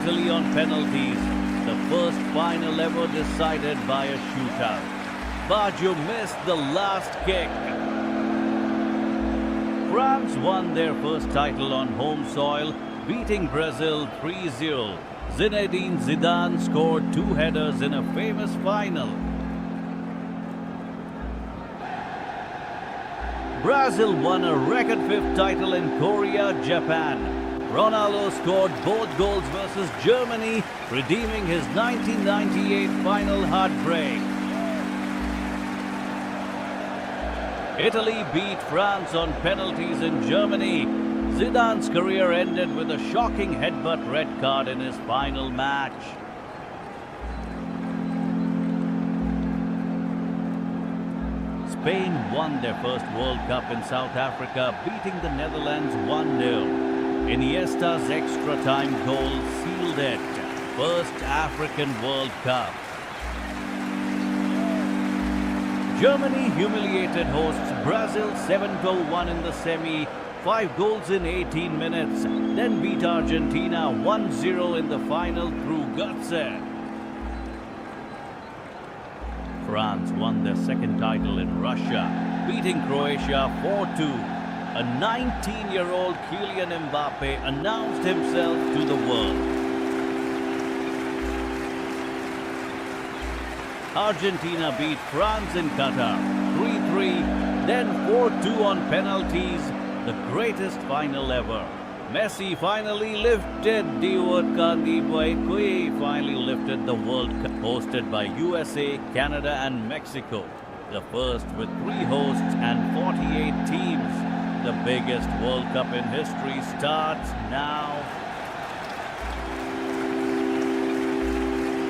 Italy on penalties, the first final ever decided by a shootout. Baggio missed the last kick. France won their first title on home soil, beating Brazil 3-0. Zinedine Zidane scored two headers in a famous final. Brazil won a record fifth title in Korea, Japan. Ronaldo scored both goals versus Germany, redeeming his 1998 final heartbreak. Italy beat France on penalties in Germany. Zidane's career ended with a shocking headbutt red card in his final match. Spain won their first World Cup in South Africa, beating the Netherlands 1-0. Iniesta's extra-time goal sealed it. First African World Cup. Germany humiliated hosts Brazil 7-1 in the semi, 5 goals in 18 minutes, then beat Argentina 1-0 in the final through Götze. France won their second title in Russia, beating Croatia 4-2. A 19-year-old Kylian Mbappe announced himself to the world. Argentina beat France in Qatar 3-3, then 4-2 on penalties, the greatest final ever. Messi finally lifted finally lifted the World Cup, hosted by USA, Canada and Mexico. The first with 3 hosts and 48 teams. The biggest World Cup in history starts now.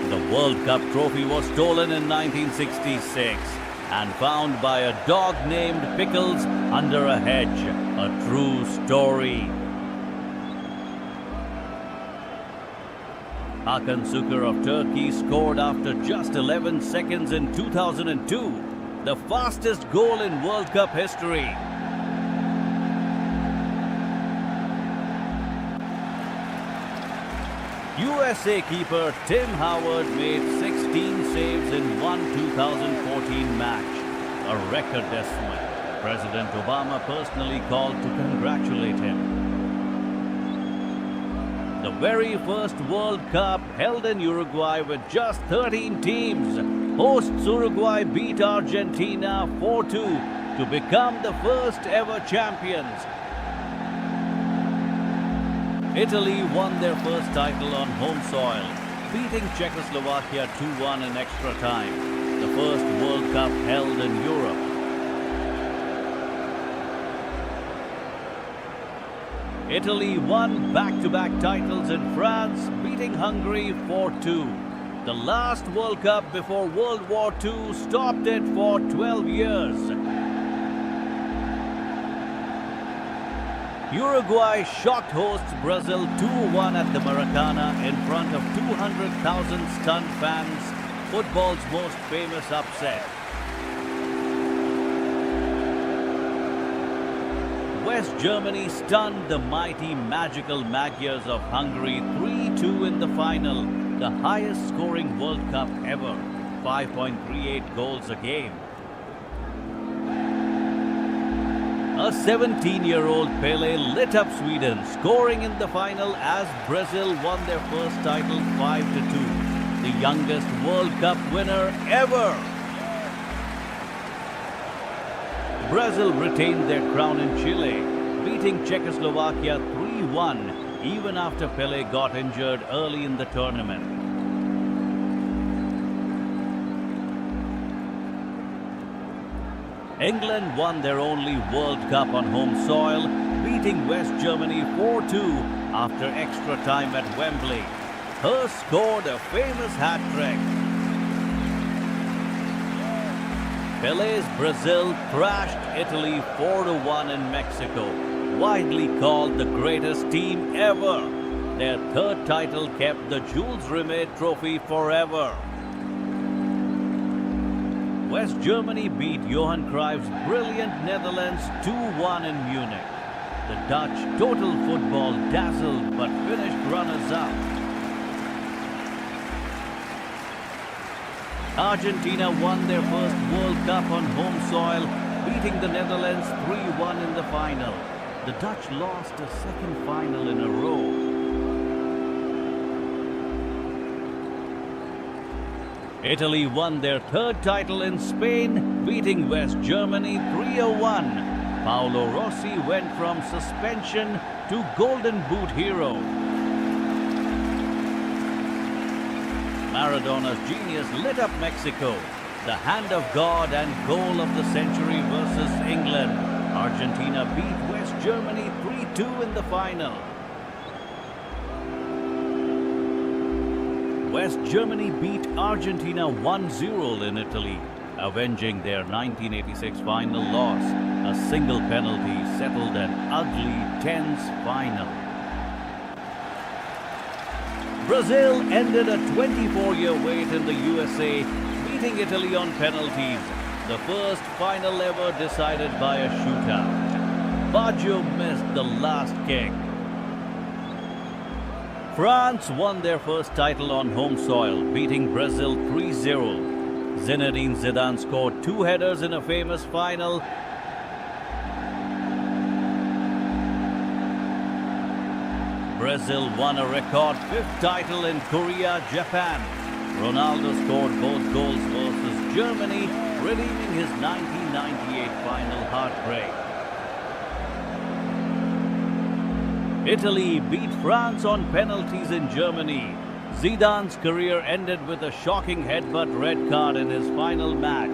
The World Cup trophy was stolen in 1966 and found by a dog named Pickles under a hedge. A true story. Hakan Şükür of Turkey scored after just 11 seconds in 2002, the fastest goal in World Cup history. USA keeper Tim Howard made 16 saves in one 2014 match, a record decimal. President Obama personally called to congratulate him. The very first World Cup held in Uruguay with just 13 teams. Hosts Uruguay beat Argentina 4-2 to become the first ever champions. Italy won their first title on home soil, beating Czechoslovakia 2-1 in extra time, the first World Cup held in Europe. Italy won back-to-back titles in France, beating Hungary 4-2. The last World Cup before World War II stopped it for 12 years. Uruguay shocked hosts Brazil 2-1 at the Maracana in front of 200,000 stunned fans, football's most famous upset. West Germany stunned the mighty magical Magyars of Hungary 3-2 in the final, the highest scoring World Cup ever, 5.38 goals a game. A 17-year-old Pelé lit up Sweden, scoring in the final as Brazil won their first title 5-2, the youngest World Cup winner ever. Brazil retained their crown in Chile, beating Czechoslovakia 3-1, even after Pelé got injured early in the tournament. England won their only World Cup on home soil, beating West Germany 4-2 after extra time at Wembley. Hurst scored a famous hat-trick. Pelé's Brazil thrashed Italy 4-1 in Mexico, widely called the greatest team ever. Their third title kept the Jules Rimet Trophy forever. West Germany beat Johan Cruyff's brilliant Netherlands 2-1 in Munich. The Dutch total football dazzled but finished runners-up. Argentina won their first World Cup on home soil, beating the Netherlands 3-1 in the final. The Dutch lost a second final in a row. Italy won their third title in Spain, beating West Germany 3-1. Paolo Rossi went from suspension to Golden Boot hero. Maradona's genius lit up Mexico. The hand of God and goal of the century versus England. Argentina beat West Germany 3-2 in the final. West Germany beat Argentina 1-0 in Italy, avenging their 1986 final loss. A single penalty settled an ugly, tense final. Brazil ended a 24-year wait in the USA, beating Italy on penalties. The first final ever decided by a shootout. Baggio missed the last kick. France won their first title on home soil, beating Brazil 3-0. Zinedine Zidane scored 2 headers in a famous final. Brazil won a record 5th title in Korea, Japan. Ronaldo scored both goals versus Germany, relieving his 1998 final heartbreak. Italy beat France on penalties in Germany. Zidane's career ended with a shocking headbutt red card in his final match.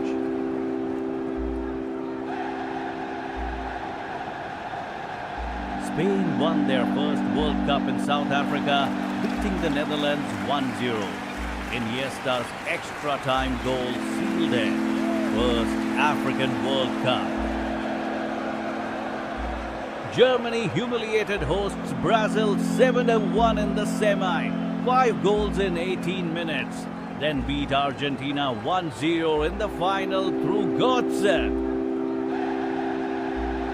Spain won their first World Cup in South Africa, beating the Netherlands 1-0. Iniesta's extra-time goal sealed their first African World Cup. Germany humiliated hosts Brazil 7-1 in the semi, 5 goals in 18 minutes, then beat Argentina 1-0 in the final through Götze.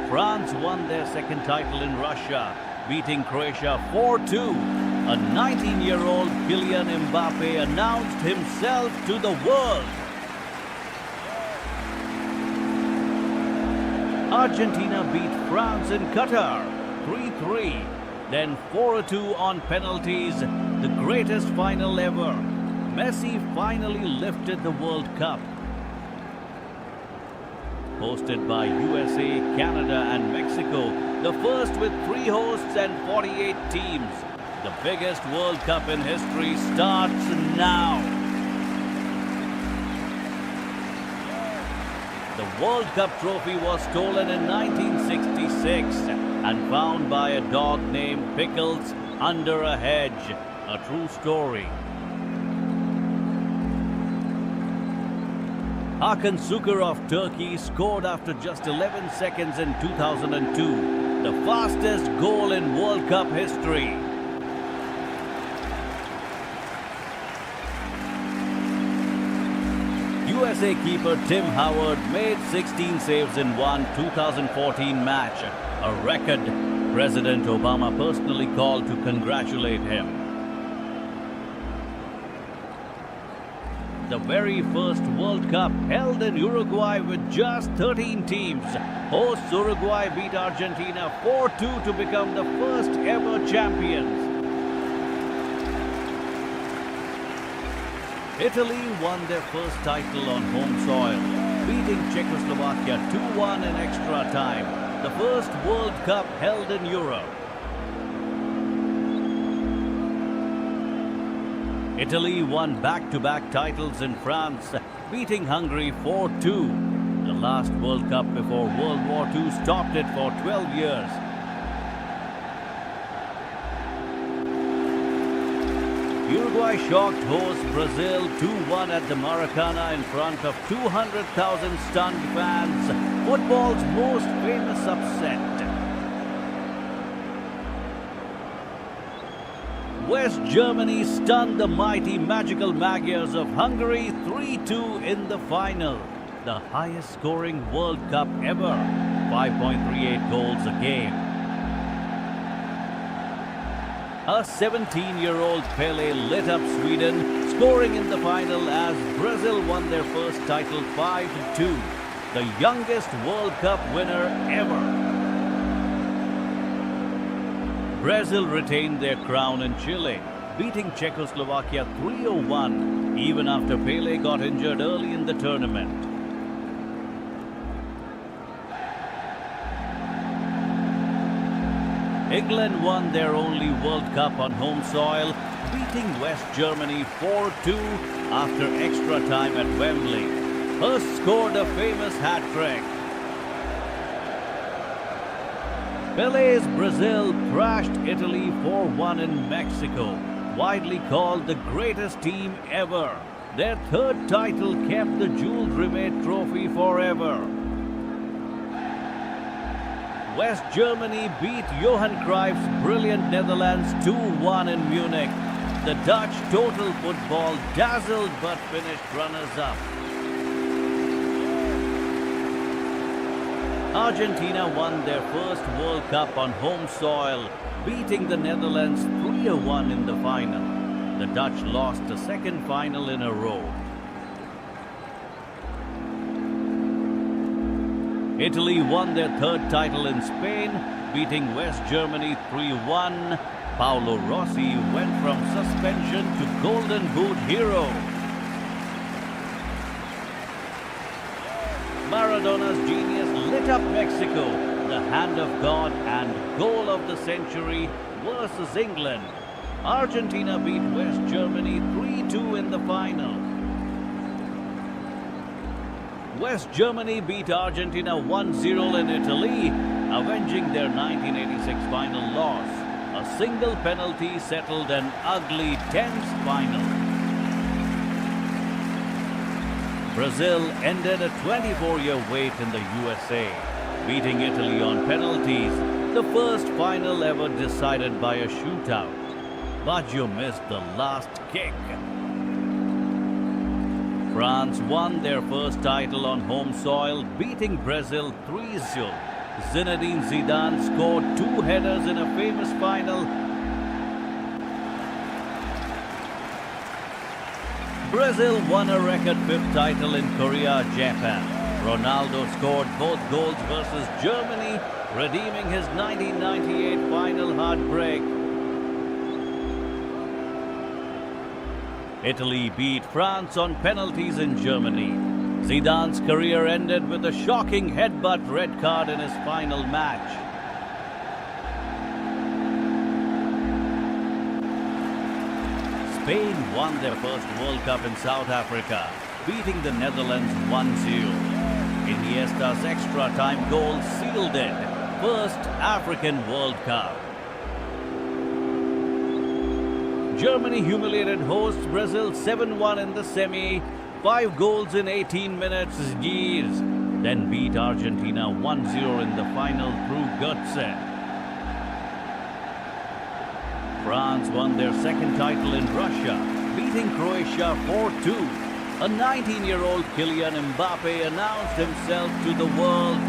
France won their second title in Russia, beating Croatia 4-2. A 19-year-old Kylian Mbappe announced himself to the world. Argentina beat France in Qatar 3-3, then 4-2 on penalties, the greatest final ever. Messi finally lifted the World Cup. Hosted by USA, Canada and Mexico, the first with 3 hosts and 48 teams. The biggest World Cup in history starts now. The World Cup trophy was stolen in 1966 and found by a dog named Pickles under a hedge. A true story. Hakan Şükür of Turkey scored after just 11 seconds in 2002, the fastest goal in World Cup history. USA keeper Tim Howard made 16 saves in one 2014 match, a record President Obama personally called to congratulate him. The very first World Cup held in Uruguay with just 13 teams. Hosts Uruguay beat Argentina 4-2 to become the first ever champions. Italy won their first title on home soil, beating Czechoslovakia 2-1 in extra time, the first World Cup held in Europe. Italy won back-to-back titles in France, beating Hungary 4-2. The last World Cup before World War II stopped it for 12 years. Uruguay shocked host Brazil 2-1 at the Maracana in front of 200,000 stunned fans, football's most famous upset. West Germany stunned the mighty magical Magyars of Hungary 3-2 in the final, the highest scoring World Cup ever, 5.38 goals a game. A 17-year-old Pele lit up Sweden, scoring in the final as Brazil won their first title 5-2, the youngest World Cup winner ever. Brazil retained their crown in Chile, beating Czechoslovakia 3-1, even after Pele got injured early in the tournament. England won their only World Cup on home soil, beating West Germany 4-2 after extra time at Wembley. Hurst scored a famous hat-trick. Pele's Brazil thrashed Italy 4-1 in Mexico, widely called the greatest team ever. Their third title kept the jeweled Rimet Trophy forever. West Germany beat Johan Cruyff's brilliant Netherlands 2-1 in Munich. The Dutch total football dazzled but finished runners-up. Argentina won their first World Cup on home soil, beating the Netherlands 3-1 in the final. The Dutch lost a second final in a row. Italy won their third title in Spain, beating West Germany 3-1. Paolo Rossi went from suspension to Golden Boot hero. Maradona's genius lit up Mexico, the hand of God and goal of the century versus England. Argentina beat West Germany 3-2 in the final. West Germany beat Argentina 1-0 in Italy, avenging their 1986 final loss. A single penalty settled an ugly, tense final. Brazil ended a 24-year wait in the USA, beating Italy on penalties, the first final ever decided by a shootout. Baggio missed the last kick. France won their first title on home soil, beating Brazil 3-0. Zinedine Zidane scored 2 headers in a famous final. Brazil won a record 5th title in Korea, Japan. Ronaldo scored both goals versus Germany, redeeming his 1998 final heartbreak. Italy beat France on penalties in Germany. Zidane's career ended with a shocking headbutt red card in his final match. Spain won their first World Cup in South Africa, beating the Netherlands 1-0. Iniesta's extra time goal sealed it. First African World Cup. Germany humiliated hosts Brazil 7-1 in the semi, 5 goals in 18 minutes, years, then beat Argentina 1-0 in the final through Götze. France won their second title in Russia, beating Croatia 4-2. A 19-year-old Kylian Mbappe announced himself to the world.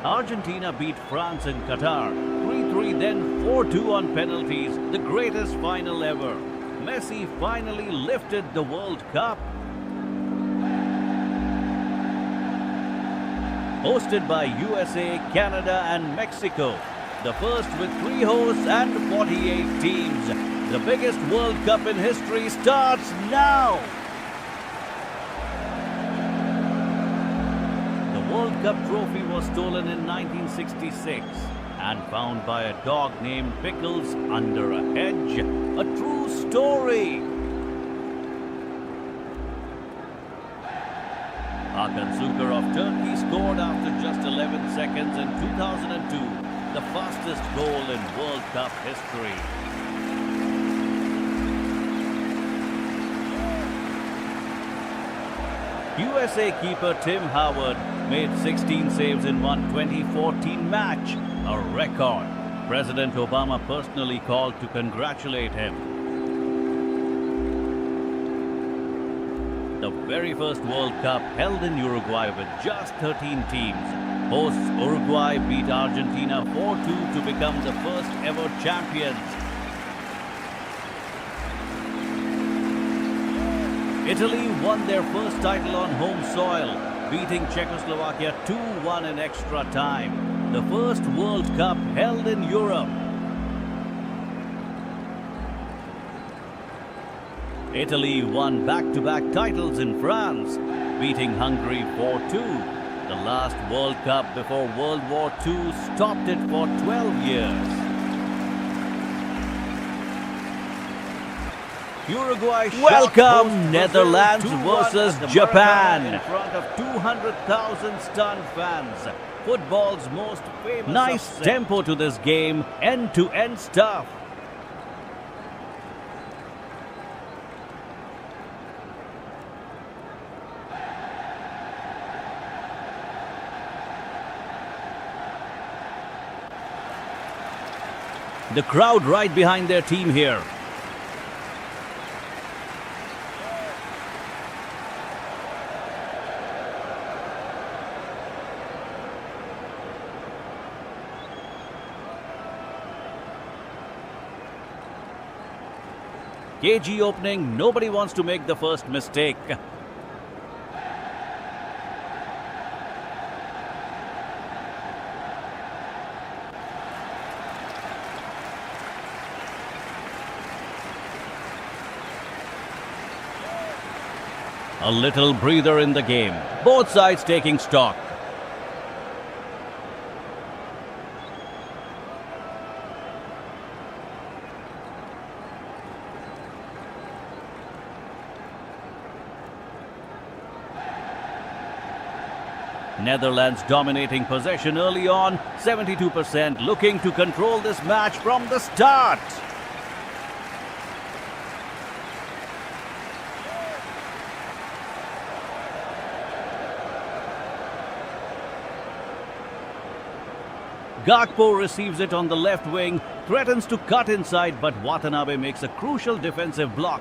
Argentina beat France in Qatar 3-3, then 4-2 on penalties, the greatest final ever. Messi finally lifted the World Cup. Hosted by USA, Canada and Mexico, the first with 3 hosts and 48 teams. The biggest World Cup in history starts now. The World Cup trophy was stolen in 1966 and found by a dog named Pickles under a hedge. A true story. Hakan Şükür of Turkey scored after just 11 seconds in 2002, the fastest goal in World Cup history. USA keeper Tim Howard made 16 saves in one 2014 match, a record. President Obama personally called to congratulate him. The very first World Cup held in Uruguay with just 13 teams. Hosts Uruguay beat Argentina 4-2 to become the first ever champions. Italy won their first title on home soil, beating Czechoslovakia 2-1 in extra time. The first World Cup held in Europe. Italy won back-to-back titles in France, beating Hungary 4-2. The last World Cup before World War II stopped it for 12 years. Uruguay welcome Netherlands versus Japan in front of 200,000 stunned fans. Football's most famous. Nice tempo to this game, end-to-end stuff. The crowd right behind their team here. KG opening, nobody wants to make the first mistake. A little breather in the game. Both sides taking stock. Netherlands dominating possession early on, 72%, looking to control this match from the start. Gakpo receives it on the left wing, threatens to cut inside, but Watanabe makes a crucial defensive block.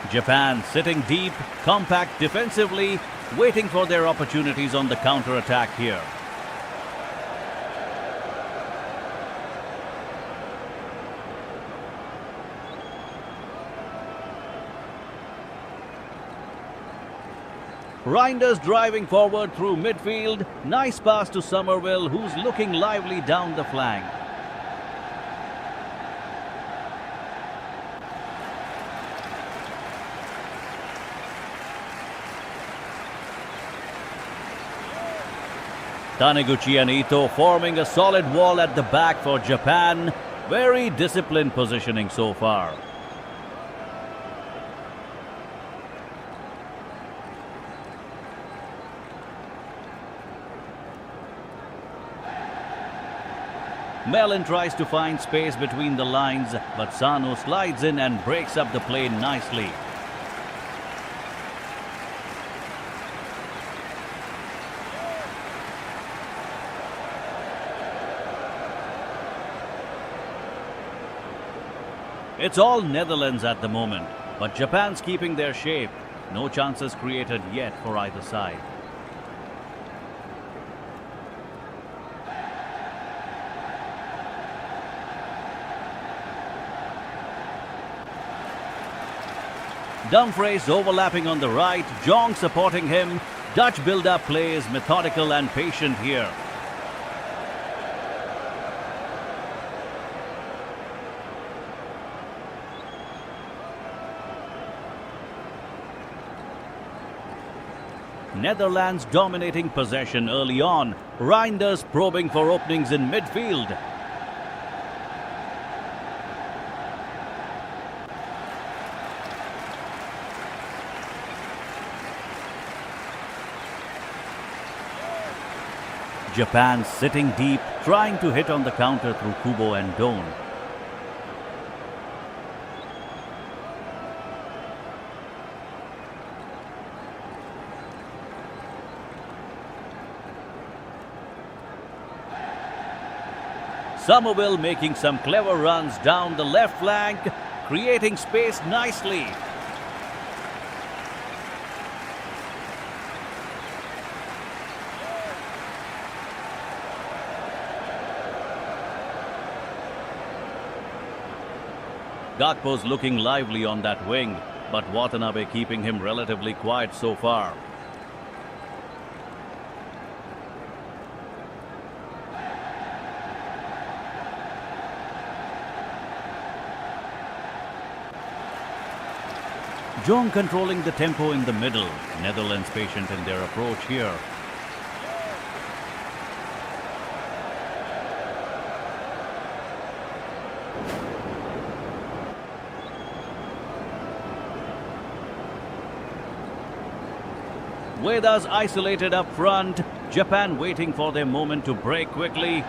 Japan sitting deep, compact defensively, waiting for their opportunities on the counter-attack here. Reinders driving forward through midfield. Nice pass to Somerville, who's looking lively down the flank. Taniguchi and Ito forming a solid wall at the back for Japan. Very disciplined positioning so far. Mellon tries to find space between the lines, but Sano slides in and breaks up the play nicely. It's all Netherlands at the moment, but Japan's keeping their shape. No chances created yet for either side. Dumfries overlapping on the right, Jong supporting him. Dutch build-up play is methodical and patient here. Netherlands dominating possession early on. Reinders probing for openings in midfield. Japan sitting deep, trying to hit on the counter through Kubo and Doan. Somerville making some clever runs down the left flank, creating space nicely. Gakpo's looking lively on that wing, but Watanabe keeping him relatively quiet so far. Jong controlling the tempo in the middle. Netherlands patient in their approach here. Vedas isolated up front. Japan waiting for their moment to break quickly.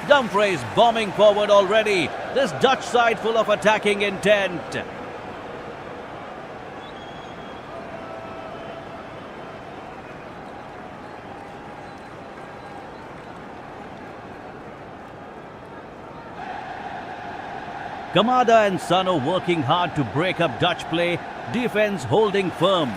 Dumfries bombing forward already. This Dutch side full of attacking intent. Kamada and Sano working hard to break up Dutch play. Defense holding firm.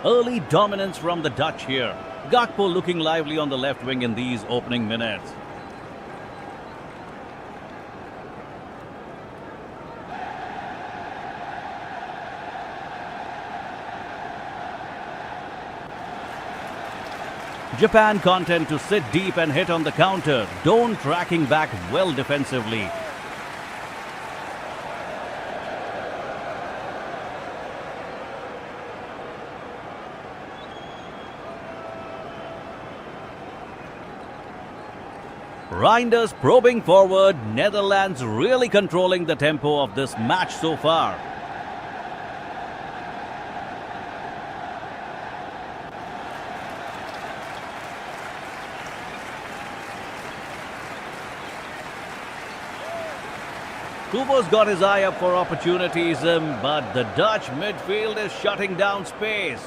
Early dominance from the Dutch here. Gakpo looking lively on the left wing in these opening minutes. Japan content to sit deep and hit on the counter. Don't tracking back well defensively. Reinders probing forward. Netherlands really controlling the tempo of this match so far. Kubo's got his eye up for opportunities, but the Dutch midfield is shutting down space.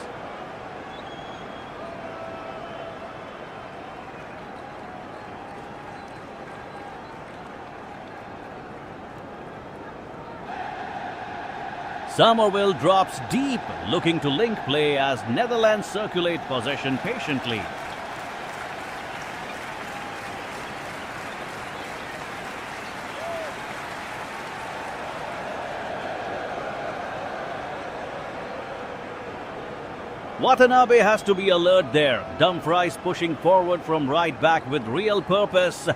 Somerville drops deep, looking to link play as Netherlands circulate possession patiently. Watanabe has to be alert there. Dumfries pushing forward from right back with real purpose.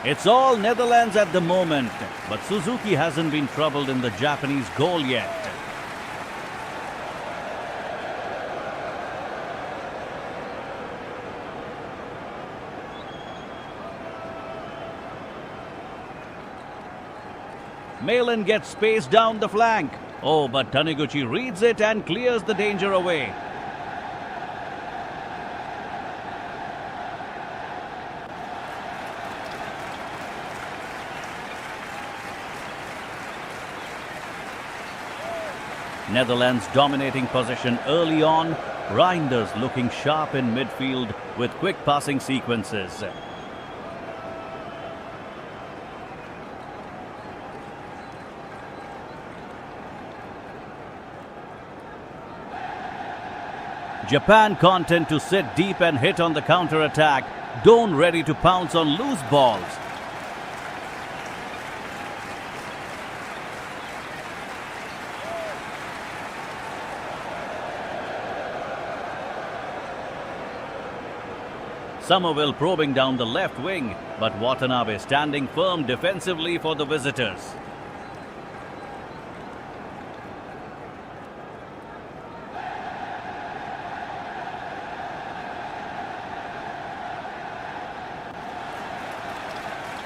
It's all Netherlands at the moment, but Suzuki hasn't been troubled in the Japanese goal yet. Malin gets space down the flank. Oh, but Taniguchi reads it and clears the danger away. Netherlands dominating possession early on. Reinders looking sharp in midfield with quick passing sequences. Japan content to sit deep and hit on the counter-attack. Don't ready to pounce on loose balls. Somerville probing down the left wing, but Watanabe standing firm defensively for the visitors.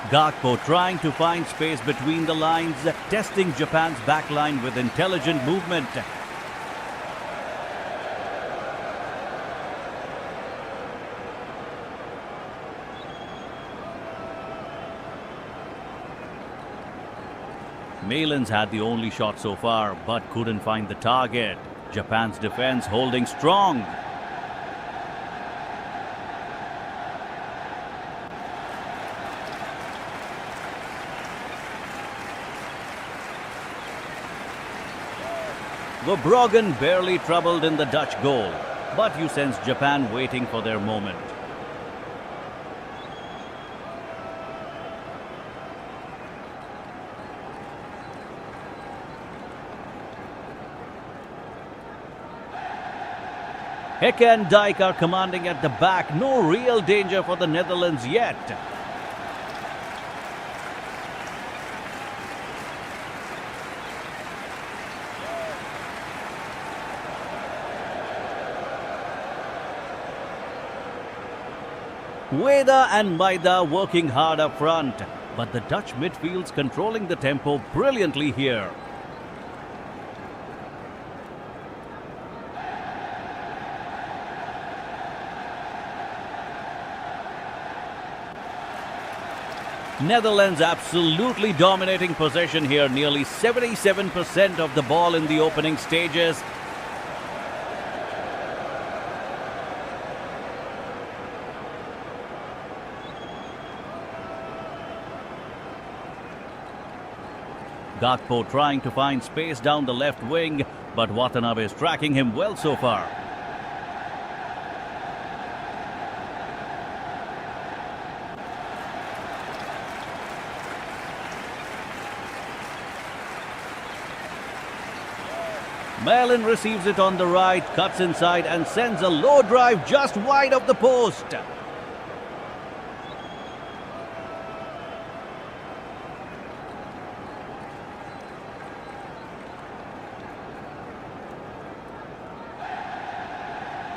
Gakpo trying to find space between the lines, testing Japan's backline with intelligent movement. Malins had the only shot so far, but couldn't find the target. Japan's defense holding strong. Verbruggen barely troubled in the Dutch goal, but you sense Japan waiting for their moment. Heke and Dijk are commanding at the back. No real danger for the Netherlands yet. Weda and Maida working hard up front, but the Dutch midfield's controlling the tempo brilliantly here. Netherlands absolutely dominating possession here, nearly 77% of the ball in the opening stages. Gakpo trying to find space down the left wing, but Watanabe is tracking him well so far. Malin receives it on the right, cuts inside and sends a low drive just wide of the post.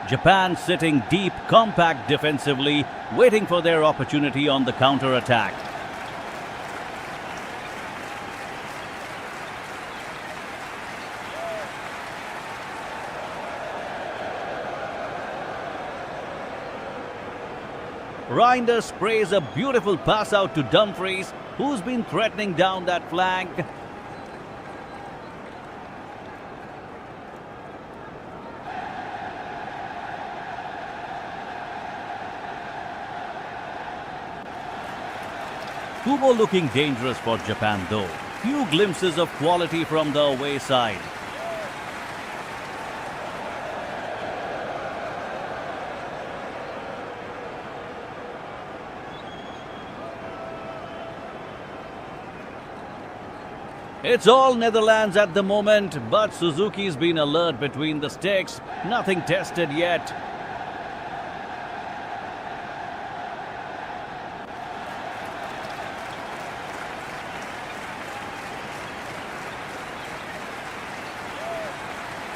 Japan sitting deep, compact defensively, waiting for their opportunity on the counter-attack. Reinders sprays a beautiful pass out to Dumfries, who's been threatening down that flank. Kubo looking dangerous for Japan though. Few glimpses of quality from the away side. It's all Netherlands at the moment, but Suzuki's been alert between the sticks. Nothing tested yet.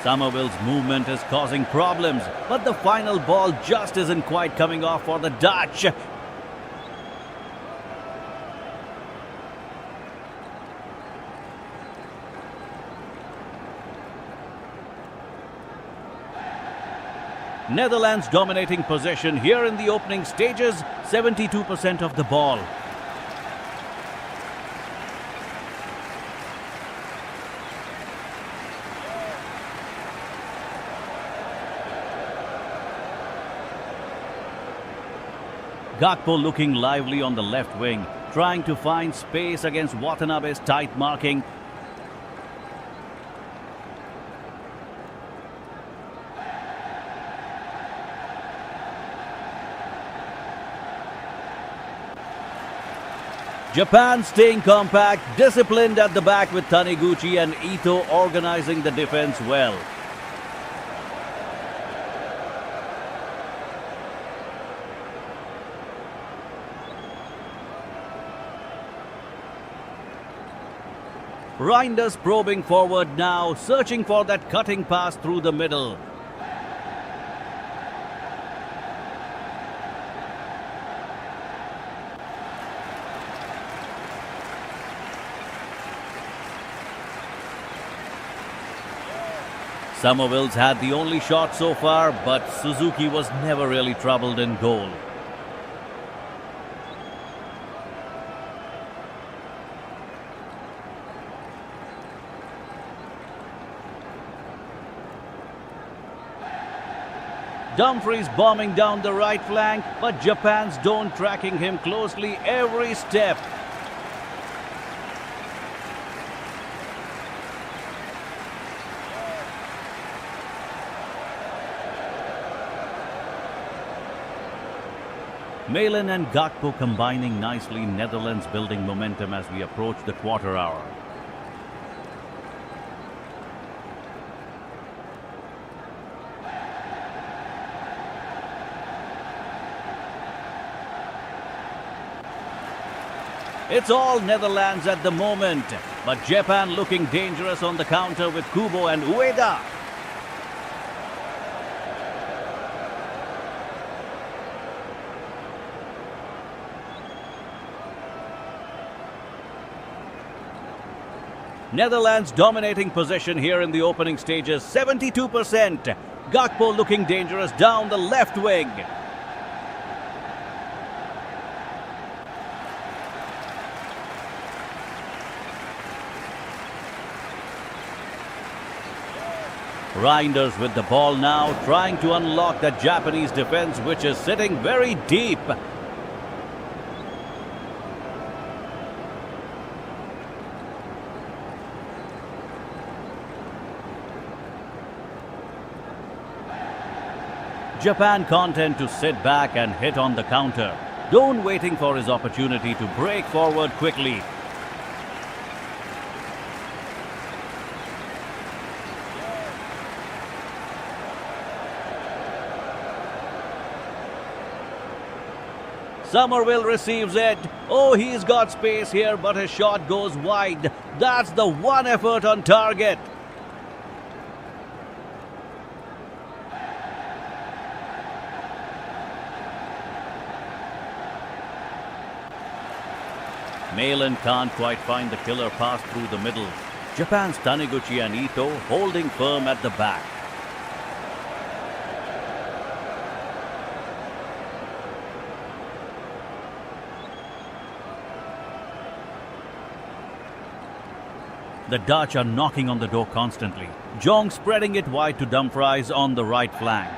Somerville's movement is causing problems, but the final ball just isn't quite coming off for the Dutch. Netherlands dominating possession here in the opening stages, 72% of the ball. Gakpo looking lively on the left wing, trying to find space against Watanabe's tight marking. Japan staying compact, disciplined at the back with Taniguchi and Ito organizing the defense well. Reinders probing forward now, searching for that cutting pass through the middle. Somerville's had the only shot so far, but Suzuki was never really troubled in goal. Dumfries bombing down the right flank, but Japan's don't tracking him closely every step. Malen and Gakpo combining nicely, Netherlands building momentum as we approach the quarter hour. It's all Netherlands at the moment, but Japan looking dangerous on the counter with Kubo and Ueda. Netherlands dominating possession here in the opening stages, 72%. Gakpo looking dangerous down the left wing. Reinders with the ball now, trying to unlock the Japanese defense, which is sitting very deep. Japan content to sit back and hit on the counter. Don't waiting for his opportunity to break forward quickly. Somerville receives it. Oh, he's got space here, but his shot goes wide. That's the one effort on target. Malen can't quite find the killer pass through the middle. Japan's Taniguchi and Ito holding firm at the back. The Dutch are knocking on the door constantly. Jong spreading it wide to Dumfries on the right flank.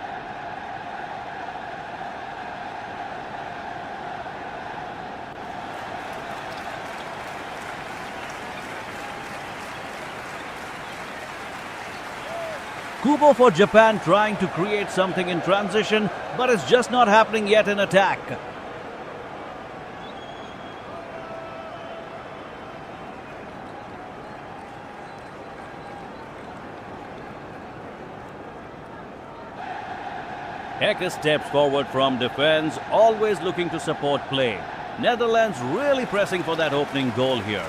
Kubo for Japan trying to create something in transition, but it's just not happening yet in attack. Hecke steps forward from defense, always looking to support play. Netherlands really pressing for that opening goal here.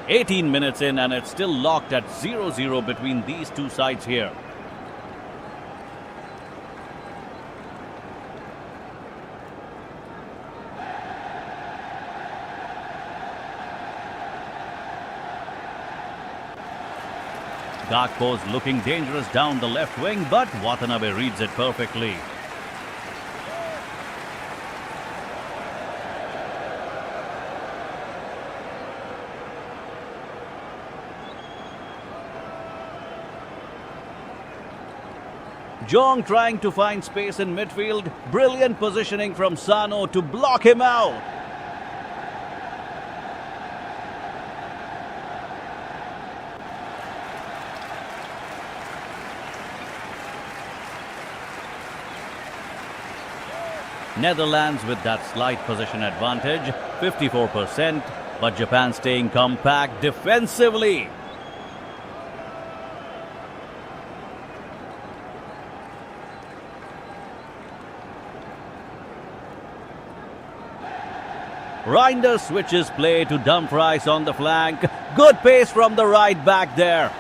"18 minutes in and it's still locked at 0-0 between these two sides here. Gakpo's looking dangerous down the left wing, but Watanabe reads it perfectly. Jong trying to find space in midfield. Brilliant positioning from Sano to block him out. Netherlands with that slight position advantage, 54%, but Japan staying compact defensively. Reinders switches play to Dumfries on the flank. Good pace from the right back there.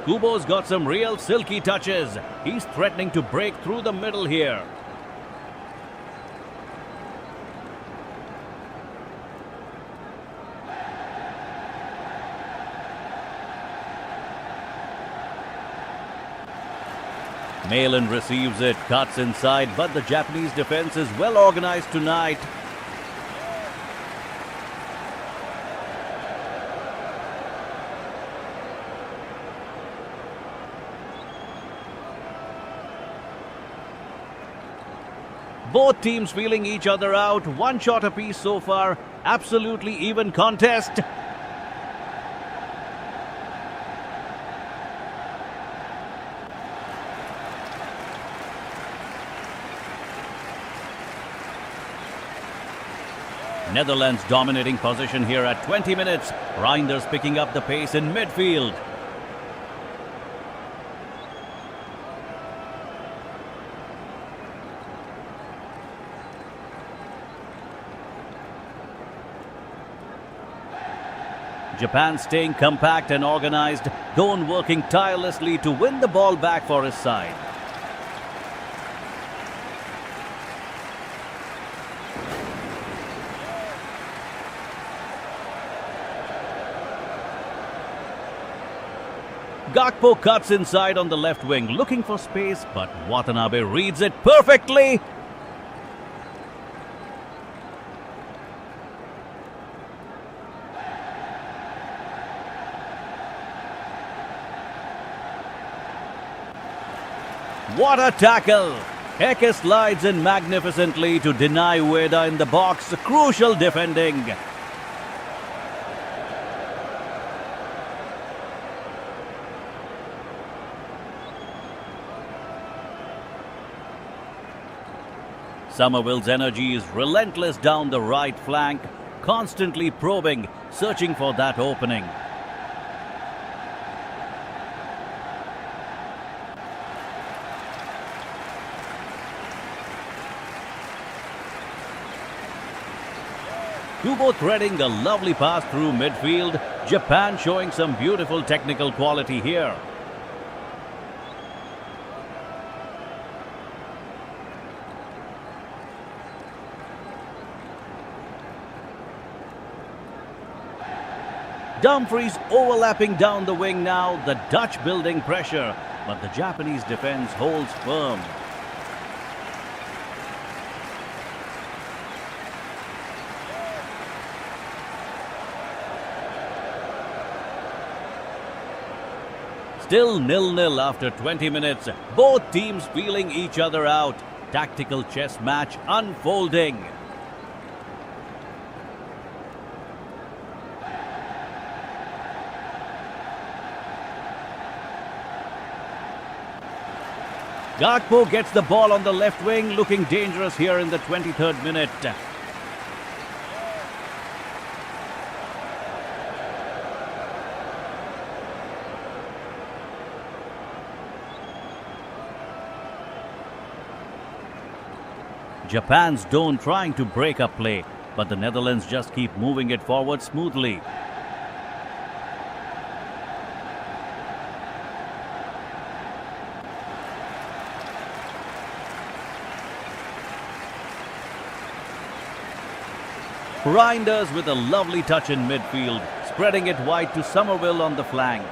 Kubo's got some real silky touches. He's threatening to break through the middle here. Malin receives it, cuts inside, but the Japanese defense is well organized tonight. Both teams feeling each other out. One shot apiece so far. Absolutely even contest. Netherlands dominating position here at 20 minutes. Reinders picking up the pace in midfield. Japan staying compact and organized. Don working tirelessly to win the ball back for his side. Gakpo cuts inside on the left wing, looking for space, but Watanabe reads it perfectly. What a tackle! Heke slides in magnificently to deny Ueda in the box. Crucial defending. Somerville's energy is relentless down the right flank, constantly probing, searching for that opening. Kubo threading a lovely pass through midfield. Japan showing some beautiful technical quality here. Dumfries overlapping down the wing now, the Dutch building pressure, but the Japanese defense holds firm. Still 0-0 after 20 minutes, both teams feeling each other out. Tactical chess match unfolding. Gakpo gets the ball on the left wing, looking dangerous here in the 23rd minute. Japan's Don trying to break up play, but the Netherlands just keep moving it forward smoothly. Reinders with a lovely touch in midfield, spreading it wide to Somerville on the flank.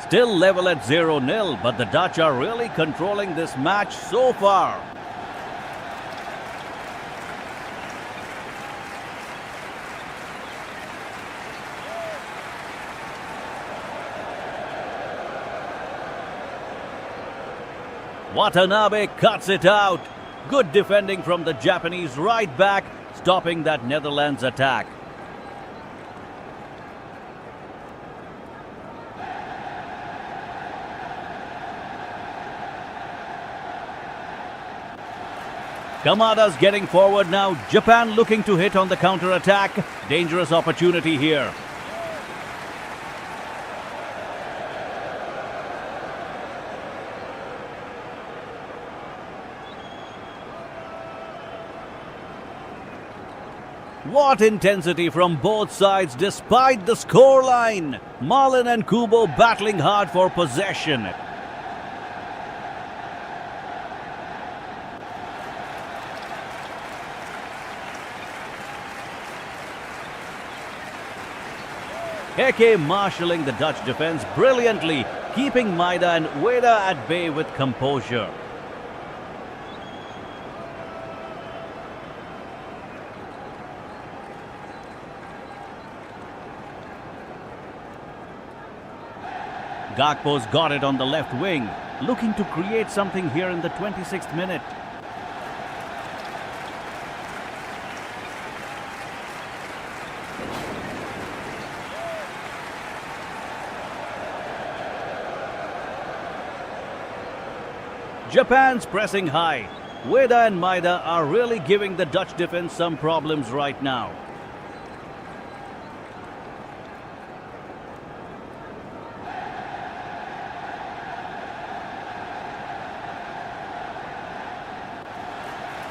Still level at 0-0, but the Dutch are really controlling this match so far. Watanabe cuts it out. Good defending from the Japanese right back, stopping that Netherlands attack. Kamada's getting forward now. Japan looking to hit on the counter-attack. Dangerous opportunity here. What intensity from both sides despite the scoreline. Marlon and Kubo battling hard for possession. Heke marshalling the Dutch defense brilliantly, keeping Maida and Weda at bay with composure. Gakpo's got it on the left wing, looking to create something here in the 26th minute. Japan's pressing high. Weda and Maida are really giving the Dutch defense some problems right now.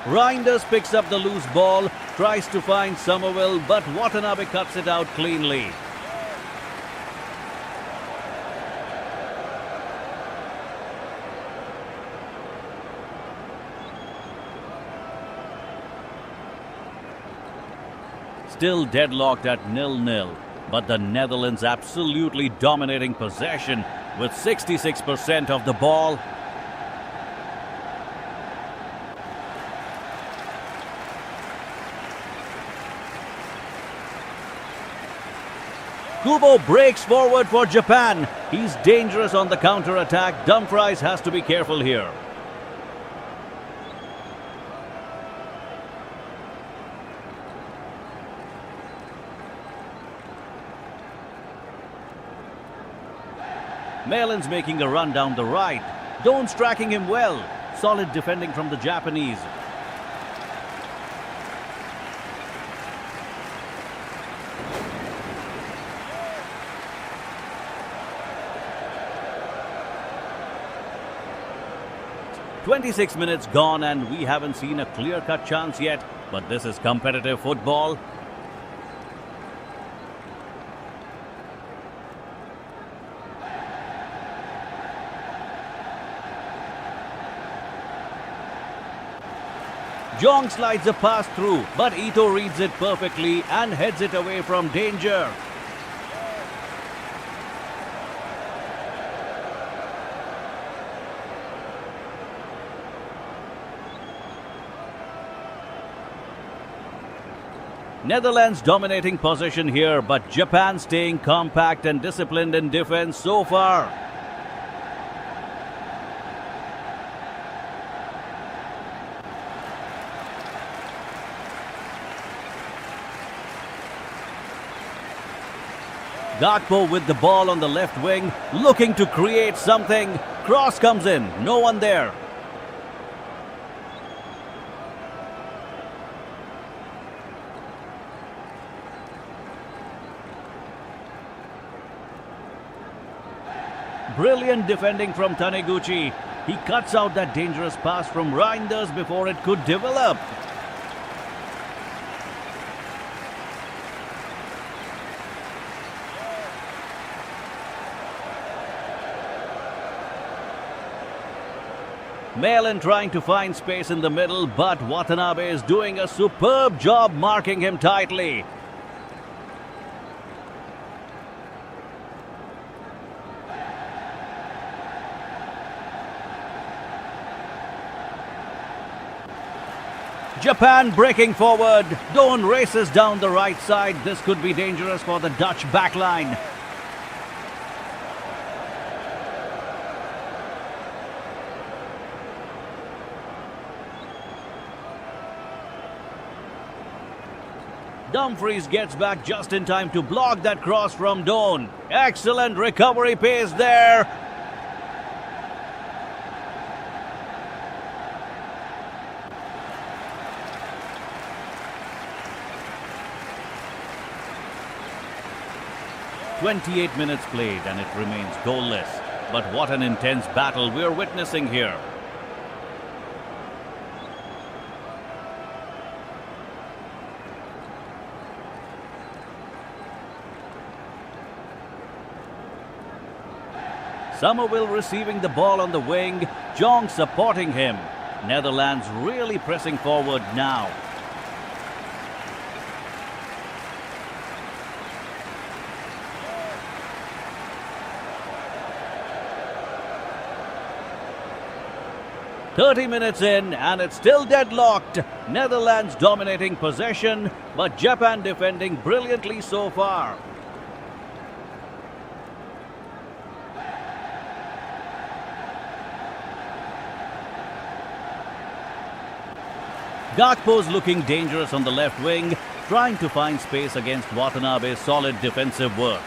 Reinders picks up the loose ball, tries to find Somerville, but Watanabe cuts it out cleanly. Still deadlocked at 0-0, but the Netherlands absolutely dominating possession with 66% of the ball. Kubo breaks forward for Japan. He's dangerous on the counter-attack. Dumfries has to be careful here. Malin's making a run down the right. Doan's tracking him well. Solid defending from the Japanese. "26 minutes gone and we haven't seen a clear-cut chance yet, but this is competitive football." Jong slides a pass through, but Ito reads it perfectly and heads it away from danger. Netherlands dominating possession here, but Japan staying compact and disciplined in defense so far. Gakpo with the ball on the left wing, looking to create something. Cross comes in, no one there. Brilliant defending from Taniguchi. He cuts out that dangerous pass from Reinders before it could develop. Malin trying to find space in the middle, but Watanabe is doing a superb job marking him tightly. Japan breaking forward. Doan races down the right side. This could be dangerous for the Dutch backline. Dumfries gets back just in time to block that cross from Doan. Excellent recovery pace there. "28 minutes played and it remains goalless. But what an intense battle we're witnessing here. Somerville receiving the ball on the wing, Jong supporting him. Netherlands really pressing forward now. "30 minutes in and it's still deadlocked. Netherlands dominating possession, but Japan defending brilliantly so far." Gakpo's looking dangerous on the left wing, trying to find space against Watanabe's solid defensive work.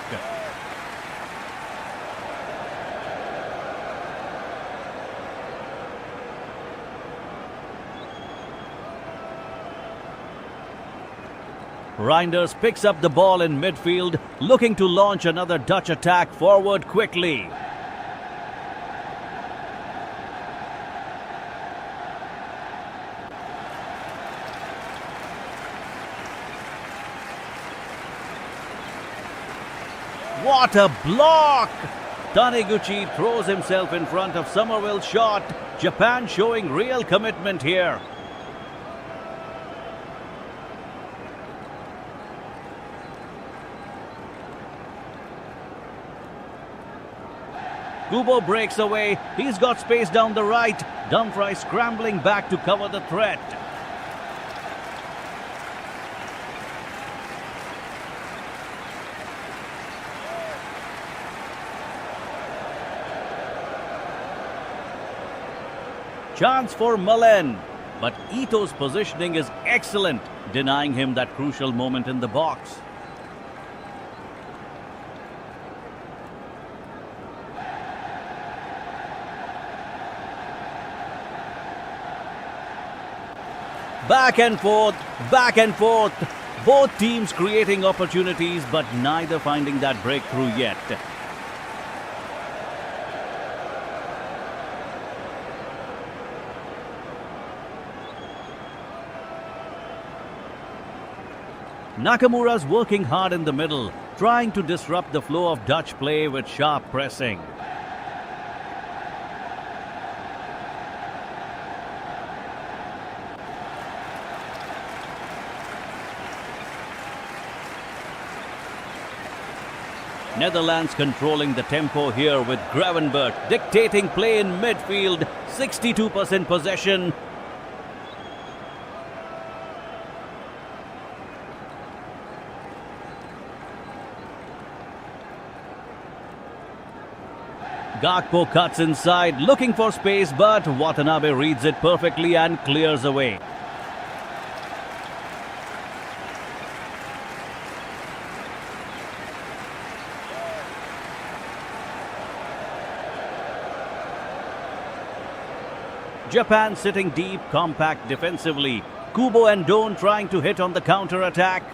Reinders picks up the ball in midfield, looking to launch another Dutch attack forward quickly. What a block! Taniguchi throws himself in front of Somerville's shot. Japan showing real commitment here. Kubo breaks away. He's got space down the right. Dumfries scrambling back to cover the threat. Chance for Mullen. But Ito's positioning is excellent, denying him that crucial moment in the box. Back and forth, back and forth. Both teams creating opportunities, but neither finding that breakthrough yet. Nakamura's working hard in the middle, trying to disrupt the flow of Dutch play with sharp pressing. Netherlands controlling the tempo here with Gravenberch dictating play in midfield, 62% possession. Gakpo cuts inside, looking for space, but Watanabe reads it perfectly and clears away. Japan sitting deep, compact defensively. Kubo and Doan trying to hit on the counter-attack.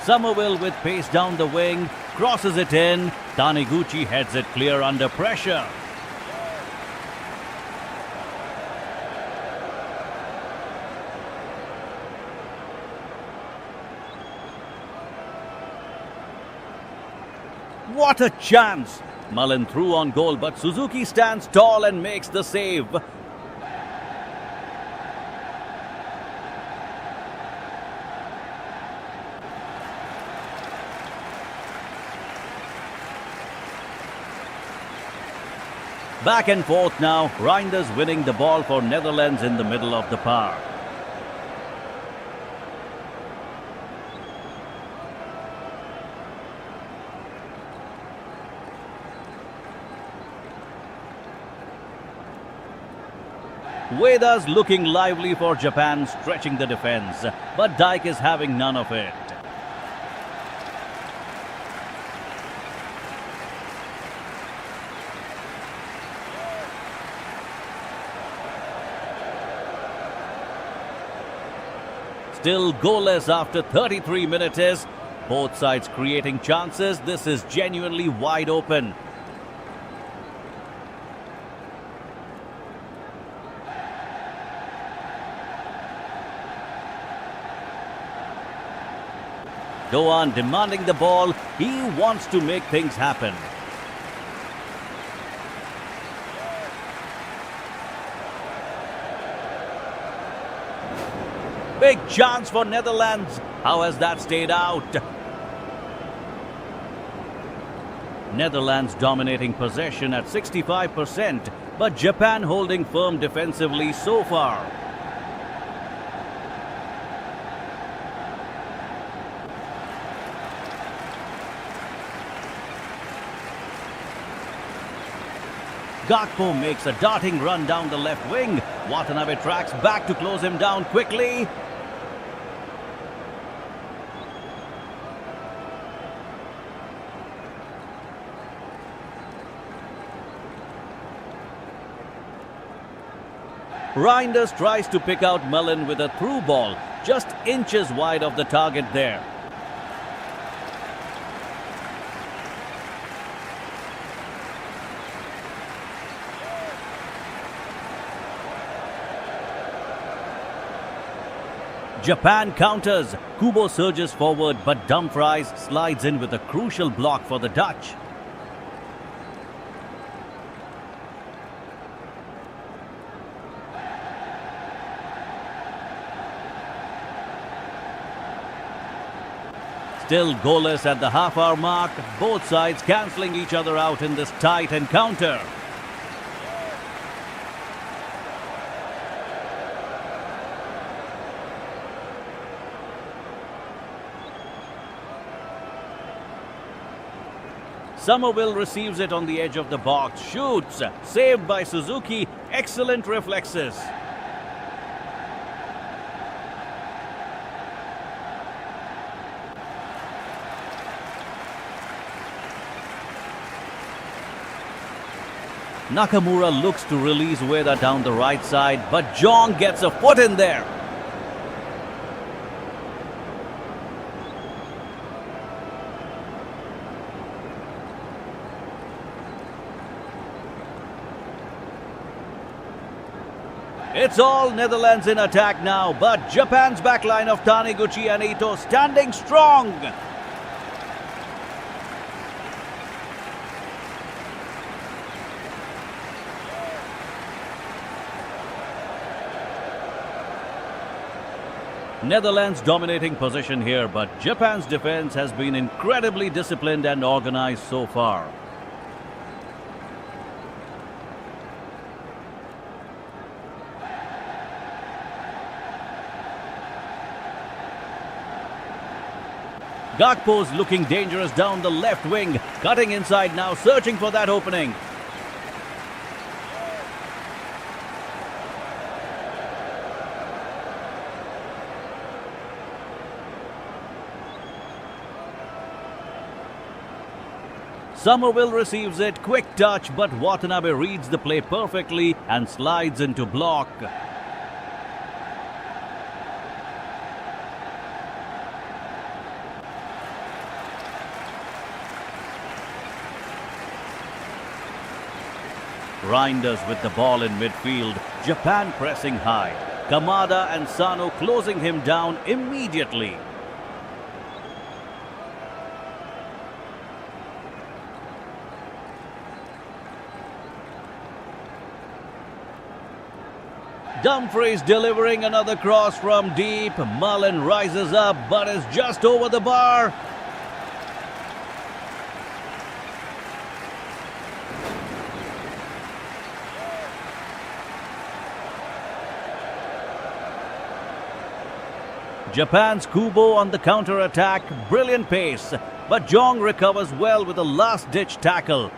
Somerville with pace down the wing, crosses it in. Taniguchi heads it clear under pressure. What a chance! Mullen threw on goal, but Suzuki stands tall and makes the save. Back and forth now, Reinders winning the ball for Netherlands in the middle of the park. Ueda's looking lively for Japan, stretching the defense, but Dijk is having none of it. Still goalless after 33 minutes. Both sides creating chances. This is genuinely wide open. Doan demanding the ball. He wants to make things happen. Big chance for Netherlands. How has that stayed out? Netherlands dominating possession at 65%, but Japan holding firm defensively so far. Gakpo makes a darting run down the left wing. Watanabe tracks back to close him down quickly. Reinders tries to pick out Mullen with a through ball, just inches wide of the target there. Japan counters. Kubo surges forward, but Dumfries slides in with a crucial block for the Dutch. Still goalless at the half-hour mark, both sides cancelling each other out in this tight encounter. Somerville receives it on the edge of the box, shoots, saved by Suzuki, excellent reflexes. Nakamura looks to release Ueda down the right side, but Jong gets a foot in there. It's all Netherlands in attack now, but Japan's backline of Taniguchi and Ito standing strong. Netherlands dominating position here, but Japan's defense has been incredibly disciplined and organized so far. Gakpo's looking dangerous down the left wing, cutting inside now, searching for that opening. Somerville receives it, quick touch, but Watanabe reads the play perfectly and slides into block. Reinders with the ball in midfield, Japan pressing high. Kamada and Sano closing him down immediately. Dumfries delivering another cross from deep. Mullen rises up but is just over the bar. Japan's Kubo on the counter-attack, brilliant pace, but Jong recovers well with a last-ditch tackle.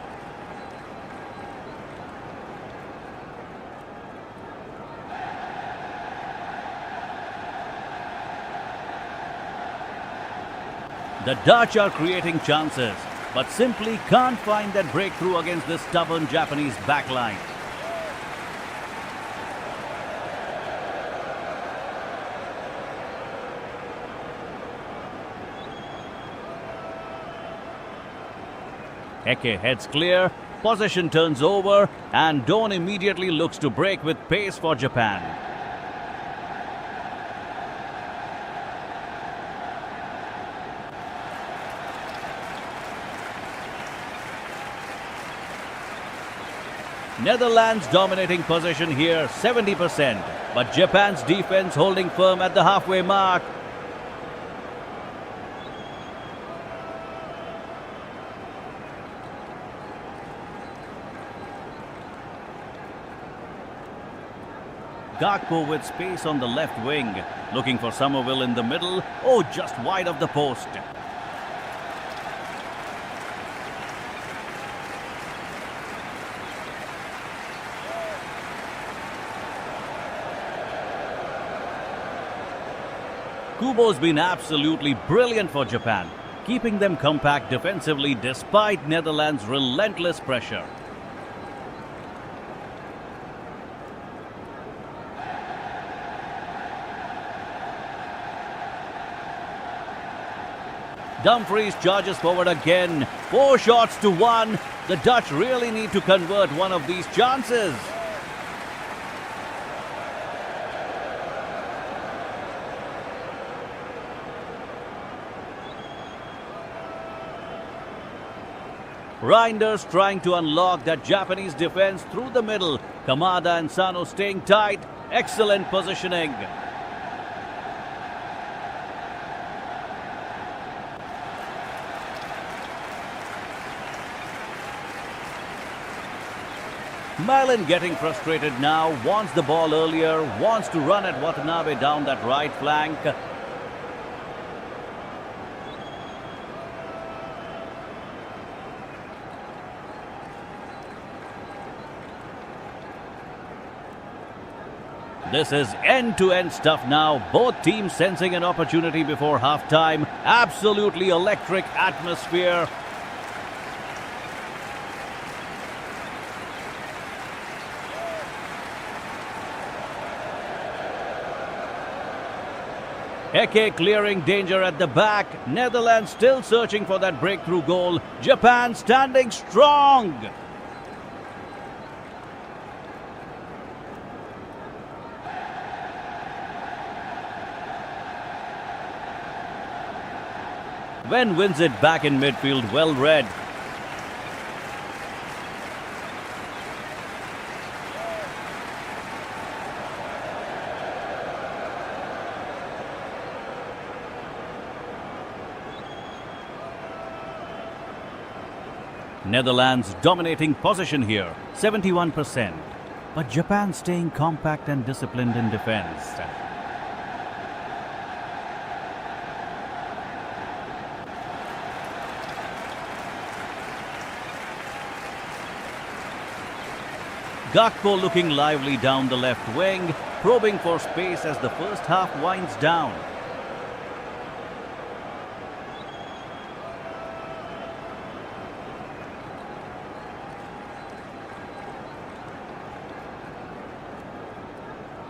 The Dutch are creating chances, but simply can't find that breakthrough against this stubborn Japanese backline. Eke heads clear, possession turns over, and Don immediately looks to break with pace for Japan. Netherlands dominating possession here, 70%. But Japan's defense holding firm at the halfway mark. Gakpo with space on the left wing. Looking for Somerville in the middle. Oh, just wide of the post. Kubo's been absolutely brilliant for Japan, keeping them compact defensively despite Netherlands' relentless pressure. Dumfries charges forward again. 4 shots to 1. The Dutch really need to convert one of these chances. Reinders trying to unlock that Japanese defense through the middle. Kamada and Sano staying tight. Excellent positioning. Malin getting frustrated now, wants the ball earlier, wants to run at Watanabe down that right flank. This is end-to-end stuff now. Both teams sensing an opportunity before half-time. Absolutely electric atmosphere. Heke clearing danger at the back. Netherlands still searching for that breakthrough goal. Japan standing strong. Wen wins it back in midfield, well read. Netherlands dominating possession here, 71%. But Japan staying compact and disciplined in defense. Gakpo looking lively down the left wing, probing for space as the first half winds down.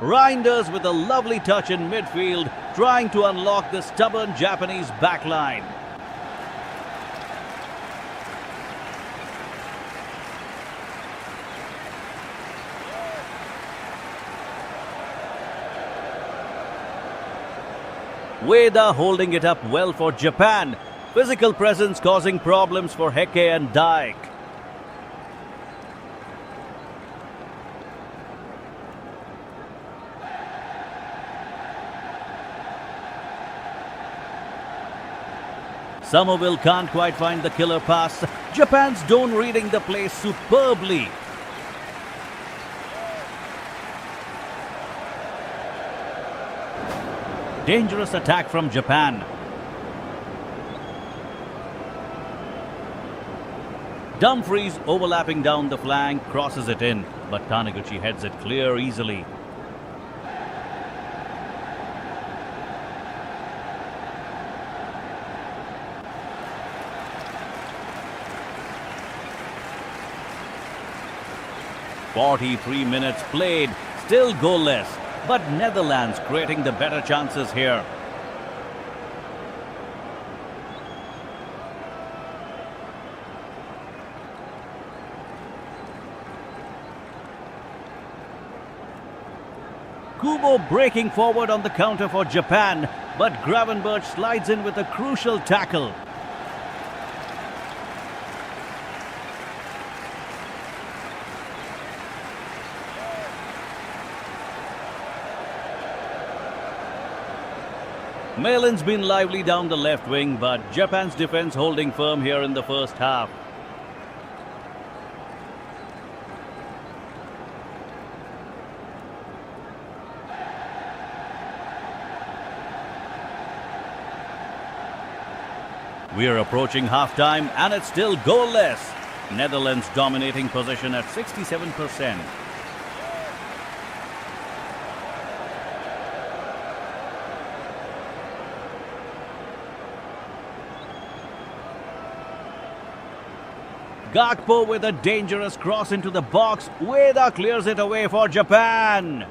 Reinders with a lovely touch in midfield, trying to unlock the stubborn Japanese backline. Ueda holding it up well for Japan. Physical presence causing problems for Heke and Dijk. Somerville can't quite find the killer pass. Japan's Don reading the play superbly. Dangerous attack from Japan. Dumfries overlapping down the flank, crosses it in, but Taniguchi heads it clear easily. "43 minutes played, still goalless, but Netherlands creating the better chances here." Kubo breaking forward on the counter for Japan, but Gravenberch slides in with a crucial tackle. Malin's been lively down the left wing, but Japan's defense holding firm here in the first half. We are approaching half-time and it's still goalless. Netherlands dominating possession at 67%. Gakpo with a dangerous cross into the box. Ueda clears it away for Japan.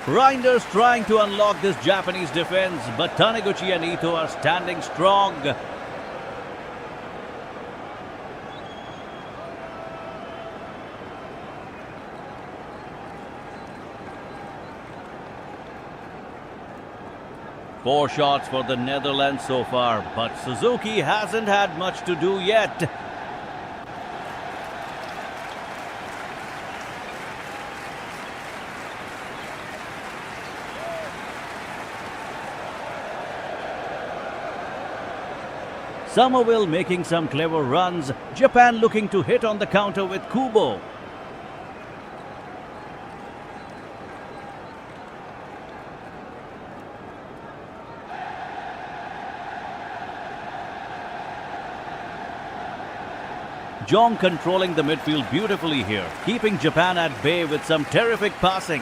Reinders trying to unlock this Japanese defense, but Taniguchi and Ito are standing strong. Four shots for the Netherlands so far, but Suzuki hasn't had much to do yet. Somerville making some clever runs. Japan looking to hit on the counter with Kubo. Jong controlling the midfield beautifully here, keeping Japan at bay with some terrific passing.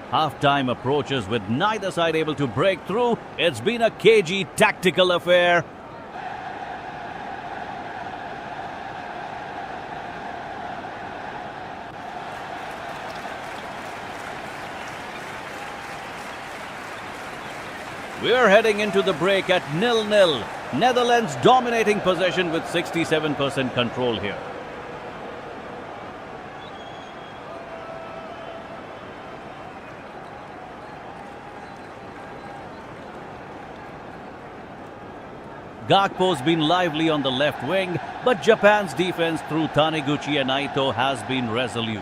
Half-time approaches with neither side able to break through. It's been a cagey tactical affair. We're heading into the break at 0-0. Netherlands dominating possession with 67% control here. Gakpo's been lively on the left wing, but Japan's defense through Taniguchi and Ito has been resolute.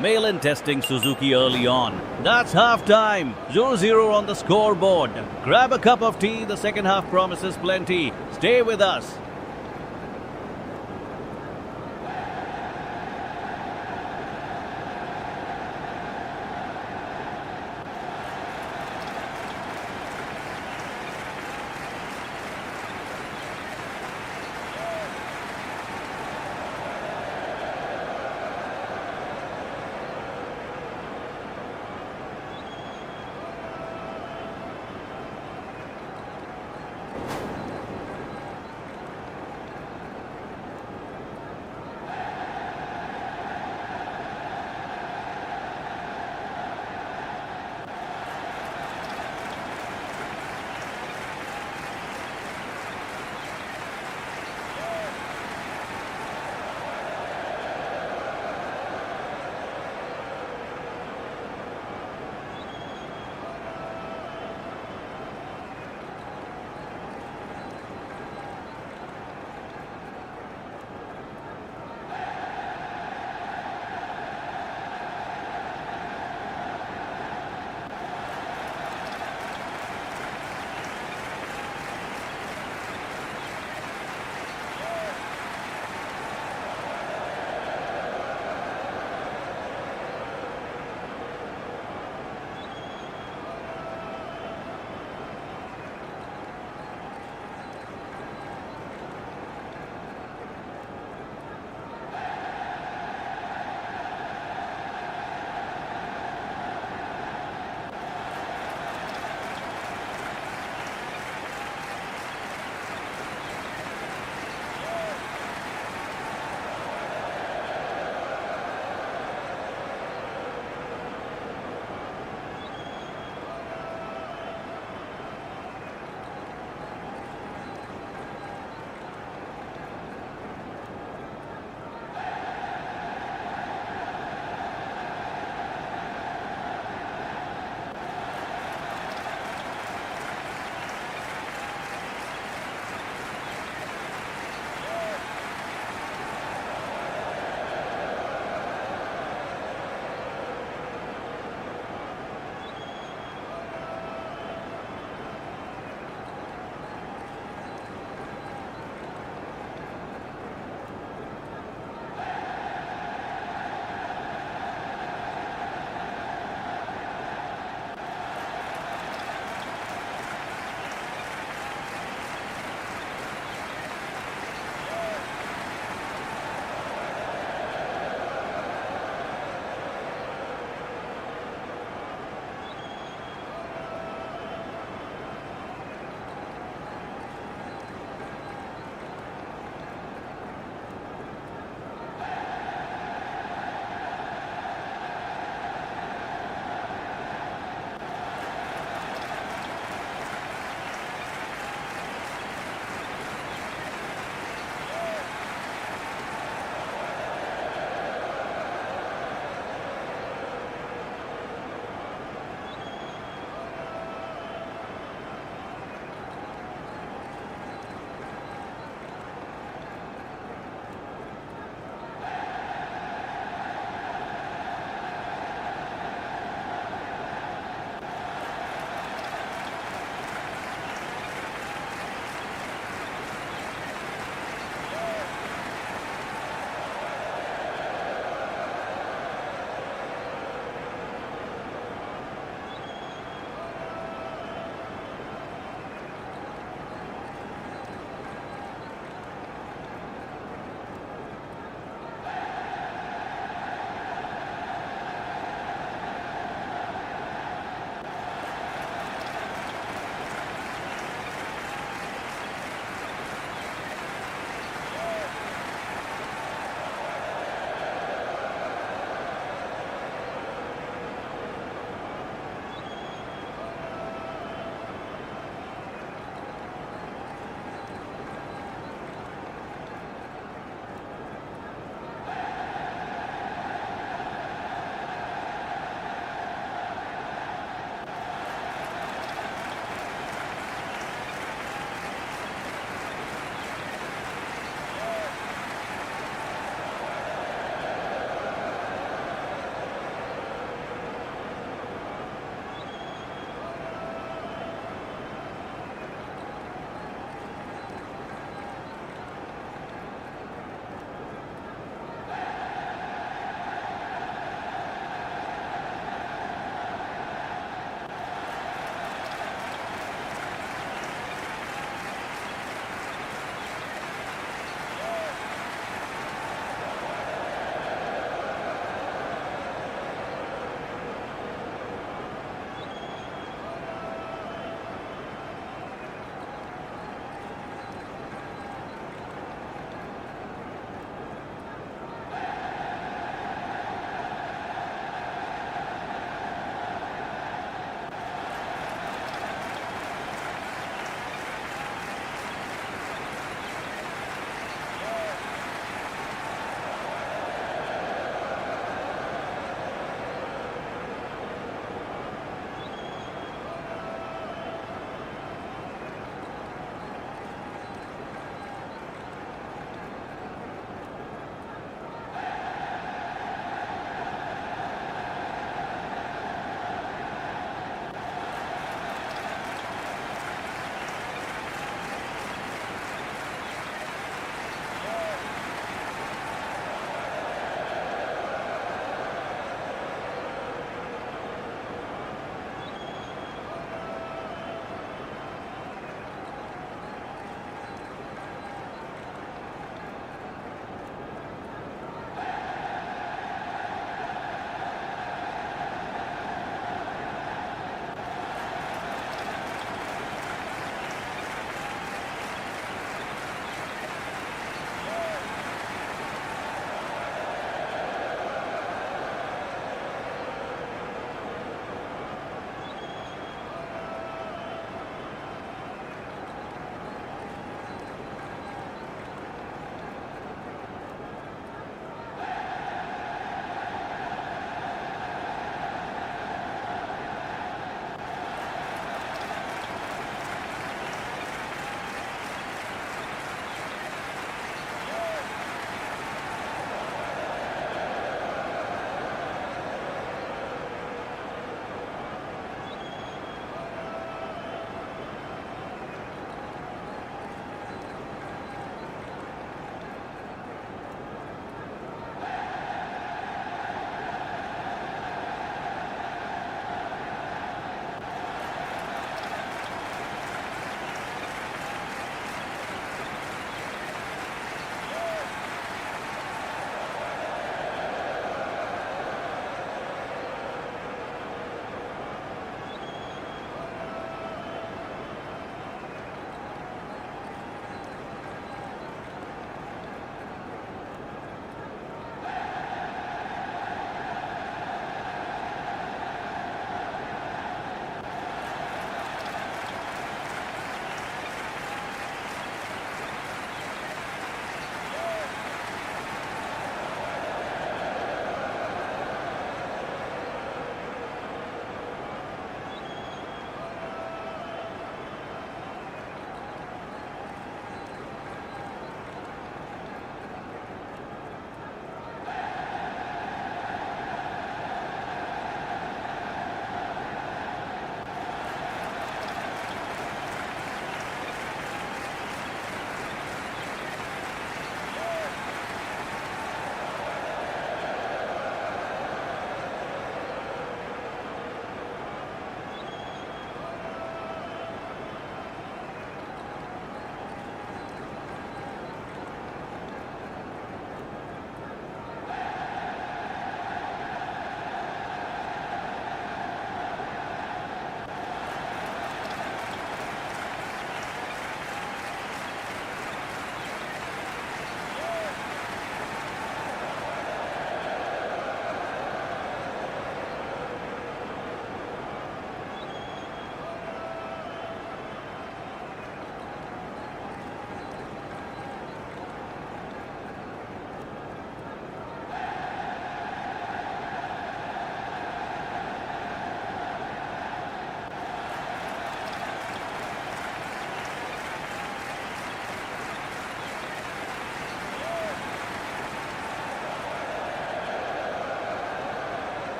Malin testing Suzuki early on. That's half-time. 0-0 on the scoreboard. Grab a cup of tea. The second half promises plenty. Stay with us.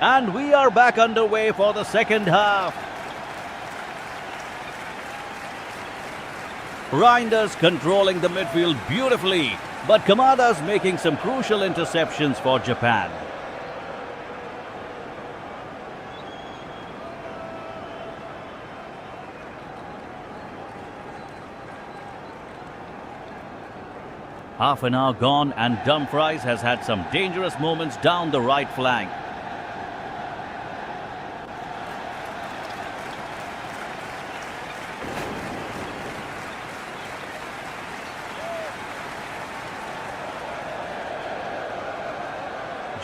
And we are back underway for the second half. Reinders controlling the midfield beautifully, but Kamada's making some crucial interceptions for Japan. Half an hour gone and Dumfries has had some dangerous moments down the right flank.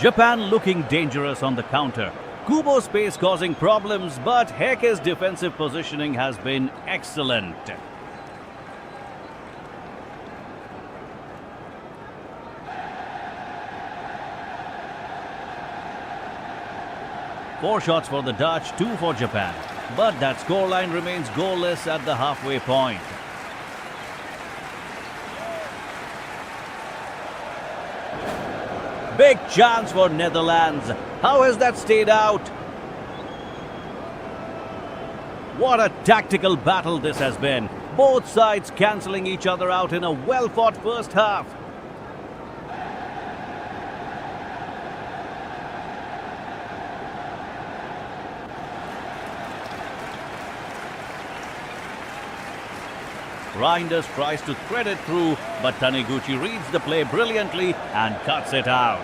Japan looking dangerous on the counter. Kubo's pace causing problems, but Heike's defensive positioning has been excellent. Four shots for the Dutch, 2 for Japan. But that scoreline remains goalless at the halfway point. Big chance for Netherlands. How has that stayed out? What a tactical battle this has been. Both sides cancelling each other out in a well-fought first half. Reinders tries to thread it through, but Taniguchi reads the play brilliantly and cuts it out.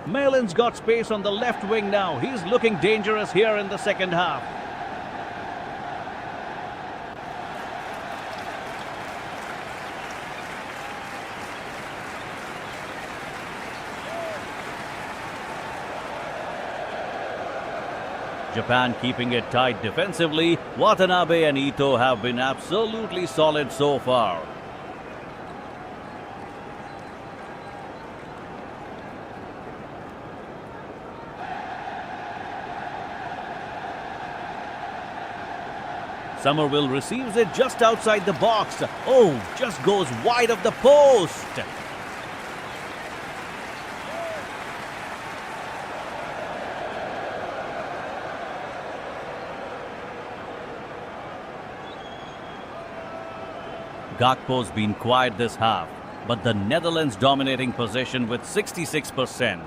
Malin's got space on the left wing now. He's looking dangerous here in the second half. Japan keeping it tight defensively. Watanabe and Ito have been absolutely solid so far. Somerville receives it just outside the box. Oh, just goes wide of the post. Gakpo's been quiet this half, but the Netherlands dominating possession with 66%.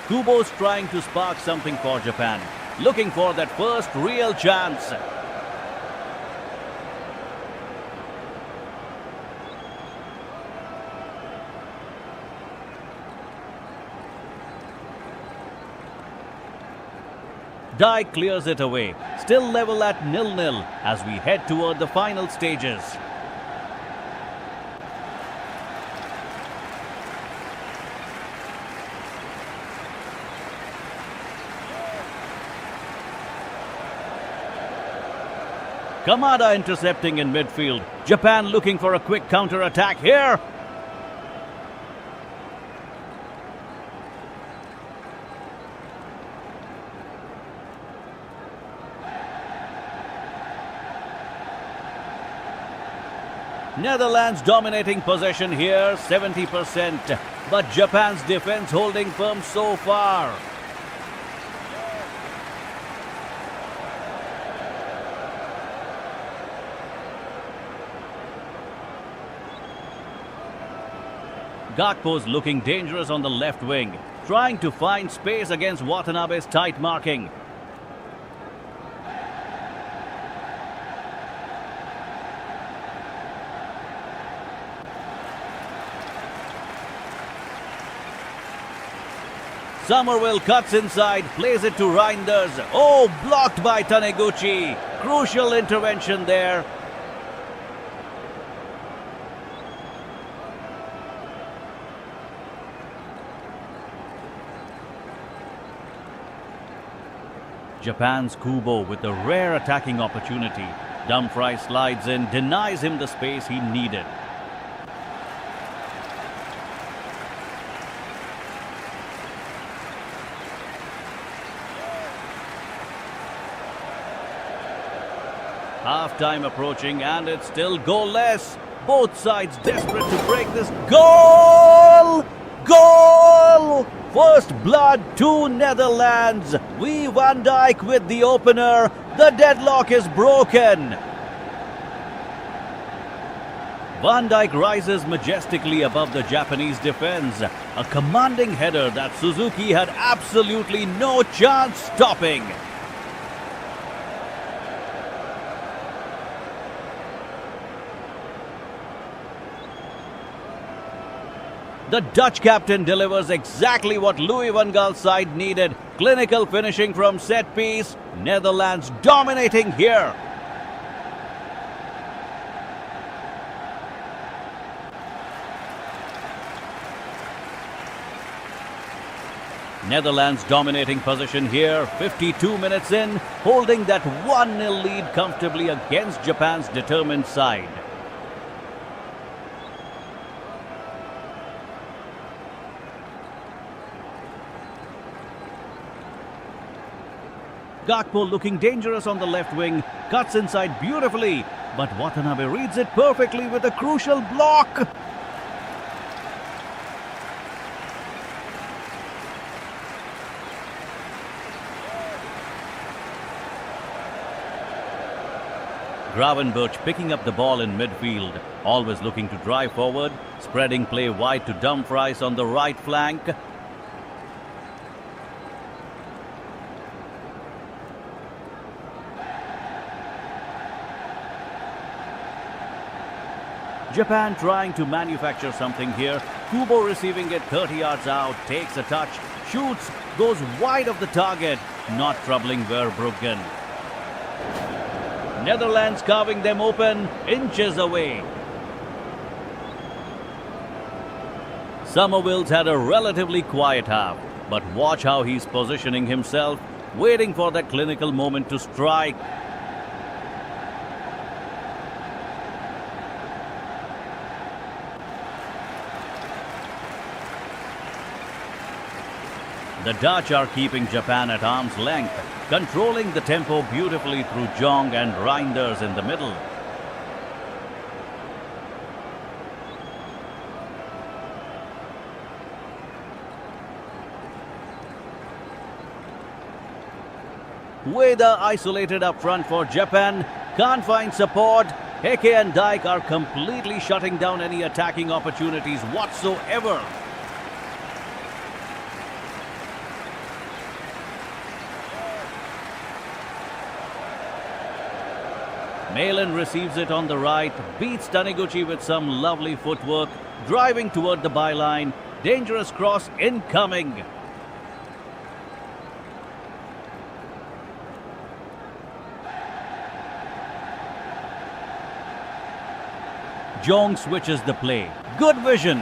Kubo's trying to spark something for Japan, looking for that first real chance. Dai clears it away, still level at 0-0 as we head toward the final stages. Kamada intercepting in midfield. Japan looking for a quick counter-attack here. Netherlands dominating possession here, 70%. But Japan's defense holding firm so far. Gakpo's looking dangerous on the left wing, trying to find space against Watanabe's tight marking. Somerville cuts inside, plays it to Reinders. Oh, blocked by Taniguchi. Crucial intervention there. Japan's Kubo with a rare attacking opportunity. Dumfries slides in, denies him the space he needed. Half-time approaching and it's still goalless. Both sides desperate to break this. Goal! Goal! First blood to Netherlands. Van Dijk with the opener. The deadlock is broken. Van Dijk rises majestically above the Japanese defense. A commanding header that Suzuki had absolutely no chance stopping. The Dutch captain delivers exactly what Louis van Gaal's side needed. Clinical finishing from set piece. Netherlands dominating here. Netherlands dominating position here. 52 minutes in, holding that 1-0 lead comfortably against Japan's determined side. Gakpo looking dangerous on the left wing, cuts inside beautifully, but Watanabe reads it perfectly with a crucial block. Gravenberch picking up the ball in midfield, always looking to drive forward, spreading play wide to Dumfries on the right flank. Japan trying to manufacture something here. Kubo receiving it 30 yards out, takes a touch, shoots, goes wide of the target, not troubling Verbruggen. Netherlands carving them open, inches away. Summerville's had a relatively quiet half, but watch how he's positioning himself, waiting for that clinical moment to strike. The Dutch are keeping Japan at arm's length, controlling the tempo beautifully through Jong and Reinders in the middle. Ueda isolated up front for Japan, can't find support. Heke and Dijk are completely shutting down any attacking opportunities whatsoever. Malin receives it on the right, beats Taniguchi with some lovely footwork, driving toward the byline. Dangerous cross incoming. Jong switches the play. Good vision.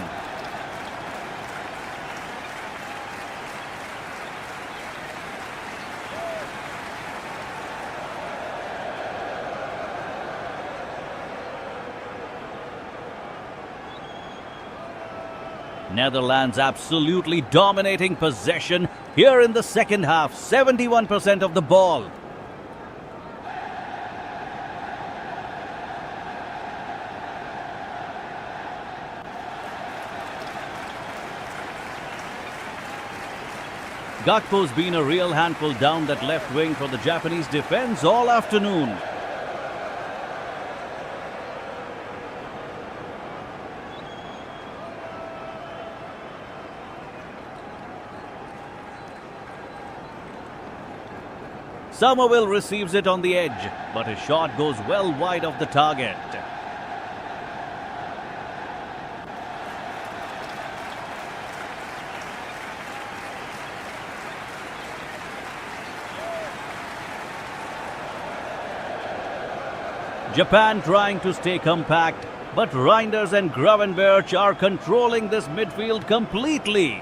Netherlands absolutely dominating possession here in the second half. 71% of the ball. Gakpo's been a real handful down that left wing for the Japanese defense all afternoon. Summerville receives it on the edge, but his shot goes well wide of the target. Japan trying to stay compact, but Reinders and Gravenberch are controlling this midfield completely.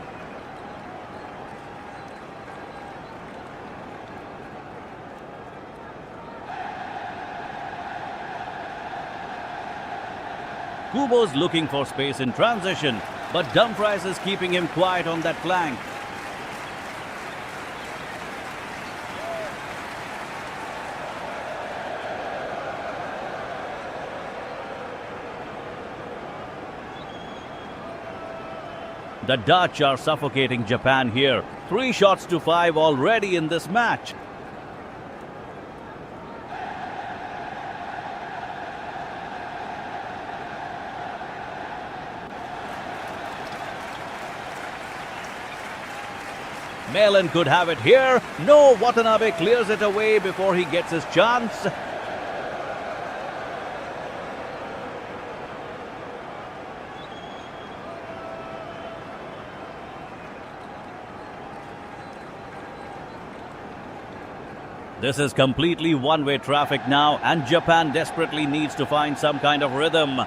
Kubo's looking for space in transition, but Dumfries is keeping him quiet on that flank. The Dutch are suffocating Japan here. 3 shots to 5 already in this match. Malin could have it here. No, Watanabe clears it away before he gets his chance. This is completely one-way traffic now, and Japan desperately needs to find some kind of rhythm.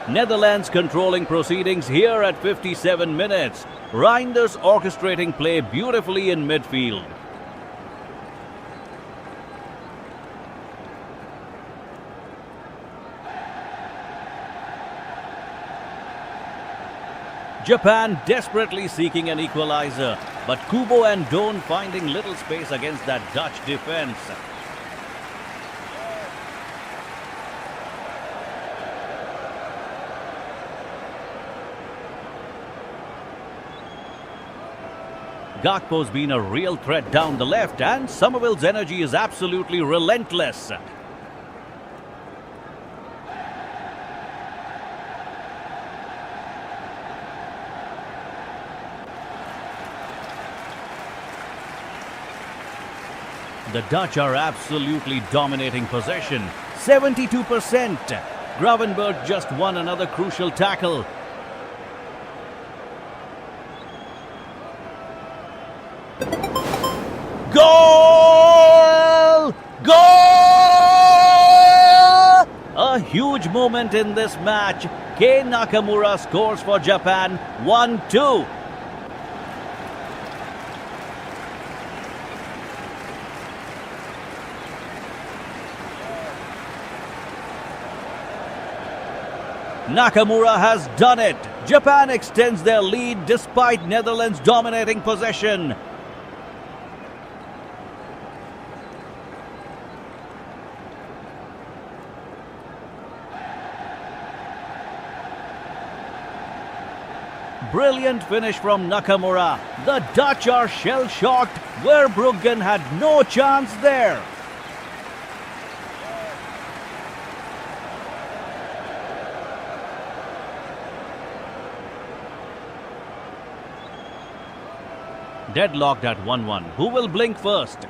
Netherlands controlling proceedings here at 57 minutes. Reinders orchestrating play beautifully in midfield. Japan desperately seeking an equalizer, but Kubo and Doan finding little space against that Dutch defense. Gakpo's been a real threat down the left, and Somerville's energy is absolutely relentless. The Dutch are absolutely dominating possession. 72%. Gravenberg just won another crucial tackle. Goal! Goal! A huge moment in this match. Kei Nakamura scores for Japan 1-2. Nakamura has done it. Japan extends their lead despite Netherlands dominating possession. Brilliant finish from Nakamura. The Dutch are shell-shocked. Verbruggen had no chance there. Deadlocked at 1-1. Who will blink first?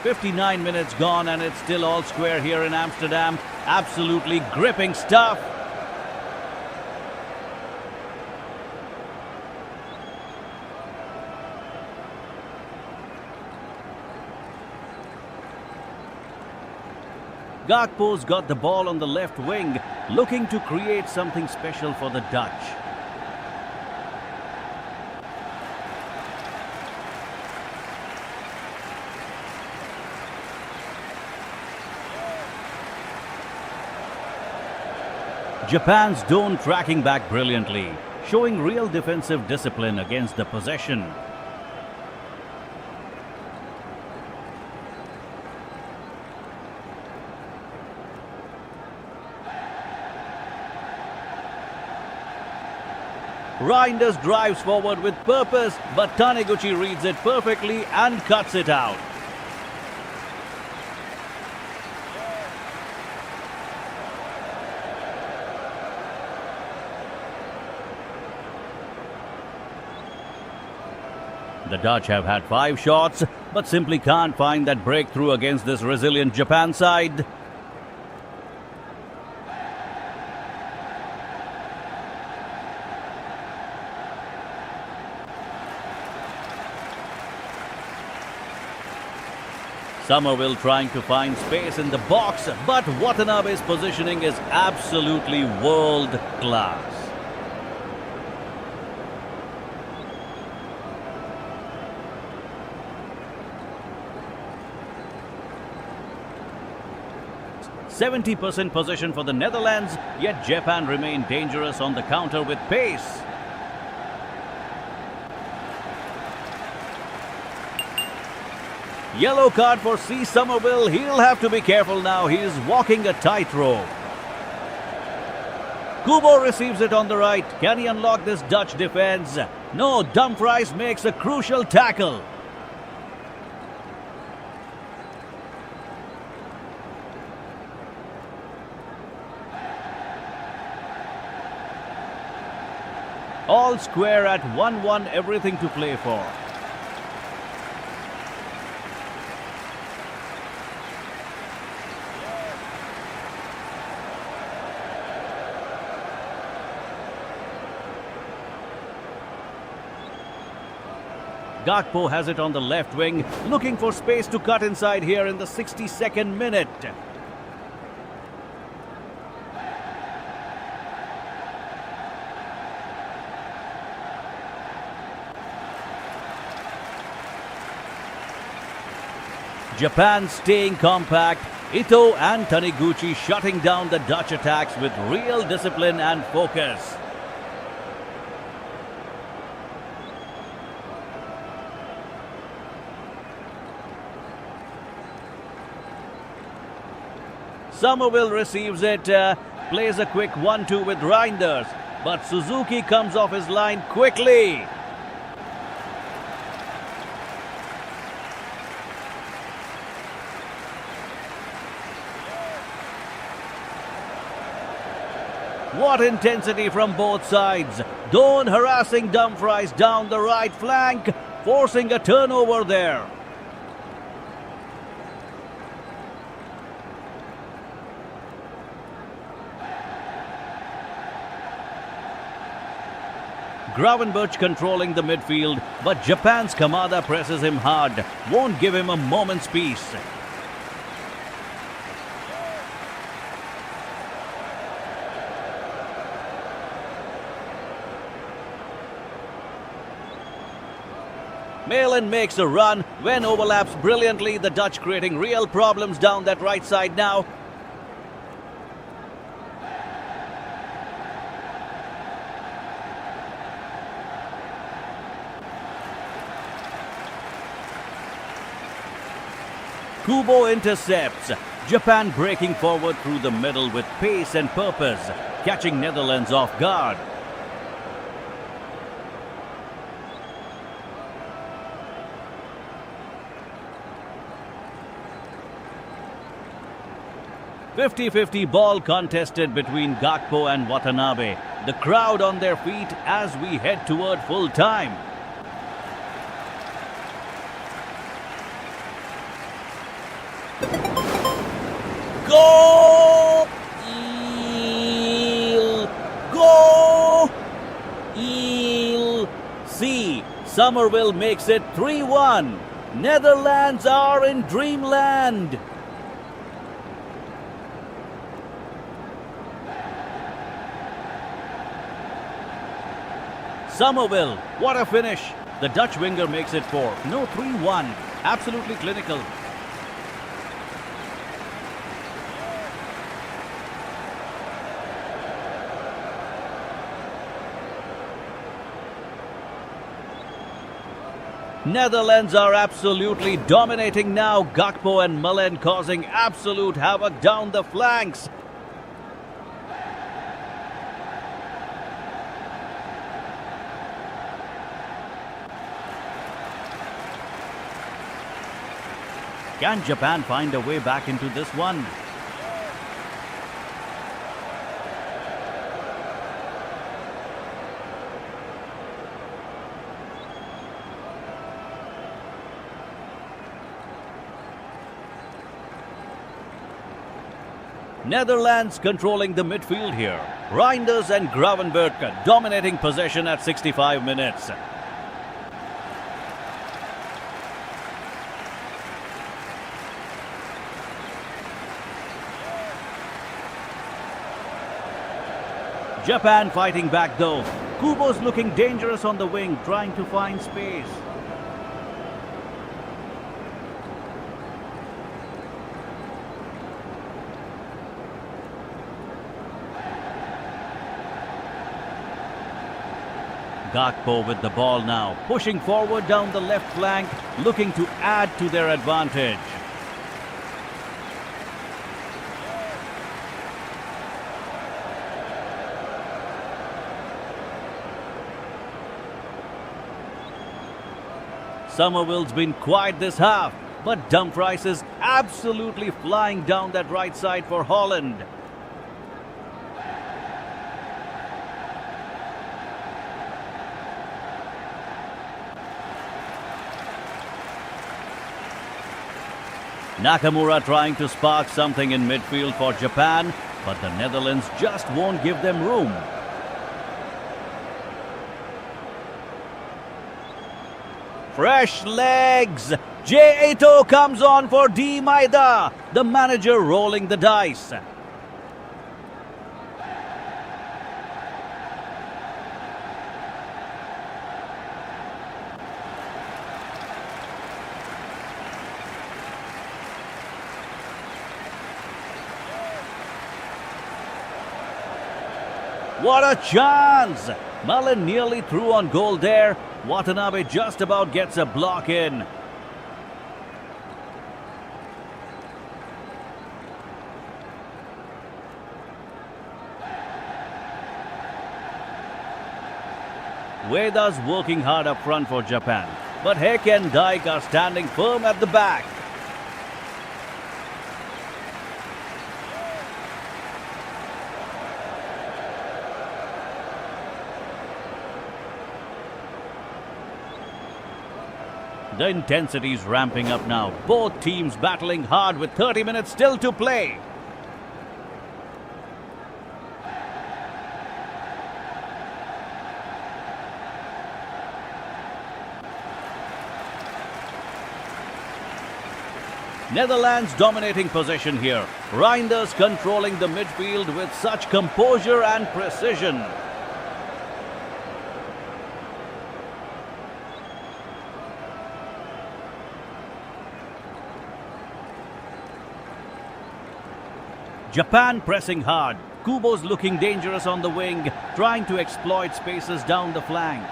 "59 minutes gone and it's still all square here in Amsterdam. Absolutely gripping stuff. Gakpo's got the ball on the left wing, looking to create something special for the Dutch. Japan's Doan tracking back brilliantly, showing real defensive discipline against the possession. Reinders drives forward with purpose, but Taniguchi reads it perfectly and cuts it out. The Dutch have had 5 shots, but simply can't find that breakthrough against this resilient Japan side. Somerville trying to find space in the box, but Watanabe's positioning is absolutely world class. "70% possession for the Netherlands, yet Japan remain dangerous on the counter with pace." Yellow card for C. Somerville. He'll have to be careful now. He is walking a tightrope. Kubo receives it on the right. Can he unlock this Dutch defense? No, Dumfries makes a crucial tackle. All square at 1-1, everything to play for. Gakpo has it on the left wing, looking for space to cut inside here in the 62nd minute. Japan staying compact. Ito and Taniguchi shutting down the Dutch attacks with real discipline and focus. Somerville receives it, plays a quick 1-2 with Reinders, but Suzuki comes off his line quickly. What intensity from both sides. Doan harassing Dumfries down the right flank, forcing a turnover there. Gravenberch controlling the midfield, but Japan's Kamada presses him hard, won't give him a moment's peace. Malen makes a run, when overlaps brilliantly, the Dutch creating real problems down that right side now. Kubo intercepts. Japan breaking forward through the middle with pace and purpose, catching Netherlands off guard. "50-50 ball contested between Gakpo and Watanabe. The crowd on their feet as we head toward full time. Go! Eel! Go! Eel! C. Somerville makes it 3-1. Netherlands are in dreamland. Somerville, what a finish. The Dutch winger makes it 4. No, 3-1. Absolutely clinical. Netherlands are absolutely dominating now. Gakpo and Malen causing absolute havoc down the flanks. Can Japan find a way back into this one? Netherlands controlling the midfield here. Reinders and Gravenberch dominating possession at 65 minutes. Japan fighting back though. Kubo's looking dangerous on the wing, trying to find space. Gakpo with the ball now, pushing forward down the left flank, looking to add to their advantage. Somerville's been quiet this half, but Dumfries is absolutely flying down that right side for Holland. Nakamura trying to spark something in midfield for Japan, but the Netherlands just won't give them room. Fresh legs! Jay Ito comes on for D. Maida. The manager rolling the dice. What a chance! Mullen nearly threw on goal there. Watanabe just about gets a block in. Ueda's working hard up front for Japan, but Heck and Dijk are standing firm at the back. The intensity's ramping up now. Both teams battling hard with 30 minutes still to play. Netherlands dominating possession here. Reinders controlling the midfield with such composure and precision. Japan pressing hard. Kubo's looking dangerous on the wing, trying to exploit spaces down the flank.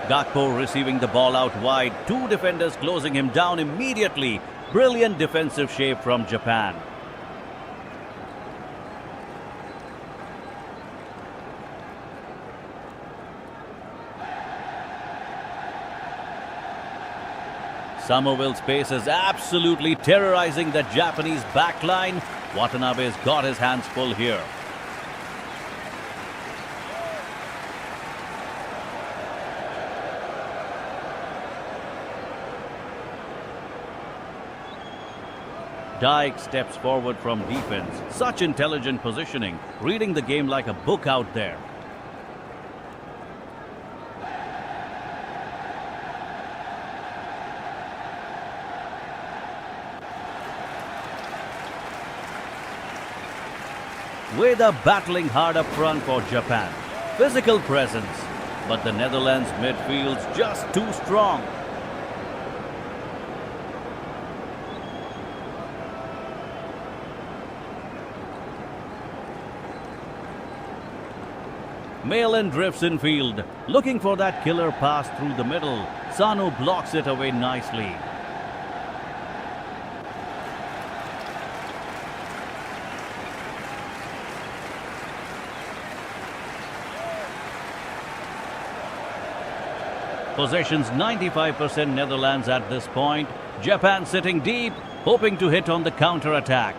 Gakpo receiving the ball out wide. Two defenders closing him down immediately. Brilliant defensive shape from Japan. Somerville's pace is absolutely terrorizing the Japanese backline. Watanabe's got his hands full here. Dijk steps forward from defense. Such intelligent positioning, reading the game like a book out there. Ueda battling hard up front for Japan. Physical presence, but the Netherlands midfield's just too strong. Malin drifts in field, looking for that killer pass through the middle. Sanu blocks it away nicely. Possession's 95% Netherlands at this point. Japan sitting deep, hoping to hit on the counter-attack.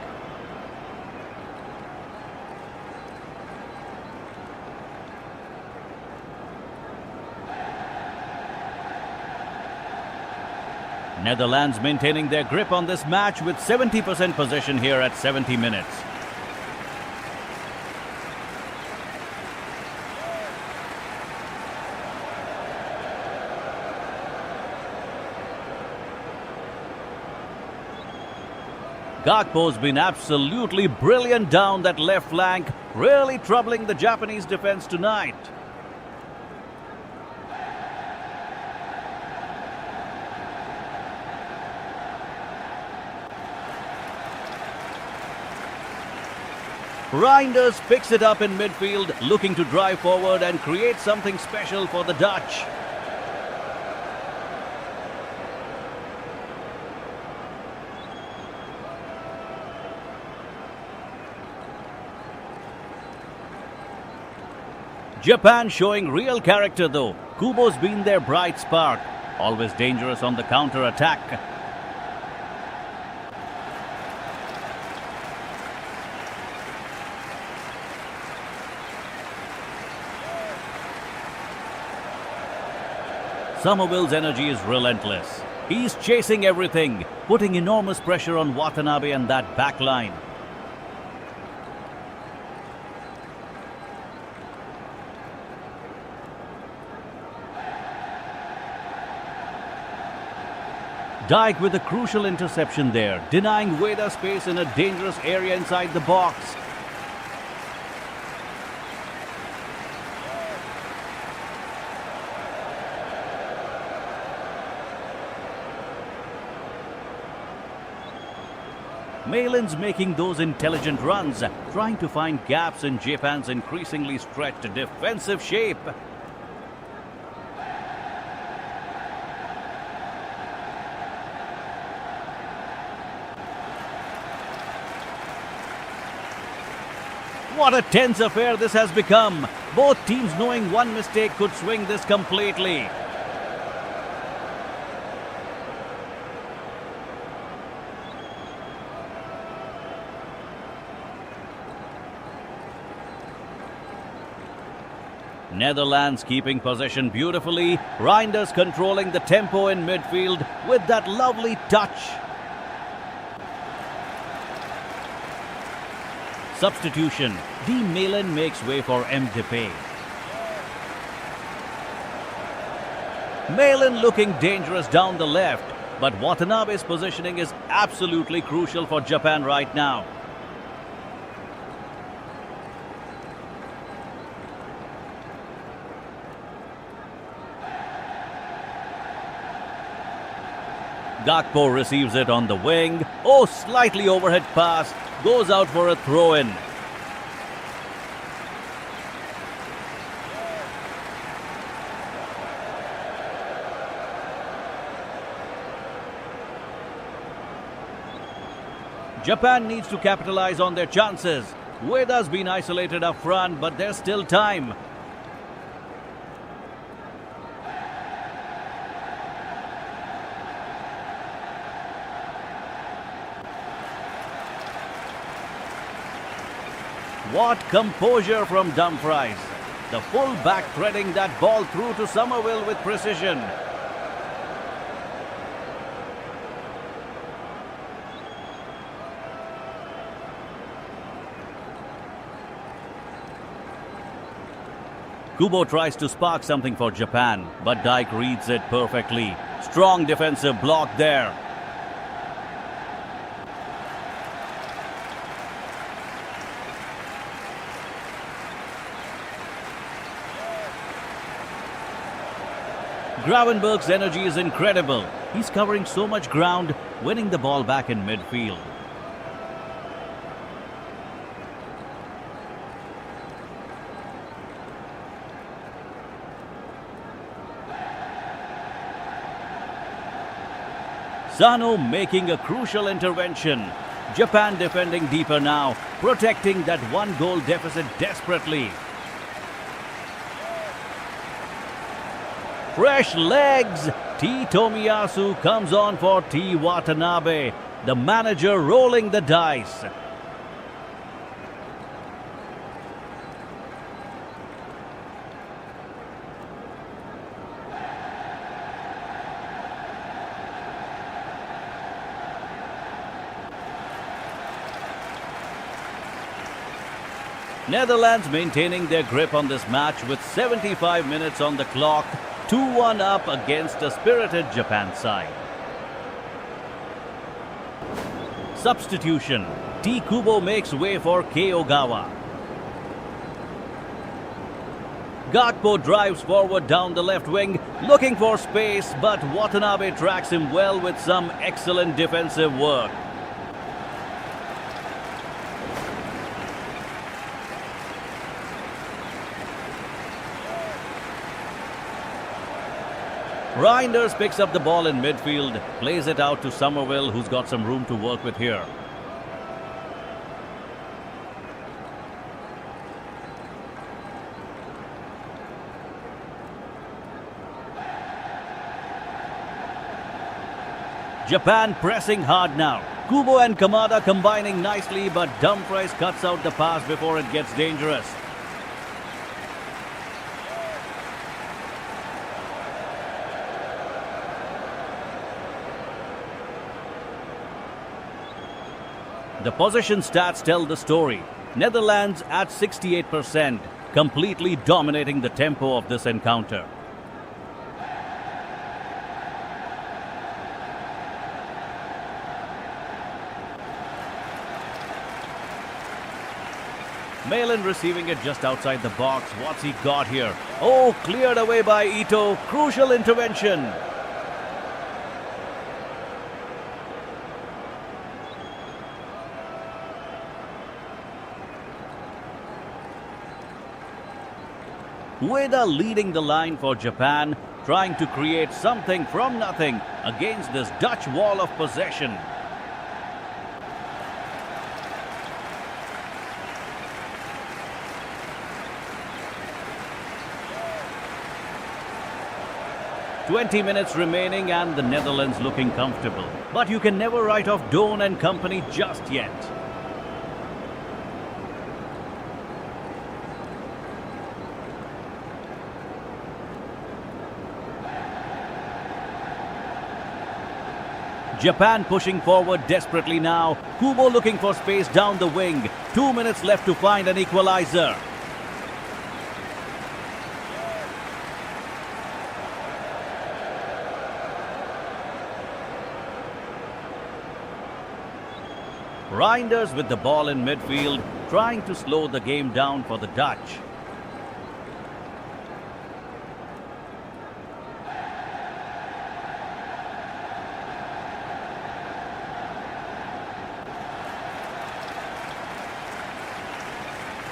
Netherlands maintaining their grip on this match with 70% possession here at 70 minutes. Gakpo's been absolutely brilliant down that left flank, really troubling the Japanese defense tonight. Reinders picks it up in midfield, looking to drive forward and create something special for the Dutch. Japan showing real character though. Kubo's been their bright spark, always dangerous on the counter-attack. Somerville's energy is relentless. He's chasing everything, putting enormous pressure on Watanabe and that back line. Dijk with a crucial interception there, denying Ueda space in a dangerous area inside the box. Malin's making those intelligent runs, trying to find gaps in Japan's increasingly stretched defensive shape. What a tense affair this has become. Both teams knowing one mistake could swing this completely. Netherlands keeping possession beautifully. Reinders controlling the tempo in midfield with that lovely touch. Substitution. D. Malin makes way for M. Depay. Malin looking dangerous down the left, but Watanabe's positioning is absolutely crucial for Japan right now. Gakpo receives it on the wing. Oh, slightly overhead pass. Goes out for a throw-in. Japan needs to capitalize on their chances. Ueda's been isolated up front, but there's still time. What composure from Dumfries. The full back threading that ball through to Somerville with precision. Kubo tries to spark something for Japan, but Dijk reads it perfectly. Strong defensive block there. Gravenberg's energy is incredible. He's covering so much ground, winning the ball back in midfield. Sano making a crucial intervention. Japan defending deeper now, protecting that one-goal deficit desperately. Fresh legs. T. Tomiyasu comes on for T. Watanabe. The manager rolling the dice. Netherlands maintaining their grip on this match with 75 minutes on the clock. 2-1 up against a spirited Japan side. Substitution. T. Kubo makes way for Kei Ogawa. Gakpo drives forward down the left wing, looking for space, but Watanabe tracks him well with some excellent defensive work. Reinders picks up the ball in midfield, plays it out to Somerville, who's got some room to work with here. Japan pressing hard now. Kubo and Kamada combining nicely, but Dumfries cuts out the pass before it gets dangerous. The possession stats tell the story. Netherlands at 68%, completely dominating the tempo of this encounter. Malin receiving it just outside the box. What's he got here? Oh, cleared away by Ito. Crucial intervention. Ueda leading the line for Japan, trying to create something from nothing against this Dutch wall of possession. "20 minutes remaining and the Netherlands looking comfortable. But you can never write off Doan and company just yet. Japan pushing forward desperately now. Kubo looking for space down the wing. 2 minutes left to find an equalizer. Reinders with the ball in midfield, trying to slow the game down for the Dutch.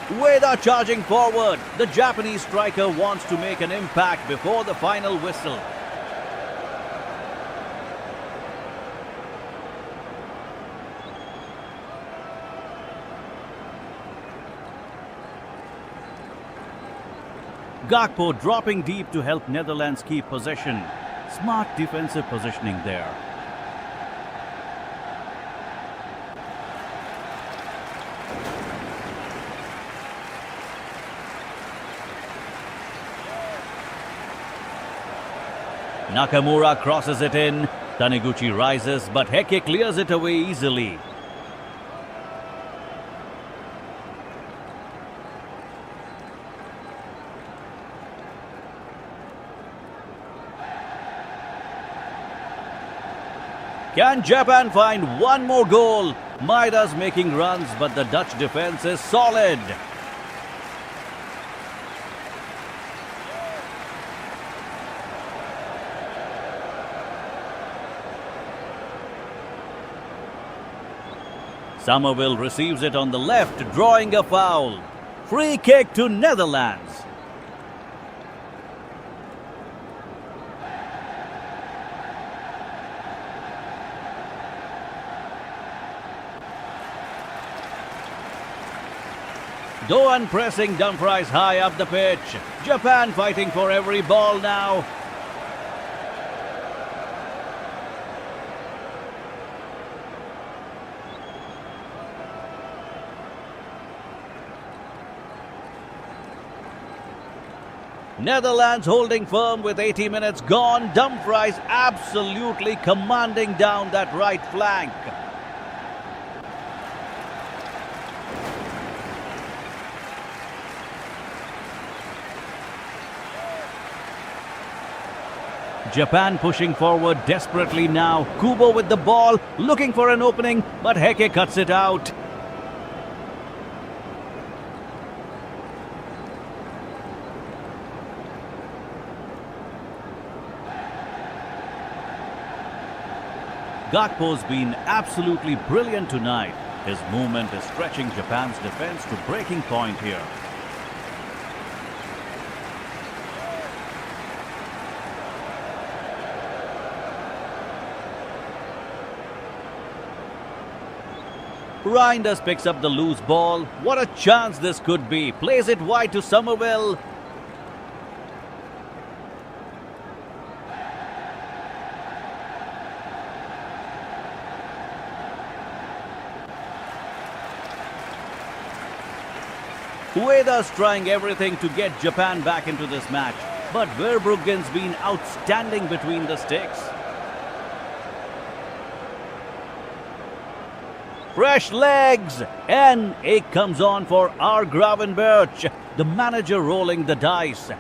Ueda charging forward. The Japanese striker wants to make an impact before the final whistle. Gakpo dropping deep to help Netherlands keep possession. Smart defensive positioning there. Nakamura crosses it in. Taniguchi rises, but Heke clears it away easily. Can Japan find one more goal? Maida's making runs, but the Dutch defense is solid. Somerville receives it on the left, drawing a foul. Free kick to Netherlands. Doan pressing Dumfries high up the pitch. Japan fighting for every ball now. Netherlands holding firm with 80 minutes gone. Dumfries absolutely commanding down that right flank. Japan pushing forward desperately now. Kubo with the ball, looking for an opening, but Heke cuts it out. Gakpo's been absolutely brilliant tonight. His movement is stretching Japan's defense to breaking point here. Reinders picks up the loose ball. What a chance this could be. Plays it wide to Somerville. Ueda's trying everything to get Japan back into this match, but Verbruggen's been outstanding between the sticks. Fresh legs, and it comes on for R. Gravenberch, the manager rolling the dice.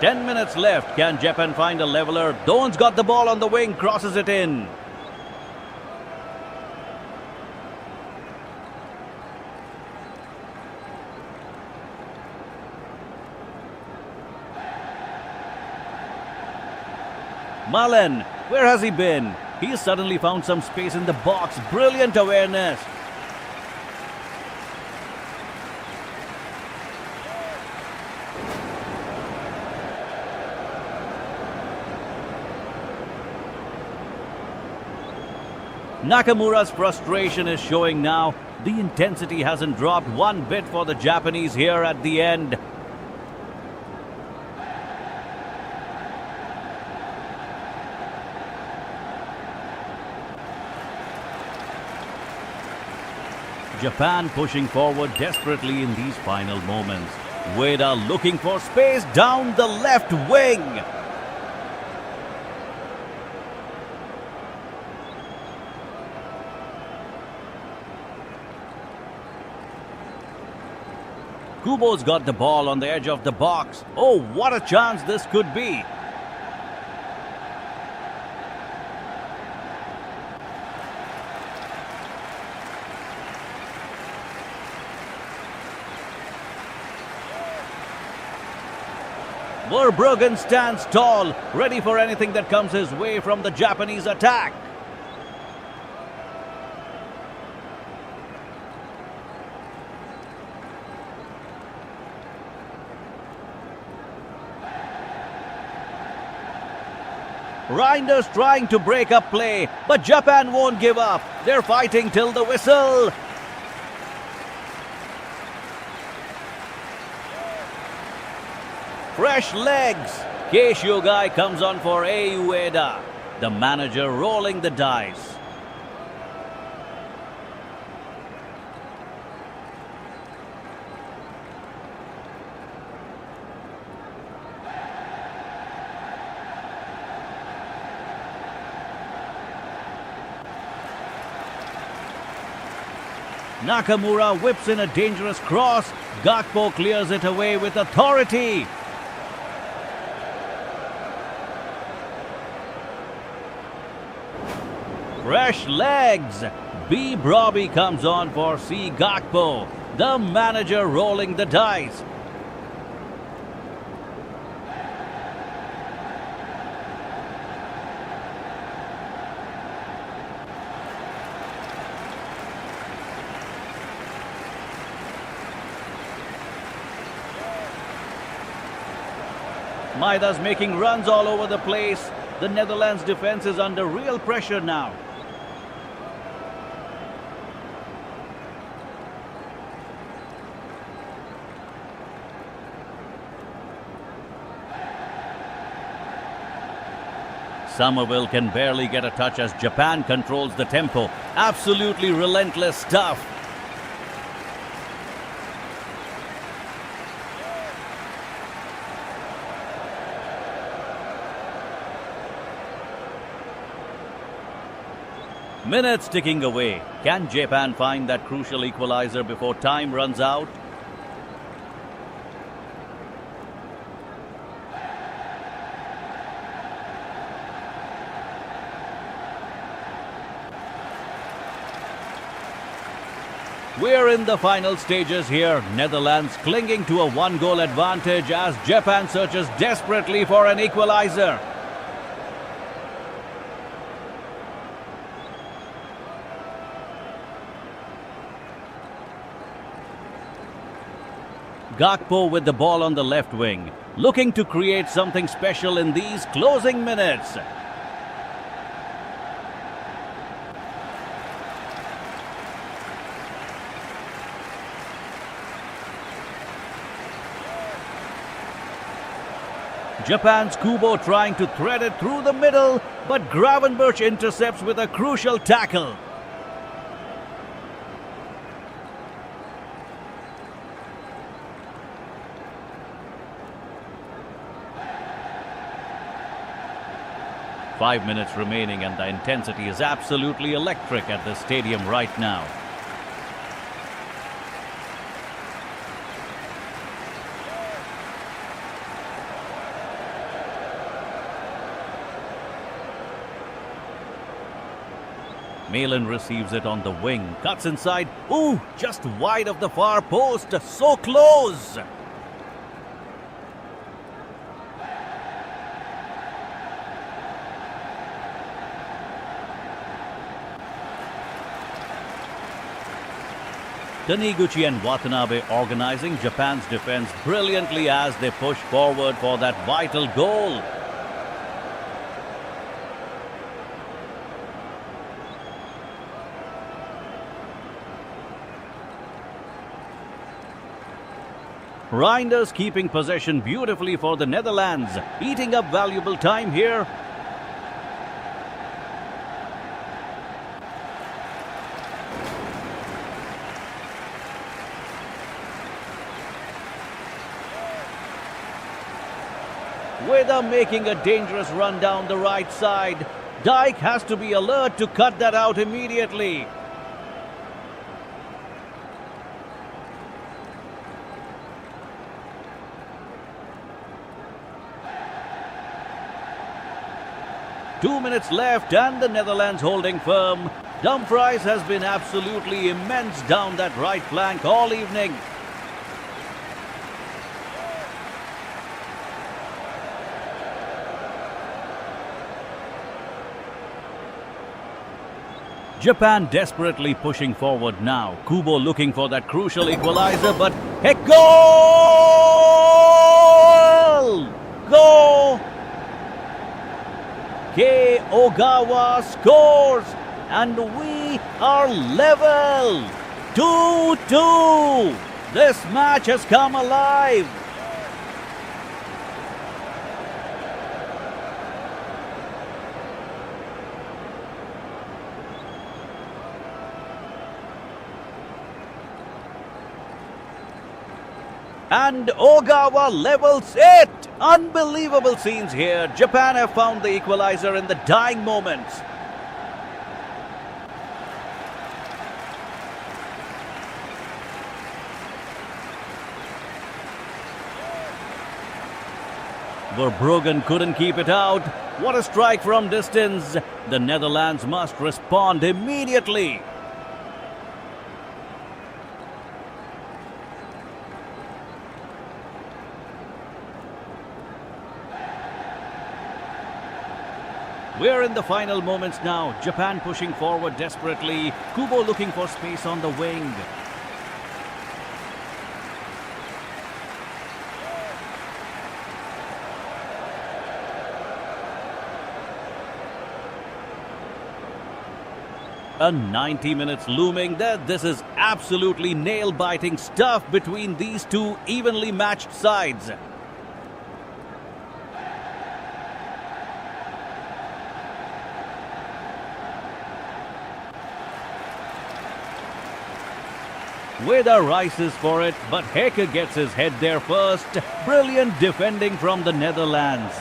Ten minutes left. Can Japan find a leveler? Doan's got the ball on the wing, crosses it in. Mullen, where has he been? He's suddenly found some space in the box. Brilliant awareness. Nakamura's frustration is showing now. The intensity hasn't dropped one bit for the Japanese here at the end. Japan pushing forward desperately in these final moments. Ueda looking for space down the left wing. Kubo's got the ball on the edge of the box. Oh, what a chance this could be. Verbruggen stands tall, ready for anything that comes his way from the Japanese attack. Reinders trying to break up play, but Japan won't give up. They're fighting till the whistle. Fresh legs. Kei Shogai comes on for Ei Ueda. The manager rolling the dice. Nakamura whips in a dangerous cross. Gakpo clears it away with authority. Fresh legs. B. Brobby comes on for C. Gakpo. The manager rolling the dice. Maida's making runs all over the place. The Netherlands defense is under real pressure now. Somerville can barely get a touch as Japan controls the tempo. Absolutely relentless stuff. Minutes ticking away. Can Japan find that crucial equalizer before time runs out? We're in the final stages here. Netherlands clinging to a one-goal advantage as Japan searches desperately for an equalizer. Gakpo with the ball on the left wing, looking to create something special in these closing minutes. Japan's Kubo trying to thread it through the middle, but Gravenberch intercepts with a crucial tackle. Five minutes remaining and the intensity is absolutely electric at the stadium right now. Malin receives it on the wing, cuts inside. Ooh, just wide of the far post, so close! Taniguchi and Watanabe organizing Japan's defense brilliantly as they push forward for that vital goal. Reinders keeping possession beautifully for the Netherlands, eating up valuable time here. Whether making a dangerous run down the right side, Dijk has to be alert to cut that out immediately. Two minutes left and the Netherlands holding firm. Dumfries has been absolutely immense down that right flank all evening. Japan desperately pushing forward now. Kubo looking for that crucial equalizer, but heck, goal! Go! Kei Ogawa scores and we are level. 2-2. This match has come alive. And Ogawa levels it! Unbelievable scenes here. Japan have found the equalizer in the dying moments. Verbruggen couldn't keep it out. What a strike from distance. The Netherlands must respond immediately. We're in the final moments now. Japan pushing forward desperately. Kubo looking for space on the wing. A 90 minutes looming. This is absolutely nail-biting stuff between these two evenly matched sides. Weda rises for it, but Heke gets his head there first. Brilliant defending from the Netherlands.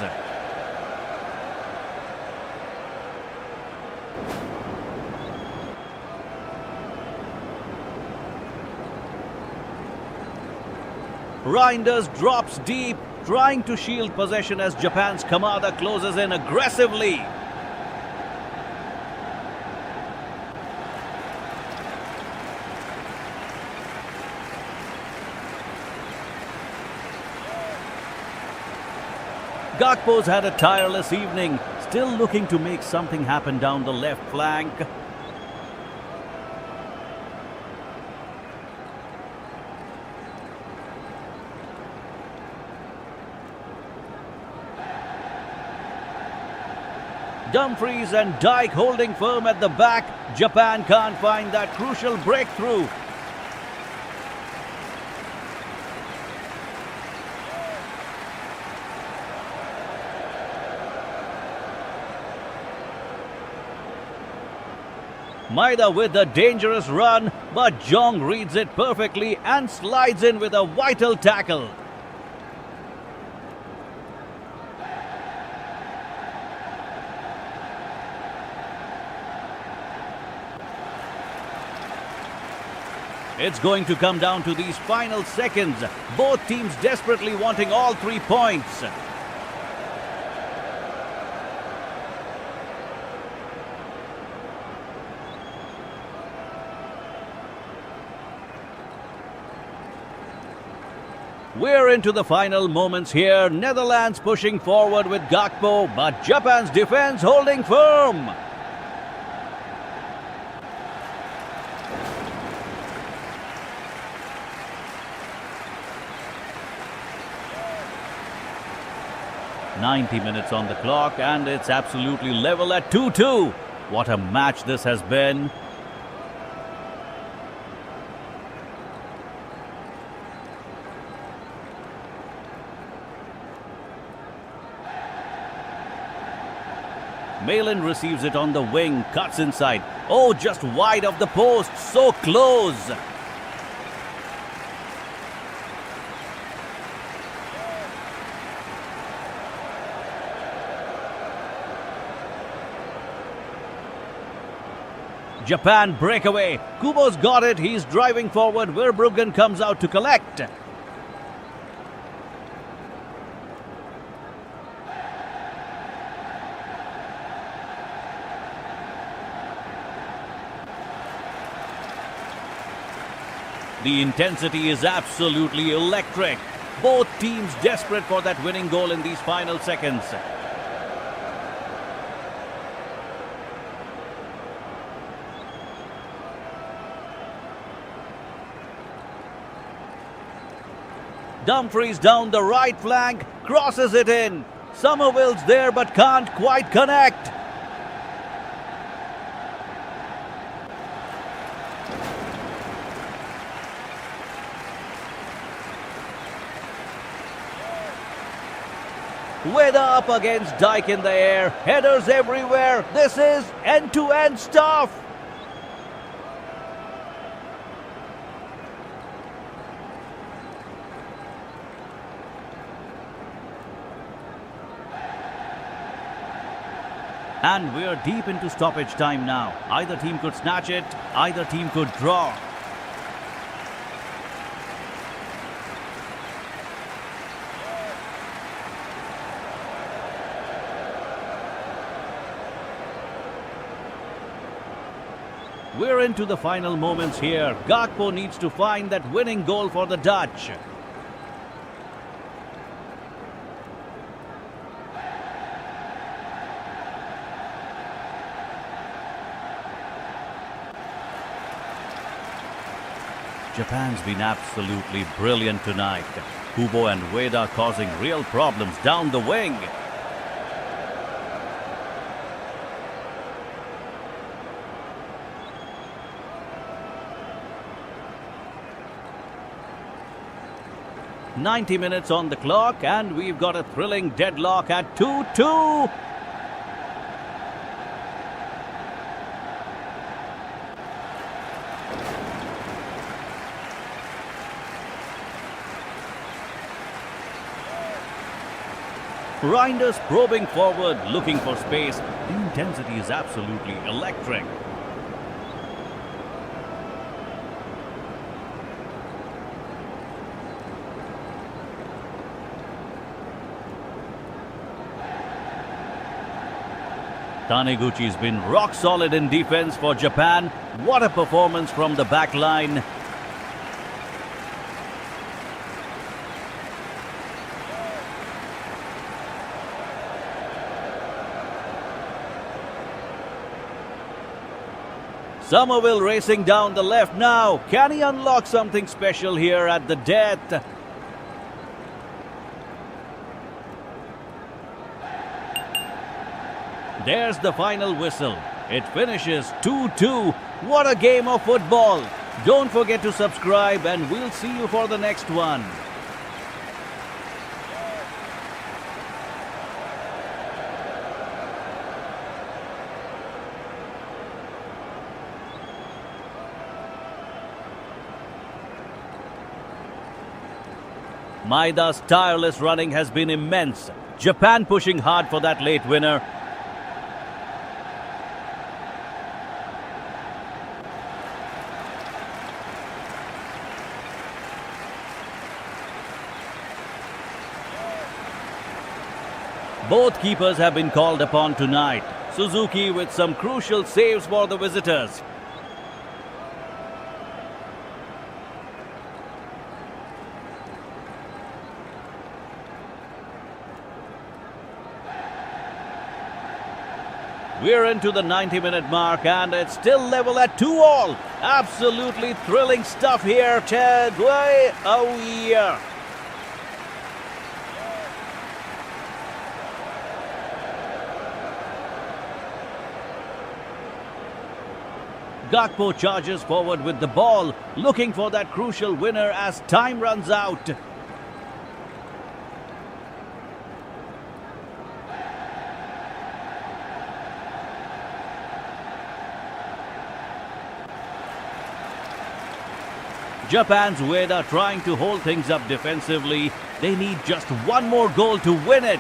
Reinders drops deep, trying to shield possession as Japan's Kamada closes in aggressively. Gakpo's had a tireless evening, still looking to make something happen down the left flank. Dumfries and Dijk holding firm at the back. Japan can't find that crucial breakthrough. Maeda with a dangerous run, but Jong reads it perfectly and slides in with a vital tackle. It's going to come down to these final seconds. Both teams desperately wanting all 3 points. We're into the final moments here. Netherlands pushing forward with Gakpo, but Japan's defense holding firm. "90 minutes on the clock and it's absolutely level at 2-2. What a match this has been. Malin receives it on the wing, cuts inside. Oh, just wide of the post, so close. Japan breakaway. Kubo's got it. He's driving forward. Verbruggen comes out to collect. The intensity is absolutely electric. Both teams desperate for that winning goal in these final seconds. Dumfries down the right flank, crosses it in. Somerville's there but can't quite connect. Ueda up against Dijk in the air, headers everywhere. This is end-to-end stuff. And we're deep into stoppage time now. Either team could snatch it, either team could draw. We're into the final moments here. Gakpo needs to find that winning goal for the Dutch. Japan's been absolutely brilliant tonight. Kubo and Ueda causing real problems down the wing. "90 minutes on the clock and we've got a thrilling deadlock at 2-2. Reinders probing forward, looking for space. The intensity is absolutely electric. Taniguchi's been rock solid in defense for Japan. What a performance from the back line. Somerville racing down the left now. Can he unlock something special here at the death? There's the final whistle. It finishes 2-2. What a game of football. Don't forget to subscribe and we'll see you for the next one. Maida's tireless running has been immense. Japan pushing hard for that late winner. Both keepers have been called upon tonight. Suzuki with some crucial saves for the visitors. We're into the 90-minute mark and it's still level at 2-2. Absolutely thrilling stuff here, Ted. Oh yeah. Gakpo charges forward with the ball, looking for that crucial winner as time runs out. Japan's Ueda trying to hold things up defensively. They need just one more goal to win it.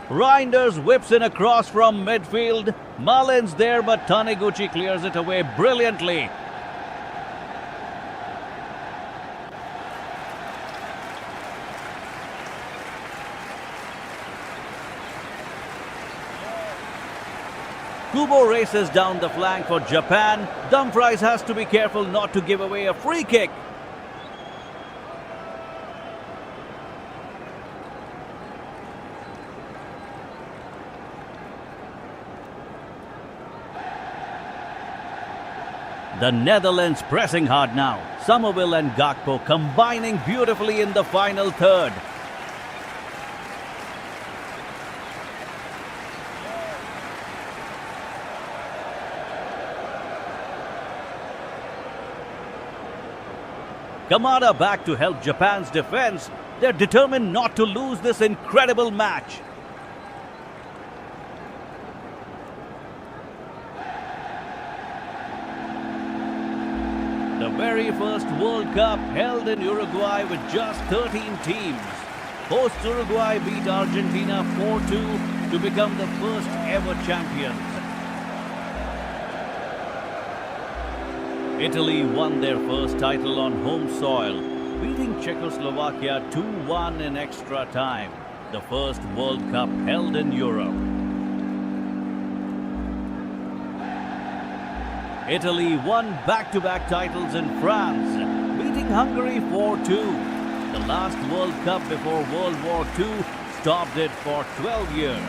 Reinders whips in a cross from midfield. Mullins there, but Taniguchi clears it away brilliantly. Kubo races down the flank for Japan. Dumfries has to be careful not to give away a free kick. The Netherlands pressing hard now. Somerville and Gakpo combining beautifully in the final third. Kamada back to help Japan's defense. They're determined not to lose this incredible match. The very first World Cup held in Uruguay with just 13 teams. Host Uruguay beat Argentina 4-2 to become the first ever champions. Italy won their first title on home soil, beating Czechoslovakia 2-1 in extra time. The first World Cup held in Europe. Italy won back-to-back titles in France, beating Hungary 4-2. The last World Cup before World War II stopped it for 12 years.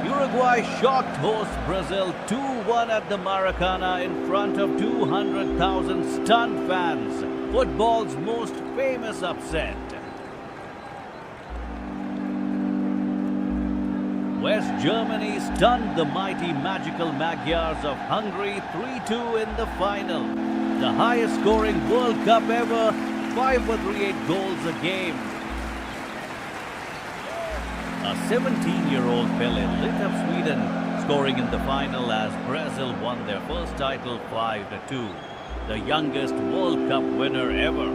Uruguay shocked host Brazil 2-1 at the Maracana in front of 200,000 stunned fans. Football's most famous upset. West Germany stunned the mighty magical Magyars of Hungary 3-2 in the final. The highest scoring World Cup ever, 5-3-8 goals a game. A 17-year-old Pele lit up Sweden, scoring in the final as Brazil won their first title 5-2. The youngest World Cup winner ever.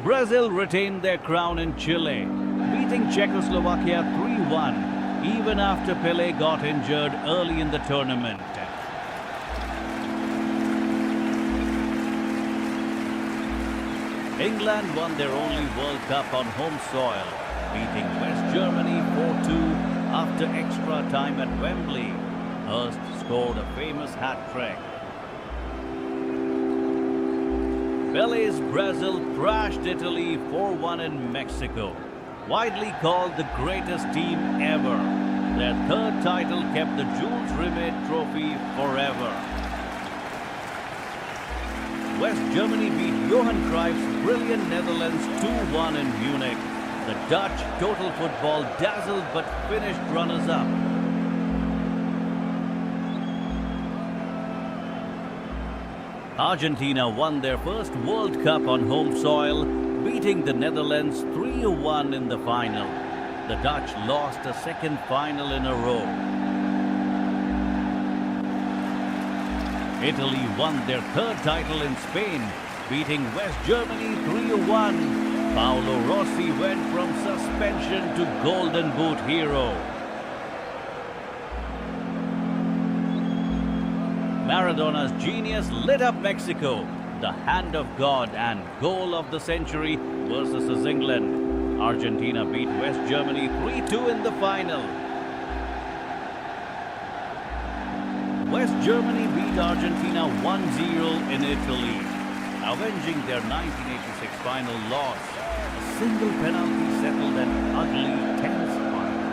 Brazil retained their crown in Chile. beating Czechoslovakia 3-1, even after Pelé got injured early in the tournament. England won their only World Cup on home soil, beating West Germany 4-2 after extra time at Wembley. Hurst scored a famous hat-trick. Pelé's Brazil thrashed Italy 4-1 in Mexico. Widely called the greatest team ever, their third title kept the Jules Rimet Trophy forever. West Germany beat Johan Cruyff's brilliant Netherlands 2-1 in Munich. The Dutch total football dazzled but finished runners-up. Argentina won their first World Cup on home soil, beating the Netherlands 3-1 in the final. The Dutch lost a second final in a row. Italy won their third title in Spain, beating West Germany 3-1. Paolo Rossi went from suspension to Golden Boot hero. Maradona's genius lit up Mexico, the hand of God and goal of the century versus England. Argentina beat West Germany 3-2 in the final. West Germany beat Argentina 1-0 in Italy, avenging their 1986 final loss. A single penalty settled an ugly, tense final.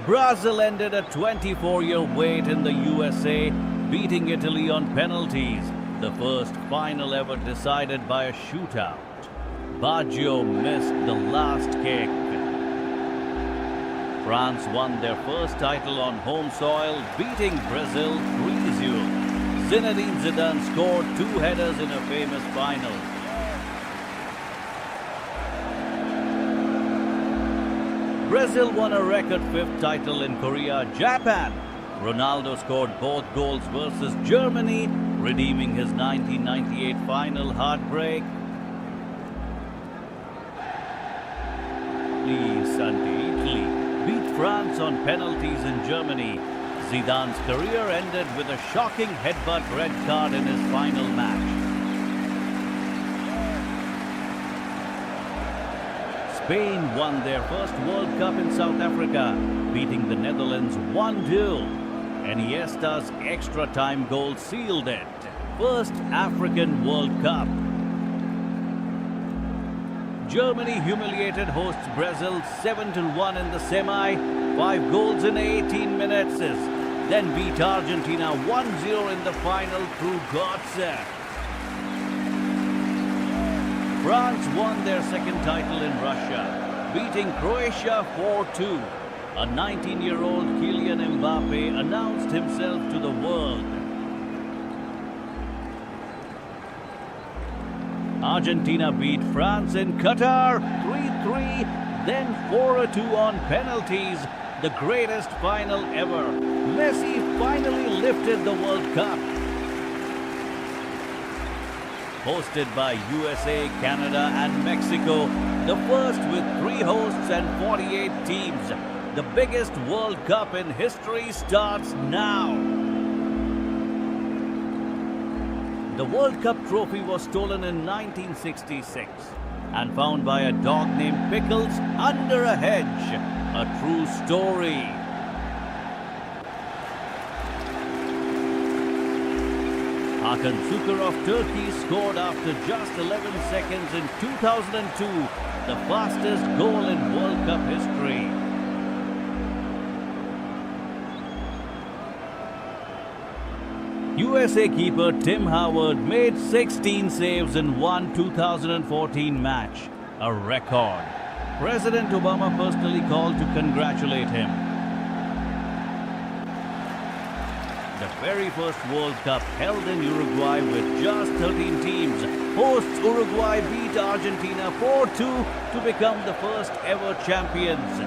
Brazil ended a 24-year wait in the USA, beating Italy on penalties, the first final ever decided by a shootout. Baggio missed the last kick. France won their first title on home soil, beating Brazil 3-0. Zinedine Zidane scored 2 headers in a famous final. Brazil won a record 5th title in Korea, Japan. Ronaldo scored both goals versus Germany, redeeming his 1998 final heartbreak. Italy beat France on penalties in Germany. Zidane's career ended with a shocking headbutt red card in his final match. Spain won their first World Cup in South Africa, beating the Netherlands 1-2. Iniesta's extra time goal sealed it. First African World Cup. Germany humiliated hosts Brazil 7-1 in the semi, 5 goals in 18 minutes, then beat Argentina 1-0 in the final through Götze. France won their second title in Russia, beating Croatia 4-2. A 19-year-old Kylian Mbappe announced himself to the world. Argentina beat France in Qatar 3-3, then 4-2 on penalties, the greatest final ever. Messi finally lifted the World Cup. Hosted by USA, Canada and Mexico, the first with 3 hosts and 48 teams. The biggest World Cup in history starts now. The World Cup trophy was stolen in 1966 and found by a dog named Pickles under a hedge. A true story. Hakan Şükür of Turkey scored after just 11 seconds in 2002, the fastest goal in World Cup history. USA keeper Tim Howard made 16 saves in one 2014 match, a record. President Obama personally called to congratulate him. The very first World Cup held in Uruguay with just 13 teams. Hosts Uruguay beat Argentina 4-2 to become the first ever champions.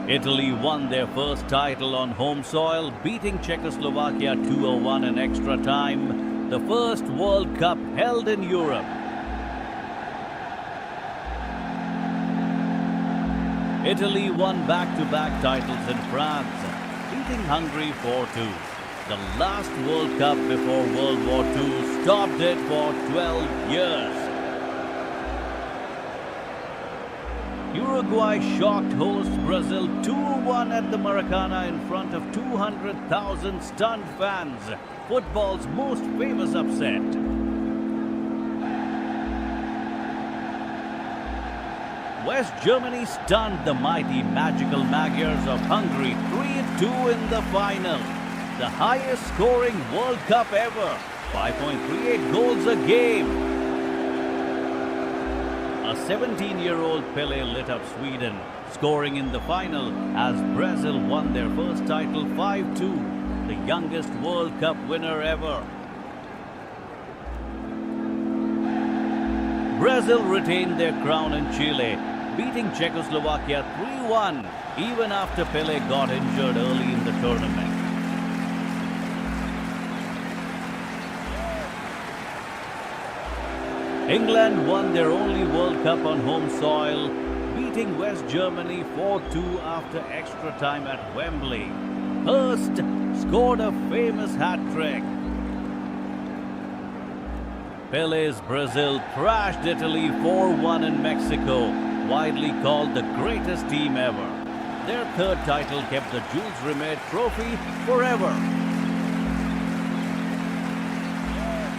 Italy won their first title on home soil, beating Czechoslovakia 2-1 in extra time. the first World Cup held in Europe. Italy won back-to-back titles in France, beating Hungary 4-2. The last World Cup before World War II stopped it for 12 years. Uruguay shocked host Brazil 2-1 at the Maracana in front of 200,000 stunned fans. Football's most famous upset. West Germany stunned the mighty magical Magyars of Hungary 3-2 in the final. The highest scoring World Cup ever, 5.38 goals a game. A 17-year-old Pelé lit up Sweden, scoring in the final as Brazil won their first title 5-2, the youngest World Cup winner ever. Brazil retained their crown in Chile, beating Czechoslovakia 3-1, even after Pelé got injured early in the tournament. England won their only World Cup on home soil, beating West Germany 4-2 after extra time at Wembley. Hurst scored a famous hat-trick. Pelé's Brazil thrashed Italy 4-1 in Mexico, widely called the greatest team ever. Their third title kept the Jules Rimet Trophy forever.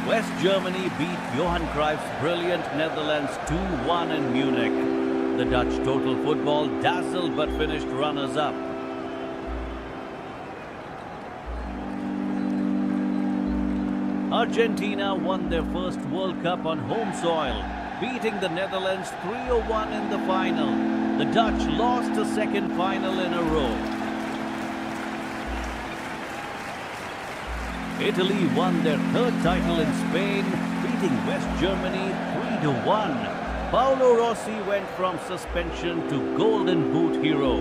West Germany beat Johan Cruyff's brilliant Netherlands 2-1 in Munich. The Dutch total football dazzled but finished runners-up. Argentina won their first World Cup on home soil, beating the Netherlands 3-1 in the final. The Dutch lost a second final in a row. Italy won their third title in Spain, beating West Germany 3-1. Paolo Rossi went from suspension to Golden Boot hero.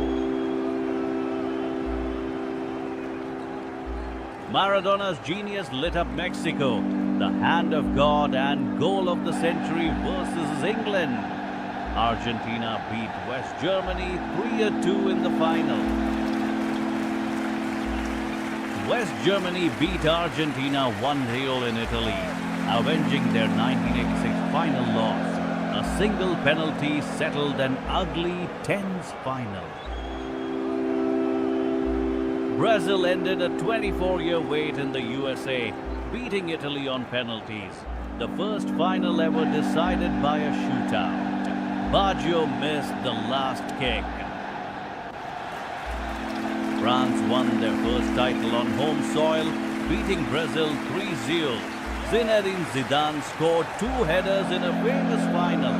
Maradona's genius lit up Mexico, the hand of God and goal of the century versus England. Argentina beat West Germany 3-2 in the final. West Germany beat Argentina 1-0 in Italy, avenging their 1986 final loss. A single penalty settled an ugly, tense final. Brazil ended a 24-year wait in the USA, beating Italy on penalties. The first final ever decided by a shootout. Baggio missed the last kick. France won their first title on home soil, beating Brazil 3-0. Zinedine Zidane scored 2 headers in a famous final.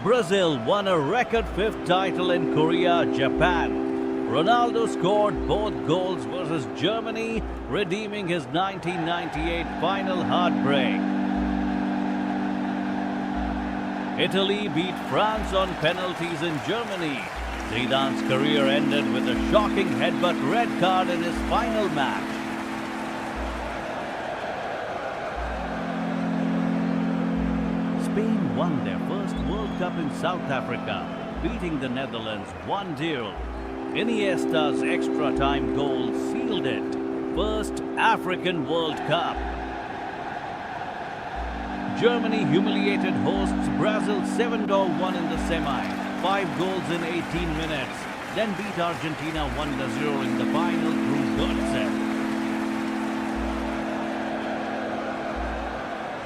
Brazil won a record 5th title in Korea, Japan. Ronaldo scored both goals versus Germany, redeeming his 1998 final heartbreak. Italy beat France on penalties in Germany. Zidane's career ended with a shocking headbutt red card in his final match. Spain won their first World Cup in South Africa, beating the Netherlands 1-0. Iniesta's extra-time goal sealed it. First African World Cup. Germany humiliated hosts Brazil 7-1 in the semi, 5 goals in 18 minutes, then beat Argentina 1-0 in the final through Götze.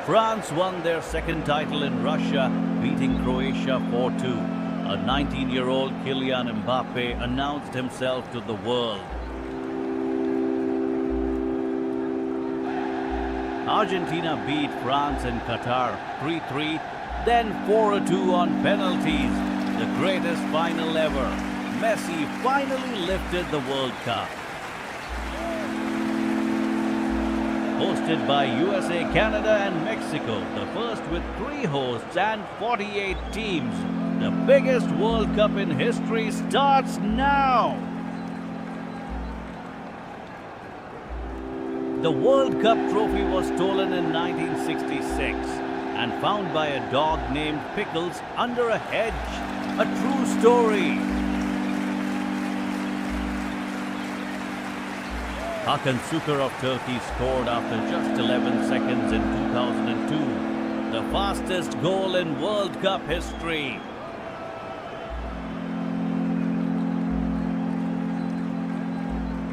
France won their second title in Russia, beating Croatia 4-2. A 19-year-old Kylian Mbappe announced himself to the world. Argentina beat France in Qatar 3-3, then 4-2 on penalties. The greatest final ever. Messi finally lifted the World Cup. Hosted by USA, Canada and Mexico, the first with 3 hosts and 48 teams. The biggest World Cup in history starts now. The World Cup trophy was stolen in 1966 and found by a dog named Pickles under a hedge. A true story. Hakan Şükür of Turkey scored after just 11 seconds in 2002, the fastest goal in World Cup history.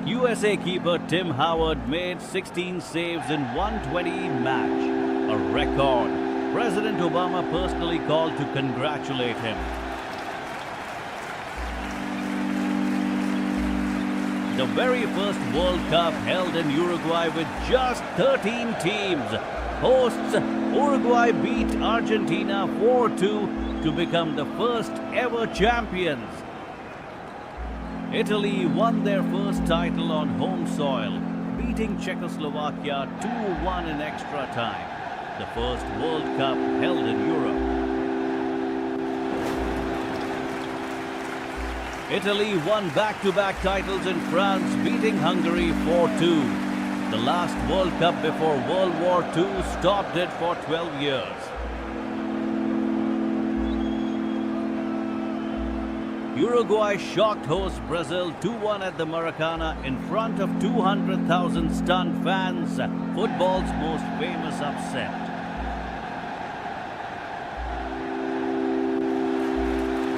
USA keeper Tim Howard made 16 saves in 120 match, a record. President Obama personally called to congratulate him. The very first World Cup held in Uruguay with just 13 teams. Hosts Uruguay beat Argentina 4-2 to become the first ever champions. Italy won their first title on home soil, beating Czechoslovakia 2-1 in extra time. The first World Cup held in Europe. Italy won back-to-back titles in France, beating Hungary 4-2. The last World Cup before World War II stopped it for 12 years. Uruguay shocked host Brazil 2-1 at the Maracana in front of 200,000 stunned fans, football's most famous upset.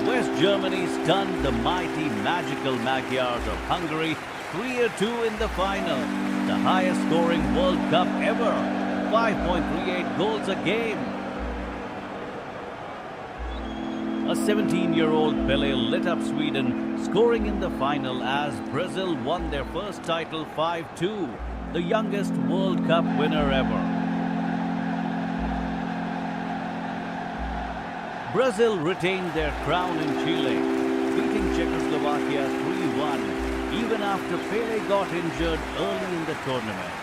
West Germany stunned the mighty magical Magyars of Hungary 3-2 in the final, the highest scoring World Cup ever, 5.38 goals a game. A 17-year-old Pelé lit up Sweden, scoring in the final as Brazil won their first title 5-2, the youngest World Cup winner ever. Brazil retained their crown in Chile, beating Czechoslovakia 3-1, even after Pelé got injured early in the tournament.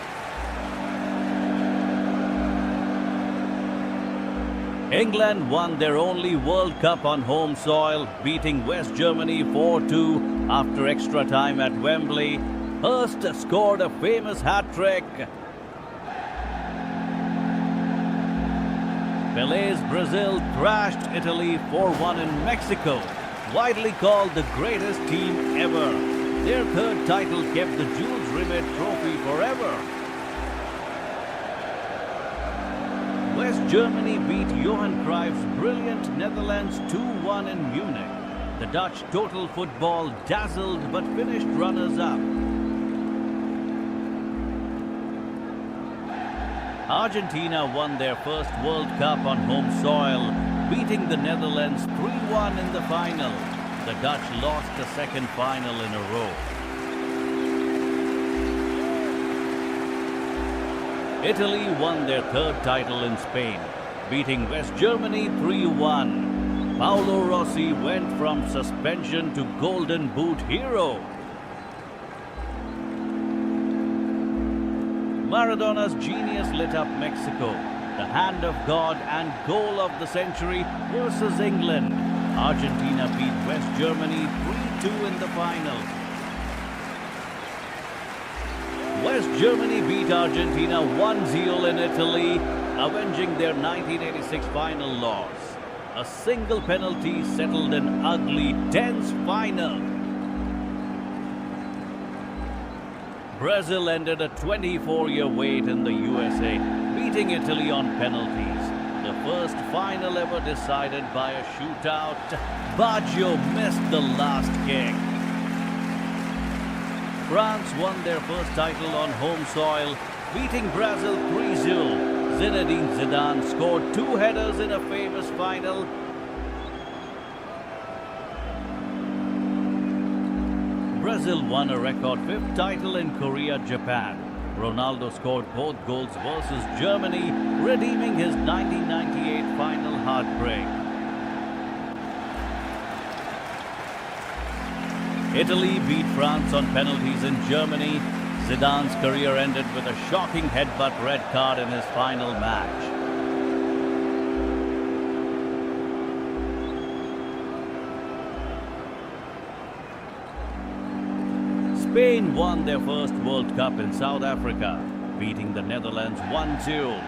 England won their only World Cup on home soil, beating West Germany 4-2 after extra time at Wembley. Hurst scored a famous hat-trick. Pelé's Brazil thrashed Italy 4-1 in Mexico, widely called the greatest team ever. Their third title kept the Jules Rimet Trophy forever. West Germany beat Johan Cruyff's brilliant Netherlands 2-1 in Munich. The Dutch total football dazzled but finished runners-up. Argentina won their first World Cup on home soil, beating the Netherlands 3-1 in the final. The Dutch lost the second final in a row. Italy won their third title in Spain, beating West Germany 3-1. Paolo Rossi went from suspension to Golden Boot hero. Maradona's genius lit up Mexico, the hand of God and goal of the century versus England. Argentina beat West Germany 3-2 in the final. West Germany beat Argentina 1-0 in Italy, avenging their 1986 final loss. A single penalty settled an ugly, tense final. Brazil ended a 24-year wait in the USA, beating Italy on penalties. The first final ever decided by a shootout. Baggio missed the last kick. France won their first title on home soil, beating Brazil 3-0. Zinedine Zidane scored 2 headers in a famous final. Brazil won a record 5th title in Korea, Japan. Ronaldo scored both goals versus Germany, redeeming his 1998 final heartbreak. Italy beat France on penalties in Germany. Zidane's career ended with a shocking headbutt red card in his final match. Spain won their first World Cup in South Africa, beating the Netherlands 1-0.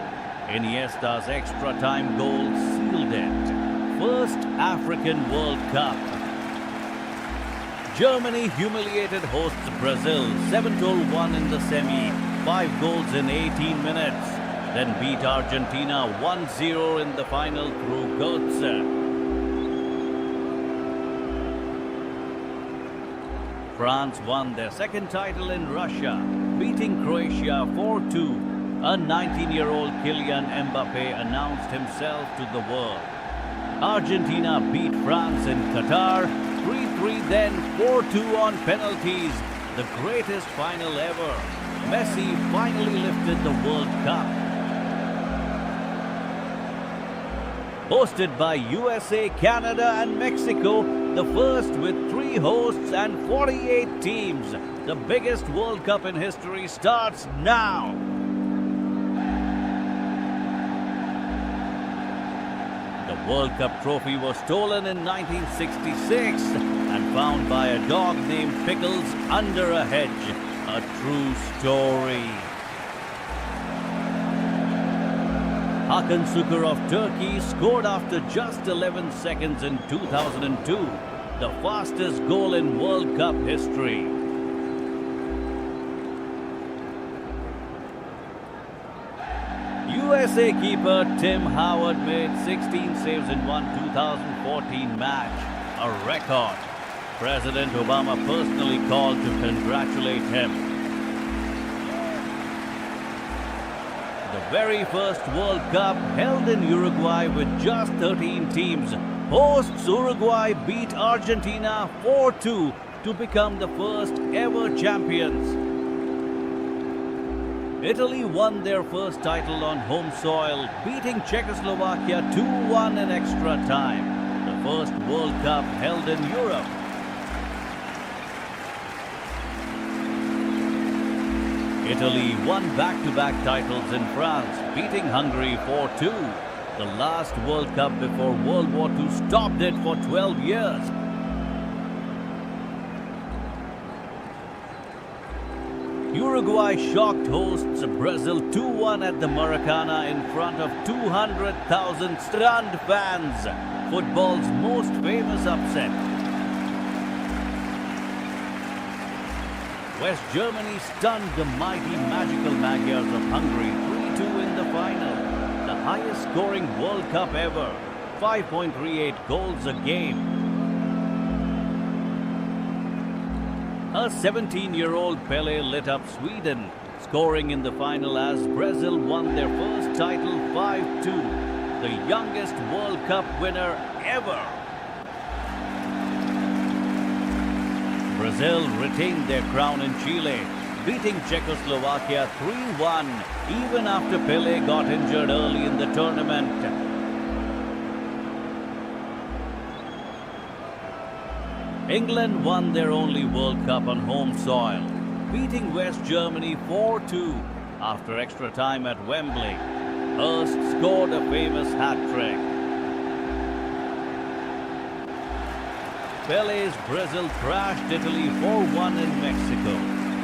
Iniesta's extra time goal sealed it. First African World Cup. Germany humiliated hosts Brazil 7-1 in the semi, 5 goals in 18 minutes. Then beat Argentina 1-0 in the final through Götze. France won their second title in Russia, beating Croatia 4-2. A 19-year-old Kylian Mbappe announced himself to the world. Argentina beat France in Qatar 3-3, then 4-2 on penalties. The greatest final ever. Messi finally lifted the World Cup. Hosted by USA, Canada and Mexico, the first with 3 hosts and 48 teams. The biggest World Cup in history starts now. The World Cup trophy was stolen in 1966 and found by a dog named Pickles under a hedge. A true story. Hakan Şükür of Turkey scored after just 11 seconds in 2002, the fastest goal in World Cup history. USA keeper Tim Howard made 16 saves in one 2014 match, a record. President Obama personally called to congratulate him. The very first World Cup held in Uruguay with just 13 teams. Hosts Uruguay beat Argentina 4-2 to become the first ever champions. Italy won their first title on home soil, beating Czechoslovakia 2-1 in extra time. The first World Cup held in Europe. Italy won back-to-back titles in France, beating Hungary 4-2. The last World Cup before World War II stopped it for 12 years. Uruguay shocked hosts Brazil 2-1 at the Maracana in front of 200,000 Strand fans. Football's most famous upset. West Germany stunned the mighty magical Magyars of Hungary 3-2 in the final. The highest scoring World Cup ever, 5.38 goals a game. A 17-year-old Pelé lit up Sweden, scoring in the final as Brazil won their first title 5-2, the youngest World Cup winner ever. Brazil retained their crown in Chile, beating Czechoslovakia 3-1, even after Pelé got injured early in the tournament. England won their only World Cup on home soil, beating West Germany 4-2 after extra time at Wembley. Hurst scored a famous hat-trick. Pelé's Brazil thrashed Italy 4-1 in Mexico,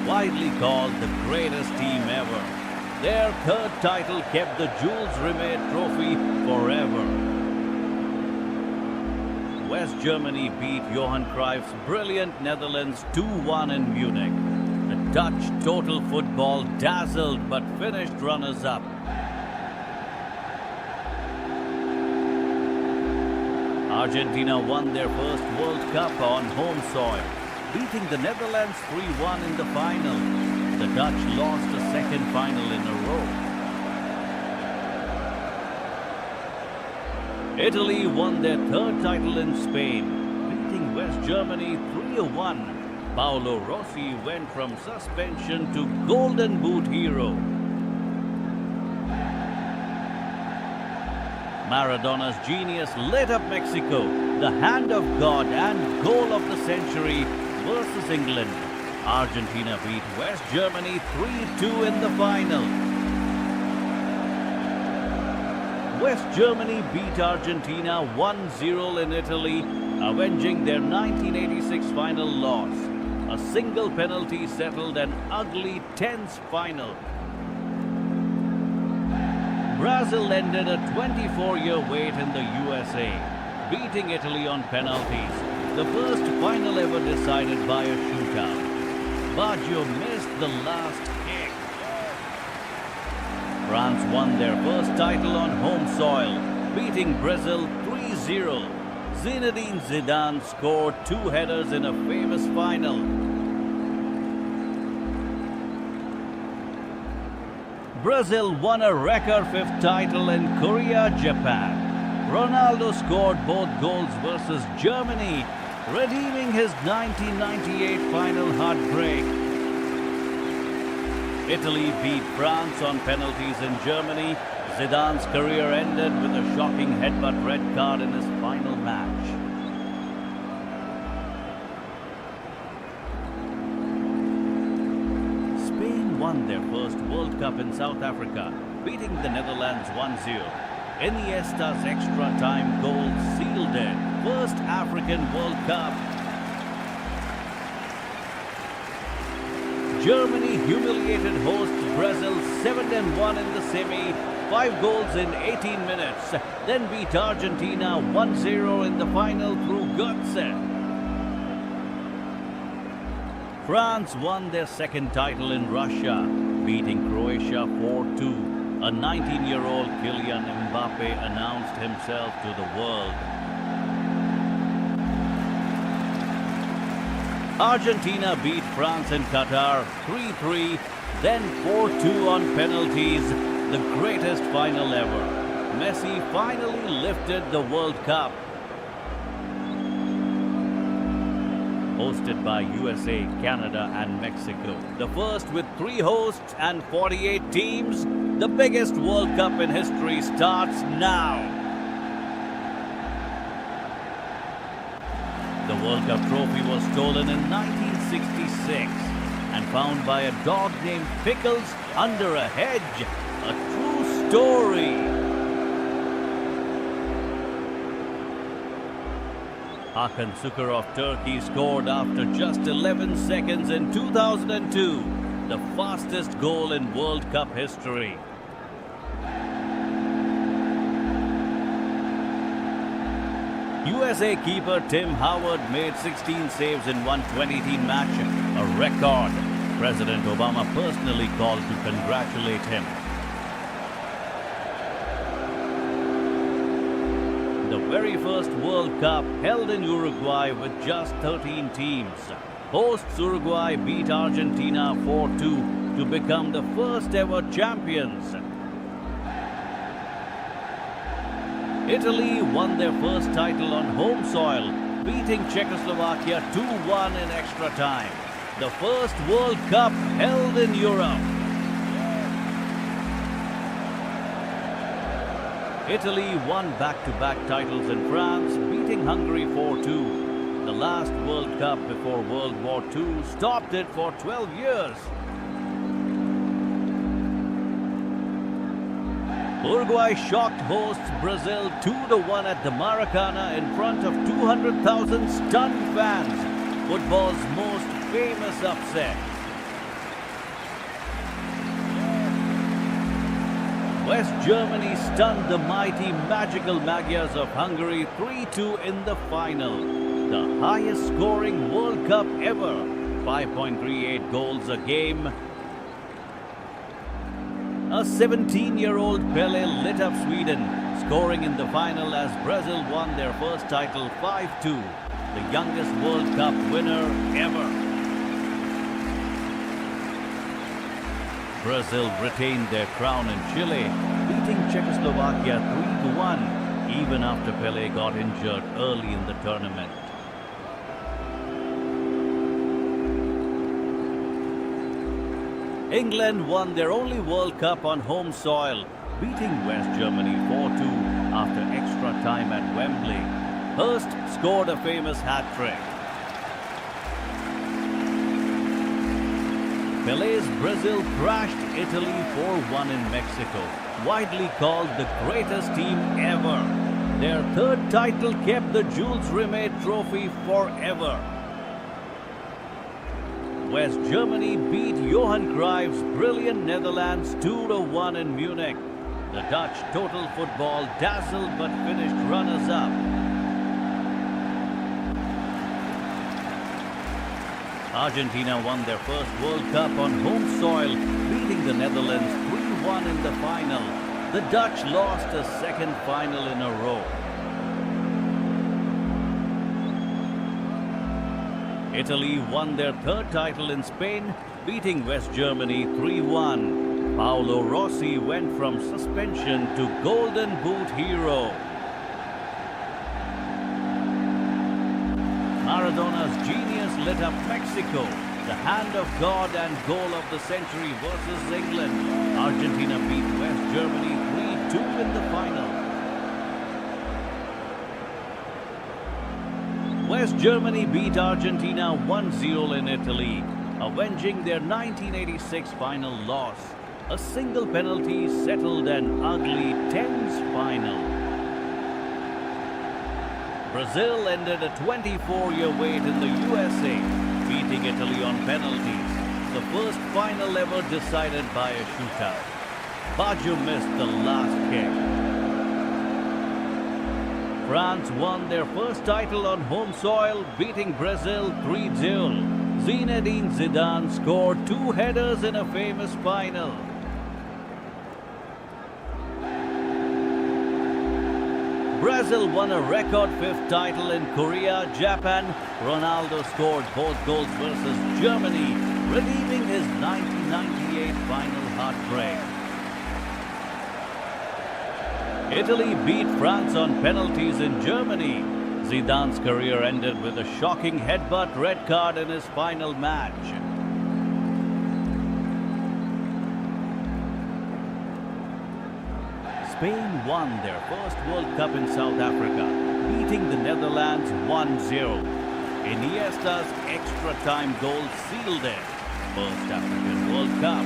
widely called the greatest team ever. Their third title kept the Jules Rimet Trophy forever. West Germany beat Johan Cruyff's brilliant Netherlands 2-1 in Munich. The Dutch total football dazzled but finished runners-up. Argentina won their first World Cup on home soil, beating the Netherlands 3-1 in the final. The Dutch lost a second final in a row. Italy won their third title in Spain, beating West Germany 3-1. Paolo Rossi went from suspension to Golden Boot hero. Maradona's genius lit up Mexico, the hand of God and goal of the century versus England. Argentina beat West Germany 3-2 in the final. West Germany beat Argentina 1-0 in Italy, avenging their 1986 final loss. A single penalty settled an ugly, tense final. Brazil ended a 24-year wait in the USA, beating Italy on penalties, the first final ever decided by a shootout. Baggio missed the last kick. France won their first title on home soil, beating Brazil 3-0. Zinedine Zidane scored 2 headers in a famous final. Brazil won a record 5th title in Korea, Japan. Ronaldo scored both goals versus Germany, redeeming his 1998 final heartbreak. Italy beat France on penalties in Germany. Zidane's career ended with a shocking headbutt red card in his final match. Spain won their first World Cup in South Africa, beating the Netherlands 1-0. Iniesta's extra time goal sealed it. First African World Cup. Germany humiliated hosts Brazil 7-1 in the semi, 5 goals in 18 minutes, then beat Argentina 1-0 in the final through Götze. France won their second title in Russia, beating Croatia 4-2. A 19-year-old Kylian Mbappe announced himself to the world. Argentina beat France in Qatar 3-3, then 4-2 on penalties, the greatest final ever. Messi finally lifted the World Cup. Hosted by USA, Canada and Mexico. The first with 3 hosts and 48 teams, the biggest World Cup in history starts now. The World Cup trophy was stolen in 1966 and found by a dog named Pickles under a hedge. A true story. Hakan Şükür of Turkey scored after just 11 seconds in 2002, the fastest goal in World Cup history. USA keeper Tim Howard made 16 saves in one 2018 match, a record. President Obama personally called to congratulate him. The very first World Cup held in Uruguay with just 13 teams. Hosts Uruguay beat Argentina 4-2 to become the first ever champions. Italy won their first title on home soil, beating Czechoslovakia 2-1 in extra time. The first World Cup held in Europe. Italy won back-to-back titles in France, beating Hungary 4-2. The last World Cup before World War II stopped it for 12 years. Uruguay shocked hosts Brazil 2-1 at the Maracana in front of 200,000 stunned fans. Football's most famous upset. West Germany stunned the mighty Magical Magyars of Hungary 3-2 in the final. The highest scoring World Cup ever, 5.38 goals a game. A 17-year-old Pelé lit up Sweden, scoring in the final as Brazil won their first title 5-2, the youngest World Cup winner ever. Brazil retained their crown in Chile, beating Czechoslovakia 3-1, even after Pelé got injured early in the tournament. England won their only World Cup on home soil, beating West Germany 4-2 after extra time at Wembley. Hurst scored a famous hat-trick. Pelé's Brazil crashed Italy 4-1 in Mexico, widely called the greatest team ever. Their third title kept the Jules Rimet Trophy forever. West Germany beat Johan Cruyff's brilliant Netherlands 2-1 in Munich. The Dutch Total Football dazzled but finished runners-up. Argentina won their first World Cup on home soil, beating the Netherlands 3-1 in the final. The Dutch lost a second final in a row. Italy won their third title in Spain, beating West Germany 3-1. Paolo Rossi went from suspension to Golden Boot hero. Maradona's genius lit up Mexico, the hand of God and goal of the century versus England. Argentina beat West Germany 3-2 in the final. West Germany beat Argentina 1-0 in Italy, avenging their 1986 final loss. A single penalty settled an ugly, tense final. Brazil ended a 24-year wait in the USA, beating Italy on penalties. The first final ever decided by a shootout. Baggio missed the last kick. France won their first title on home soil, beating Brazil 3-0. Zinedine Zidane scored 2 headers in a famous final. Brazil won a record 5th title in Korea, Japan. Ronaldo scored both goals versus Germany, redeeming his 1998 final heartbreak. Italy beat France on penalties in Germany. Zidane's career ended with a shocking headbutt red card in his final match. Spain won their first World Cup in South Africa, beating the Netherlands 1-0. Iniesta's extra-time goal sealed their first African World Cup.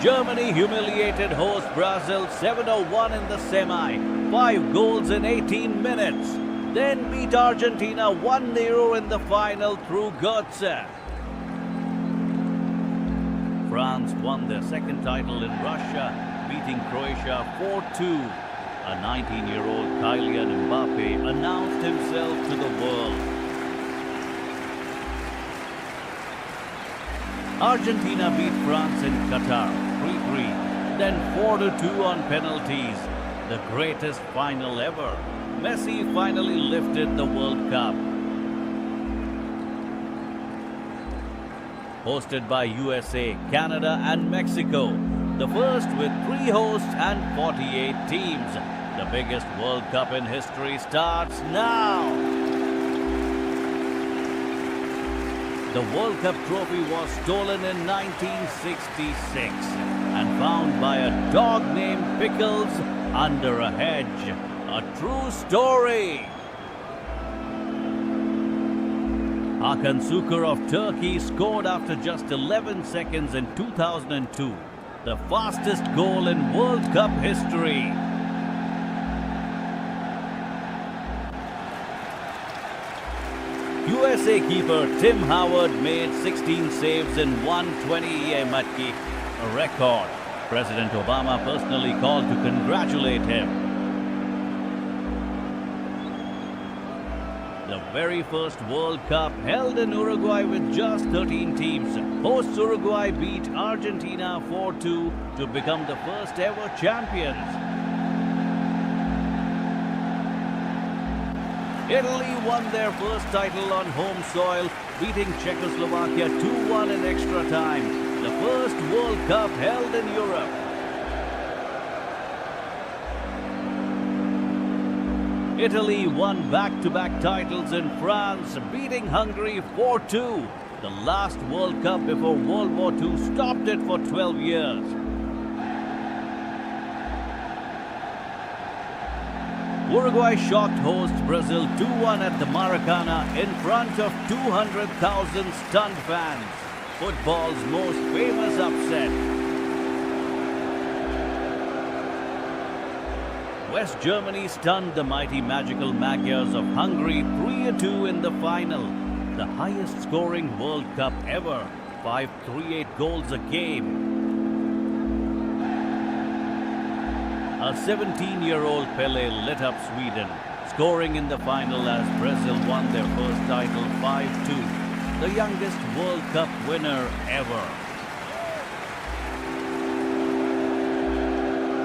Germany humiliated host Brazil 7-1 in the semi, 5 goals in 18 minutes. Then beat Argentina 1-0 in the final through Götze. France won their second title in Russia, beating Croatia 4-2. A 19-year-old Kylian Mbappe announced himself to the world. Argentina beat France in Qatar 3-3, then 4-2 on penalties. The greatest final ever. Messi finally lifted the World Cup. Hosted by USA, Canada and Mexico. The first with 3 hosts and 48 teams. The biggest World Cup in history starts now. The World Cup trophy was stolen in 1966 and found by a dog named Pickles under a hedge. A true story. Hakan Şükür of Turkey scored after just 11 seconds in 2002, the fastest goal in World Cup history. USA keeper Tim Howard made 16 saves in 120 matki, a record. President Obama personally called to congratulate him. The very first World Cup held in Uruguay with just 13 teams. Hosts Uruguay beat Argentina 4-2 to become the first ever champions. Italy won their first title on home soil, beating Czechoslovakia 2-1 in extra time. The first World Cup held in Europe. Italy won back-to-back titles in France, beating Hungary 4-2. The last World Cup before World War II stopped it for 12 years. Uruguay shocked hosts Brazil 2-1 at the Maracana in front of 200,000 stunned fans. Football's most famous upset. West Germany stunned the mighty magical Magyars of Hungary 3-2 in the final. The highest scoring World Cup ever, 538 goals a game. A 17-year-old Pele lit up Sweden, scoring in the final as Brazil won their first title 5-2, the youngest World Cup winner ever.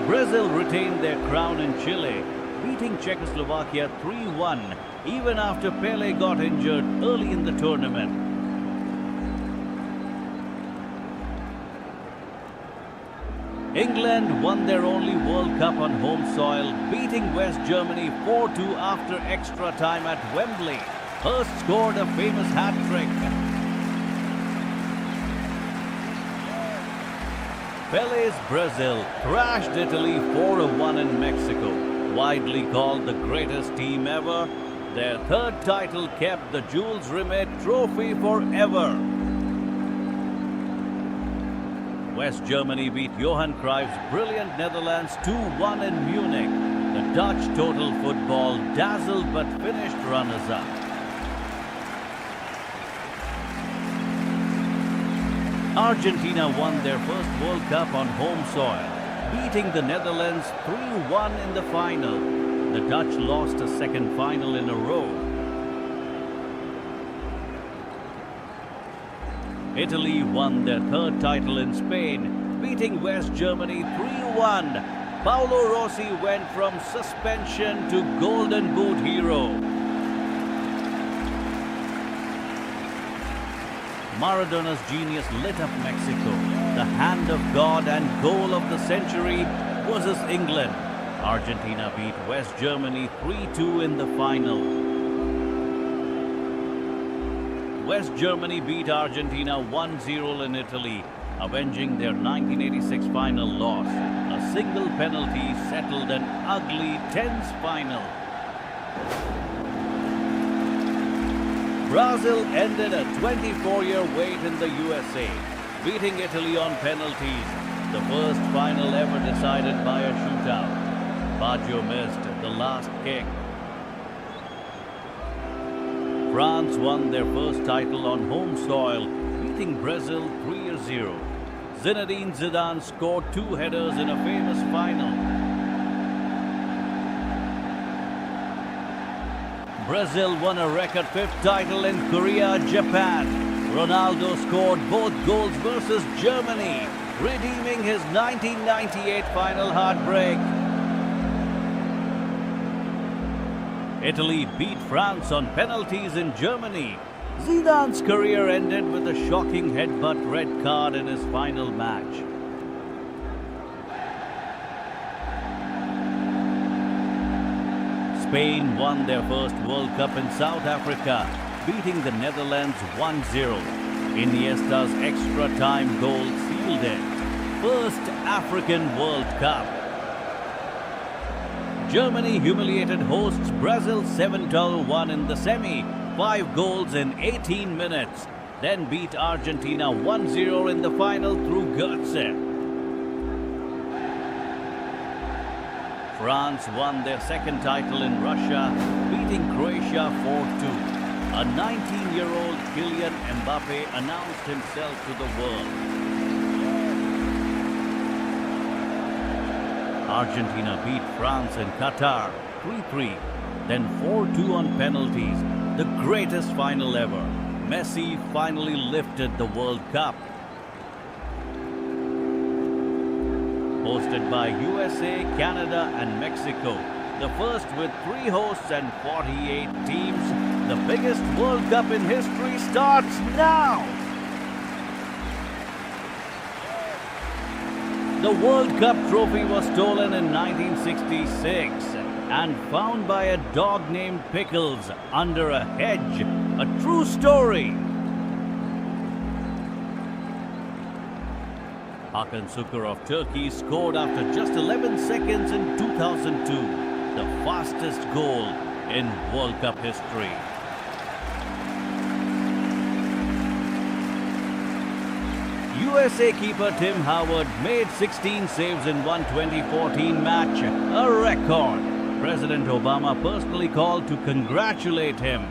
Brazil retained their crown in Chile, beating Czechoslovakia 3-1 even after Pele got injured early in the tournament. England won their only World Cup on home soil, beating West Germany 4-2 after extra time at Wembley. Hurst scored a famous hat-trick. Pele's Brazil thrashed Italy 4-1 in Mexico. Widely called the greatest team ever, their third title kept the Jules Rimet trophy forever. West Germany beat Johan Cruyff's brilliant Netherlands 2-1 in Munich. The Dutch total football dazzled but finished runners-up. Argentina won their first World Cup on home soil, beating the Netherlands 3-1 in the final. The Dutch lost a second final in a row. Italy won their third title in Spain, beating West Germany 3-1. Paolo Rossi went from suspension to Golden Boot hero. Maradona's genius lit up Mexico. The hand of God and goal of the century versus England. Argentina beat West Germany 3-2 in the final. West Germany beat Argentina 1-0 in Italy, avenging their 1986 final loss. A single penalty settled an ugly, tense final. Brazil ended a 24-year wait in the USA, beating Italy on penalties. The first final ever decided by a shootout. Baggio missed the last kick. France won their first title on home soil, beating Brazil 3-0. Zinedine Zidane scored 2 headers in a famous final. Brazil won a record 5th title in Korea, Japan. Ronaldo scored both goals versus Germany, redeeming his 1998 final heartbreak. Italy beat France on penalties in Germany. Zidane's career ended with a shocking headbutt red card in his final match. Spain won their first World Cup in South Africa, beating the Netherlands 1-0. Iniesta's extra time goal sealed it. First African World Cup. Germany humiliated hosts Brazil 7-1 in the semi, 5 goals in 18 minutes, then beat Argentina 1-0 in the final through Götze. France won their second title in Russia, beating Croatia 4-2. A 19-year-old Kylian Mbappe announced himself to the world. Argentina beat France in Qatar 3-3, then 4-2 on penalties. The greatest final ever. Messi finally lifted the World Cup. Hosted by USA, Canada and Mexico, the first with 3 hosts and 48 teams, the biggest World Cup in history starts now! The World Cup trophy was stolen in 1966 and found by a dog named Pickles under a hedge. A true story. Hakan Şükür of Turkey scored after just 11 seconds in 2002, the fastest goal in World Cup history. USA keeper Tim Howard made 16 saves in one 2014 match, a record. President Obama personally called to congratulate him.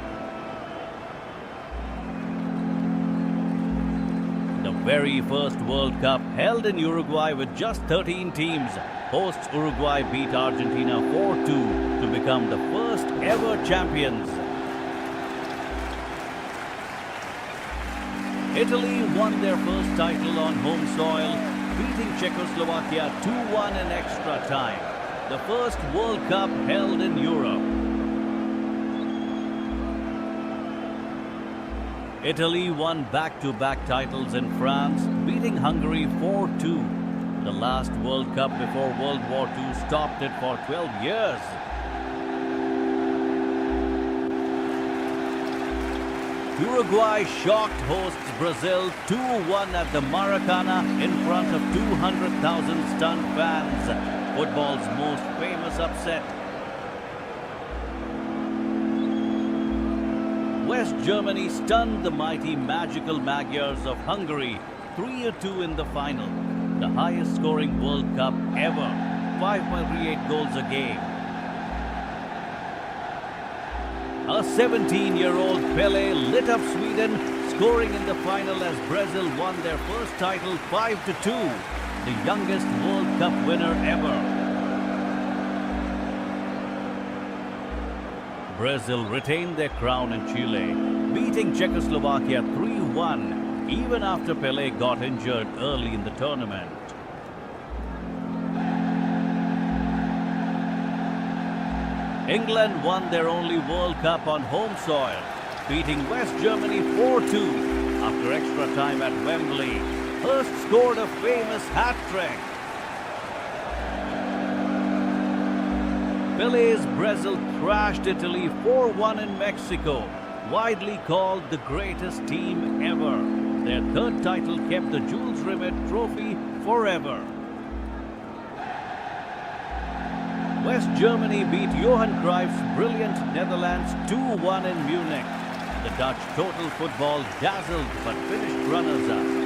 The very first World Cup held in Uruguay with just 13 teams, hosts Uruguay beat Argentina 4-2 to become the first ever champions. Italy won their first title on home soil, beating Czechoslovakia 2-1 in extra time. The first World Cup held in Europe. Italy won back-to-back titles in France, beating Hungary 4-2. The last World Cup before World War II stopped it for 12 years. Uruguay shocked hosts Brazil 2-1 at the Maracana in front of 200,000 stunned fans. Football's most famous upset. West Germany stunned the mighty magical Magyars of Hungary 3-2 in the final. The highest scoring World Cup ever, 5.38 goals a game. A 17-year-old Pelé lit up Sweden, scoring in the final as Brazil won their first title 5-2, the youngest World Cup winner ever. Brazil retained their crown in Chile, beating Czechoslovakia 3-1, even after Pelé got injured early in the tournament. England won their only World Cup on home soil, beating West Germany 4-2 after extra time at Wembley. Hurst scored a famous hat-trick. Pelé's Brazil thrashed Italy 4-1 in Mexico, widely called the greatest team ever. Their third title kept the Jules Rimet Trophy forever. West Germany beat Johan Cruyff's brilliant Netherlands 2-1 in Munich. The Dutch total football dazzled but finished runners-up.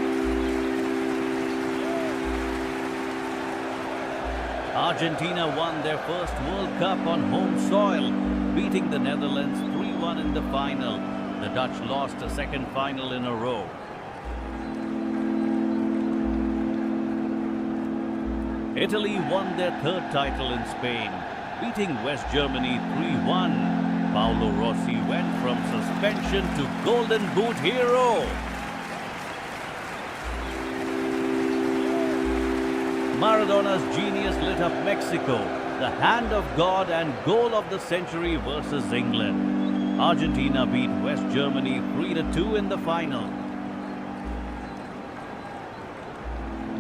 Argentina won their first World Cup on home soil, beating the Netherlands 3-1 in the final. The Dutch lost a second final in a row. Italy won their third title in Spain, beating West Germany 3-1. Paolo Rossi went from suspension to Golden Boot hero. Maradona's genius lit up Mexico, the hand of God and goal of the century versus England. Argentina beat West Germany 3-2 in the final.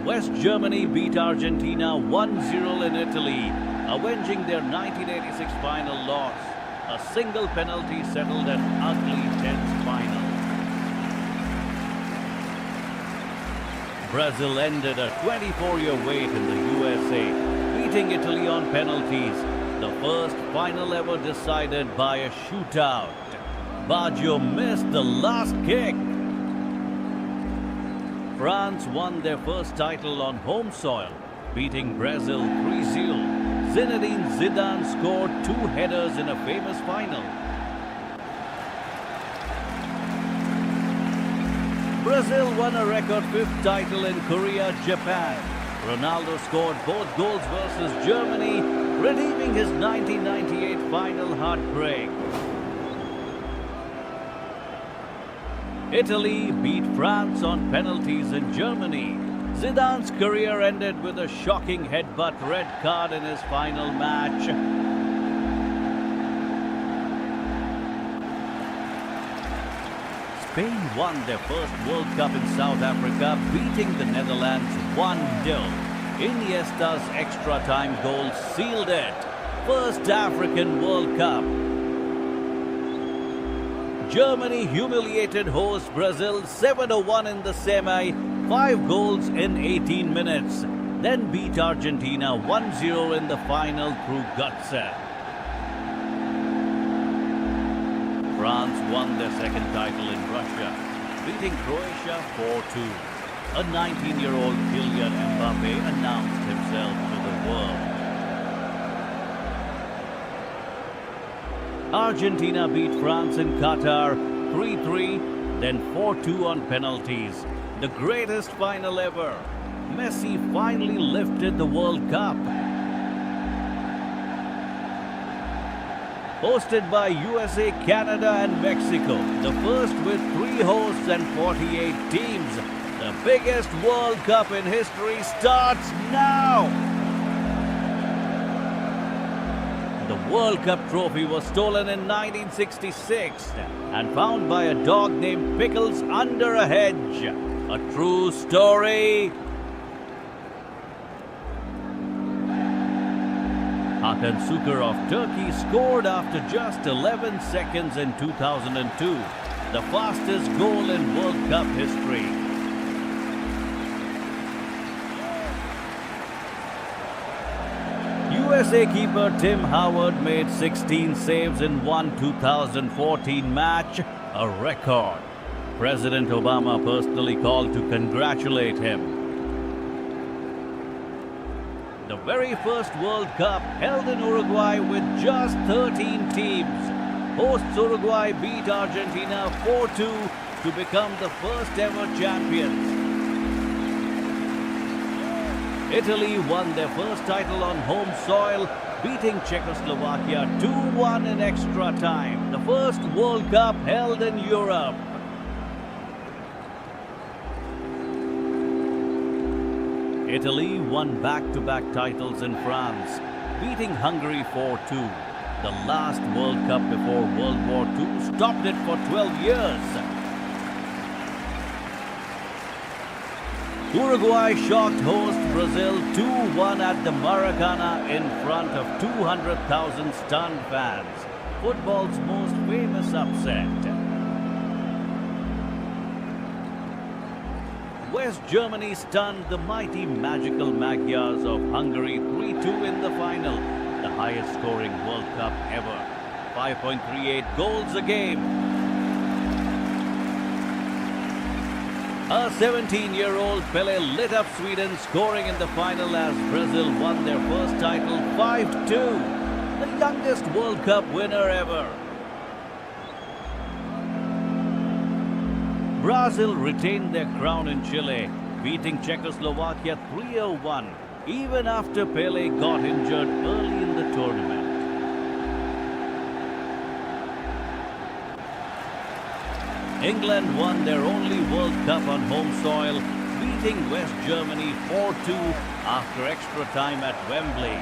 West Germany beat Argentina 1-0 in Italy, avenging their 1986 final loss. A single penalty settled an ugly, tense final. Brazil ended a 24-year wait in the USA, beating Italy on penalties. The first final ever decided by a shootout. Baggio missed the last kick. France won their first title on home soil, beating Brazil 3-0. Zinedine Zidane scored 2 headers in a famous final. Brazil won a record 5th title in Korea, Japan. Ronaldo scored both goals versus Germany, redeeming his 1998 final heartbreak. Italy beat France on penalties in Germany. Zidane's career ended with a shocking headbutt red card in his final match. Spain won their first World Cup in South Africa, beating the Netherlands 1-0. Iniesta's extra time goal sealed it. First African World Cup. Germany humiliated host Brazil 7-1 in the semi, 5 goals in 18 minutes. Then beat Argentina 1-0 in the final through Götze. France won their second title in Russia, beating Croatia 4-2. A 19-year-old Kylian Mbappe announced himself to the world. Argentina beat France in Qatar 3-3, then 4-2 on penalties. the greatest final ever. Messi finally lifted the World Cup. Hosted by USA, Canada and Mexico, the first with 3 hosts and 48 teams. The biggest World Cup in history starts now! The World Cup trophy was stolen in 1966 and found by a dog named Pickles under a hedge. A true story. Hakan Şükür of Turkey scored after just 11 seconds in 2002, the fastest goal in World Cup history. USA keeper Tim Howard made 16 saves in one 2014 match, a record. President Obama personally called to congratulate him. The very first World Cup held in Uruguay with just 13 teams. Hosts Uruguay beat Argentina 4-2 to become the first ever champions. Italy won their first title on home soil, beating Czechoslovakia 2-1 in extra time. The first World Cup held in Europe. Italy won back-to-back titles in France, beating Hungary 4-2. The last World Cup before World War II stopped it for 12 years. Uruguay shocked host Brazil 2-1 at the Maracana in front of 200,000 stunned fans. Football's most famous upset. West Germany stunned the mighty magical Magyars of Hungary 3-2 in the final, the highest scoring World Cup ever. 5.38 goals a game. A 17-year-old Pele lit up Sweden, scoring in the final as Brazil won their first title 5-2, the youngest World Cup winner ever. Brazil retained their crown in Chile, beating Czechoslovakia 3-1, even after Pele got injured early in the tournament. England won their only World Cup on home soil, beating West Germany 4-2 after extra time at Wembley.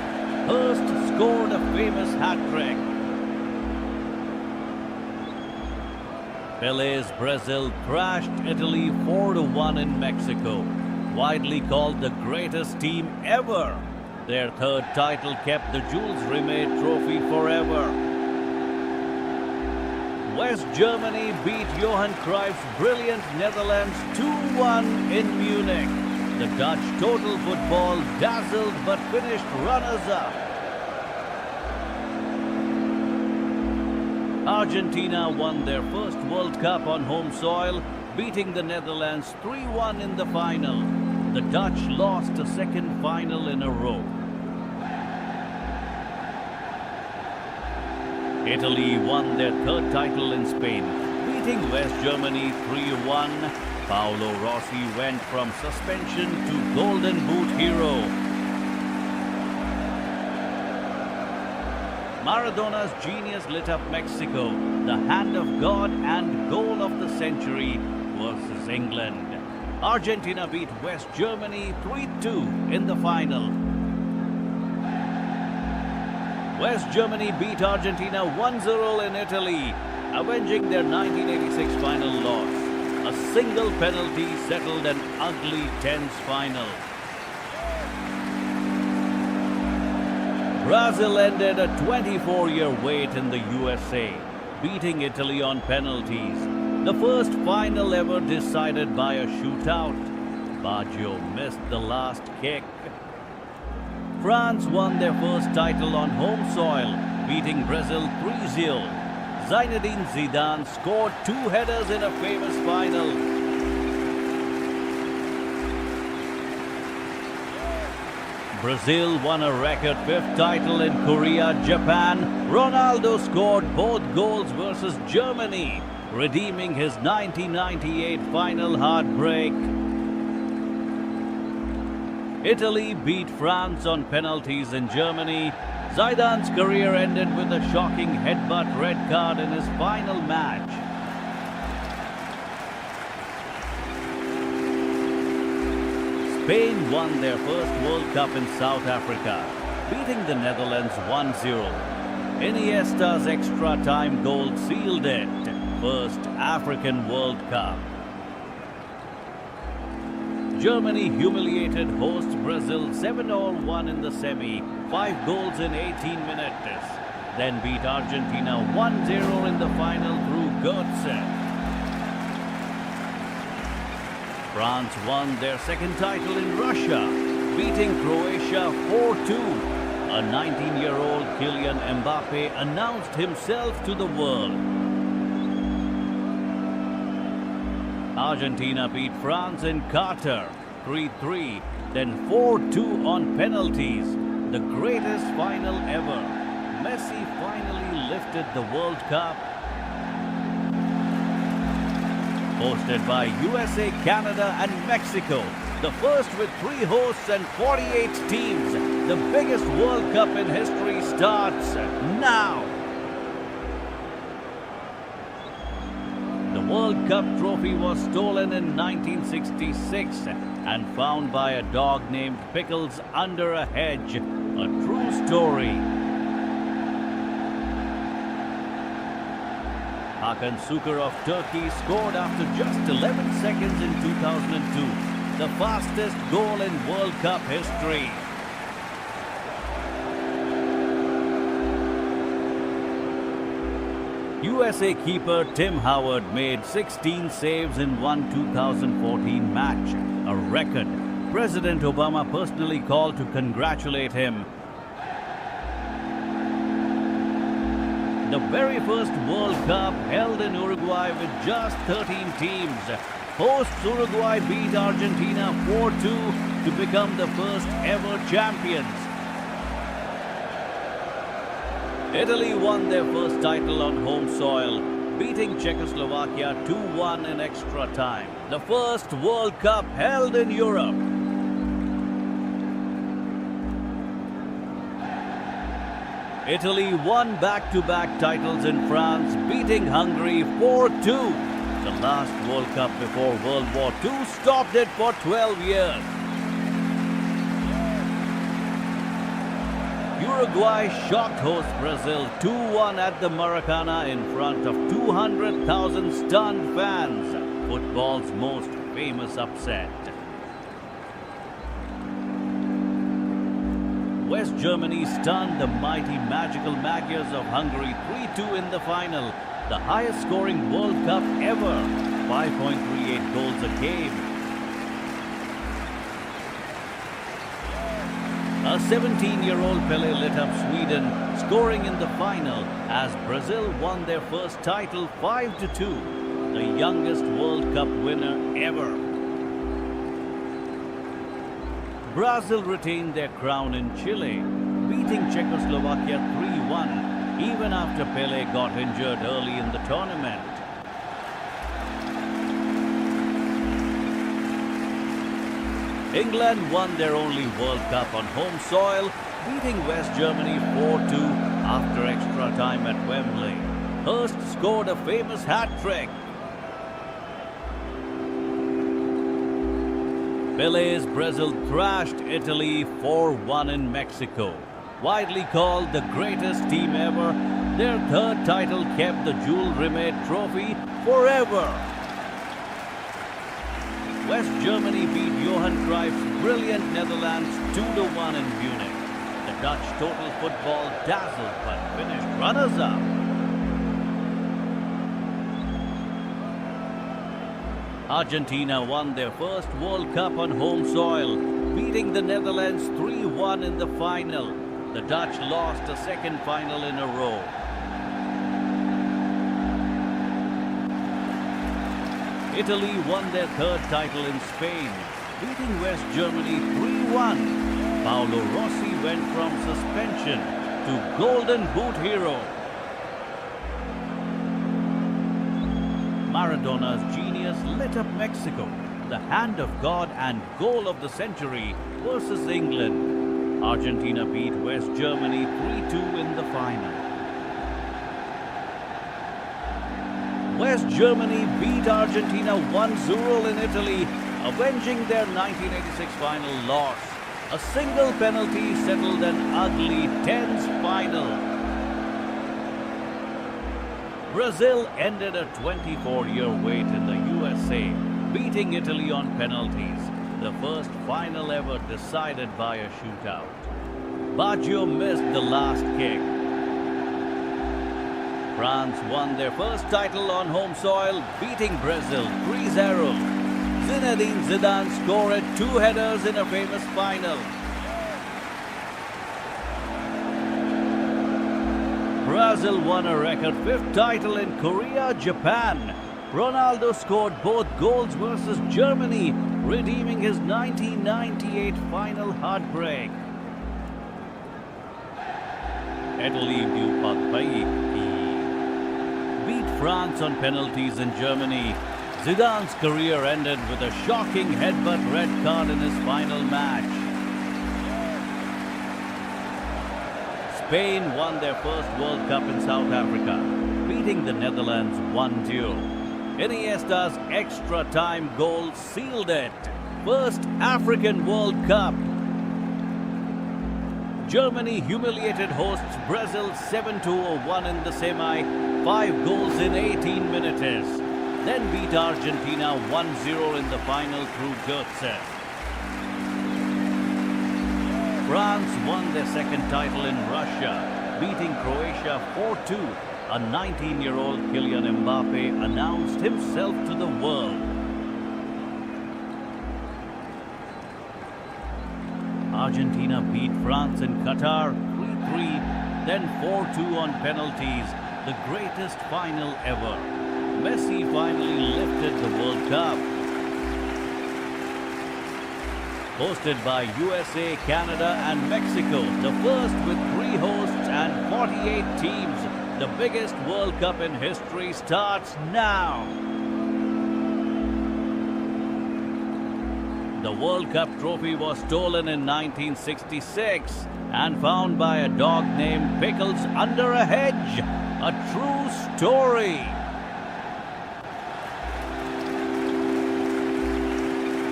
Hurst scored a famous hat-trick. Pele's Brazil thrashed Italy 4-1 in Mexico, widely called the greatest team ever. Their third title kept the Jules Rimet trophy forever. West Germany beat Johan Cruyff's brilliant Netherlands 2-1 in Munich. The Dutch total football dazzled but finished runners-up. Argentina won their first World Cup on home soil, beating the Netherlands 3-1 in the final. The Dutch lost a second final in a row. Italy won their third title in Spain, beating West Germany 3-1. Paolo Rossi went from suspension to Golden Boot hero. Maradona's genius lit up Mexico, the hand of God and goal of the century versus England. Argentina beat West Germany 3-2 in the final. West Germany beat Argentina 1-0 in Italy, avenging their 1986 final loss. A single penalty settled an ugly, tense final. Brazil ended a 24-year wait in the USA, beating Italy on penalties. The first final ever decided by a shootout. Baggio missed the last kick. France won their first title on home soil, beating Brazil 3-0. Zinedine Zidane scored 2 headers in a famous final. Brazil won a record 5th title in Korea, Japan. Ronaldo scored both goals versus Germany, redeeming his 1998 final heartbreak. Italy beat France on penalties in Germany. Zidane's career ended with a shocking headbutt red card in his final match. Spain won their first World Cup in South Africa, beating the Netherlands 1-0. Iniesta's extra-time goal sealed it. First African World Cup. Germany humiliated host Brazil 7-1 in the semi, 5 goals in 18 minutes. Then beat Argentina 1-0 in the final through Götze. France won their second title in Russia, beating Croatia 4-2. A 19-year-old Kylian Mbappe announced himself to the world. Argentina beat France in Qatar 3-3, then 4-2 on penalties. The greatest final ever. Messi finally lifted the World Cup. Hosted by USA, Canada and Mexico. The first with 3 hosts and 48 teams. The biggest World Cup in history starts now. The World Cup trophy was stolen in 1966 and found by a dog named Pickles under a hedge. A true story. Hakan Şükür of Turkey scored after just 11 seconds in 2002. The fastest goal in World Cup history. USA keeper Tim Howard made 16 saves in one 2014 match, a record. President Obama personally called to congratulate him. The very first World Cup held in Uruguay with just 13 teams. Hosts Uruguay beat Argentina 4-2 to become the first ever champions. Italy won their first title on home soil, beating Czechoslovakia 2-1 in extra time. The first World Cup held in Europe. Italy won back-to-back titles in France, beating Hungary 4-2. The last World Cup before World War II stopped it for 12 years. Uruguay shocked host Brazil 2-1 at the Maracanã in front of 200,000 stunned fans. Football's most famous upset. West Germany stunned the mighty magical Magyars of Hungary 3-2 in the final. The highest scoring World Cup ever. 5.38 goals a game. A 17-year-old Pelé lit up Sweden, scoring in the final as Brazil won their first title 5-2, the youngest World Cup winner ever. Brazil retained their crown in Chile, beating Czechoslovakia 3-1, even after Pelé got injured early in the tournament. England won their only World Cup on home soil, beating West Germany 4-2 after extra time at Wembley. Hurst scored a famous hat-trick. Pelé's Brazil thrashed Italy 4-1 in Mexico. Widely called the greatest team ever, their third title kept the Jules Rimet trophy forever. West Germany beat Johan Cruyff's brilliant Netherlands 2-1 in Munich. The Dutch total football dazzled but finished runners-up. Argentina won their first World Cup on home soil, beating the Netherlands 3-1 in the final. The Dutch lost a second final in a row. Italy won their third title in Spain, beating West Germany 3-1. Paolo Rossi went from suspension to Golden Boot hero. Maradona's genius lit up Mexico. The hand of God and goal of the century versus England. Argentina beat West Germany 3-2 in the final. West Germany beat Argentina 1-0 in Italy, avenging their 1986 final loss. A single penalty settled an ugly, tense final. Brazil ended a 24-year wait in the USA, beating Italy on penalties, the first final ever decided by a shootout. Baggio missed the last kick. France won their first title on home soil, beating Brazil 3-0. Zinedine Zidane scored 2 headers in a famous final. Brazil won a record 5th title in Korea, Japan. Ronaldo scored both goals versus Germany, redeeming his 1998 final heartbreak. Italy du Paquet beat France on penalties in Germany. Zidane's career ended with a shocking headbutt red card in his final match. Spain won their first World Cup in South Africa, beating the Netherlands 1-0. Iniesta's extra time goal sealed it. First African World Cup. Germany humiliated hosts Brazil 7-1 in the semi, 5 goals in 18 minutes. Then beat Argentina 1-0 in the final through Götze. France won their second title in Russia, beating Croatia 4-2. A 19-year-old Kylian Mbappe announced himself to the world. Argentina beat France in Qatar 3-3, then 4-2 on penalties, the greatest final ever. Messi finally lifted the World Cup. Hosted by USA, Canada and Mexico, the first with 3 hosts and 48 teams, the biggest World Cup in history starts now. The World Cup trophy was stolen in 1966 and found by a dog named Pickles under a hedge. A true story.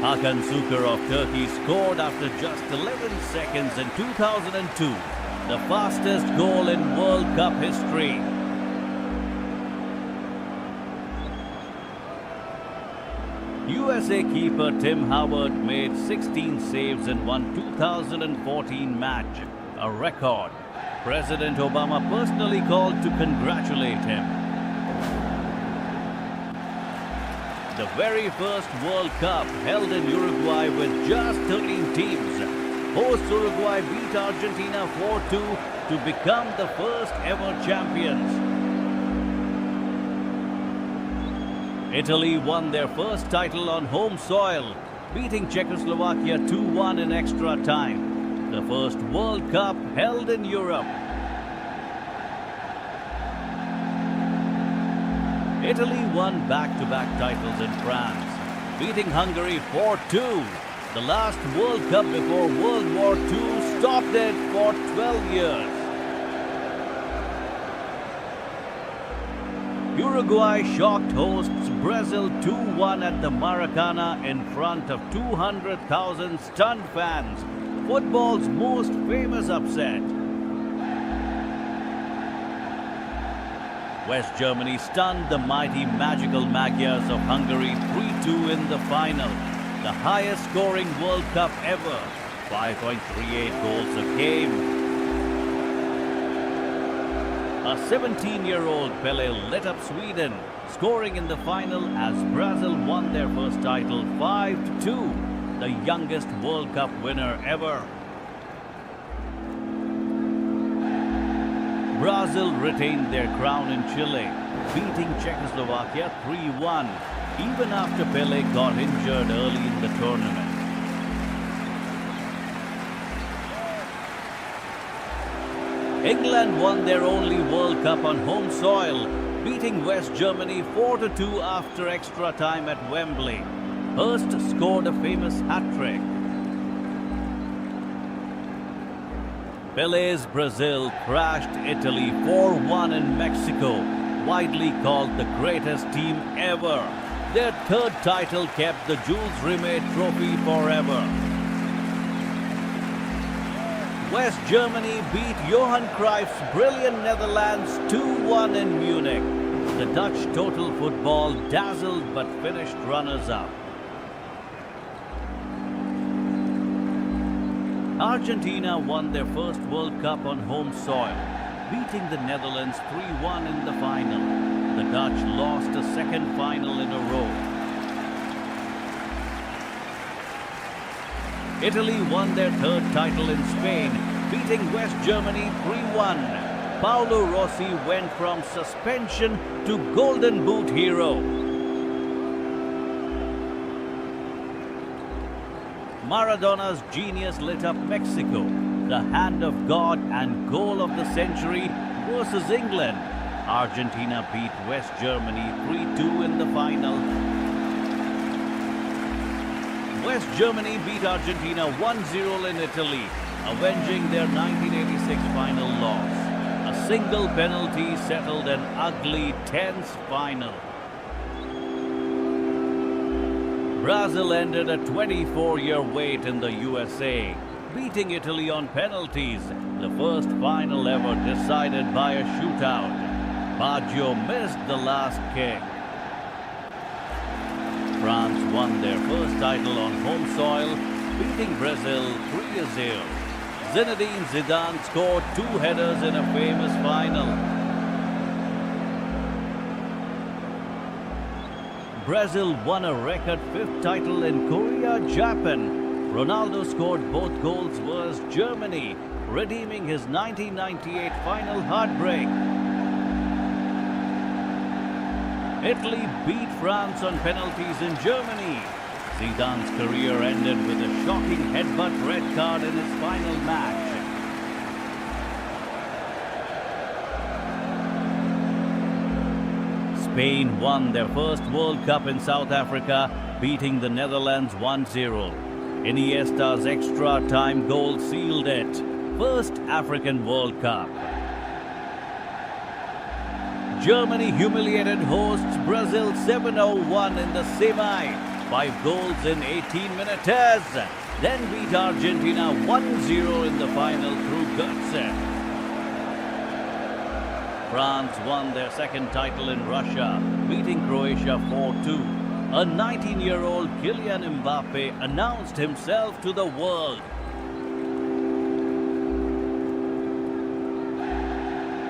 Hakan Şükür of Turkey scored after just 11 seconds in 2002, the fastest goal in World Cup history. USA keeper Tim Howard made 16 saves in one 2014 match, a record. President Obama personally called to congratulate him. The very first World Cup held in Uruguay with just 13 teams. Host Uruguay beat Argentina 4-2 to become the first ever champions. Italy won their first title on home soil, beating Czechoslovakia 2-1 in extra time. The first World Cup held in Europe. Italy won back-to-back titles in France, beating Hungary 4-2. The last World Cup before World War II stopped it for 12 years. Uruguay shocked hosts Brazil 2-1 at the Maracana in front of 200,000 stunned fans. Football's most famous upset. West Germany stunned the mighty magical Magyars of Hungary 3-2 in the final. The highest scoring World Cup ever, 5.38 goals a game. A 17-year-old Pele lit up Sweden, scoring in the final as Brazil won their first title 5-2, the youngest World Cup winner ever. Brazil retained their crown in Chile, beating Czechoslovakia 3-1, even after Pele got injured early in the tournament. England won their only World Cup on home soil, beating West Germany 4-2 after extra time at Wembley. Hurst scored a famous hat-trick. Pele's Brazil thrashed Italy 4-1 in Mexico, widely called the greatest team ever. Their third title kept the Jules Rimet trophy forever. West Germany beat Johan Cruyff's brilliant Netherlands 2-1 in Munich. The Dutch total football dazzled but finished runners-up. Argentina won their first World Cup on home soil, beating the Netherlands 3-1 in the final. The Dutch lost a second final in a row. Italy won their third title in Spain, beating West Germany 3-1. Paolo Rossi went from suspension to Golden Boot hero. Maradona's genius lit up Mexico, the hand of God and goal of the century versus England. Argentina beat West Germany 3-2 in the final. West Germany beat Argentina 1-0 in Italy, avenging their 1986 final loss. A single penalty settled an ugly, tense final. Brazil ended a 24-year wait in the USA, beating Italy on penalties, the first final ever decided by a shootout. Baggio missed the last kick. France won their first title on home soil, beating Brazil 3-0. Zinedine Zidane scored 2 headers in a famous final. Brazil won a record 5th title in Korea, Japan. Ronaldo scored both goals versus Germany, redeeming his 1998 final heartbreak. Italy beat France on penalties in Germany. Zidane's career ended with a shocking headbutt red card in his final match. Spain won their first World Cup in South Africa, beating the Netherlands 1-0. Iniesta's extra-time goal sealed it. First African World Cup. Germany humiliated hosts Brazil 7-0-1 in the semi. 5 goals in 18 minutes. Then beat Argentina 1-0 in the final through Götze. France won their second title in Russia, beating Croatia 4-2. A 19-year-old Kylian Mbappe announced himself to the world.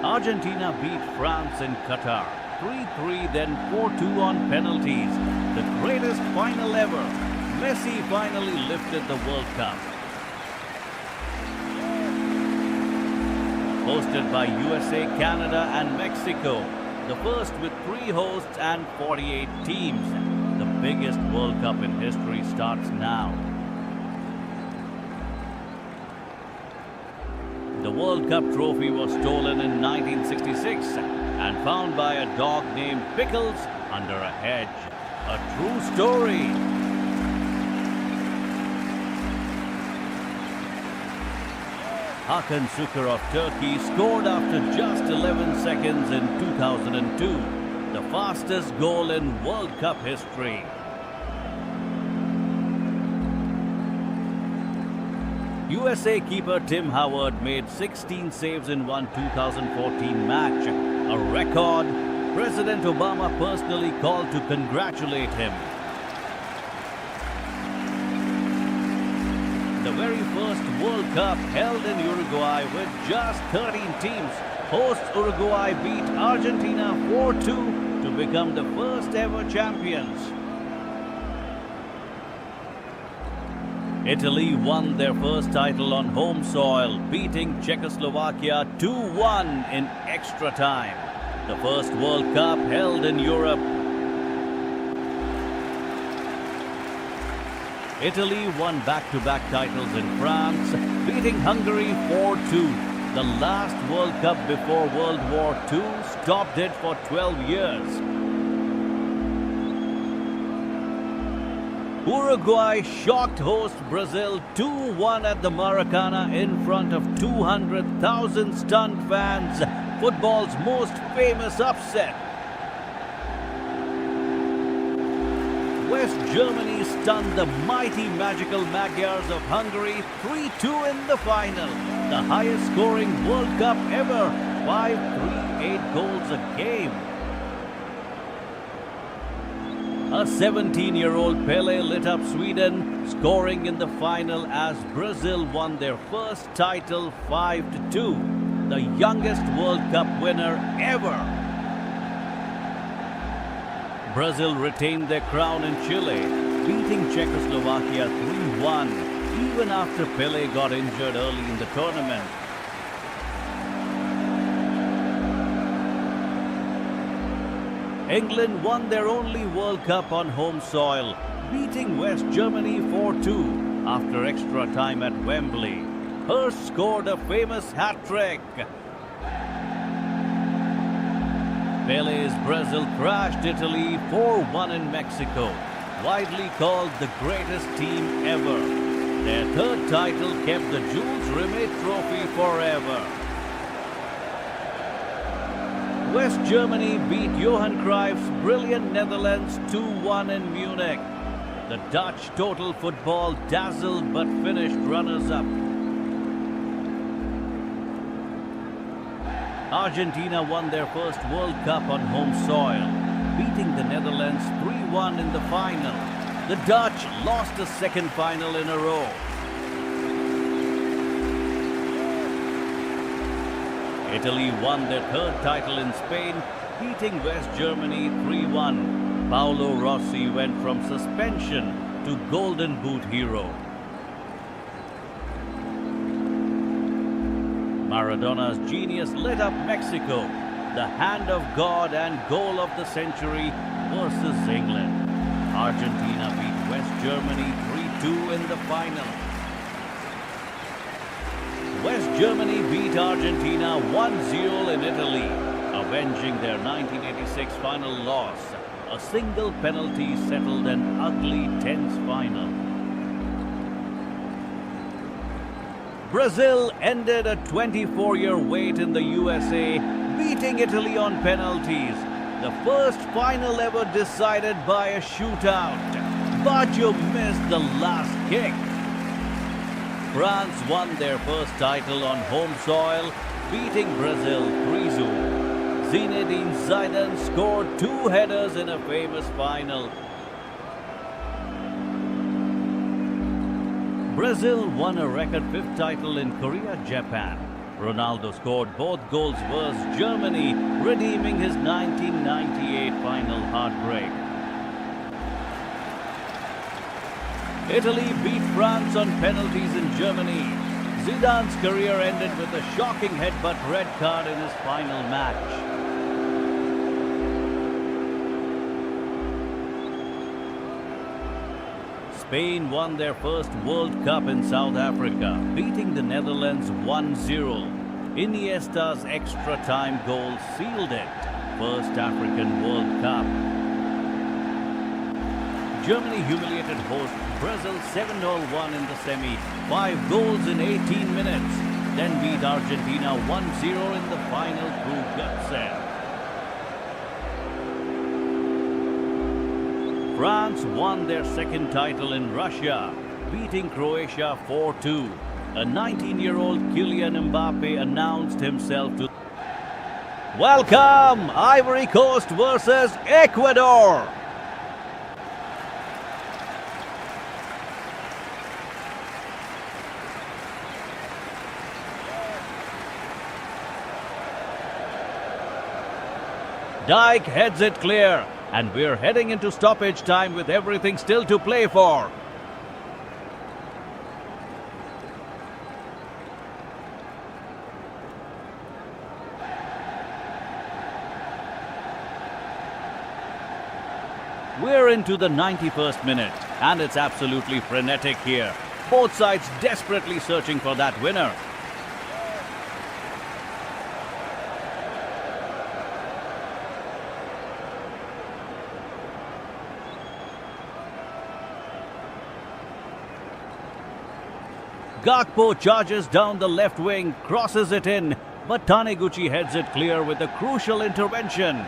Argentina beat France in Qatar 3-3, then 4-2 on penalties. The greatest final ever. Messi finally lifted the World Cup. Hosted by USA, Canada and Mexico, the first with 3 hosts and 48 teams. The biggest World Cup in history starts now. The World Cup trophy was stolen in 1966 and found by a dog named Pickles under a hedge. A true story. Hakan Şükür of Turkey scored after just 11 seconds in 2002, the fastest goal in World Cup history. USA keeper Tim Howard made 16 saves in one 2014 match, a record. President Obama personally called to congratulate him. The very first World Cup held in Uruguay with just 13 teams. Hosts Uruguay beat Argentina 4-2 to become the first ever champions. Italy won their first title on home soil, beating Czechoslovakia 2-1 in extra time. The first World Cup held in Europe. Italy won back-to-back titles in France, beating Hungary 4-2. The last World Cup before World War II stopped it for 12 years. Uruguay shocked host Brazil 2-1 at the Maracana in front of 200,000 stunned fans. Football's most famous upset. West Germany stunned the mighty magical Magyars of Hungary 3-2 in the final. The highest scoring World Cup ever, 5-3-8 goals a game. A 17-year-old Pele lit up Sweden, scoring in the final as Brazil won their first title 5-2, the youngest World Cup winner ever. Brazil retained their crown in Chile, beating Czechoslovakia 3-1, even after Pele got injured early in the tournament. England won their only World Cup on home soil, beating West Germany 4-2 after extra time at Wembley. Hurst scored a famous hat-trick. Pele's Brazil thrashed Italy 4-1 in Mexico, widely called the greatest team ever. Their third title kept the Jules Rimet Trophy forever. West Germany beat Johan Cruyff's brilliant Netherlands 2-1 in Munich. The Dutch total football dazzled but finished runners-up. Argentina won their first World Cup on home soil, beating the Netherlands 3-1 in the final. The Dutch lost a second final in a row. Italy won their third title in Spain, beating West Germany 3-1. Paolo Rossi went from suspension to Golden Boot hero. Maradona's genius lit up Mexico, the hand of God and goal of the century versus England. Argentina beat West Germany 3-2 in the final. West Germany beat Argentina 1-0 in Italy, avenging their 1986 final loss. A single penalty settled an ugly, tense final. Brazil ended a 24-year wait in the USA, beating Italy on penalties. The first final ever decided by a shootout. Baggio missed the last kick. France won their first title on home soil, beating Brazil 3-0. Zinedine Zidane scored 2 headers in a famous final. Brazil won a record 5th title in Korea, Japan. Ronaldo scored both goals versus Germany, redeeming his 1998 final heartbreak. Italy beat France on penalties in Germany. Zidane's career ended with a shocking headbutt red card in his final match. Spain won their first World Cup in South Africa, beating the Netherlands 1-0. Iniesta's extra time goal sealed it. First African World Cup. Germany humiliated host Brazil 7-1 in the semi, 5 goals in 18 minutes, then beat Argentina 1-0 in the final through Götze. France won their second title in Russia, beating Croatia 4-2. A 19-year-old Kylian Mbappe announced himself to... Welcome, Ivory Coast versus Ecuador! Dijk heads it clear, and we're heading into stoppage time with everything still to play for. We're into the 91st minute, and it's absolutely frenetic here. Both sides desperately searching for that winner. Gakpo charges down the left wing, crosses it in, but Taniguchi heads it clear with a crucial intervention.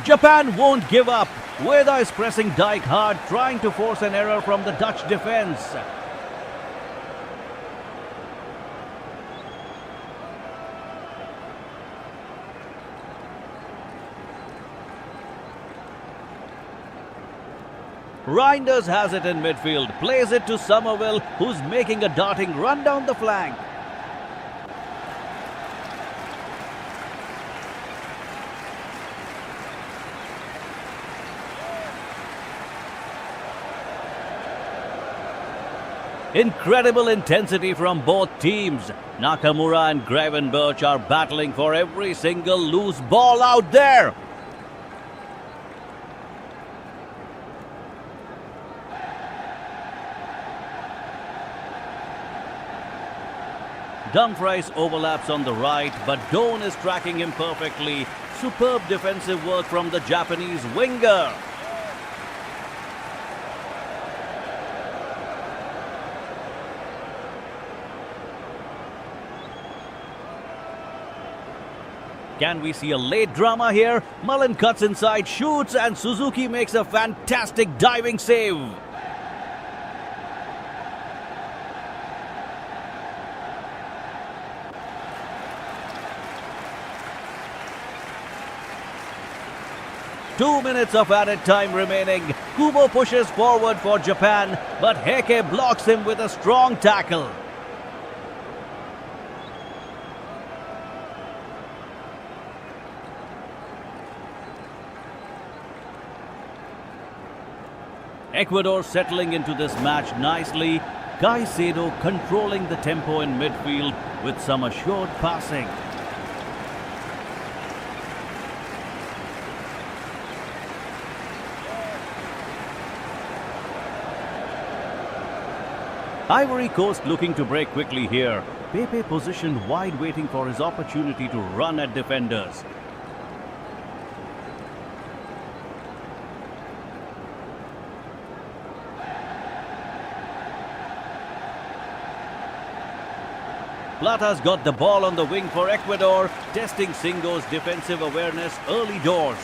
Japan won't give up. Ueda is pressing Dijk hard, trying to force an error from the Dutch defence. Reinders has it in midfield, plays it to Somerville, who's making a darting run down the flank. Incredible intensity from both teams. Nakamura and Gravenberch are battling for every single loose ball out there. Dumfries overlaps on the right, but Doan is tracking him perfectly. Superb defensive work from the Japanese winger. Can we see a late drama here? Mullen cuts inside, shoots, and Suzuki makes a fantastic diving save. Two minutes of added time remaining. Kubo pushes forward for Japan, but Heike blocks him with a strong tackle. Ecuador settling into this match nicely. Caicedo controlling the tempo in midfield with some assured passing. Ivory Coast looking to break quickly here. Pepe positioned wide, waiting for his opportunity to run at defenders. Plata's got the ball on the wing for Ecuador, testing Singo's defensive awareness early doors.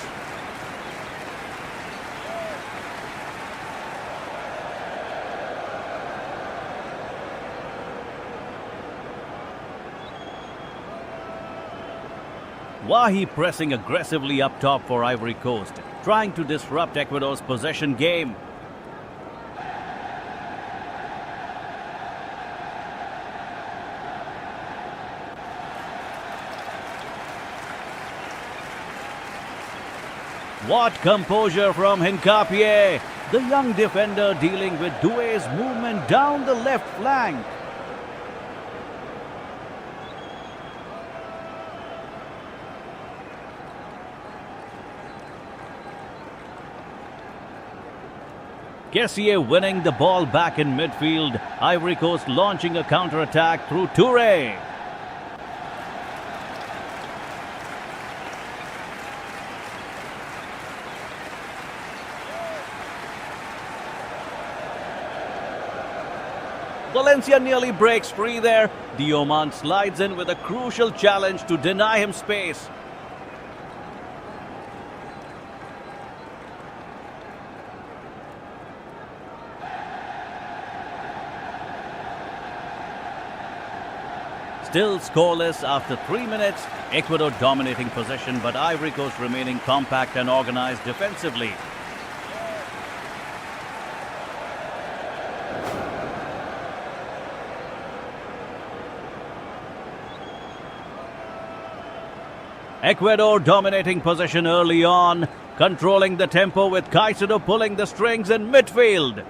Wahi pressing aggressively up top for Ivory Coast, trying to disrupt Ecuador's possession game. What composure from Hincapie! The young defender dealing with Doué's movement down the left flank. Kessié winning the ball back in midfield. Ivory Coast launching a counter-attack through Touré. Valencia nearly breaks free there. Diomande slides in with a crucial challenge to deny him space. Still scoreless after 3 minutes. Ecuador dominating possession, but Ivory Coast remaining compact and organized defensively. Ecuador dominating possession early on, controlling the tempo with Caicedo pulling the strings in midfield.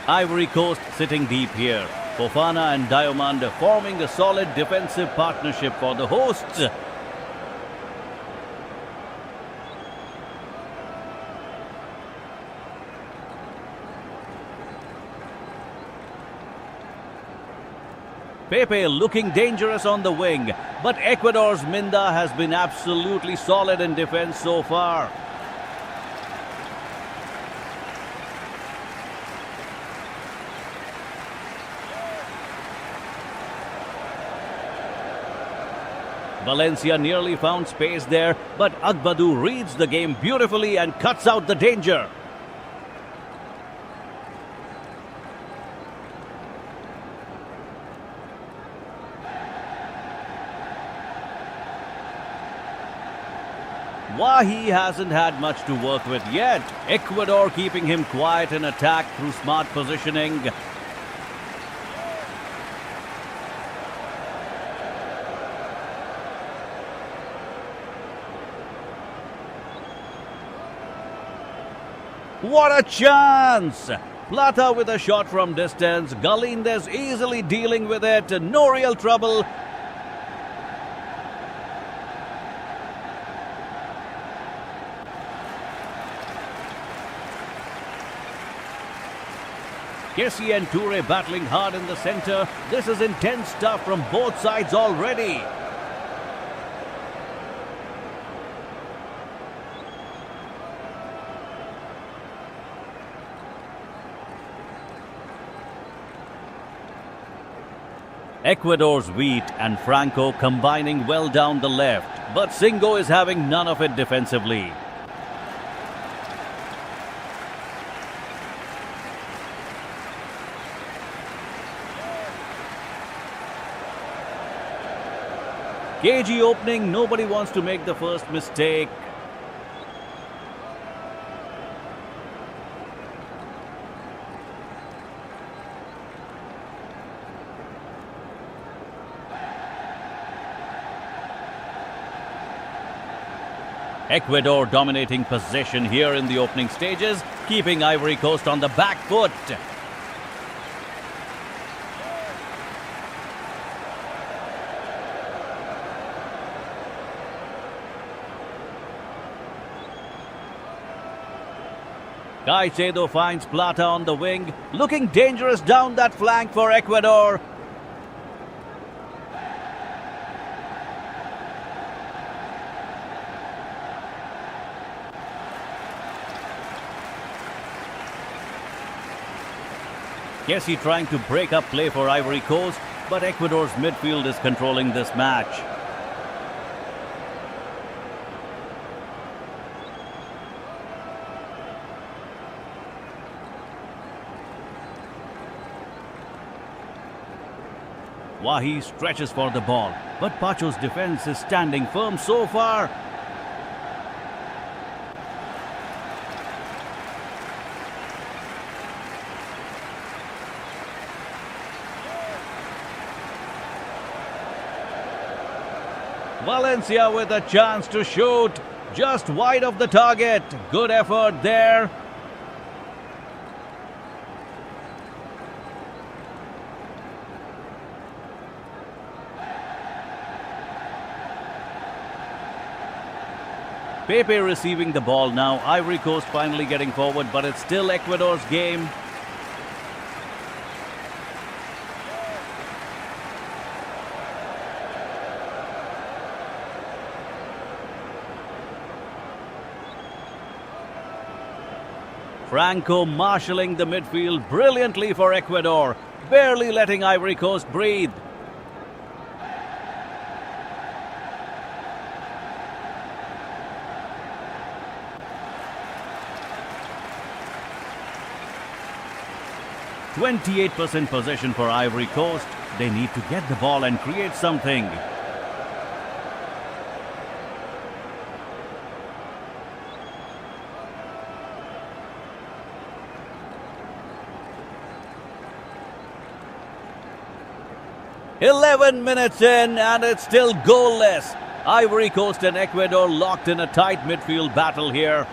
Ivory Coast sitting deep here. Fofana and Diomande forming a solid defensive partnership for the hosts. Pepe looking dangerous on the wing, but Ecuador's Minda has been absolutely solid in defense so far. Valencia nearly found space there, but Agbadou reads the game beautifully and cuts out the danger. Wahi hasn't had much to work with yet. Ecuador keeping him quiet in attack through smart positioning. What a chance! Plata with a shot from distance. Galindez easily dealing with it. No real trouble. Kessie and Toure battling hard in the center. This is intense stuff from both sides already. Ecuador's Wheat and Franco combining well down the left, but Singo is having none of it defensively. Cagey opening, nobody wants to make the first mistake. Ecuador dominating possession here in the opening stages, keeping Ivory Coast on the back foot. Caicedo finds Plata on the wing, looking dangerous down that flank for Ecuador. Kessie trying to break up play for Ivory Coast, but Ecuador's midfield is controlling this match. Wahi stretches for the ball, but Pacho's defense is standing firm so far. Valencia with a chance to shoot, just wide of the target. Good effort there. Pepe receiving the ball now. Ivory Coast finally getting forward, but it's still Ecuador's game. Franco marshalling the midfield brilliantly for Ecuador, barely letting Ivory Coast breathe. %28% possession for Ivory Coast. They need to get the ball and create something. "11 minutes in and it's still goalless. Ivory Coast and Ecuador locked in a tight midfield battle here.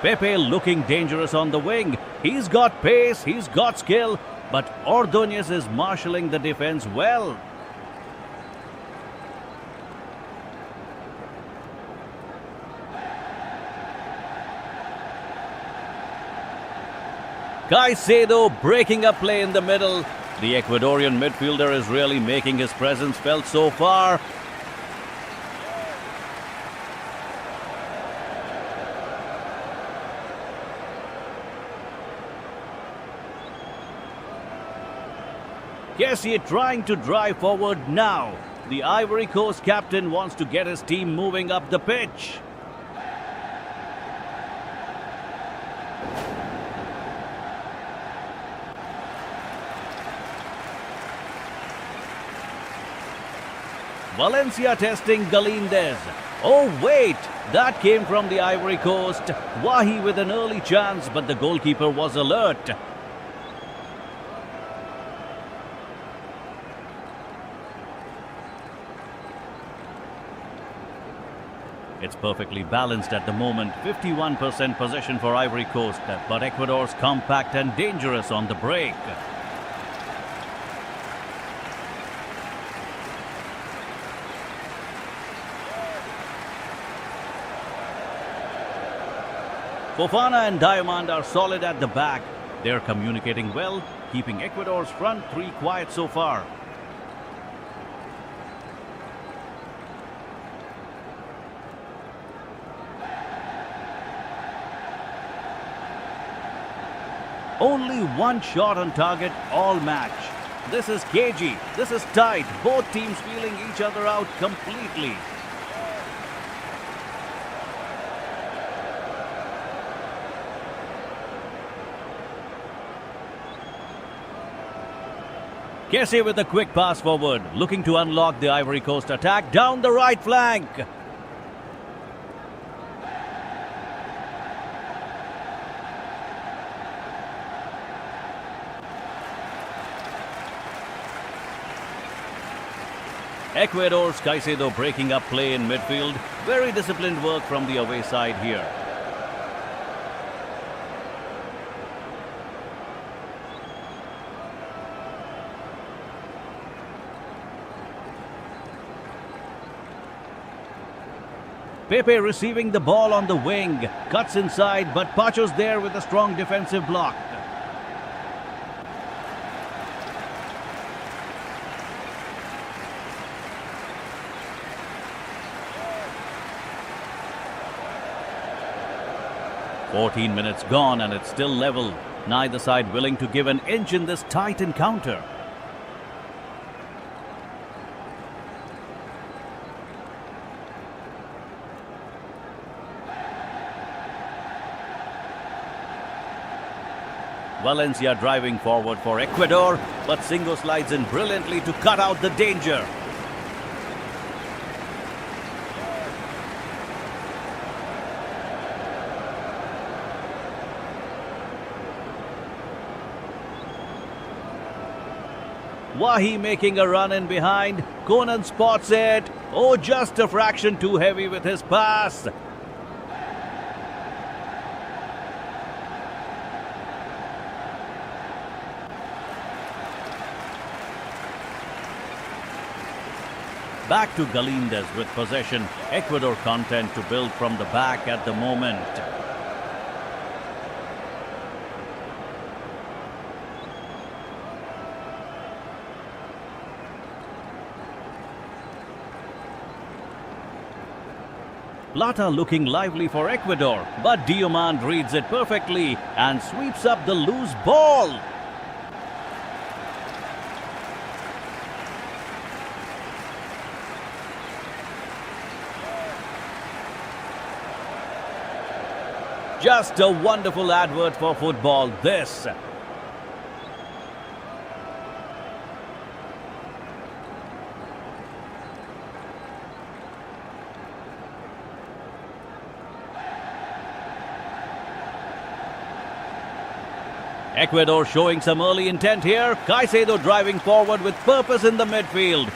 Pepe looking dangerous on the wing. He's got pace, he's got skill, but Ordóñez is marshalling the defense well. Caicedo breaking up play in the middle. The Ecuadorian midfielder is really making his presence felt so far. Kessie trying to drive forward now. The Ivory Coast captain wants to get his team moving up the pitch. Valencia testing Galindez. Oh wait, that came from the Ivory Coast. Wahi with an early chance, but the goalkeeper was alert. It's perfectly balanced at the moment. 51% possession for Ivory Coast, but Ecuador's compact and dangerous on the break. Fofana and Diamond are solid at the back. They're communicating well, keeping Ecuador's front three quiet so far. Only one shot on target all match. This is cagey. This is tight. Both teams feeling each other out completely. Kessie with a quick pass forward, looking to unlock the Ivory Coast attack down the right flank. Ecuador's Caicedo breaking up play in midfield. Very disciplined work from the away side here. Pepe receiving the ball on the wing. Cuts inside, but Pacho's there with a strong defensive block. "14 minutes gone and it's still level. Neither side willing to give an inch in this tight encounter. Valencia driving forward for Ecuador, but Singo slides in brilliantly to cut out the danger. Wahi making a run in behind. Conan spots it. Oh, just a fraction too heavy with his pass. Back to Galindez with possession. Ecuador content to build from the back at the moment. Plata looking lively for Ecuador, but Diamond reads it perfectly and sweeps up the loose ball. Just a wonderful advert for football, this. Ecuador showing some early intent here. Caicedo driving forward with purpose in the midfield.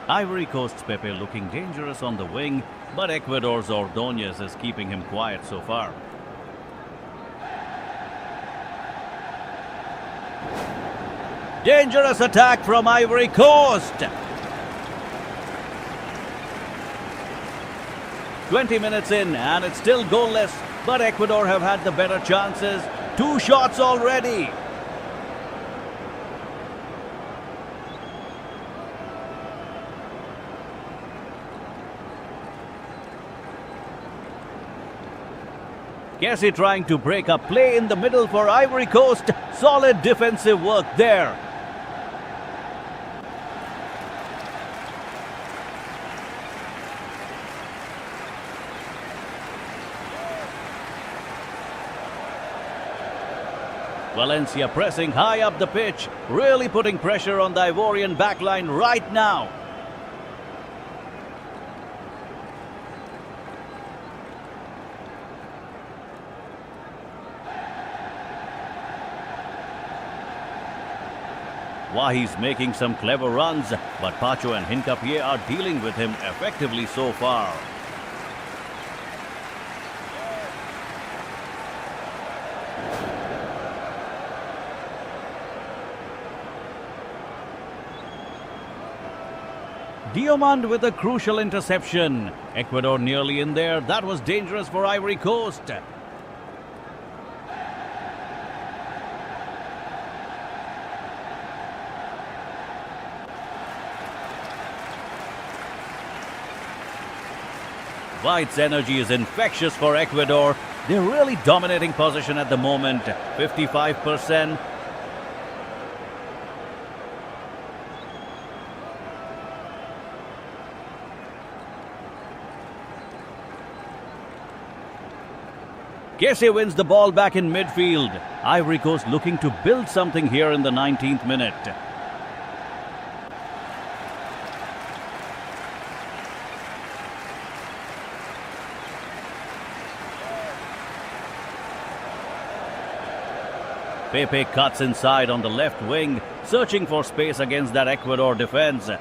Ivory Coast's Pepe looking dangerous on the wing, but Ecuador's Ordóñez is keeping him quiet so far. Dangerous attack from Ivory Coast. 20 minutes in and it's still goalless, but Ecuador have had the better chances. 2 shots already. Kessie trying to break up play in the middle for Ivory Coast. Solid defensive work there. Valencia pressing high up the pitch, really putting pressure on the Ivorian backline right now. Wahi's making some clever runs, but Pacho and Hincapié are dealing with him effectively so far. Diomande with a crucial interception. Ecuador nearly in there. That was dangerous for Ivory Coast. White's energy is infectious for Ecuador. They're really dominating possession at the moment. 55%. Kessie wins the ball back in midfield. Ivory Coast looking to build something here in the 19th minute. Pepe cuts inside on the left wing, searching for space against that Ecuador defense.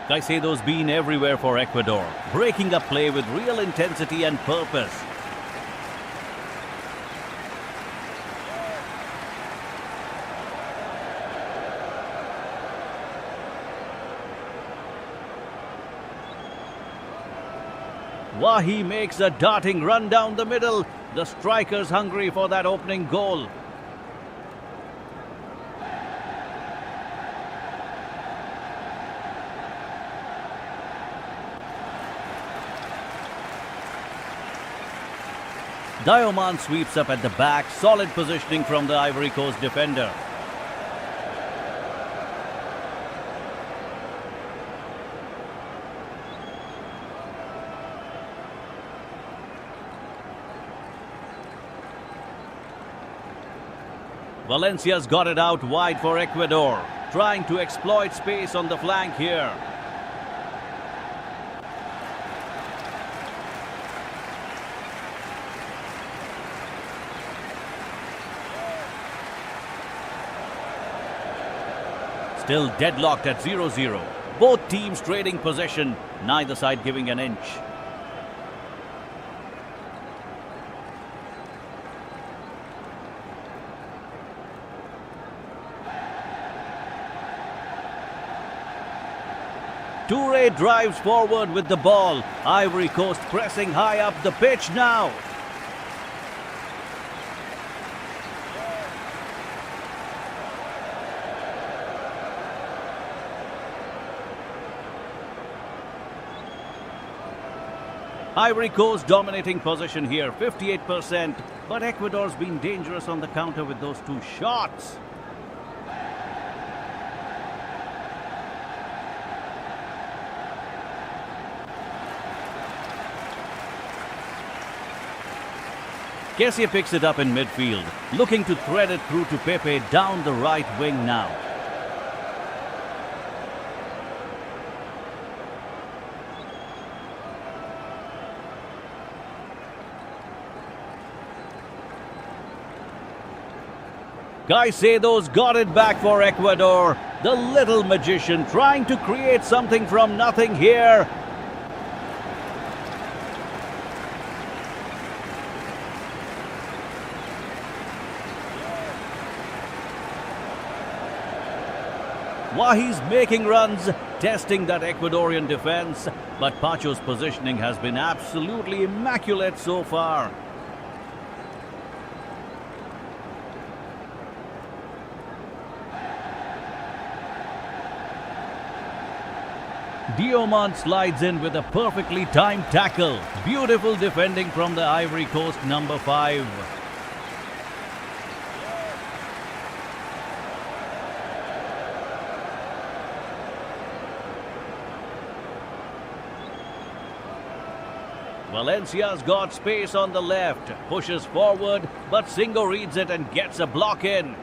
Caicedo's been everywhere for Ecuador, breaking up play with real intensity and purpose. Wahi makes a darting run down the middle. The strikers hungry for that opening goal. Diomande sweeps up at the back. Solid positioning from the Ivory Coast defender. Valencia's got it out wide for Ecuador, trying to exploit space on the flank here. Still deadlocked at 0-0. Both teams trading possession, neither side giving an inch. Touré drives forward with the ball. Ivory Coast pressing high up the pitch now. Ivory Coast dominating possession here, 58%. But Ecuador's been dangerous on the counter with those 2 shots. Kessie picks it up in midfield, looking to thread it through to Pepe down the right wing now. Caicedo's got it back for Ecuador. The little magician trying to create something from nothing here. He's making runs, testing that Ecuadorian defense, but Pacho's positioning has been absolutely immaculate so far. Diomande slides in with a perfectly timed tackle. Beautiful defending from the Ivory Coast number 5. Valencia's got space on the left, pushes forward, but Singo reads it and gets a block in.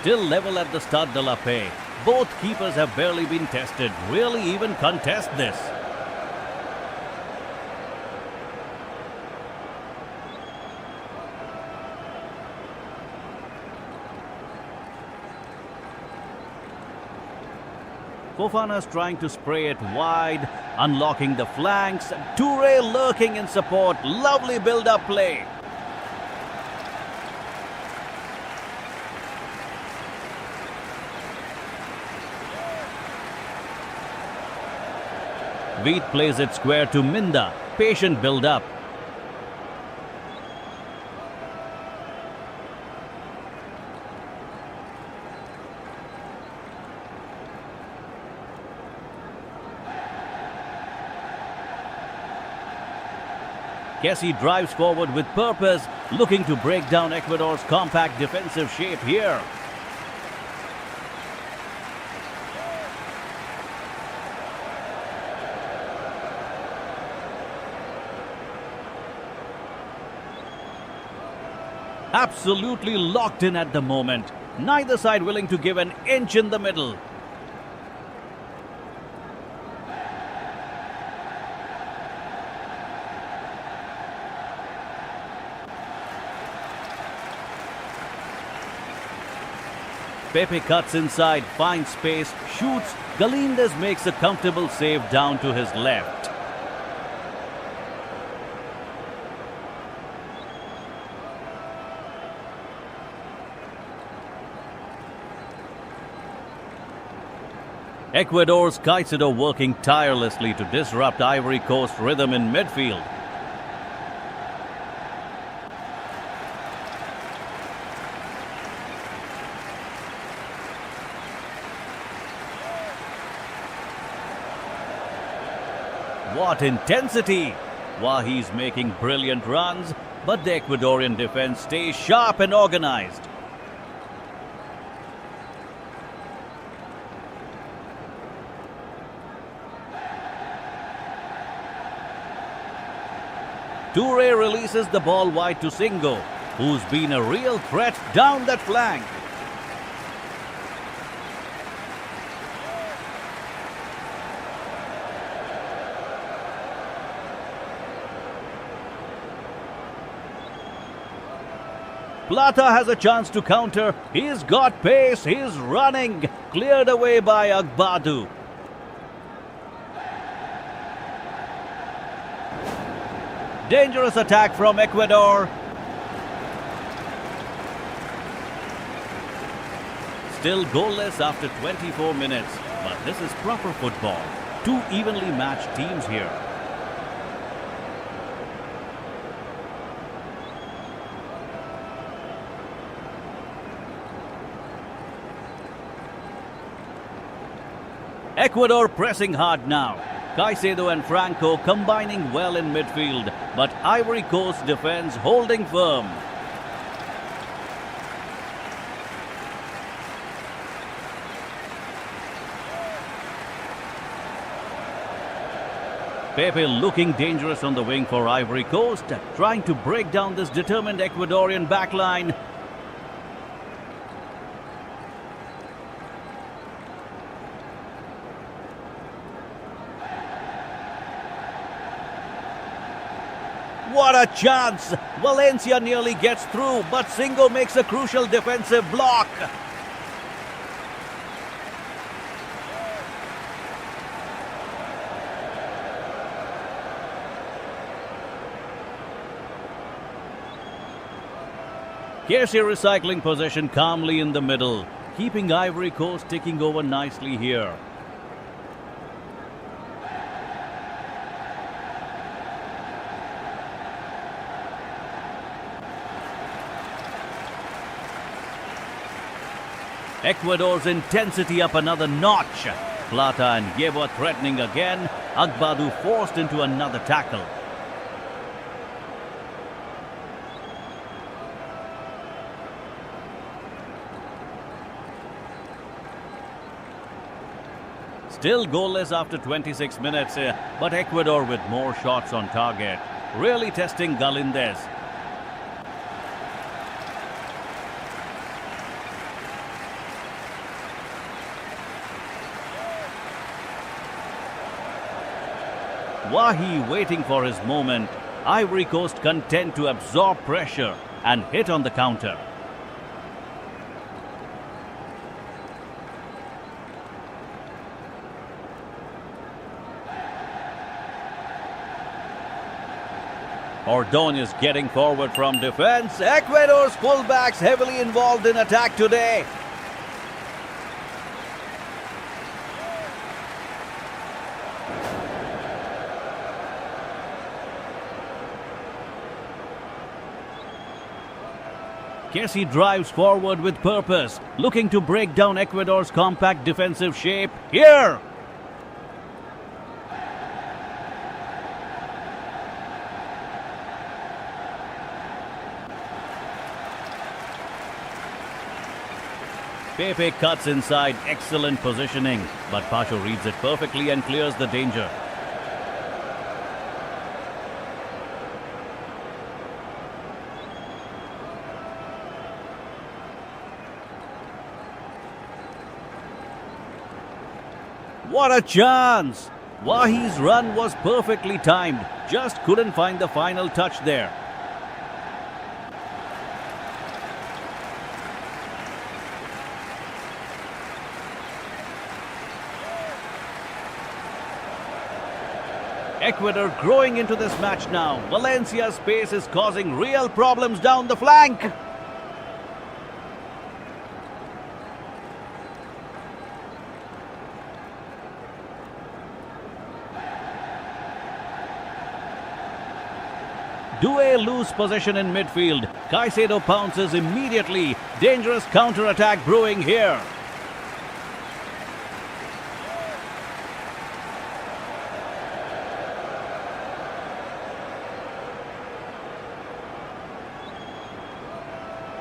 Still level at the Stade de la Paix. Both keepers have barely been tested. Really even contest this. Fofana's trying to spray it wide, unlocking the flanks. Toure lurking in support. Lovely build-up play. Veet plays it square to Minda. Patient build-up. Kessie drives forward with purpose, looking to break down Ecuador's compact defensive shape here. Absolutely locked in at the moment. Neither side willing to give an inch in the middle. Pepe cuts inside, finds space, shoots. Galindez makes a comfortable save down to his left. Ecuador's Caicedo working tirelessly to disrupt Ivory Coast rhythm in midfield. What intensity! Wahi's making brilliant runs, but the Ecuadorian defense stays sharp and organized. Toure releases the ball wide to Singo, who's been a real threat down that flank. Plata has a chance to counter. He's got pace. He's running. Cleared away by Agbadu. Dangerous attack from Ecuador. Still goalless after 24 minutes. But this is proper football. Two evenly matched teams here. Ecuador pressing hard now. Caicedo and Franco combining well in midfield, but Ivory Coast defense holding firm. Pepe looking dangerous on the wing for Ivory Coast, trying to break down this determined Ecuadorian backline. What a chance! Valencia nearly gets through, but Singo makes a crucial defensive block. KC recycling possession calmly in the middle, keeping Ivory Coast ticking over nicely here. Ecuador's intensity up another notch. Plata and Yeboah threatening again. Agbadu forced into another tackle. Still goalless after 26 minutes, but Ecuador with more shots on target. Really testing Galindez. Wahi waiting for his moment. Ivory Coast content to absorb pressure and hit on the counter. Ordonez getting forward from defense. Ecuador's fullbacks heavily involved in attack today. KC drives forward with purpose, looking to break down Ecuador's compact defensive shape. Here! Pepe cuts inside, excellent positioning, but Pacho reads it perfectly and clears the danger. What a chance! Wahi's run was perfectly timed, just couldn't find the final touch there. Ecuador growing into this match now. Valencia's pace is causing real problems down the flank. Doué lose possession in midfield. Caicedo pounces immediately. Dangerous counter-attack brewing here.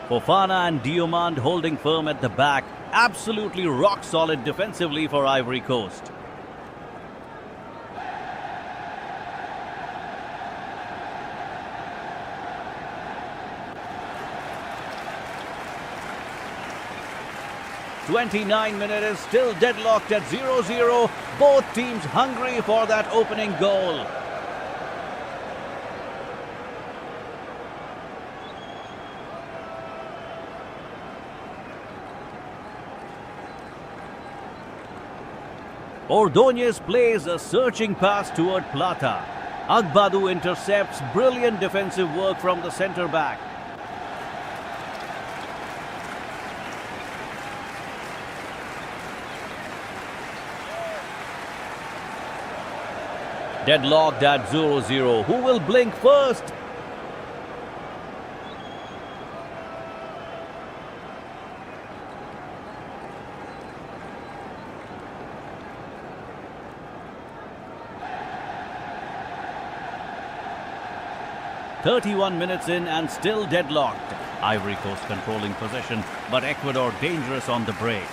Fofana and Diomande holding firm at the back. Absolutely rock solid defensively for Ivory Coast. '29 minute is still deadlocked at 0-0. Both teams hungry for that opening goal. Ordonez plays a searching pass toward Plata. Agbadu intercepts. Brilliant defensive work from the centre-back. Deadlocked at 0-0. Who will blink first? "31 minutes in and still deadlocked. Ivory Coast controlling possession, but Ecuador dangerous on the break.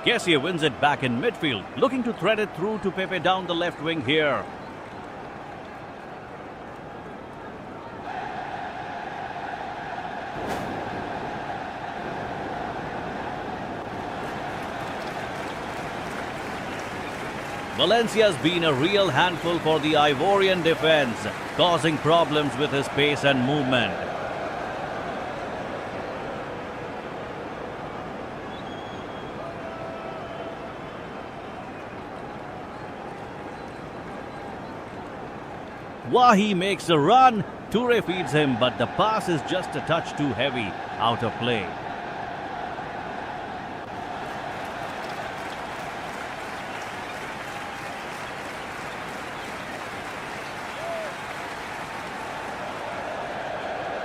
Kessie wins it back in midfield, looking to thread it through to Pepe down the left wing here. Valencia's been a real handful for the Ivorian defense, causing problems with his pace and movement. Wahi makes a run. Toure feeds him, but the pass is just a touch too heavy, out of play.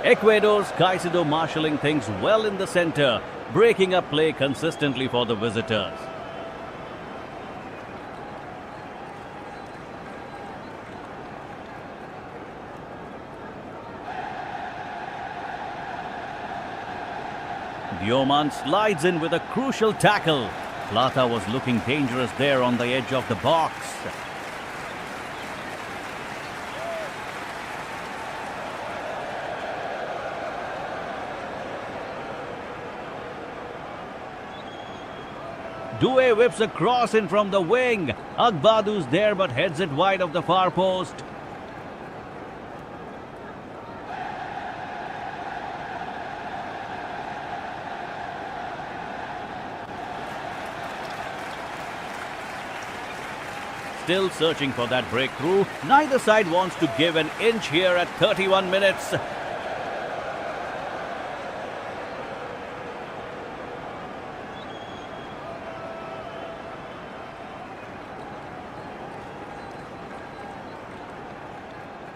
Ecuador's Caicedo marshalling things well in the center, breaking up play consistently for the visitors. Diomande slides in with a crucial tackle. Plata was looking dangerous there on the edge of the box. Doué whips a cross in from the wing. Agbadu's there but heads it wide of the far post. Still searching for that breakthrough. Neither side wants to give an inch here at 31 minutes.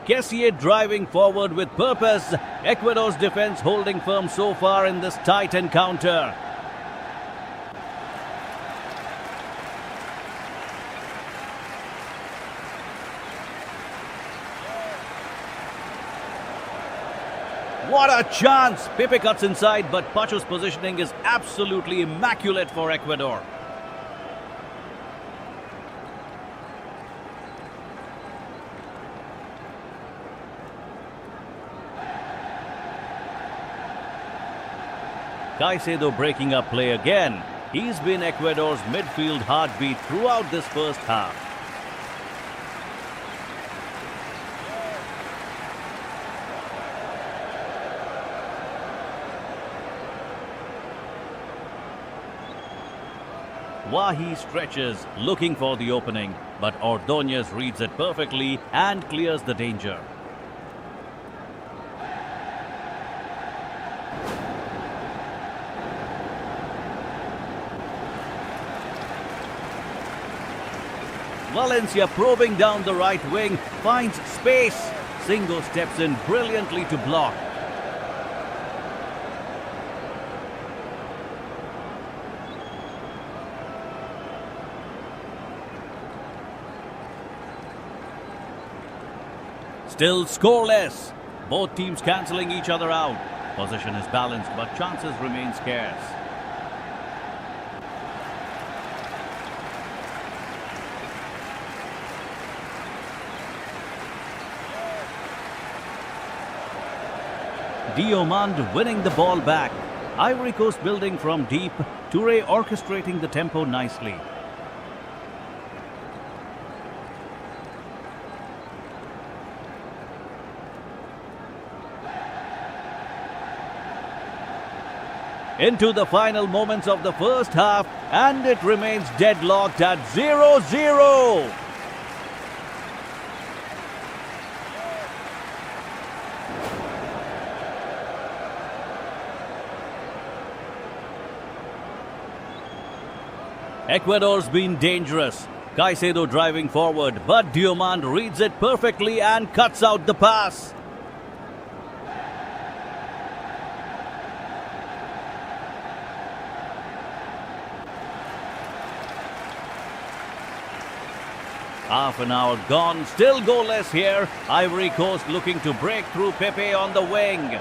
Kessié driving forward with purpose. Ecuador's defense holding firm so far in this tight encounter. What a chance! Pepe cuts inside, but Pacho's positioning is absolutely immaculate for Ecuador. Caicedo breaking up play again. He's been Ecuador's midfield heartbeat throughout this first half. Wahi stretches, looking for the opening, but Ordóñez reads it perfectly and clears the danger. Valencia probing down the right wing, finds space. Singo steps in brilliantly to block. Still scoreless. Both teams cancelling each other out. Position is balanced, but chances remain scarce. Diomande winning the ball back. Ivory Coast building from deep. Toure orchestrating the tempo nicely. Into the final moments of the first half, and it remains deadlocked at 0-0. Ecuador's been dangerous. Caicedo driving forward, but Diomande reads it perfectly and cuts out the pass. Half an hour gone, still goalless here. Ivory Coast looking to break through Pepe on the wing.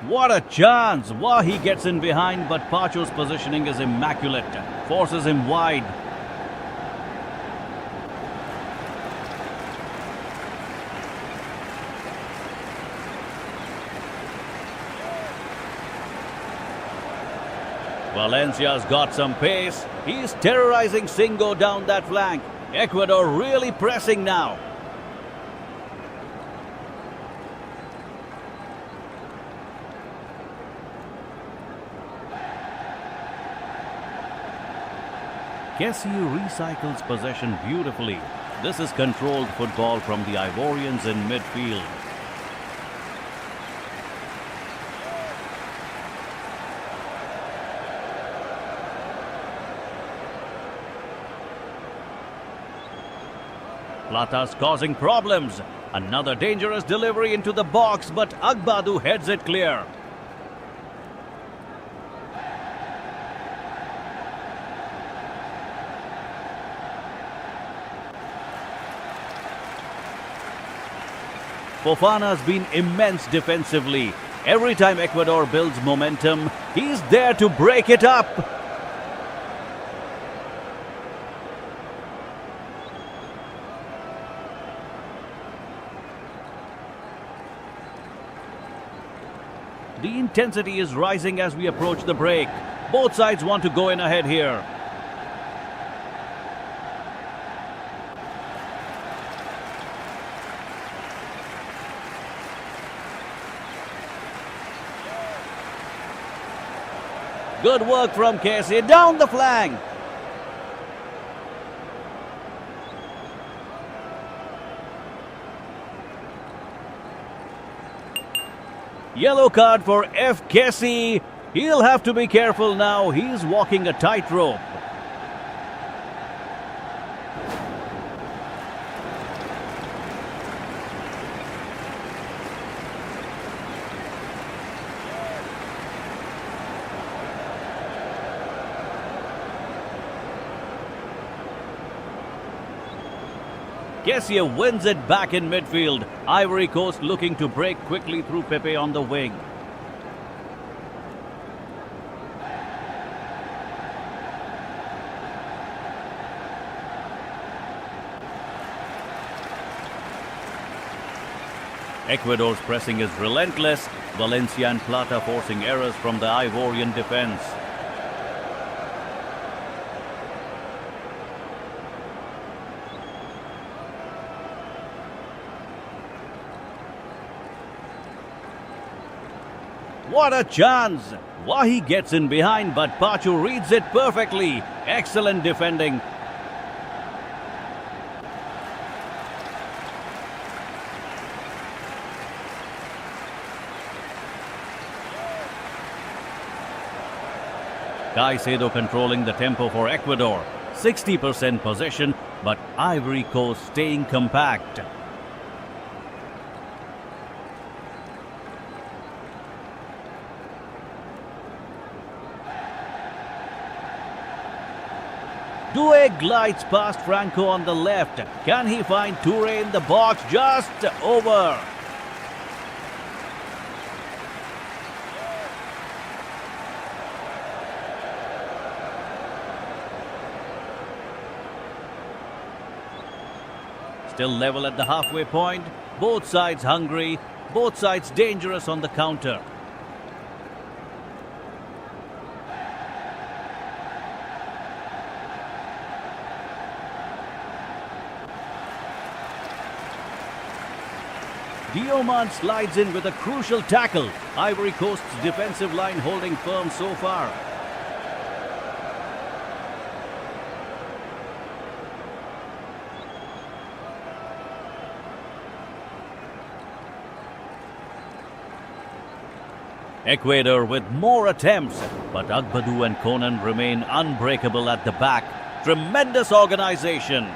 What a chance! Wahi gets in behind, but Pacho's positioning is immaculate. Forces him wide. Valencia's got some pace. He's terrorizing Singo down that flank. Ecuador really pressing now. Kessie recycles possession beautifully. This is controlled football from the Ivorians in midfield. Plata's causing problems. Another dangerous delivery into the box, but Agbadu heads it clear. Fofana's been immense defensively. Every time Ecuador builds momentum, he's there to break it up. The intensity is rising as we approach the break. Both sides want to go in ahead here. Good work from Kessie down the flank. Yellow card for F. Kessie. He'll have to be careful now. He's walking a tightrope. Kessie wins it back in midfield. Ivory Coast looking to break quickly through Pepe on the wing. Ecuador's pressing is relentless. Valencia and Plata forcing errors from the Ivorian defense. What a chance! Wahi gets in behind, but Pachu reads it perfectly. Excellent defending. Caicedo controlling the tempo for Ecuador. 60% possession, but Ivory Coast staying compact. Doué glides past Franco on the left. Can he find Touré in the box? Just over. Still level at the halfway point. Both sides hungry. Both sides dangerous on the counter. Dioman slides in with a crucial tackle. Ivory Coast's defensive line holding firm so far. Ecuador with more attempts, but Agbadu and Conan remain unbreakable at the back. Tremendous organization.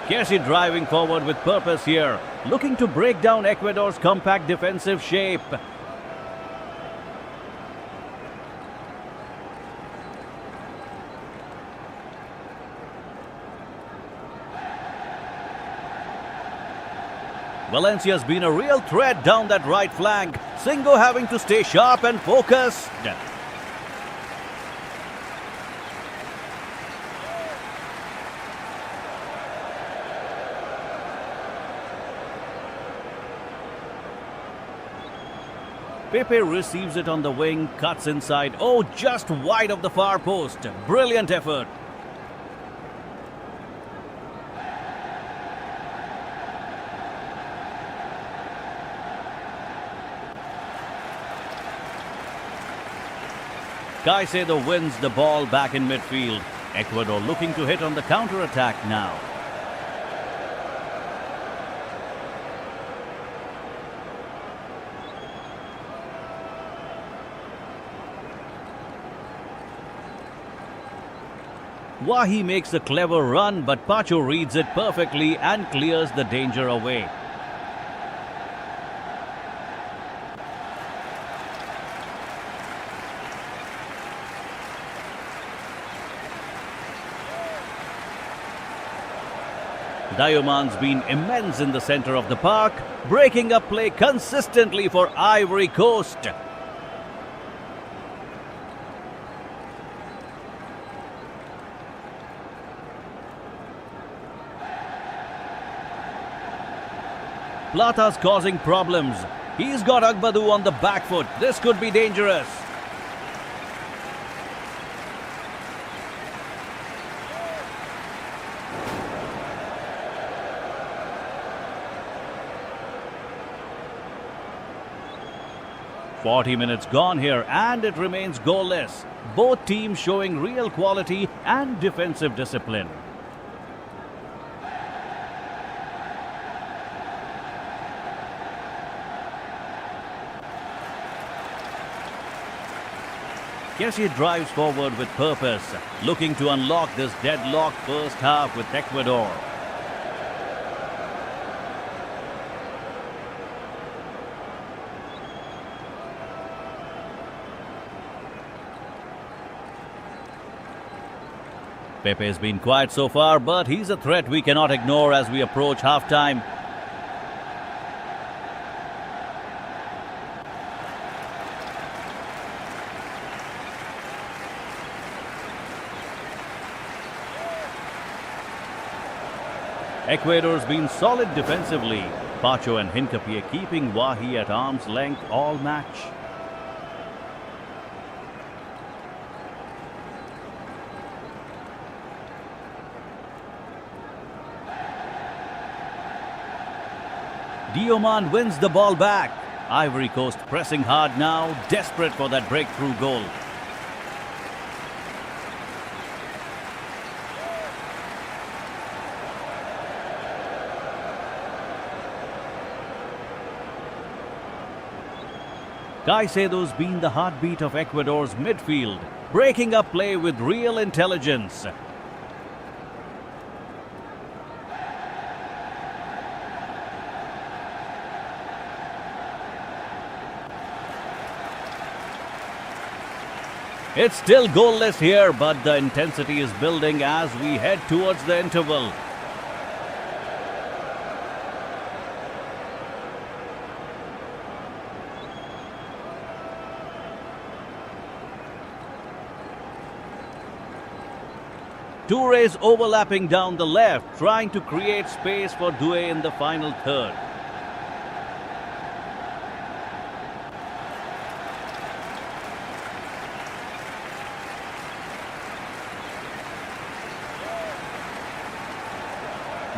Kessie driving forward with purpose here, looking to break down Ecuador's compact defensive shape. Valencia's been a real threat down that right flank. Singo having to stay sharp and focused. Pepe receives it on the wing, cuts inside. Oh, just wide of the far post. Brilliant effort. Caicedo wins the ball back in midfield. Ecuador looking to hit on the counter-attack now. Wahi makes a clever run, but Pacho reads it perfectly and clears the danger away. Dioman's been immense in the center of the park, breaking up play consistently for Ivory Coast. Plata's causing problems. He's got Agbadu on the back foot. This could be dangerous. "40 minutes gone here and it remains goalless. Both teams showing real quality and defensive discipline. Kessie drives forward with purpose, looking to unlock this deadlocked first half with Ecuador. Pepe has been quiet so far, but he's a threat we cannot ignore as we approach half-time. Ecuador's been solid defensively. Pacho and Hincapié keeping Wahi at arm's length all match. Dioman wins the ball back. Ivory Coast pressing hard now, desperate for that breakthrough goal. Caicedo's been the heartbeat of Ecuador's midfield, breaking up play with real intelligence. It's still goalless here, but the intensity is building as we head towards the interval. Toure's overlapping down the left, trying to create space for Doué in the final third.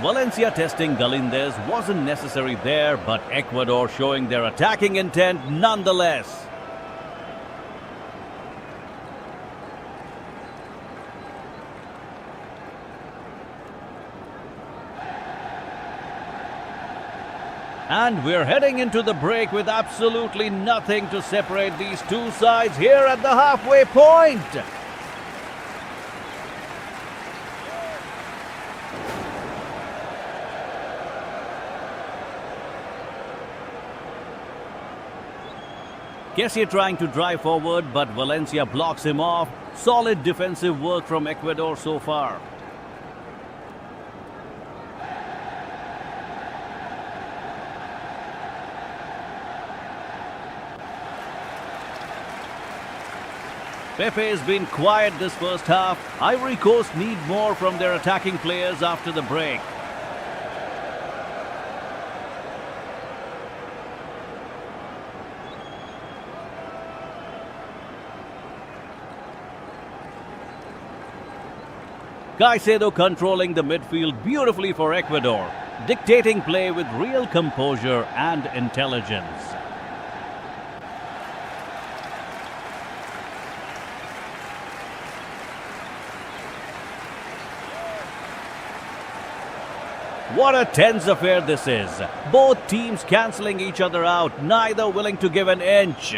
Valencia testing Galindez wasn't necessary there, but Ecuador showing their attacking intent nonetheless. And we're heading into the break with absolutely nothing to separate these two sides here at the halfway point. Kessie trying to drive forward, but Valencia blocks him off. Solid defensive work from Ecuador so far. Pepe has been quiet this first half. Ivory Coast need more from their attacking players after the break. Caicedo controlling the midfield beautifully for Ecuador, dictating play with real composure and intelligence. What a tense affair this is. Both teams cancelling each other out, neither willing to give an inch.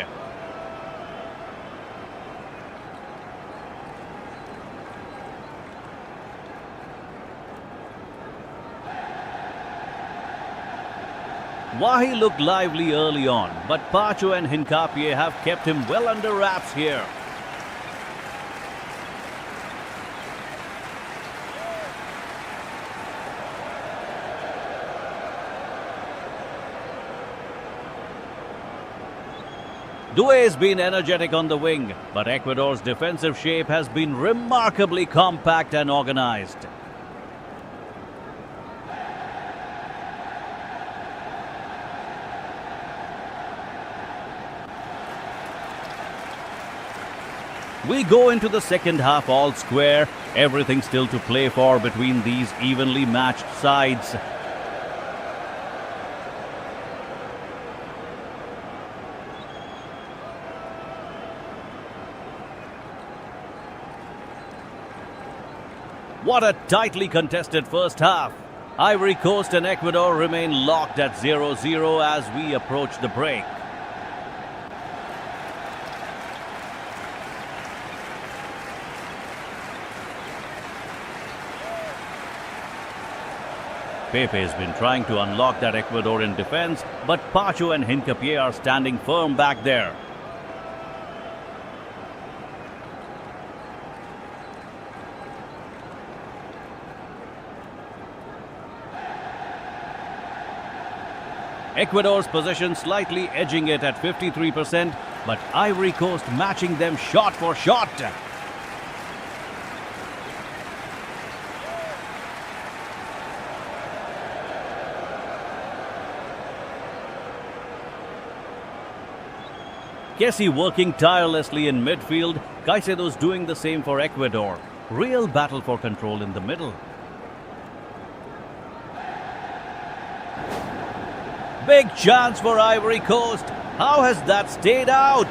Wahi looked lively early on, but Pacho and Hincapié have kept him well under wraps here. Doué has been energetic on the wing, but Ecuador's defensive shape has been remarkably compact and organized. We go into the second half all square, everything still to play for between these evenly matched sides. What a tightly contested first half. Ivory Coast and Ecuador remain locked at 0-0 as we approach the break. Pepe has been trying to unlock that Ecuadorian defense, but Pacho and Hincapié are standing firm back there. Ecuador's possession slightly edging it at 53%, but Ivory Coast matching them shot for shot. Kessie working tirelessly in midfield, Caicedo's doing the same for Ecuador. Real battle for control in the middle. Big chance for Ivory Coast. How has that stayed out?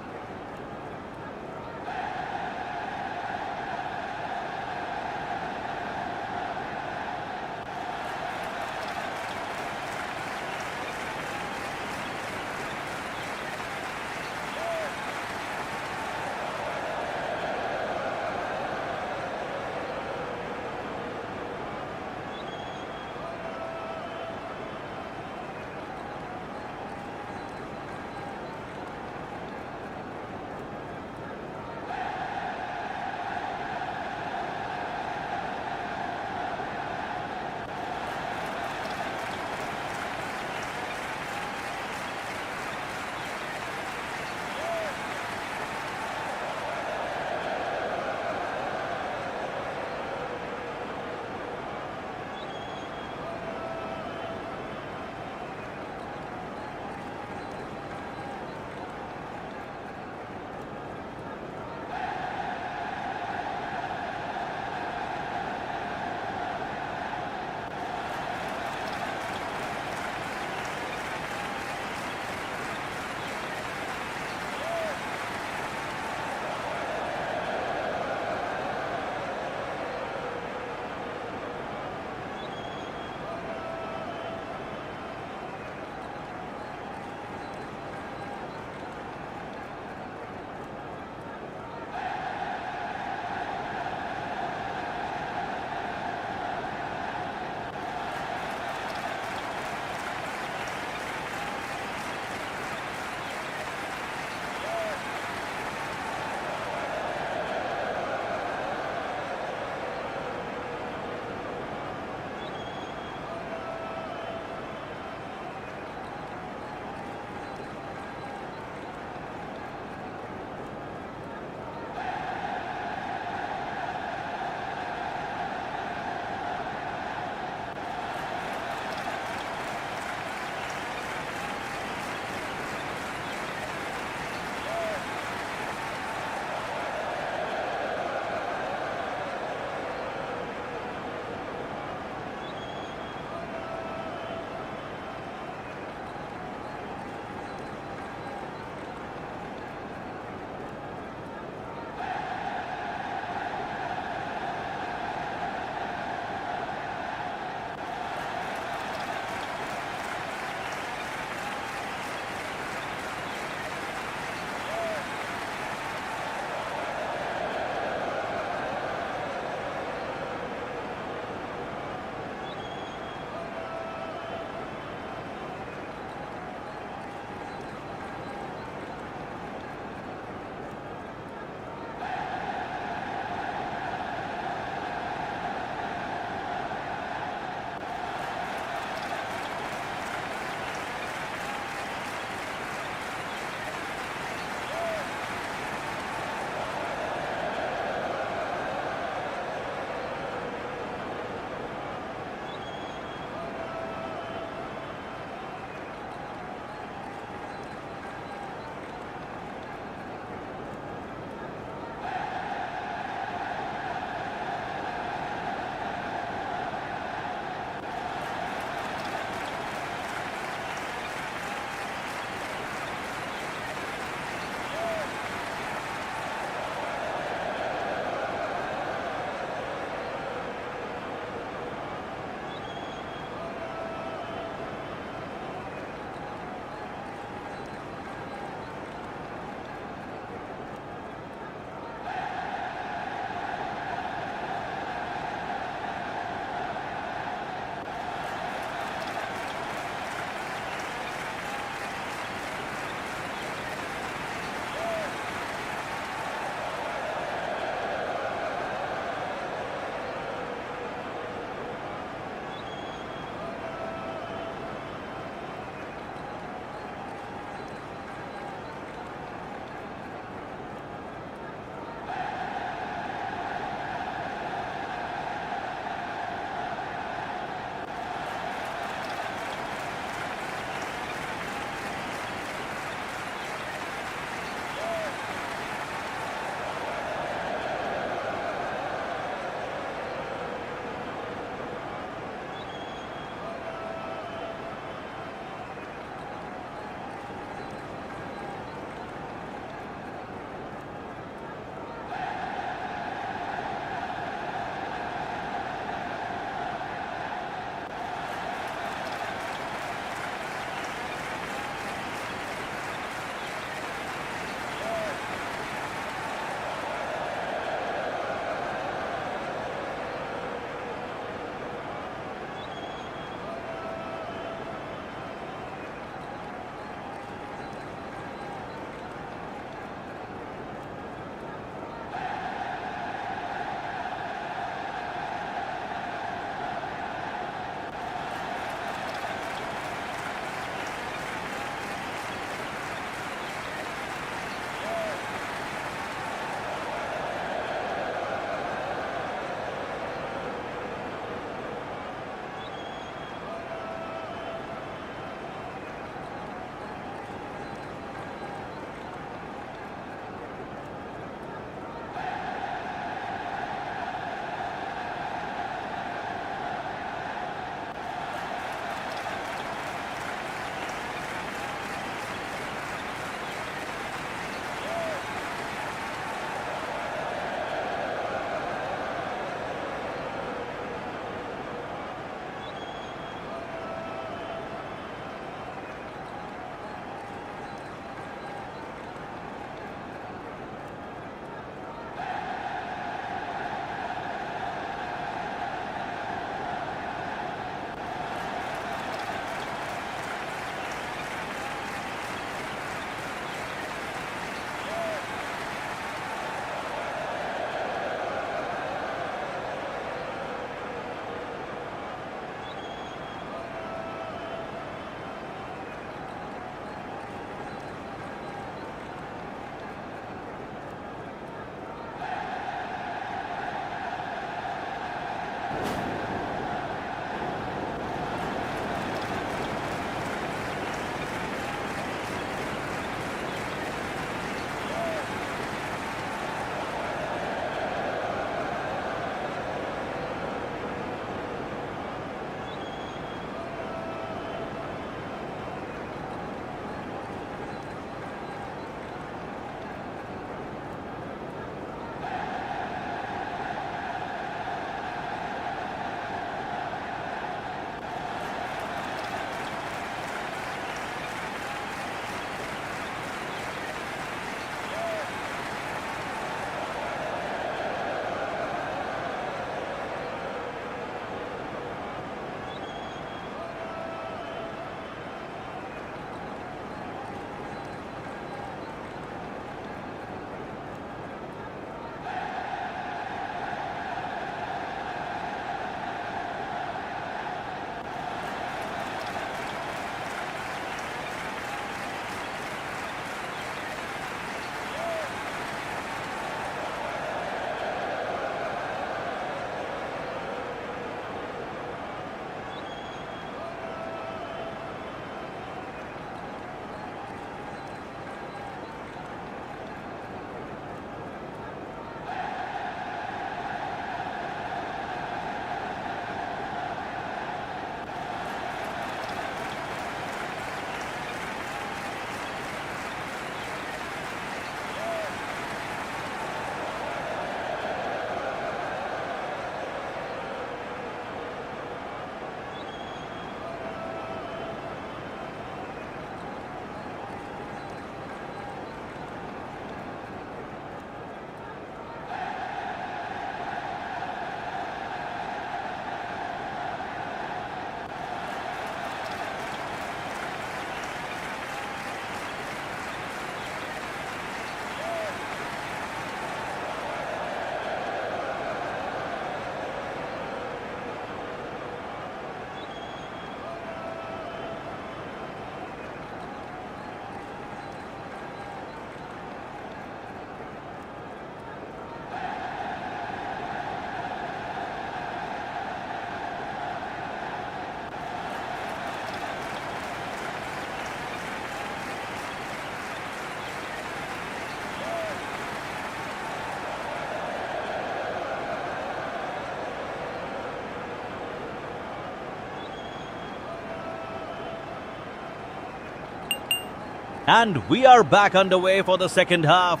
And we are back underway for the second half.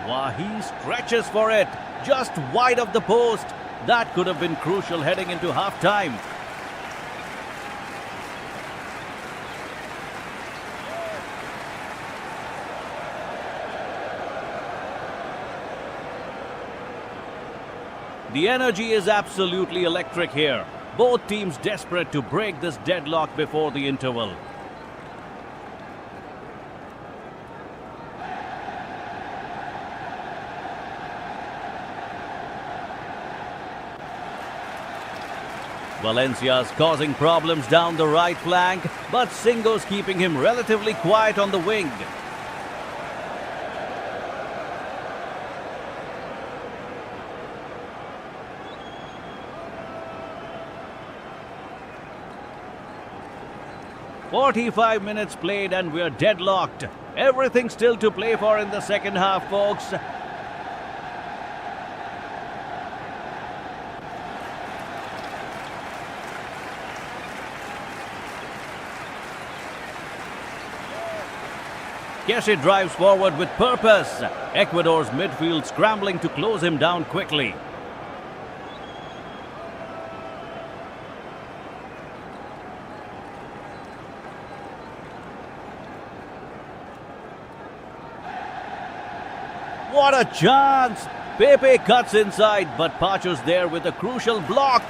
Wahi stretches for it, just wide of the post. That could have been crucial heading into half-time. The energy is absolutely electric here. Both teams desperate to break this deadlock before the interval. Valencia's causing problems down the right flank, but Singo's keeping him relatively quiet on the wing. "45 minutes played and we're deadlocked. Everything still to play for in the second half, folks." Kessie drives forward with purpose. Ecuador's midfield scrambling to close him down quickly. What a chance! Pepe cuts inside, but Pacho's there with a crucial block.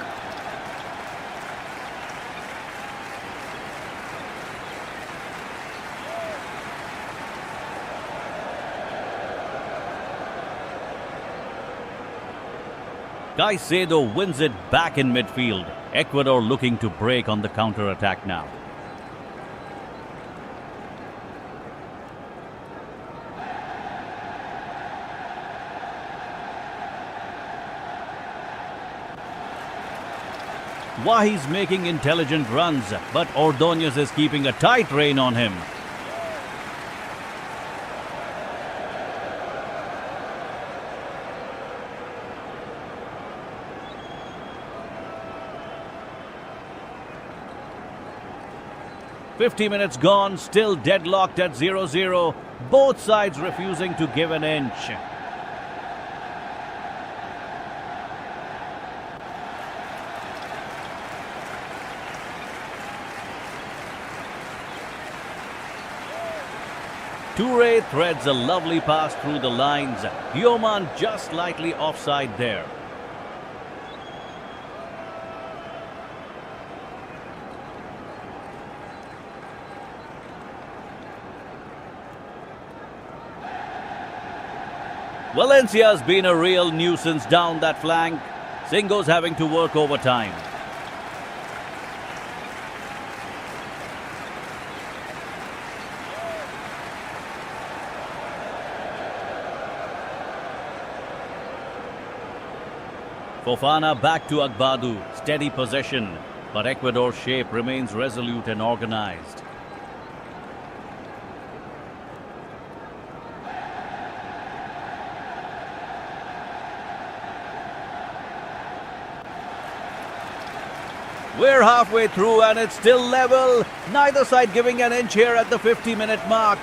Caicedo wins it back in midfield. Ecuador looking to break on the counter-attack now. Wahi's making intelligent runs, but Ordóñez is keeping a tight rein on him. "50 minutes gone, still deadlocked at 0-0. Both sides refusing to give an inch. Toure threads a lovely pass through the lines. Yoman just slightly offside there. Valencia's been a real nuisance down that flank. Singo's having to work overtime. Fofana back to Agbadu, steady possession, but Ecuador's shape remains resolute and organized. We're halfway through and it's still level. Neither side giving an inch here at the 50-minute mark.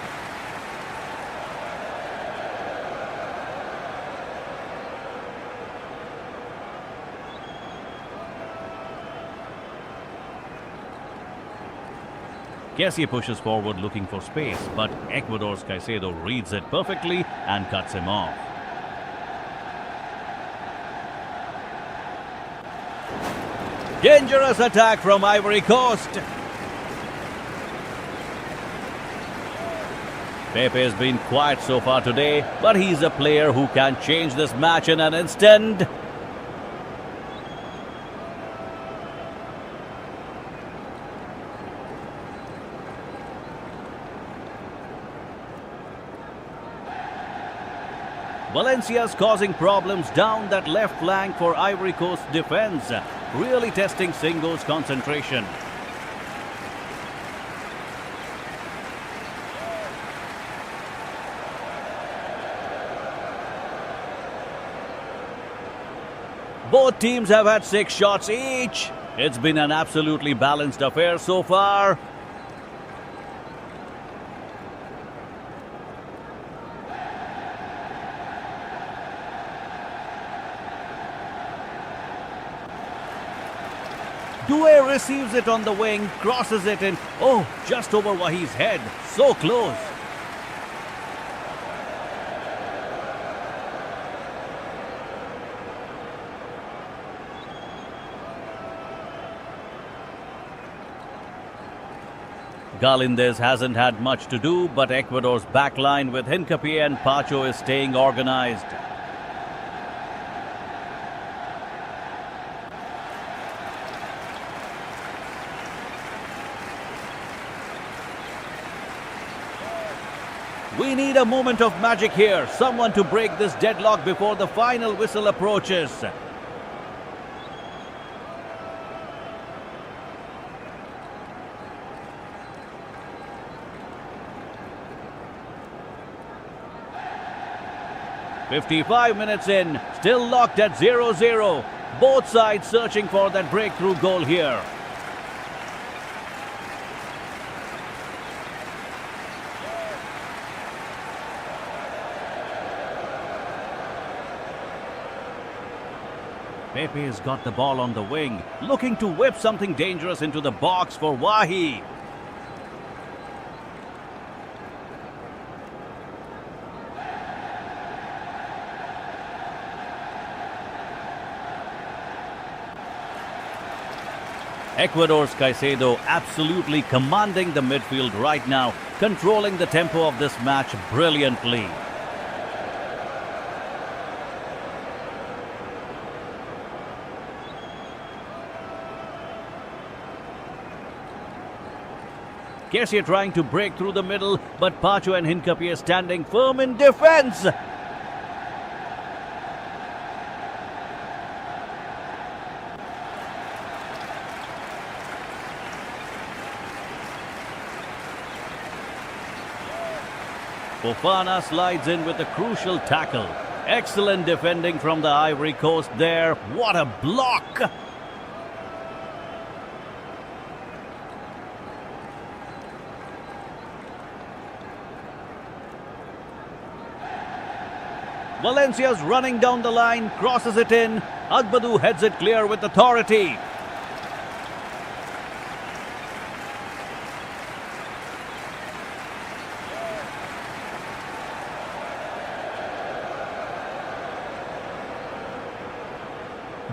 Kessie pushes forward looking for space, but Ecuador's Caicedo reads it perfectly and cuts him off. Dangerous attack from Ivory Coast. Pepe has been quiet so far today, but he's a player who can change this match in an instant. Valencia's causing problems down that left flank for Ivory Coast defense, really testing Singo's concentration. Both teams have had 6 shots each. It's been an absolutely balanced affair so far. Doué receives it on the wing, crosses it in. Oh, just over Wahi's head. So close. Galindez hasn't had much to do, but Ecuador's backline with Hincapié and Pacho is staying organized. We need a moment of magic here, someone to break this deadlock before the final whistle approaches. "55 minutes in, still locked at 0-0. Both sides searching for that breakthrough goal here. Pepe has got the ball on the wing, looking to whip something dangerous into the box for Wahi. Ecuador's Caicedo absolutely commanding the midfield right now, controlling the tempo of this match brilliantly. Kessie trying to break through the middle, but Pacho and Hincapié standing firm in defense. Fofana slides in with a crucial tackle. Excellent defending from the Ivory Coast there. What a block! Valencia's running down the line, crosses it in. Agbadou heads it clear with authority.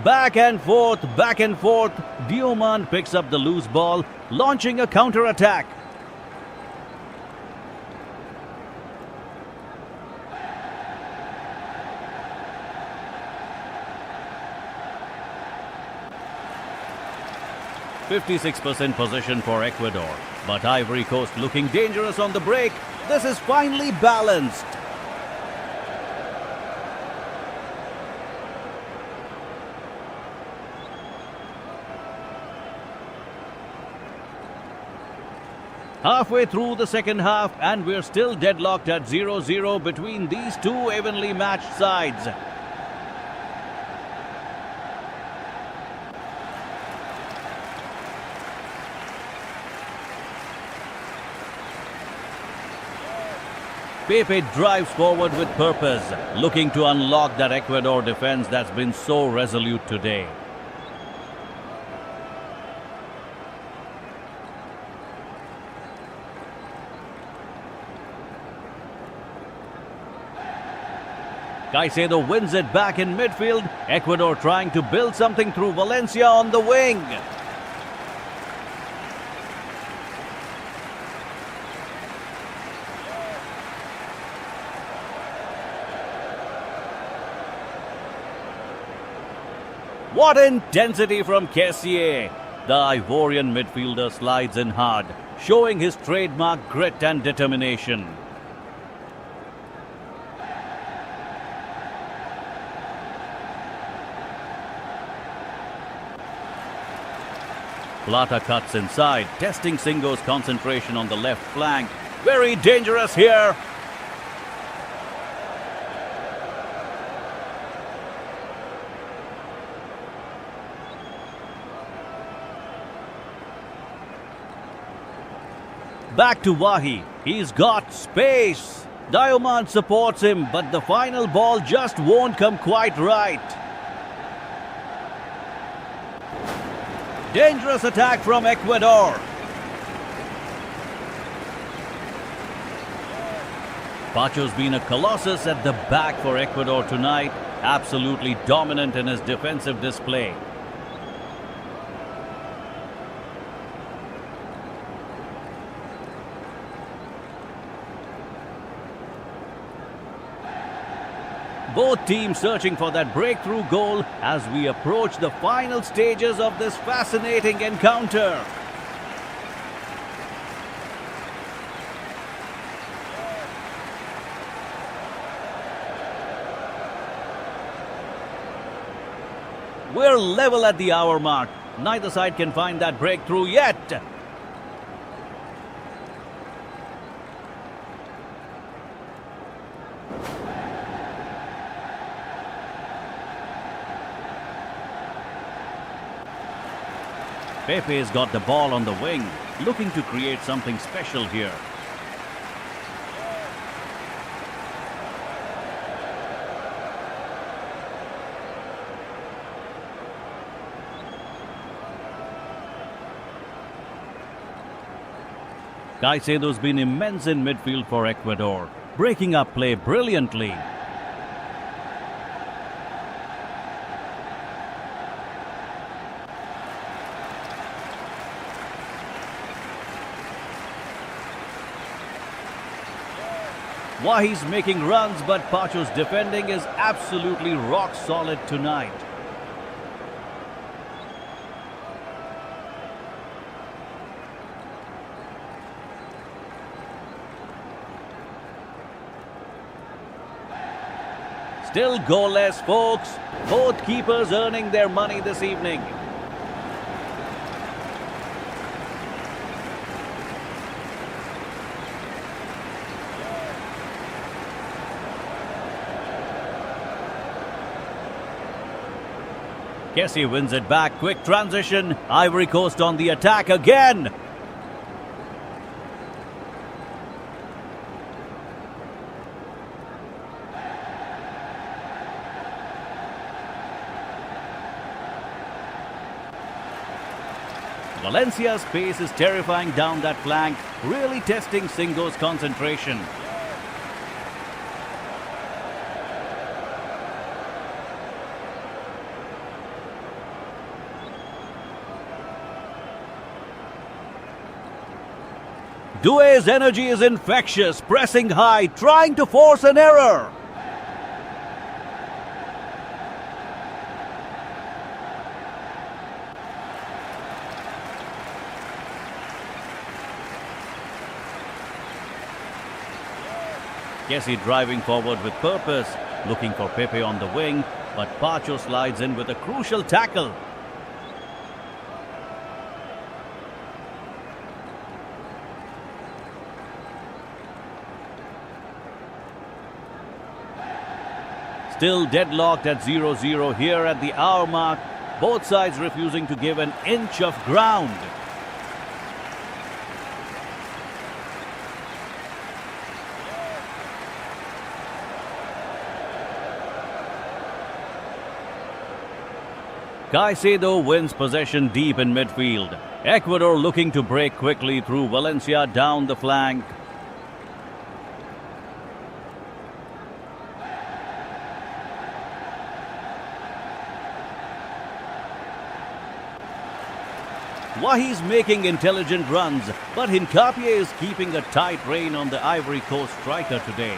Back and forth, back and forth. Dioman picks up the loose ball, launching a counter-attack. "56% possession for Ecuador, but Ivory Coast looking dangerous on the break. This is finely balanced. Halfway through the second half, and we're still deadlocked at 0-0 between these two evenly matched sides. Pepe drives forward with purpose, looking to unlock that Ecuador defense that's been so resolute today. Caicedo wins it back in midfield. Ecuador trying to build something through Valencia on the wing. What intensity from Kessie! The Ivorian midfielder slides in hard, showing his trademark grit and determination. Plata cuts inside, testing Singo's concentration on the left flank. Very dangerous here. Back to Wahi. He's got space. Diomand supports him, but the final ball just won't come quite right. Dangerous attack from Ecuador. Pacho's been a colossus at the back for Ecuador tonight, absolutely dominant in his defensive display. Both teams searching for that breakthrough goal as we approach the final stages of this fascinating encounter. We're level at the hour mark. Neither side can find that breakthrough yet. Pepe's got the ball on the wing, looking to create something special here. Caicedo's been immense in midfield for Ecuador, breaking up play brilliantly. Wahi's making runs, but Pacho's defending is absolutely rock solid tonight. Still goalless, folks. Both keepers earning their money this evening. Kessie wins it back. Quick transition. Ivory Coast on the attack again. Valencia's pace is terrifying down that flank, really testing Singo's concentration. Doué's energy is infectious, pressing high, trying to force an error. Kessie driving forward with purpose, looking for Pepe on the wing, but Pacho slides in with a crucial tackle. Still deadlocked at 0-0 here at the hour mark, both sides refusing to give an inch of ground. Caicedo wins possession deep in midfield. Ecuador looking to break quickly through Valencia down the flank. Wahi's making intelligent runs, but Hincapié is keeping a tight rein on the Ivory Coast striker today.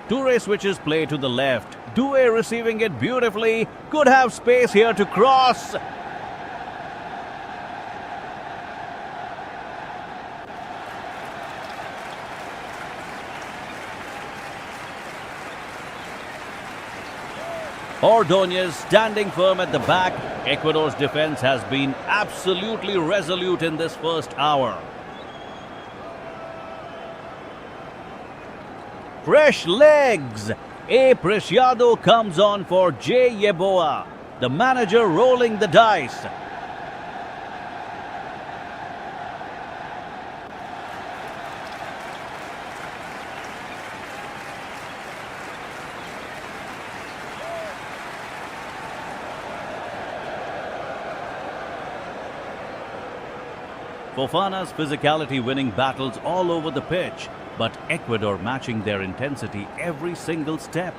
Touré switches play to the left. Doué receiving it beautifully. Could have space here to cross. Ordóñez standing firm at the back. Ecuador's defense has been absolutely resolute in this first hour. Fresh legs. A. Preciado comes on for J. Yeboah. The manager rolling the dice. Fofana's physicality winning battles all over the pitch, but Ecuador matching their intensity every single step.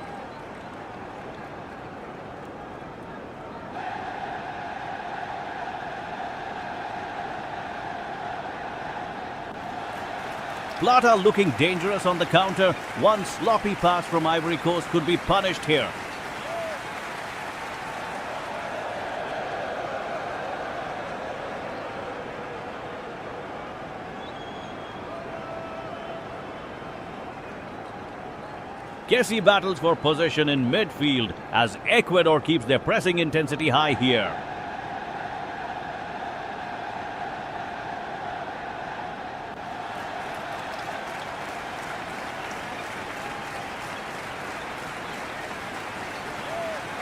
Plata looking dangerous on the counter. One sloppy pass from Ivory Coast could be punished here. Kessie battles for possession in midfield as Ecuador keeps their pressing intensity high here.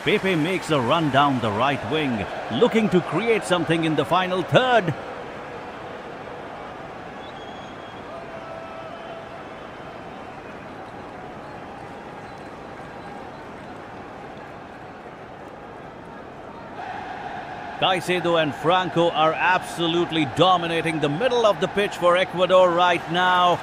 Pepe makes a run down the right wing, looking to create something in the final third. Caicedo and Franco are absolutely dominating the middle of the pitch for Ecuador right now.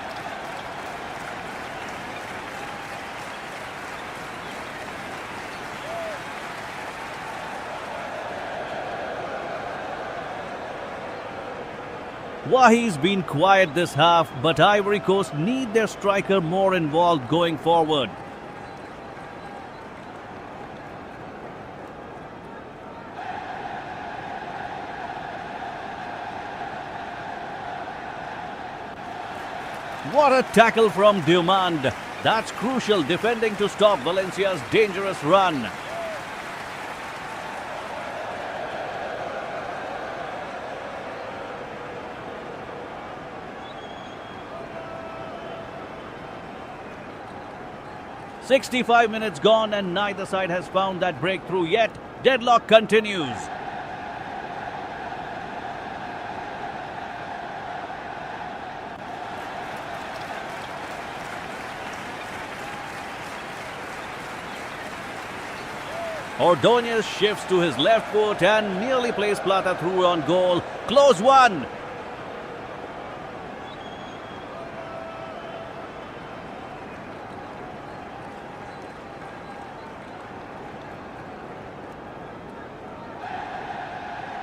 Wahi's been quiet this half, but Ivory Coast need their striker more involved going forward. What a tackle from Dumond. That's crucial defending to stop Valencia's dangerous run. "65 minutes gone and neither side has found that breakthrough yet. Deadlock continues. Ordonez shifts to his left foot and nearly plays Plata through on goal. Close one.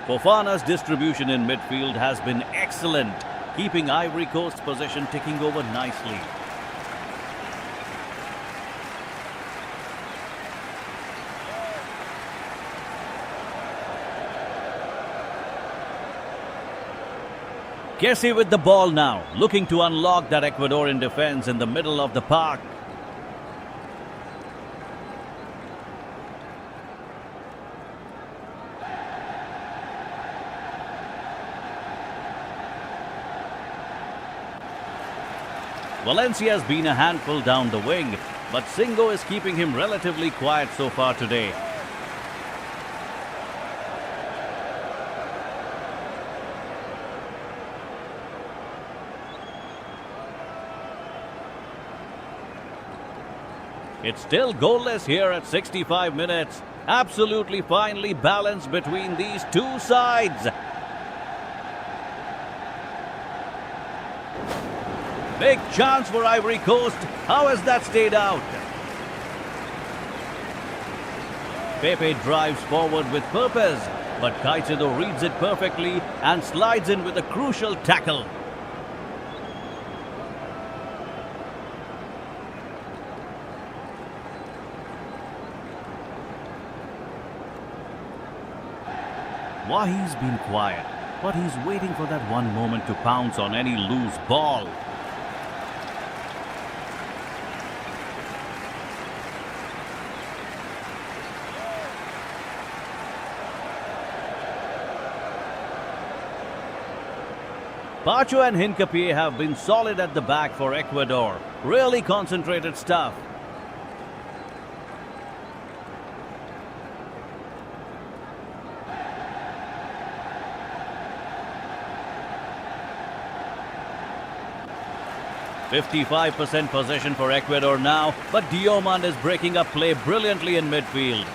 Fofana's distribution in midfield has been excellent, keeping Ivory Coast's possession ticking over nicely. Kessie with the ball now, looking to unlock that Ecuadorian defense in the middle of the park. Valencia has been a handful down the wing, but Singo is keeping him relatively quiet so far today. It's still goalless here at 65 minutes. Absolutely finely balanced between these two sides. Big chance for Ivory Coast. How has that stayed out? Pepe drives forward with purpose, but Caicedo reads it perfectly and slides in with a crucial tackle. Wahi's been quiet, but he's waiting for that one moment to pounce on any loose ball. Pacho and Hincapié have been solid at the back for Ecuador. Really concentrated stuff. "55% possession for Ecuador now, but Diomand is breaking up play brilliantly in midfield.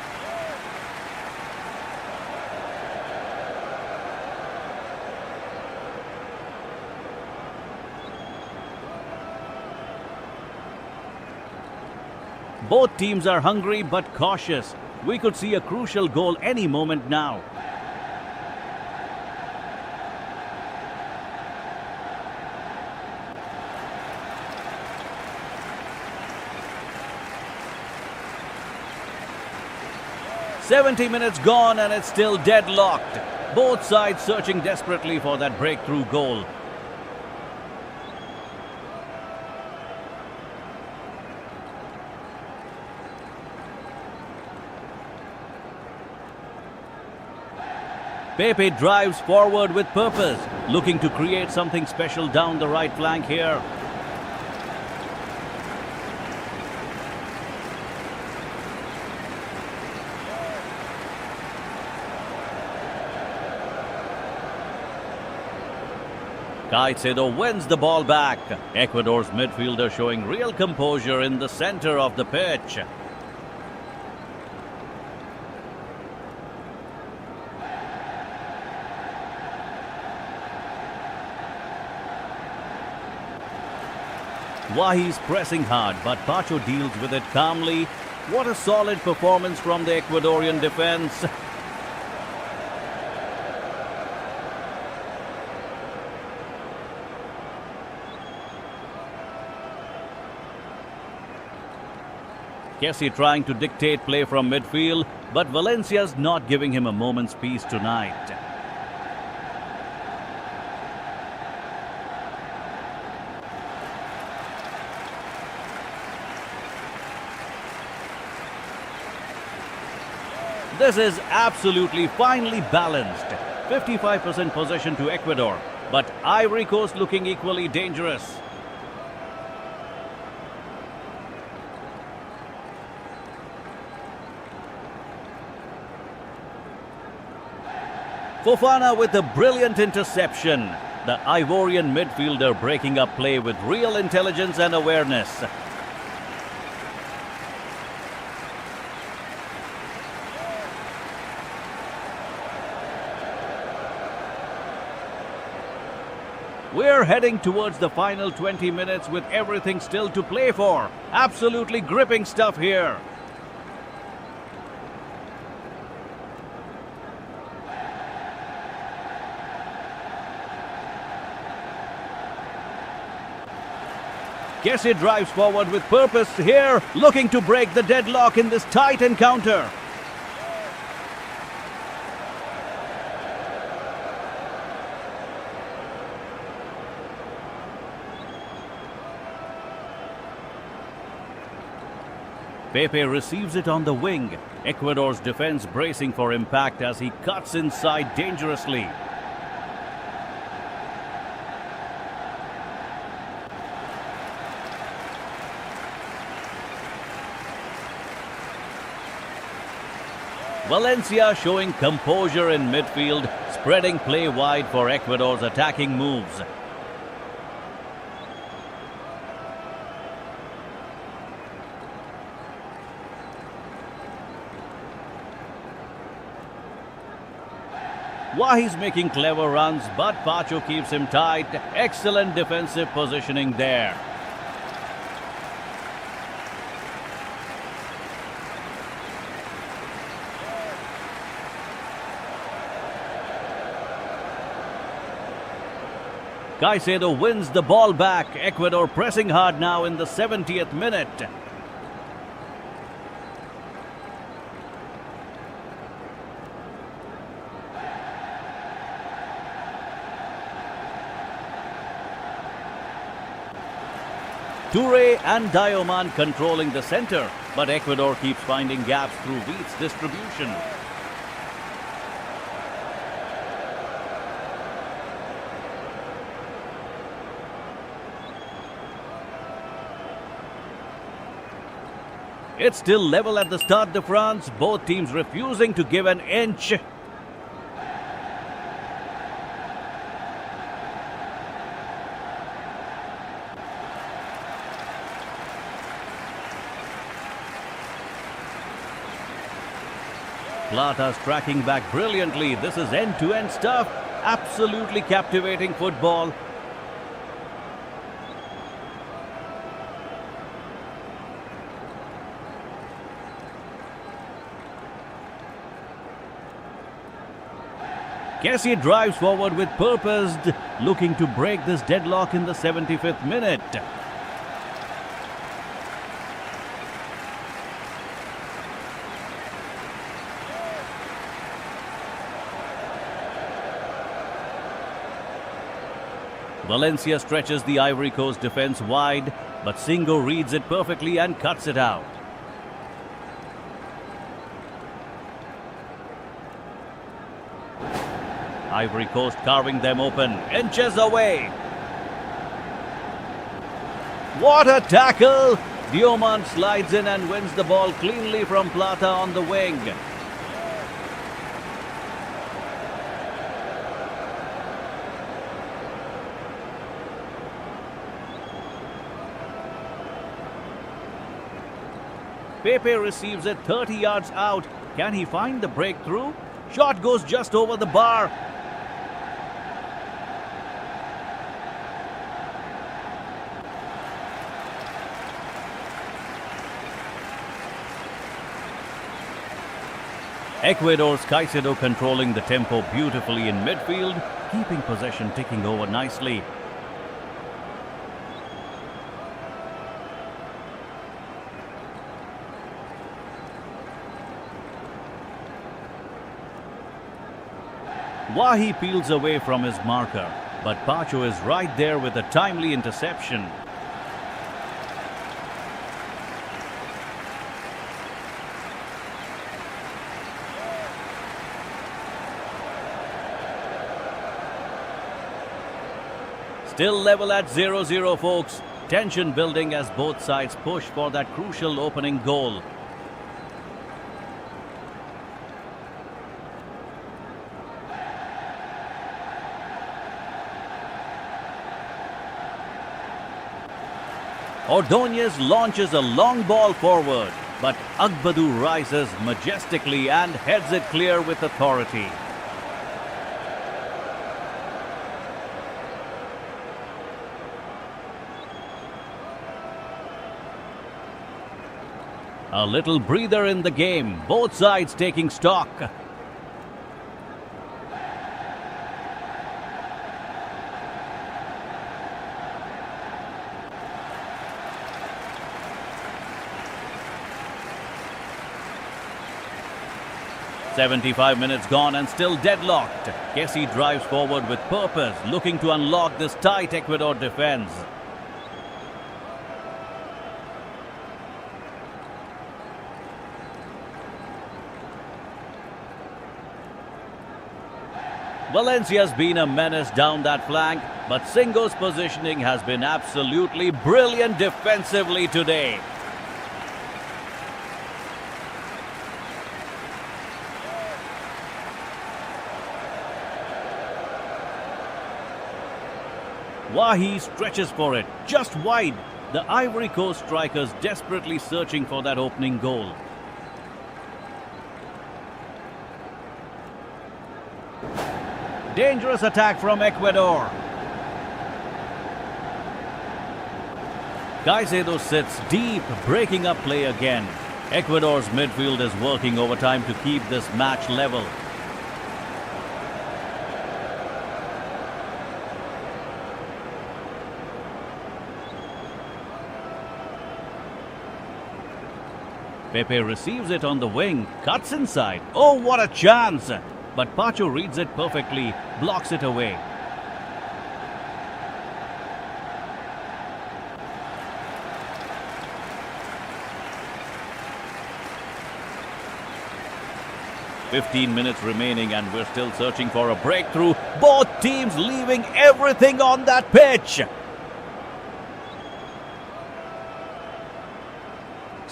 Both teams are hungry but cautious. We could see a crucial goal any moment now. "70 minutes gone and it's still deadlocked. Both sides searching desperately for that breakthrough goal. Pepe drives forward with purpose, looking to create something special down the right flank here. Caicedo wins the ball back. Ecuador's midfielder showing real composure in the center of the pitch. Wahi's pressing hard, but Pacho deals with it calmly. What a solid performance from the Ecuadorian defense. Kessie trying to dictate play from midfield, but Valencia's not giving him a moment's peace tonight. This is absolutely finely balanced. 55% possession to Ecuador, but Ivory Coast looking equally dangerous. Fofana with a brilliant interception. The Ivorian midfielder breaking up play with real intelligence and awareness. We're heading towards the final 20 minutes with everything still to play for. Absolutely gripping stuff here. Kessie drives forward with purpose here, looking to break the deadlock in this tight encounter. Pepe receives it on the wing. Ecuador's defense bracing for impact as he cuts inside dangerously. Valencia showing composure in midfield, spreading play wide for Ecuador's attacking moves. Wahi's making clever runs, but Pacho keeps him tight. Excellent defensive positioning there. Caicedo wins the ball back. Ecuador pressing hard now in the 70th minute. Toure and Diomand controlling the center, but Ecuador keeps finding gaps through Wheat's distribution. It's still level at the Stade de France, both teams refusing to give an inch. Plata's tracking back brilliantly. This is end-to-end stuff. Absolutely captivating football. Kessie drives forward with purpose, looking to break this deadlock in the 75th minute. Valencia stretches the Ivory Coast defense wide, but Singo reads it perfectly and cuts it out. Ivory Coast carving them open, inches away. What a tackle! Diomande slides in and wins the ball cleanly from Plata on the wing. Pepe receives it 30 yards out. Can he find the breakthrough? Shot goes just over the bar. Ecuador's Caicedo controlling the tempo beautifully in midfield, keeping possession ticking over nicely. Wahi peels away from his marker, but Pacho is right there with a timely interception. Still level at 0-0, folks. Tension building as both sides push for that crucial opening goal. Ordóñez launches a long ball forward, but Agbadou rises majestically and heads it clear with authority. A little breather in the game, both sides taking stock. "75 minutes gone and still deadlocked. Kessie drives forward with purpose, looking to unlock this tight Ecuador defense. Valencia's been a menace down that flank, but Singo's positioning has been absolutely brilliant defensively today. Wahi stretches for it, just wide. The Ivory Coast strikers desperately searching for that opening goal. Dangerous attack from Ecuador. Caicedo sits deep, breaking up play again. Ecuador's midfield is working overtime to keep this match level. Pepe receives it on the wing, cuts inside. Oh, what a chance! But Pacho reads it perfectly, blocks it away. "15 minutes remaining and we're still searching for a breakthrough. Both teams leaving everything on that pitch.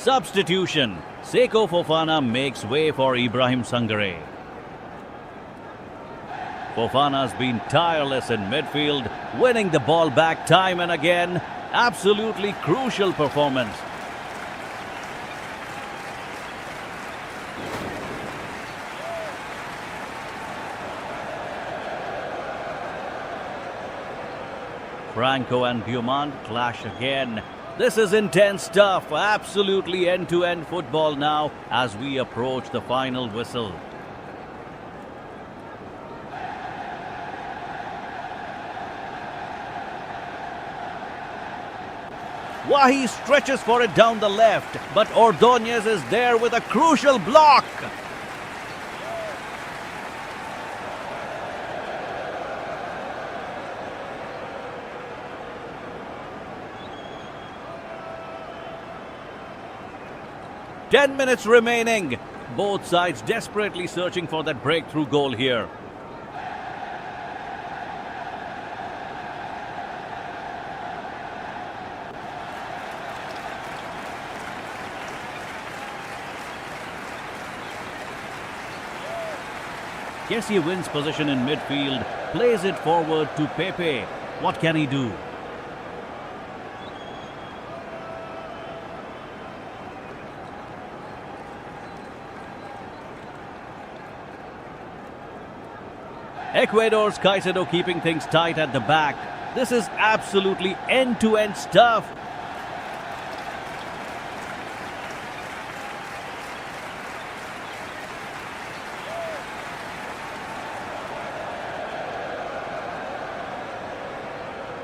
Substitution. Seko Fofana makes way for Ibrahim Sangare. Fofana's been tireless in midfield, winning the ball back time and again. Absolutely crucial performance. Franco and Diomande clash again. This is intense stuff. Absolutely end-to-end football now as we approach the final whistle. Wahi stretches for it down the left, but Ordonez is there with a crucial block. Ten minutes remaining. Both sides desperately searching for that breakthrough goal here. Kessie wins position in midfield, plays it forward to Pepe. What can he do? Ecuador's Caicedo keeping things tight at the back. This is absolutely end-to-end stuff.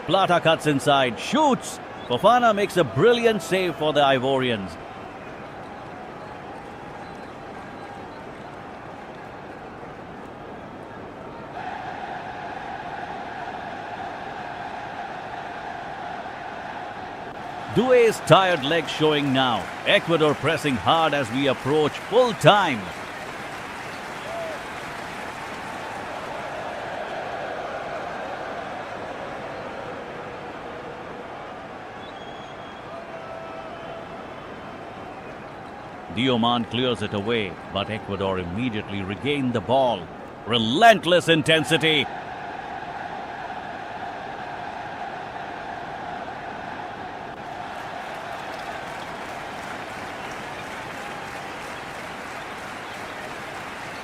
Plata cuts inside, shoots. Fofana makes a brilliant save for the Ivorians. Doué's tired legs showing now. Ecuador pressing hard as we approach full time. Diomande clears it away, but Ecuador immediately regain the ball. Relentless intensity.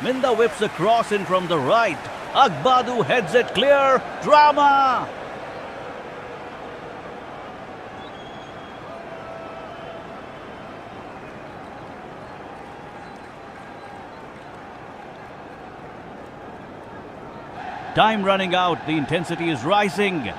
Minda whips a cross in from the right. Agbadu heads it clear. Drama! Time running out. The intensity is rising.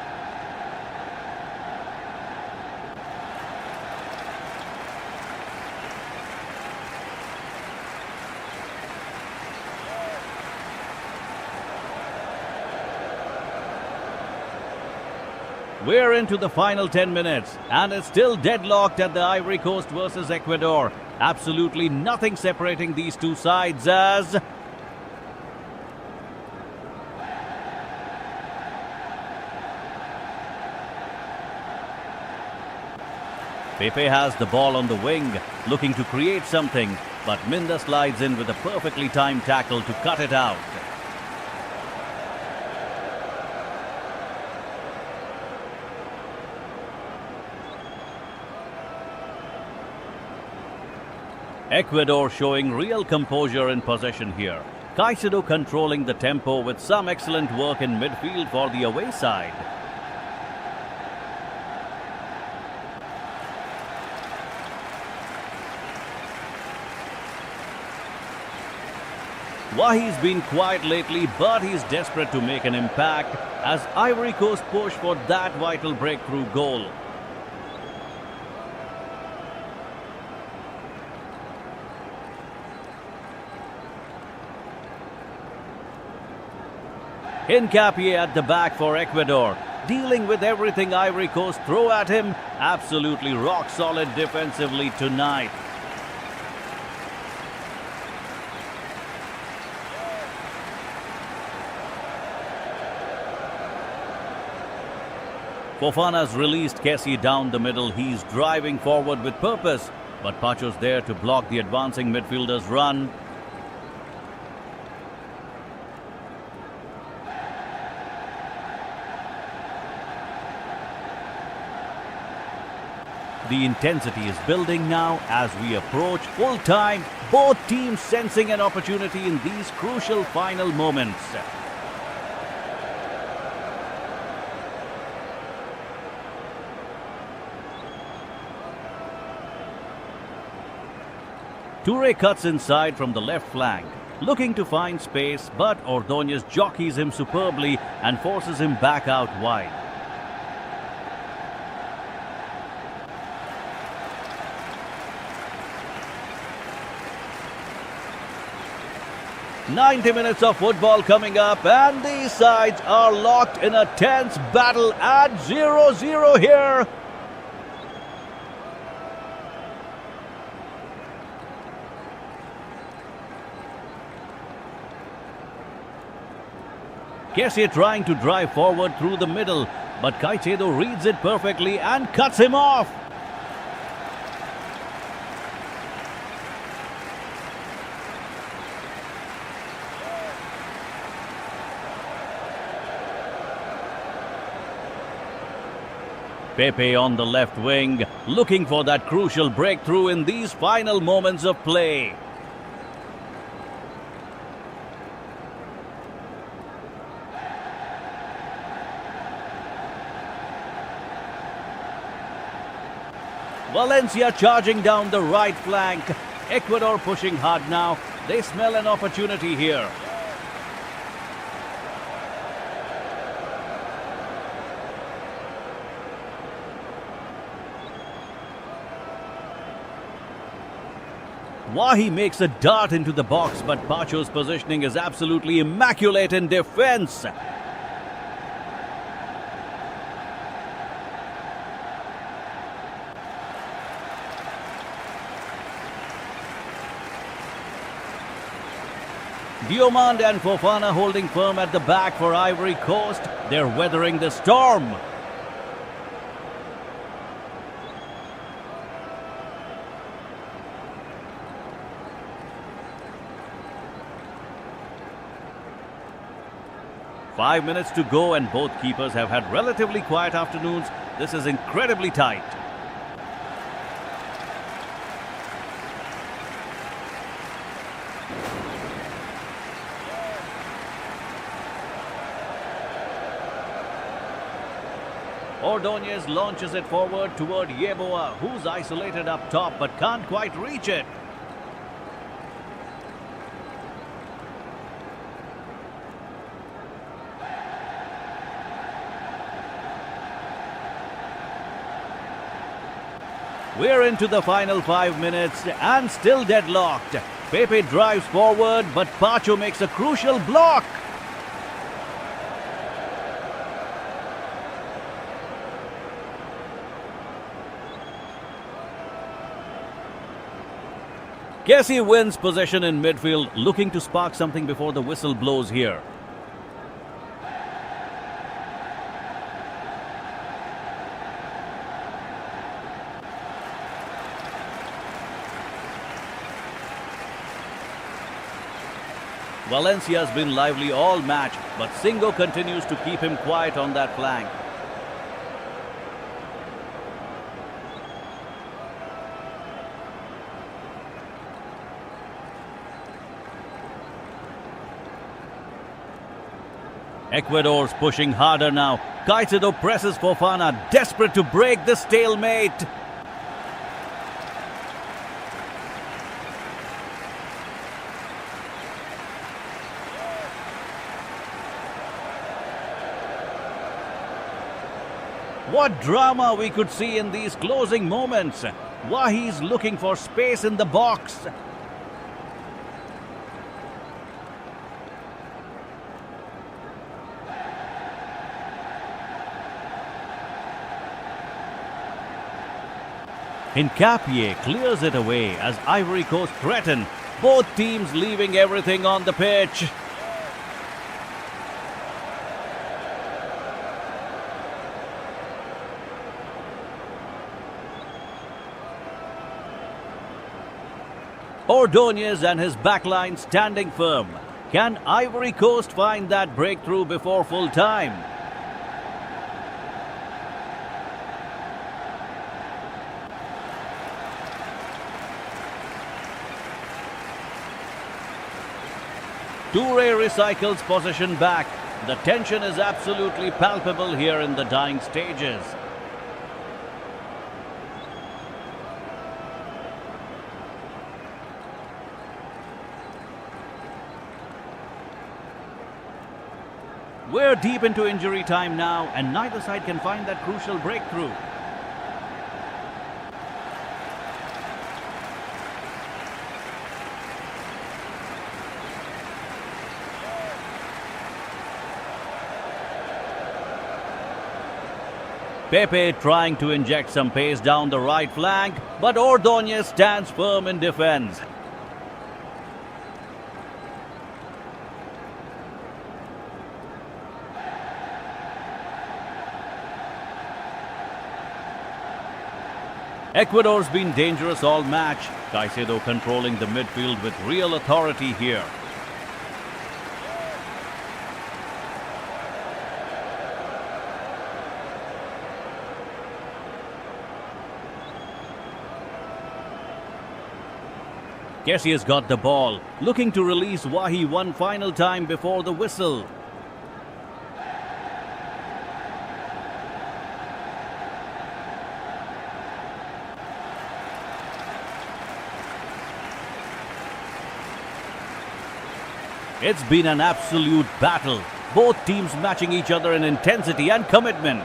We're into the final 10 minutes and it's still deadlocked at the Ivory Coast versus Ecuador. Absolutely nothing separating these two sides as Pepe has the ball on the wing, looking to create something, but Minda slides in with a perfectly timed tackle to cut it out. Ecuador showing real composure in possession here. Caicedo controlling the tempo with some excellent work in midfield for the away side. Wahi's been quiet lately, but he's desperate to make an impact as Ivory Coast push for that vital breakthrough goal. Hincapié at the back for Ecuador, dealing with everything Ivory Coast throw at him. Absolutely rock solid defensively tonight. Fofana's released Kessie down the middle. He's driving forward with purpose. but Pacho's there to block the advancing midfielder's run. The intensity is building now as we approach full time, both teams sensing an opportunity in these crucial final moments. Toure cuts inside from the left flank, looking to find space, but Ordóñez jockeys him superbly and forces him back out wide. "90 minutes of football coming up, and these sides are locked in a tense battle at 0-0 here. Kessie trying to drive forward through the middle, but Caicedo reads it perfectly and cuts him off. Pepe on the left wing, looking for that crucial breakthrough in these final moments of play. Valencia charging down the right flank. Ecuador pushing hard now. They smell an opportunity here. Wahi makes a dart into the box, but Pacho's positioning is absolutely immaculate in defense. Diomande and Fofana holding firm at the back for Ivory Coast. They're weathering the storm. Five minutes to go and both keepers have had relatively quiet afternoons. This is incredibly tight. Ordóñez launches it forward toward Yeboah, who's isolated up top but can't quite reach it. We're into the final 5 minutes and still deadlocked. Pepe drives forward, but Pacho makes a crucial block. Kessie wins possession in midfield, looking to spark something before the whistle blows here. Valencia's been lively all match, but Singo continues to keep him quiet on that flank. Ecuador's pushing harder now. Caicedo presses Fofana, desperate to break the stalemate. What drama we could see in these closing moments. Wahi's looking for space in the box. Hincapié clears it away as Ivory Coast threaten, both teams leaving everything on the pitch. Ordonez and his backline standing firm. Can Ivory Coast find that breakthrough before full time? Toure recycles possession back. The tension is absolutely palpable here in the dying stages. We're deep into injury time now, and neither side can find that crucial breakthrough. Pepe trying to inject some pace down the right flank, but Ordonez stands firm in defense. Ecuador's been dangerous all match. Caicedo controlling the midfield with real authority here. Kessie has got the ball, looking to release Wahi one final time before the whistle. It's been an absolute battle, both teams matching each other in intensity and commitment.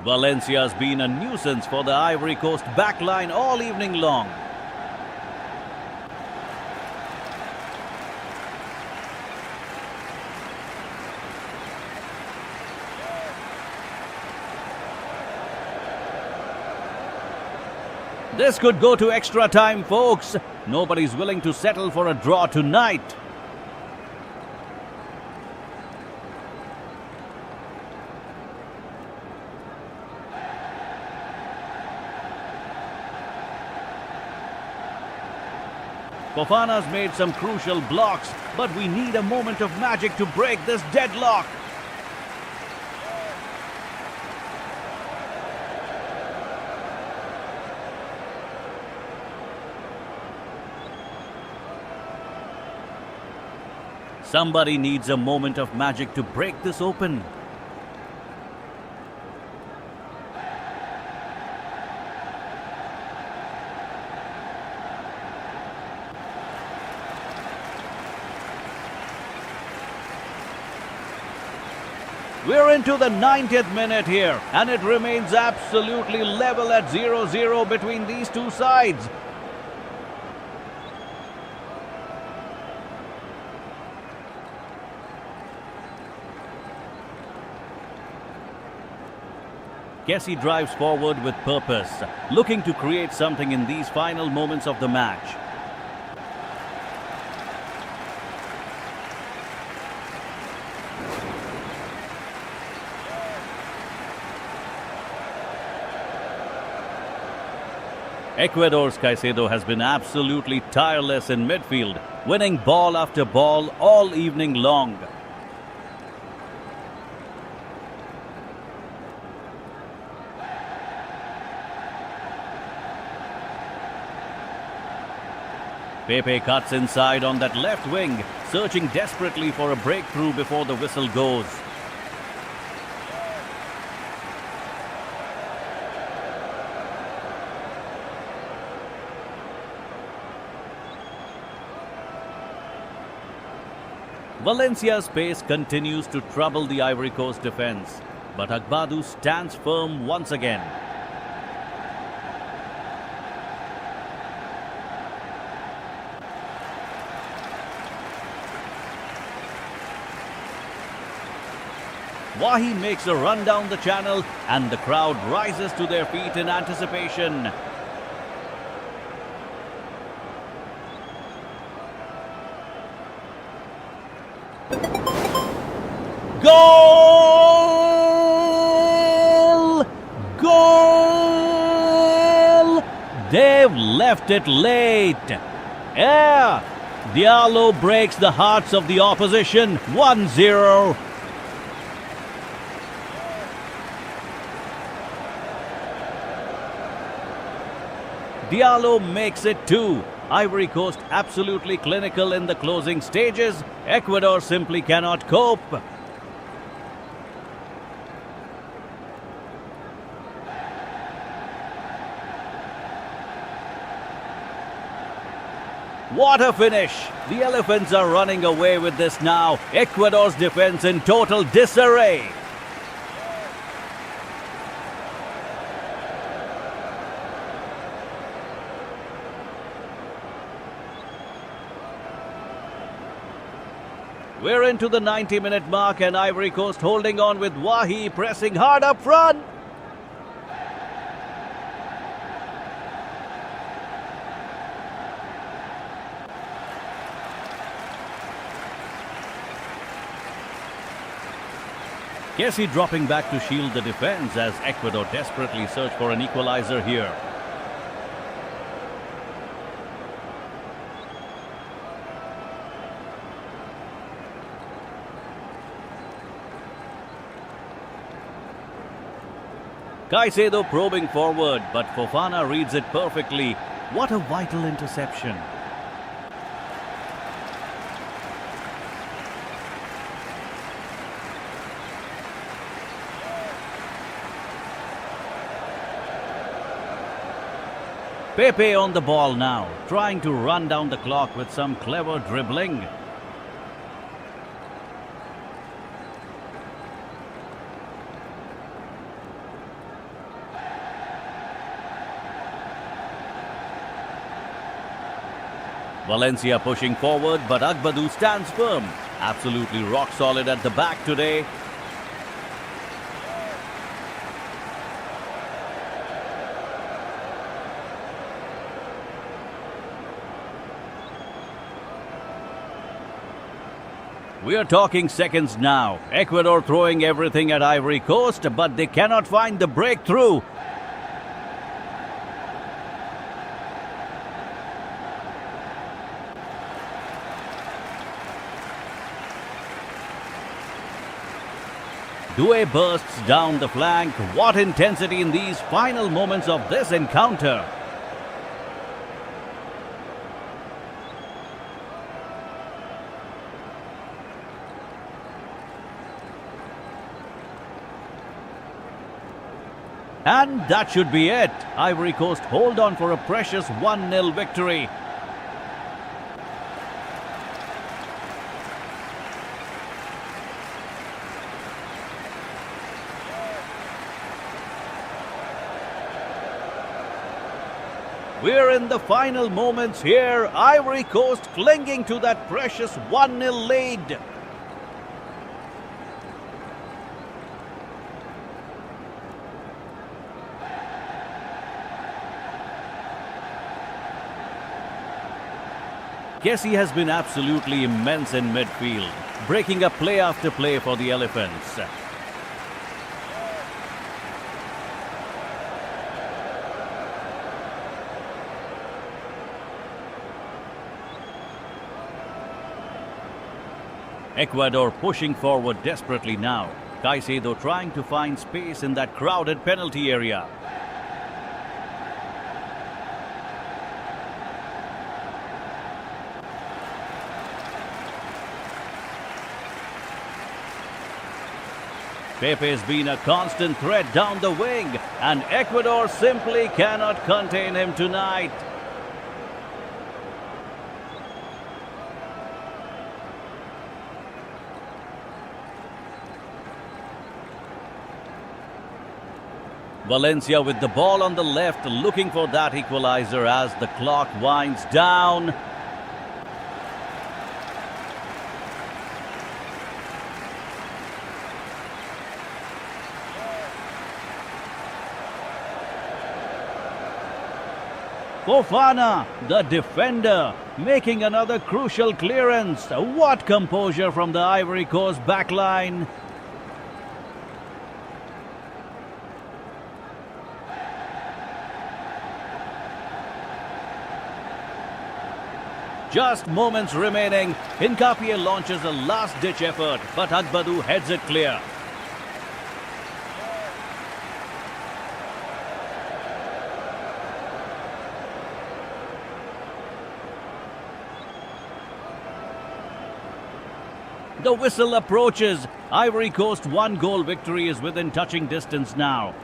Valencia's been a nuisance for the Ivory Coast backline all evening long. This could go to extra time, folks. Nobody's willing to settle for a draw tonight. Fofana's made some crucial blocks, but we need a moment of magic to break this deadlock. Somebody needs a moment of magic to break this open. We're into the 90th minute here, and it remains absolutely level at 0-0 between these two sides. Kessie drives forward with purpose, looking to create something in these final moments of the match. Ecuador's Caicedo has been absolutely tireless in midfield, winning ball after ball all evening long. Pepe cuts inside on that left wing, searching desperately for a breakthrough before the whistle goes. Valencia's pace continues to trouble the Ivory Coast defense, but Agbadou stands firm once again. Wahi makes a run down the channel, and the crowd rises to their feet in anticipation. Goal! Goal! They've left it late. Yeah, Diallo breaks the hearts of the opposition. 1-0. Diallo makes it 2. Ivory Coast absolutely clinical in the closing stages. Ecuador simply cannot cope. What a finish! The Elephants are running away with this now. Ecuador's defense in total disarray. We're into the 90-minute mark and Ivory Coast holding on with Wahi pressing hard up front. Kessie dropping back to shield the defense as Ecuador desperately search for an equalizer here. Caicedo probing forward, but Fofana reads it perfectly. What a vital interception. Pepe on the ball now, trying to run down the clock with some clever dribbling. Valencia pushing forward, but Agbadou stands firm. Absolutely rock solid at the back today. We are talking seconds now. Ecuador throwing everything at Ivory Coast, but they cannot find the breakthrough. Doué bursts down the flank. What intensity in these final moments of this encounter. And that should be it. Ivory Coast hold on for a precious 1-0 victory. We're in the final moments here. Ivory Coast clinging to that precious 1-0 lead. Kessie has been absolutely immense in midfield, breaking up play after play for the Elephants. Ecuador pushing forward desperately now. Caicedo trying to find space in that crowded penalty area. Pepe's been a constant threat down the wing, and Ecuador simply cannot contain him tonight. Valencia with the ball on the left, looking for that equalizer as the clock winds down. Fofana, the defender, making another crucial clearance. What composure from the Ivory Coast backline. Just moments remaining. Hincapie launches a last-ditch effort, but Agbadou heads it clear. The whistle approaches. Ivory Coast 1-goal victory is within touching distance now.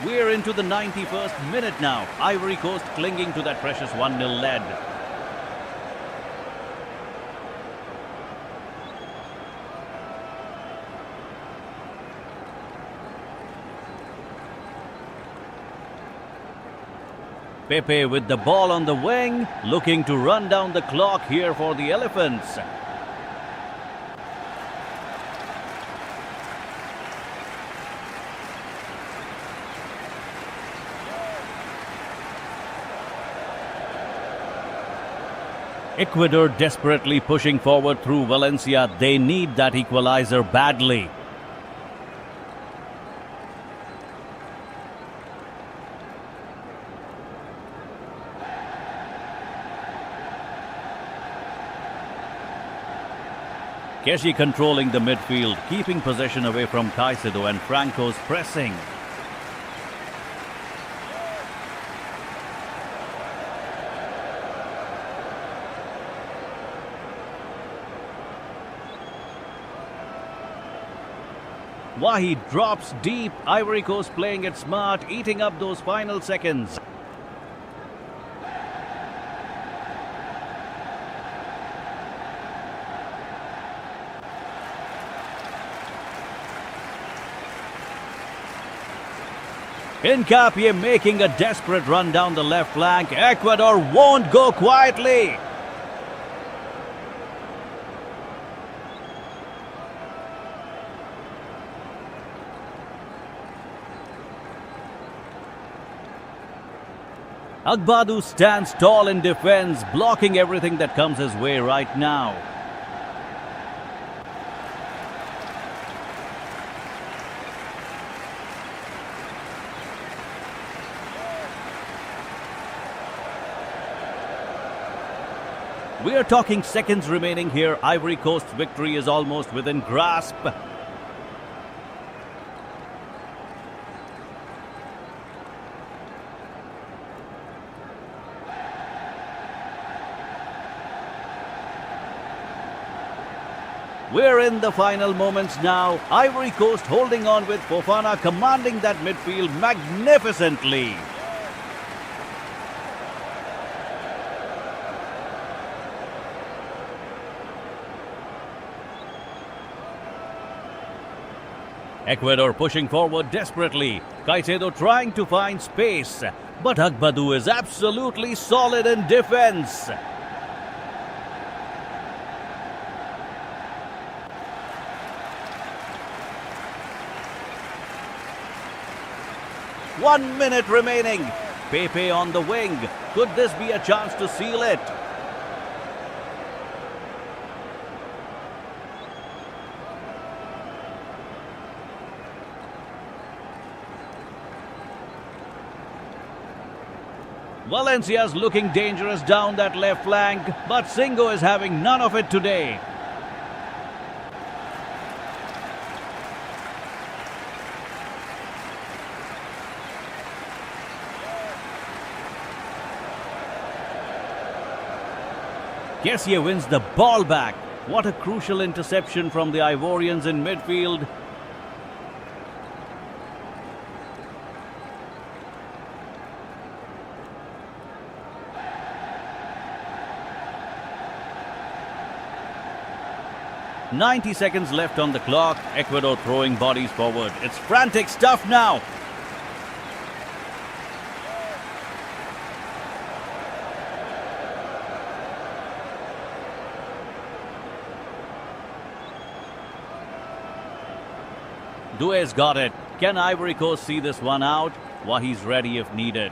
We're into the 91st minute now. Ivory Coast clinging to that precious 1-0 lead. Pepe with the ball on the wing, looking to run down the clock here for the Elephants. Ecuador desperately pushing forward through Valencia. They need that equalizer badly. Keshi controlling the midfield, keeping possession away from Caicedo and Franco's pressing. Wahi drops deep. Ivory Coast playing it smart, eating up those final seconds. Hincapie making a desperate run down the left flank. Ecuador won't go quietly. Agbadou stands tall in defense, blocking everything that comes his way right now. We are talking seconds remaining here. Ivory Coast's victory is almost within grasp. We're in the final moments now. Ivory Coast holding on with Fofana commanding that midfield magnificently. Ecuador pushing forward desperately. Caicedo trying to find space. But Agbadou is absolutely solid in defense. One minute remaining. Pepe on the wing. Could this be a chance to seal it? Valencia's looking dangerous down that left flank, but Singo is having none of it today. Kessie wins the ball back. What a crucial interception from the Ivorians in midfield. "90 seconds left on the clock. Ecuador throwing bodies forward. It's frantic stuff now. Doué's got it. Can Ivory Coast see this one out? Wahi's ready if needed.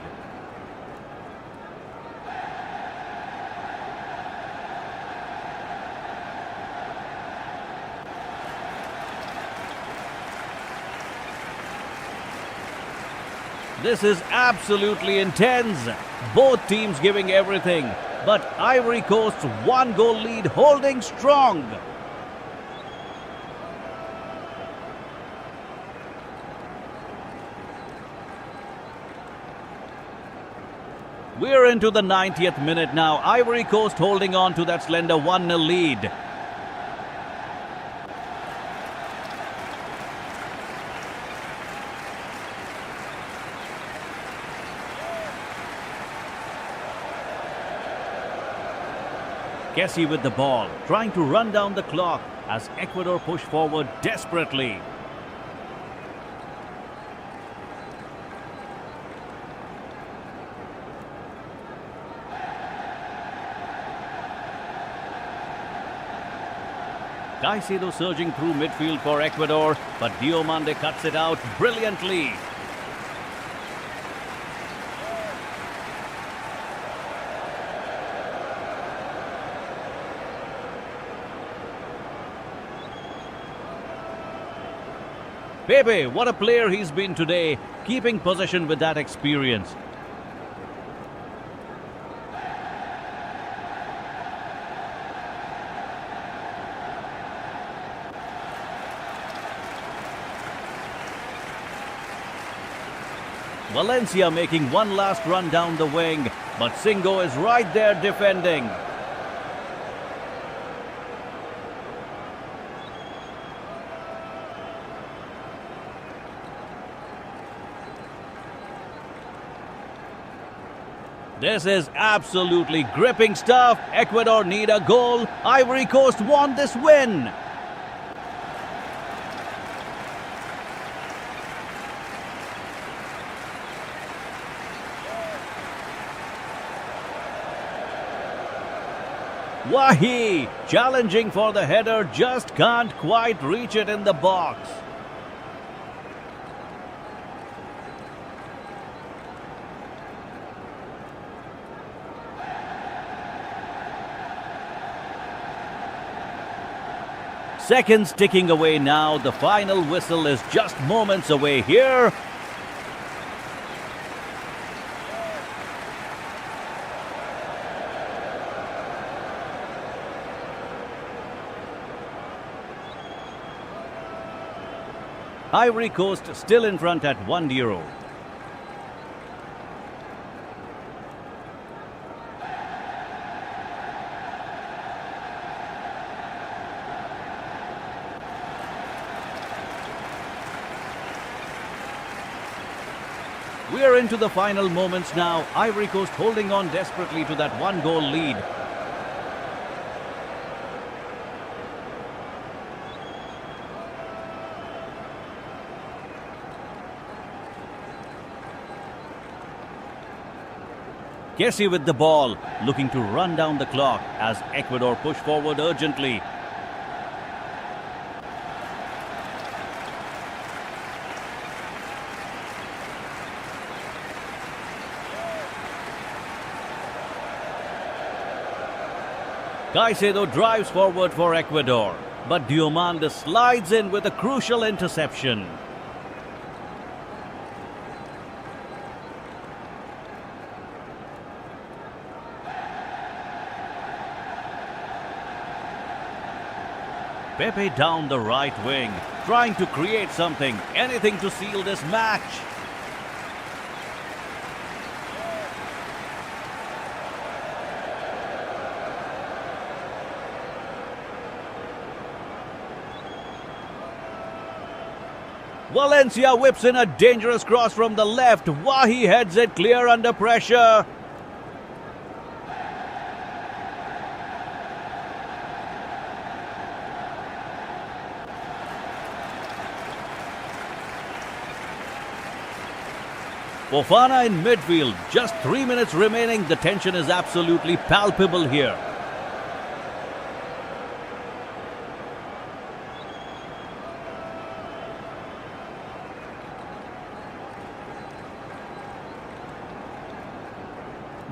This is absolutely intense. Both teams giving everything. But Ivory Coast's 1-goal lead holding strong. We're into the 90th minute now. Ivory Coast holding on to that slender 1-0 lead. Kessie with the ball, trying to run down the clock as Ecuador push forward desperately. Caicedo surging through midfield for Ecuador, but Diomande cuts it out brilliantly. Pepe, what a player he's been today, keeping possession with that experience. Valencia making one last run down the wing, but Singo is right there defending. This is absolutely gripping stuff. Ecuador need a goal. Ivory Coast won this win. Wahi challenging for the header, just can't quite reach it in the box. Seconds ticking away now. The final whistle is just moments away here. Ivory Coast still in front at 1-0. We're into the final moments now. Ivory Coast holding on desperately to that 1-goal lead. Kessie with the ball, looking to run down the clock as Ecuador push forward urgently. Caicedo drives forward for Ecuador, but Diomande slides in with a crucial interception. Pepe down the right wing, trying to create something, anything to seal this match. Valencia whips in a dangerous cross from the left. Wahi heads it clear under pressure. Fofana in midfield. Just 3 minutes remaining. The tension is absolutely palpable here.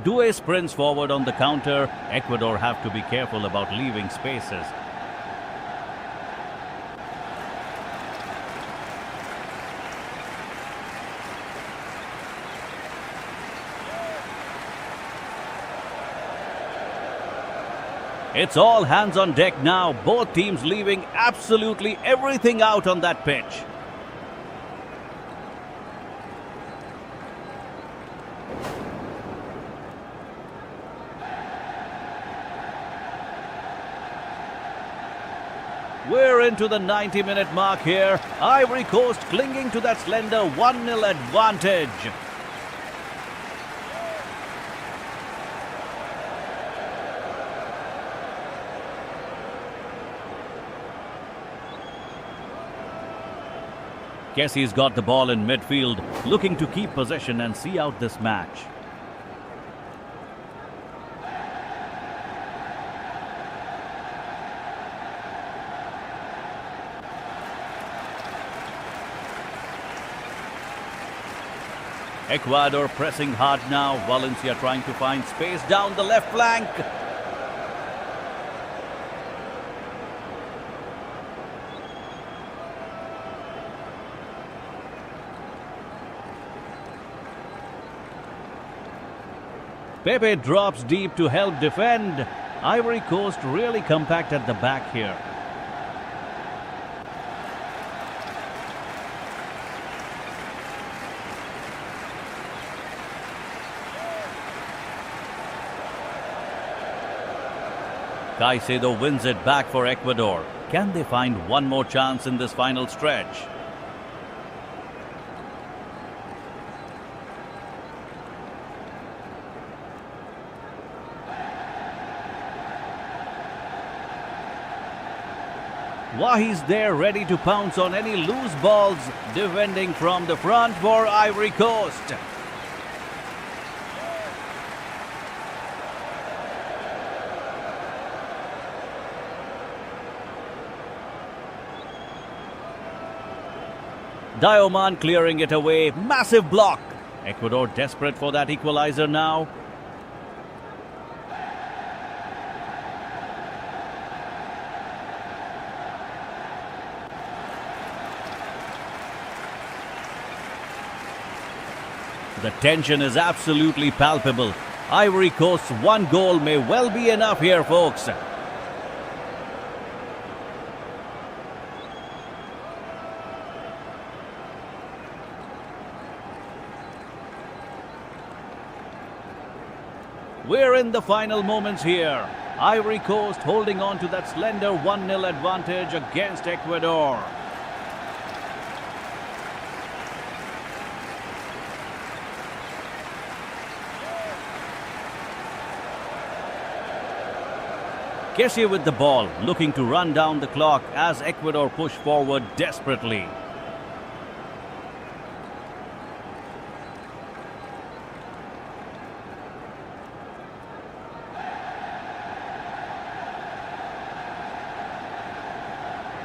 Doué sprints forward on the counter. Ecuador have to be careful about leaving spaces. It's all hands on deck now. Both teams leaving absolutely everything out on that pitch. We're into the 90-minute mark here. Ivory Coast clinging to that slender 1-0 advantage. Kessie's got the ball in midfield, looking to keep possession and see out this match. Ecuador pressing hard now. Valencia trying to find space down the left flank. Pepe drops deep to help defend. Ivory Coast really compact at the back here. Caicedo wins it back for Ecuador. Can they find one more chance in this final stretch? Wahi's there ready to pounce on any loose balls, defending from the front for Ivory Coast. Dioman clearing it away. Massive block. Ecuador desperate for that equalizer now. The tension is absolutely palpable. Ivory Coast's one goal may well be enough here, folks. We're in the final moments here. Ivory Coast holding on to that slender 1-0 advantage against Ecuador. Kessie with the ball, looking to run down the clock as Ecuador push forward desperately.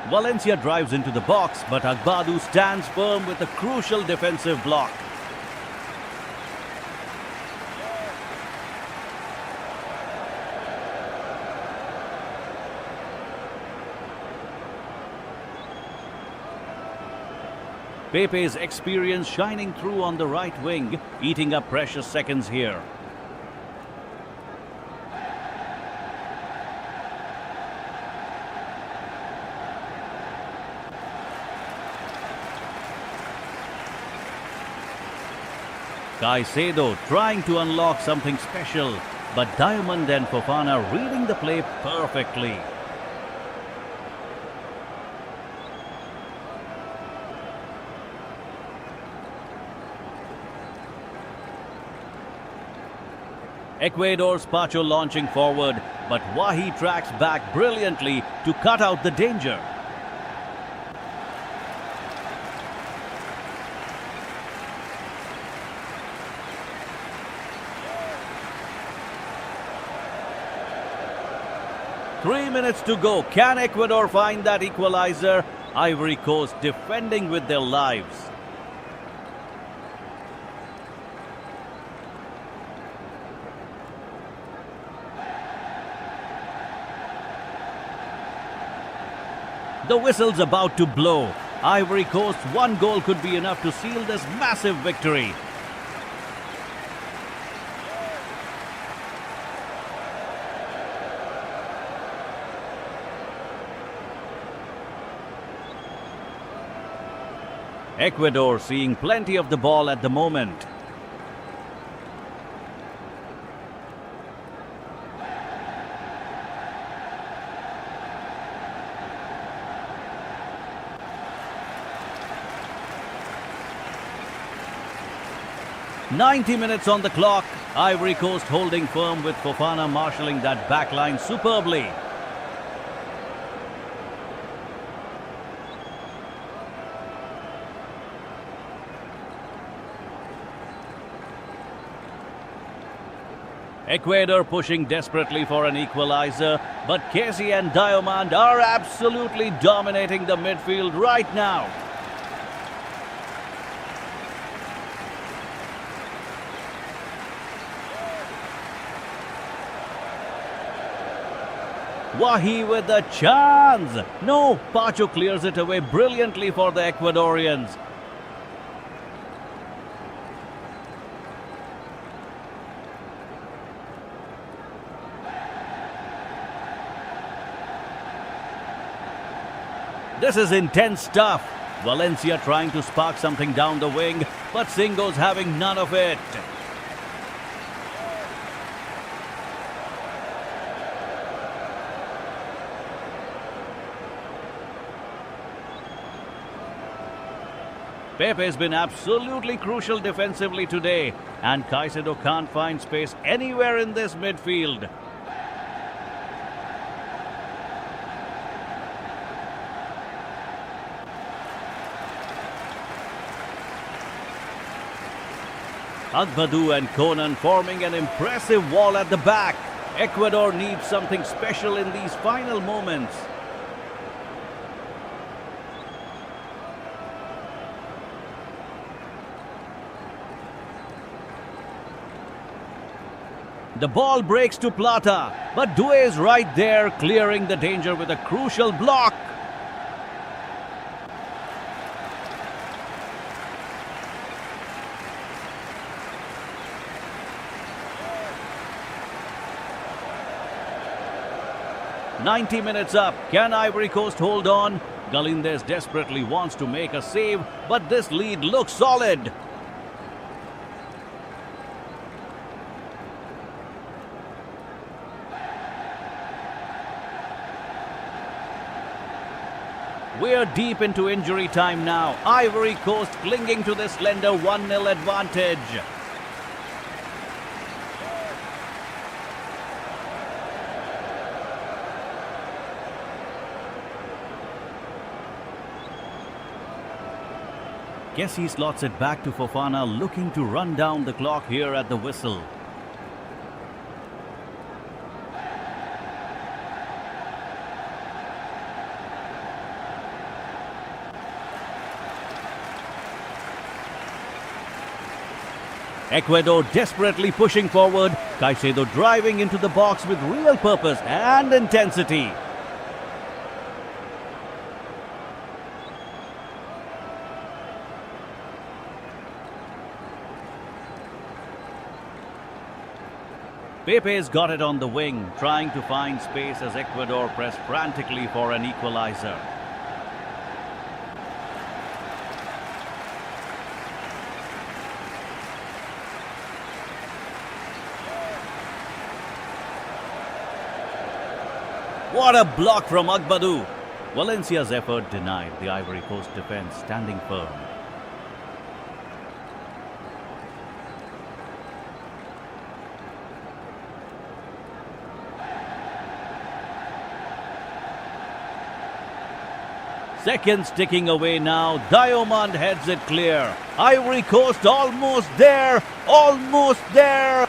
Valencia drives into the box, but Agbadu stands firm with a crucial defensive block. Pepe's experience shining through on the right wing, eating up precious seconds here. Caicedo trying to unlock something special, but Diamond and Fofana reading the play perfectly. Ecuador's Pacho launching forward, but Wahi tracks back brilliantly to cut out the danger. Three minutes to go. Can Ecuador find that equalizer? Ivory Coast defending with their lives. The whistle's about to blow. Ivory Coast, one goal could be enough to seal this massive victory. Ecuador seeing plenty of the ball at the moment. "90 minutes on the clock. Ivory Coast holding firm with Fofana marshalling that backline superbly. Ecuador pushing desperately for an equalizer, but Casey and Diomande are absolutely dominating the midfield right now. Wahi with a chance. No, Pacho clears it away brilliantly for the Ecuadorians. This is intense stuff. Valencia trying to spark something down the wing, but Singo's having none of it. Pepe's been absolutely crucial defensively today, and Caicedo can't find space anywhere in this midfield. Agbadou and Conan forming an impressive wall at the back. Ecuador needs something special in these final moments. The ball breaks to Plata, but Doué is right there, clearing the danger with a crucial block. "90 minutes up. Can Ivory Coast hold on? Galindez desperately wants to make a save, but this lead looks solid. We're deep into injury time now. Ivory Coast clinging to this slender 1-0 advantage. Kessie slots it back to Fofana, looking to run down the clock here at the whistle. Ecuador desperately pushing forward. Caicedo driving into the box with real purpose and intensity. Pepe's got it on the wing, trying to find space as Ecuador press frantically for an equalizer. What a block from Agbadou! Valencia's effort denied, the Ivory Coast defense standing firm. Seconds ticking away now. Diomande heads it clear. Ivory Coast almost there. Almost there.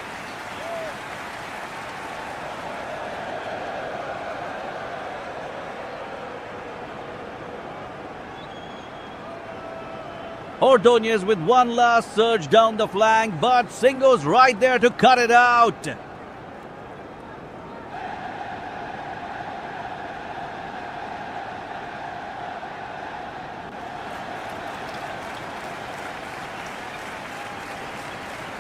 Ordonez with one last surge down the flank, but Singo's right there to cut it out.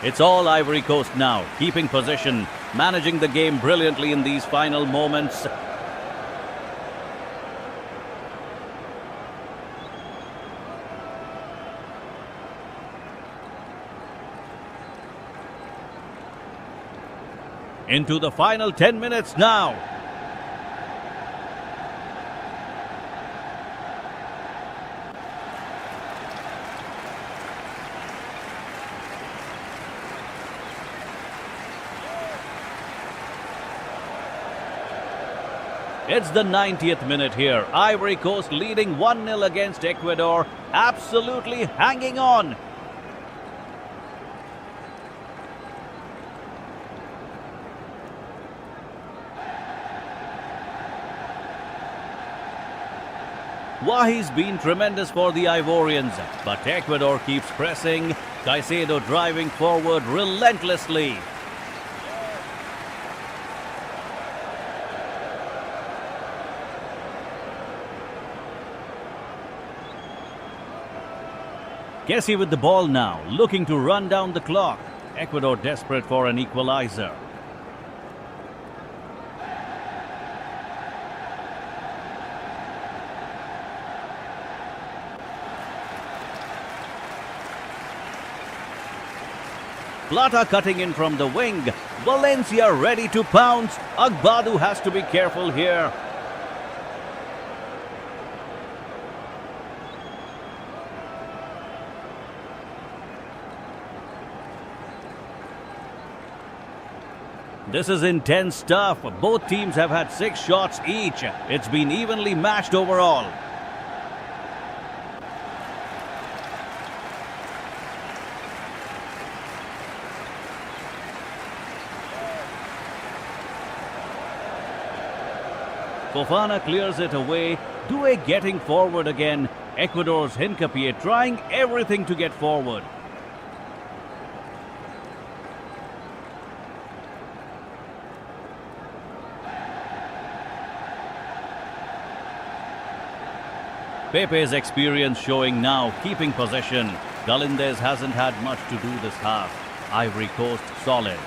It's all Ivory Coast now, keeping possession, managing the game brilliantly in these final moments. Into the final 10 minutes now. It's the 90th minute here. Ivory Coast leading 1-0 against Ecuador. Absolutely hanging on. Wahi's been tremendous for the Ivorians, but Ecuador keeps pressing. Caicedo driving forward relentlessly. Kessie with the ball now, looking to run down the clock. Ecuador desperate for an equalizer. Plata cutting in from the wing. Valencia ready to pounce. Agbadu has to be careful here. This is intense stuff. Both teams have had 6 shots each. It's been evenly matched overall. Fofana clears it away. Doué getting forward again. Ecuador's Hincapié trying everything to get forward. Pepe's experience showing now, keeping possession. Galindez hasn't had much to do this half. Ivory Coast solid.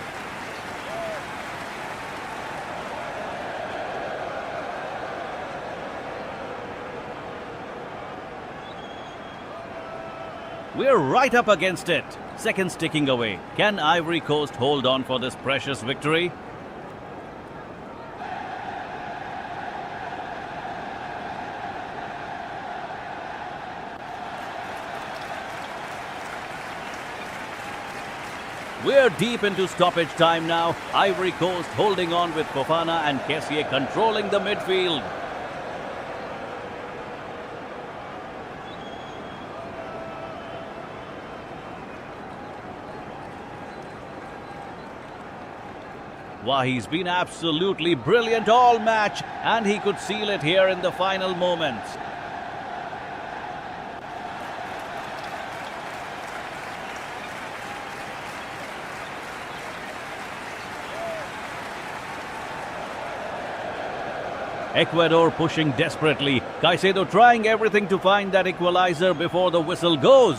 We're right up against it. Seconds ticking away. Can Ivory Coast hold on for this precious victory? We're deep into stoppage time now. Ivory Coast holding on with Fofana and Kessie controlling the midfield. Wahi's been absolutely brilliant all match, and he could seal it here in the final moments. Ecuador pushing desperately. Caicedo trying everything to find that equalizer before the whistle goes.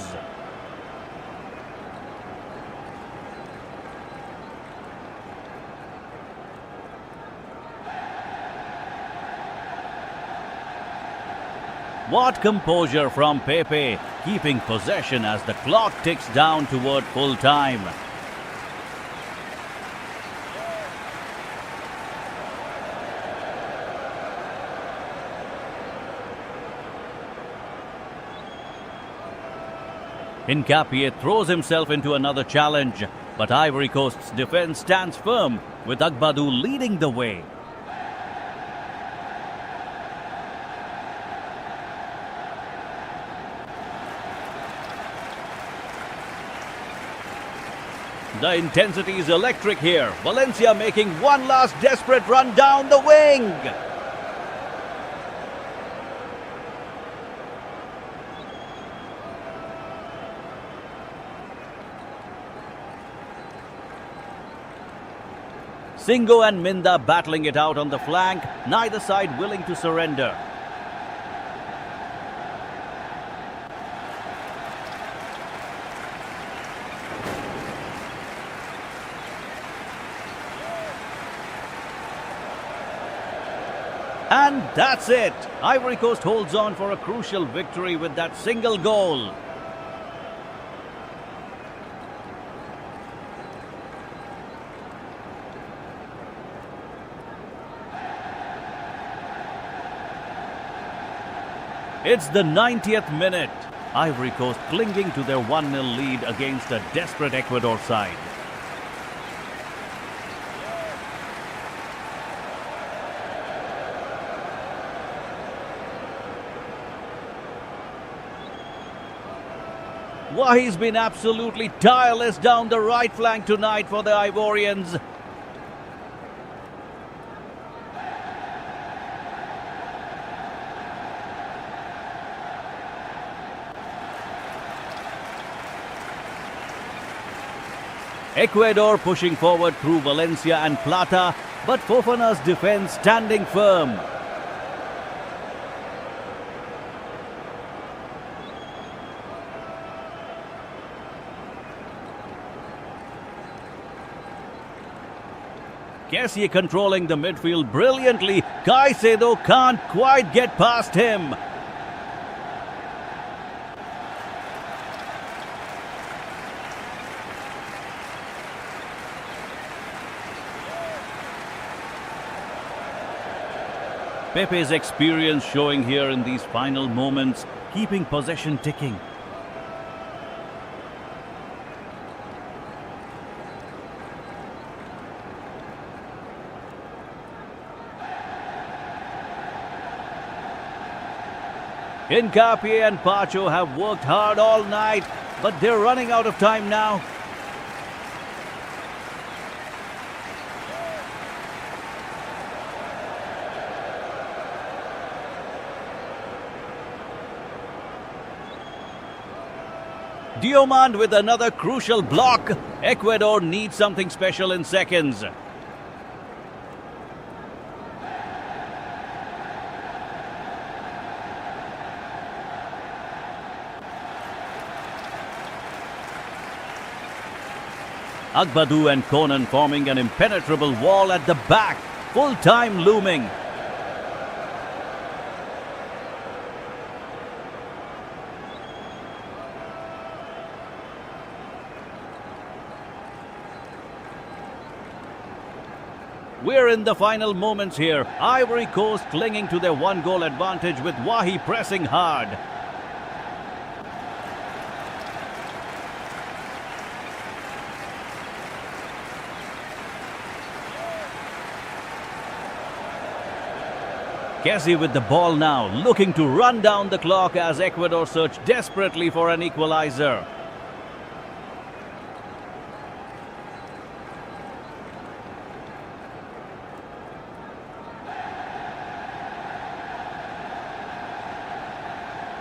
What composure from Pepe, keeping possession as the clock ticks down toward full time. Hincapié throws himself into another challenge, but Ivory Coast's defense stands firm, with Agbadu leading the way. The intensity is electric here. Valencia making one last desperate run down the wing. Singo and Minda battling it out on the flank, neither side willing to surrender. And that's it. Ivory Coast holds on for a crucial victory with that single goal. It's the 90th minute. Ivory Coast clinging to their 1-0 lead against a desperate Ecuador side. Wahi's been absolutely tireless down the right flank tonight for the Ivorians. Ecuador pushing forward through Valencia and Plata, but Fofana's defense standing firm. Kessie controlling the midfield brilliantly. Caicedo can't quite get past him. Pepe's experience showing here in these final moments, keeping possession ticking. Hincapié and Pacho have worked hard all night, but they're running out of time now. Diomande with another crucial block. Ecuador needs something special in seconds. Agbadou and Konan forming an impenetrable wall at the back. Full time looming. We're in the final moments here. Ivory Coast clinging to their 1-goal advantage with Wahi pressing hard. Kessie with the ball now, looking to run down the clock as Ecuador search desperately for an equalizer.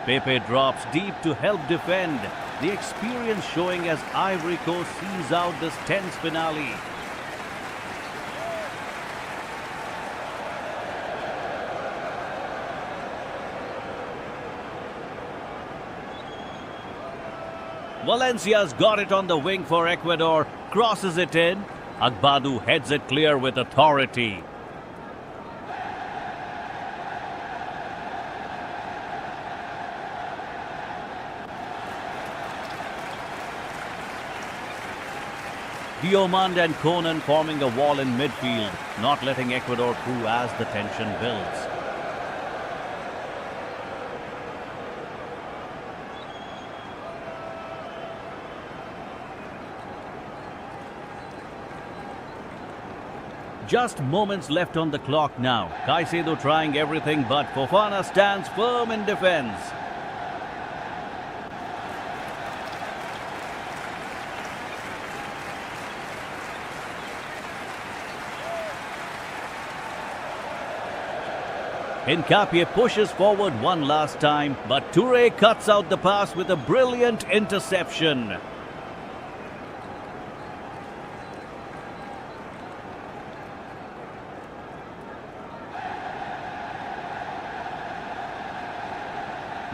Pepe drops deep to help defend. The experience showing as Ivory Coast sees out this tense finale. Valencia's got it on the wing for Ecuador, crosses it in. Agbadou heads it clear with authority. Diomande and Konan forming a wall in midfield, not letting Ecuador through as the tension builds. Just moments left on the clock now. Caicedo trying everything, but Fofana stands firm in defense. Hincapié pushes forward one last time, but Touré cuts out the pass with a brilliant interception.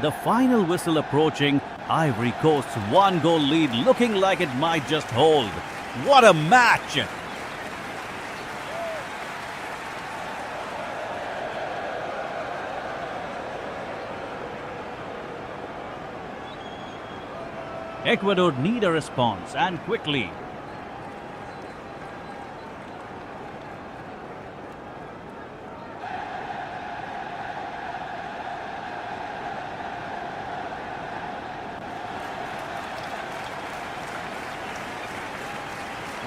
The final whistle approaching. Ivory Coast's 1-goal lead looking like it might just hold. What a match! Ecuador need a response, and quickly.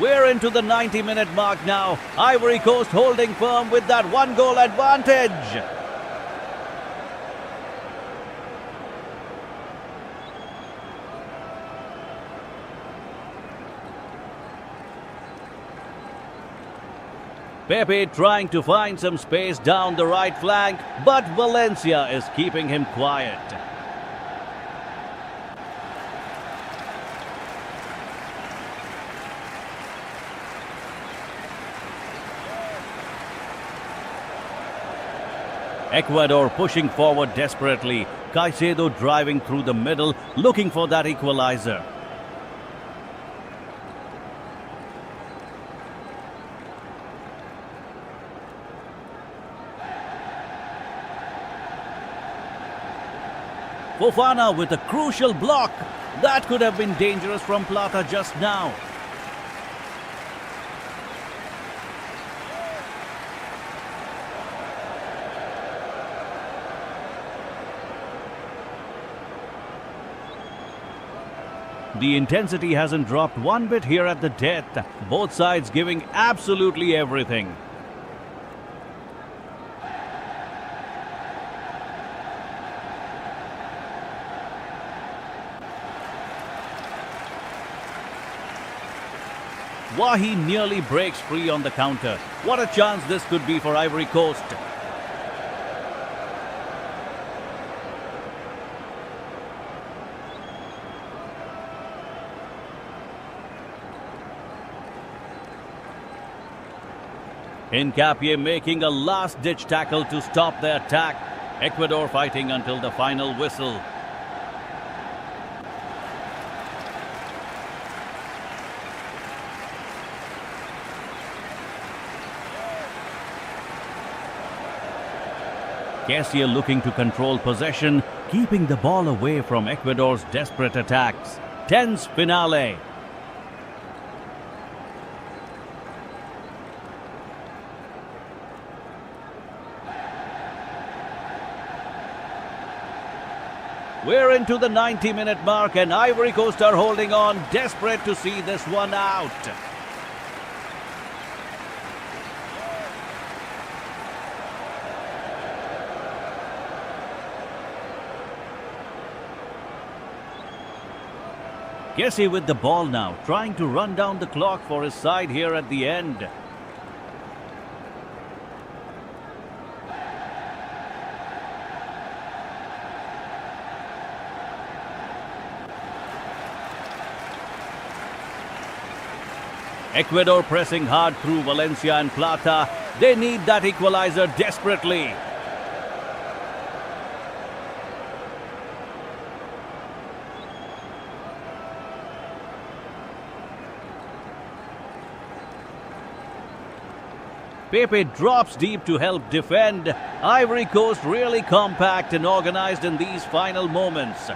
We're into the 90-minute mark now. Ivory Coast holding firm with that one-goal advantage. Pepe trying to find some space down the right flank, but Valencia is keeping him quiet. Ecuador pushing forward desperately. Caicedo driving through the middle, looking for that equalizer. Fofana with a crucial block. That could have been dangerous from Plata just now. The intensity hasn't dropped one bit here at the death. Both sides giving absolutely everything. Wahi nearly breaks free on the counter. What a chance this could be for Ivory Coast. Hincapié making a last-ditch tackle to stop the attack. Ecuador fighting until the final whistle. Kessie looking to control possession, keeping the ball away from Ecuador's desperate attacks. Tense finale. We're into the 90-minute mark and Ivory Coast are holding on, desperate to see this one out. Kessie with the ball now, trying to run down the clock for his side here at the end. Ecuador pressing hard through Valencia and Plata. They need that equalizer desperately. Pepe drops deep to help defend. Ivory Coast really compact and organized in these final moments.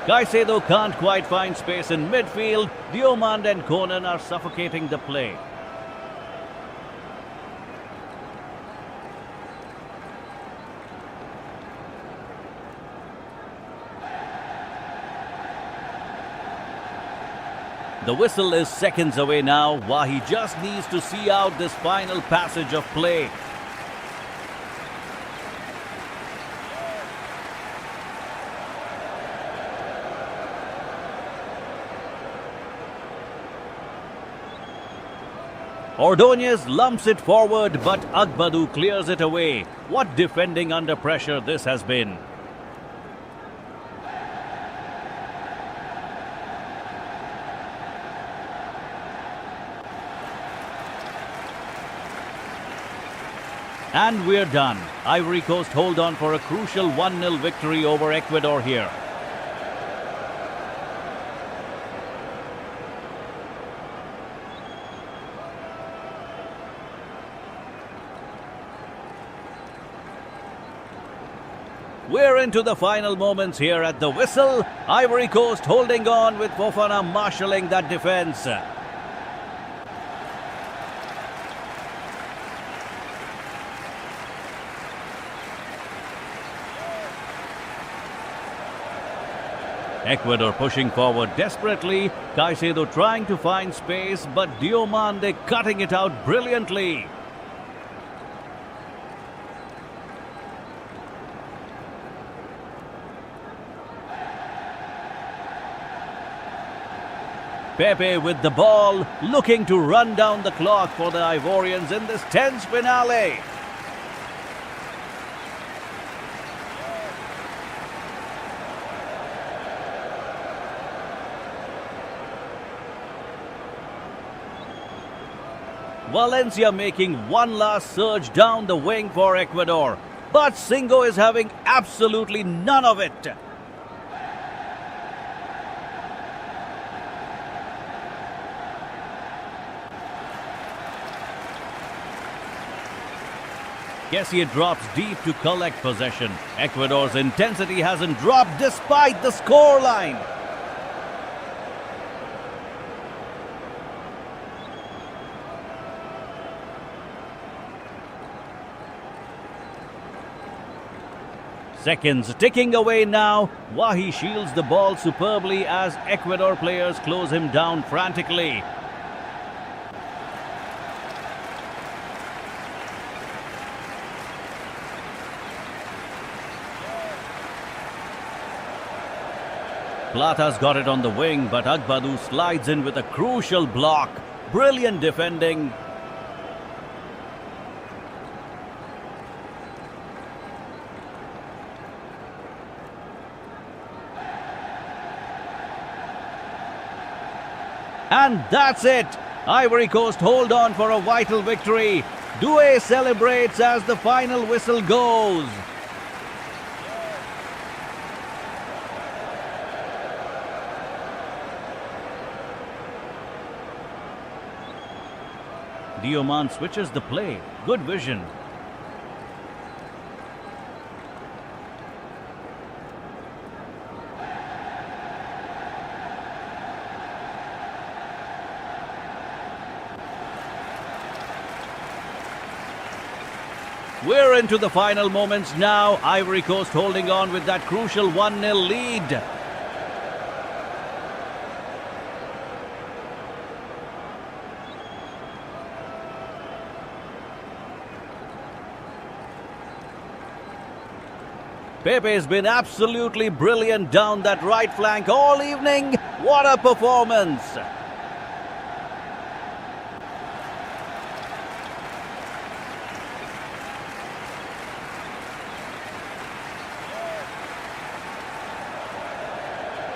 Caicedo can't quite find space in midfield. Diomande and Konan are suffocating the play. The whistle is seconds away now. Wahi just needs to see out this final passage of play. Ordóñez lumps it forward, but Agbadou clears it away. What defending under pressure this has been. And we're done. Ivory Coast hold on for a crucial 1-0 victory over Ecuador here. We're into the final moments here at the whistle. Ivory Coast holding on with Fofana marshalling that defence. Ecuador pushing forward desperately. Caicedo trying to find space, but Diomande cutting it out brilliantly. Pepe with the ball, looking to run down the clock for the Ivorians in this tense finale. Valencia making one last surge down the wing for Ecuador. But Singo is having absolutely none of it. Kessie drops deep to collect possession. Ecuador's intensity hasn't dropped despite the scoreline. Seconds ticking away now. Wahi shields the ball superbly as Ecuador players close him down frantically. Plata's got it on the wing, but Agbadou slides in with a crucial block. Brilliant defending. And that's it! Ivory Coast hold on for a vital victory. Doué celebrates as the final whistle goes. Diomande switches the play. Good vision. We're into the final moments now. Ivory Coast holding on with that crucial 1-0 lead. Pepe's been absolutely brilliant down that right flank all evening. What a performance!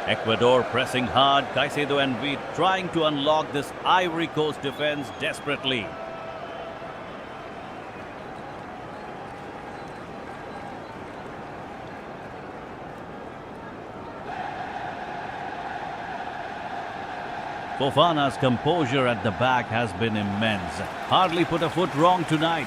Ecuador pressing hard. Caicedo and Vite trying to unlock this Ivory Coast defense desperately. Fofana's composure at the back has been immense. Hardly put a foot wrong tonight.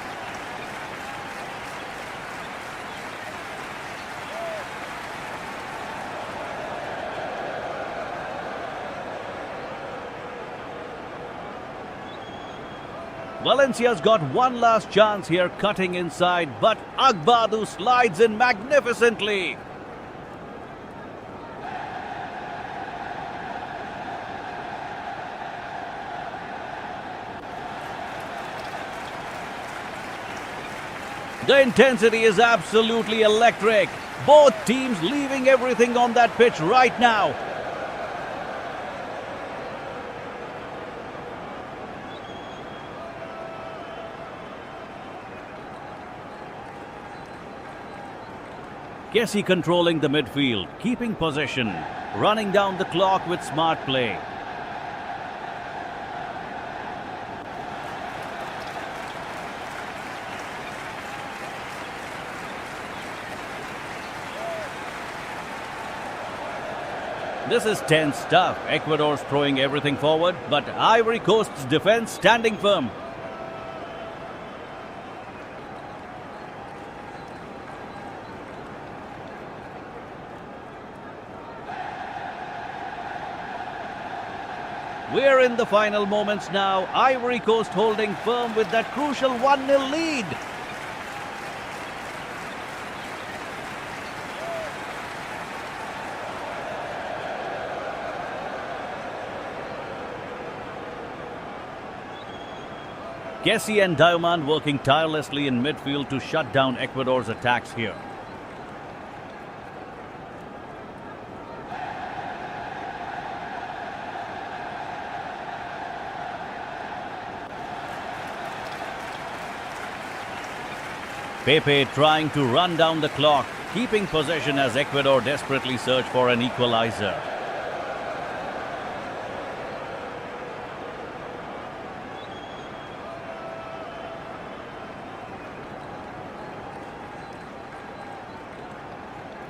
Valencia's got one last chance here cutting inside, but Agbadou slides in magnificently. The intensity is absolutely electric. Both teams leaving everything on that pitch right now. Kessie controlling the midfield, keeping possession, running down the clock with smart play. This is tense stuff. Ecuador's throwing everything forward, but Ivory Coast's defense standing firm. We're in the final moments now. Ivory Coast holding firm with that crucial 1-0 lead. Kessie and Diomande working tirelessly in midfield to shut down Ecuador's attacks here. Pepe trying to run down the clock, keeping possession as Ecuador desperately search for an equalizer.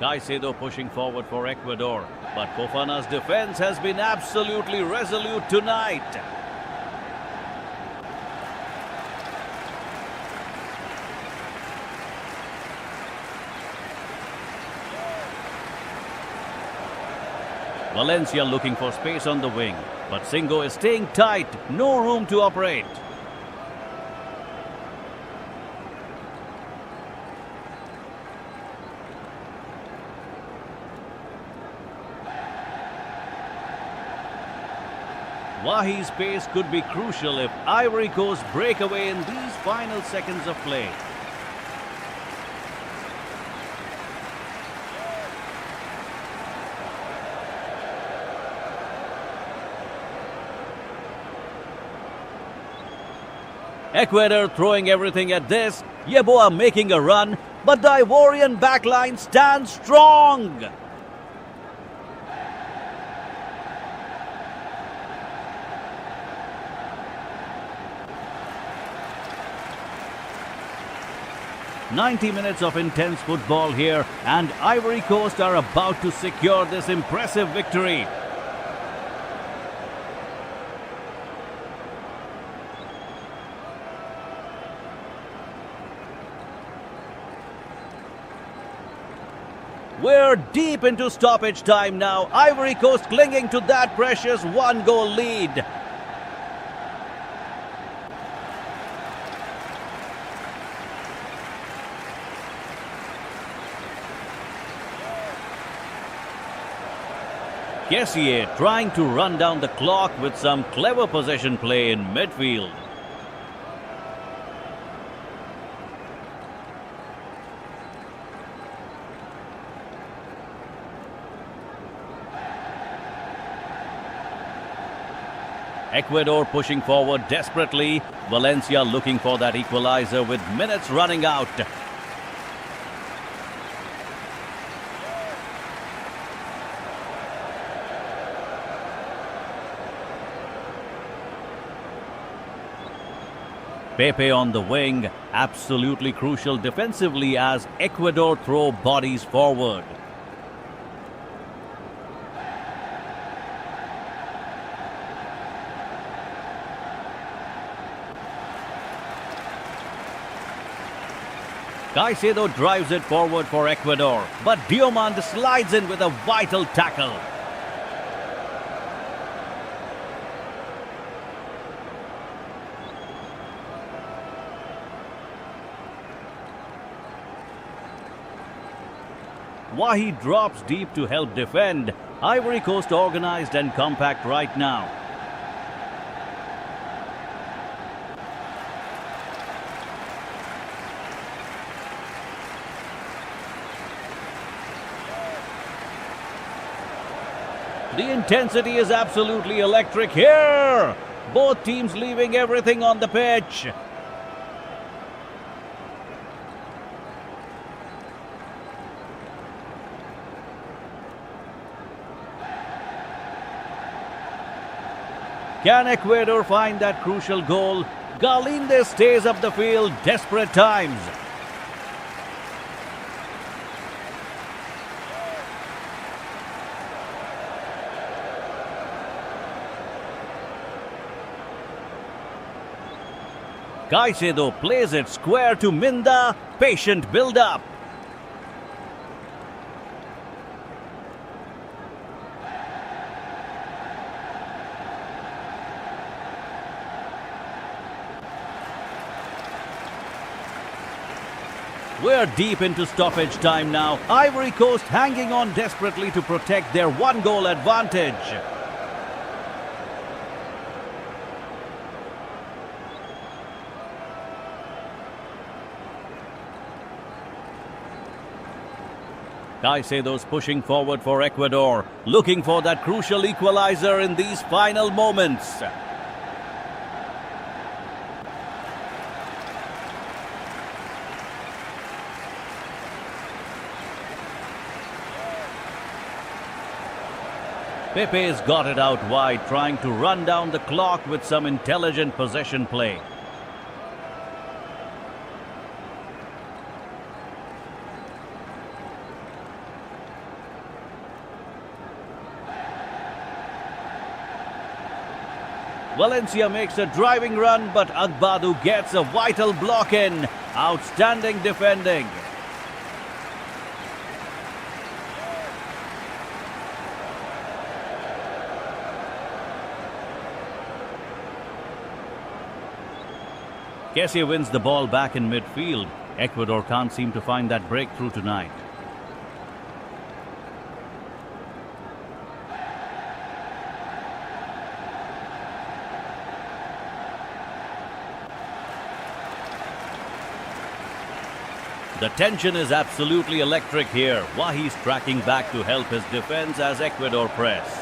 Caicedo pushing forward for Ecuador, but Fofana's defense has been absolutely resolute tonight. Valencia looking for space on the wing, but Singo is staying tight, no room to operate. Wahi's pace could be crucial if Ivory Coast break away in these final seconds of play. Ecuador throwing everything at this. Yeboah making a run, but the Ivorian backline stands strong. "90 minutes of intense football here, and Ivory Coast are about to secure this impressive victory." We're deep into stoppage time now. Ivory Coast clinging to that precious 1-goal lead. Kessie trying to run down the clock with some clever possession play in midfield. Ecuador pushing forward desperately. Valencia looking for that equalizer with minutes running out. Pepe on the wing, absolutely crucial defensively as Ecuador throw bodies forward. Caicedo drives it forward for Ecuador, but Diomande slides in with a vital tackle. Wahi drops deep to help defend. Ivory Coast organized and compact right now. The intensity is absolutely electric here. Both teams leaving everything on the pitch. Can Ecuador find that crucial goal? Galinde stays up the field, desperate times. Caicedo plays it square to Minda. Patient build-up. We're deep into stoppage time now. Ivory Coast hanging on desperately to protect their one-goal advantage. Caicedo's pushing forward for Ecuador, looking for that crucial equalizer in these final moments. Pepe's got it out wide, trying to run down the clock with some intelligent possession play. Valencia makes a driving run, but Agbadu gets a vital block in. Outstanding defending. Kessie wins the ball back in midfield. Ecuador can't seem to find that breakthrough tonight. The tension is absolutely electric here. Wahi's tracking back to help his defense as Ecuador press.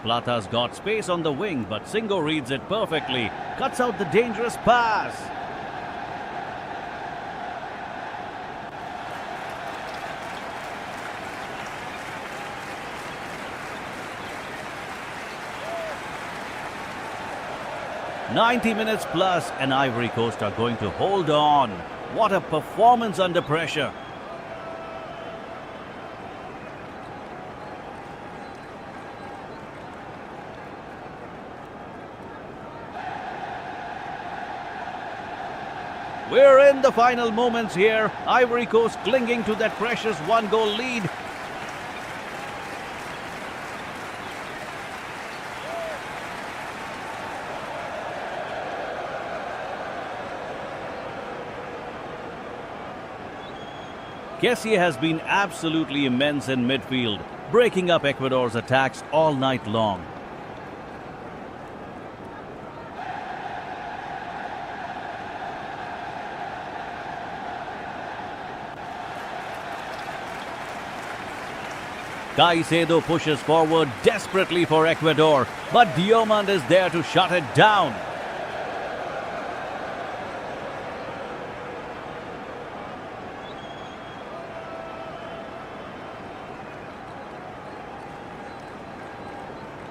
Plata's got space on the wing, but Singo reads it perfectly. Cuts out the dangerous pass. "90 minutes plus and Ivory Coast are going to hold on. What a performance under pressure." We're in the final moments here. Ivory Coast clinging to that precious one-goal lead. Kessie has been absolutely immense in midfield, breaking up Ecuador's attacks all night long. Caicedo pushes forward desperately for Ecuador, but Diomande is there to shut it down.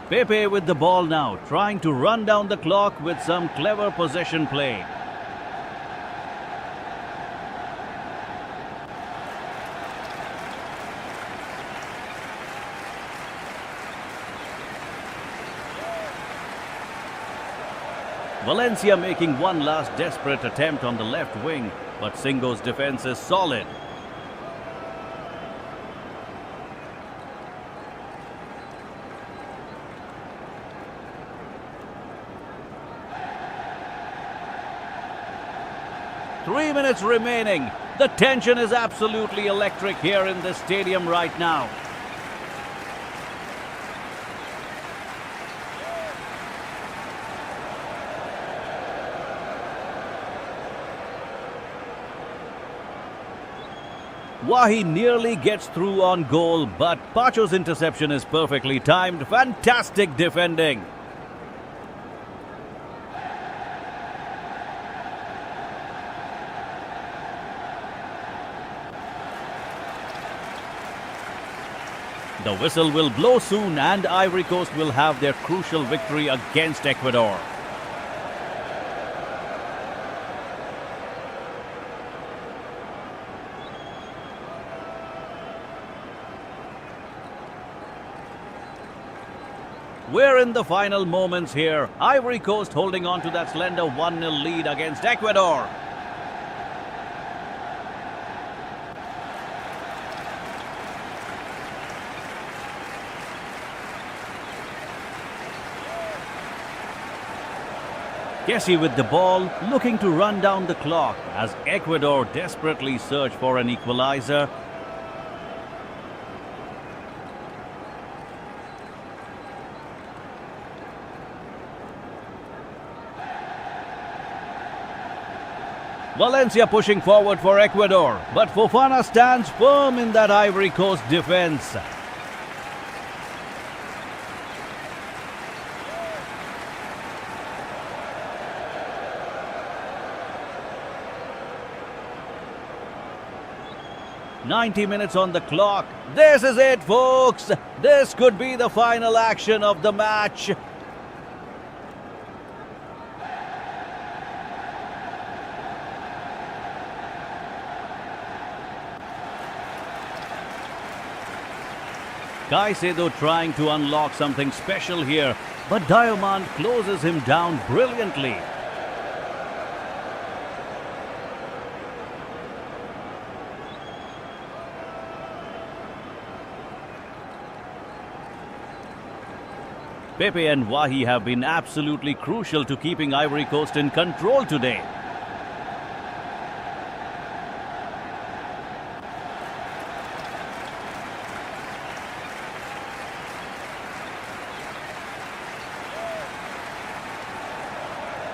Pepe with the ball now, trying to run down the clock with some clever possession play. Valencia making one last desperate attempt on the left wing, but Singo's defense is solid. Three minutes remaining. The tension is absolutely electric here in the stadium right now. Wahi nearly gets through on goal, but Pacho's interception is perfectly timed. Fantastic defending. The whistle will blow soon and Ivory Coast will have their crucial victory against Ecuador. We're in the final moments here. Ivory Coast holding on to that slender 1-0 lead against Ecuador. Kessie with the ball, looking to run down the clock as Ecuador desperately search for an equalizer. Valencia pushing forward for Ecuador, but Fofana stands firm in that Ivory Coast defense. "90 minutes on the clock. This is it, folks. This could be the final action of the match. Caicedo trying to unlock something special here, but Diamond closes him down brilliantly. Pepe and Wahi have been absolutely crucial to keeping Ivory Coast in control today.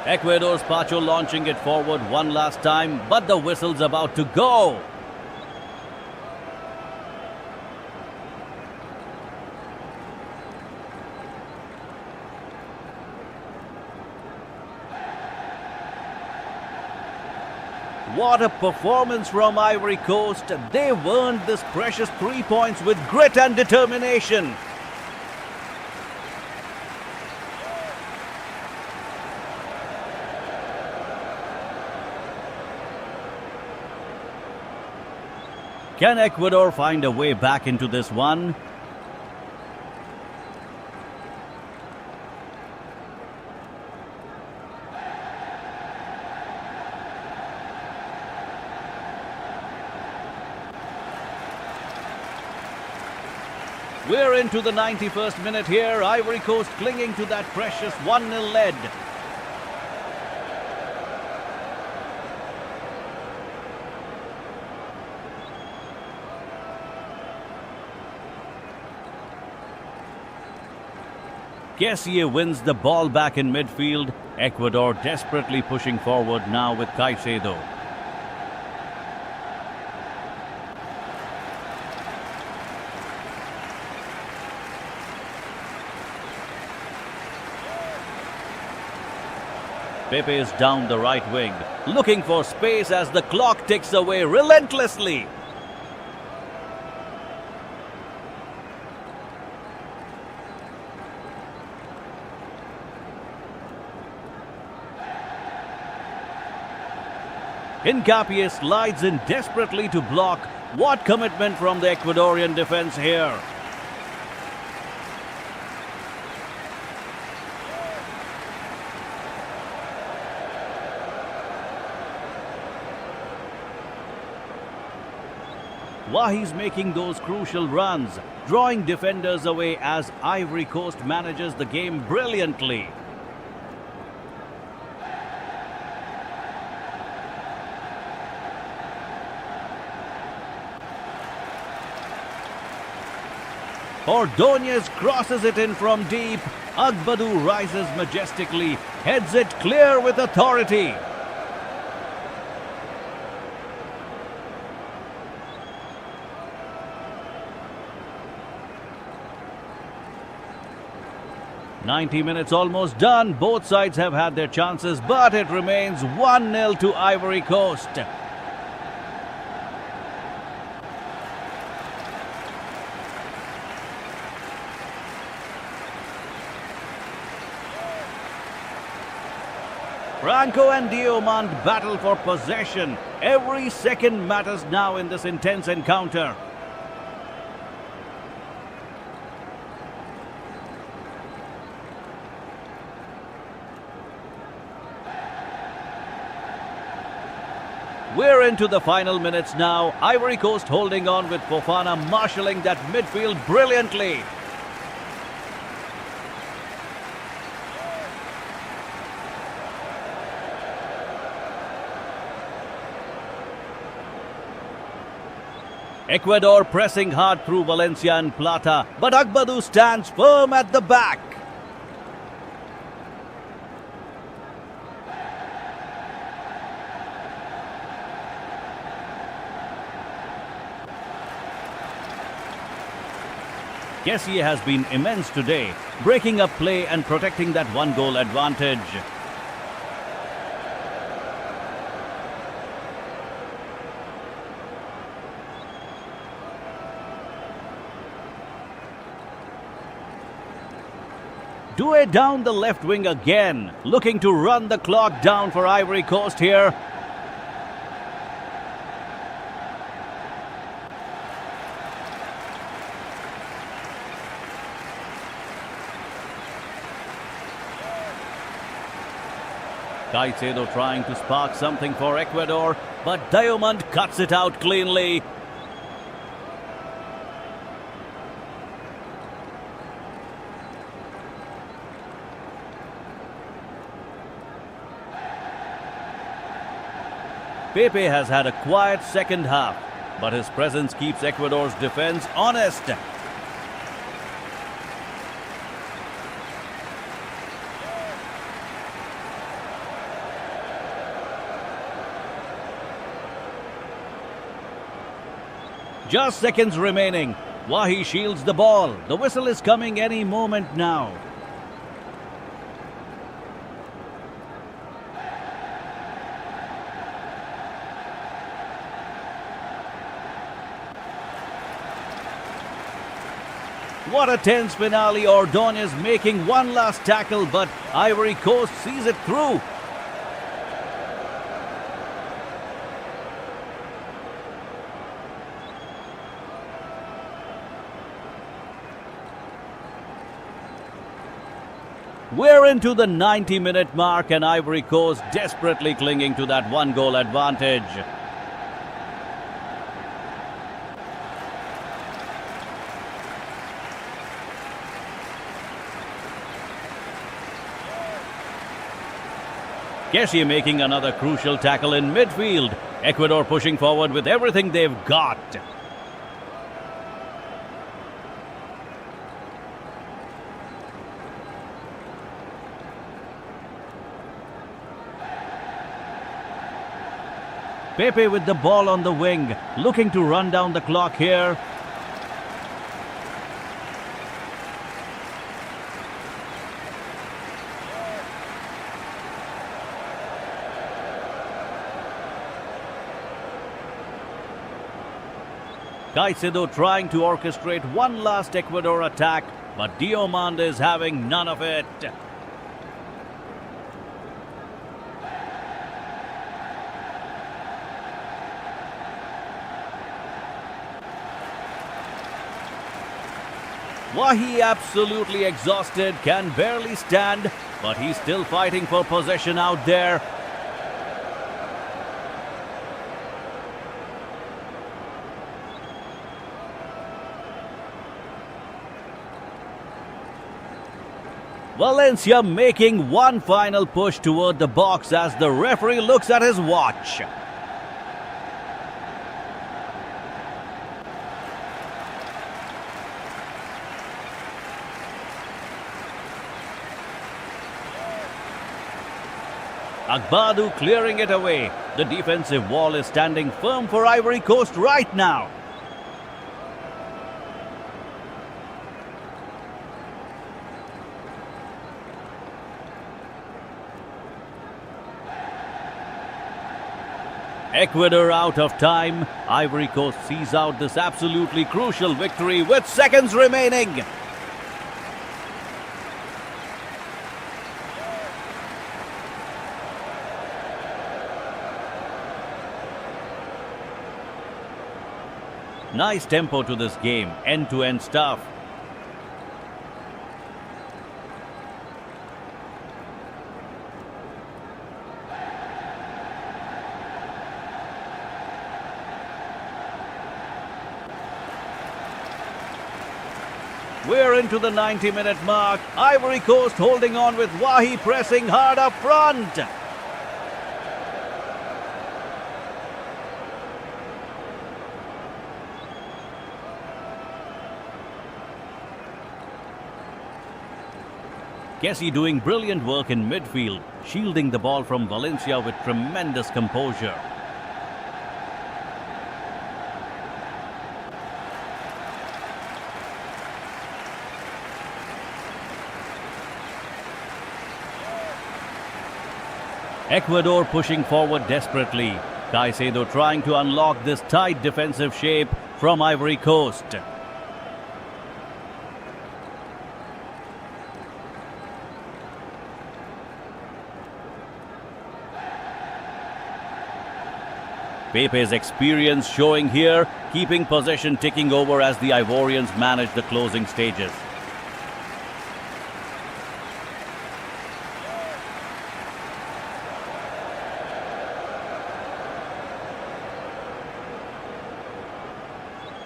Ecuador's Pacho launching it forward one last time, but the whistle's about to go. What a performance from Ivory Coast. They've earned this precious 3 points with grit and determination. Can Ecuador find a way back into this one? We're into the 91st minute here. Ivory Coast clinging to that precious 1-0 lead. Kessie wins the ball back in midfield. Ecuador desperately pushing forward now with Caicedo. Pepe is down the right wing, looking for space as the clock ticks away relentlessly. Hincapié slides in desperately to block. What commitment from the Ecuadorian defense here. Wahi's making those crucial runs, drawing defenders away as Ivory Coast manages the game brilliantly. Ordóñez crosses it in from deep. Agbadou rises majestically, heads it clear with authority. "90 minutes almost done. Both sides have had their chances, but it remains 1-0 to Ivory Coast. Franco and Diomande battle for possession. Every second matters now in this intense encounter. We're into the final minutes now. Ivory Coast holding on with Fofana marshalling that midfield brilliantly. Ecuador pressing hard through Valencia and Plata, but Agbadu stands firm at the back. Kessie has been immense today, breaking up play and protecting that one-goal advantage. Doué down the left wing again, looking to run the clock down for Ivory Coast here. Caicedo trying to spark something for Ecuador, but Diomande cuts it out cleanly. Pepe has had a quiet second half, but his presence keeps Ecuador's defense honest. Just seconds remaining. Wahi shields the ball. The whistle is coming any moment now. What a tense finale. Ordóñez making one last tackle, but Ivory Coast sees it through. We're into the 90-minute mark and Ivory Coast desperately clinging to that one-goal advantage. Kessie making another crucial tackle in midfield. Ecuador pushing forward with everything they've got. Pepe with the ball on the wing, looking to run down the clock here. Caicedo trying to orchestrate one last Ecuador attack, but Diomande is having none of it. Wahi absolutely exhausted, can barely stand, but he's still fighting for possession out there. Valencia making one final push toward the box as the referee looks at his watch. Agbadu clearing it away. The defensive wall is standing firm for Ivory Coast right now. Ecuador out of time. Ivory Coast sees out this absolutely crucial victory with seconds remaining. Nice tempo to this game, end-to-end stuff. We're into the 90-minute mark. Ivory Coast holding on with Wahi pressing hard up front. Kessie doing brilliant work in midfield, shielding the ball from Valencia with tremendous composure. Ecuador pushing forward desperately. Caicedo trying to unlock this tight defensive shape from Ivory Coast. Pepe's experience showing here, keeping possession ticking over as the Ivorians manage the closing stages.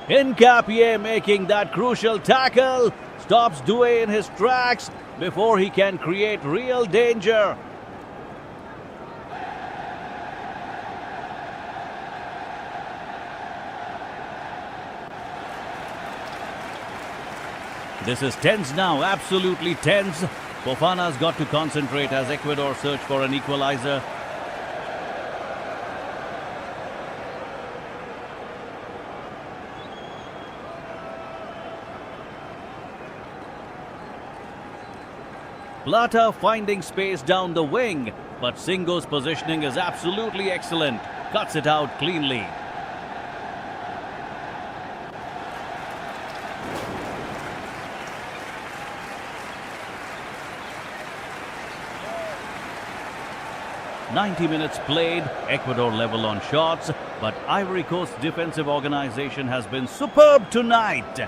Hincapié making that crucial tackle, stops Doué in his tracks before he can create real danger. This is tense now, absolutely tense. Fofana's got to concentrate as Ecuador search for an equalizer. Plata finding space down the wing, but Singo's positioning is absolutely excellent. Cuts it out cleanly. "90 minutes played, Ecuador level on shots, but Ivory Coast's defensive organization has been superb tonight."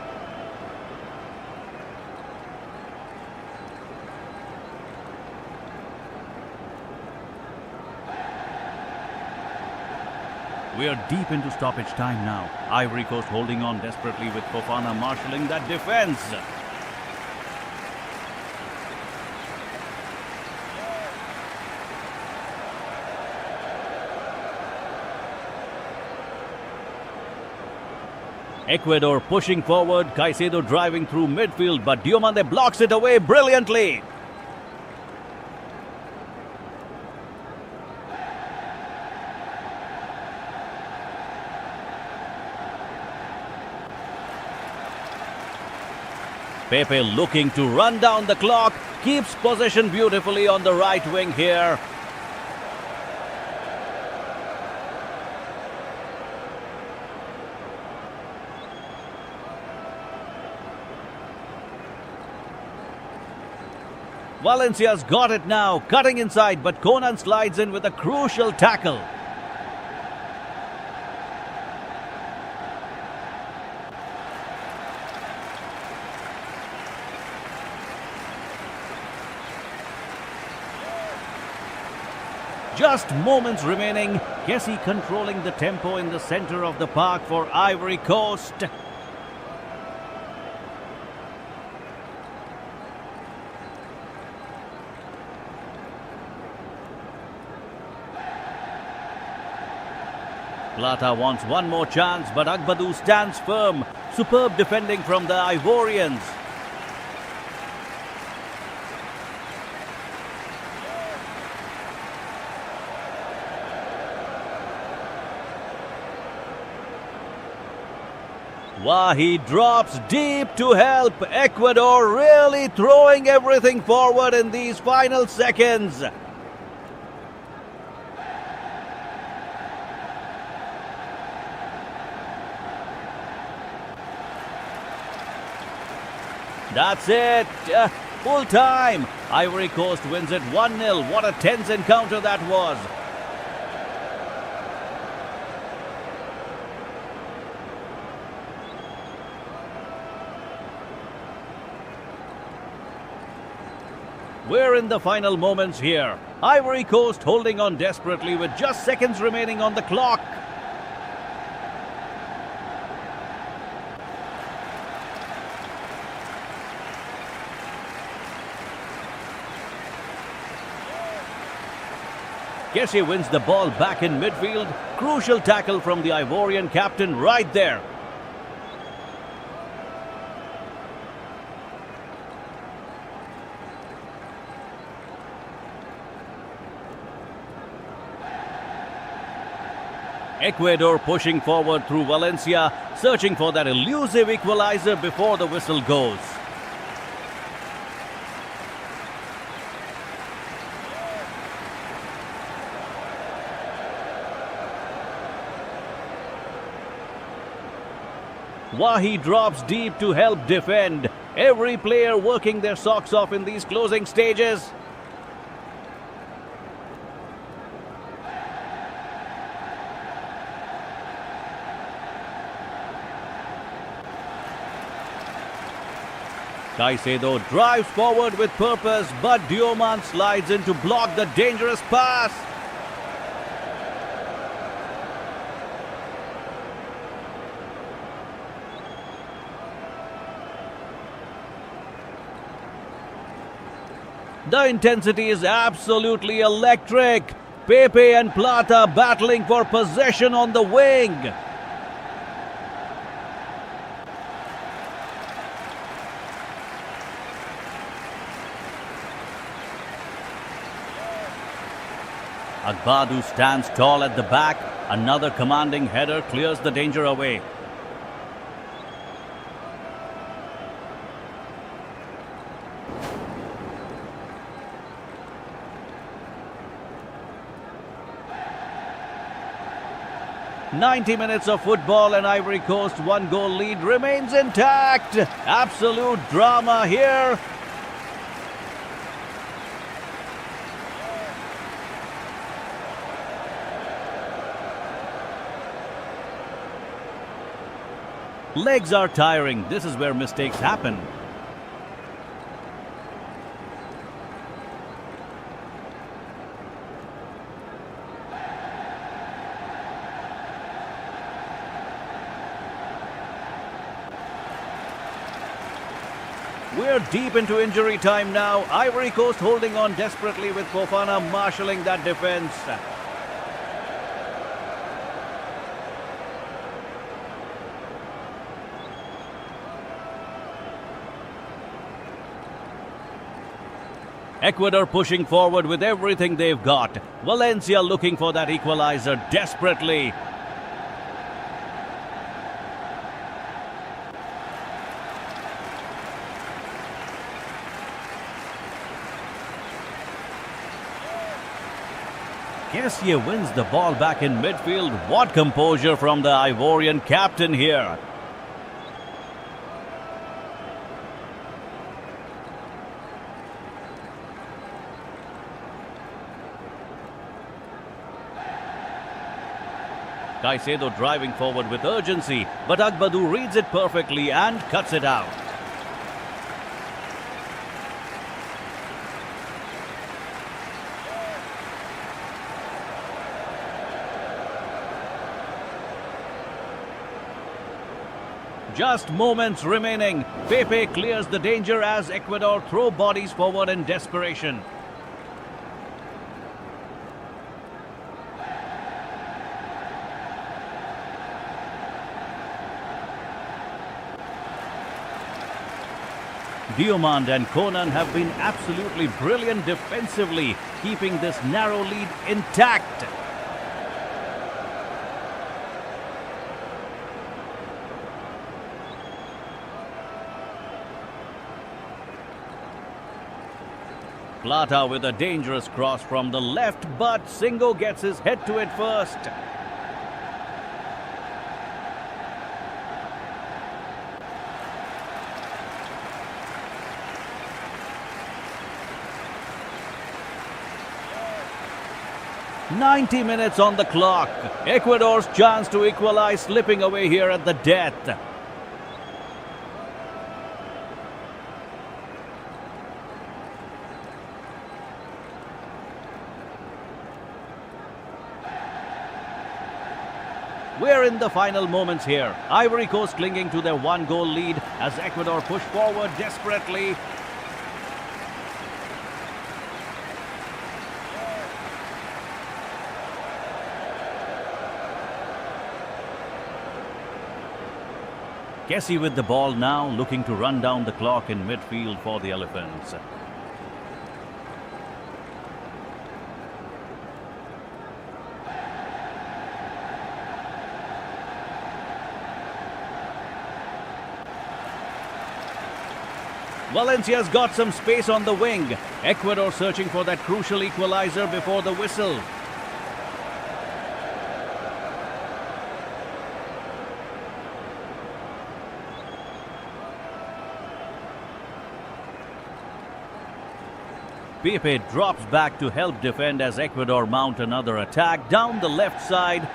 We are deep into stoppage time now. Ivory Coast holding on desperately with Fofana marshalling that defense. Ecuador pushing forward, Caicedo driving through midfield, but Diomande blocks it away brilliantly. Pepe looking to run down the clock, keeps possession beautifully on the right wing here. Valencia's got it now, cutting inside, but Conan slides in with a crucial tackle. Just moments remaining. Kessie controlling the tempo in the center of the park for Ivory Coast. Plata wants one more chance, but Agbadou stands firm. Superb defending from the Ivorians. Wahi drops deep to help. Ecuador really throwing everything forward in these final seconds. That's it. Full time. Ivory Coast wins it 1-0. What a tense encounter that was. We're in the final moments here. Ivory Coast holding on desperately with just seconds remaining on the clock. Kessie wins the ball back in midfield. Crucial tackle from the Ivorian captain right there. Ecuador pushing forward through Valencia, searching for that elusive equalizer before the whistle goes. Wahi drops deep to help defend. Every player working their socks off in these closing stages. Caicedo drives forward with purpose, but Diomande slides in to block the dangerous pass. The intensity is absolutely electric. Pepe and Plata battling for possession on the wing. Agbadu stands tall at the back. Another commanding header clears the danger away. "90 minutes of football and Ivory Coast 1-goal lead remains intact. Absolute drama here. Legs are tiring. This is where mistakes happen. We're deep into injury time now. Ivory Coast holding on desperately with Fofana marshalling that defense. Ecuador pushing forward with everything they've got. Valencia looking for that equalizer desperately. Kessie wins the ball back in midfield. What composure from the Ivorian captain here. Caicedo driving forward with urgency, but Agbadu reads it perfectly and cuts it out. Just moments remaining. Pepe clears the danger as Ecuador throw bodies forward in desperation. Diomande and Konan have been absolutely brilliant defensively, keeping this narrow lead intact. Plata with a dangerous cross from the left, but Singo gets his head to it first. "90 minutes on the clock. Ecuador's chance to equalize slipping away here at the death. We're in the final moments here. Ivory Coast clinging to their 1-goal lead as Ecuador push forward desperately. Kessie with the ball now, looking to run down the clock in midfield for the Elephants. Valencia's got some space on the wing. Ecuador searching for that crucial equalizer before the whistle. Pepe drops back to help defend as Ecuador mount another attack down the left side.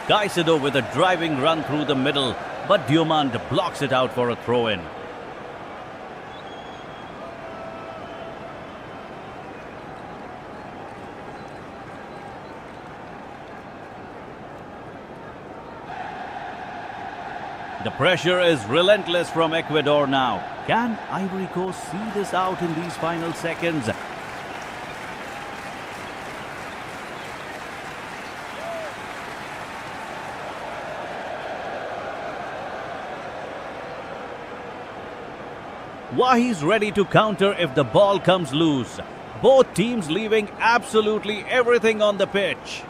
Caicedo with a driving run through the middle, but Diomande blocks it out for a throw-in. The pressure is relentless from Ecuador now. Can Ivory Coast see this out in these final seconds? Wahi's ready to counter if the ball comes loose. Both teams leaving absolutely everything on the pitch.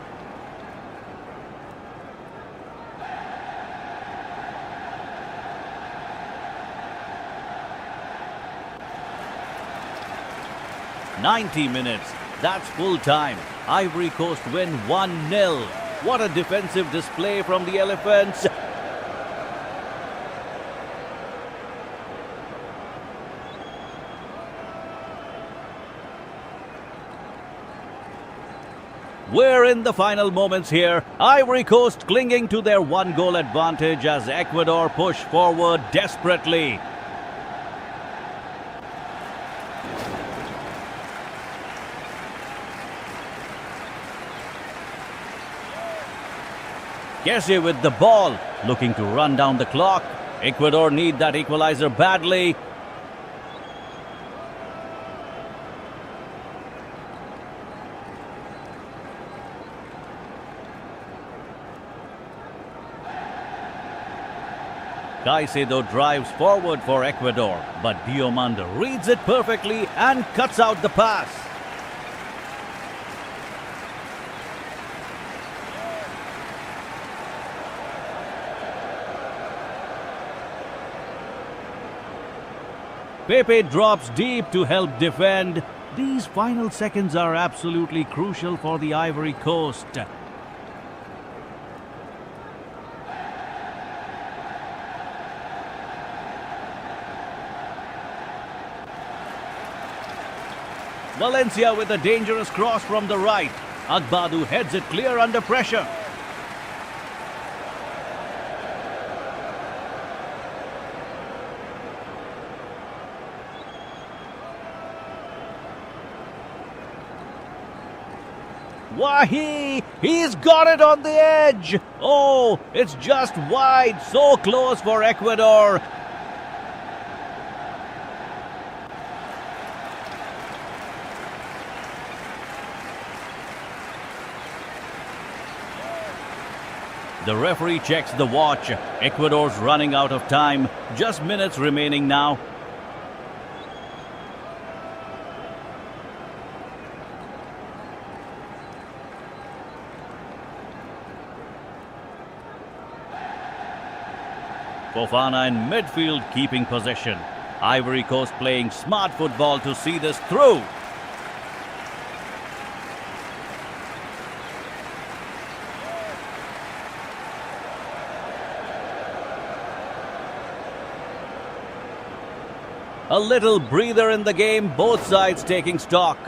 "90 minutes. That's full time. Ivory Coast win 1-0. What a defensive display from the Elephants. We're in the final moments here. Ivory Coast clinging to their one-goal advantage as Ecuador push forward desperately. Kessie with the ball, looking to run down the clock. Ecuador need that equalizer badly. Caicedo drives forward for Ecuador, but Diomande reads it perfectly and cuts out the pass. Pepe drops deep to help defend. These final seconds are absolutely crucial for the Ivory Coast. Valencia with a dangerous cross from the right. Agbadou heads it clear under pressure. Wahi! He's got it on the edge! Oh, it's just wide, so close for Ecuador. The referee checks the watch. Ecuador's running out of time. Just minutes remaining now. Fofana in midfield keeping possession. Ivory Coast playing smart football to see this through. A little breather in the game, both sides taking stock.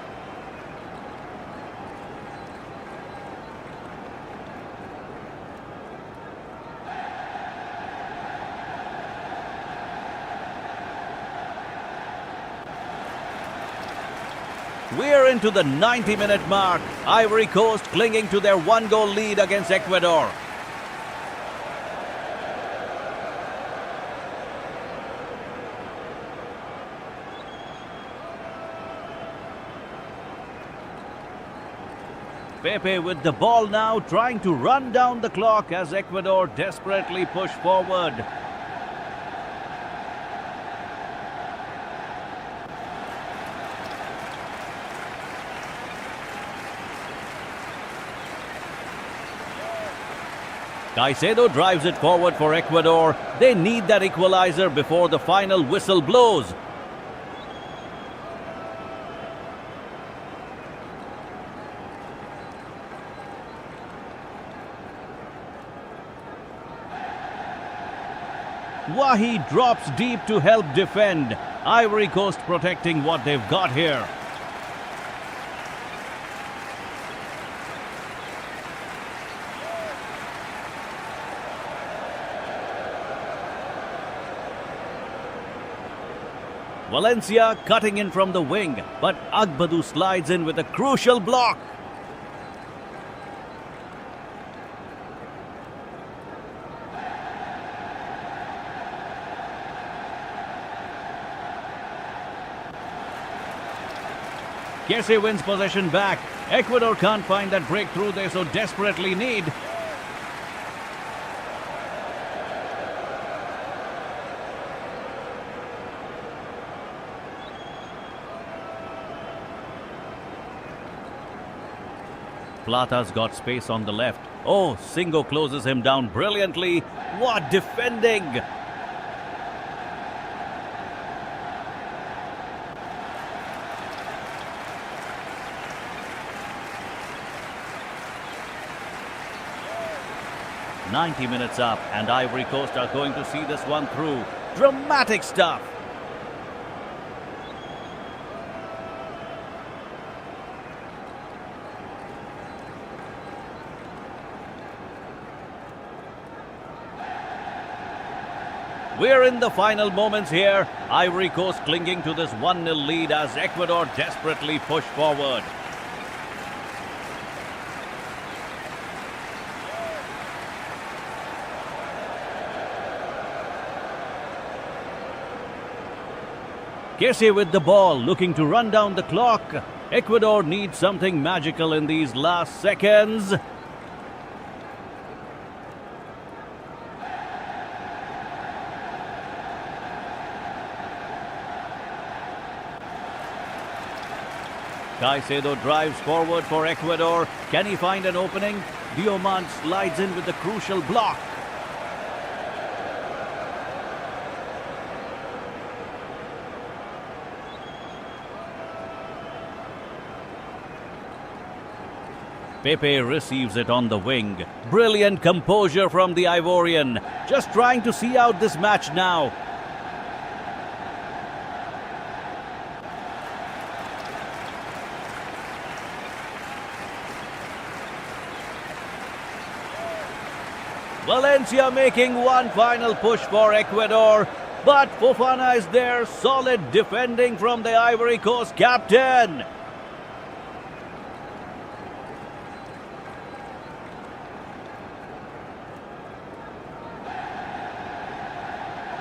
We're into the 90-minute mark. Ivory Coast clinging to their one-goal lead against Ecuador. Pepe with the ball now, trying to run down the clock as Ecuador desperately push forward. Caicedo drives it forward for Ecuador. They need that equalizer before the final whistle blows. Wahi drops deep to help defend. Ivory Coast protecting what they've got here. Valencia cutting in from the wing, but Agbadou slides in with a crucial block. Kessie wins possession back. Ecuador can't find that breakthrough they so desperately need. Plata's got space on the left. Oh, Singo closes him down brilliantly. What defending! "90 minutes up, and Ivory Coast are going to see this one through. Dramatic stuff. We're in the final moments here. Ivory Coast clinging to this 1-0 lead as Ecuador desperately push forward. Kessie with the ball, looking to run down the clock. Ecuador needs something magical in these last seconds. Caicedo drives forward for Ecuador. Can he find an opening? Diomande slides in with the crucial block. Pepe receives it on the wing. Brilliant composure from the Ivorian. Just trying to see out this match now. Valencia making one final push for Ecuador. But Fofana is there. Solid defending from the Ivory Coast captain.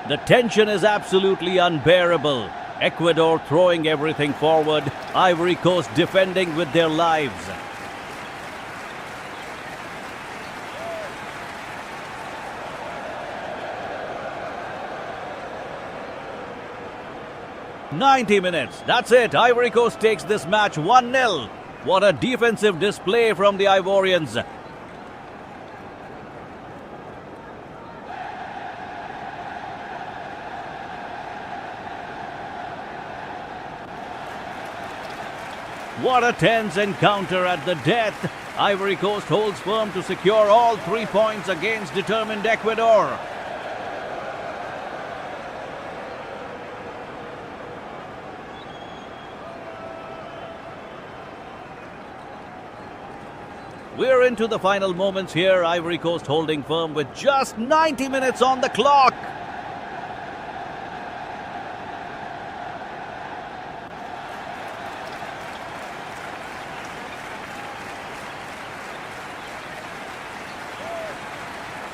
The tension is absolutely unbearable. Ecuador throwing everything forward. Ivory Coast defending with their lives. "90 minutes. That's it. Ivory Coast takes this match 1-0. What a defensive display from the Ivorians. What a tense encounter at the death. Ivory Coast holds firm to secure all 3 points against determined Ecuador. We're into the final moments here. Ivory Coast holding firm with just 90 minutes on the clock.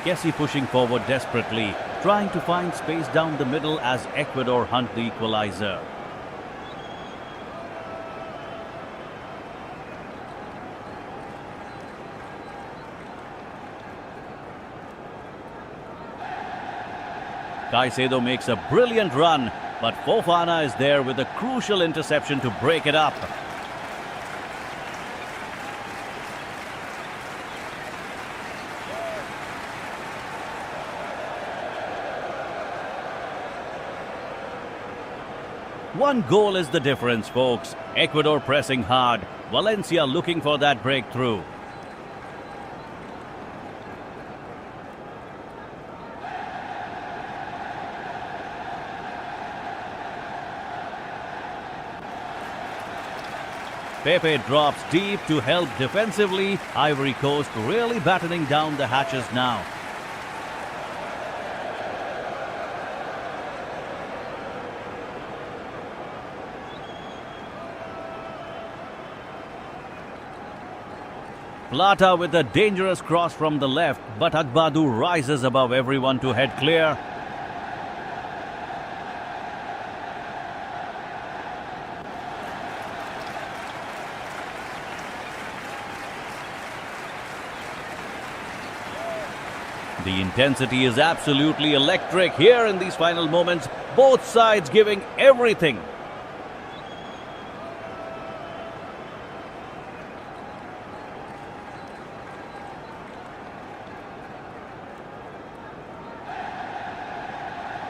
Kessie pushing forward desperately, trying to find space down the middle as Ecuador hunt the equalizer. Caicedo makes a brilliant run, but Fofana is there with a crucial interception to break it up. One goal is the difference, folks. Ecuador pressing hard. Valencia looking for that breakthrough. Pepe drops deep to help defensively. Ivory Coast really battening down the hatches now. Plata with a dangerous cross from the left, but Agbadu rises above everyone to head clear. The intensity is absolutely electric here in these final moments. Both sides giving everything.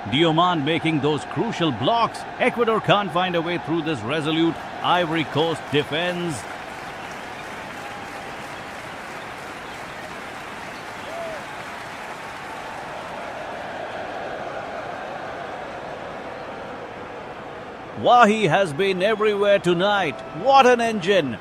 Diomande making those crucial blocks. Ecuador can't find a way through this resolute Ivory Coast defense. Wahi has been everywhere tonight. What an engine!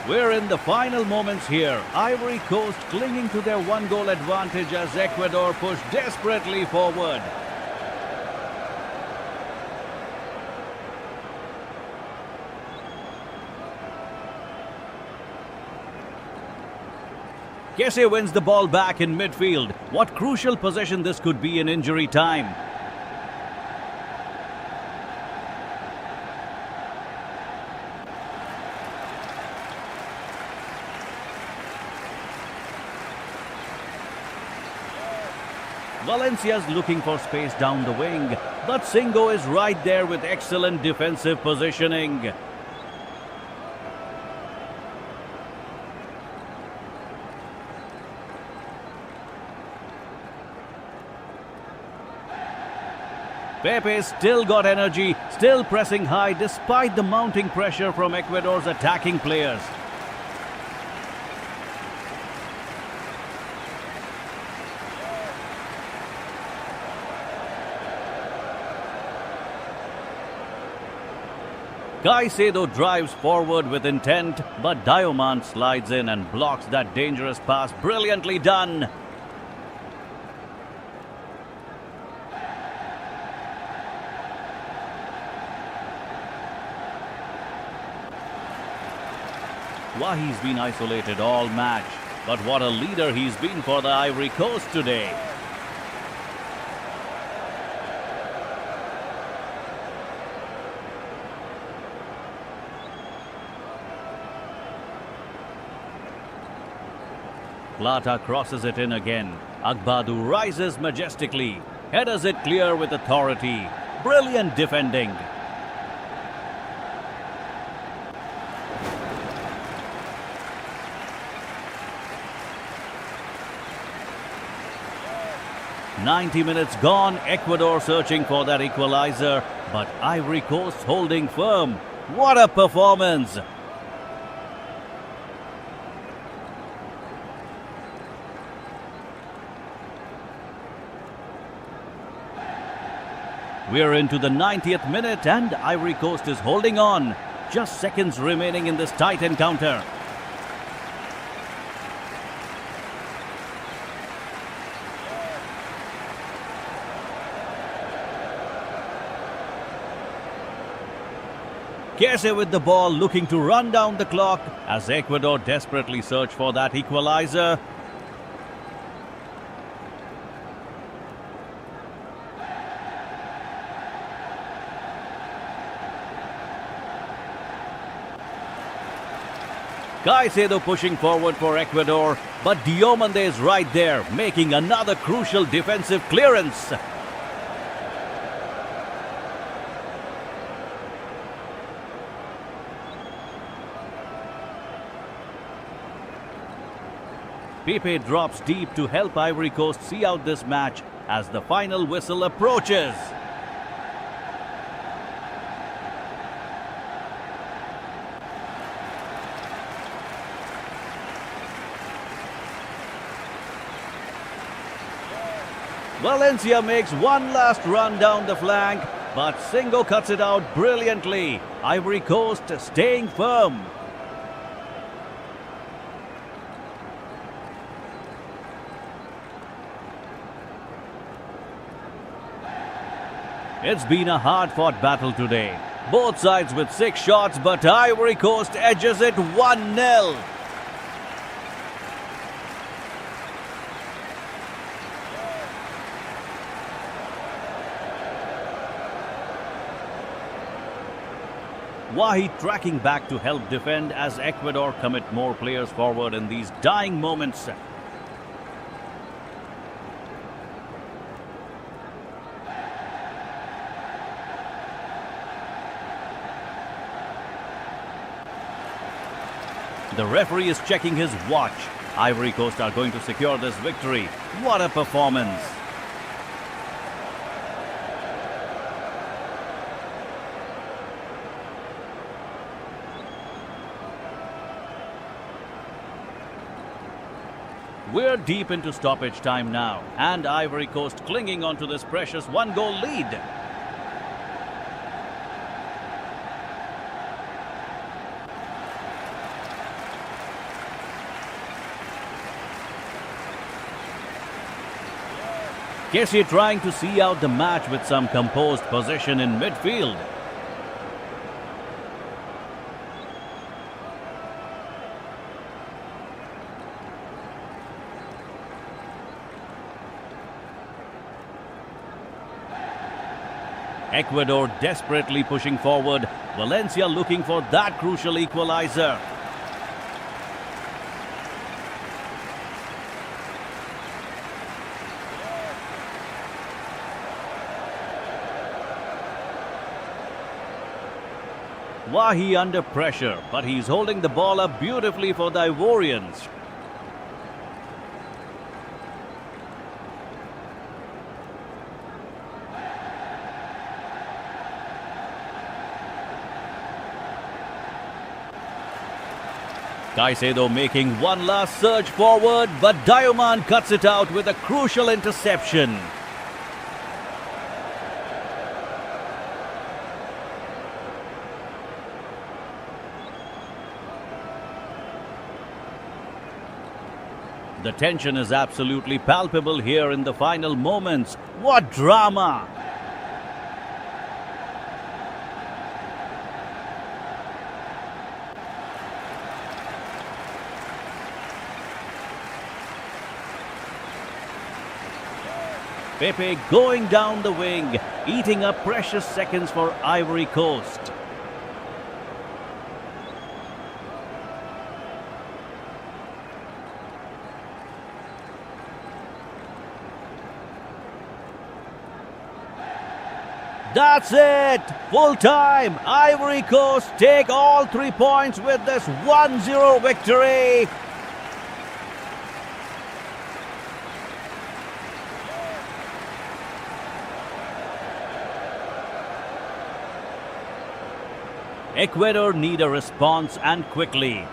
We're in the final moments here. Ivory Coast clinging to their one-goal advantage as Ecuador push desperately forward. Kese wins the ball back in midfield. What crucial possession this could be in injury time. Valencia's looking for space down the wing, but Singo is right there with excellent defensive positioning. Pepe still got energy, still pressing high despite the mounting pressure from Ecuador's attacking players. Caicedo drives forward with intent, but Diomande slides in and blocks that dangerous pass. Brilliantly done. Wahi's been isolated all match, but what a leader he's been for the Ivory Coast today. Plata crosses it in again. Agbadu rises majestically, headers it clear with authority. Brilliant defending. "90 minutes gone, Ecuador searching for that equalizer, but Ivory Coast holding firm. What a performance! We're into the 90th minute and Ivory Coast is holding on. Just seconds remaining in this tight encounter. Kese with the ball looking to run down the clock as Ecuador desperately search for that equalizer. Caicedo pushing forward for Ecuador, but Diomande is right there, making another crucial defensive clearance. Pepe drops deep to help Ivory Coast see out this match as the final whistle approaches. Valencia makes one last run down the flank, but Singo cuts it out brilliantly. Ivory Coast staying firm. It's been a hard-fought battle today. Both sides with 6 shots, but Ivory Coast edges it 1-0. Wahi tracking back to help defend as Ecuador commit more players forward in these dying moments. The referee is checking his watch. Ivory Coast are going to secure this victory. What a performance! We're deep into stoppage time now, and Ivory Coast clinging onto this precious 1-goal lead. Kessie trying to see out the match with some composed possession in midfield. Ecuador desperately pushing forward. Valencia looking for that crucial equalizer. Wahi under pressure, but he's holding the ball up beautifully for the Ivorians. Caicedo making one last surge forward, but Dioman cuts it out with a crucial interception. The tension is absolutely palpable here in the final moments. What drama! Pepe going down the wing, eating up precious seconds for Ivory Coast. That's it! Full time! Ivory Coast take all 3 points with this 1-0 victory. Ecuador need a response, and quickly.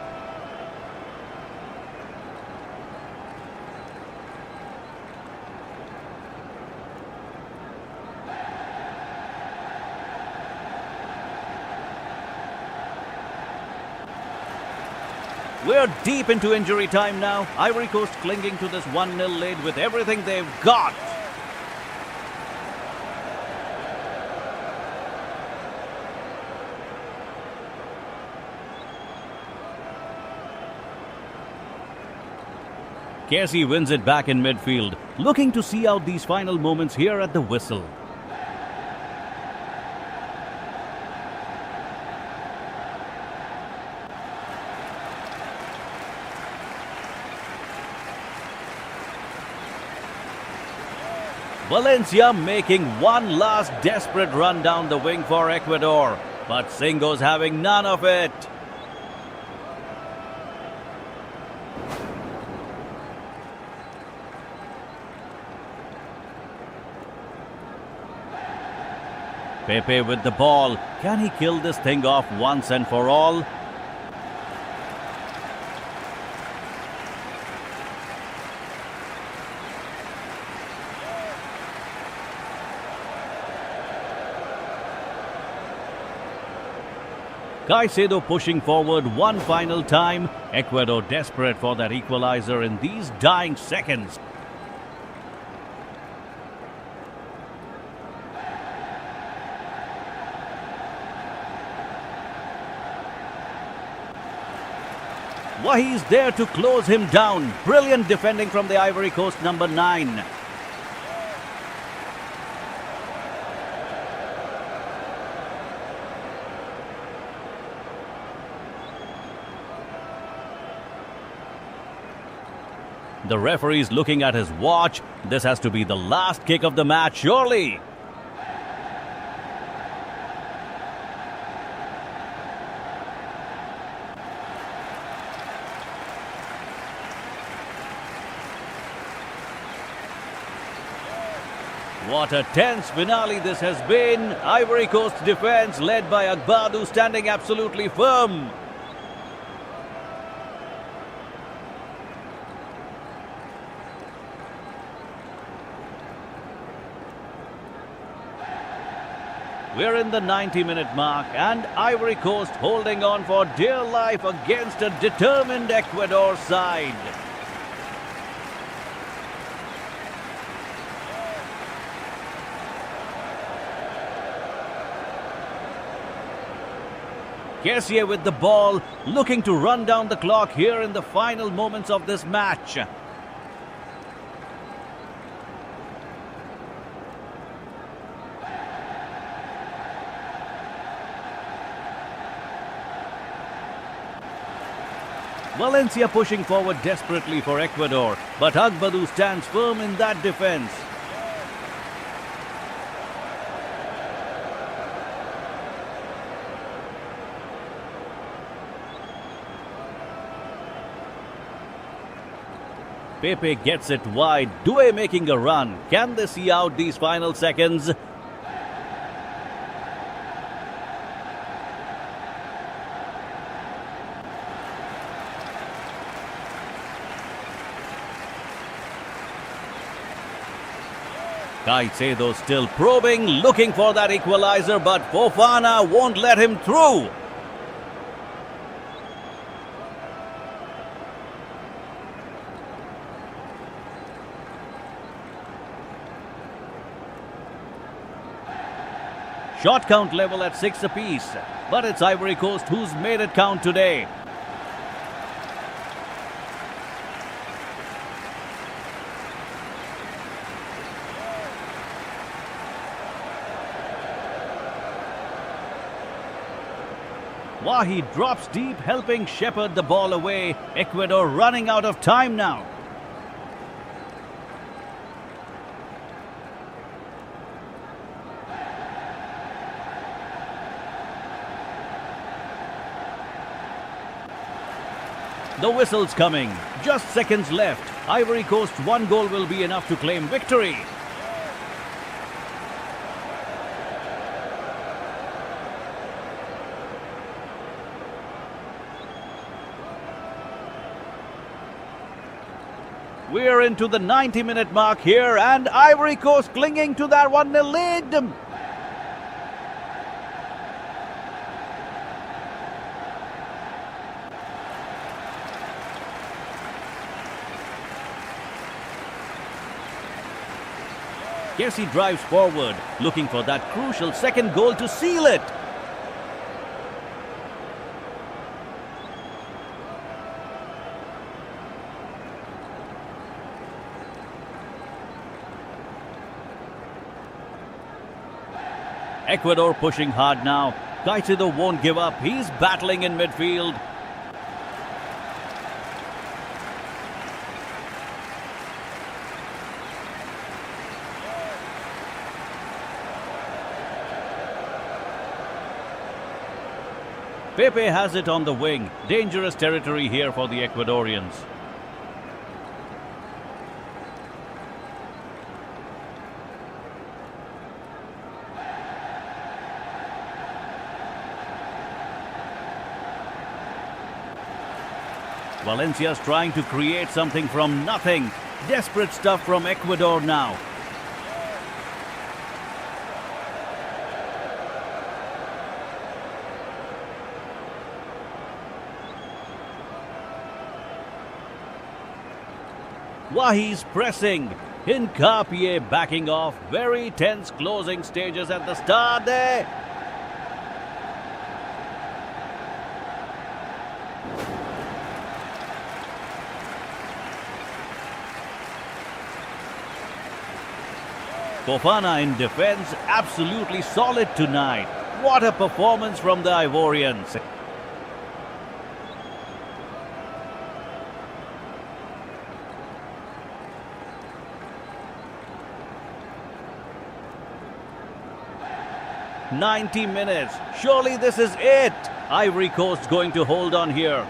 We're deep into injury time now. Ivory Coast clinging to this 1-0 lead with everything they've got. Kessie wins it back in midfield, looking to see out these final moments here at the whistle. Valencia making one last desperate run down the wing for Ecuador, but Singo's having none of it. Pepe with the ball. Can he kill this thing off once and for all? Caicedo pushing forward one final time. Ecuador desperate for that equalizer in these dying seconds. Wahi's there to close him down. Brilliant defending from the Ivory Coast number 9. The referee's looking at his watch. This has to be the last kick of the match, surely. What a tense finale this has been. Ivory Coast defense led by Agbadu standing absolutely firm. We're in the 90-minute mark and Ivory Coast holding on for dear life against a determined Ecuador side. Kessié with the ball, looking to run down the clock here in the final moments of this match. Valencia pushing forward desperately for Ecuador, but Agbadu stands firm in that defense. Pepe gets it wide. Doué making a run. Can they see out these final seconds? Caicedo still probing, looking for that equalizer, but Fofana won't let him through. Shot count level at 6 apiece, but it's Ivory Coast who's made it count today. Wahi drops deep, helping shepherd the ball away. Ecuador running out of time now. The whistle's coming. Just seconds left. Ivory Coast, one goal will be enough to claim victory. We're into the 90-minute mark here and Ivory Coast clinging to that 1-0 lead. Kessié drives forward, looking for that crucial second goal to seal it. Ecuador pushing hard now. Caicedo won't give up. He's battling in midfield. Pepe has it on the wing. Dangerous territory here for the Ecuadorians. Valencia's trying to create something from nothing. Desperate stuff from Ecuador now. Wahi's pressing. Hincapié backing off. Very tense closing stages at the start there. Fofana in defense, absolutely solid tonight. What a performance from the Ivorians. "90 minutes. Surely this is it. Ivory Coast going to hold on here.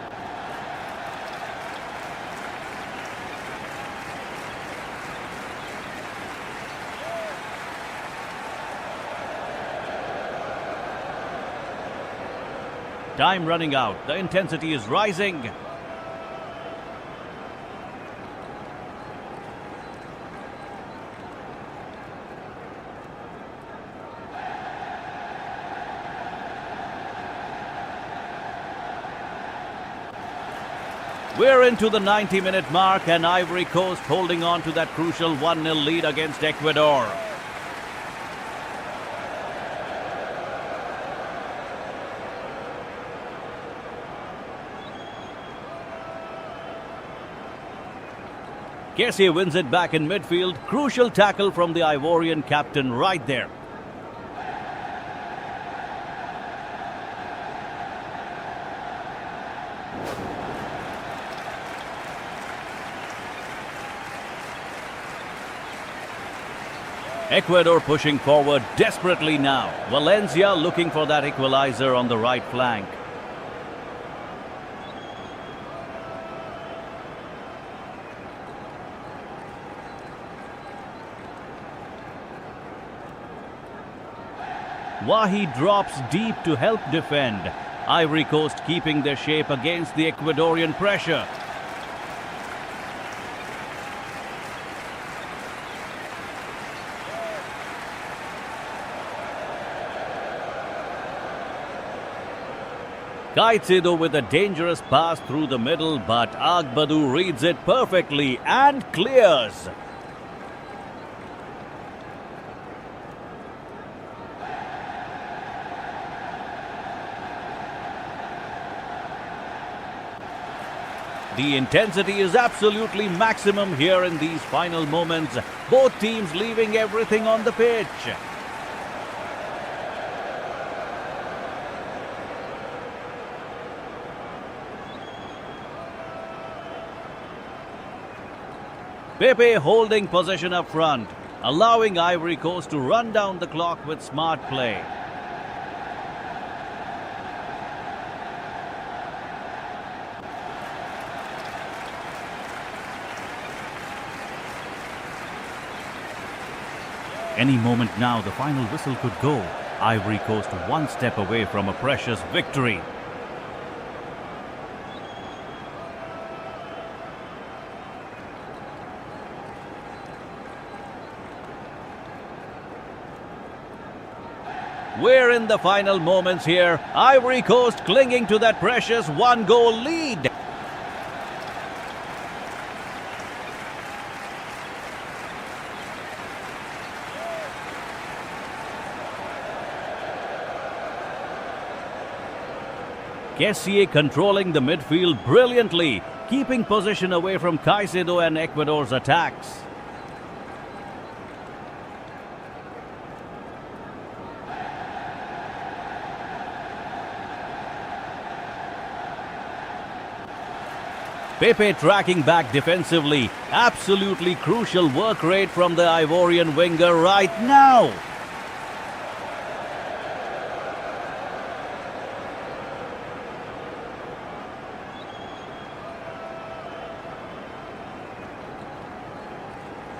Time running out. The intensity is rising. We're into the 90-minute mark and Ivory Coast holding on to that crucial 1-0 lead against Ecuador. Kessie wins it back in midfield. Crucial tackle from the Ivorian captain right there. Ecuador pushing forward desperately now. Valencia looking for that equalizer on the right flank. Wahi drops deep to help defend. Ivory Coast keeping their shape against the Ecuadorian pressure. Caicedo with a dangerous pass through the middle, but Agbadou reads it perfectly and clears. The intensity is absolutely maximum here in these final moments. Both teams leaving everything on the pitch. Pepe holding possession up front, allowing Ivory Coast to run down the clock with smart play. Any moment now, the final whistle could go. Ivory Coast one step away from a precious victory. We're in the final moments here. Ivory Coast clinging to that precious one-goal lead. Kessie controlling the midfield brilliantly, keeping possession away from Caicedo and Ecuador's attacks. Pepe tracking back defensively. Absolutely crucial work rate from the Ivorian winger right now.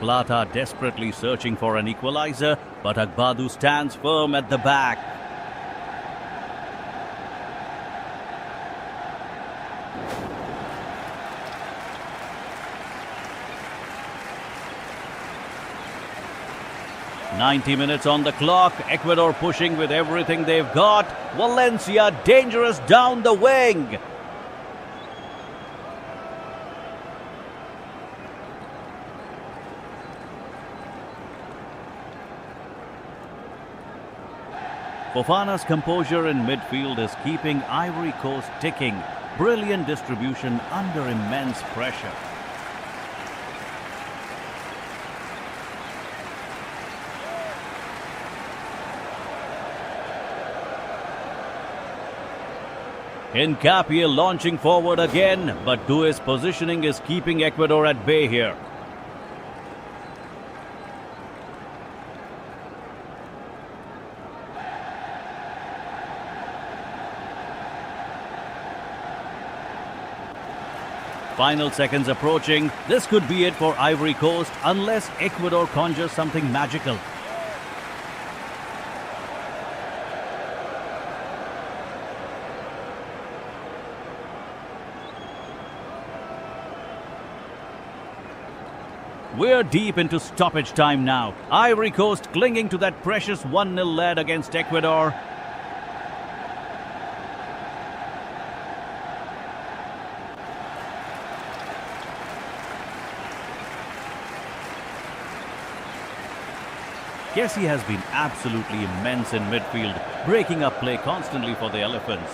Plata desperately searching for an equalizer, but Agbadou stands firm at the back. 90 minutes on the clock. Ecuador pushing with everything they've got. Valencia dangerous down the wing. Fofana's composure in midfield is keeping Ivory Coast ticking. Brilliant distribution under immense pressure. Hincapié launching forward again, but Doué's positioning is keeping Ecuador at bay here. Final seconds approaching. This could be it for Ivory Coast unless Ecuador conjures something magical. We're deep into stoppage time now. Ivory Coast clinging to that precious 1-0 lead against Ecuador. Kessie has been absolutely immense in midfield, breaking up play constantly for the Elephants.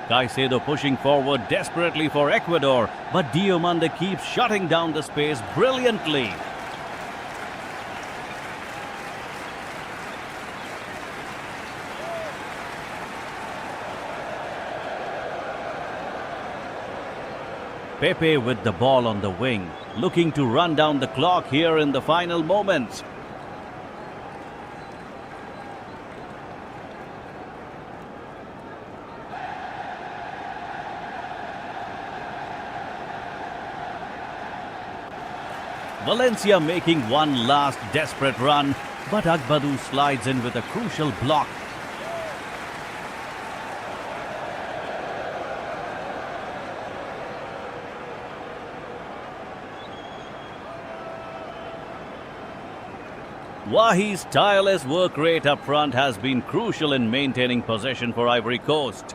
Caicedo pushing forward desperately for Ecuador, but Diomande keeps shutting down the space brilliantly. Pepe with the ball on the wing, looking to run down the clock here in the final moments. Valencia making one last desperate run, but Agbadou slides in with a crucial block. Wahi's tireless work rate up front has been crucial in maintaining possession for Ivory Coast.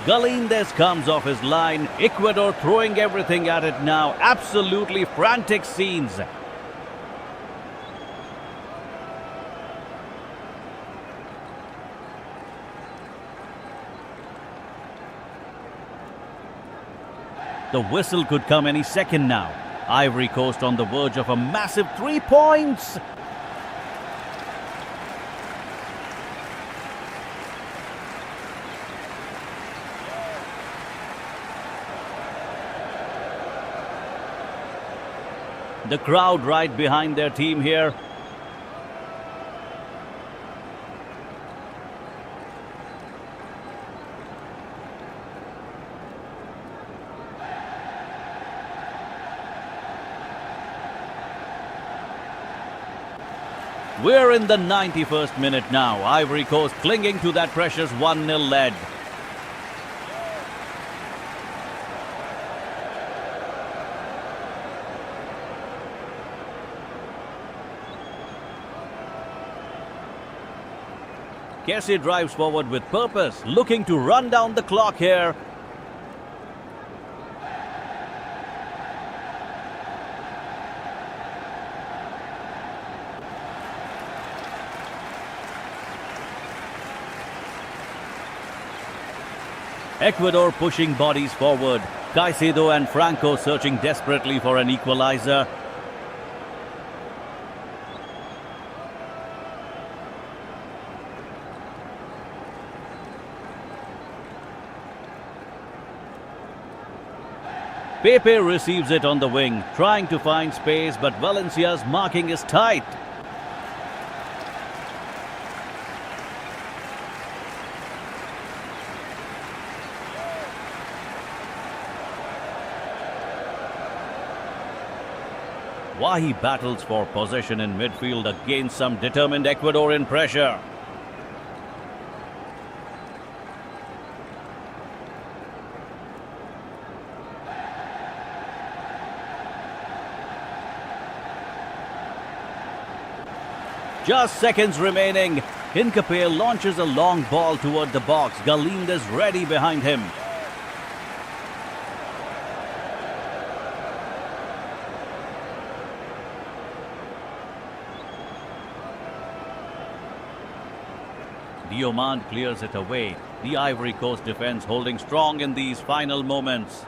Galindez comes off his line. Ecuador throwing everything at it now. Absolutely frantic scenes. The whistle could come any second now. Ivory Coast on the verge of a massive 3 points. The crowd right behind their team here. We're in the 91st minute now. Ivory Coast clinging to that precious 1-0 lead. Kessie drives forward with purpose, looking to run down the clock here. Ecuador pushing bodies forward. Caicedo and Franco searching desperately for an equalizer. Pepe receives it on the wing, trying to find space, but Valencia's marking is tight. Wahi battles for possession in midfield against some determined Ecuadorian pressure. Just seconds remaining. Hincapié launches a long ball toward the box. Galindez ready behind him. Diomande clears it away. The Ivory Coast defense holding strong in these final moments.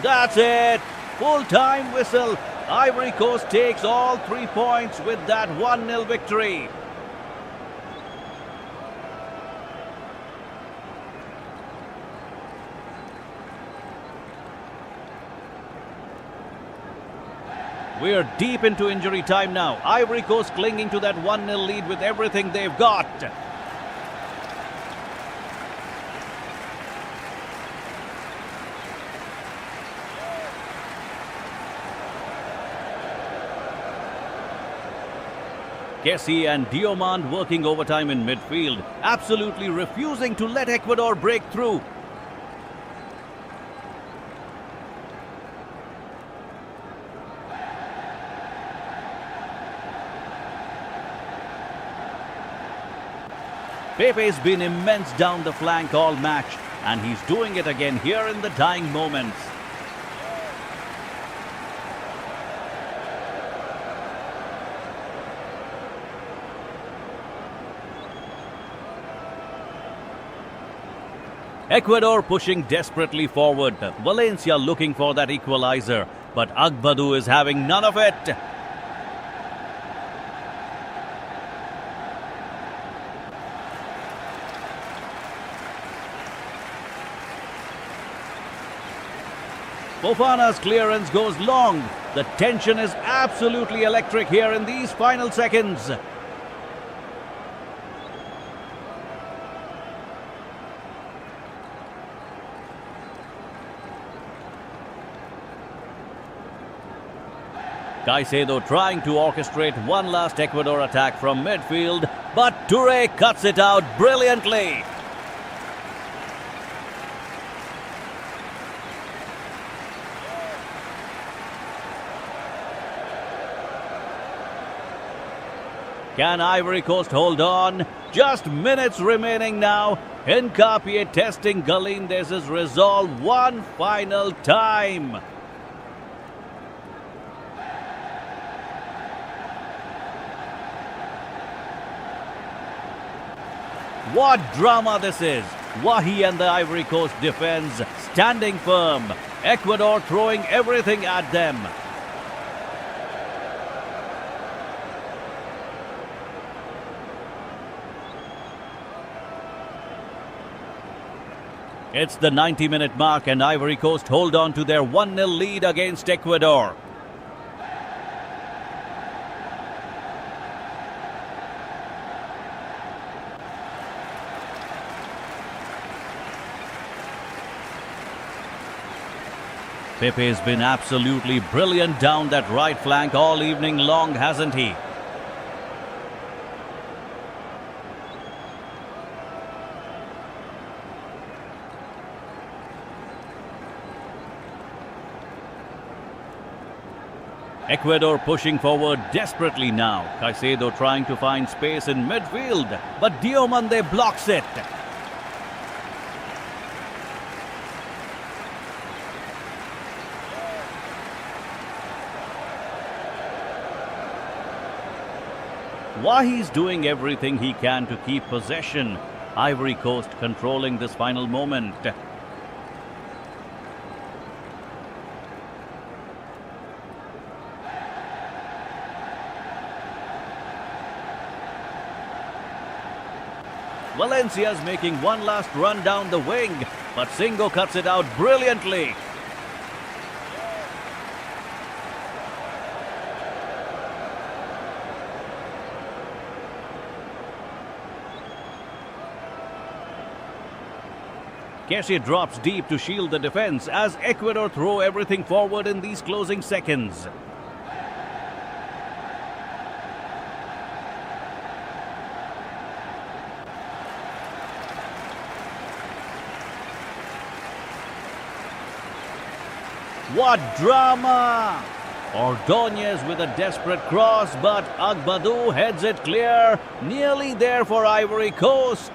That's it! Full-time whistle. Ivory Coast takes all 3 points with that 1-0 victory. We're deep into injury time now. Ivory Coast clinging to that 1-0 lead with everything they've got. Kessie and Diomande working overtime in midfield, absolutely refusing to let Ecuador break through. Pepe's been immense down the flank all match, and he's doing it again here in the dying moments. Ecuador pushing desperately forward. Valencia looking for that equalizer, but Agbadou is having none of it. Fofana's clearance goes long. The tension is absolutely electric here in these final seconds. Caicedo trying to orchestrate one last Ecuador attack from midfield, but Touré cuts it out brilliantly. Can Ivory Coast hold on? Just minutes remaining now. Hincapié testing Galindez's resolve one final time. What drama this is! Wahi and the Ivory Coast defense standing firm. Ecuador throwing everything at them. It's the 90-minute mark and Ivory Coast hold on to their 1-0 lead against Ecuador. Pepe's been absolutely brilliant down that right flank all evening long, hasn't he? Ecuador pushing forward desperately now. Caicedo trying to find space in midfield, but Diomande blocks it. Wahi's doing everything he can to keep possession. Ivory Coast controlling this final moment. Valencia's making one last run down the wing, but Singo cuts it out brilliantly. Kessie drops deep to shield the defense as Ecuador throw everything forward in these closing seconds. What drama! Ordonez with a desperate cross, but Agbadou heads it clear, nearly there for Ivory Coast.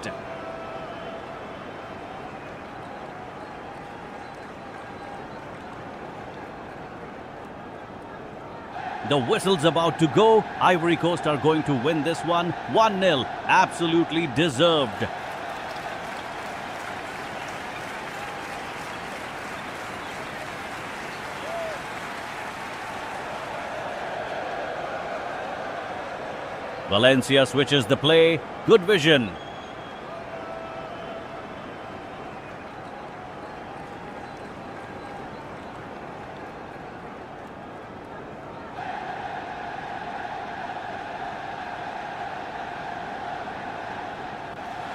The whistle's about to go. Ivory Coast are going to win this one 1-0. Absolutely deserved. Valencia switches the play. Good vision.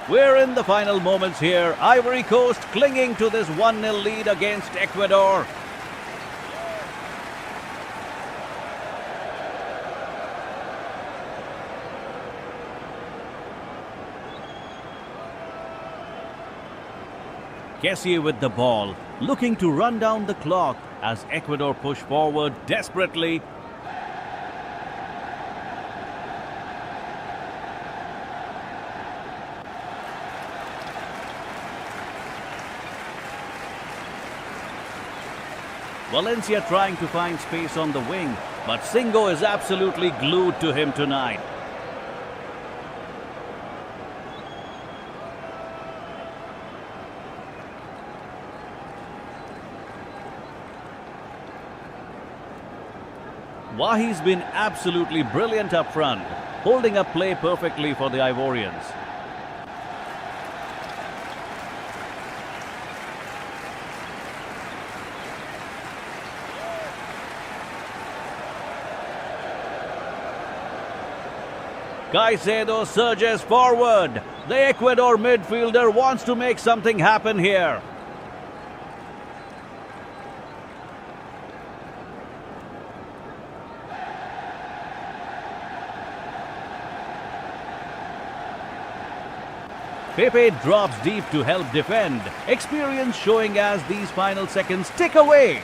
We're in the final moments here. Ivory Coast clinging to this 1-0 lead against Ecuador. Kessie with the ball, looking to run down the clock as Ecuador push forward desperately. Valencia trying to find space on the wing, but Singo is absolutely glued to him tonight. Wahi's been absolutely brilliant up front, holding up play perfectly for the Ivorians. Caicedo surges forward. The Ecuador midfielder wants to make something happen here. Pepe drops deep to help defend. Experience showing as these final seconds tick away.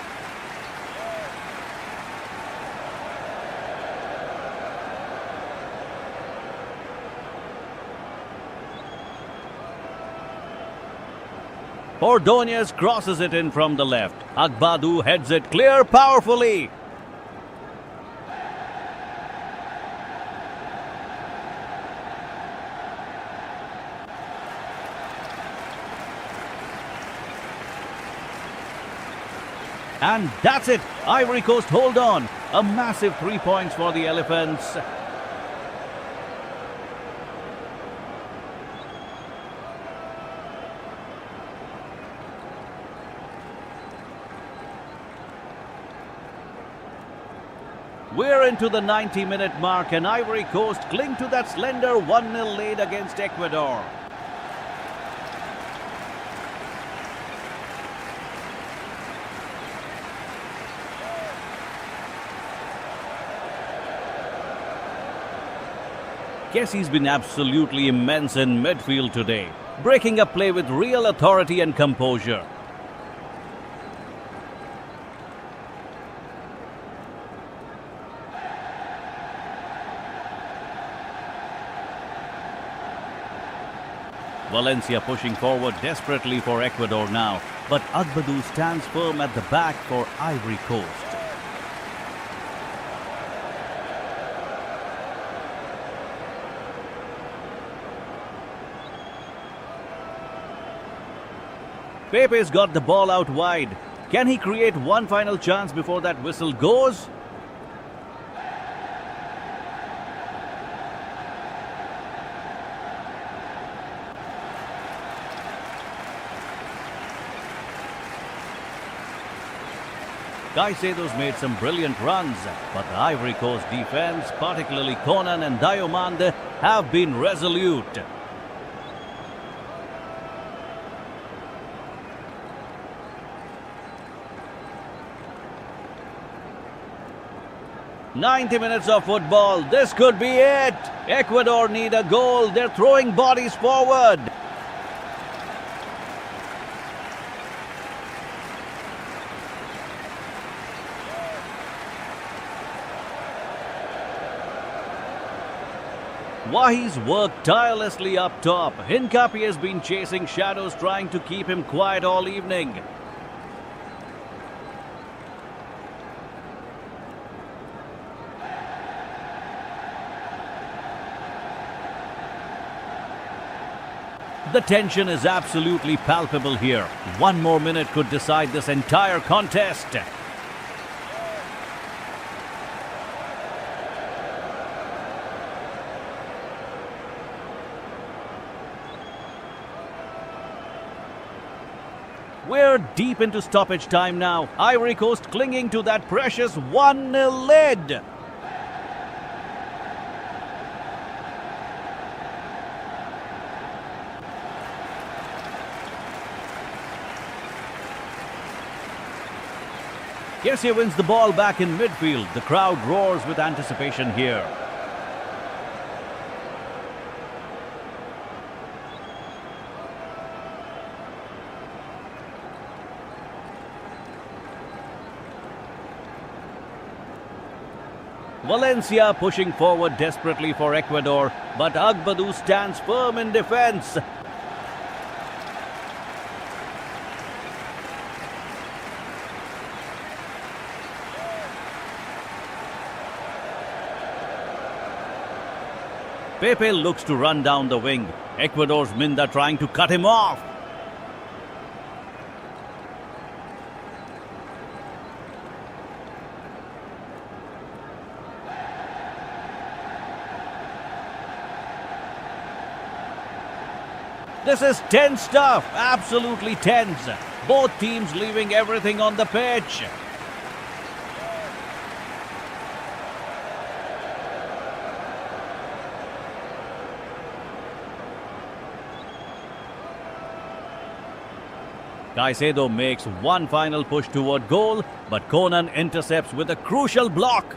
Ordonez crosses it in from the left. Agbadou heads it clear powerfully. And that's it. Ivory Coast hold on. A massive 3 points for the Elephants. We're into the 90-minute mark and Ivory Coast cling to that slender 1-0 lead against Ecuador. Kessie's been absolutely immense in midfield today, breaking up play with real authority and composure. Valencia pushing forward desperately for Ecuador now, but Agbadou stands firm at the back for Ivory Coast. Pepe's got the ball out wide. Can he create one final chance before that whistle goes? Caicedo's made some brilliant runs, but the Ivory Coast defense, particularly Conan and Diomande, have been resolute. 90 minutes of football. This could be it. Ecuador need a goal. They're throwing bodies forward. Wahi's worked tirelessly up top. Hincapi has been chasing shadows, trying to keep him quiet all evening. The tension is absolutely palpable here. One more minute could decide this entire contest. We're deep into stoppage time now. Ivory Coast clinging to that precious 1-0 lead. Kessie wins the ball back in midfield. The crowd roars with anticipation here. Valencia pushing forward desperately for Ecuador, but Agbadou stands firm in defense. Pepe looks to run down the wing. Ecuador's Minda trying to cut him off. This is tense stuff, absolutely tense. Both teams leaving everything on the pitch. Caicedo makes one final push toward goal, but Conan intercepts with a crucial block.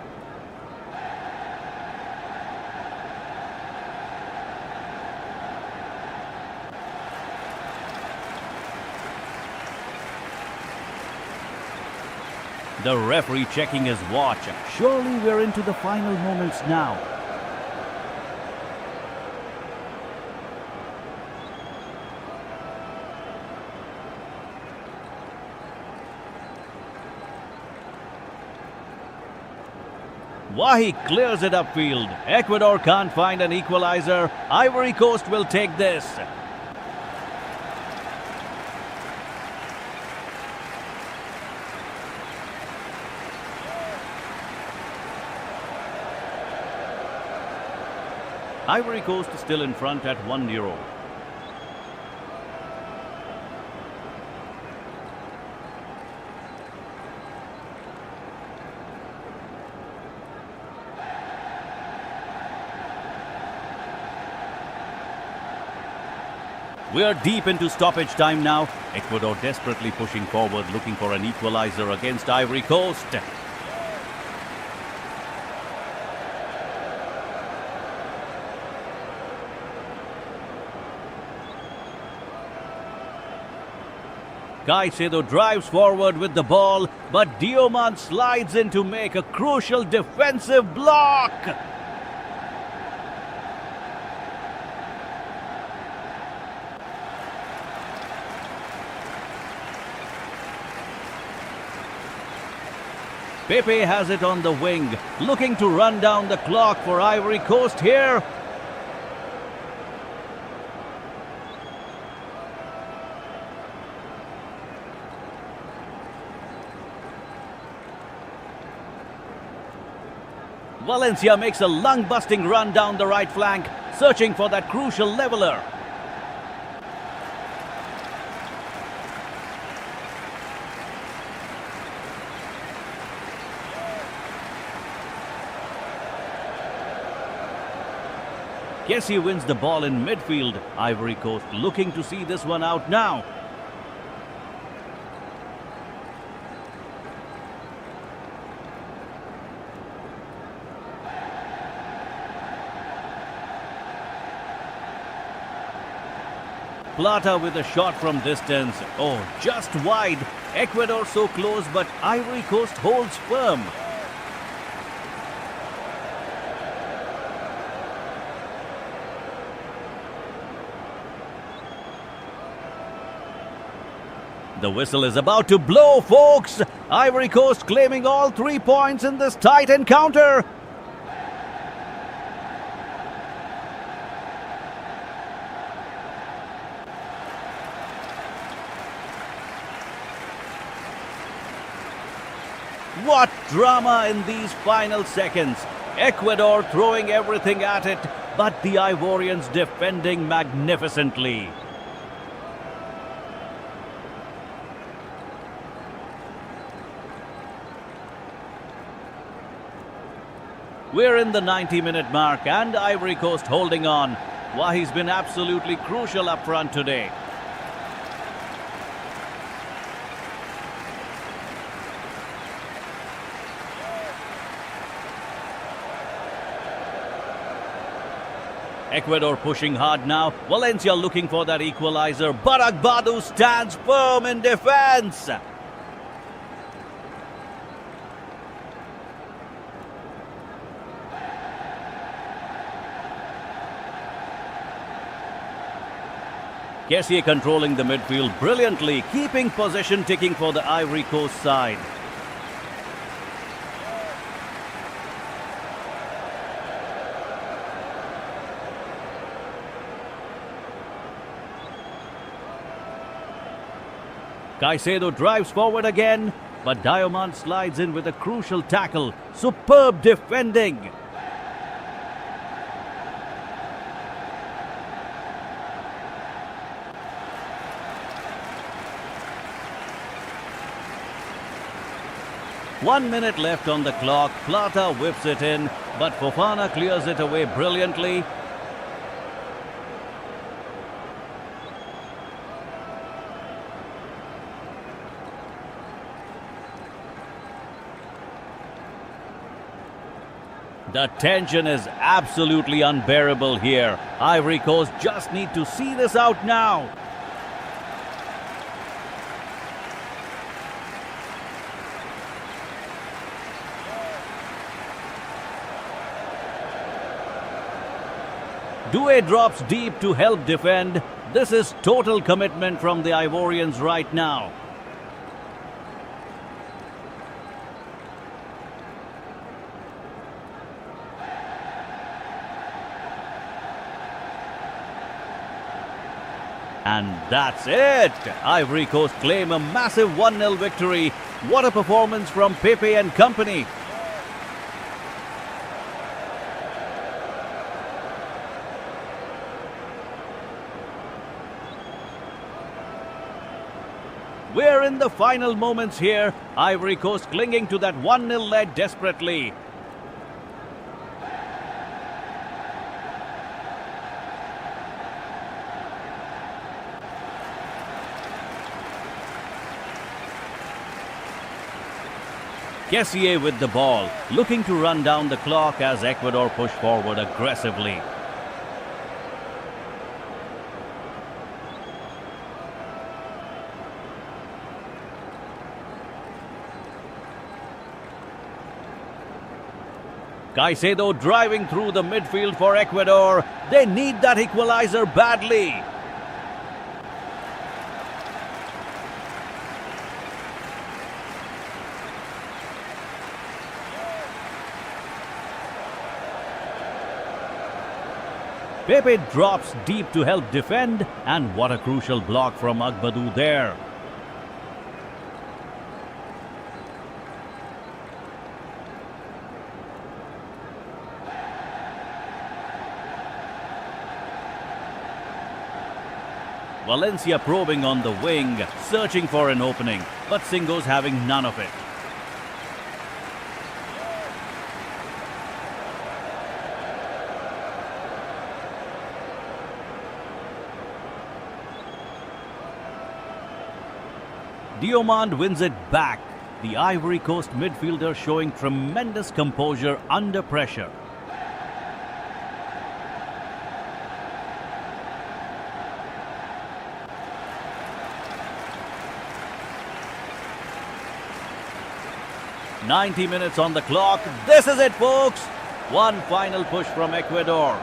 The referee checking his watch. Surely we're into the final moments now. Wahi clears it upfield. Ecuador can't find an equalizer. Ivory Coast will take this. Ivory Coast is still in front at 1-0. We are deep into stoppage time now. Ecuador desperately pushing forward, looking for an equalizer against Ivory Coast. Caicedo drives forward with the ball, but Dioman slides in to make a crucial defensive block. Pepe has it on the wing, looking to run down the clock for Ivory Coast here. Valencia makes a lung-busting run down the right flank, searching for that crucial leveler. Kessie wins the ball in midfield. Ivory Coast looking to see this one out now. Plata with a shot from distance. Oh, just wide. Ecuador so close, but Ivory Coast holds firm. The whistle is about to blow, folks. Ivory Coast claiming all 3 points in this tight encounter. What drama in these final seconds. Ecuador throwing everything at it, but the Ivorians defending magnificently. We're in the 90-minute mark and Ivory Coast holding on. Wahi's been absolutely crucial up front today. Ecuador pushing hard now. Valencia looking for that equalizer. But Agbadu stands firm in defense. Kessié controlling the midfield brilliantly, keeping possession ticking for the Ivory Coast side. Caicedo drives forward again, but Diomande slides in with a crucial tackle. Superb defending. One minute left on the clock. Plata whips it in, but Fofana clears it away brilliantly. The tension is absolutely unbearable here. Ivory Coast just need to see this out now. Doué drops deep to help defend. This is total commitment from the Ivorians right now. And that's it! Ivory Coast claim a massive 1-0 victory. What a performance from Pepe and company. We're in the final moments here. Ivory Coast clinging to that 1-0 lead desperately. Kessié with the ball, looking to run down the clock as Ecuador push forward aggressively. Caicedo driving through the midfield for Ecuador. They need that equalizer badly. Pepe drops deep to help defend, and what a crucial block from Agbadu there. Valencia probing on the wing, searching for an opening, but Singo's having none of it. Diomande wins it back. The Ivory Coast midfielder showing tremendous composure under pressure. 90 minutes on the clock. This is it, folks. One final push from Ecuador.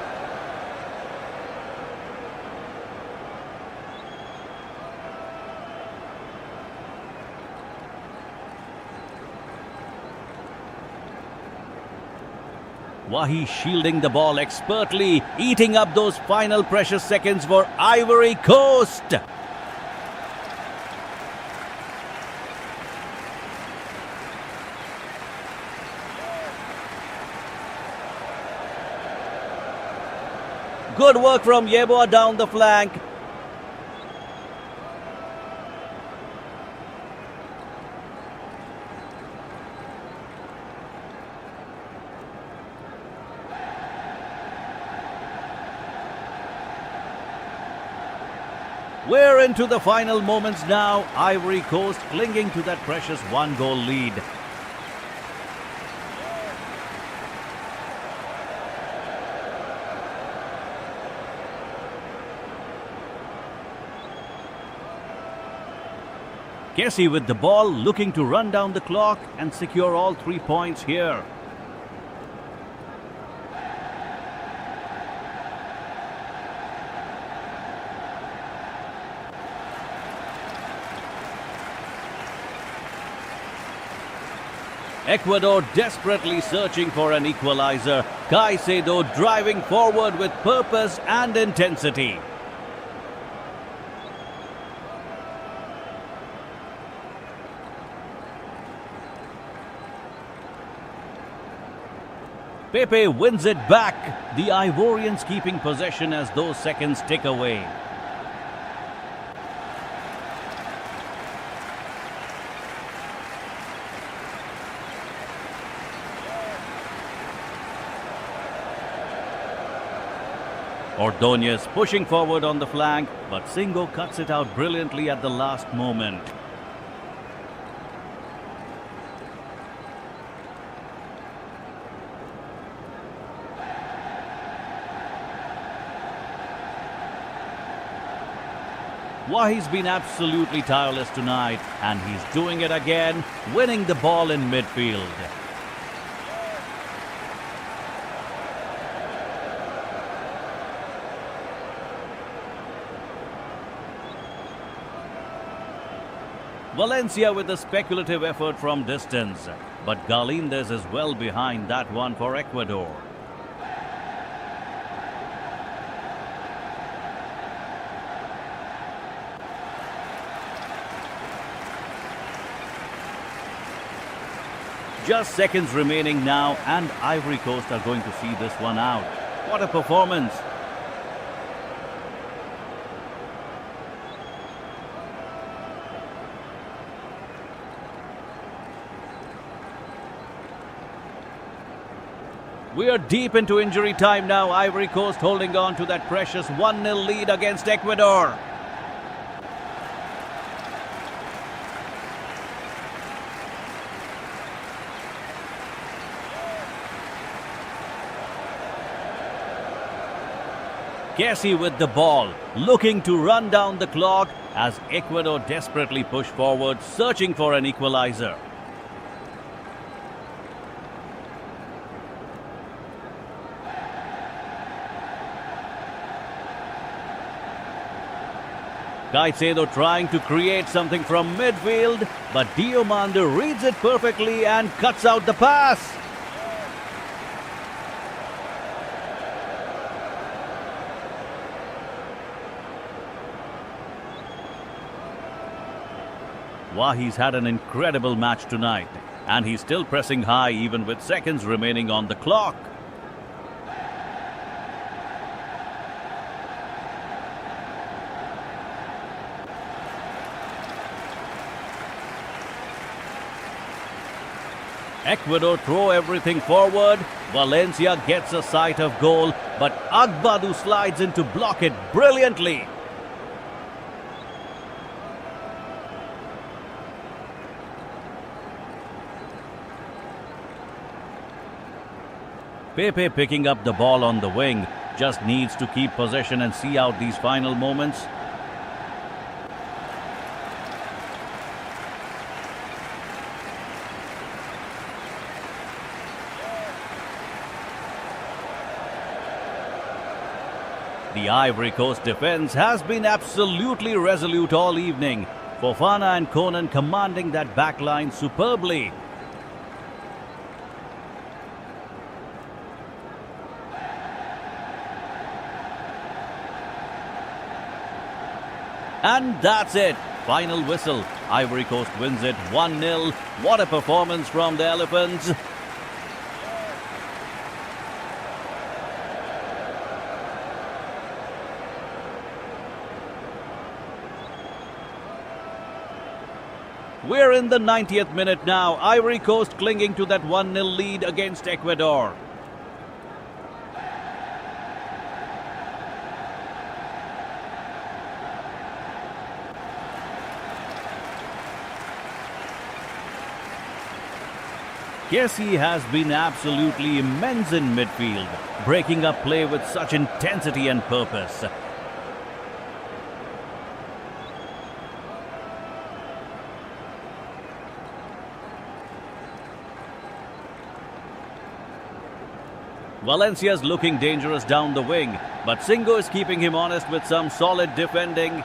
Wahi shielding the ball expertly, eating up those final precious seconds for Ivory Coast. Good work from Yeboah down the flank. We're into the final moments now. Ivory Coast clinging to that precious one-goal lead. Kessie with the ball, looking to run down the clock and secure all 3 points here. Ecuador desperately searching for an equalizer. Caicedo driving forward with purpose and intensity. Pepe wins it back. The Ivorians keeping possession as those seconds tick away. Ordóñez pushing forward on the flank, but Singo cuts it out brilliantly at the last moment. Wahi's been absolutely tireless tonight, and he's doing it again, winning the ball in midfield. Valencia with a speculative effort from distance, but Galíndez is well behind that one for Ecuador. Just seconds remaining now, and Ivory Coast are going to see this one out. What a performance! We are deep into injury time now. Ivory Coast holding on to that precious 1-0 lead against Ecuador. Kessie with the ball, looking to run down the clock as Ecuador desperately push forward, searching for an equalizer. Caicedo trying to create something from midfield, but Diomande reads it perfectly and cuts out the pass. Wahi's had an incredible match tonight, and he's still pressing high even with seconds remaining on the clock. Ecuador throw everything forward. Valencia gets a sight of goal, but Agbadou slides in to block it brilliantly. Pepe picking up the ball on the wing, just needs to keep possession and see out these final moments. The Ivory Coast defense has been absolutely resolute all evening. Fofana and Conan commanding that backline superbly. And that's it. Final whistle. Ivory Coast wins it 1-0. What a performance from the Elephants. We're in the 90th minute now. Ivory Coast clinging to that 1-0 lead against Ecuador. Kessie has been absolutely immense in midfield, breaking up play with such intensity and purpose. Valencia's looking dangerous down the wing, but Singo is keeping him honest with some solid defending.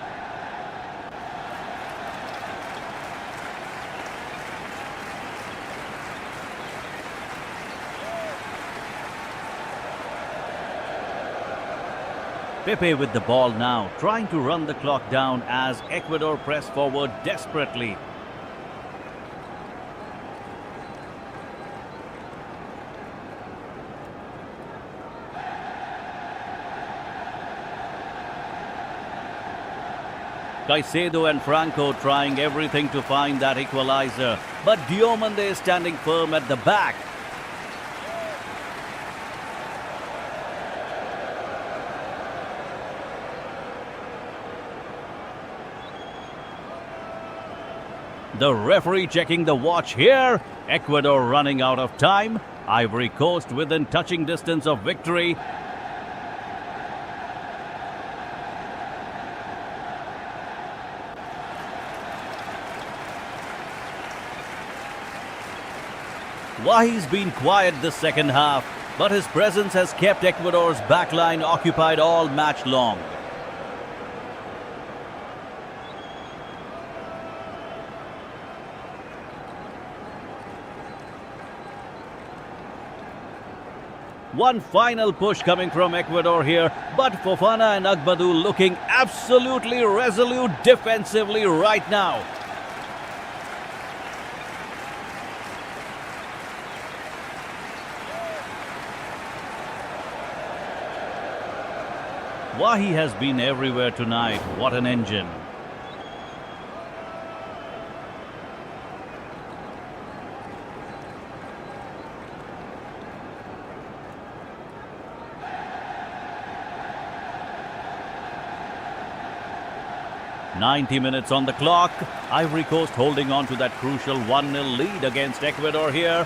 Pepe with the ball now, trying to run the clock down as Ecuador press forward desperately. Caicedo and Franco trying everything to find that equalizer, but Diomande is standing firm at the back. The referee checking the watch here. Ecuador running out of time. Ivory Coast within touching distance of victory. Wahi's been quiet this second half, but his presence has kept Ecuador's backline occupied all match long. One final push coming from Ecuador here, but Fofana and Agbadou looking absolutely resolute defensively right now. Wahi has been everywhere tonight. What an engine. "90 minutes on the clock. Ivory Coast holding on to that crucial 1-0 lead against Ecuador here.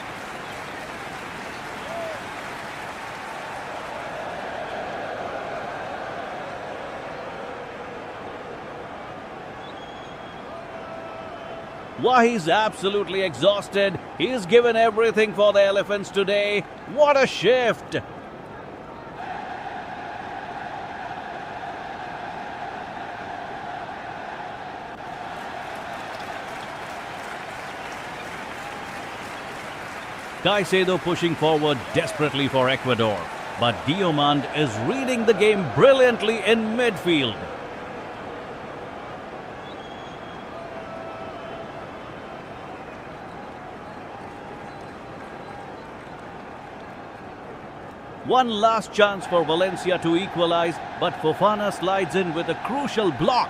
Wahi's absolutely exhausted. He's given everything for the Elephants today. What a shift! Caicedo pushing forward desperately for Ecuador, but Diomande is reading the game brilliantly in midfield. One last chance for Valencia to equalize, but Fofana slides in with a crucial block.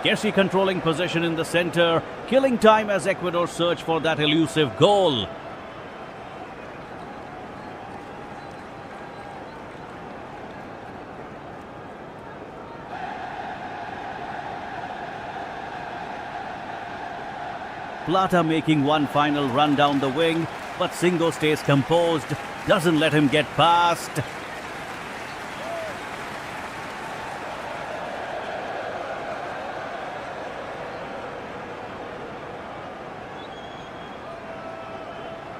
Kessie controlling possession in the center, killing time as Ecuador search for that elusive goal. Plata making one final run down the wing, but Singo stays composed, doesn't let him get past.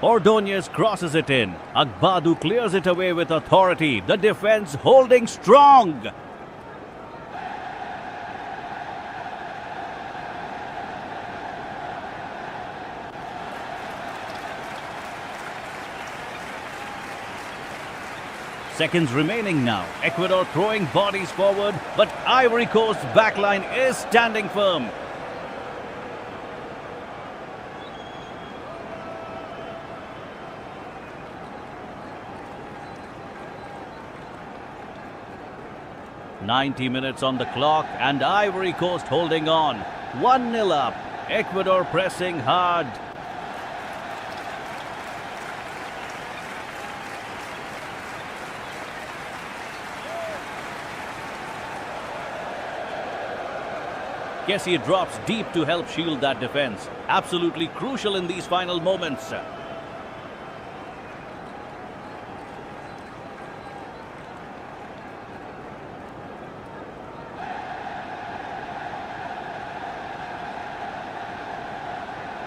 Ordonez crosses it in. Agbadu clears it away with authority. The defense holding strong. Seconds remaining now. Ecuador throwing bodies forward, but Ivory Coast's backline is standing firm. "90 minutes on the clock and Ivory Coast holding on. 1-0 up. Ecuador pressing hard. Kessie drops deep to help shield that defense. Absolutely crucial in these final moments.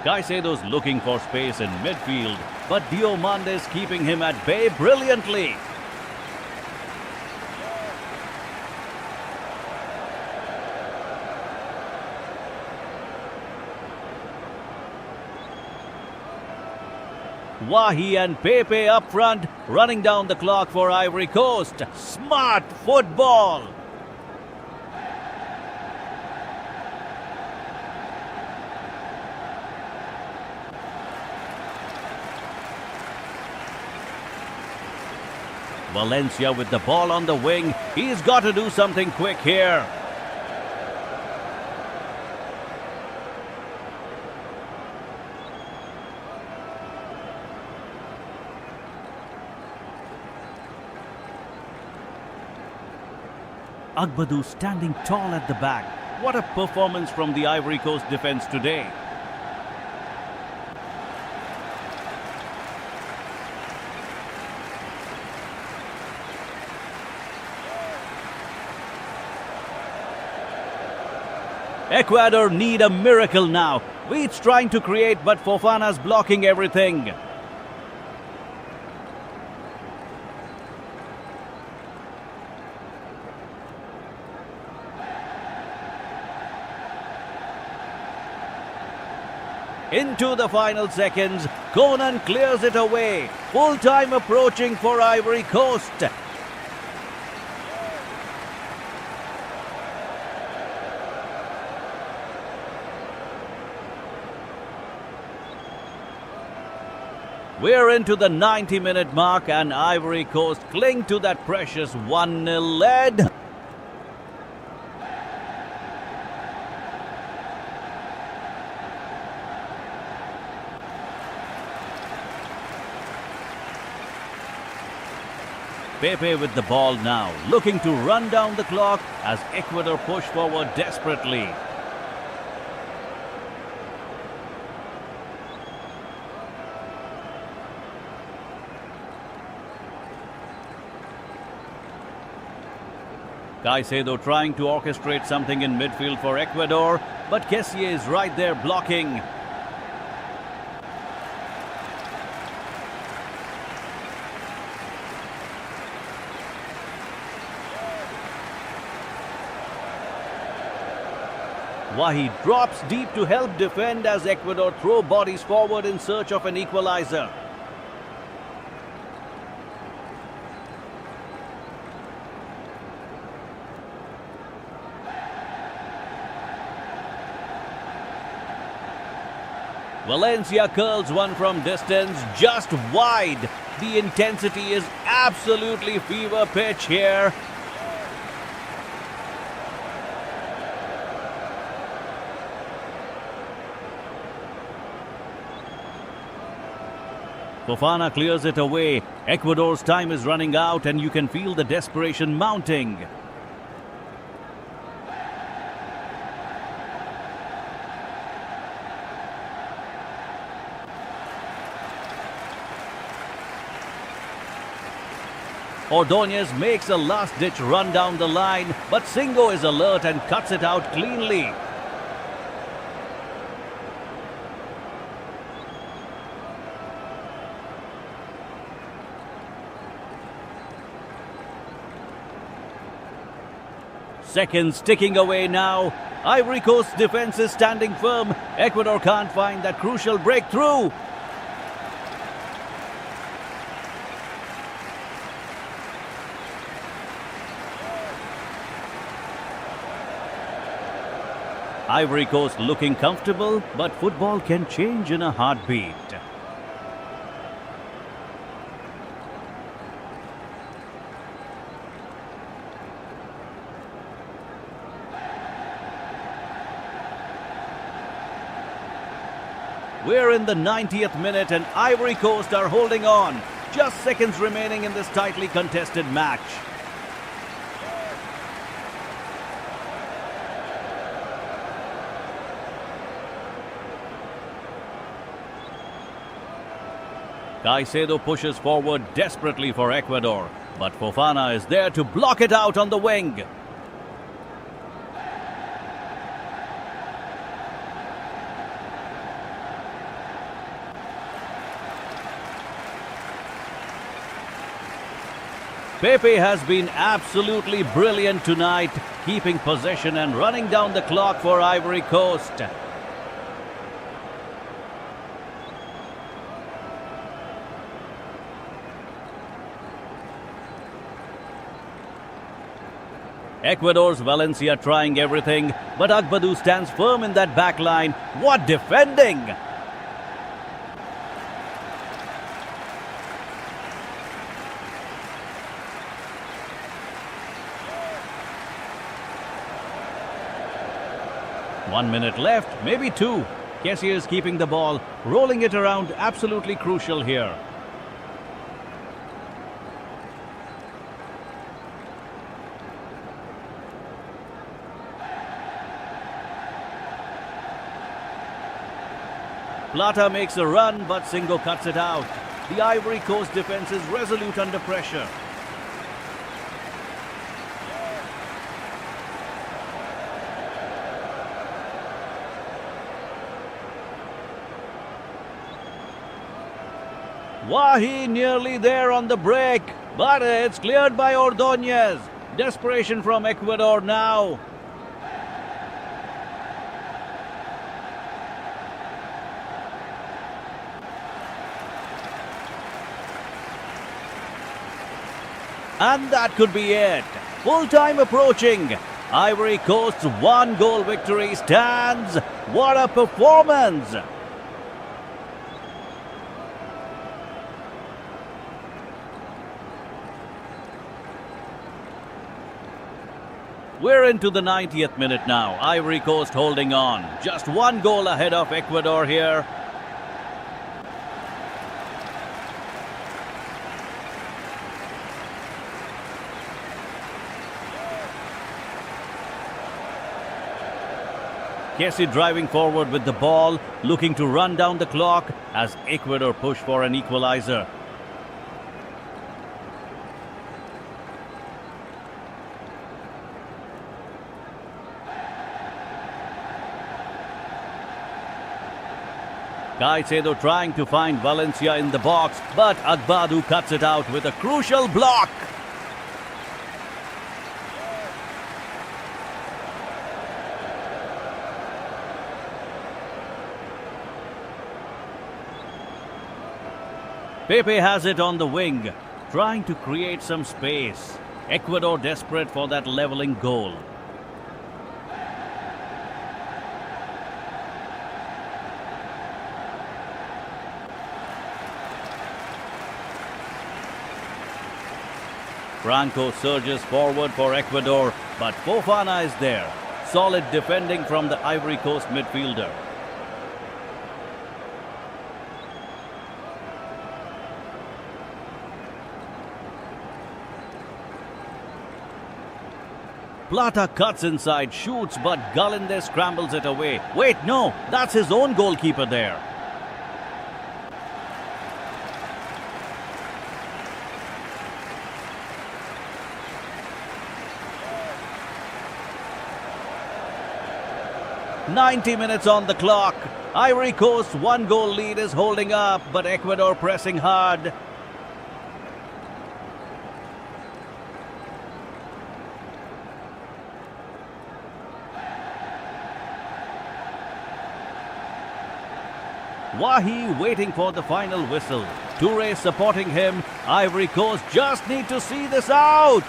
Caicedo's looking for space in midfield, but Diomande's keeping him at bay brilliantly. Wahi and Pepe up front, running down the clock for Ivory Coast. Smart football. Valencia with the ball on the wing. He's got to do something quick here. Agbadu standing tall at the back. What a performance from the Ivory Coast defense today. Ecuador need a miracle now. Wheat's trying to create, but Fofana's blocking everything. Into the final seconds, Conan clears it away. Full time approaching for Ivory Coast. We're into the 90-minute mark and Ivory Coast cling to that precious 1-0 lead. Pepe with the ball now, looking to run down the clock as Ecuador push forward desperately. Caicedo trying to orchestrate something in midfield for Ecuador, but Kessie is right there blocking. Wahi drops deep to help defend as Ecuador throw bodies forward in search of an equalizer. Valencia curls one from distance, just wide. The intensity is absolutely fever pitch here. Fofana clears it away. Ecuador's time is running out and you can feel the desperation mounting. Ordonez makes a last-ditch run down the line, but Singo is alert and cuts it out cleanly. Seconds ticking away now. Ivory Coast's defense is standing firm. Ecuador can't find that crucial breakthrough. Ivory Coast looking comfortable, but football can change in a heartbeat. We're in the 90th minute and Ivory Coast are holding on. Just seconds remaining in this tightly contested match. Caicedo pushes forward desperately for Ecuador, but Fofana is there to block it out on the wing. Pepe has been absolutely brilliant tonight, keeping possession and running down the clock for Ivory Coast. Ecuador's Valencia trying everything, but Agbadou stands firm in that back line. What defending! One minute left, maybe two. Kessie is keeping the ball, rolling it around, absolutely crucial here. Plata makes a run, but Singo cuts it out. The Ivory Coast defense is resolute under pressure. Wahi nearly there on the break, but it's cleared by Ordóñez. Desperation from Ecuador now. And that could be it. Full time approaching. Ivory Coast's 1-goal victory stands. What a performance! We're into the 90th minute now. Ivory Coast holding on. Just 1 goal ahead of Ecuador here. Kessie driving forward with the ball, looking to run down the clock as Ecuador push for an equalizer. Caicedo trying to find Valencia in the box, but Agbadou cuts it out with a crucial block. Pepe has it on the wing, trying to create some space. Ecuador desperate for that leveling goal. Franco surges forward for Ecuador, but Fofana is there. Solid defending from the Ivory Coast midfielder. Plata cuts inside, shoots, but Galindez scrambles it away. Wait, no, that's his own goalkeeper there. "90 minutes on the clock. Ivory Coast's 1-goal lead is holding up, but Ecuador pressing hard. Wahi waiting for the final whistle. Toure supporting him. Ivory Coast just need to see this out.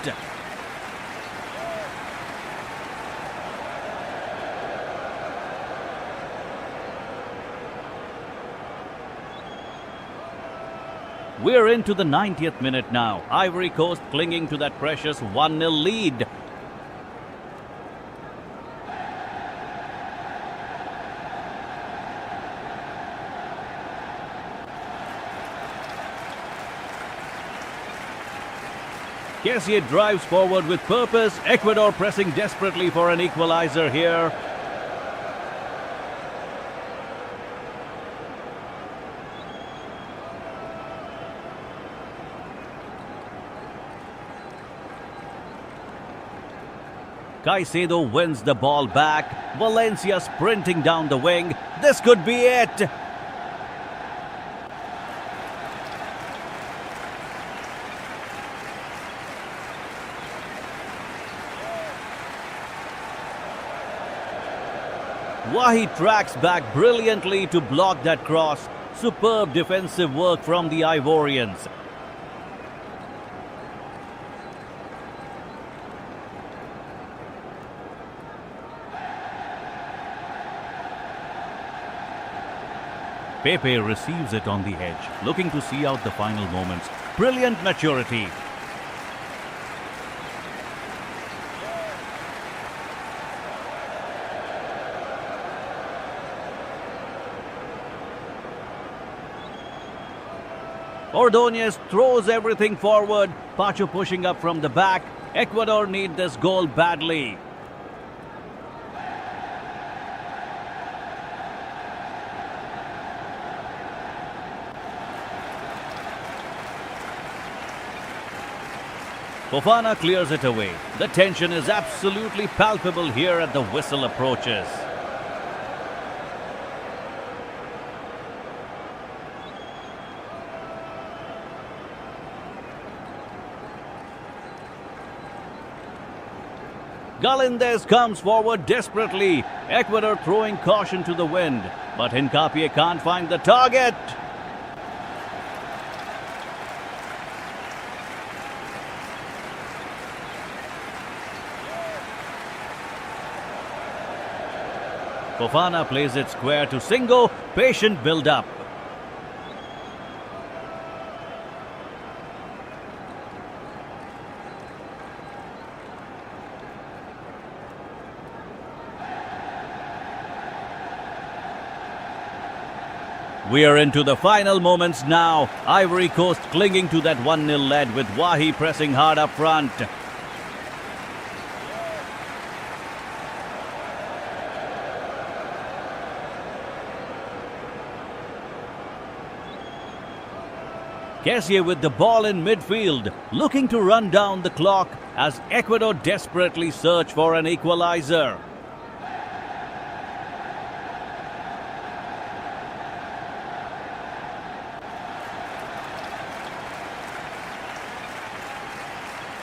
We're into the 90th minute now. Ivory Coast clinging to that precious 1-0 lead. Kessié drives forward with purpose. Ecuador pressing desperately for an equalizer here. Caicedo wins the ball back. Valencia sprinting down the wing. This could be it. Wahi tracks back brilliantly to block that cross. Superb defensive work from the Ivorians. Pepe receives it on the edge, looking to see out the final moments. Brilliant maturity. Ordóñez throws everything forward. Pacho pushing up from the back. Ecuador need this goal badly. Fofana clears it away. The tension is absolutely palpable here as the whistle approaches. Galíndez comes forward desperately. Ecuador throwing caution to the wind. But Hincapié can't find the target. Fofana plays it square to Singo. Patient build-up. We are into the final moments now. Ivory Coast clinging to that 1-0 lead with Wahi pressing hard up front. Kessié with the ball in midfield, looking to run down the clock as Ecuador desperately search for an equalizer.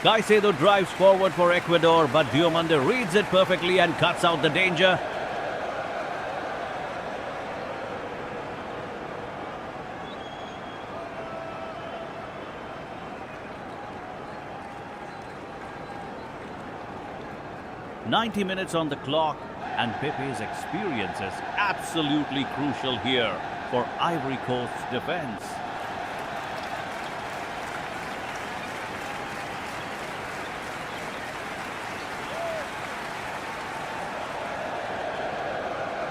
Caicedo drives forward for Ecuador, but Diomande reads it perfectly and cuts out the danger. "90 minutes on the clock, and Pepe's experience is absolutely crucial here for Ivory Coast's defense.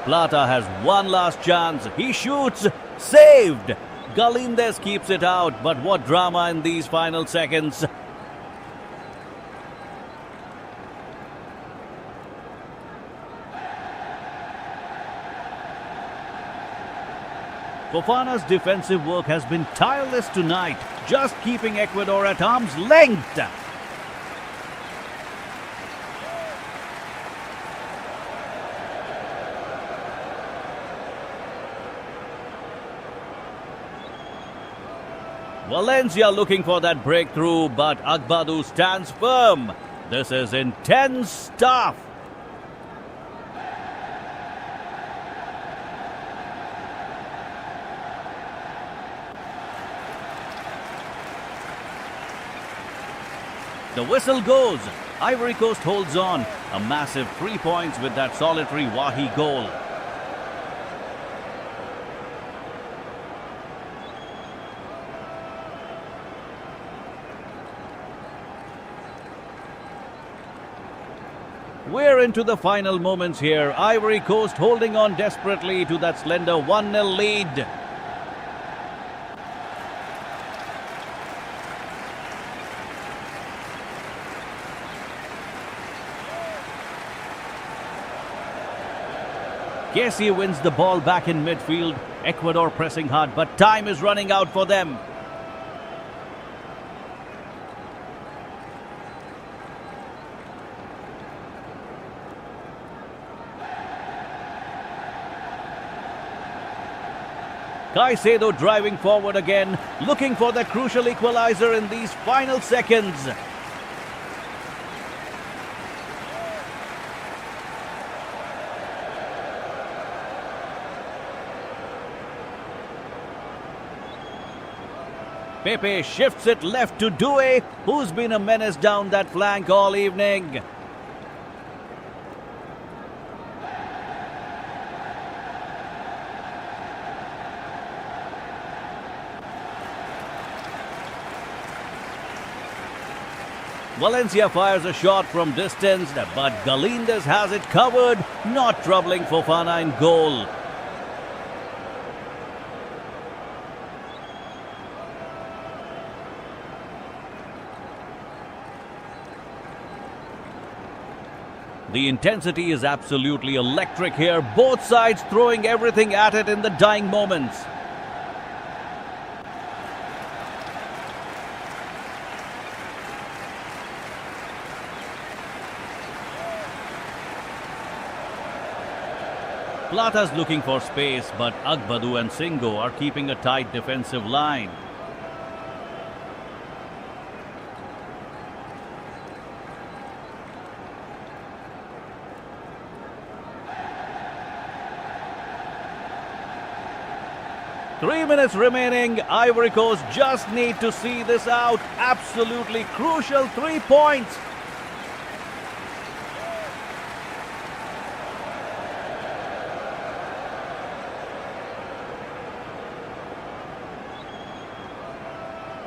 Plata has one last chance. He shoots. Saved. Galíndez keeps it out, but what drama in these final seconds. Fofana's defensive work has been tireless tonight, just keeping Ecuador at arm's length. Valencia looking for that breakthrough, but Agbadou stands firm. This is intense stuff. The whistle goes. Ivory Coast holds on. A massive 3 points with that solitary Wahi goal. We're into the final moments here. Ivory Coast holding on desperately to that slender 1-0 lead. Kessie wins the ball back in midfield. Ecuador pressing hard, but time is running out for them. Caicedo driving forward again, looking for the crucial equalizer in these final seconds. Pepe shifts it left to Doué, who's been a menace down that flank all evening. Valencia fires a shot from distance, but Galindez has it covered, not troubling Fofana in goal. The intensity is absolutely electric here, both sides throwing everything at it in the dying moments. Plata's looking for space, but Agbadou and Singo are keeping a tight defensive line. Three minutes remaining. Ivory Coast just need to see this out. Absolutely crucial 3 points.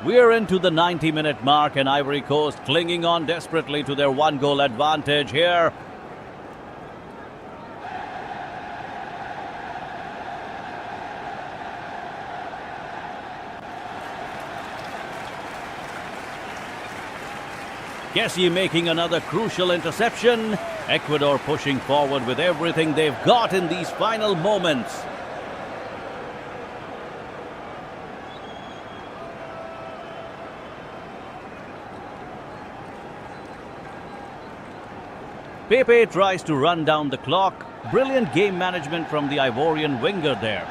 We're into the 90-minute mark and Ivory Coast clinging on desperately to their 1-goal advantage here. Kessie making another crucial interception. Ecuador pushing forward with everything they've got in these final moments. Pepe tries to run down the clock. Brilliant game management from the Ivorian winger there.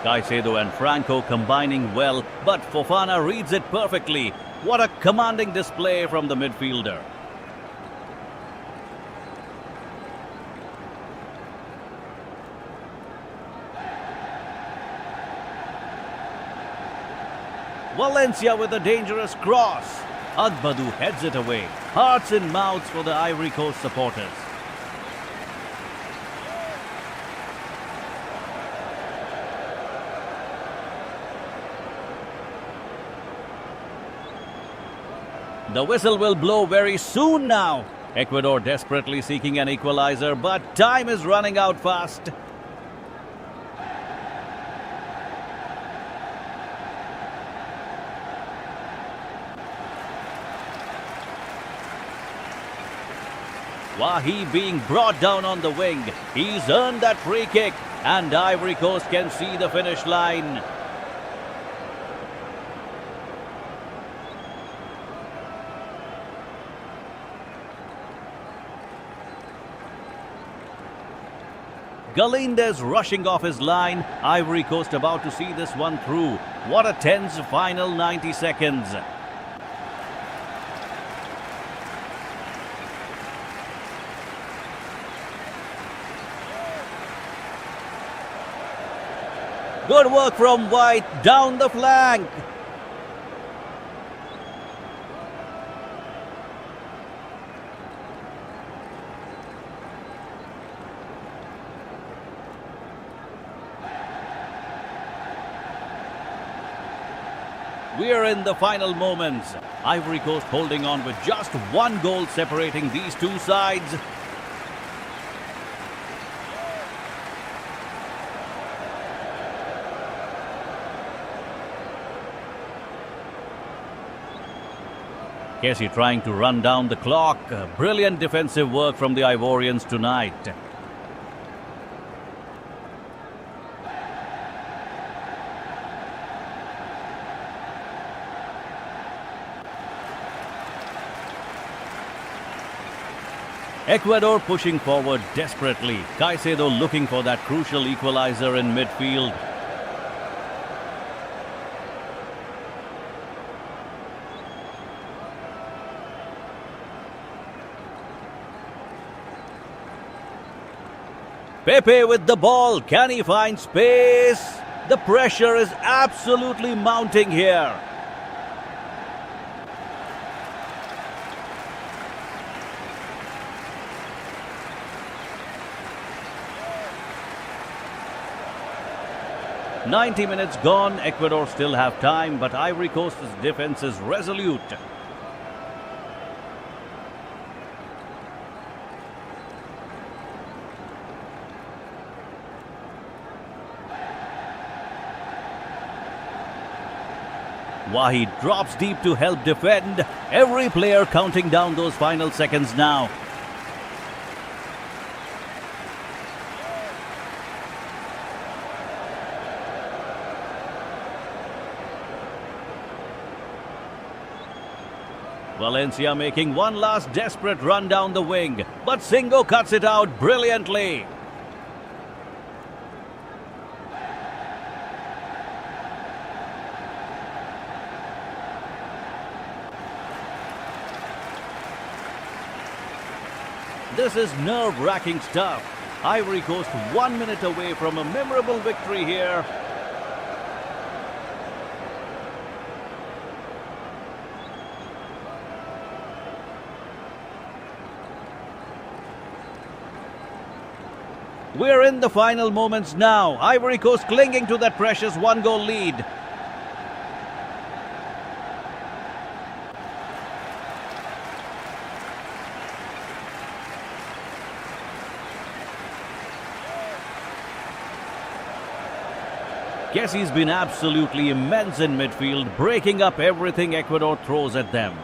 Caicedo and Franco combining well, but Fofana reads it perfectly. What a commanding display from the midfielder. Valencia with a dangerous cross. Agbadou heads it away. Hearts and mouths for the Ivory Coast supporters. The whistle will blow very soon now. Ecuador desperately seeking an equalizer, but time is running out fast. Wahi being brought down on the wing. He's earned that free kick, and Ivory Coast can see the finish line. Galindez rushing off his line. Ivory Coast about to see this one through. What a tense final 90 seconds. Good work from White down the flank. We are in the final moments. Ivory Coast holding on with just one goal separating these two sides. Casey trying to run down the clock. Brilliant defensive work from the Ivorians tonight. Ecuador pushing forward desperately. Caicedo looking for that crucial equalizer in midfield. Pepe with the ball. Can he find space? The pressure is absolutely mounting here. "90 minutes gone, Ecuador still have time, but Ivory Coast's defense is resolute. Wahi drops deep to help defend. Every player counting down those final seconds now. Valencia making one last desperate run down the wing, but Singo cuts it out brilliantly. This is nerve-wracking stuff. Ivory Coast 1 minute away from a memorable victory here. We're in the final moments now. Ivory Coast clinging to that precious one-goal lead. Kessy's been absolutely immense in midfield, breaking up everything Ecuador throws at them.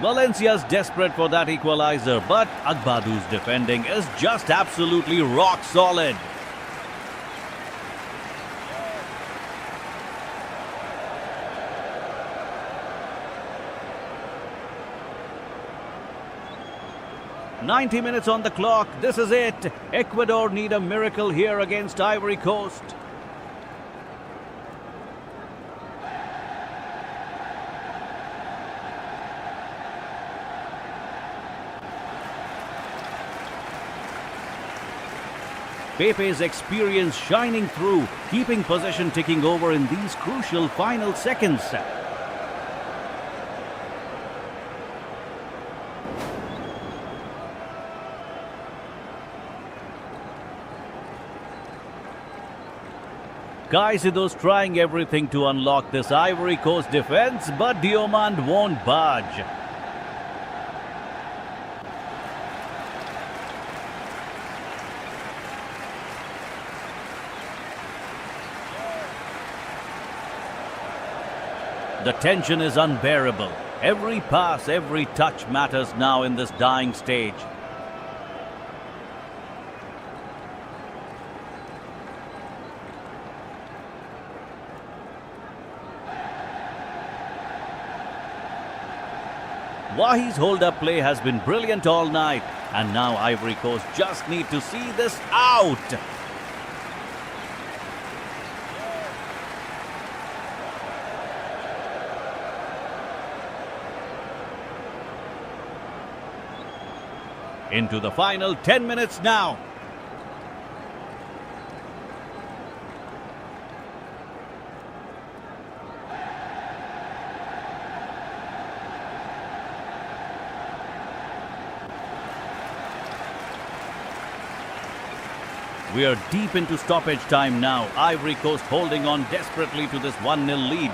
Valencia's desperate for that equalizer, but Agbadu's defending is just absolutely rock solid. "90 minutes on the clock. This is it. Ecuador need a miracle here against Ivory Coast. Pepe's experience shining through, keeping possession ticking over in these crucial final seconds. Caicedo's trying everything to unlock this Ivory Coast defense, but Diomande won't budge. The tension is unbearable. Every pass, every touch matters now in this dying stage. Wahi's hold-up play has been brilliant all night, and now Ivory Coast just need to see this out. into the final 10 minutes now. We are deep into stoppage time now. Ivory Coast holding on desperately to this 1-0 lead.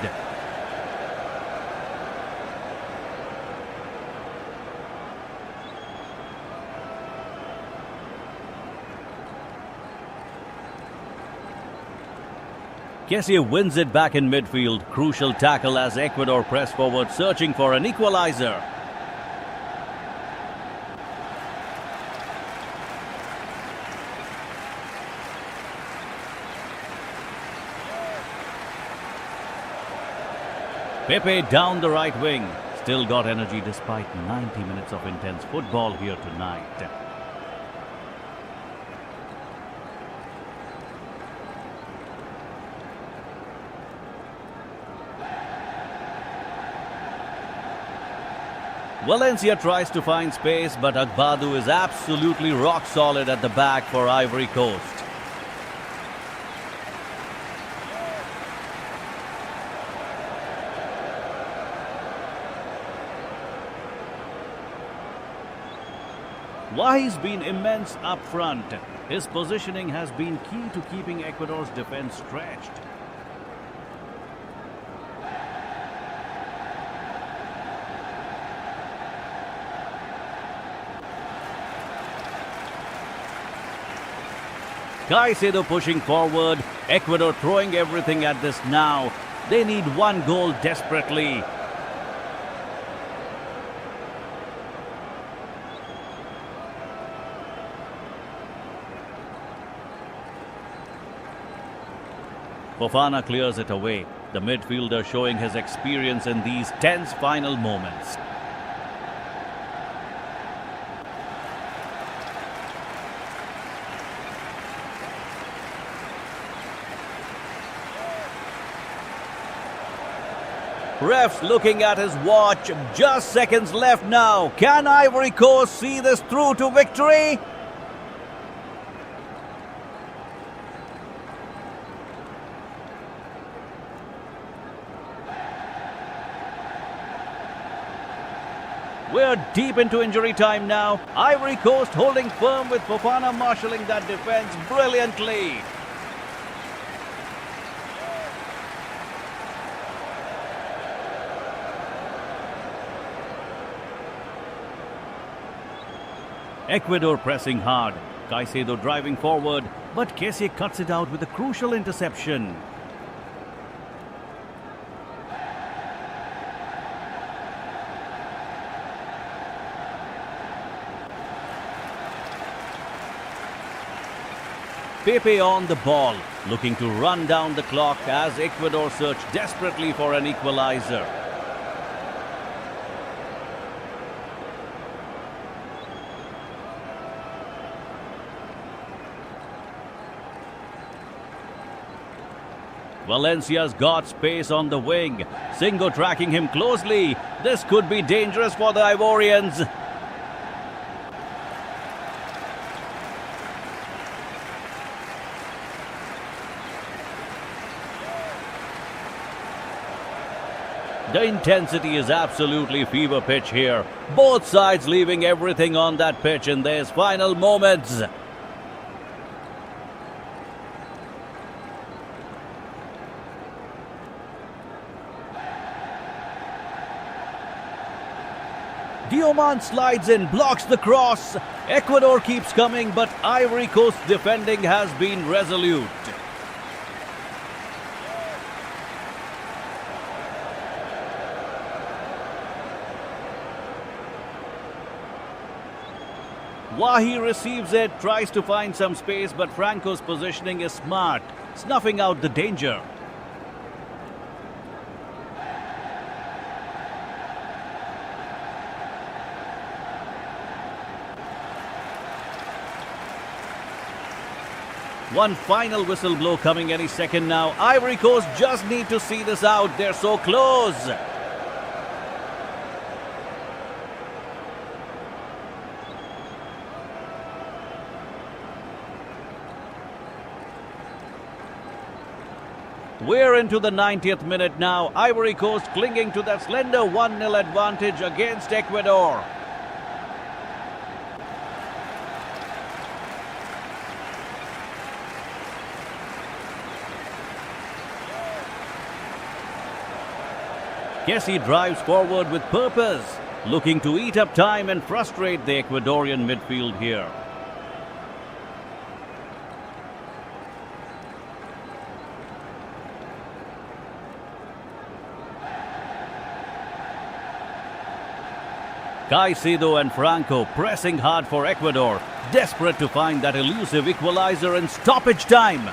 Kessie wins it back in midfield. Crucial tackle as Ecuador press forward, searching for an equalizer. Pepe down the right wing. Still got energy despite 90 minutes of intense football here tonight. Valencia tries to find space, but Agbadu is absolutely rock solid at the back for Ivory Coast. Wahi's been immense up front. His positioning has been key to keeping Ecuador's defense stretched. Caicedo pushing forward. Ecuador throwing everything at this now. They need one goal desperately. Fofana clears it away. The midfielder showing his experience in these tense final moments. Ref's looking at his watch. Just seconds left now. Can Ivory Coast see this through to victory? We're deep into injury time now. Ivory Coast holding firm with Fofana marshalling that defense brilliantly. Ecuador pressing hard. Caicedo driving forward, but Kessie cuts it out with a crucial interception. Pepe on the ball, looking to run down the clock as Ecuador search desperately for an equalizer. Valencia's got space on the wing. Singo tracking him closely. This could be dangerous for the Ivorians. The intensity is absolutely fever pitch here. Both sides leaving everything on that pitch in these final moments. Dioman slides in, blocks the cross. Ecuador keeps coming, but Ivory Coast defending has been resolute. Wahi receives it, tries to find some space, but Franco's positioning is smart, snuffing out the danger. One final whistle blow coming any second now. Ivory Coast just need to see this out. They're so close. We're into the 90th minute now. Ivory Coast clinging to that slender 1-0 advantage against Ecuador. Kessie drives forward with purpose, looking to eat up time and frustrate the Ecuadorian midfield here. Caicedo and Franco pressing hard for Ecuador, desperate to find that elusive equalizer in stoppage time.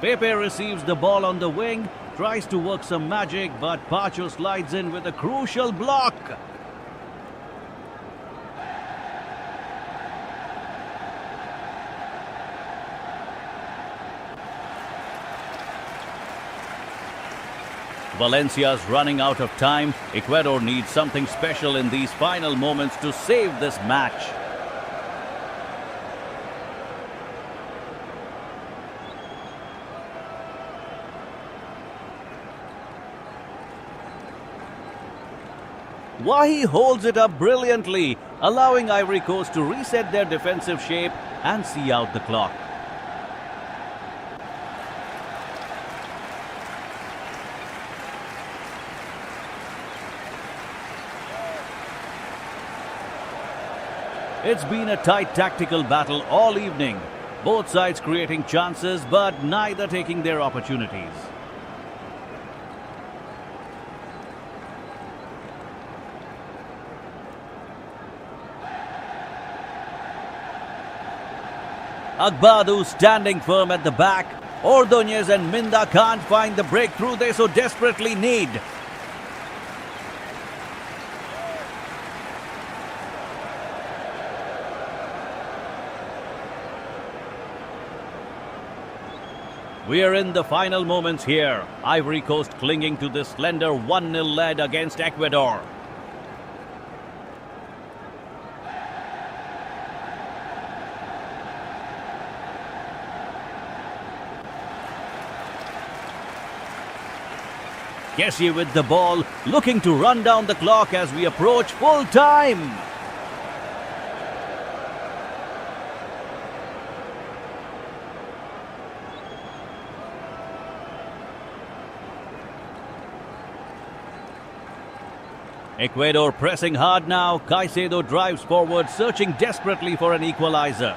Pepe receives the ball on the wing, tries to work some magic, but Pacho slides in with a crucial block. Valencia's running out of time. Ecuador needs something special in these final moments to save this match. Wahi holds it up brilliantly, allowing Ivory Coast to reset their defensive shape and see out the clock. It's been a tight tactical battle all evening. Both sides creating chances, but neither taking their opportunities. Agbadu standing firm at the back. Ordonez and Minda can't find the breakthrough they so desperately need. We are in the final moments here. Ivory Coast clinging to this slender 1-0 lead against Ecuador. Kessie with the ball, looking to run down the clock as we approach full time. Ecuador pressing hard now. Caicedo drives forward, searching desperately for an equalizer.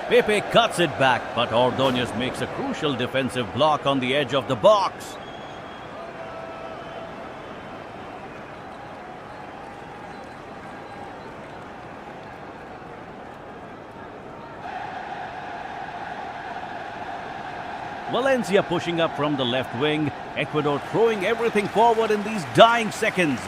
Pepe cuts it back, but Ordonez makes a crucial defensive block on the edge of the box. Valencia pushing up from the left wing. Ecuador throwing everything forward in these dying seconds.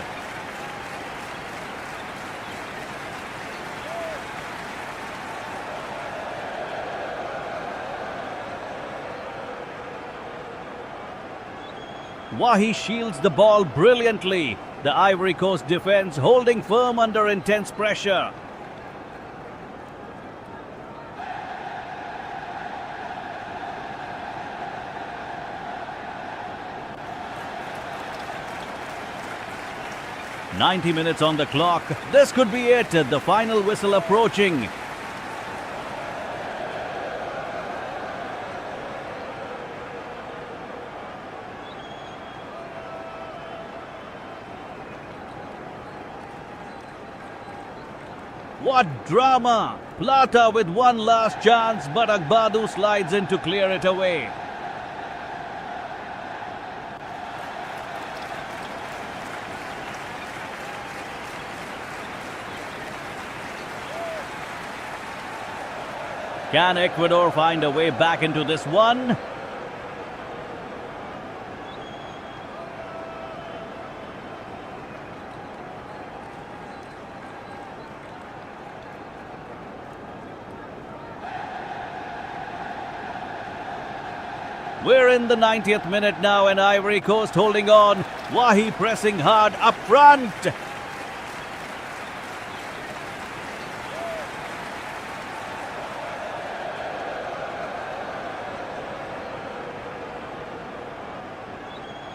Wahi shields the ball brilliantly. The Ivory Coast defense holding firm under intense pressure. "90 minutes on the clock. This could be it. The final whistle approaching. What drama! Plata with one last chance, but Agbadu slides in to clear it away. Can Ecuador find a way back into this one? We're in the 90th minute now and Ivory Coast holding on. Wahi pressing hard up front.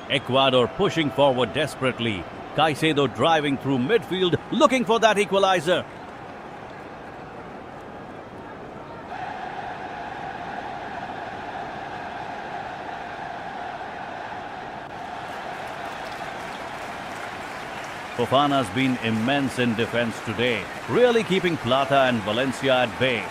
Ecuador pushing forward desperately. Caicedo driving through midfield, looking for that equalizer. Fofana's been immense in defence today, really keeping Plata and Valencia at bay.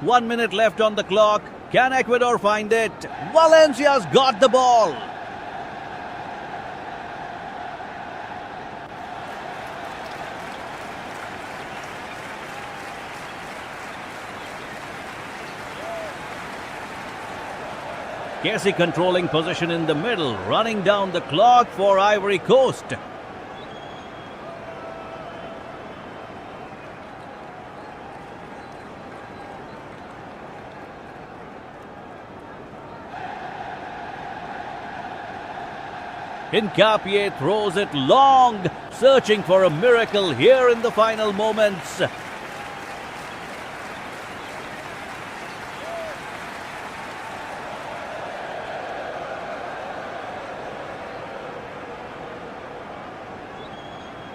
One minute left on the clock. Can Ecuador find it? Valencia's got the ball. Kessie controlling position in the middle, running down the clock for Ivory Coast. Hincapié throws it long, searching for a miracle here in the final moments.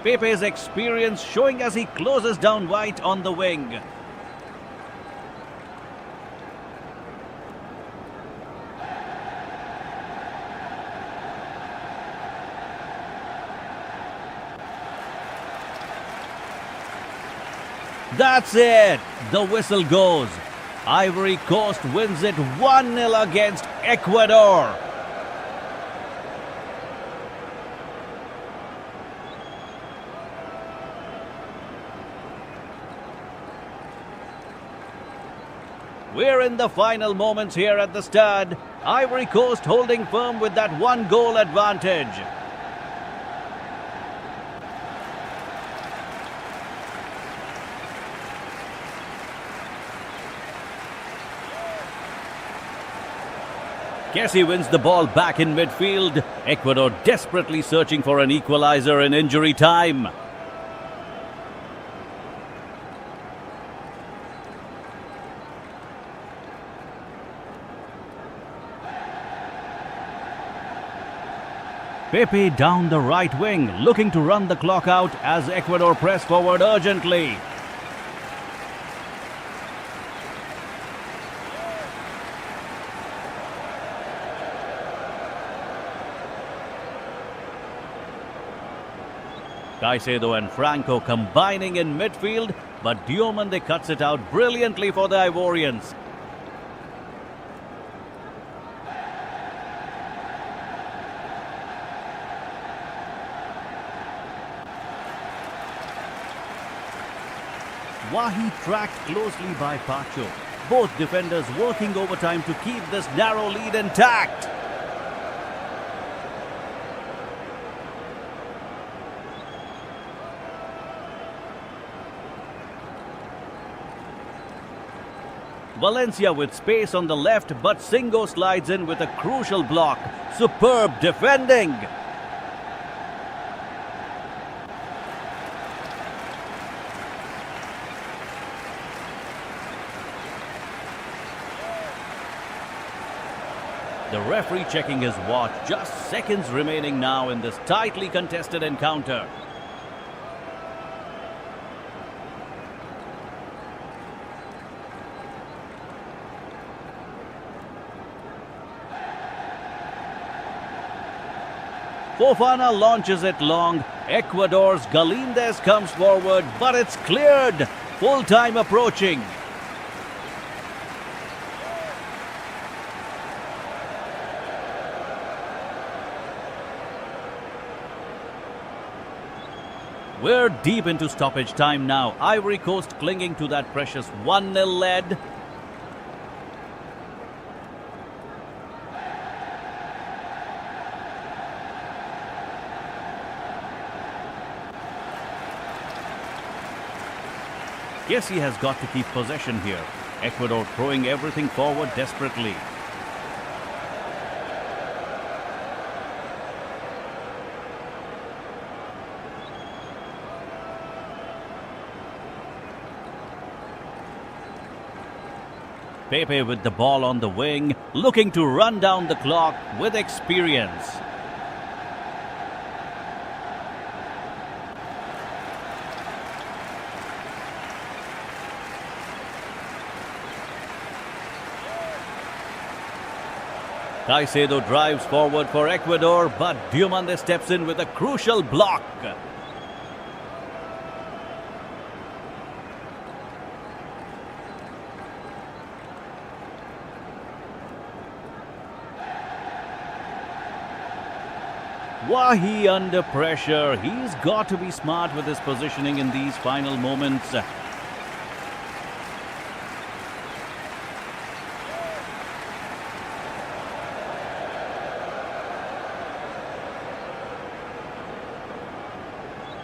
Pepe's experience showing as he closes down White on the wing. That's it! The whistle goes. Ivory Coast wins it 1-0 against Ecuador. We're in the final moments here at the Stade. Ivory Coast holding firm with that one-goal advantage. Kessie wins the ball back in midfield. Ecuador desperately searching for an equalizer in injury time. Pepe down the right wing, looking to run the clock out as Ecuador press forward urgently. Caicedo and Franco combining in midfield, but Diomande cuts it out brilliantly for the Ivorians. Wahi tracked closely by Pacho. Both defenders working overtime to keep this narrow lead intact. Valencia with space on the left, but Singo slides in with a crucial block. Superb defending. The referee checking his watch. Just seconds remaining now in this tightly contested encounter. Fofana launches it long. Ecuador's Galindez comes forward, but it's cleared. Full time approaching. We're deep into stoppage time now. Ivory Coast clinging to that precious 1-0 lead. Kessie has got to keep possession here. Ecuador throwing everything forward desperately. Pepe with the ball on the wing, looking to run down the clock with experience. Caicedo drives forward for Ecuador, but Diomande steps in with a crucial block. Wahi under pressure. He's got to be smart with his positioning in these final moments.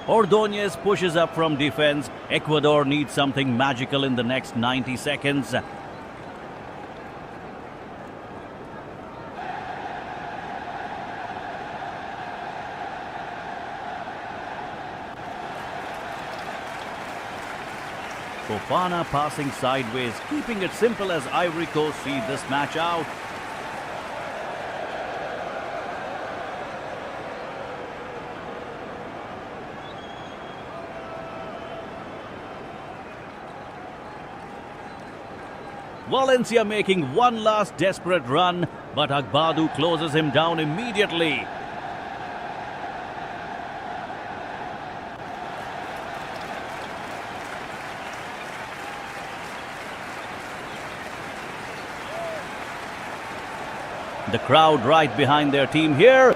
Ordóñez pushes up from defense. Ecuador needs something magical in the next 90 seconds. Fofana passing sideways, keeping it simple as Ivory Coast see this match out. Valencia making one last desperate run, but Agbadu closes him down immediately. The crowd right behind their team here.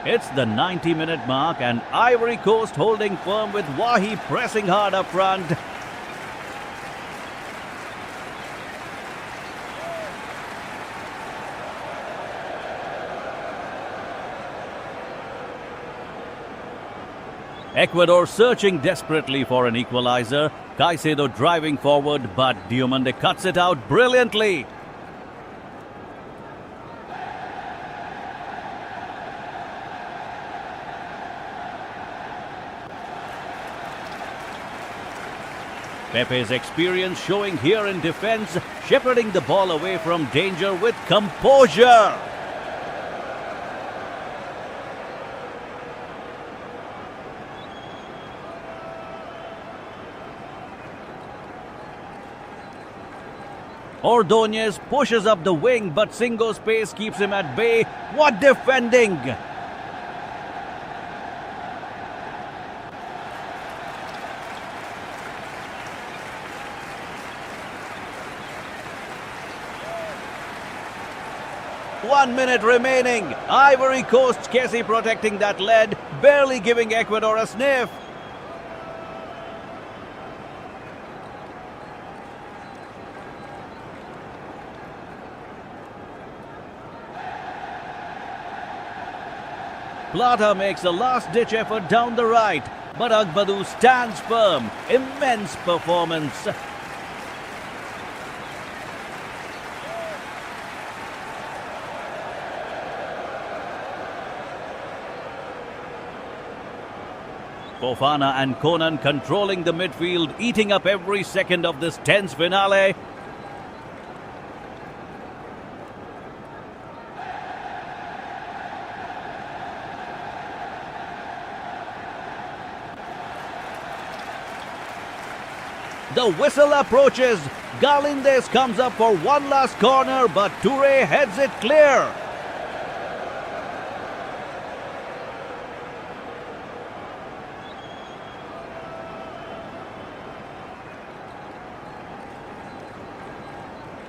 It's the 90-minute mark and Ivory Coast holding firm with Wahi pressing hard up front. Ecuador searching desperately for an equalizer. Caicedo driving forward, but Diomande cuts it out brilliantly. Pepe's experience showing here in defense, shepherding the ball away from danger with composure. Ordóñez pushes up the wing, but Singo's pace keeps him at bay. What defending! One minute remaining. Ivory Coast, Kessie protecting that lead, barely giving Ecuador a sniff. Plata makes a last-ditch effort down the right, but Agbadu stands firm. Immense performance. Fofana and Konan controlling the midfield, eating up every second of this tense finale. The whistle approaches. Galindez comes up for one last corner, but Toure heads it clear.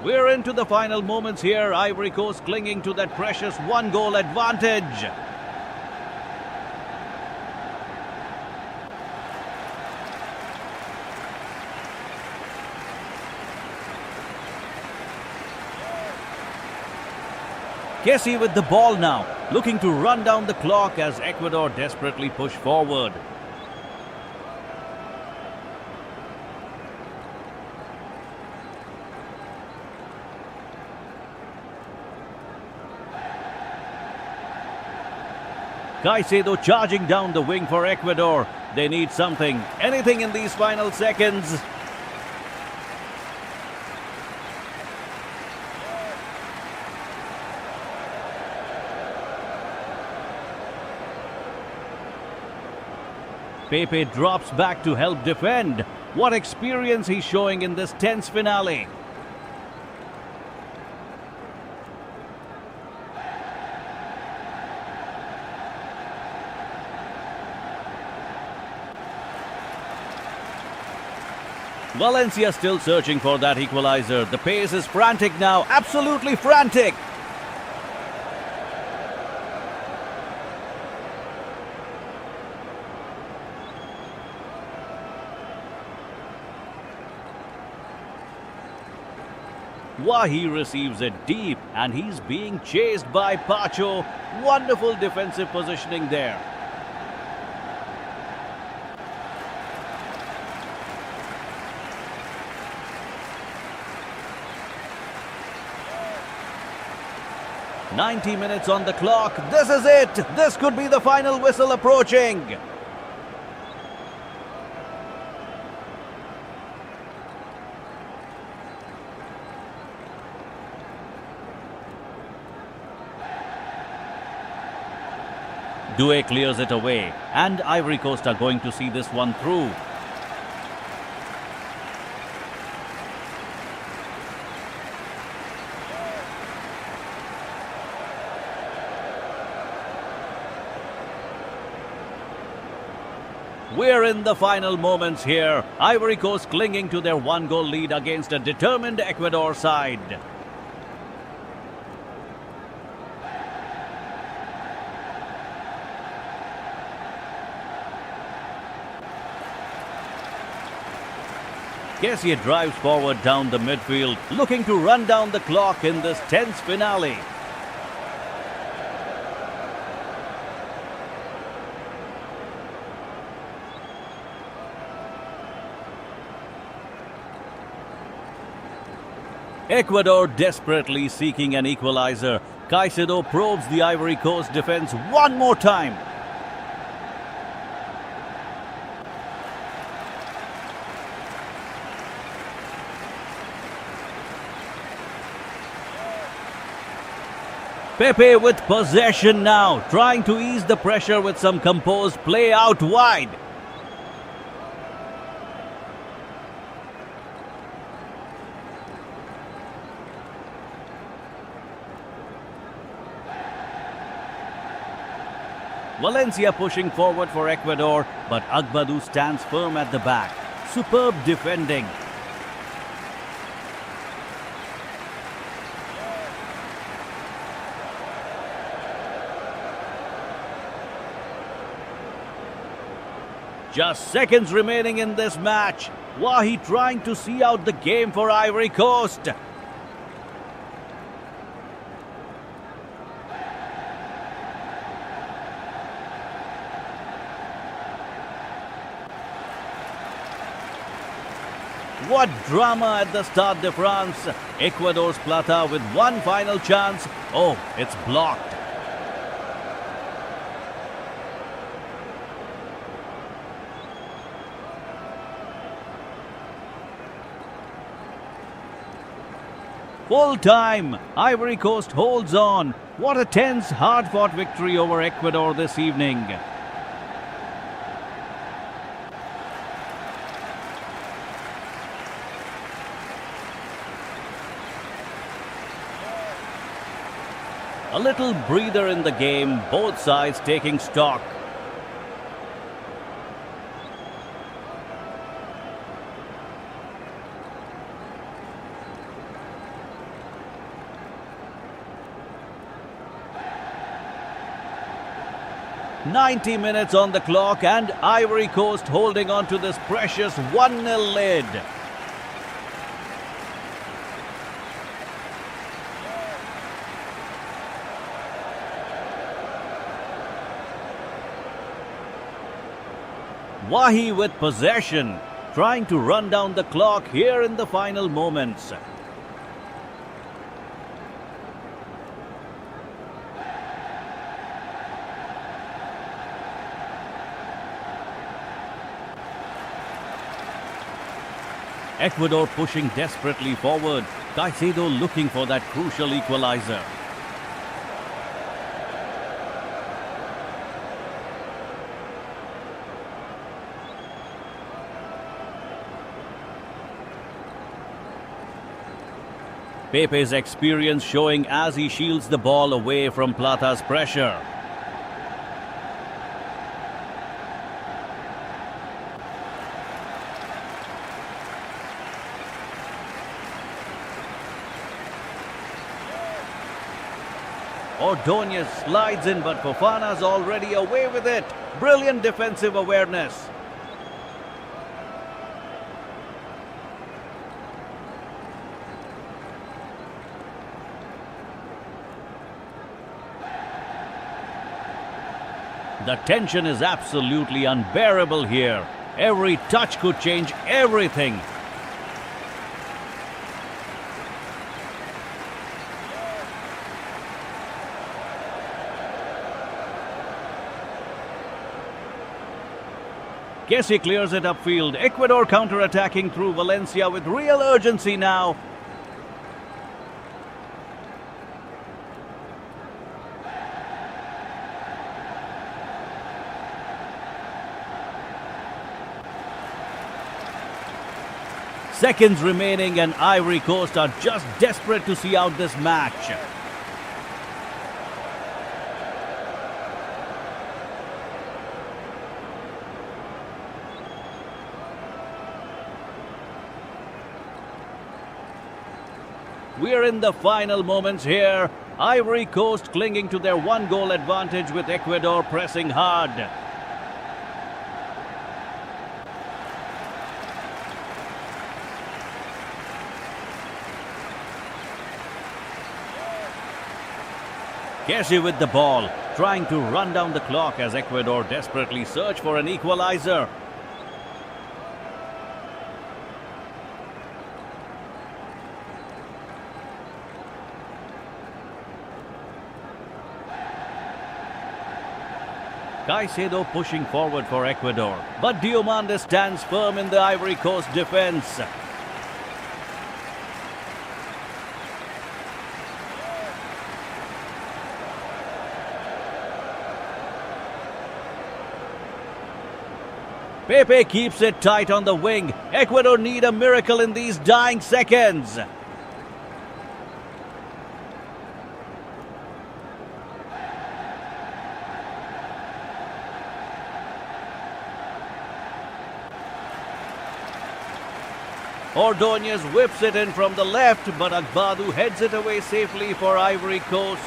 We're into the final moments here. Ivory Coast clinging to that precious one-goal advantage. Casey with the ball now, looking to run down the clock as Ecuador desperately push forward. Caicedo charging down the wing for Ecuador. They need something, anything in these final seconds. Pepe drops back to help defend. What experience he's showing in this tense finale. Valencia still searching for that equalizer. The pace is frantic now, absolutely frantic. Wahi receives it deep and he's being chased by Pacho. Wonderful defensive positioning there. "90 minutes on the clock. This is it. This could be the final whistle approaching." Doué clears it away, and Ivory Coast are going to see this one through. We're in the final moments here. Ivory Coast clinging to their one-goal lead against a determined Ecuador side. Kessie drives forward down the midfield, looking to run down the clock in this tense finale. Ecuador desperately seeking an equalizer. Caicedo probes the Ivory Coast defense one more time. Pepe with possession now, trying to ease the pressure with some composed play out wide. Valencia pushing forward for Ecuador, but Agbadou stands firm at the back. Superb defending. Just seconds remaining in this match. Wahi trying to see out the game for Ivory Coast. What drama at the Stade de France. Ecuador's Plata with one final chance. Oh, it's blocked. Full time. Ivory Coast holds on. What a tense, hard-fought victory over Ecuador this evening. A little breather in the game, both sides taking stock. "90 minutes on the clock and Ivory Coast holding on to this precious 1-0 lead. Wahi with possession, trying to run down the clock here in the final moments. Ecuador pushing desperately forward. Caicedo looking for that crucial equalizer. Pepe's experience showing as he shields the ball away from Plata's pressure. Ordóñez slides in, but Fofana's already away with it. Brilliant defensive awareness. The tension is absolutely unbearable here. Every touch could change everything. Kessie clears it upfield. Ecuador counter-attacking through Valencia with real urgency now. Seconds remaining and Ivory Coast are just desperate to see out this match. We're in the final moments here. Ivory Coast clinging to their one-goal advantage with Ecuador pressing hard. Kessie with the ball, trying to run down the clock as Ecuador desperately search for an equalizer. Caicedo pushing forward for Ecuador, but Diomande stands firm in the Ivory Coast defense. Pepe keeps it tight on the wing. Ecuador need a miracle in these dying seconds. Ordóñez whips it in from the left, but Agbadu heads it away safely for Ivory Coast.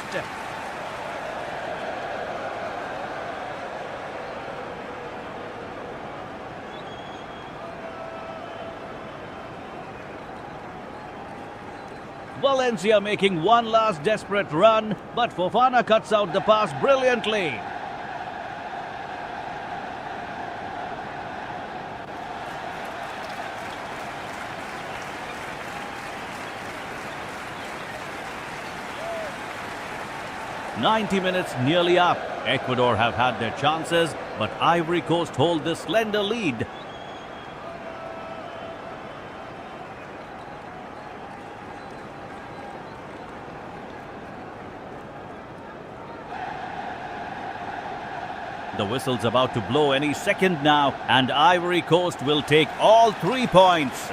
Valencia making one last desperate run, but Fofana cuts out the pass brilliantly. "90 minutes nearly up. Ecuador have had their chances, but Ivory Coast hold this slender lead. The whistle's about to blow any second now, and Ivory Coast will take all 3 points.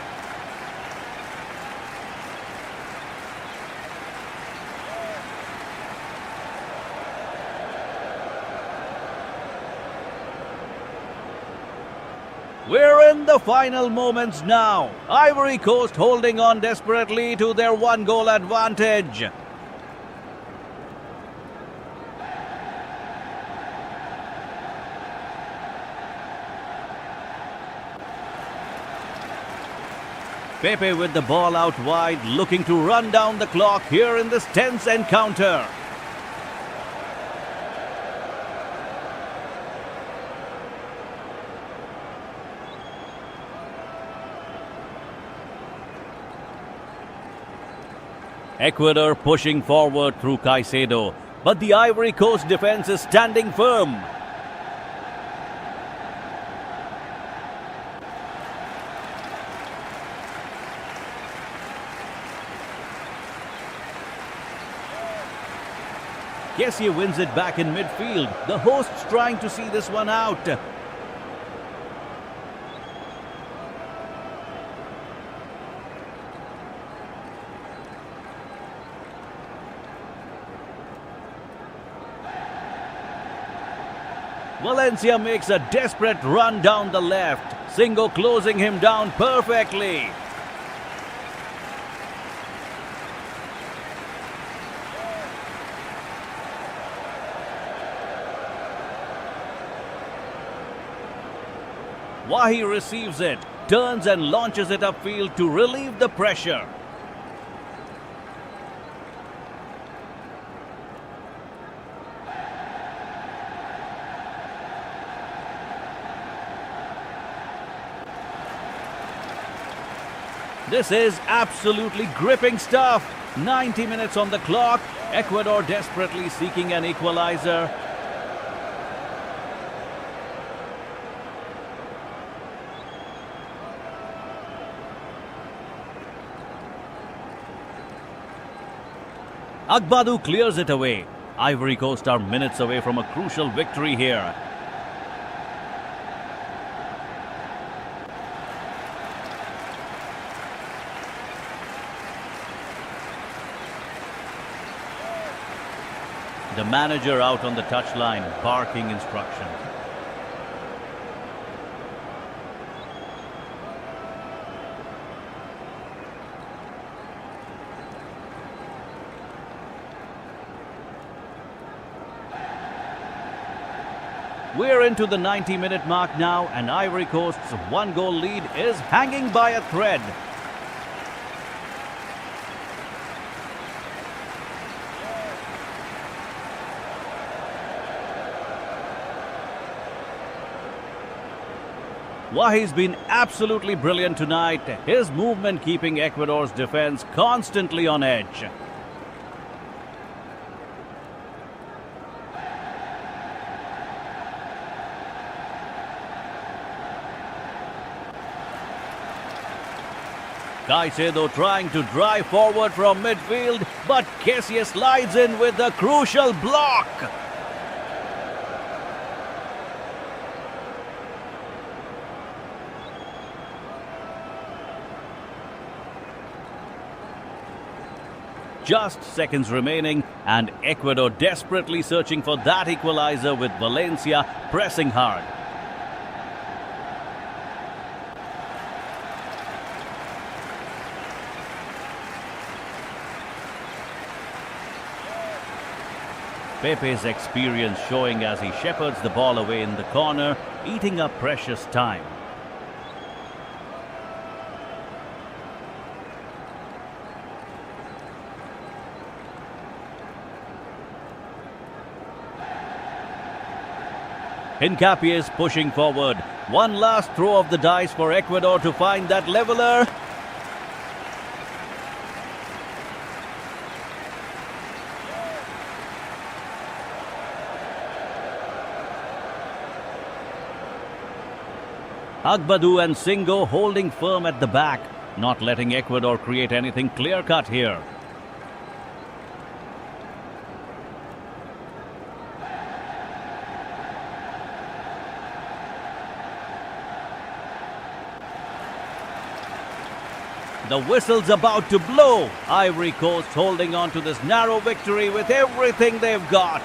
We're in the final moments now. Ivory Coast holding on desperately to their one-goal advantage. Pepe with the ball out wide, looking to run down the clock here in this tense encounter. Ecuador pushing forward through Caicedo, but the Ivory Coast defense is standing firm. Kessie wins it back in midfield. The hosts trying to see this one out. Valencia makes a desperate run down the left. Singo closing him down perfectly. Wahi receives it, turns and launches it upfield to relieve the pressure. This is absolutely gripping stuff. 90 minutes on the clock. Ecuador desperately seeking an equalizer. Agbadou clears it away. Ivory Coast are minutes away from a crucial victory here. The manager out on the touchline, barking instructions. We're into the 90-minute mark now, and Ivory Coast's one-goal lead is hanging by a thread. Wahi's been absolutely brilliant tonight. His movement keeping Ecuador's defense constantly on edge. Caicedo trying to drive forward from midfield, but Kessie slides in with a crucial block. Just seconds remaining, and Ecuador desperately searching for that equalizer with Valencia pressing hard. Pepe's experience showing as he shepherds the ball away in the corner, eating up precious time. Hincapié is pushing forward. One last throw of the dice for Ecuador to find that leveler. Agbadou and Singo holding firm at the back, not letting Ecuador create anything clear-cut here. The whistle's about to blow. Ivory Coast holding on to this narrow victory with everything they've got.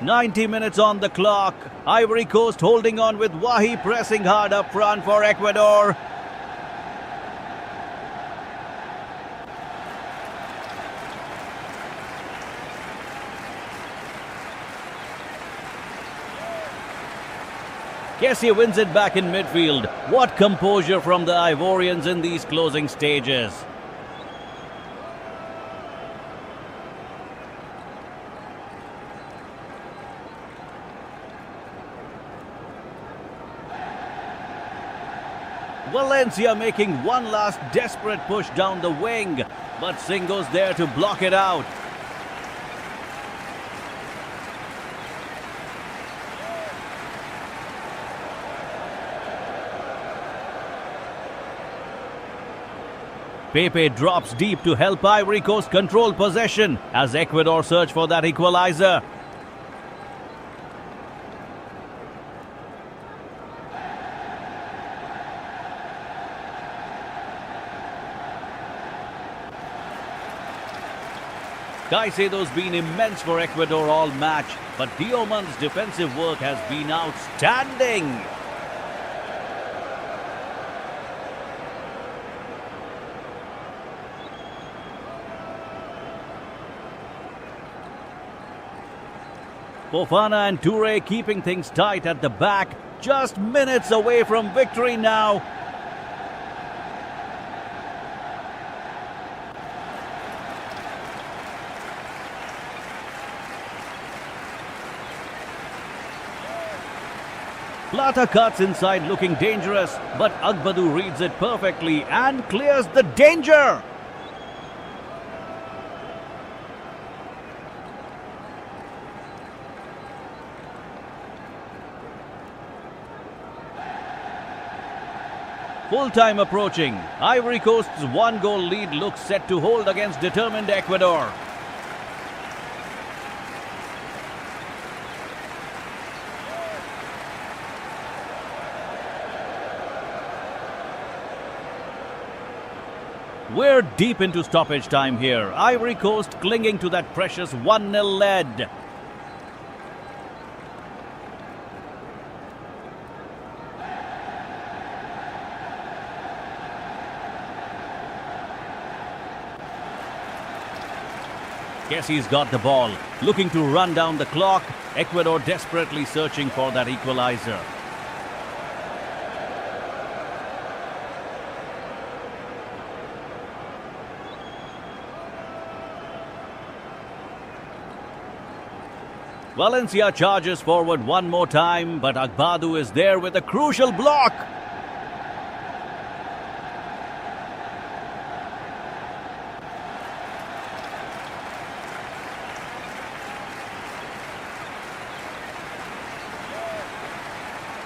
"90 minutes on the clock. Ivory Coast holding on with Wahi pressing hard up front for Ecuador. Kessie wins it back in midfield. What composure from the Ivorians in these closing stages. Valencia making one last desperate push down the wing, but Singh goes there to block it out. Pepe drops deep to help Ivory Coast control possession as Ecuador search for that equalizer. Caicedo's been immense for Ecuador all match, but Diomand's defensive work has been outstanding. Fofana and Toure keeping things tight at the back, just minutes away from victory now. Plata cuts inside looking dangerous, but Agbadou reads it perfectly and clears the danger. Full time approaching. Ivory Coast's 1-goal lead looks set to hold against determined Ecuador. We're deep into stoppage time here. Ivory Coast clinging to that precious 1-0 lead. Kessie's got the ball, looking to run down the clock. Ecuador desperately searching for that equalizer. Valencia charges forward one more time, but Agbadou is there with a crucial block.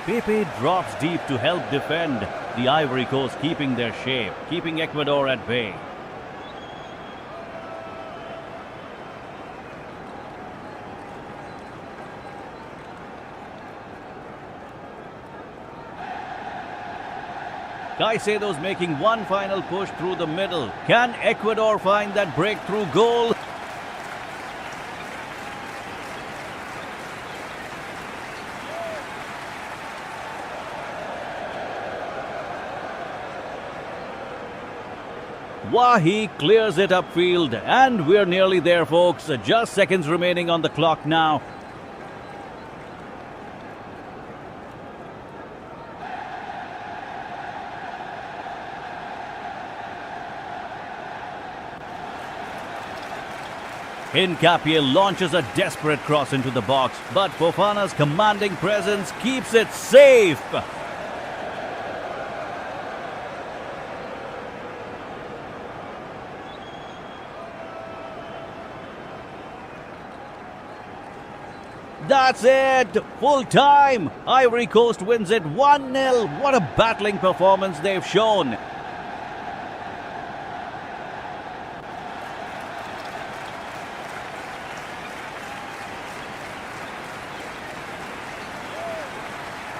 Pepe drops deep to help defend. The Ivory Coast keeping their shape, keeping Ecuador at bay. Caicedo's making one final push through the middle. Can Ecuador find that breakthrough goal? Wahi clears it upfield, and we're nearly there, folks. Just seconds remaining on the clock now. Hincapié launches a desperate cross into the box, but Fofana's commanding presence keeps it safe. That's it! Full time! Ivory Coast wins it 1-0. What a battling performance they've shown.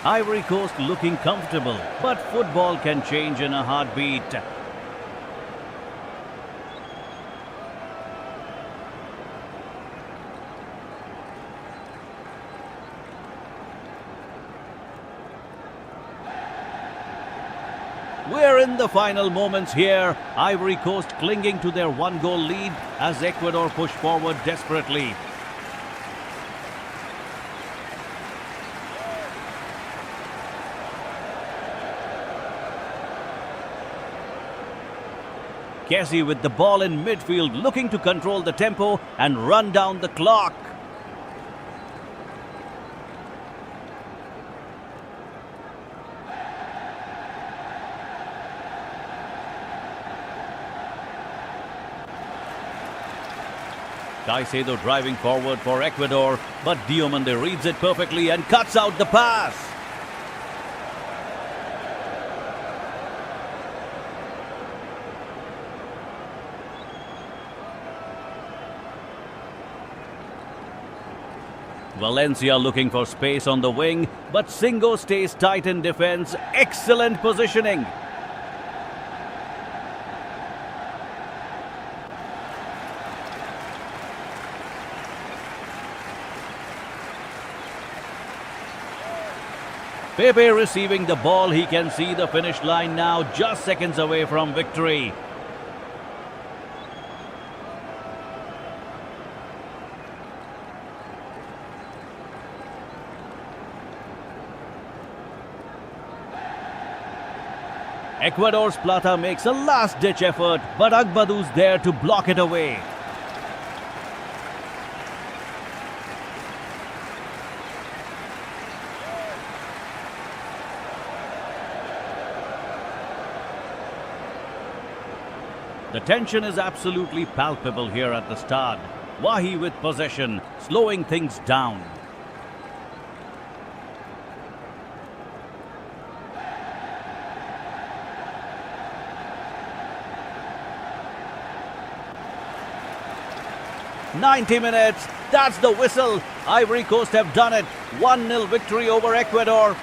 Ivory Coast looking comfortable, but football can change in a heartbeat. We're in the final moments here. Ivory Coast clinging to their 1-goal lead as Ecuador push forward desperately. Kessie with the ball in midfield, looking to control the tempo and run down the clock. Caicedo driving forward for Ecuador, but Diomande reads it perfectly and cuts out the pass. Valencia looking for space on the wing, but Singo stays tight in defense. Excellent positioning. Pepe receiving the ball. He can see the finish line now, just seconds away from victory. Ecuador's Plata makes a last-ditch effort, but Agbadou's there to block it away. The tension is absolutely palpable here at the start. Wahi with possession, slowing things down. "90 minutes, that's the whistle. Ivory Coast have done it. 1-0 victory over Ecuador.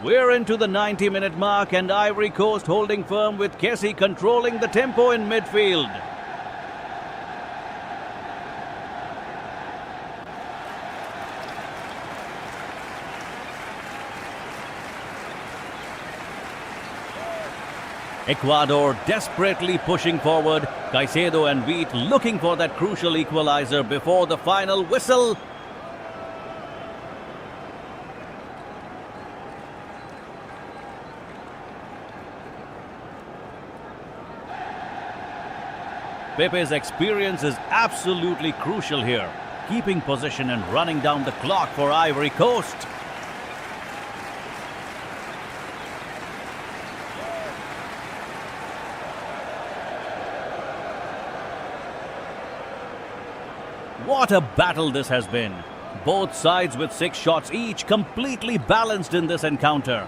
We're into the 90-minute mark and Ivory Coast holding firm with Kessie controlling the tempo in midfield. Ecuador desperately pushing forward. Caicedo and Wheat looking for that crucial equalizer before the final whistle. Pepe's experience is absolutely crucial here, keeping possession and running down the clock for Ivory Coast. What a battle this has been. Both sides with 6 shots each, completely balanced in this encounter.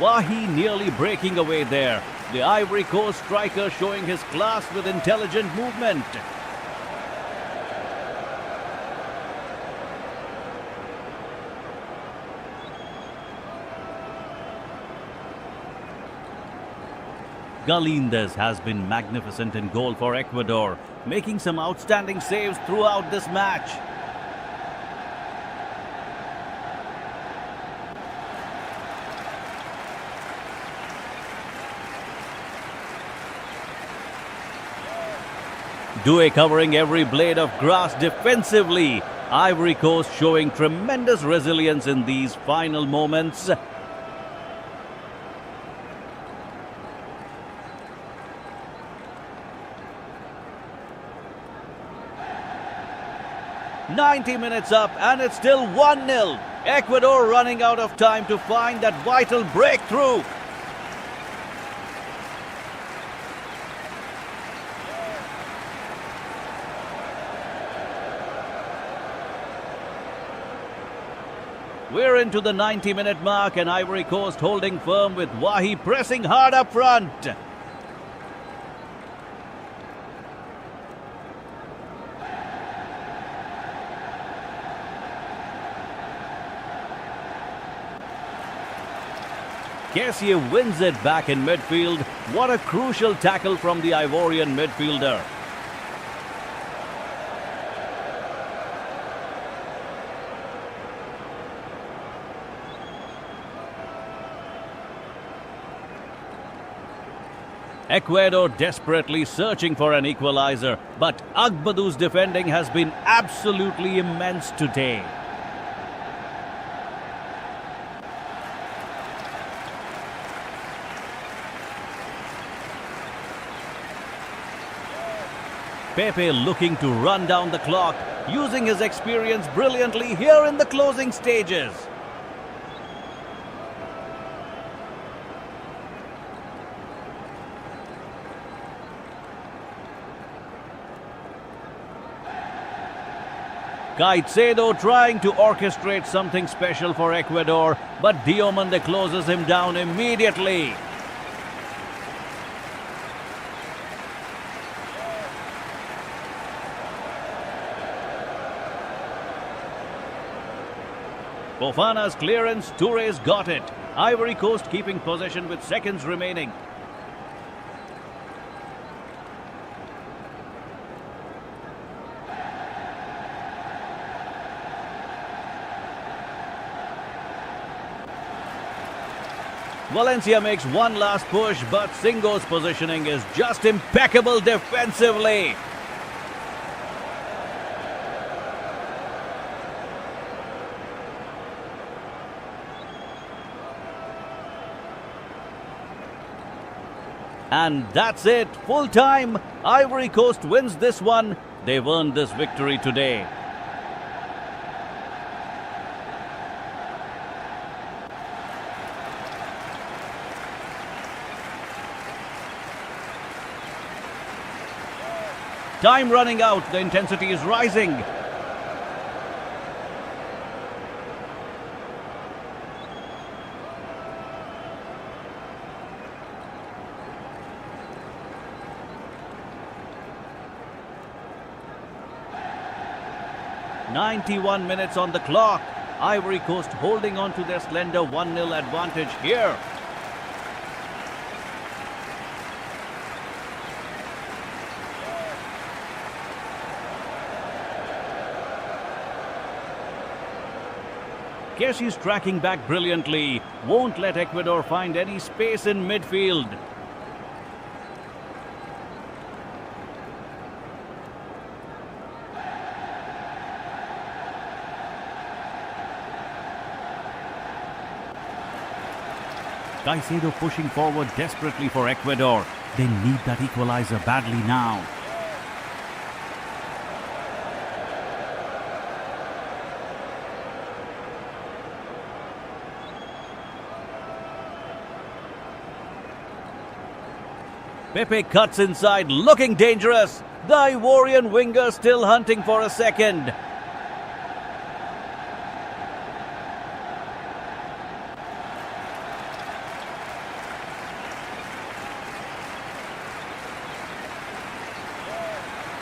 Wahi nearly breaking away there. The Ivory Coast striker showing his class with intelligent movement. Galindez has been magnificent in goal for Ecuador, making some outstanding saves throughout this match. Doué covering every blade of grass defensively. Ivory Coast showing tremendous resilience in these final moments. "90 minutes up and it's still 1-0. Ecuador running out of time to find that vital breakthrough. We're into the 90-minute mark and Ivory Coast holding firm with Wahi pressing hard up front. Kessie wins it back in midfield. What a crucial tackle from the Ivorian midfielder. Ecuador desperately searching for an equalizer, but Agbadou's defending has been absolutely immense today. Pepe looking to run down the clock, using his experience brilliantly here in the closing stages. Caicedo trying to orchestrate something special for Ecuador, but Diomande closes him down immediately. Fofana's clearance, Touré's got it. Ivory Coast keeping possession with seconds remaining. Valencia makes one last push, but Singo's positioning is just impeccable defensively. And that's it, full time. Ivory Coast wins this one. They've earned this victory today. Time running out, the intensity is rising. "91 minutes on the clock. Ivory Coast holding on to their slender 1-0 advantage here. Kessi's tracking back brilliantly. Won't let Ecuador find any space in midfield. Caicedo pushing forward desperately for Ecuador. They need that equalizer badly now. Pepe cuts inside, looking dangerous. The Ivorian winger still hunting for a second.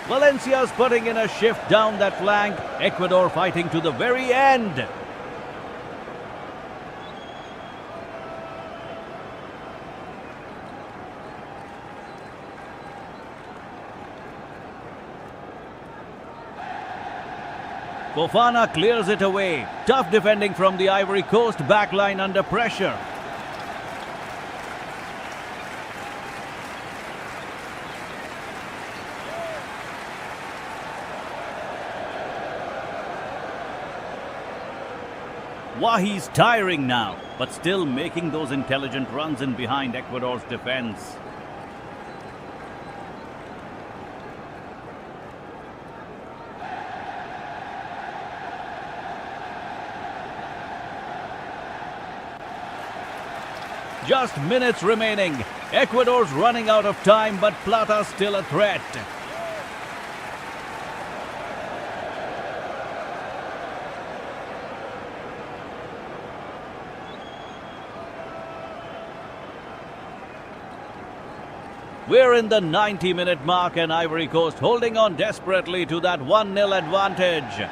Valencia's putting in a shift down that flank. Ecuador fighting to the very end. Fofana clears it away. Tough defending from the Ivory Coast backline under pressure. Wahi's tiring now, but still making those intelligent runs in behind Ecuador's defense. Just minutes remaining. Ecuador's running out of time, but Plata's still a threat. We're in the 90-minute mark and Ivory Coast holding on desperately to that 1-0 advantage.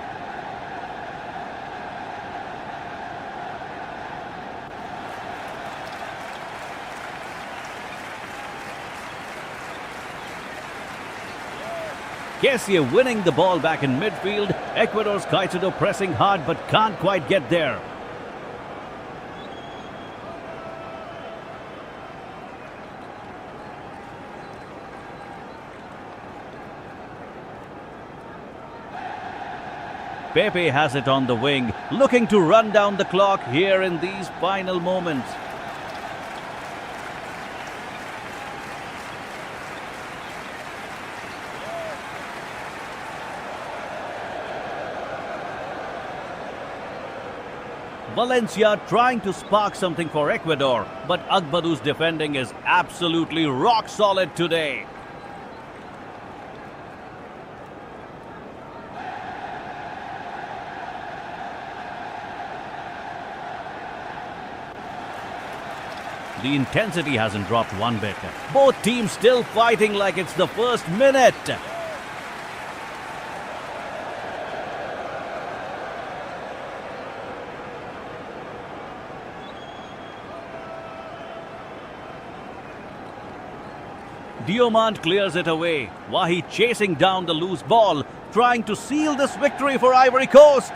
Kessie winning the ball back in midfield. Ecuador's Caicedo pressing hard but can't quite get there. Pepe has it on the wing, looking to run down the clock here in these final moments. Valencia trying to spark something for Ecuador, but Agbadu's defending is absolutely rock solid today. The intensity hasn't dropped one bit. Both teams still fighting like it's the first minute. Diomande clears it away. Wahi chasing down the loose ball, trying to seal this victory for Ivory Coast.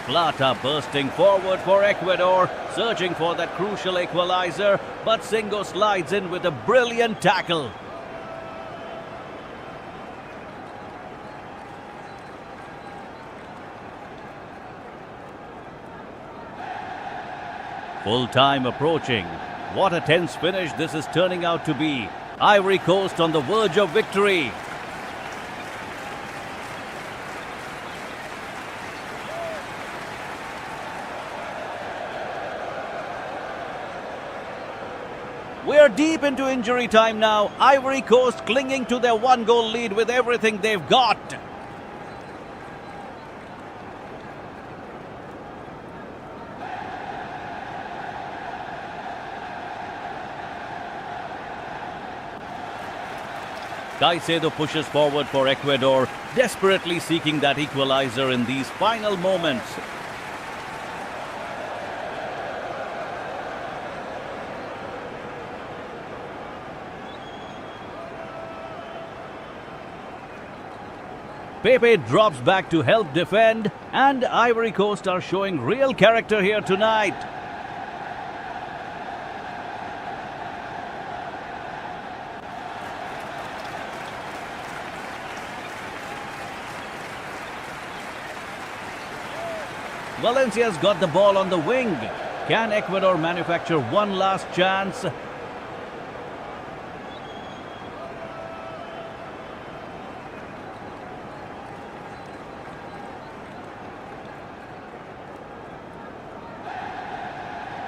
Plata bursting forward for Ecuador, searching for that crucial equalizer, but Singo slides in with a brilliant tackle. Full time approaching. What a tense finish this is turning out to be. Ivory Coast on the verge of victory. We're deep into injury time now. Ivory Coast clinging to their one-goal lead with everything they've got. Caicedo pushes forward for Ecuador, desperately seeking that equalizer in these final moments. Pepe drops back to help defend, and Ivory Coast are showing real character here tonight. Valencia's got the ball on the wing. Can Ecuador manufacture one last chance?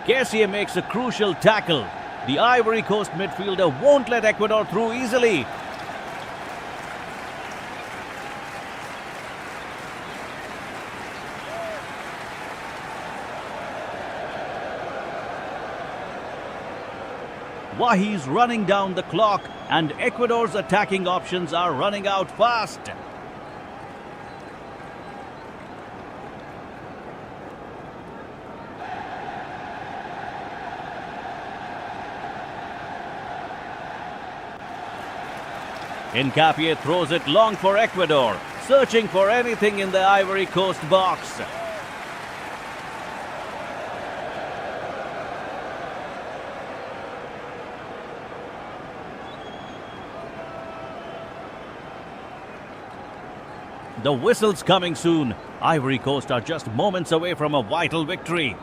Kessie makes a crucial tackle. The Ivory Coast midfielder won't let Ecuador through easily. Wahi's running down the clock, and Ecuador's attacking options are running out fast. Hincapié throws it long for Ecuador, searching for anything in the Ivory Coast box. The whistle's coming soon. Ivory Coast are just moments away from a vital victory.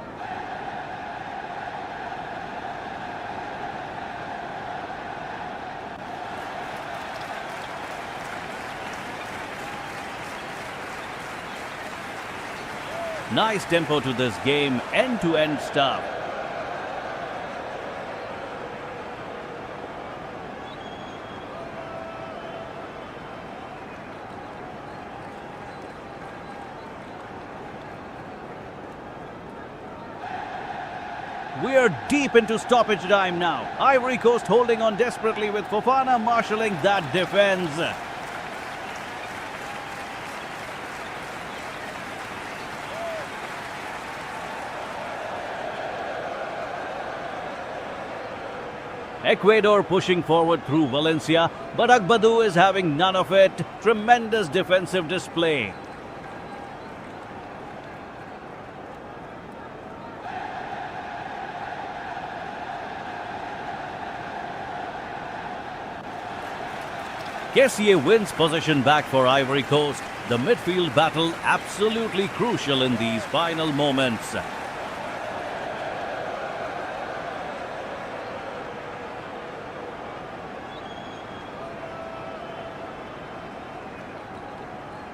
Nice tempo to this game, end-to-end stuff. We're deep into stoppage time now. Ivory Coast holding on desperately with Fofana marshalling that defense. Ecuador pushing forward through Valencia, but Agbadu is having none of it. Tremendous defensive display. Kessie wins possession back for Ivory Coast. The midfield battle absolutely crucial in these final moments.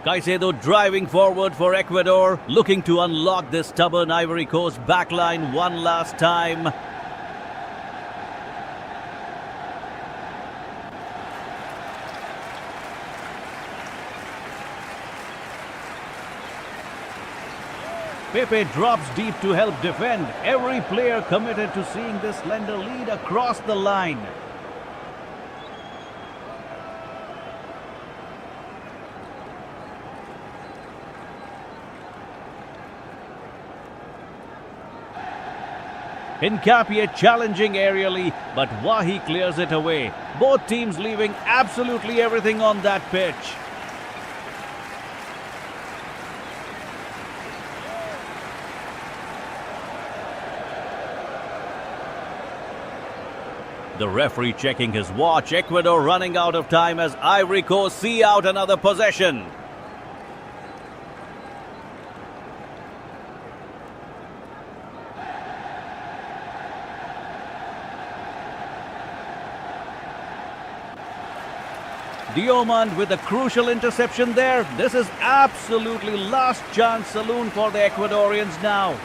Caicedo driving forward for Ecuador, looking to unlock this stubborn Ivory Coast backline one last time. Pepe drops deep to help defend. Every player committed to seeing this slender lead across the line. Hincapié challenging aerially, but Wahi clears it away. Both teams leaving absolutely everything on that pitch. The referee checking his watch. Ecuador running out of time as Ivory Coast see out another possession. Diomande with a crucial interception there. This is absolutely last chance saloon for the Ecuadorians now.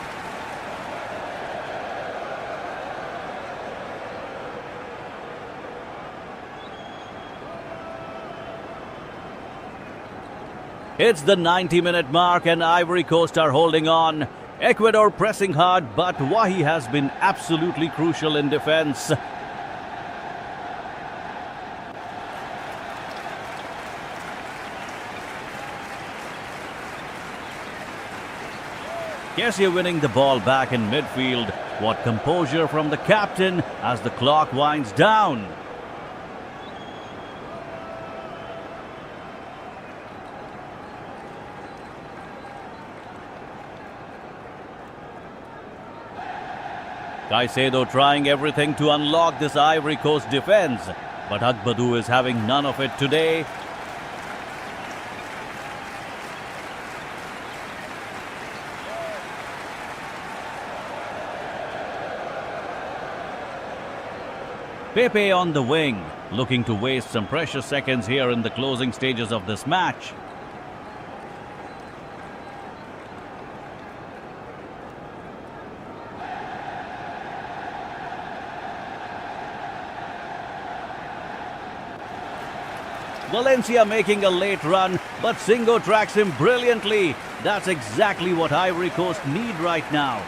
It's the 90-minute mark and Ivory Coast are holding on. Ecuador pressing hard, but Wahi has been absolutely crucial in defense. Kessie winning the ball back in midfield. What composure from the captain as the clock winds down. Caicedo trying everything to unlock this Ivory Coast defense, but Agbadou is having none of it today. Pepe on the wing, looking to waste some precious seconds here in the closing stages of this match. Valencia making a late run, but Singo tracks him brilliantly. That's exactly what Ivory Coast need right now.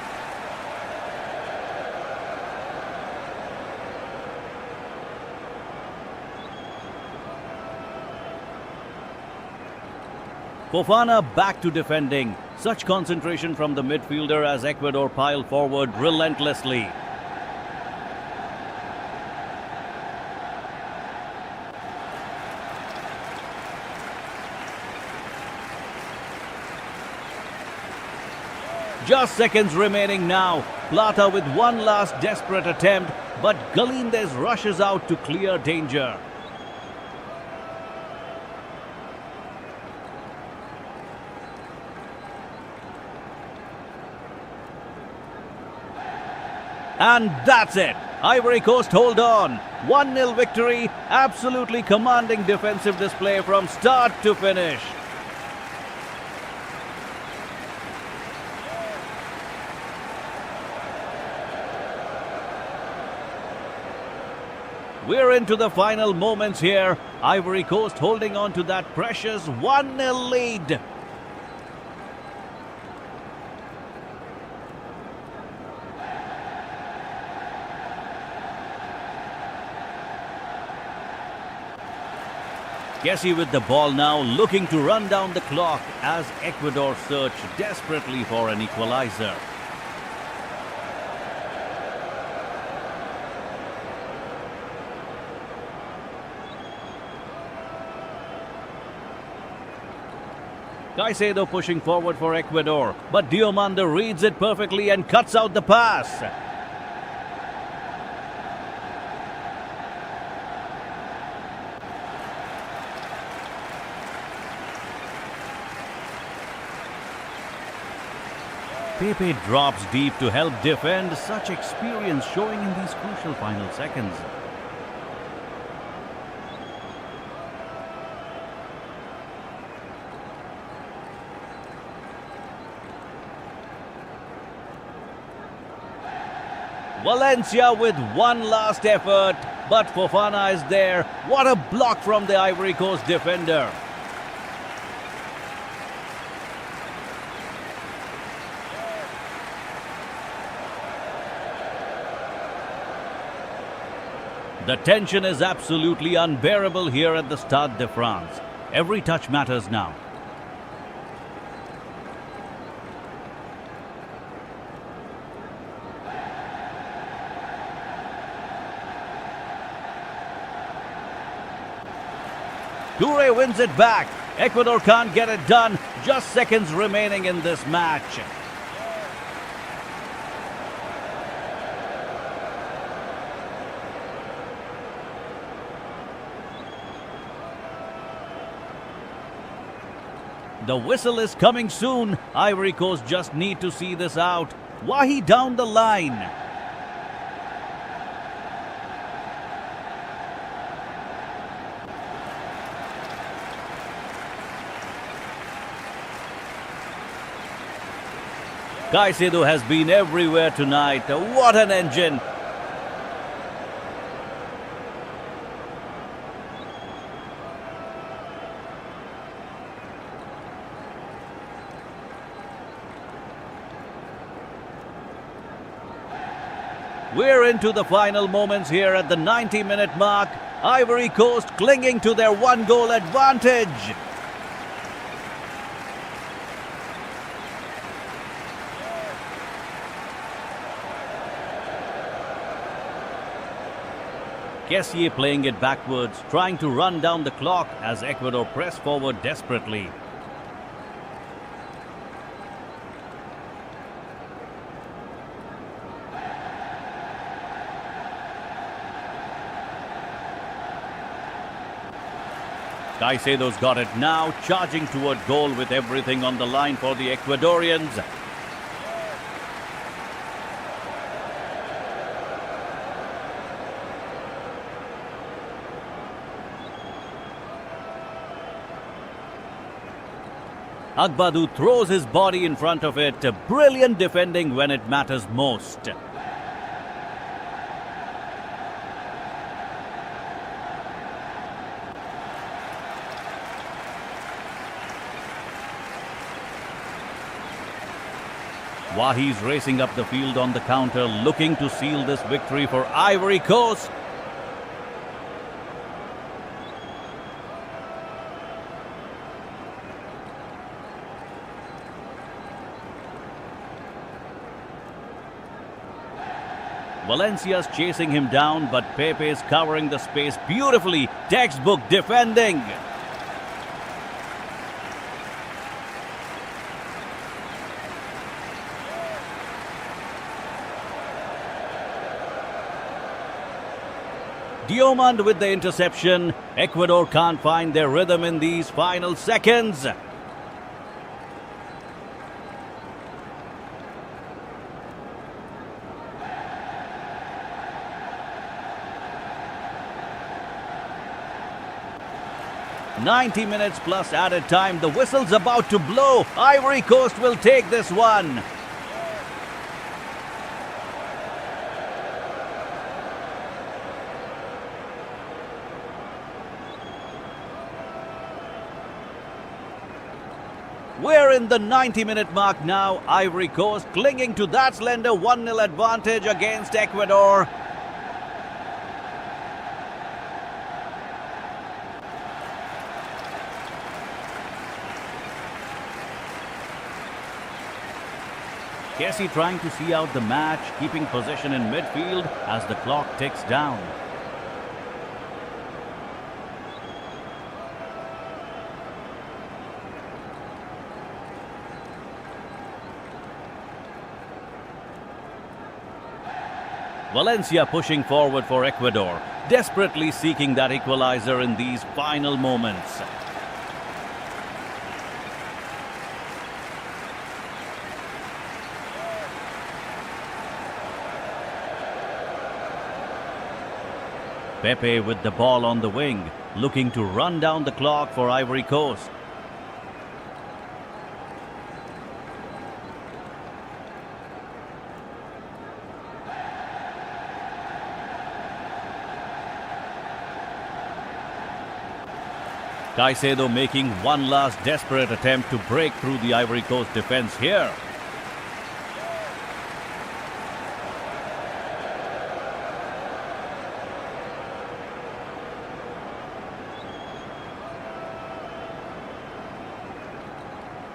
Fofana back to defending. Such concentration from the midfielder as Ecuador pile forward relentlessly. Just seconds remaining now. Plata with one last desperate attempt, but Galindez rushes out to clear danger. And that's it. Ivory Coast hold on. 1-0 victory. Absolutely commanding defensive display from start to finish. We're into the final moments here. Ivory Coast holding on to that precious 1-0 lead. Kessie with the ball now, looking to run down the clock as Ecuador search desperately for an equalizer. Caicedo pushing forward for Ecuador, but Diomande reads it perfectly and cuts out the pass. Pepe drops deep to help defend. Such experience showing in these crucial final seconds. Valencia with one last effort, but Fofana is there. What a block from the Ivory Coast defender. The tension is absolutely unbearable here at the Stade de France. Every touch matters now. Toure wins it back. Ecuador can't get it done. Just seconds remaining in this match. The whistle is coming soon. Ivory Coast just need to see this out. Wahi down the line. Caicedo has been everywhere tonight. What an engine! We're into the final moments here at the 90-minute mark. Ivory Coast clinging to their one-goal advantage. Kessié playing it backwards, trying to run down the clock as Ecuador press forward desperately. Caicedo's got it now, charging toward goal with everything on the line for the Ecuadorians. Agbadou throws his body in front of it. Brilliant defending when it matters most. Wahi's racing up the field on the counter, looking to seal this victory for Ivory Coast. Valencia's chasing him down, but Pepe's covering the space beautifully. Textbook defending. Diomande with the interception. Ecuador can't find their rhythm in these final seconds. "90 minutes plus added time. The whistle's about to blow. Ivory Coast will take this one. We're in the 90-minute mark now. Ivory Coast clinging to that slender 1-0 advantage against Ecuador. Kessié trying to see out the match, keeping possession in midfield as the clock ticks down. Valencia pushing forward for Ecuador, desperately seeking that equalizer in these final moments. Pepe with the ball on the wing, looking to run down the clock for Ivory Coast. Caicedo making one last desperate attempt to break through the Ivory Coast defense here.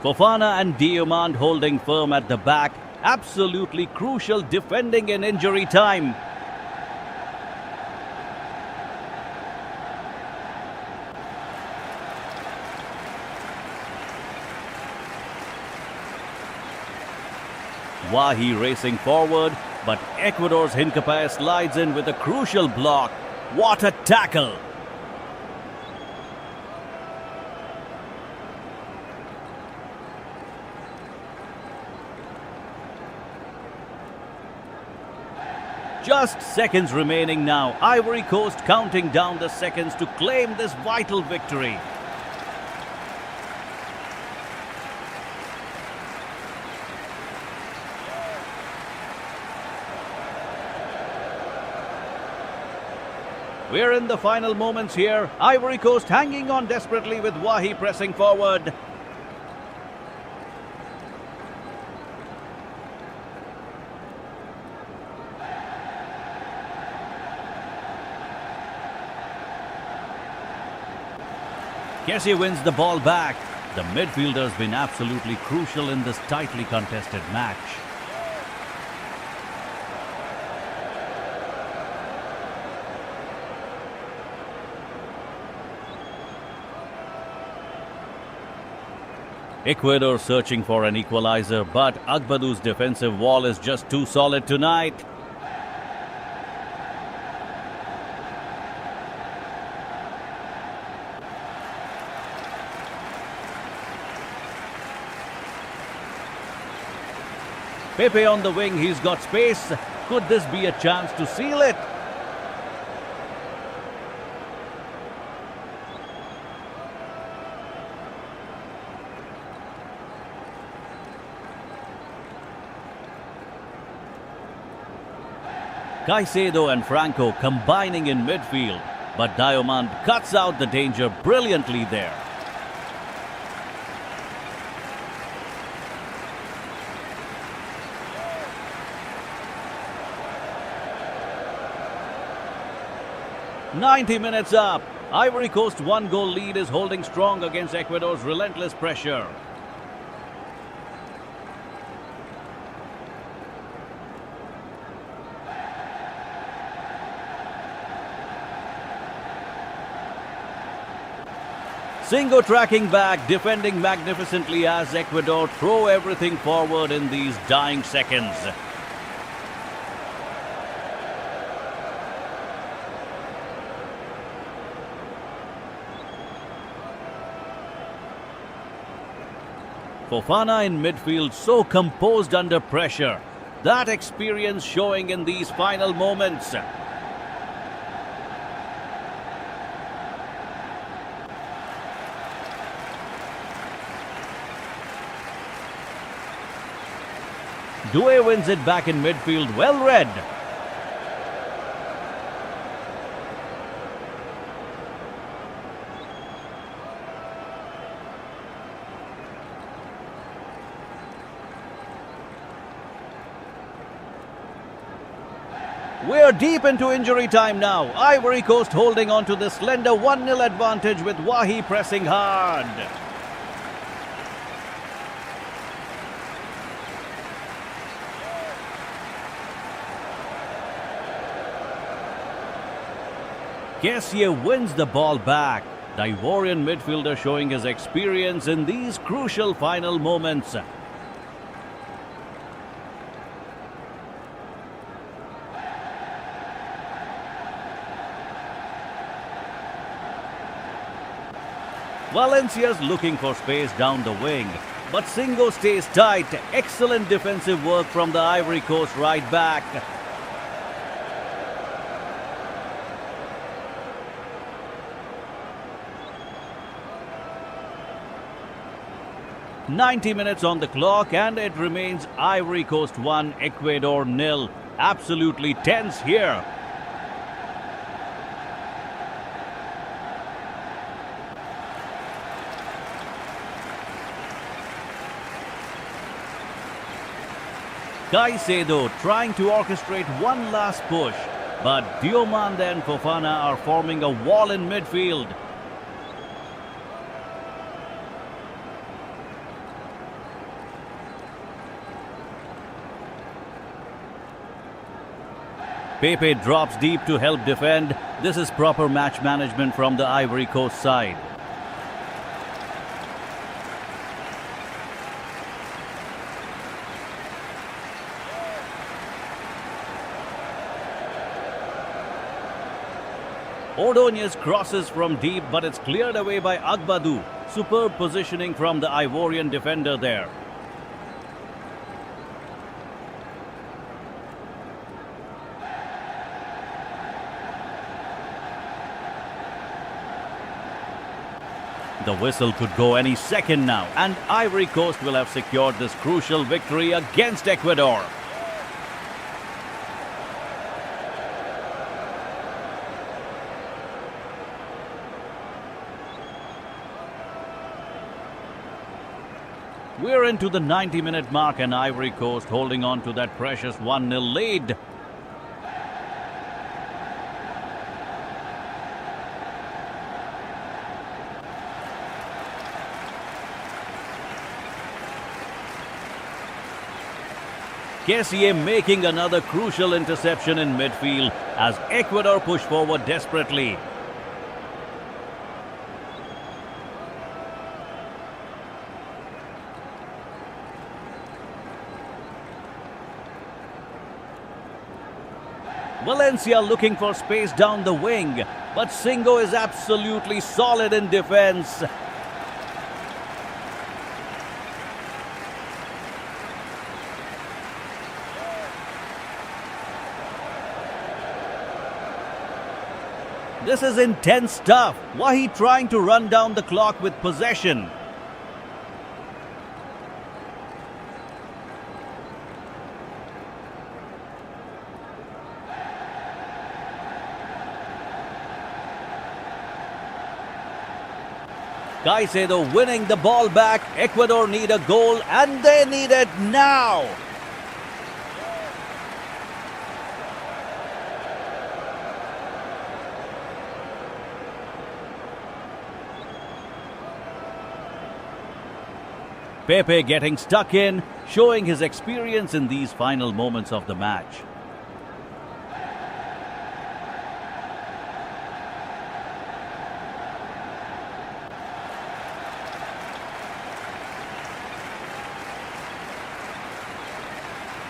Fofana and Diomande holding firm at the back. Absolutely crucial defending in injury time. Wahi racing forward, but Ecuador's Hincapie slides in with a crucial block. What a tackle! Just seconds remaining now. Ivory Coast counting down the seconds to claim this vital victory. We're in the final moments here. Ivory Coast hanging on desperately with Wahi pressing forward. Kessie wins the ball back. The midfielder's been absolutely crucial in this tightly contested match. Ecuador searching for an equalizer, but Agbadou's defensive wall is just too solid tonight. Pepe on the wing, he's got space. Could this be a chance to seal it? Caicedo and Franco combining in midfield, but Diomande cuts out the danger brilliantly there. "90 minutes up. Ivory Coast 1-goal lead is holding strong against Ecuador's relentless pressure. Singo tracking back, defending magnificently as Ecuador throw everything forward in these dying seconds. Fofana in midfield, so composed under pressure. That experience showing in these final moments. Doué wins it back in midfield, well read. We're deep into injury time now. Ivory Coast holding on to the slender 1-0 advantage with Wahi pressing hard. Kessie wins the ball back. The Ivorian midfielder showing his experience in these crucial final moments. Valencia's looking for space down the wing, but Singo stays tight. Excellent defensive work from the Ivory Coast right back. "90 minutes on the clock and it remains Ivory Coast 1, Ecuador 0. Absolutely tense here. Caicedo trying to orchestrate one last push, but Diomande and Fofana are forming a wall in midfield. Pepe drops deep to help defend. This is proper match management from the Ivory Coast side. Ordonez crosses from deep, but it's cleared away by Agbadou. Superb positioning from the Ivorian defender there. The whistle could go any second now, and Ivory Coast will have secured this crucial victory against Ecuador. We're into the 90-minute mark and Ivory Coast holding on to that precious 1-0 lead. Kessié making another crucial interception in midfield as Ecuador push forward desperately. Valencia looking for space down the wing, but Singo is absolutely solid in defense. This is intense stuff. Wahi trying to run down the clock with possession. Caicedo winning the ball back. Ecuador need a goal and they need it now. Pepe getting stuck in, showing his experience in these final moments of the match.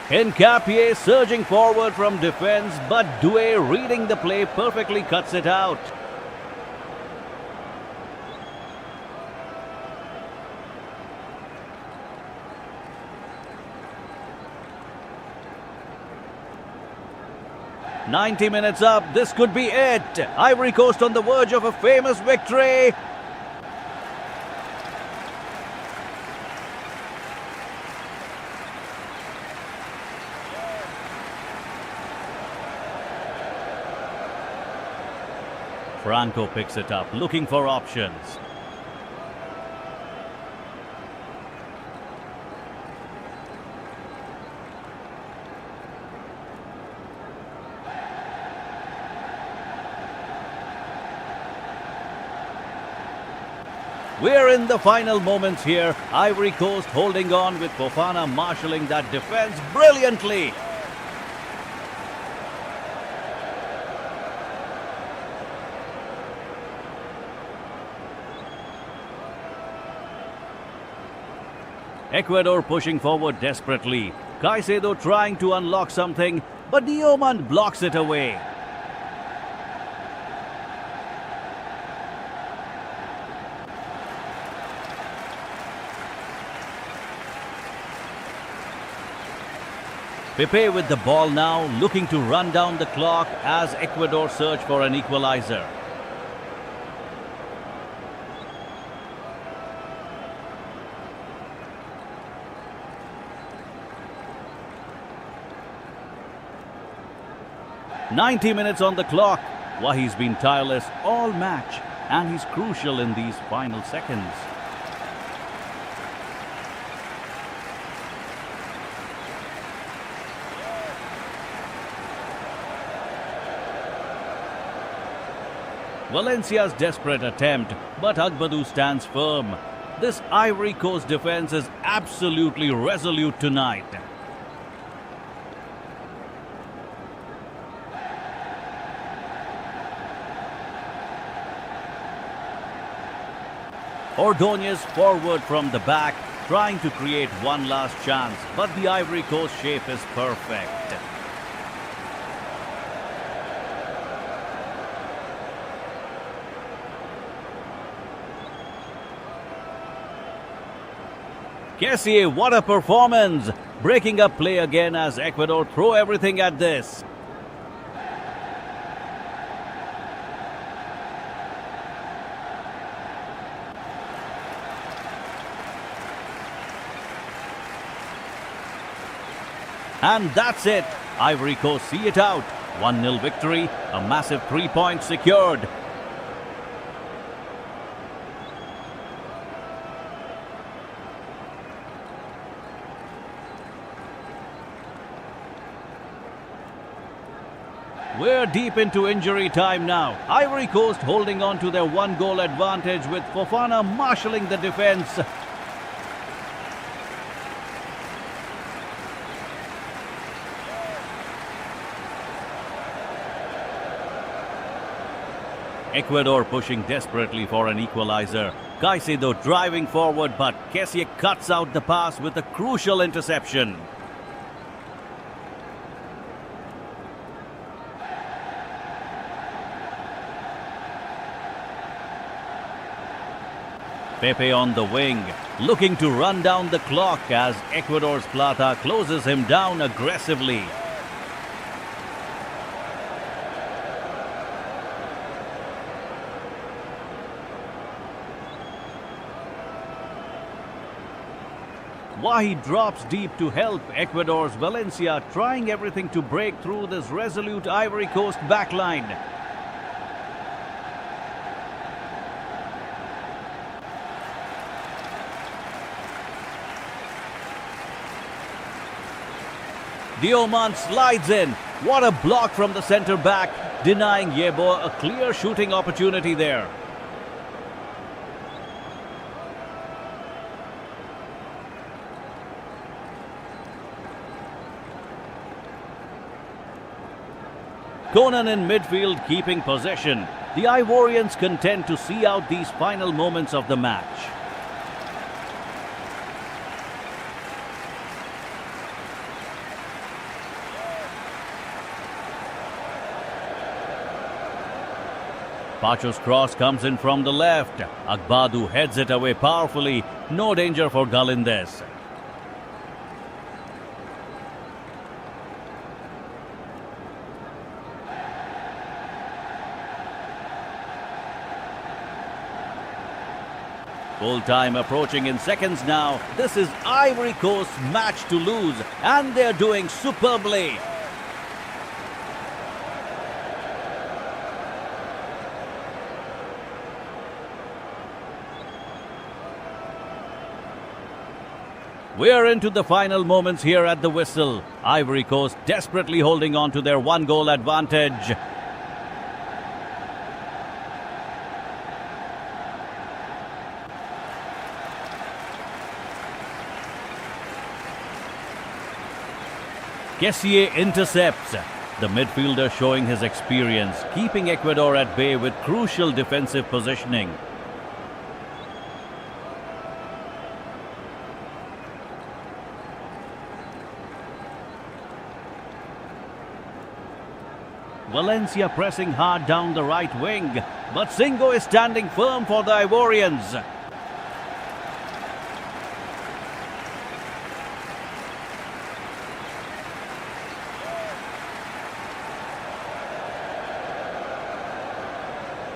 Hincapié surging forward from defense, but Doué reading the play perfectly cuts it out. "90 minutes up, this could be it. Ivory Coast on the verge of a famous victory." Franco picks it up, looking for options. We're in the final moments here. Ivory Coast holding on with Fofana marshalling that defense brilliantly. Ecuador pushing forward desperately. Caicedo trying to unlock something, but Diomande blocks it away. Pepe with the ball now, looking to run down the clock as Ecuador search for an equalizer. "90 minutes on the clock. Wahi's been tireless all match, and he's crucial in these final seconds. Valencia's desperate attempt, but Agbadou stands firm. This Ivory Coast defense is absolutely resolute tonight. Ordonez forward from the back, trying to create one last chance, but the Ivory Coast shape is perfect. Kessié, what a performance! Breaking up play again as Ecuador throw everything at this. And that's it. Ivory Coast see it out. 1-0 victory, a massive 3 points secured. We're deep into injury time now. Ivory Coast holding on to their 1-goal advantage with Fofana marshalling the defense. Ecuador pushing desperately for an equalizer. Caicedo driving forward, but Kessié cuts out the pass with a crucial interception. Pepe on the wing, looking to run down the clock as Ecuador's Plata closes him down aggressively. Wahi drops deep to help Ecuador's Valencia, trying everything to break through this resolute Ivory Coast backline. Dioman slides in. What a block from the centre back, denying Yeboah a clear shooting opportunity there. Conan in midfield keeping possession. The Ivorians content to see out these final moments of the match. Pacho's cross comes in from the left. Agbadou heads it away powerfully. No danger for Galindez. Full time approaching in seconds now. This is Ivory Coast's match to lose, and they're doing superbly. We're into the final moments here at the whistle. Ivory Coast desperately holding on to their 1-goal advantage. Kessié intercepts. The midfielder showing his experience, keeping Ecuador at bay with crucial defensive positioning. Valencia pressing hard down the right wing, but Singo is standing firm for the Ivorians.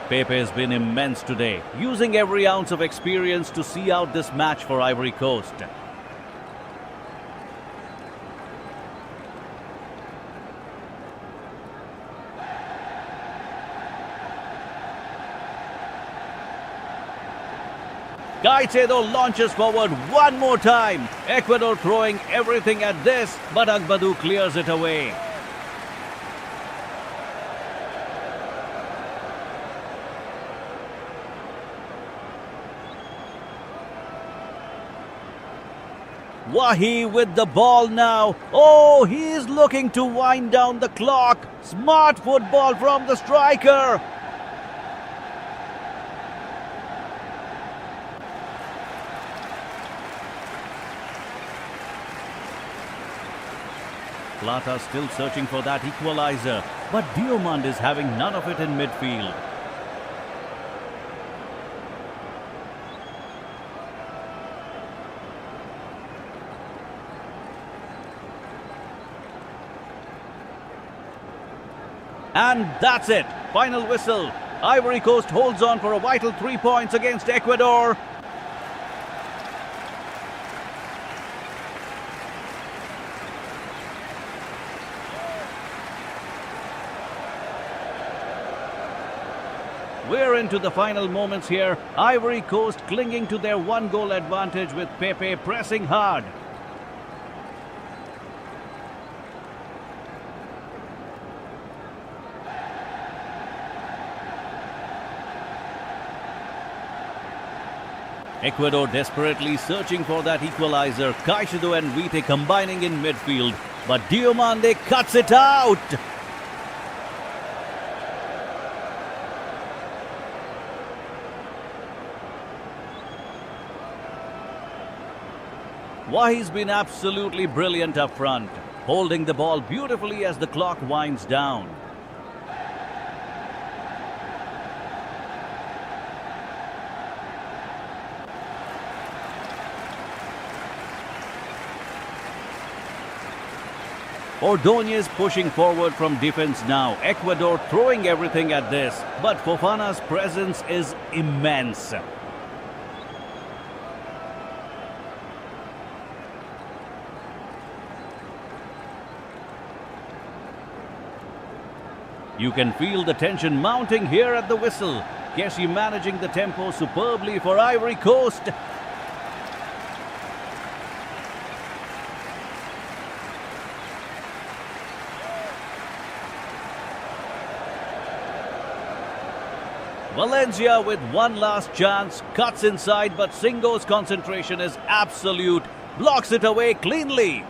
Pepe has been immense today, using every ounce of experience to see out this match for Ivory Coast. Caicedo launches forward one more time. Ecuador throwing everything at this, but Agbadou clears it away. Wahi with the ball now. Oh, he's looking to wind down the clock. Smart football from the striker. Plata still searching for that equalizer, but Diomande is having none of it in midfield. And that's it. Final whistle. Ivory Coast holds on for a vital 3 points against Ecuador. We're into the final moments here. Ivory Coast clinging to their 1-goal advantage with Pepe pressing hard. Ecuador desperately searching for that equalizer. Caicedo and Vite combining in midfield. But Diomande cuts it out. Wahi's been absolutely brilliant up front, holding the ball beautifully as the clock winds down. Ordóñez pushing forward from defense now. Ecuador throwing everything at this, but Fofana's presence is immense. You can feel the tension mounting here at the whistle. Kessie managing the tempo superbly for Ivory Coast. Valencia with one last chance, cuts inside, but Singo's concentration is absolute. Blocks it away cleanly.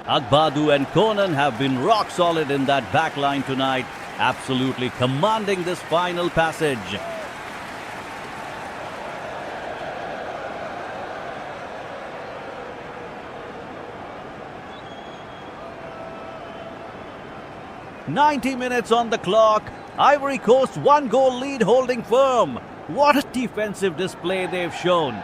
Agbadu and Conan have been rock solid in that back line tonight, absolutely commanding this final passage. "90 minutes on the clock. Ivory Coast 1-goal lead holding firm. What a defensive display they've shown.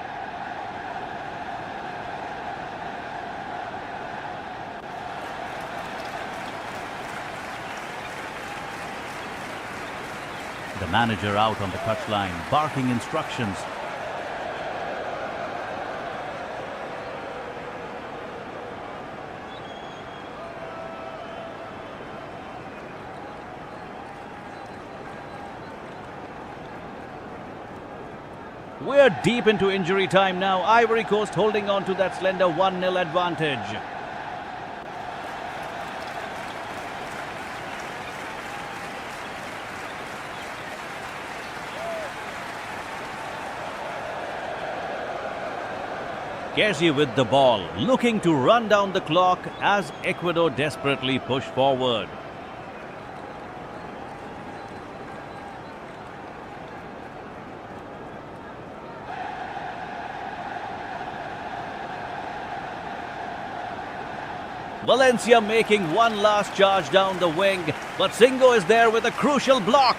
The manager out on the touchline, barking instructions. We're deep into injury time now. Ivory Coast holding on to that slender 1-0 advantage. Kessie with the ball, looking to run down the clock as Ecuador desperately push forward. Valencia making one last charge down the wing, but Singo is there with a crucial block.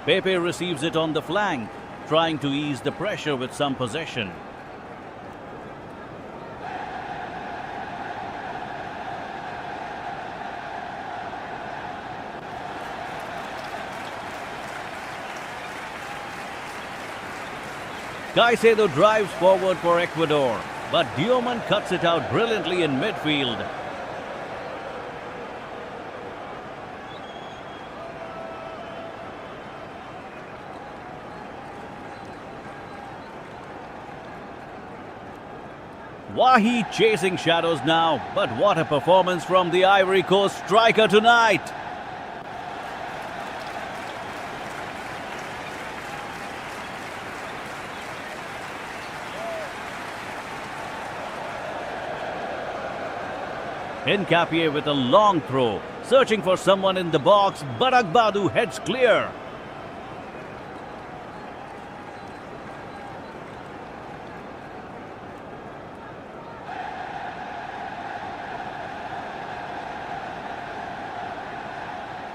Pepe receives it on the flank, trying to ease the pressure with some possession. Caicedo drives forward for Ecuador, but Diomande cuts it out brilliantly in midfield. Wahi chasing shadows now, but what a performance from the Ivory Coast striker tonight. Hincapié with a long throw, searching for someone in the box, but Agbadu heads clear.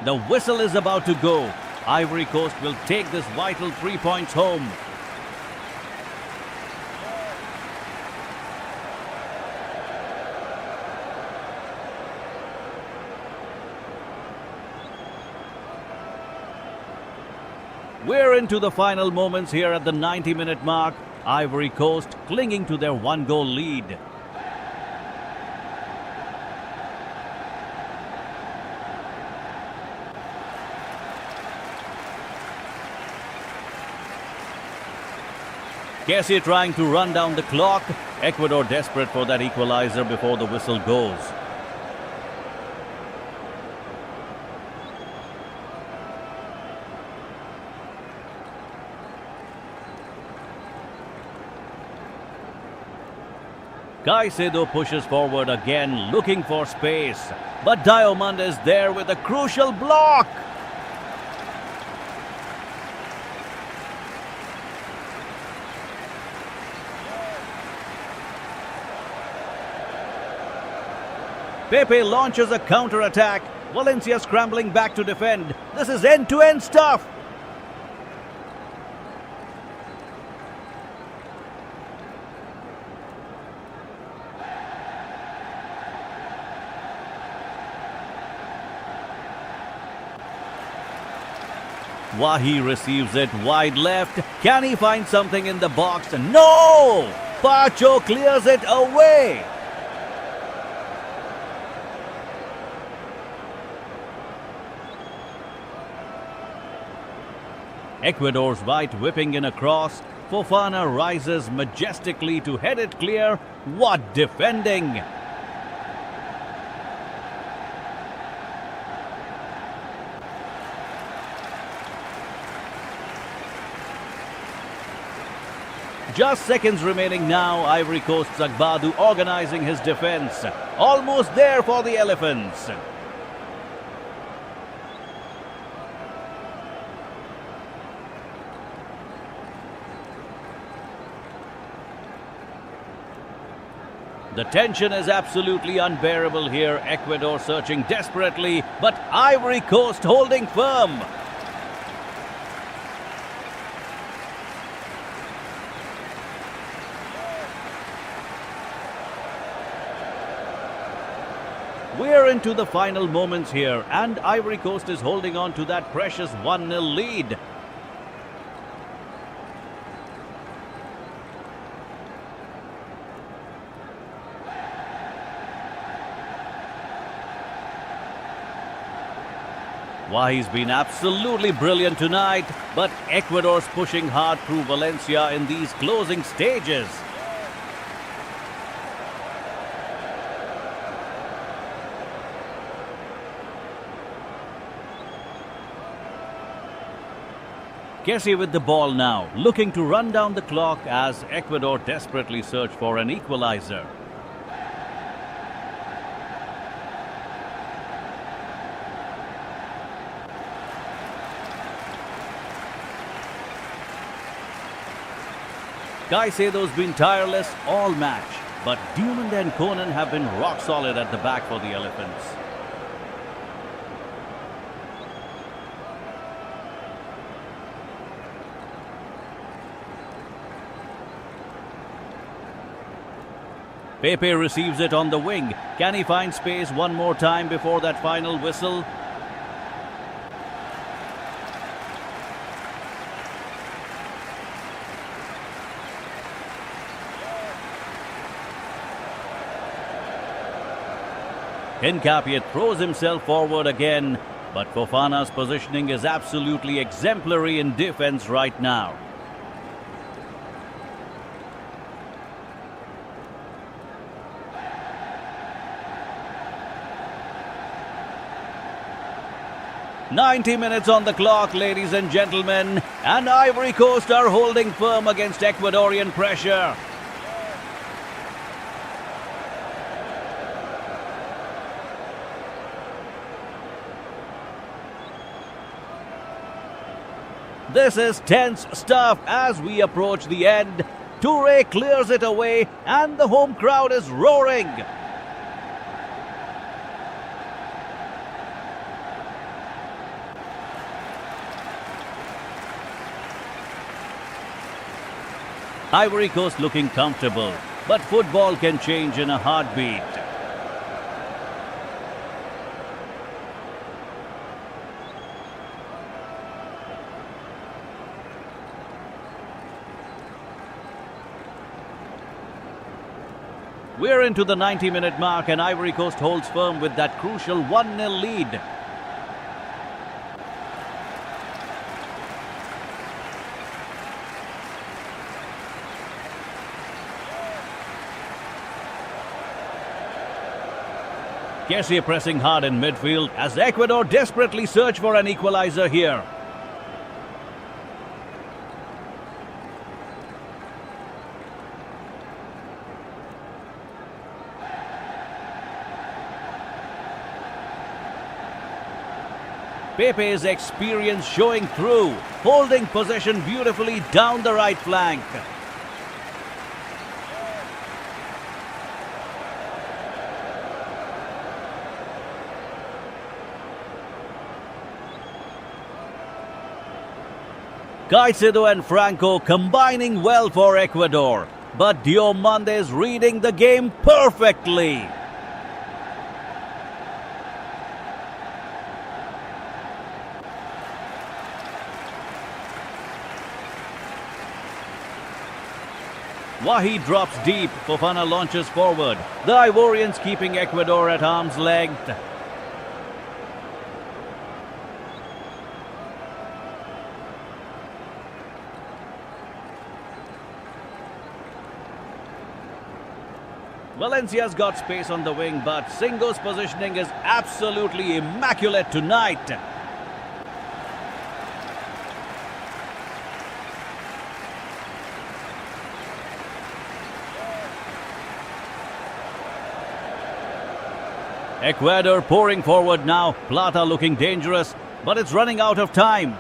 The whistle is about to go. Ivory Coast will take this vital 3 points home. We're into the final moments here at the 90-minute mark. Ivory Coast clinging to their 1-goal lead. Kessie trying to run down the clock. Ecuador desperate for that equalizer before the whistle goes. Caicedo pushes forward again, looking for space. But Diomande is there with a crucial block. Pepe launches a counter-attack. Valencia scrambling back to defend. This is end-to-end stuff. Wahi receives it wide left. Can he find something in the box? No! Pacho clears it away. Ecuador's right whipping in a cross. Fofana rises majestically to head it clear. What defending! Just seconds remaining now. Ivory Coast's Agbadu organizing his defense. Almost there for the Elephants. The tension is absolutely unbearable here. Ecuador searching desperately, but Ivory Coast holding firm. We're into the final moments here, and Ivory Coast is holding on to that precious 1-0 lead. Wahi's been absolutely brilliant tonight, but Ecuador's pushing hard through Valencia in these closing stages. Kessie with the ball now, looking to run down the clock as Ecuador desperately search for an equalizer. Caicedo's been tireless all match, but Diomande and Konan have been rock solid at the back for the Elephants. Pepe receives it on the wing. Can he find space one more time before that final whistle? Hincapié throws himself forward again, but Fofana's positioning is absolutely exemplary in defense right now. 90 minutes on the clock, ladies and gentlemen, and Ivory Coast are holding firm against Ecuadorian pressure. This is tense stuff as we approach the end. Toure clears it away and the home crowd is roaring. Ivory Coast looking comfortable, but football can change in a heartbeat. We're into the 90-minute mark and Ivory Coast holds firm with that crucial 1-0 lead. Kessie pressing hard in midfield as Ecuador desperately search for an equalizer here. Pepe's experience showing through, holding possession beautifully down the right flank. Caicedo and Franco combining well for Ecuador, but Diomande reading the game perfectly. Wahi drops deep, Fofana launches forward. The Ivorians keeping Ecuador at arm's length. Valencia's got space on the wing, but Singo's positioning is absolutely immaculate tonight. Ecuador pouring forward now. Plata looking dangerous, but it's running out of time.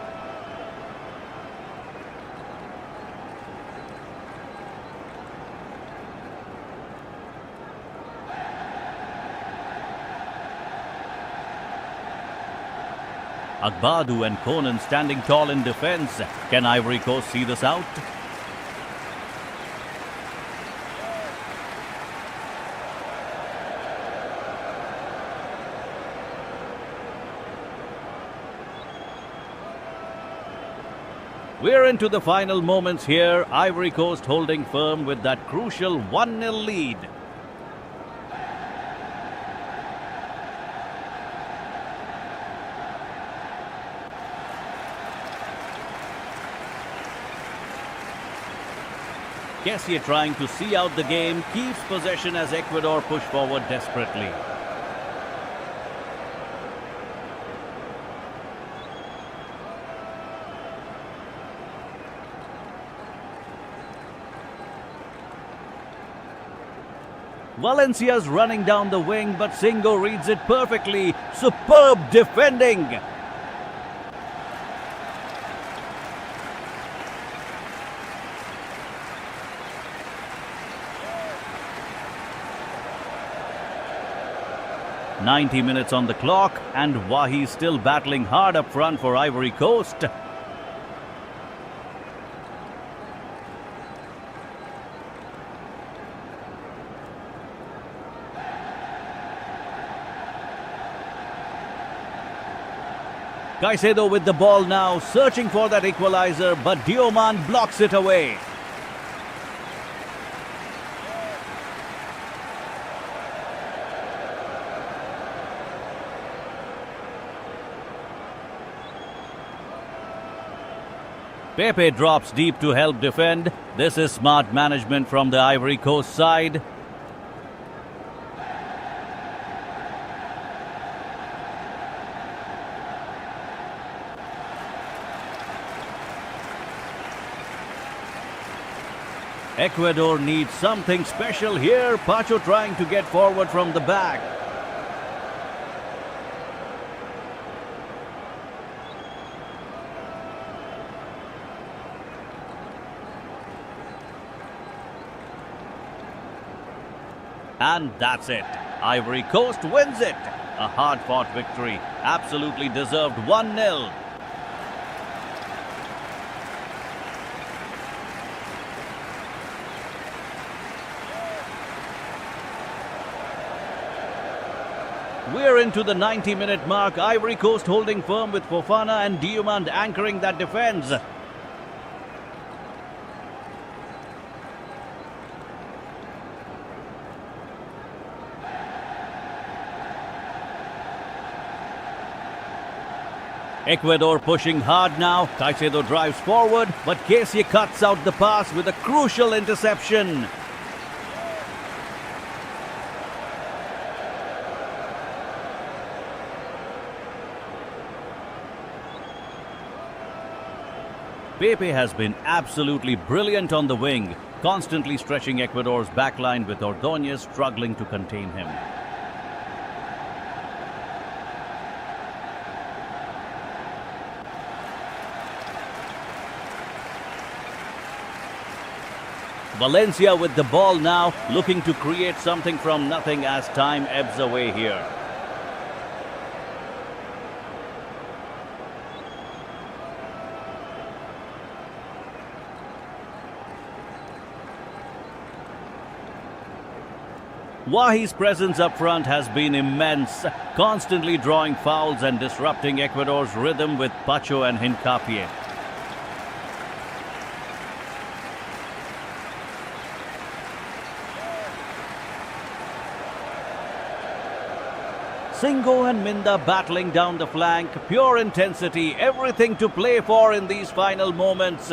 Agbadu and Conan standing tall in defense. Can Ivory Coast see this out? We're into the final moments here. Ivory Coast holding firm with that crucial 1-0 lead. Kessie trying to see out the game, keeps possession as Ecuador push forward desperately. Valencia's running down the wing, but Singo reads it perfectly. Superb defending. "90 minutes on the clock and Wahi still battling hard up front for Ivory Coast. Caicedo with the ball now, searching for that equalizer, but Diomande blocks it away. Pepe drops deep to help defend. This is smart management from the Ivory Coast side. Ecuador needs something special here. Pacho trying to get forward from the back. And that's it. Ivory Coast wins it. A hard-fought victory. Absolutely deserved 1-0. We're into the 90-minute mark. Ivory Coast holding firm with Fofana and Diomande anchoring that defense. Ecuador pushing hard now. Caicedo drives forward, but Kessie cuts out the pass with a crucial interception. Pepe has been absolutely brilliant on the wing, constantly stretching Ecuador's backline with Ordóñez struggling to contain him. Valencia with the ball now, looking to create something from nothing as time ebbs away here. Wahi's presence up front has been immense, constantly drawing fouls and disrupting Ecuador's rhythm with Pacho and Hincapié. Singo and Minda battling down the flank, pure intensity, everything to play for in these final moments.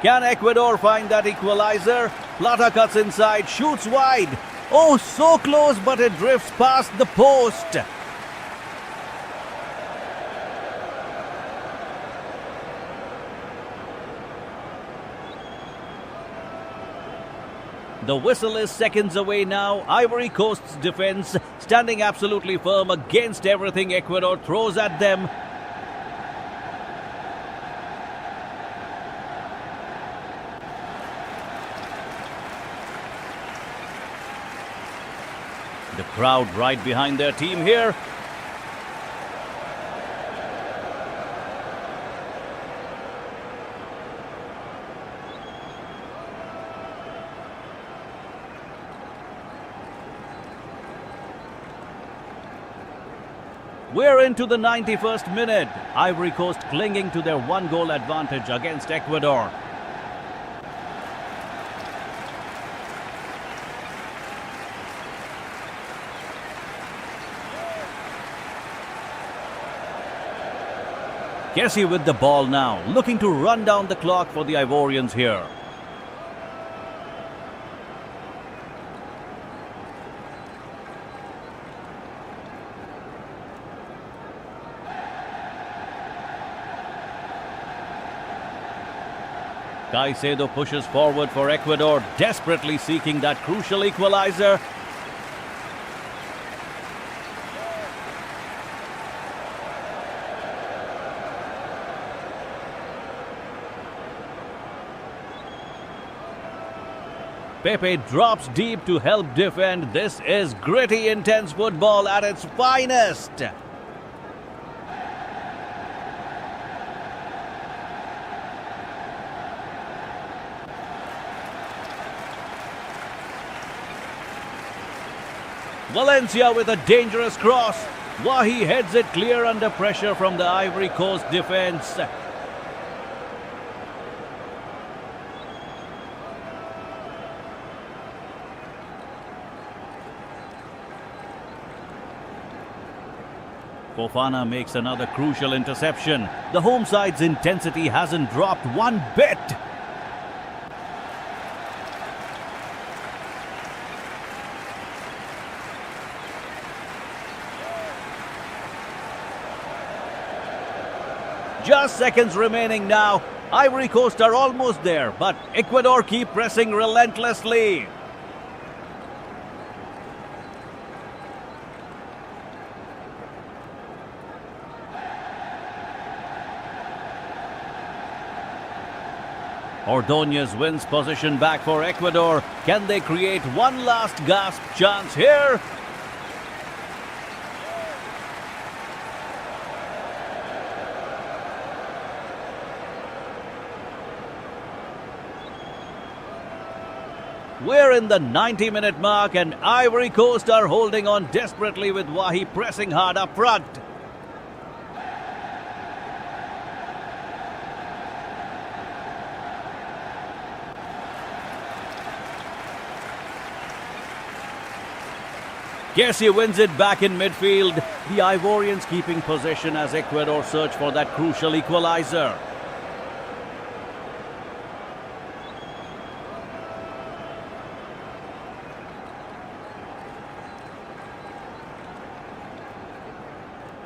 Can Ecuador find that equalizer? Plata cuts inside, shoots wide. Oh, so close, but it drifts past the post. The whistle is seconds away now. Ivory Coast's defense standing absolutely firm against everything Ecuador throws at them. The crowd right behind their team here. We're into the 91st minute. Ivory Coast clinging to their one-goal advantage against Ecuador. Kessie with the ball now, looking to run down the clock for the Ivorians here. Caicedo pushes forward for Ecuador, desperately seeking that crucial equalizer. Pepe drops deep to help defend. This is gritty, intense football at its finest. Valencia with a dangerous cross. Wahi heads it clear under pressure from the Ivory Coast defense. Fofana makes another crucial interception. The home side's intensity hasn't dropped one bit. Just seconds remaining now. Ivory Coast are almost there, but Ecuador keep pressing relentlessly. Ordonez wins position back for Ecuador. Can they create one last gasp chance here? We're in the 90-minute mark and Ivory Coast are holding on desperately with Wahi pressing hard up front. Kessie wins it back in midfield. The Ivorians keeping possession as Ecuador search for that crucial equalizer.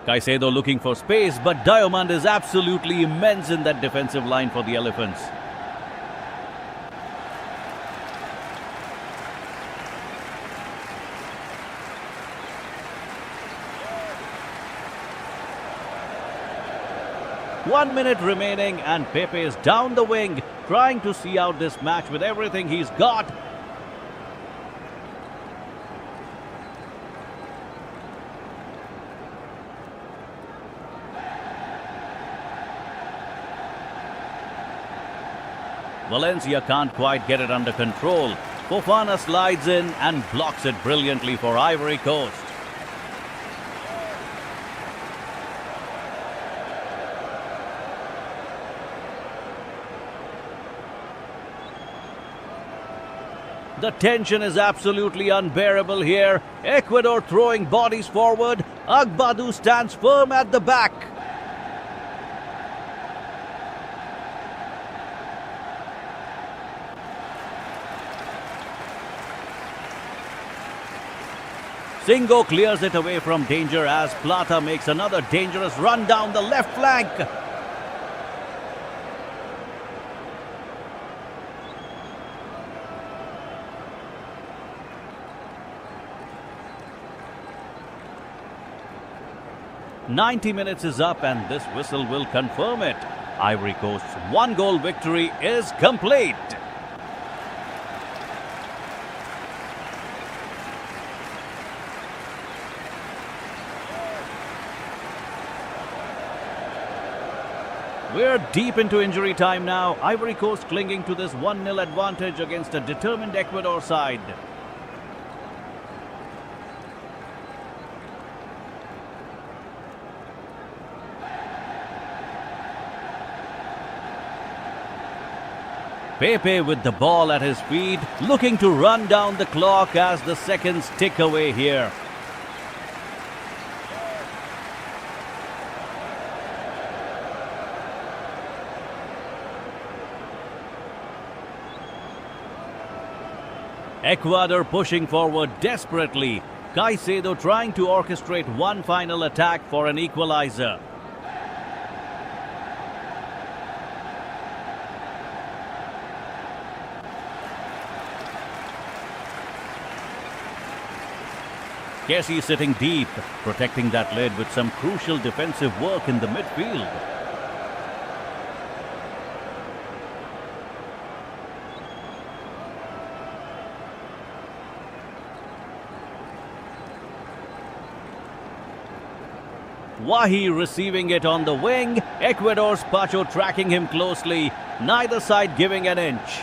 Caicedo looking for space, but Diomande is absolutely immense in that defensive line for the Elephants. One minute remaining and Pepe is down the wing, trying to see out this match with everything he's got. Valencia can't quite get it under control. Fofana slides in and blocks it brilliantly for Ivory Coast. The tension is absolutely unbearable here. Ecuador throwing bodies forward. Agbadou stands firm at the back. Singo clears it away from danger as Plata makes another dangerous run down the left flank. "90 minutes is up and this whistle will confirm it. Ivory Coast's one-goal victory is complete. We're deep into injury time now. Ivory Coast clinging to this 1-0 advantage against a determined Ecuador side. Pepe with the ball at his feet, looking to run down the clock as the seconds tick away here. Ecuador pushing forward desperately. Caicedo trying to orchestrate one final attack for an equalizer. Kessie sitting deep, protecting that lead with some crucial defensive work in the midfield. Wahi receiving it on the wing. Ecuador's Pacho tracking him closely. Neither side giving an inch.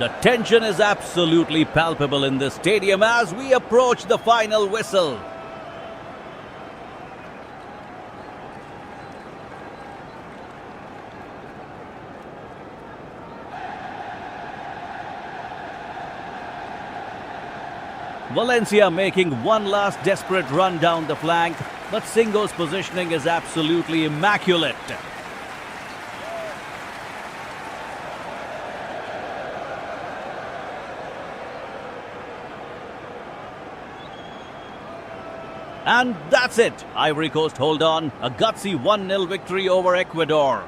The tension is absolutely palpable in this stadium as we approach the final whistle. Valencia making one last desperate run down the flank, but Singo's positioning is absolutely immaculate. And that's it. Ivory Coast hold on. A gutsy 1-0 victory over Ecuador.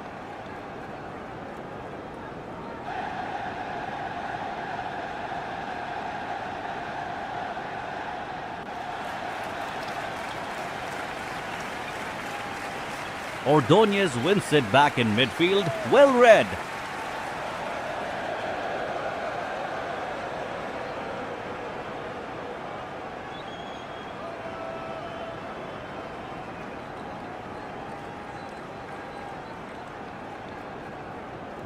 Ordóñez wins it back in midfield. Well read.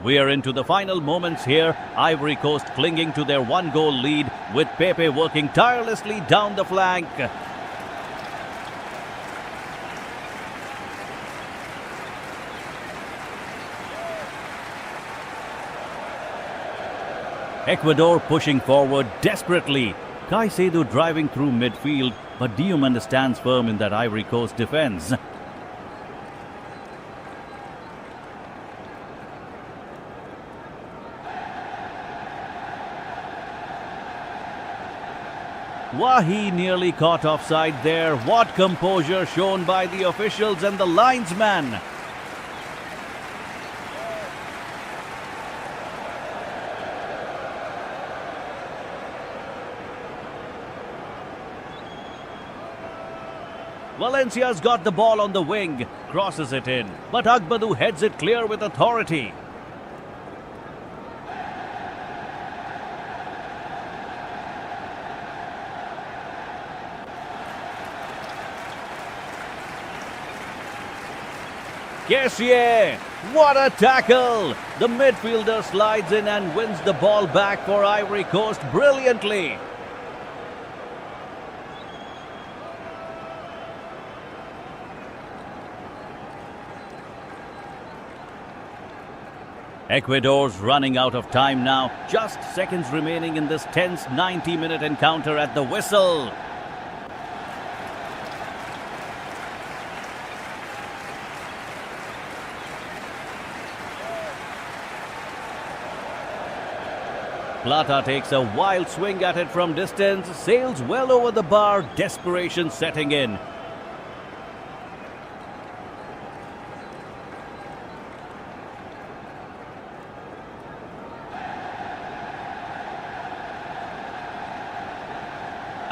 We are into the final moments here. Ivory Coast clinging to their 1-goal lead with Pepe working tirelessly down the flank. Ecuador pushing forward desperately. Caicedo driving through midfield, but Diomande stands firm in that Ivory Coast defense. Wahi nearly caught offside there. What composure shown by the officials and the linesman. Valencia's got the ball on the wing, crosses it in, but Agbadou heads it clear with authority. Kessié, what a tackle! The midfielder slides in and wins the ball back for Ivory Coast brilliantly. Ecuador's running out of time now. Just seconds remaining in this tense 90-minute encounter at the whistle. Plata takes a wild swing at it from distance, sails well over the bar, desperation setting in.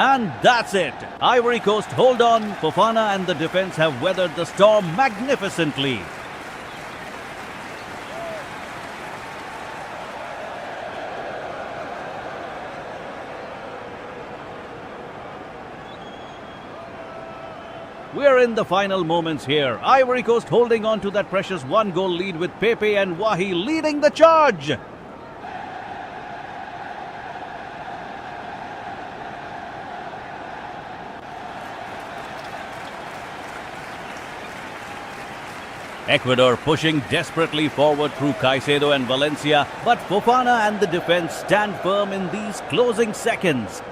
And that's it. Ivory Coast hold on. Fofana and the defense have weathered the storm magnificently. We're in the final moments here. Ivory Coast holding on to that precious 1-goal lead with Pepe and Wahi leading the charge. Ecuador pushing desperately forward through Caicedo and Valencia, but Fofana and the defense stand firm in these closing seconds.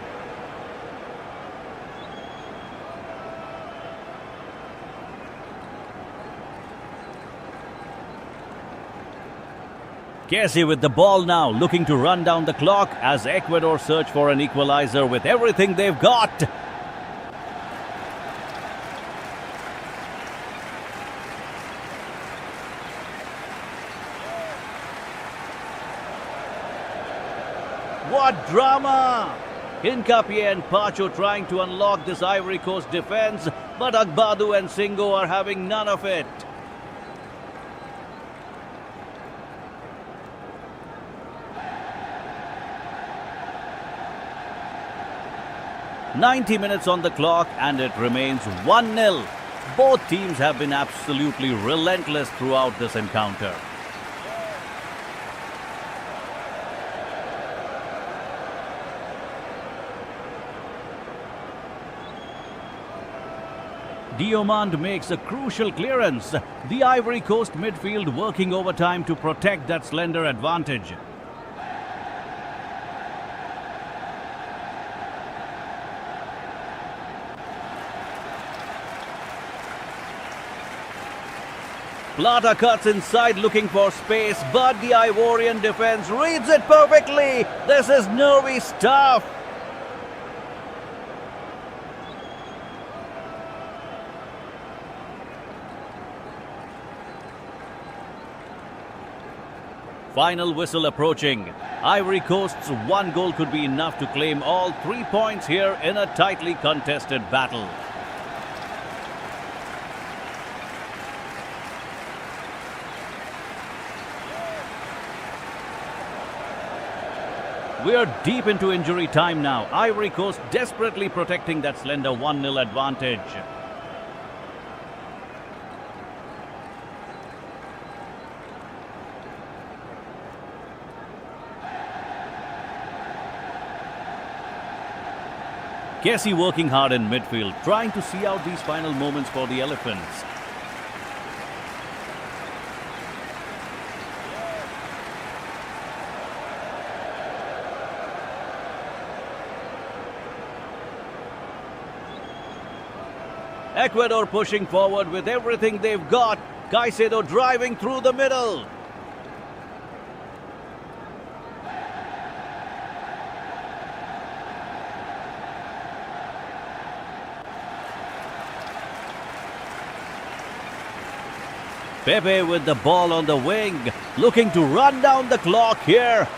Kessié with the ball now, looking to run down the clock as Ecuador search for an equalizer with everything they've got. What drama! Hincapié and Pacho trying to unlock this Ivory Coast defense, but Agbadou and Singo are having none of it. "90 minutes on the clock and it remains 1-0. Both teams have been absolutely relentless throughout this encounter. Diomande makes a crucial clearance. The Ivory Coast midfield working overtime to protect that slender advantage. Plata cuts inside looking for space, but the Ivorian defense reads it perfectly. This is nervy stuff. Final whistle approaching. Ivory Coast's one goal could be enough to claim all 3 points here in a tightly contested battle. We are deep into injury time now. Ivory Coast desperately protecting that slender 1-0 advantage. Casey working hard in midfield, trying to see out these final moments for the Elephants. Ecuador pushing forward with everything they've got. Caicedo driving through the middle. Pepe with the ball on the wing, looking to run down the clock here.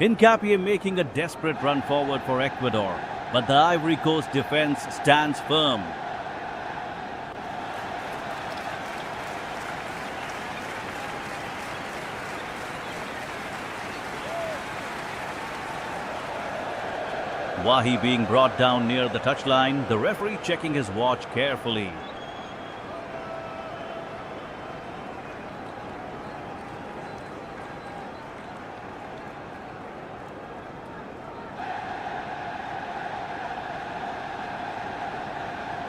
Hincapié making a desperate run forward for Ecuador, but the Ivory Coast defense stands firm. Wahi being brought down near the touchline, the referee checking his watch carefully.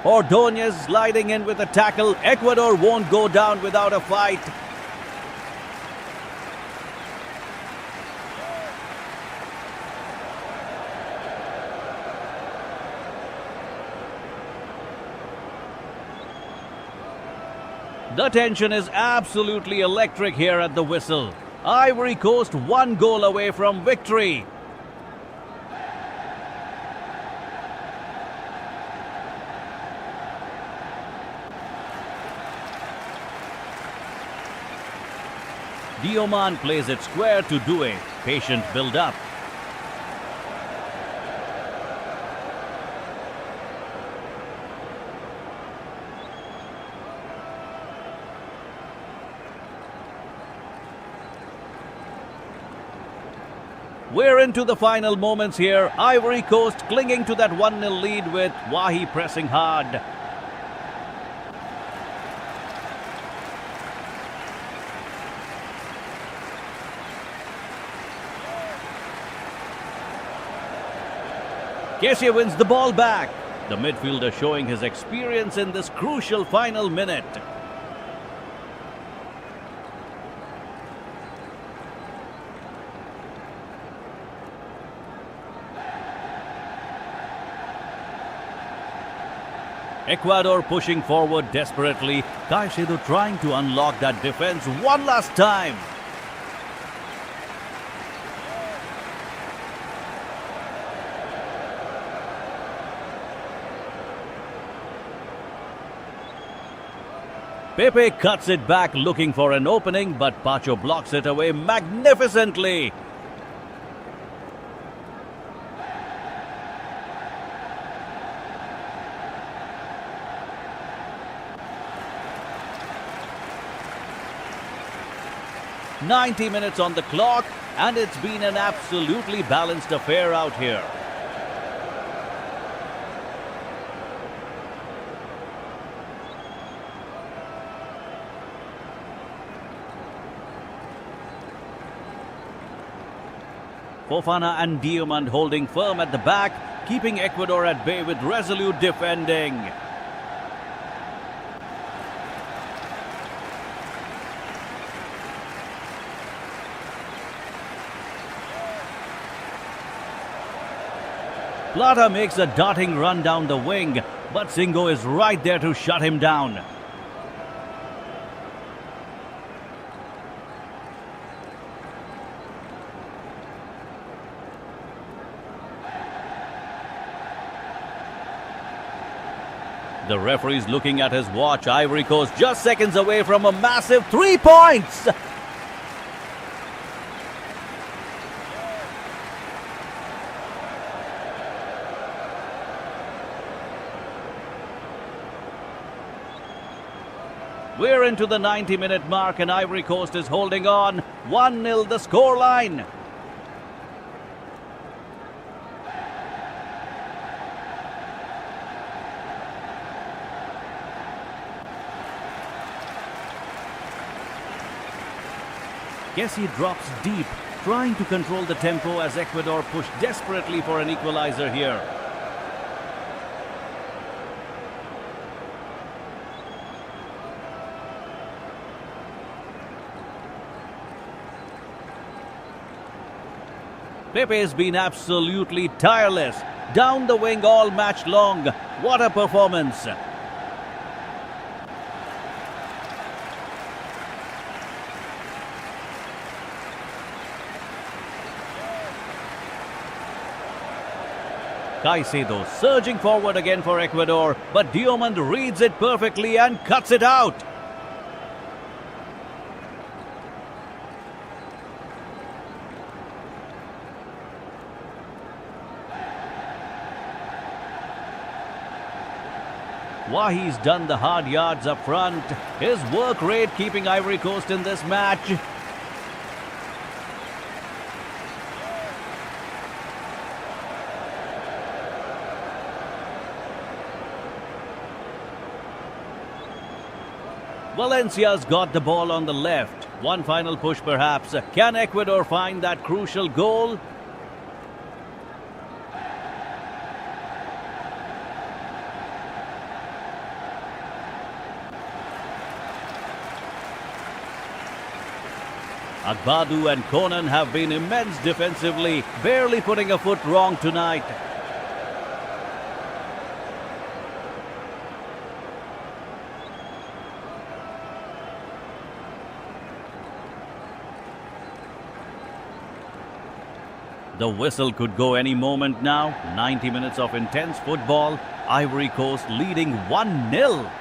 Ordonez sliding in with a tackle. Ecuador won't go down without a fight. The tension is absolutely electric here at the whistle. Ivory Coast 1 goal away from victory. Dioman plays it square to Due. Patient build-up. We're into the final moments here. Ivory Coast clinging to that 1-0 lead with Wahi pressing hard. Kessie wins the ball back. The midfielder showing his experience in this crucial final minute. Ecuador pushing forward desperately. Caicedo trying to unlock that defense one last time. Pepe cuts it back looking for an opening, but Pacho blocks it away magnificently. "90 minutes on the clock, and it's been an absolutely balanced affair out here." Fofana and Diomand holding firm at the back, keeping Ecuador at bay with resolute defending. Plata makes a darting run down the wing, but Singo is right there to shut him down. The referee's looking at his watch. Ivory Coast just seconds away from a massive 3 points. We're into the 90-minute mark and Ivory Coast is holding on. 1-0 the scoreline. Kessie drops deep, trying to control the tempo as Ecuador push desperately for an equalizer here. Pepe's been absolutely tireless. Down the wing all match long. What a performance. Caicedo surging forward again for Ecuador, but Diomande reads it perfectly and cuts it out. Wahi's done the hard yards up front. His work rate keeping Ivory Coast in this match. Valencia's got the ball on the left. One final push perhaps. Can Ecuador find that crucial goal? Agbadu and Konan have been immense defensively, barely putting a foot wrong tonight. The whistle could go any moment now. 90 minutes of intense football. Ivory Coast leading 1-0.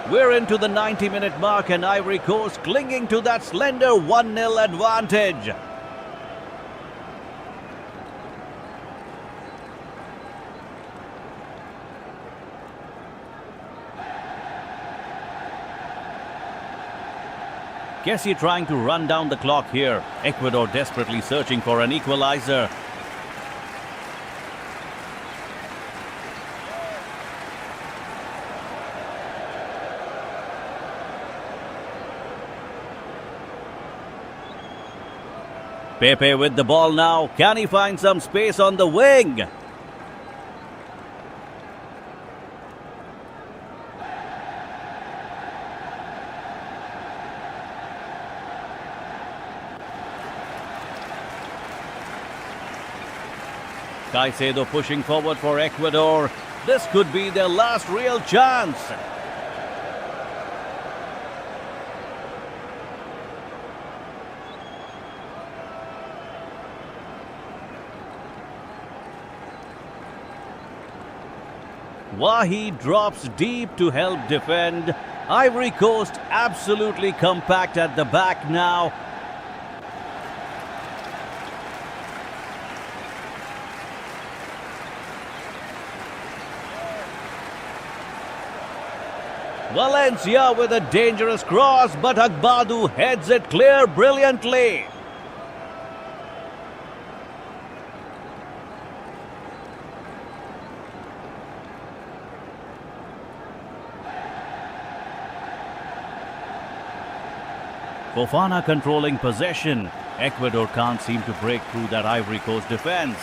We're into the 90-minute mark and Ivory Coast clinging to that slender 1-0 advantage. Kessie trying to run down the clock here. Ecuador desperately searching for an equalizer. Pepe with the ball now. Can he find some space on the wing? Caicedo pushing forward for Ecuador. This could be their last real chance. Wahi drops deep to help defend. Ivory Coast absolutely compact at the back now. Valencia with a dangerous cross, but Agbadu heads it clear brilliantly. Fofana controlling possession. Ecuador can't seem to break through that Ivory Coast defense.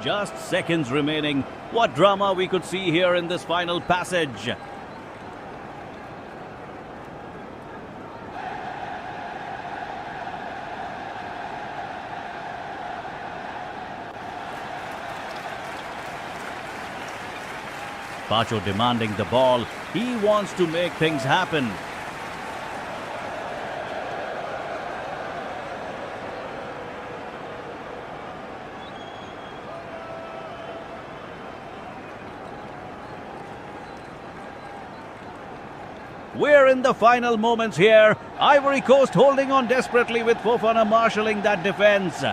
Just seconds remaining. What drama we could see here in this final passage. Pacho demanding the ball. He wants to make things happen. We're in the final moments here. Ivory Coast holding on desperately with Fofana marshalling that defense.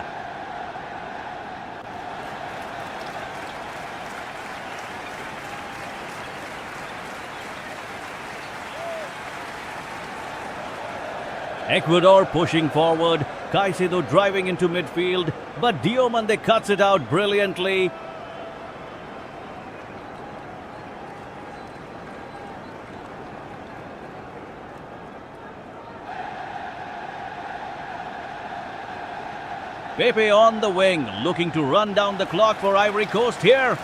Ecuador pushing forward, Caicedo driving into midfield, but Diomande cuts it out brilliantly. Pepe on the wing, looking to run down the clock for Ivory Coast here.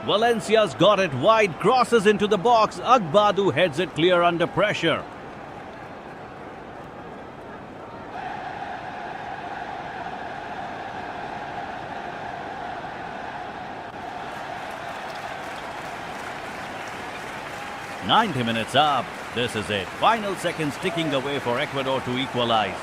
Valencia's got it wide, crosses into the box. Agbadu heads it clear under pressure. "90 minutes up. This is it. Final seconds ticking away for Ecuador to equalize.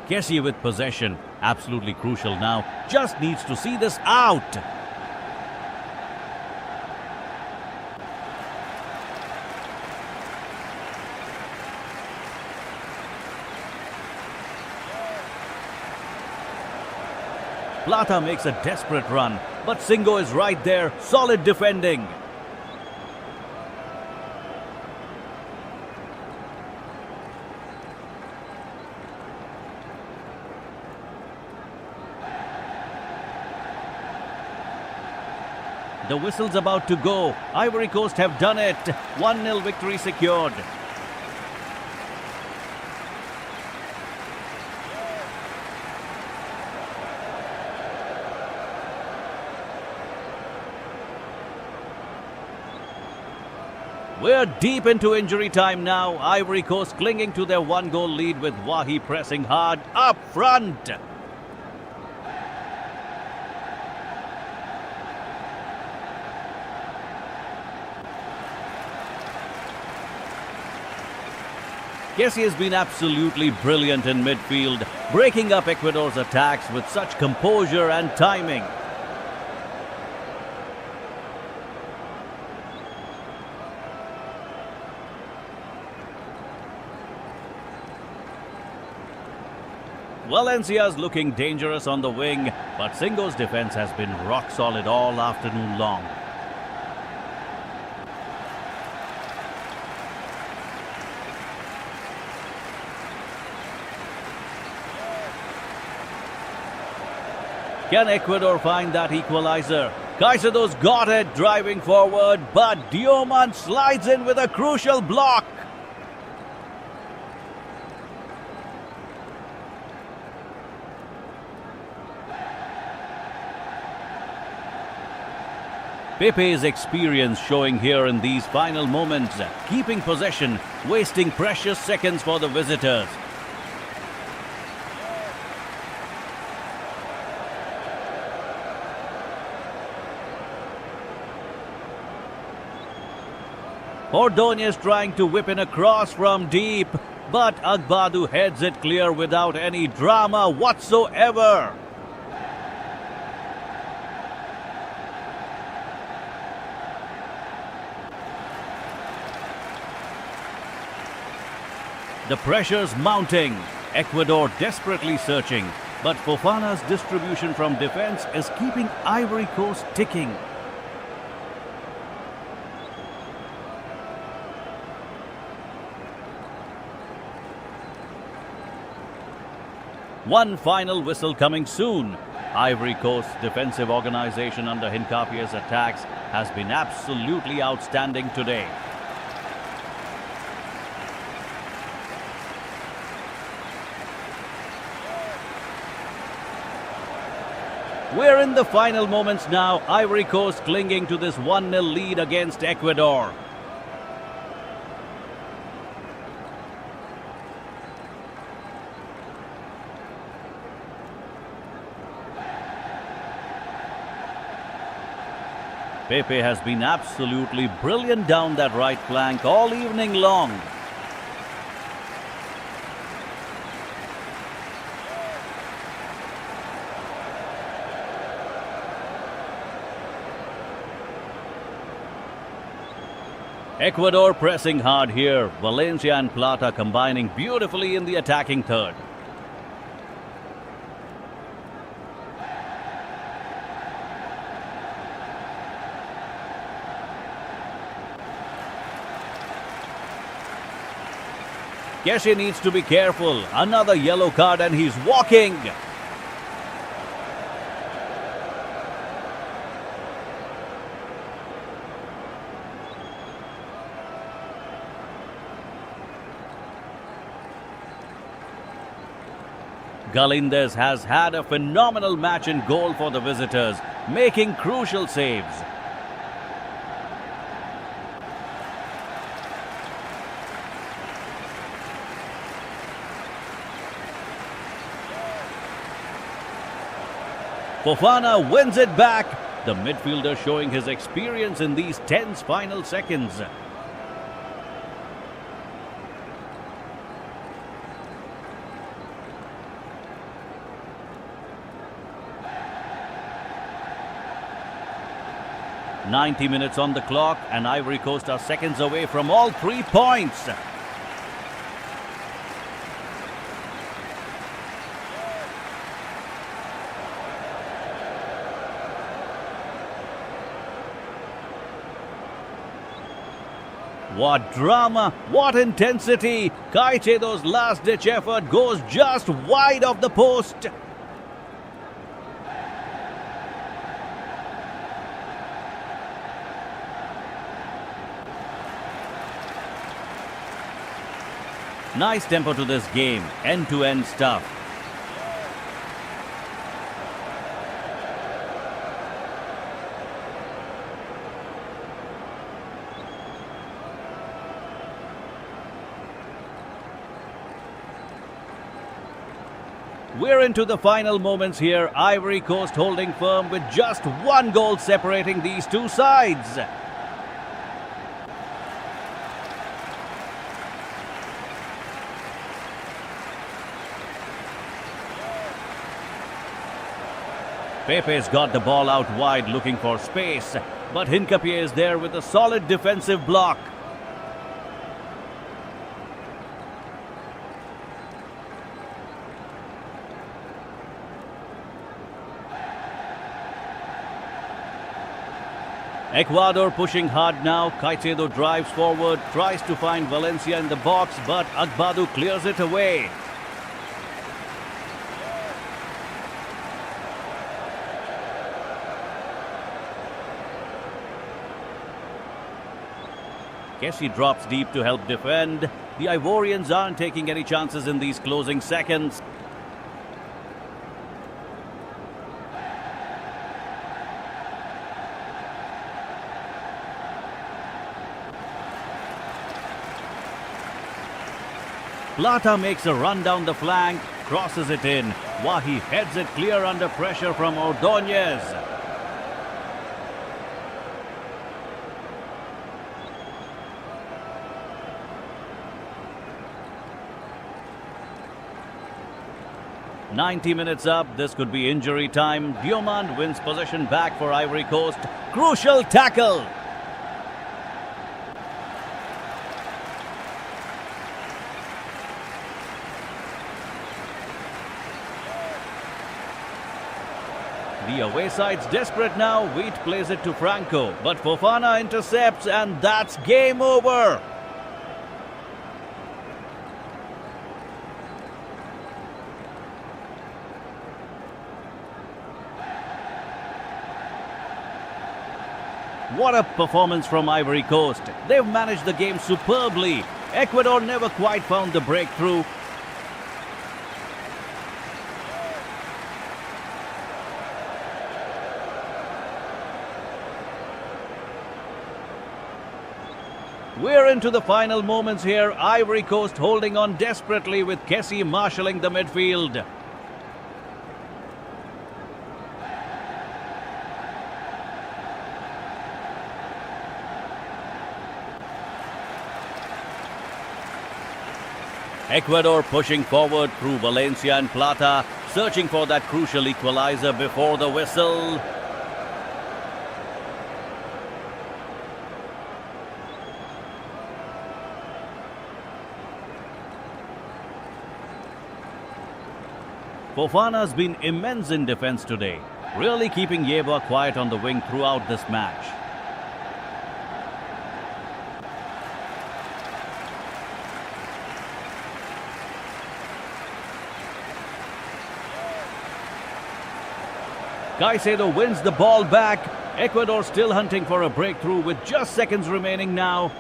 Kessie with possession. Absolutely crucial now. Just needs to see this out. Plata makes a desperate run, but Singo is right there. Solid defending. The whistle's about to go. Ivory Coast have done it. 1-0 victory secured. We're deep into injury time now. Ivory Coast clinging to their 1-goal lead with Wahi pressing hard up front. Kessie has been absolutely brilliant in midfield, breaking up Ecuador's attacks with such composure and timing. Valencia's looking dangerous on the wing, but Singo's defense has been rock solid all afternoon long. Can Ecuador find that equalizer? Caicedo's got it, driving forward, but Diomande slides in with a crucial block. Pepe's experience showing here in these final moments, keeping possession, wasting precious seconds for the visitors. Ordonez trying to whip in a cross from deep, but Agbadu heads it clear without any drama whatsoever. The pressure's mounting. Ecuador desperately searching, but Fofana's distribution from defense is keeping Ivory Coast ticking. One final whistle coming soon. Ivory Coast's defensive organization under Hincapie's attacks has been absolutely outstanding today. We're in the final moments now. Ivory Coast clinging to this 1-0 lead against Ecuador. Pepe has been absolutely brilliant down that right flank all evening long. Ecuador pressing hard here. Valencia and Plata combining beautifully in the attacking third. Keshe needs to be careful. Another yellow card and he's walking. Galindez has had a phenomenal match in goal for the visitors, making crucial saves. Fofana wins it back. The midfielder showing his experience in these tense final seconds. "90 minutes on the clock and Ivory Coast are seconds away from all 3 points. What drama, what intensity. Caicedo's last-ditch effort goes just wide of the post. Nice tempo to this game, end-to-end stuff. We're into the final moments here. Ivory Coast holding firm with just 1 goal separating these two sides. Pepe's got the ball out wide looking for space, but Hincapié is there with a solid defensive block. Ecuador pushing hard now. Caicedo drives forward, tries to find Valencia in the box, but Agbadu clears it away. Keshe drops deep to help defend. The Ivorians aren't taking any chances in these closing seconds. Plata makes a run down the flank, crosses it in. Wahi heads it clear under pressure from Ordóñez. "90 minutes up, this could be injury time. Diomande wins possession back for Ivory Coast. Crucial tackle. The away side's desperate now. Wheat plays it to Franco, but Fofana intercepts and that's game over. What a performance from Ivory Coast. They've managed the game superbly. Ecuador never quite found the breakthrough. We're into the final moments here. Ivory Coast holding on desperately with Kessie marshalling the midfield. Ecuador pushing forward through Valencia and Plata, searching for that crucial equalizer before the whistle. Fofana's been immense in defense today, really keeping Yeboah quiet on the wing throughout this match. Caicedo wins the ball back. Ecuador still hunting for a breakthrough with just seconds remaining now.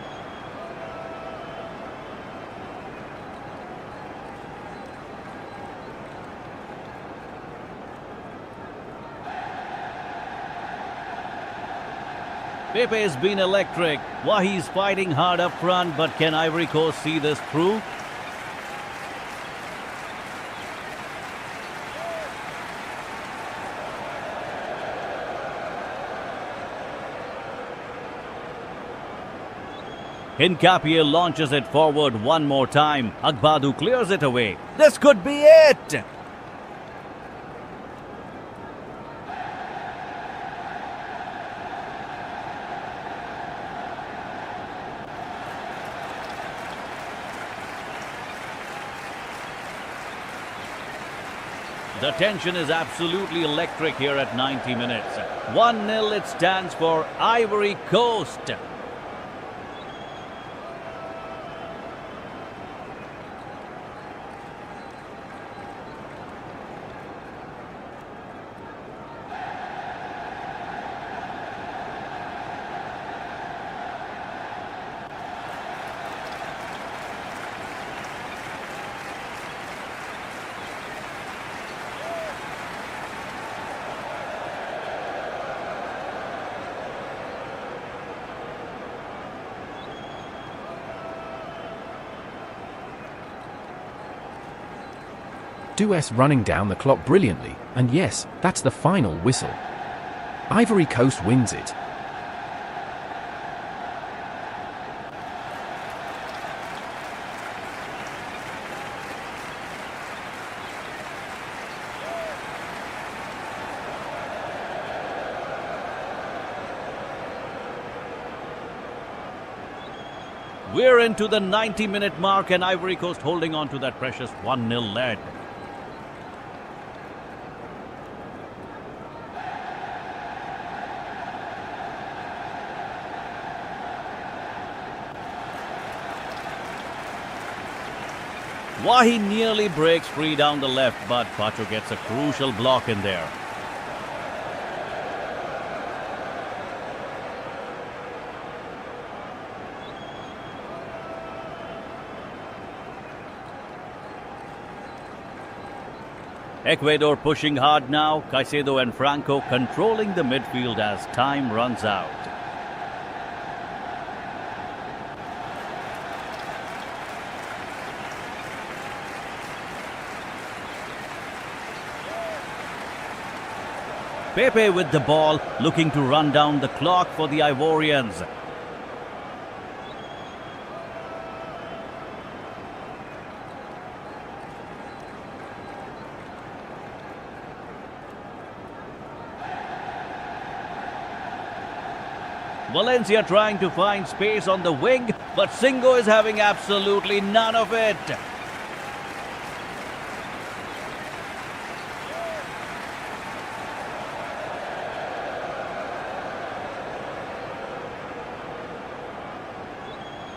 Pepe's been electric. Wahi's fighting hard up front, but can Ivory Coast see this through? Hincapié launches it forward one more time. Agbadou clears it away. This could be it! The tension is absolutely electric here at 90 minutes. 1-0 it stands for Ivory Coast. Duess running down the clock brilliantly, and yes, that's the final whistle. Ivory Coast wins it. We're into the 90-minute mark and Ivory Coast holding on to that precious 1-0 lead. Wahi nearly breaks free down the left, but Pacho gets a crucial block in there. Ecuador pushing hard now. Caicedo and Franco controlling the midfield as time runs out. Pepe with the ball, looking to run down the clock for the Ivorians. Valencia trying to find space on the wing, but Singo is having absolutely none of it.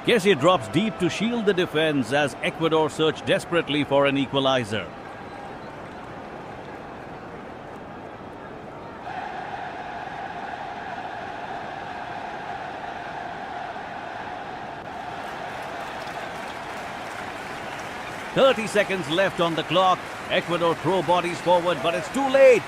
Kessie drops deep to shield the defense as Ecuador search desperately for an equalizer. "30 seconds left on the clock. Ecuador throw bodies forward, but it's too late.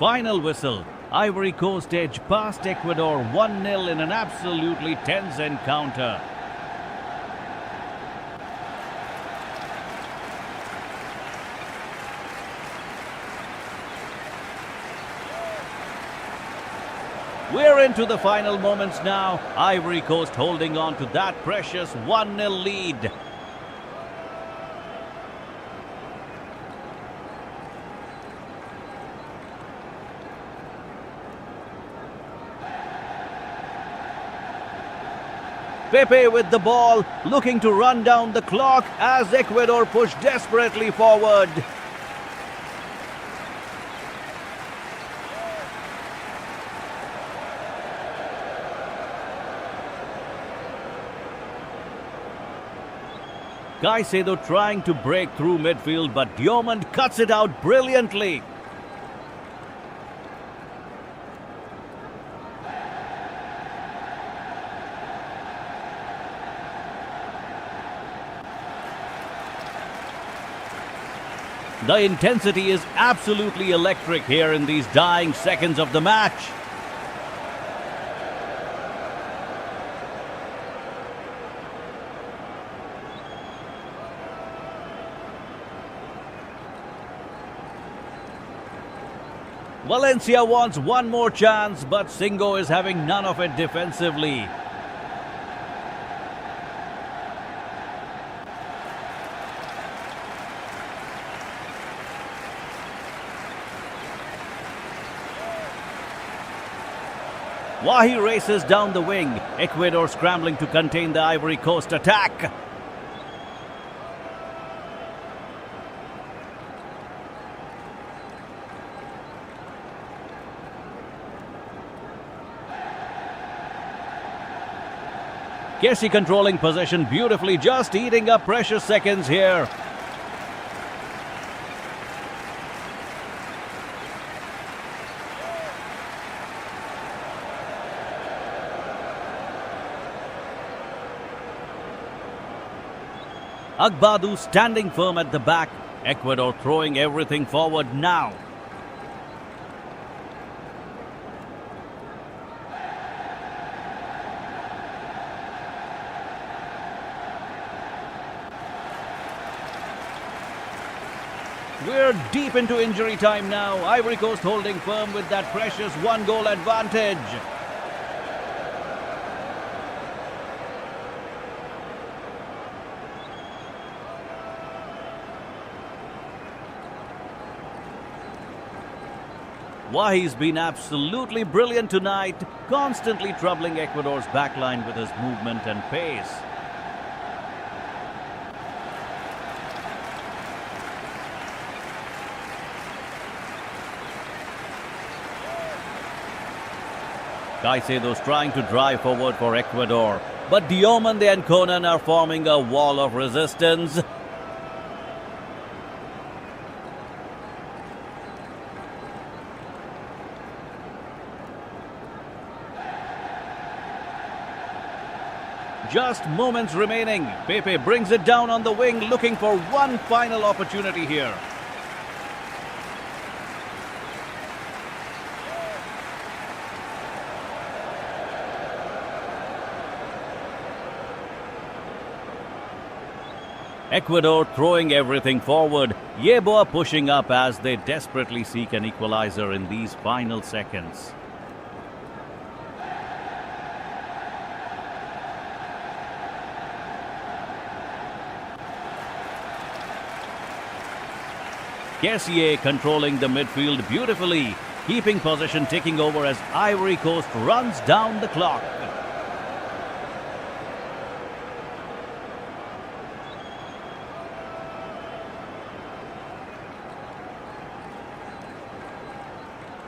final whistle. Ivory Coast edge past Ecuador 1-0 in an absolutely tense encounter. We're into the final moments now. Ivory Coast holding on to that precious 1-0 lead. Pepe with the ball, looking to run down the clock as Ecuador push desperately forward. Caicedo trying to break through midfield, but Diomande cuts it out brilliantly. The intensity is absolutely electric here in these dying seconds of the match. Valencia wants one more chance, but Singo is having none of it defensively. Wahi races down the wing. Ecuador scrambling to contain the Ivory Coast attack. Kessie controlling possession beautifully, just eating up precious seconds here. Agbadou standing firm at the back. Ecuador throwing everything forward now. We're deep into injury time now. Ivory Coast holding firm with that precious one-goal advantage. Wahi's been absolutely brilliant tonight, constantly troubling Ecuador's backline with his movement and pace. Caicedo's trying to drive forward for Ecuador, but Diomande and Konan are forming a wall of resistance. Just moments remaining. Pepe brings it down on the wing, looking for one final opportunity here. Ecuador throwing everything forward. Yeboah pushing up as they desperately seek an equalizer in these final seconds. Kessie controlling the midfield beautifully, keeping possession taking over as Ivory Coast runs down the clock.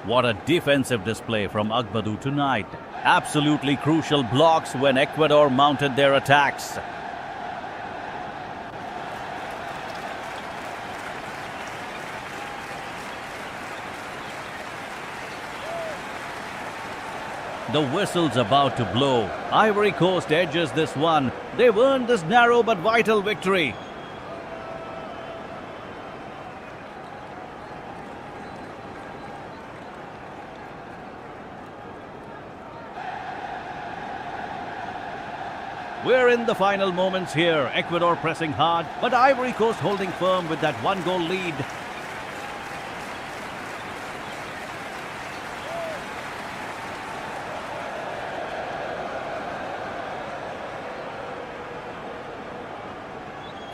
What a defensive display from Agbadou tonight. Absolutely crucial blocks when Ecuador mounted their attacks. The whistle's about to blow. Ivory Coast edges this one. They've earned this narrow but vital victory. We're in the final moments here. Ecuador pressing hard, but Ivory Coast holding firm with that one-goal lead.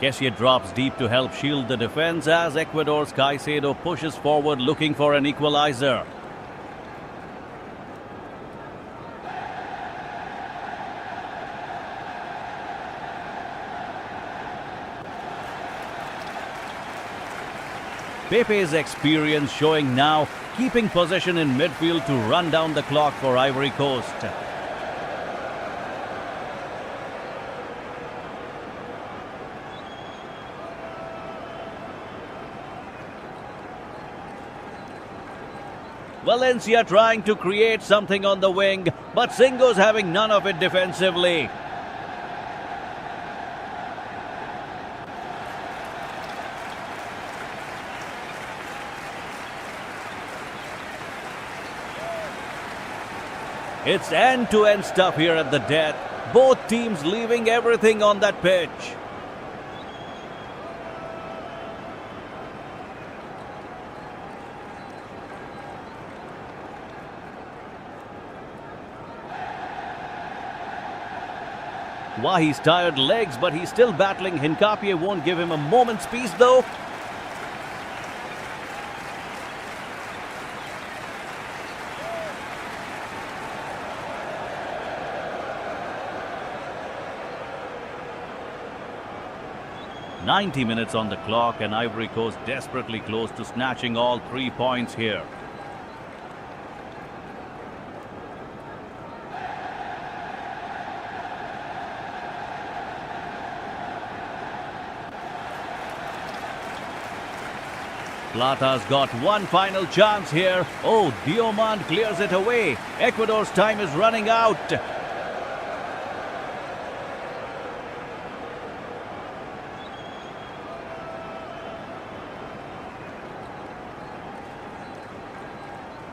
Kessie drops deep to help shield the defense as Ecuador's Caicedo pushes forward looking for an equalizer. Pepe's experience showing now, keeping possession in midfield to run down the clock for Ivory Coast. Valencia trying to create something on the wing, but Singo's having none of it defensively. It's end-to-end stuff here at the death. Both teams leaving everything on that pitch. Wahi's tired legs, but he's still battling. Hincapie won't give him a moment's peace though. "90 minutes on the clock and Ivory Coast desperately close to snatching all 3 points here. Plata's got one final chance here. Oh, Diomand clears it away. Ecuador's time is running out.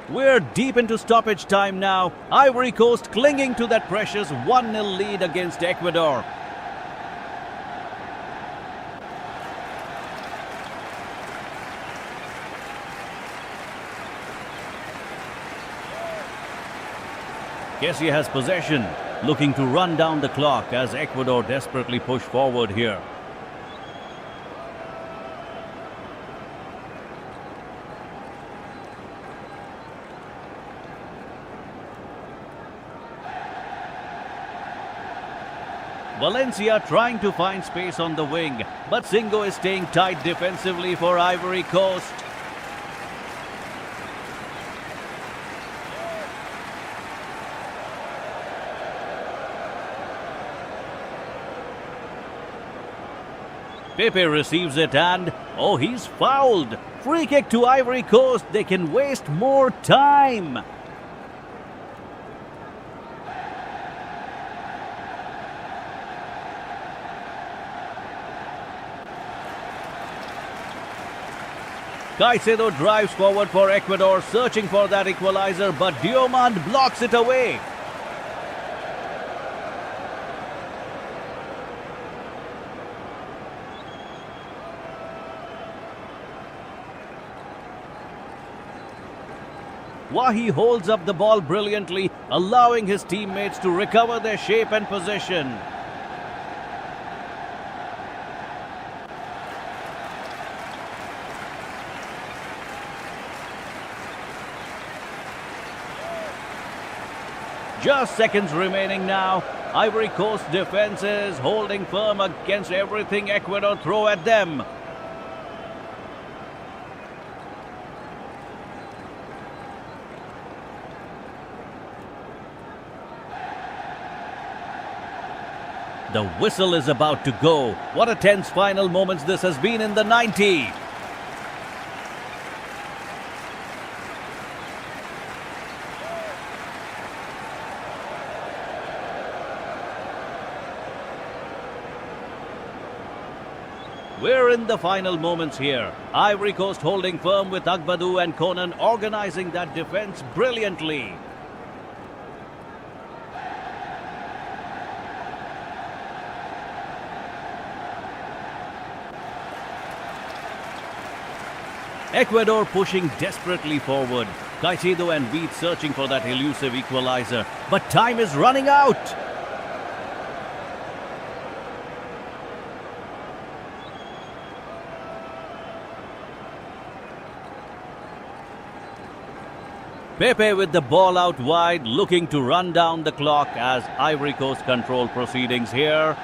We're deep into stoppage time now. Ivory Coast clinging to that precious 1-0 lead against Ecuador. Kessie has possession, looking to run down the clock as Ecuador desperately push forward here. Valencia trying to find space on the wing, but Singo is staying tight defensively for Ivory Coast. Pepe receives it and, oh, he's fouled. Free kick to Ivory Coast. They can waste more time. Caicedo drives forward for Ecuador, searching for that equalizer, but Diomand blocks it away. Wahi holds up the ball brilliantly, allowing his teammates to recover their shape and position. Just seconds remaining now. Ivory Coast defense is holding firm against everything Ecuador throw at them. The whistle is about to go. What a tense final moments this has been in the 90. We're in the final moments here. Ivory Coast holding firm with Agbadou and Konan organizing that defense brilliantly. Ecuador pushing desperately forward. Caicedo and Veet searching for that elusive equalizer. But time is running out. Pepe with the ball out wide, looking to run down the clock as Ivory Coast control proceedings here.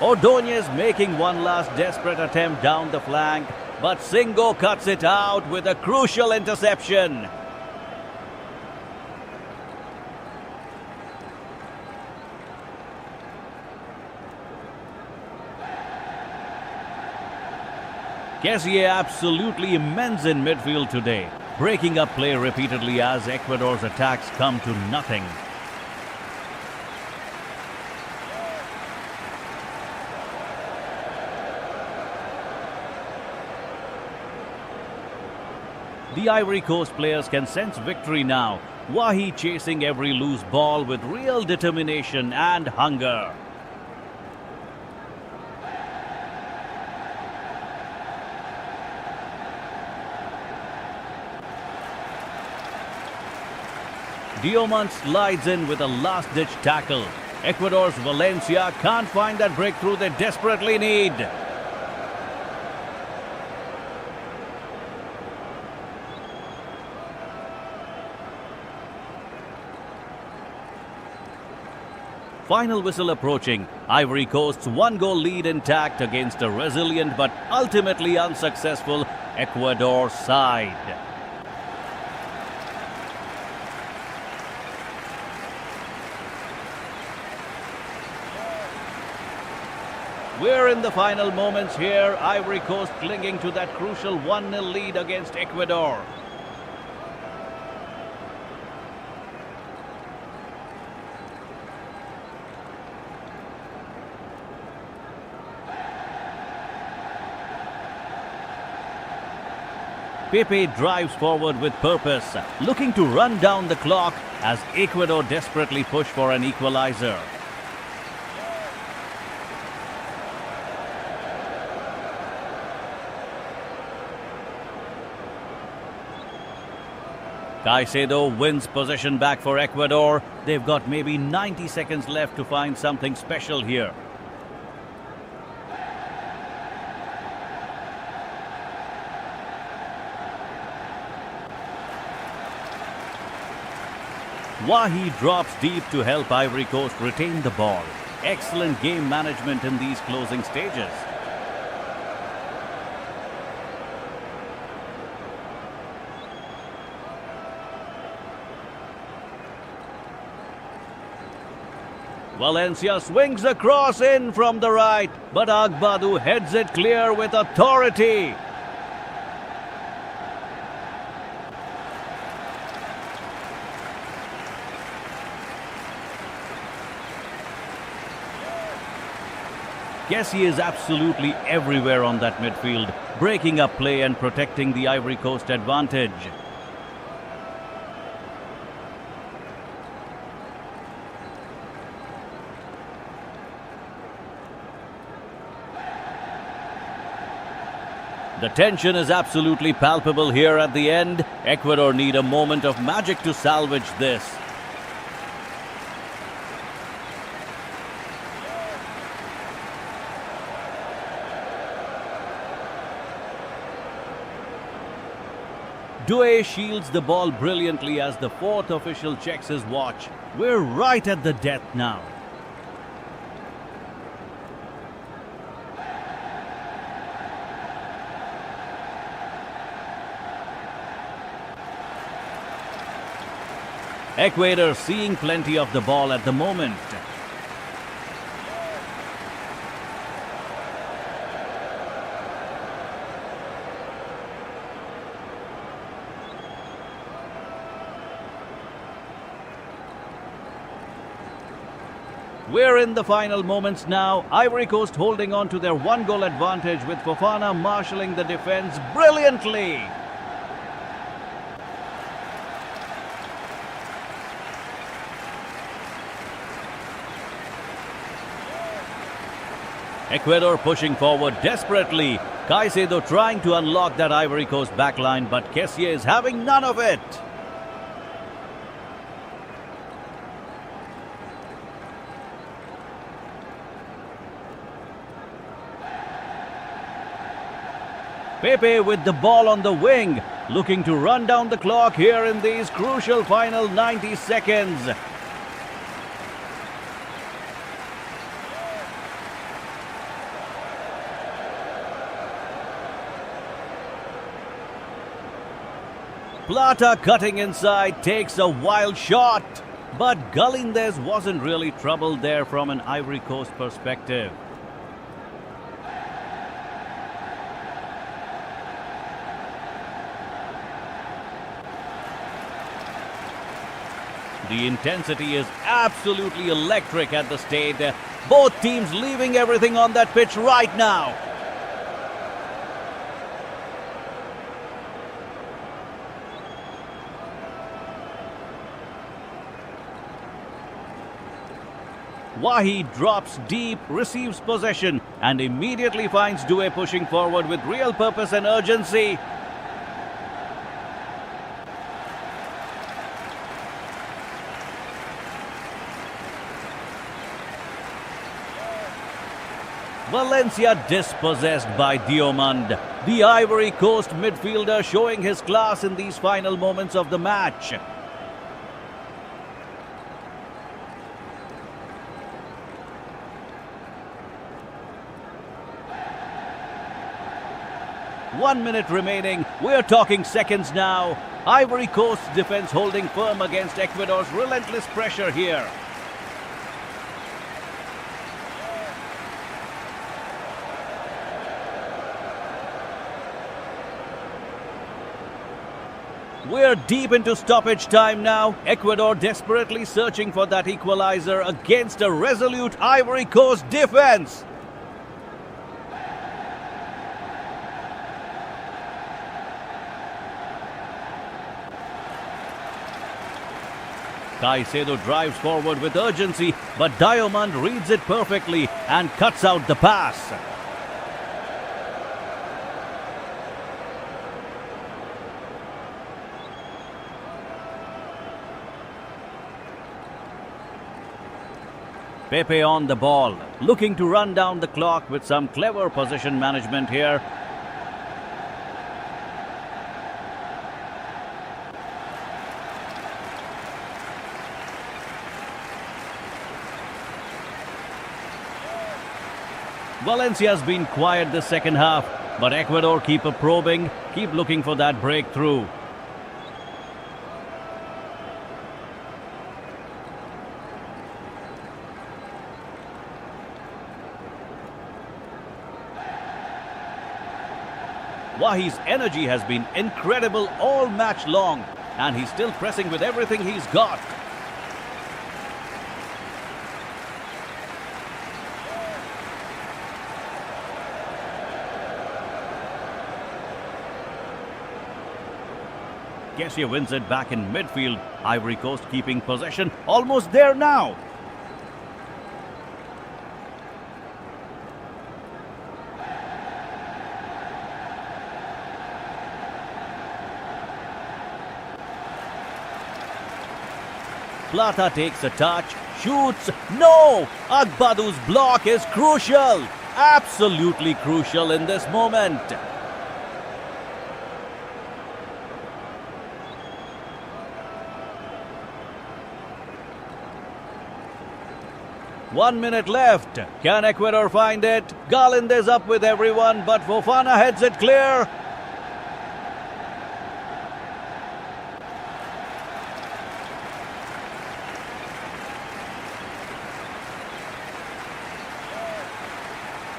Ordóñez making one last desperate attempt down the flank, but Singo cuts it out with a crucial interception. Kessié absolutely immense in midfield today, breaking up play repeatedly as Ecuador's attacks come to nothing. The Ivory Coast players can sense victory now. Wahi chasing every loose ball with real determination and hunger. Diomande slides in with a last-ditch tackle. Ecuador's Valencia can't find that breakthrough they desperately need. Final whistle approaching. Ivory Coast's one-goal lead intact against a resilient but ultimately unsuccessful Ecuador side. We're in the final moments here. Ivory Coast clinging to that crucial 1-0 lead against Ecuador. Pepe drives forward with purpose, looking to run down the clock as Ecuador desperately push for an equalizer. Caicedo wins possession back for Ecuador. They've got maybe 90 seconds left to find something special here. Wahi drops deep to help Ivory Coast retain the ball. Excellent game management in these closing stages. Valencia swings the cross in from the right, but Agbadou heads it clear with authority. Kessié is absolutely everywhere on that midfield, breaking up play and protecting the Ivory Coast advantage. The tension is absolutely palpable here at the end. Ecuador need a moment of magic to salvage this. Doué shields the ball brilliantly as the fourth official checks his watch. We're right at the death now. Ecuador seeing plenty of the ball at the moment. We're in the final moments now. Ivory Coast holding on to their one-goal advantage with Fofana marshalling the defense brilliantly. Ecuador pushing forward desperately. Caicedo trying to unlock that Ivory Coast backline, but Kessié is having none of it. Pepe with the ball on the wing, looking to run down the clock here in these crucial final 90 seconds. Plata cutting inside, takes a wild shot. But Galindez wasn't really troubled there from an Ivory Coast perspective. The intensity is absolutely electric at the Stade. Both teams leaving everything on that pitch right now. Wahi drops deep, receives possession, and immediately finds Doué pushing forward with real purpose and urgency. Valencia dispossessed by Diomande. The Ivory Coast midfielder showing his class in these final moments of the match. One minute remaining. We're talking seconds now. Ivory Coast's defense holding firm against Ecuador's relentless pressure here. We're deep into stoppage time now. Ecuador desperately searching for that equalizer against a resolute Ivory Coast defense. Caicedo drives forward with urgency, but Diomande reads it perfectly and cuts out the pass. Pepe on the ball, looking to run down the clock with some clever position management here. Valencia's been quiet the second half, but Ecuador keep probing, keep looking for that breakthrough. Wahi's energy has been incredible all match long, and he's still pressing with everything he's got. Kessié wins it back in midfield. Ivory Coast keeping possession, almost there now. Plata takes a touch, shoots, no! Agbadu's block is crucial, absolutely crucial in this moment. One minute left. Can Ecuador find it? Galindez up with everyone, but Fofana heads it clear.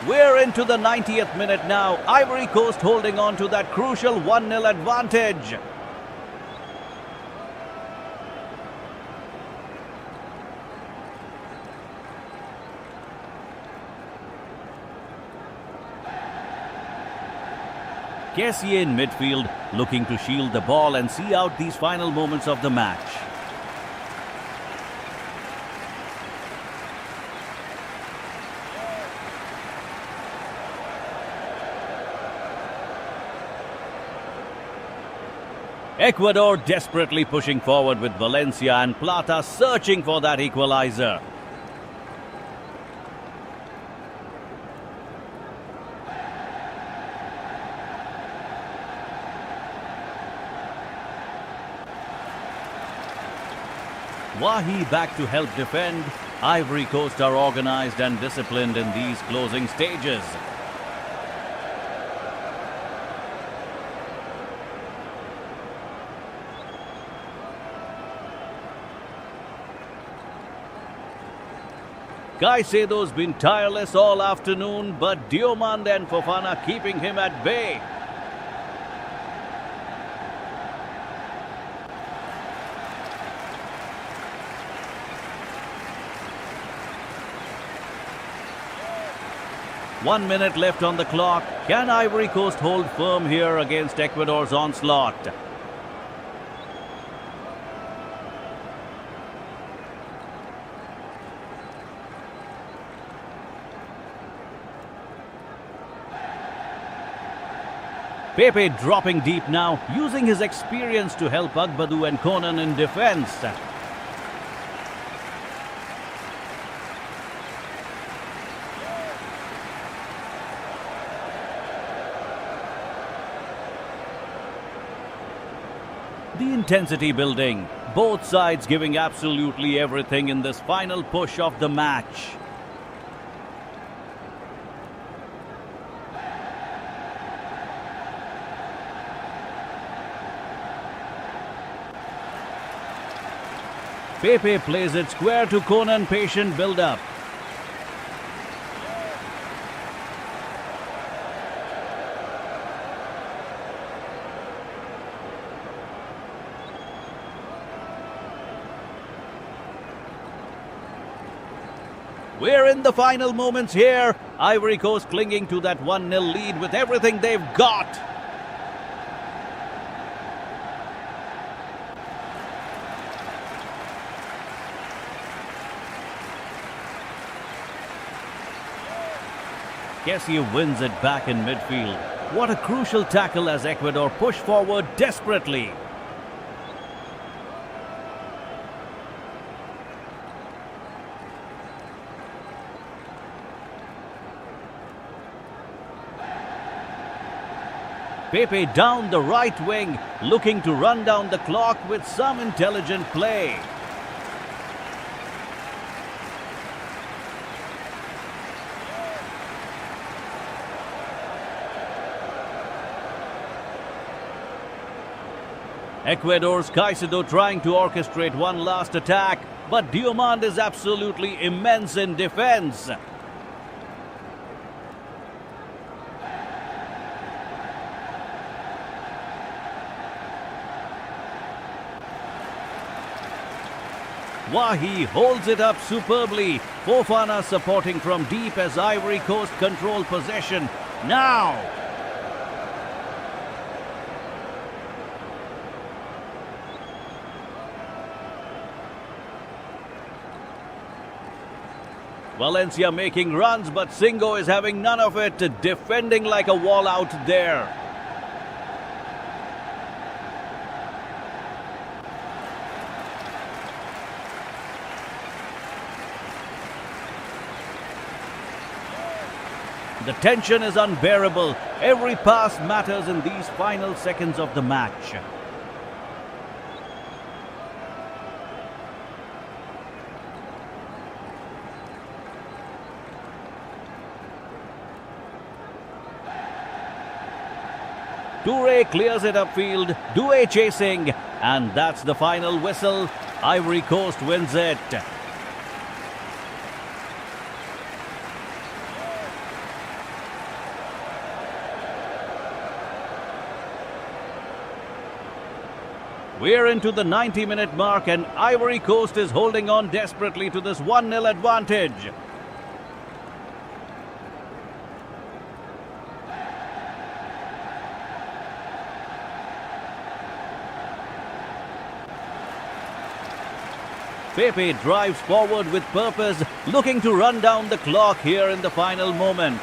We're into the 90th minute now. Ivory Coast holding on to that crucial 1-0 advantage. Kessié in midfield, looking to shield the ball and see out these final moments of the match. Ecuador desperately pushing forward with Valencia and Plata searching for that equalizer. Wahi back to help defend. Ivory Coast are organised and disciplined in these closing stages. Caicedo's been tireless all afternoon, but Diomande and Fofana keeping him at bay. One minute left on the clock. Can Ivory Coast hold firm here against Ecuador's onslaught? Pepe dropping deep now, using his experience to help Agbadou and Konan in defence. The intensity building, both sides giving absolutely everything in this final push of the match. Pepe plays it square to Konan, patient build-up. We're in the final moments here. Ivory Coast clinging to that 1-0 lead with everything they've got. Kessie wins it back in midfield. What a crucial tackle as Ecuador push forward desperately. Pepe down the right wing, looking to run down the clock with some intelligent play. Ecuador's Caicedo trying to orchestrate one last attack, but Diomande is absolutely immense in defence. Wahi holds it up superbly. Fofana supporting from deep as Ivory Coast control possession. Now! Valencia making runs, but Singo is having none of it, defending like a wall out there. The tension is unbearable. Every pass matters in these final seconds of the match. Toure clears it upfield, Doué chasing, and that's the final whistle. Ivory Coast wins it. We're into the 90-minute mark and Ivory Coast is holding on desperately to this 1-0 advantage. Pepe drives forward with purpose, looking to run down the clock here in the final moment.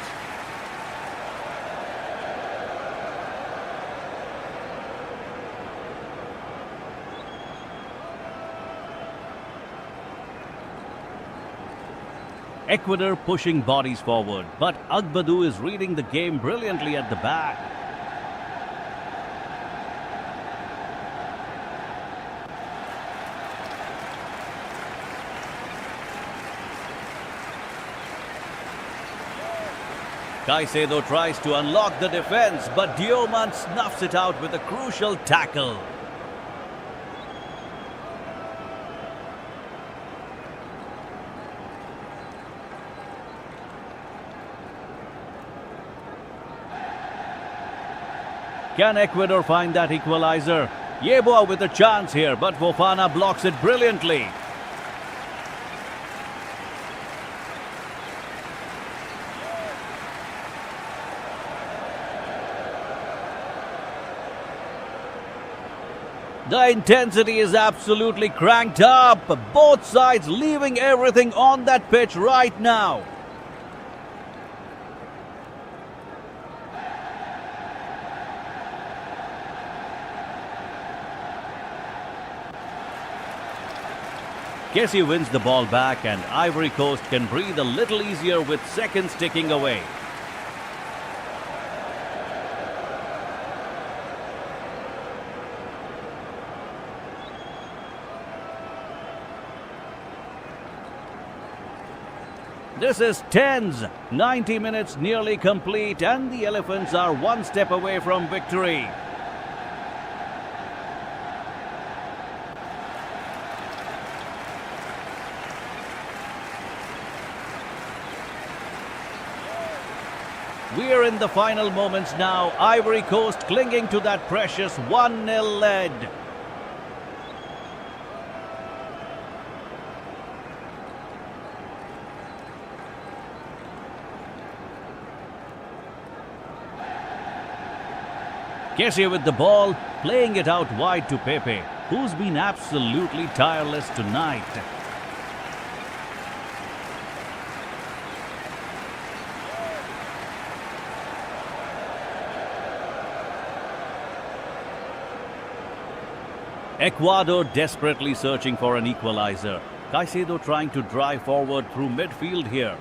Ecuador pushing bodies forward, but Agbadu is reading the game brilliantly at the back. Caicedo tries to unlock the defense, but Dioman snuffs it out with a crucial tackle. Can Ecuador find that equalizer? Yeboah with a chance here, but Fofana blocks it brilliantly. The intensity is absolutely cranked up. Both sides leaving everything on that pitch right now. Kessie wins the ball back and Ivory Coast can breathe a little easier with seconds ticking away. This is tense. 90 minutes nearly complete and the Elephants are one step away from victory. We're in the final moments now. Ivory Coast clinging to that precious 1-0 lead. Kessie with the ball, playing it out wide to Pepe, who's been absolutely tireless tonight. Ecuador desperately searching for an equalizer. Caicedo trying to drive forward through midfield here.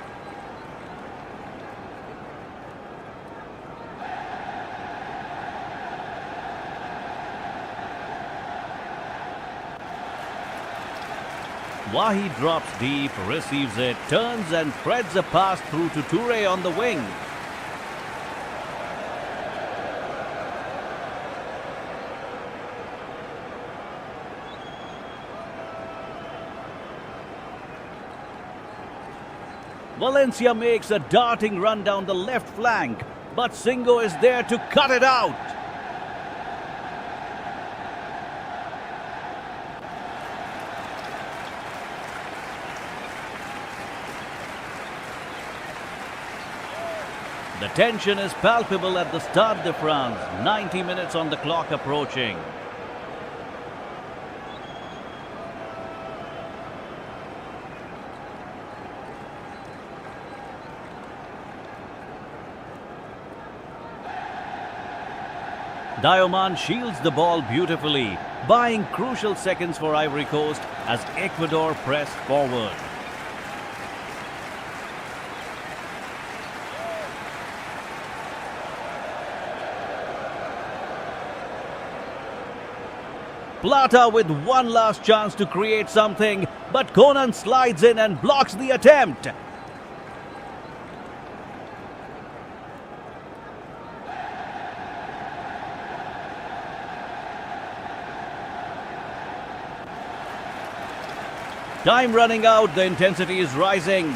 Wahi drops deep, receives it, turns and threads a pass through to Toure on the wing. Valencia makes a darting run down the left flank, but Singo is there to cut it out. The tension is palpable at the Stade de France. 90 minutes on the clock approaching. Dioman shields the ball beautifully, buying crucial seconds for Ivory Coast as Ecuador press forward. Plata with one last chance to create something, but Conan slides in and blocks the attempt. Time running out, the intensity is rising.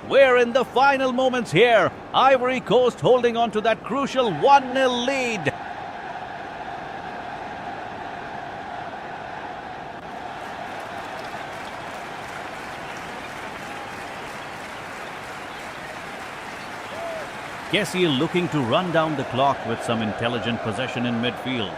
We're in the final moments here. Ivory Coast holding on to that crucial 1-0 lead. Kessie looking to run down the clock with some intelligent possession in midfield.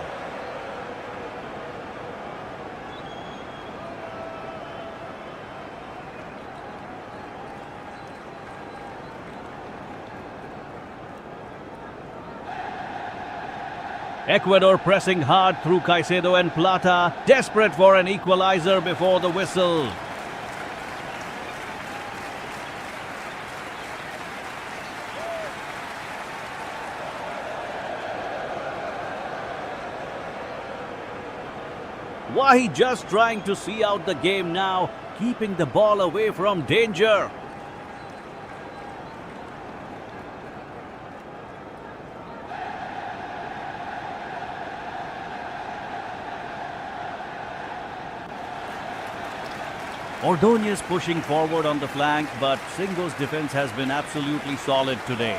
Ecuador pressing hard through Caicedo and Plata, desperate for an equalizer before the whistle. Wahi just trying to see out the game now, keeping the ball away from danger. Ordóñez pushing forward on the flank, but Singo's defense has been absolutely solid today.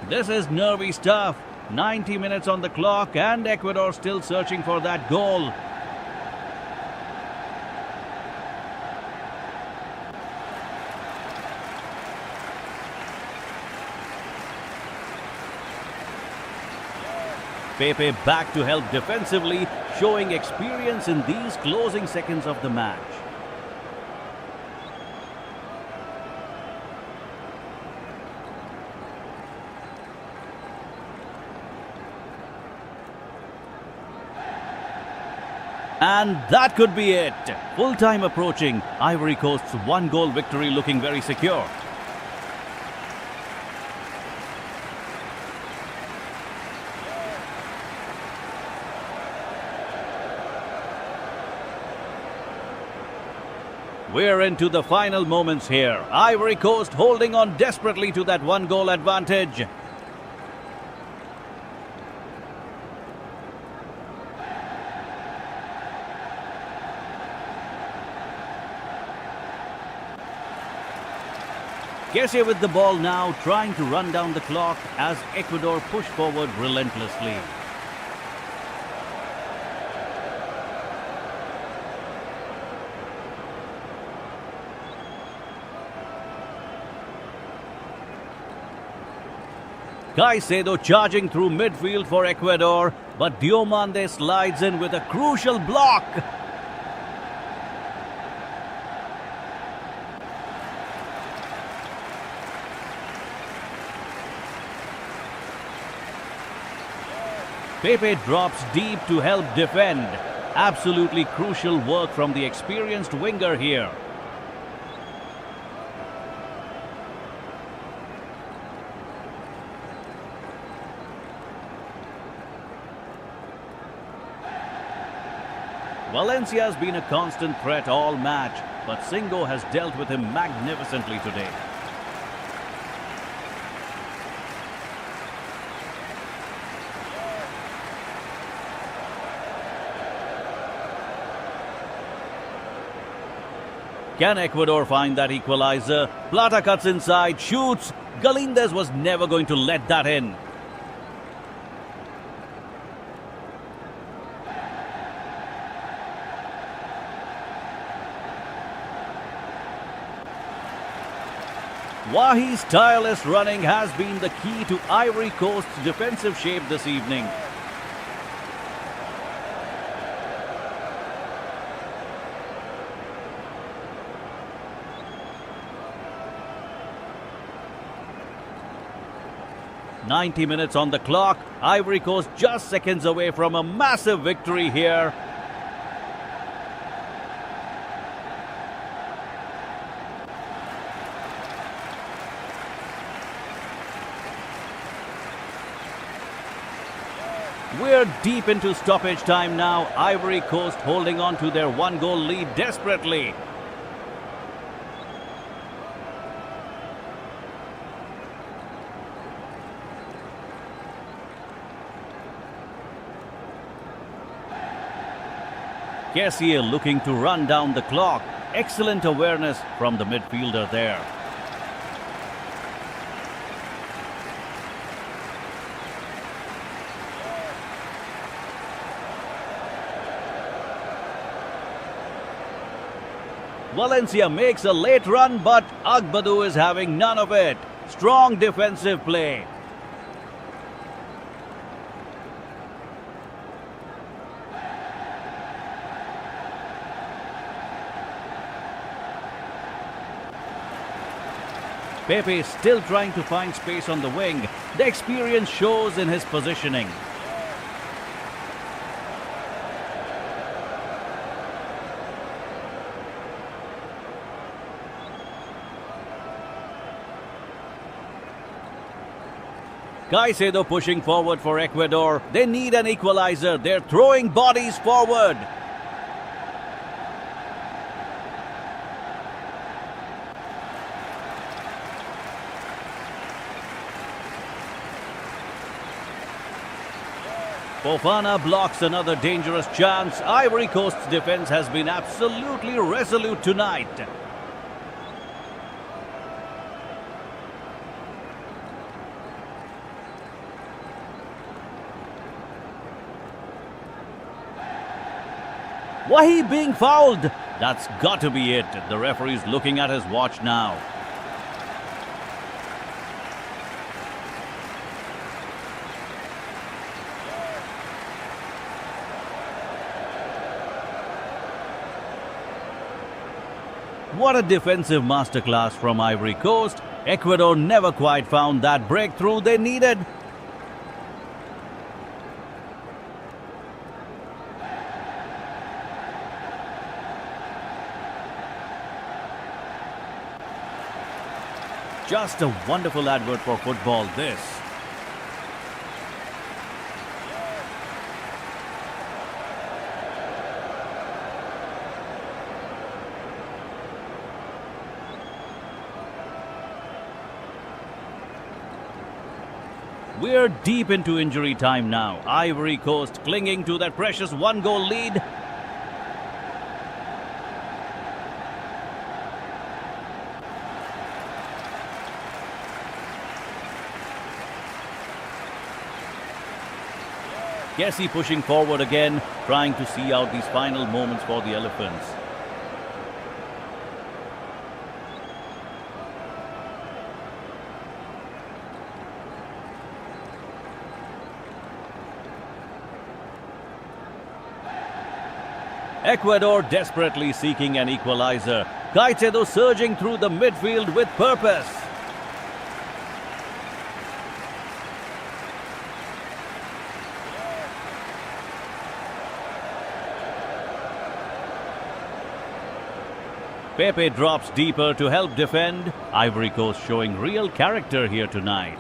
This is nervy stuff. 90 minutes on the clock and Ecuador still searching for that goal. Pepe back to help defensively, showing experience in these closing seconds of the match. And that could be it. Full time approaching. Ivory Coast's 1-goal victory looking very secure. We're into the final moments here. Ivory Coast holding on desperately to that 1-goal advantage. Kessie with the ball now, trying to run down the clock as Ecuador push forward relentlessly. Caicedo charging through midfield for Ecuador, but Diomande slides in with a crucial block. Pepe drops deep to help defend. Absolutely crucial work from the experienced winger here. Valencia has been a constant threat all match, but Singo has dealt with him magnificently today. Can Ecuador find that equalizer? Plata cuts inside, shoots. Galindez was never going to let that in. Wahi's tireless running has been the key to Ivory Coast's defensive shape this evening. "90 minutes on the clock. Ivory Coast just seconds away from a massive victory here. We're deep into stoppage time now. Ivory Coast holding on to their 1-goal lead desperately. Kessie looking to run down the clock. Excellent awareness from the midfielder there. Valencia makes a late run, but Agbadou is having none of it. Strong defensive play. Pepe is still trying to find space on the wing. The experience shows in his positioning. Caicedo pushing forward for Ecuador. They need an equalizer. They're throwing bodies forward. Fofana blocks another dangerous chance. Ivory Coast's defense has been absolutely resolute tonight. Wahi being fouled. That's got to be it. The referee's looking at his watch now. What a defensive masterclass from Ivory Coast. Ecuador never quite found that breakthrough they needed. Just a wonderful advert for football, this. We're deep into injury time now. Ivory Coast clinging to that precious one-goal lead. Kessie pushing forward again, trying to see out these final moments for the Elephants. Ecuador desperately seeking an equalizer. Caicedo surging through the midfield with purpose. Pepe drops deeper to help defend. Ivory Coast showing real character here tonight.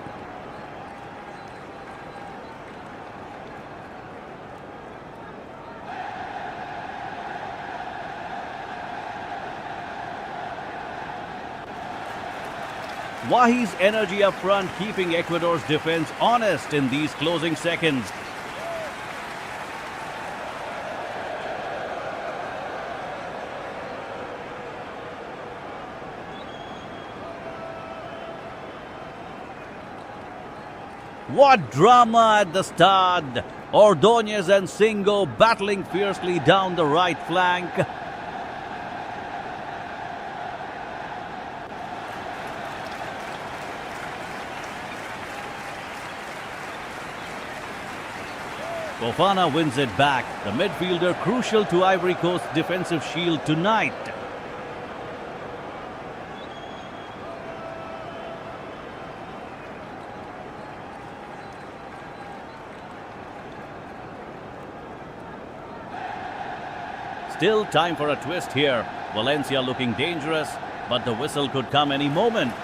Wahi's energy up front, keeping Ecuador's defense honest in these closing seconds. What drama at the start! Ordóñez and Singo battling fiercely down the right flank. Fofana wins it back. The midfielder crucial to Ivory Coast's defensive shield tonight. Still time for a twist here. Valencia looking dangerous, but the whistle could come any moment.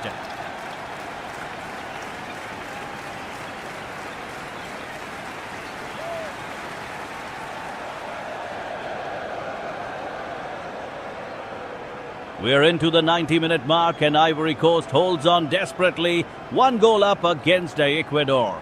We're into the 90-minute mark and Ivory Coast holds on desperately. One goal up against Ecuador.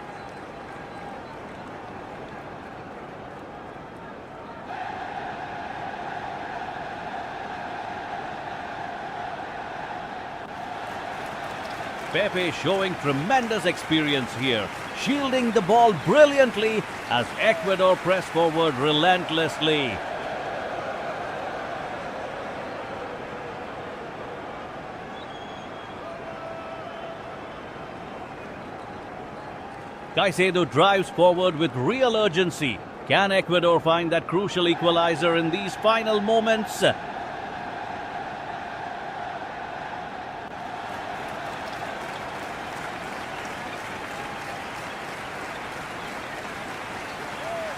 Pepe showing tremendous experience here, shielding the ball brilliantly as Ecuador press forward relentlessly. Caicedo drives forward with real urgency. Can Ecuador find that crucial equalizer in these final moments?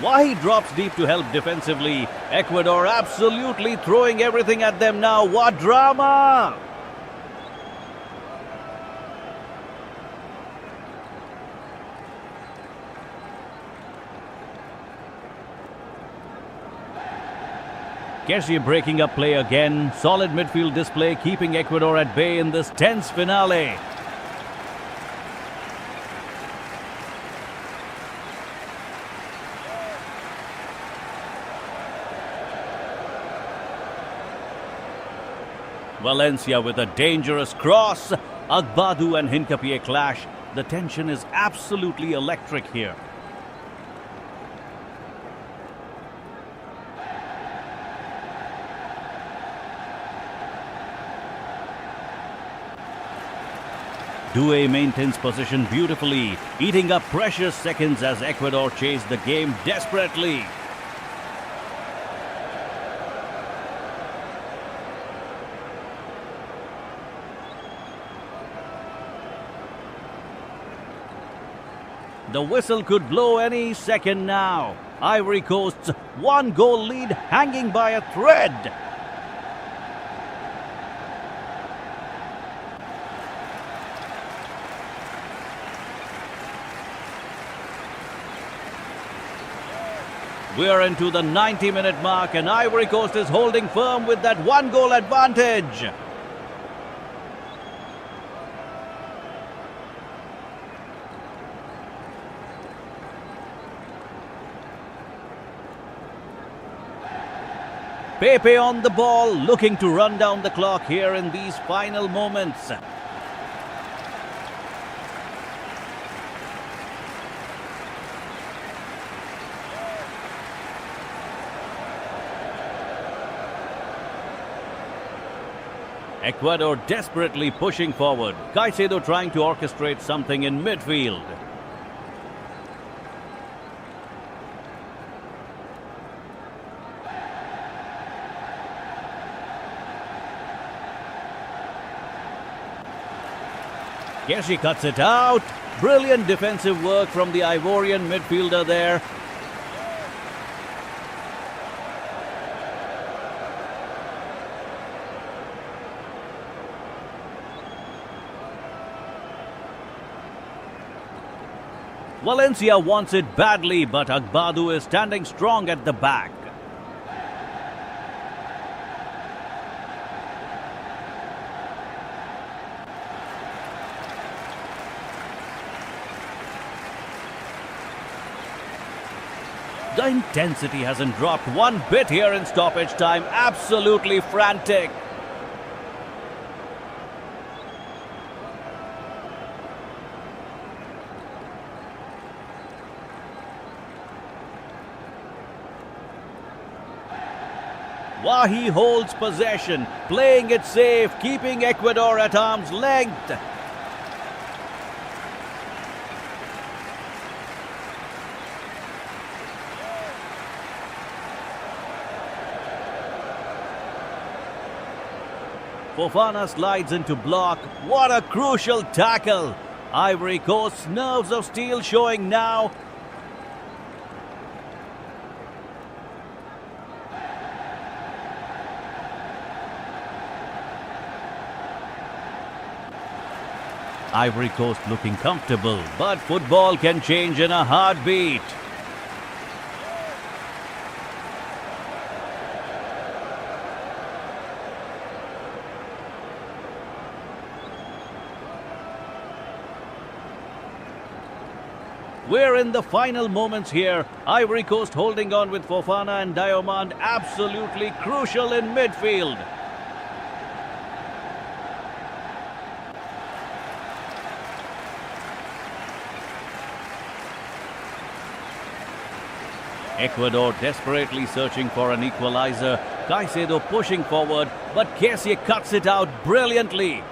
Why he drops deep to help defensively. Ecuador absolutely throwing everything at them now. What drama! Kessie breaking up play again. Solid midfield display keeping Ecuador at bay in this tense finale. Valencia with a dangerous cross. Agbadu and Hincapié clash. The tension is absolutely electric here. Doué maintains possession beautifully, eating up precious seconds as Ecuador chase the game desperately. The whistle could blow any second now. Ivory Coast's one-goal lead hanging by a thread. We're into the 90-minute mark and Ivory Coast is holding firm with that one-goal advantage. Pepe on the ball, looking to run down the clock here in these final moments. Ecuador desperately pushing forward. Caicedo trying to orchestrate something in midfield. Kessie cuts it out. Brilliant defensive work from the Ivorian midfielder there. Valencia wants it badly, but Agbadu is standing strong at the back. The intensity hasn't dropped one bit here in stoppage time. Absolutely frantic. Wahi holds possession, playing it safe, keeping Ecuador at arm's length. Fofana slides into block. What a crucial tackle! Ivory Coast's nerves of steel showing now. Ivory Coast looking comfortable, but football can change in a heartbeat. We're in the final moments here. Ivory Coast holding on with Fofana and Diomande absolutely crucial in midfield. Ecuador desperately searching for an equalizer. Caicedo pushing forward, but Kessie cuts it out brilliantly.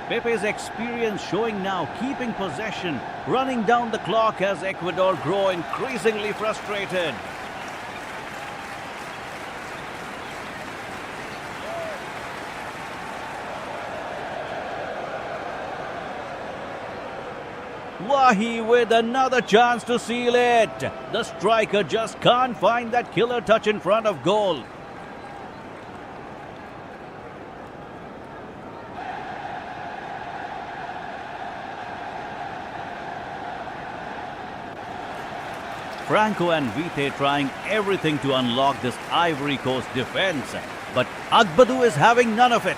Pepe's experience showing now, keeping possession, running down the clock as Ecuador grow increasingly frustrated. Wahi with another chance to seal it. The striker just can't find that killer touch in front of goal. Franco and Vite trying everything to unlock this Ivory Coast defense, but Agbadou is having none of it.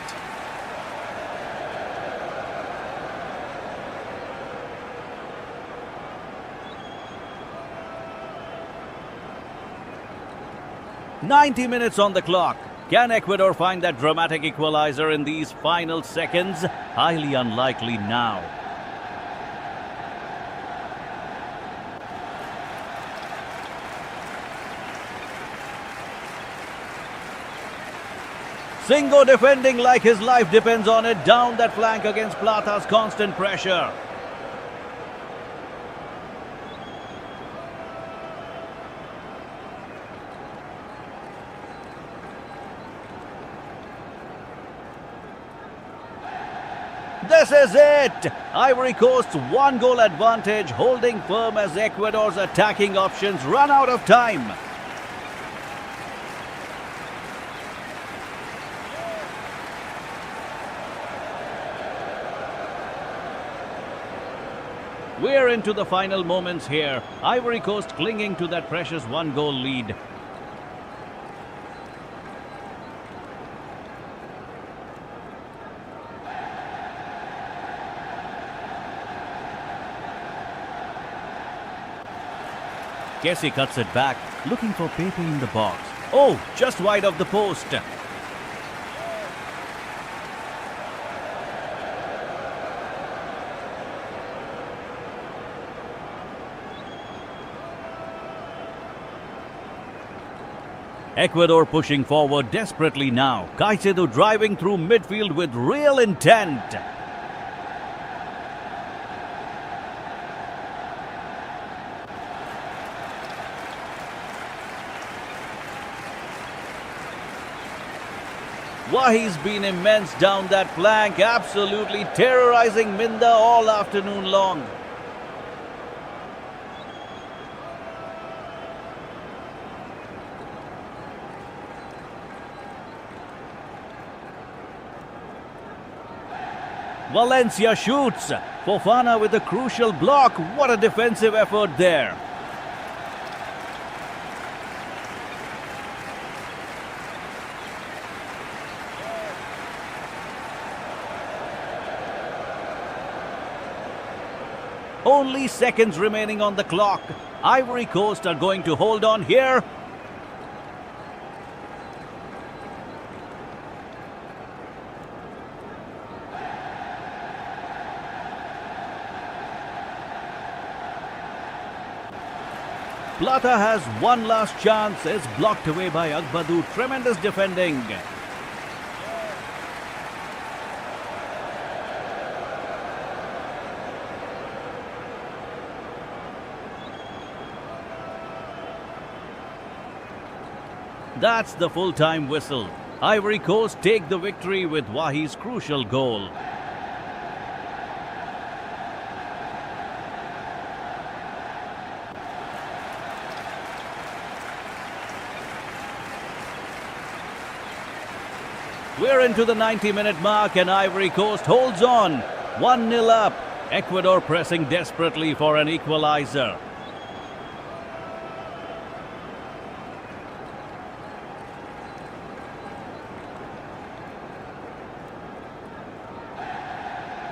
"90 minutes on the clock. Can Ecuador find that dramatic equalizer in these final seconds? Highly unlikely now. Singo defending like his life depends on it, down that flank against Plata's constant pressure. This is it! Ivory Coast's one-goal advantage holding firm as Ecuador's attacking options run out of time. We're into the final moments here. Ivory Coast clinging to that precious one-goal lead. Kessie cuts it back, looking for Pepe in the box. Oh, just wide of the post. Ecuador pushing forward desperately now. Caicedo driving through midfield with real intent. Wahi's been immense down that flank, absolutely terrorizing Minda all afternoon long. Valencia shoots. Fofana with a crucial block. What a defensive effort there. Only seconds remaining on the clock. Ivory Coast are going to hold on here. Plata has one last chance. It's blocked away by Agbadou. Tremendous defending. That's the full-time whistle. Ivory Coast take the victory with Wahi's crucial goal. We're into the 90-minute mark and Ivory Coast holds on. 1-0 up. Ecuador pressing desperately for an equalizer.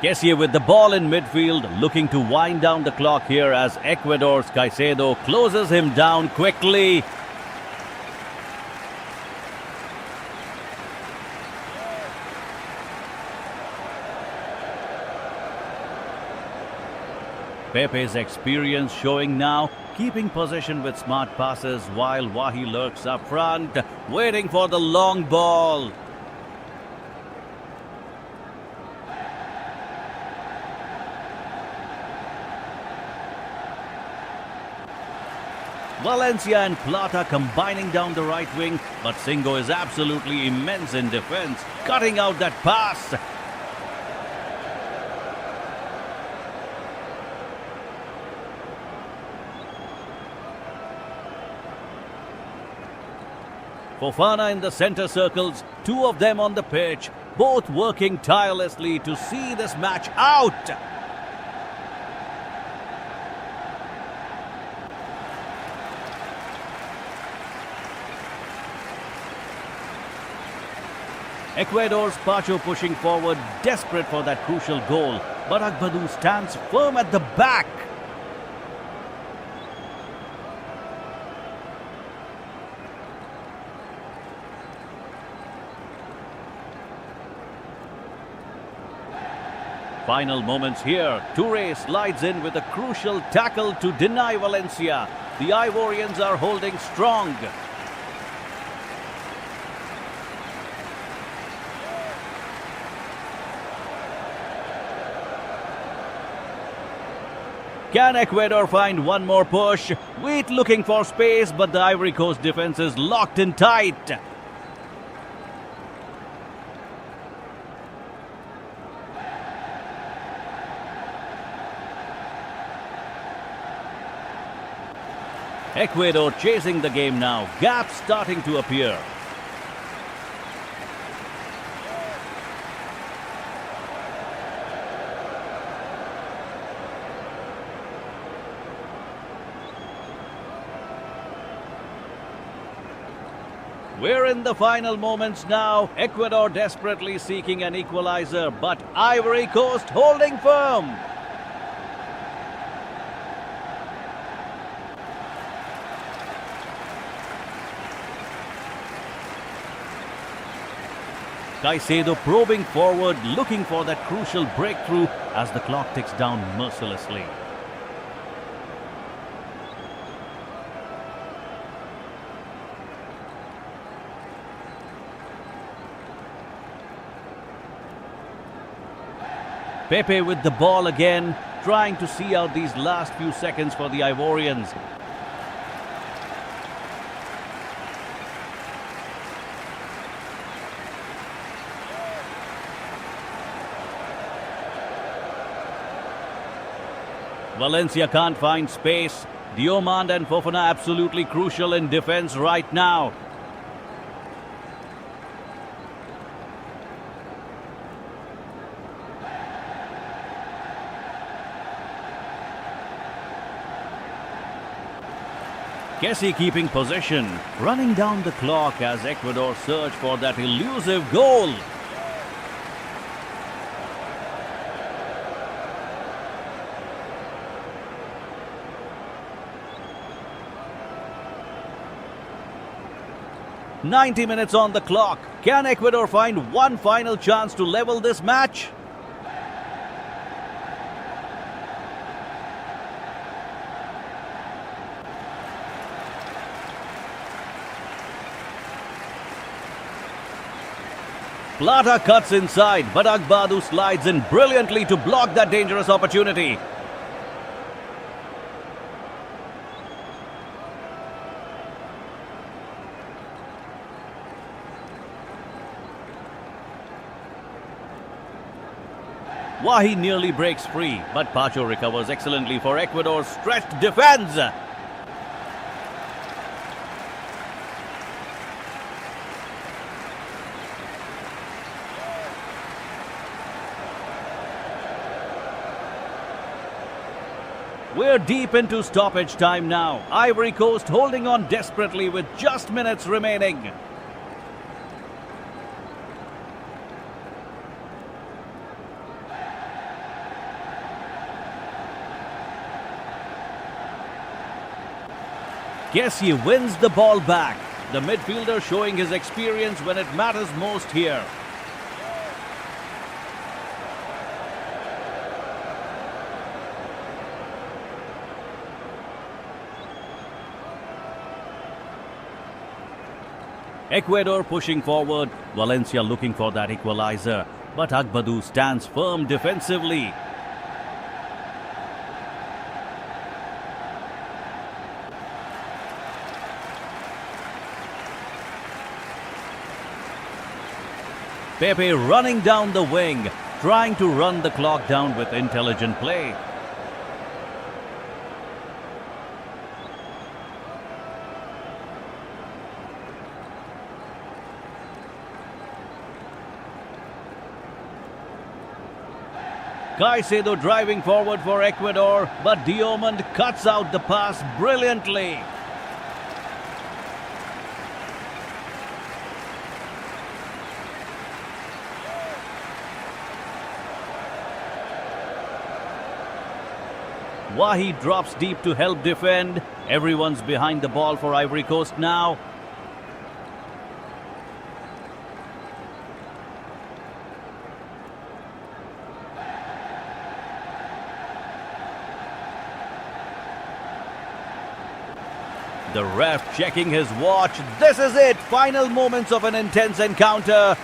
Kessie with the ball in midfield, looking to wind down the clock here as Ecuador's Caicedo closes him down quickly. Pepe's experience showing now, keeping possession with smart passes while Wahi lurks up front, waiting for the long ball. Valencia and Plata combining down the right wing, but Singo is absolutely immense in defense, cutting out that pass. Fofana in the center circles, two of them on the pitch, both working tirelessly to see this match out. Ecuador's Pacho pushing forward, desperate for that crucial goal, but Agbadou stands firm at the back. Final moments here. Toure slides in with a crucial tackle to deny Valencia. The Ivorians are holding strong. Can Ecuador find one more push? Wait looking for space, but the Ivory Coast defense is locked in tight. Ecuador chasing the game now. Gaps starting to appear. We're in the final moments now. Ecuador desperately seeking an equalizer, but Ivory Coast holding firm. Caicedo probing forward, looking for that crucial breakthrough as the clock ticks down mercilessly. Pepe with the ball again, trying to see out these last few seconds for the Ivorians. Valencia can't find space. Diomande and Fofana absolutely crucial in defense right now. Kessie keeping possession, running down the clock as Ecuador search for that elusive goal. "90 minutes on the clock. Can Ecuador find one final chance to level this match?" Plata cuts inside, but Agbadou slides in brilliantly to block that dangerous opportunity. Wahi nearly breaks free, but Pacho recovers excellently for Ecuador's stretched defense. We're deep into stoppage time now. Ivory Coast holding on desperately with just minutes remaining. Kessie wins the ball back. The midfielder showing his experience when it matters most here. Ecuador pushing forward, Valencia looking for that equalizer, but Agbadou stands firm defensively. Pepe running down the wing, trying to run the clock down with intelligent play. Caicedo driving forward for Ecuador, but Diomande cuts out the pass brilliantly. Wahi drops deep to help defend. Everyone's behind the ball for Ivory Coast now. The ref checking his watch. This is it. Final moments of an intense encounter.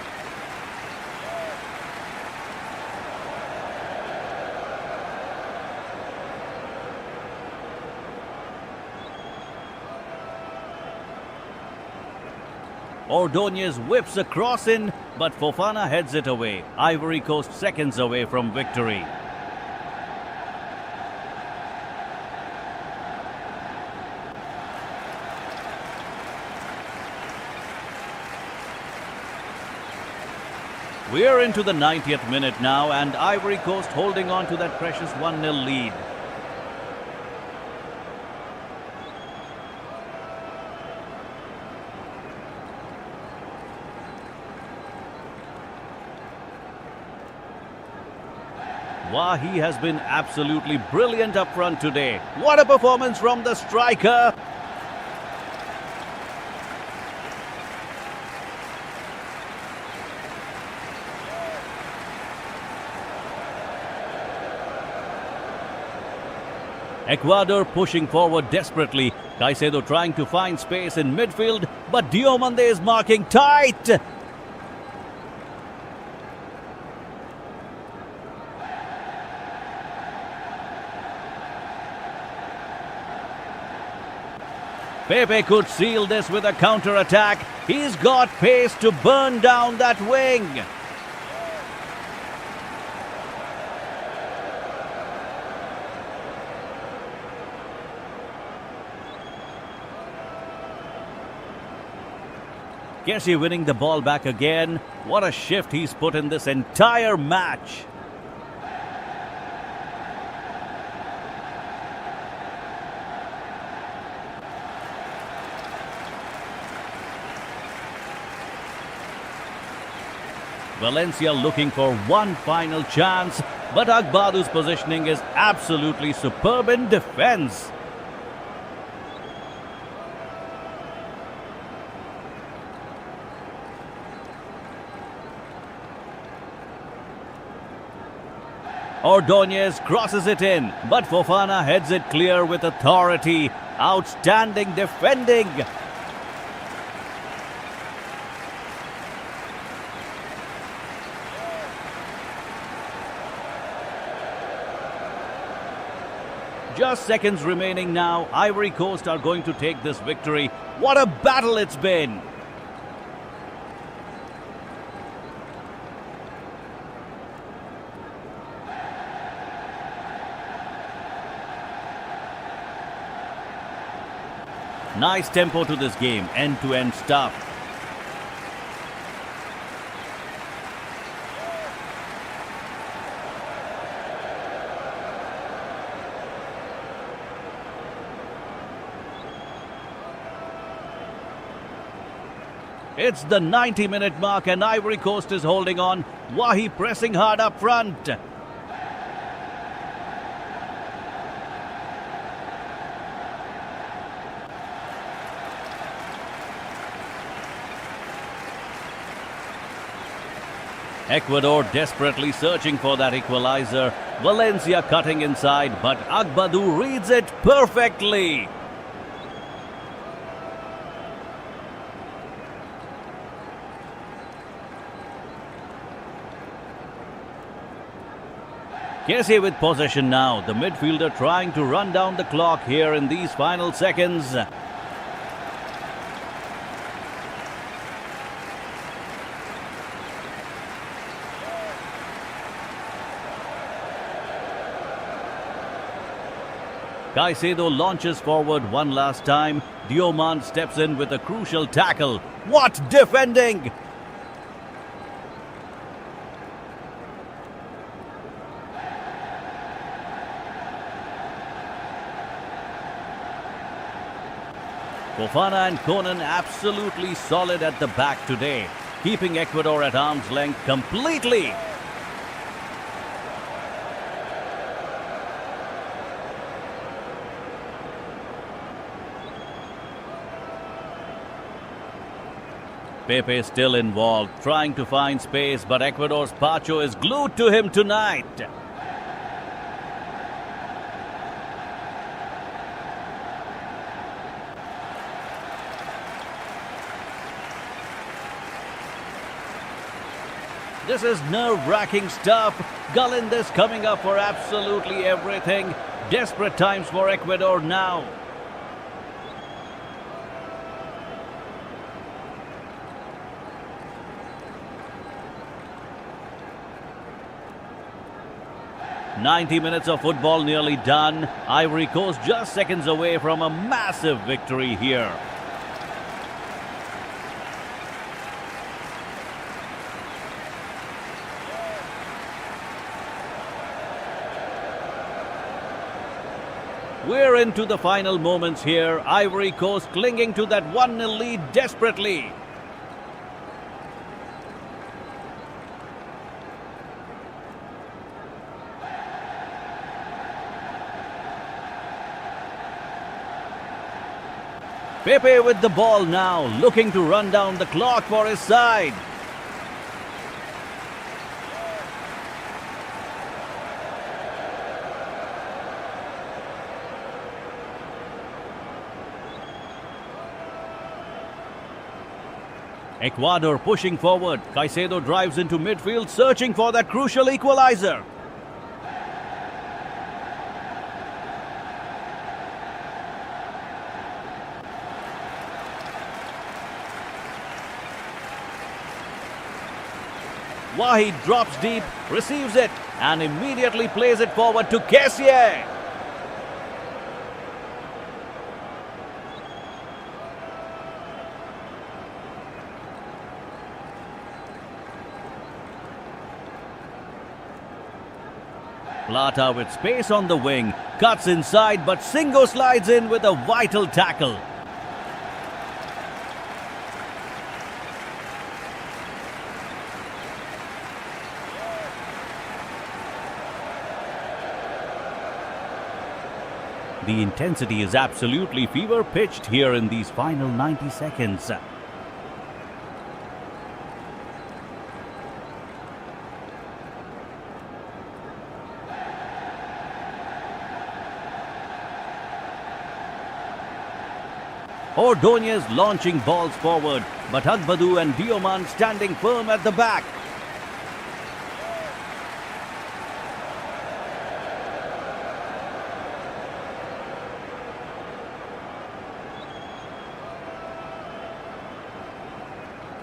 Ordonez whips a cross in, but Fofana heads it away. Ivory Coast seconds away from victory. We're into the 90th minute now, and Ivory Coast holding on to that precious 1-0 lead. Wahi has been absolutely brilliant up front today. What a performance from the striker! Ecuador pushing forward desperately. Caicedo trying to find space in midfield, but Diomande is marking tight. Pepe could seal this with a counter-attack. He's got pace to burn down that wing. Kessie winning the ball back again. What a shift he's put in this entire match. Valencia looking for one final chance, but Agbadu's positioning is absolutely superb in defense. Ordonez crosses it in, but Fofana heads it clear with authority. Outstanding defending. Just seconds remaining now. Ivory Coast are going to take this victory. What a battle it's been! Nice tempo to this game, end-to-end stuff. It's the 90-minute mark and Ivory Coast is holding on. Wahi pressing hard up front. Ecuador desperately searching for that equalizer. Valencia cutting inside, but Agbadu reads it perfectly. Kessie with possession now. The midfielder trying to run down the clock here in these final seconds. Caicedo launches forward one last time. Diomande steps in with a crucial tackle. What defending! Fofana and Conan absolutely solid at the back today, keeping Ecuador at arm's length completely. Pepe still involved, trying to find space, but Ecuador's Pacho is glued to him tonight. This is nerve-wracking stuff. Galindez coming up for absolutely everything. Desperate times for Ecuador now. "90 minutes of football nearly done. Ivory Coast just seconds away from a massive victory here. We're into the final moments here. Ivory Coast clinging to that 1-0 lead desperately. Pepe with the ball now, looking to run down the clock for his side. Ecuador pushing forward. Caicedo drives into midfield, searching for that crucial equalizer. Wahid drops deep, receives it, and immediately plays it forward to Kessié. Plata with space on the wing, cuts inside, but Singo slides in with a vital tackle. The intensity is absolutely fever-pitched here in these final 90 seconds. Ordóñez launching balls forward, but Agbadou and Diomande standing firm at the back.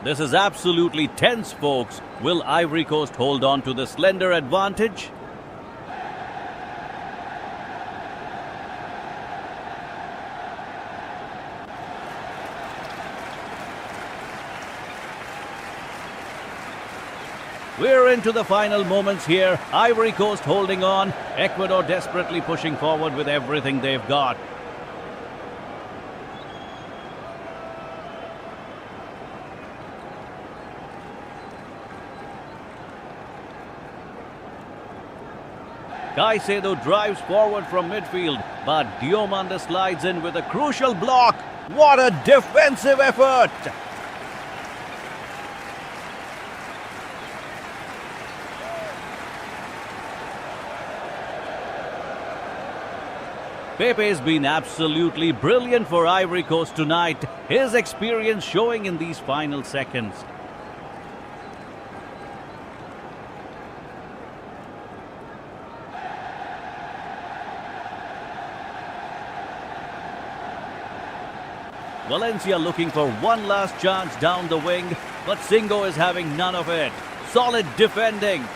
This is absolutely tense, folks. Will Ivory Coast hold on to the slender advantage? We're into the final moments here. Ivory Coast holding on. Ecuador desperately pushing forward with everything they've got. Caicedo drives forward from midfield, but Diomande slides in with a crucial block. What a defensive effort! Pepe's been absolutely brilliant for Ivory Coast tonight. His experience showing in these final seconds. Valencia looking for one last chance down the wing, but Singo is having none of it. Solid defending.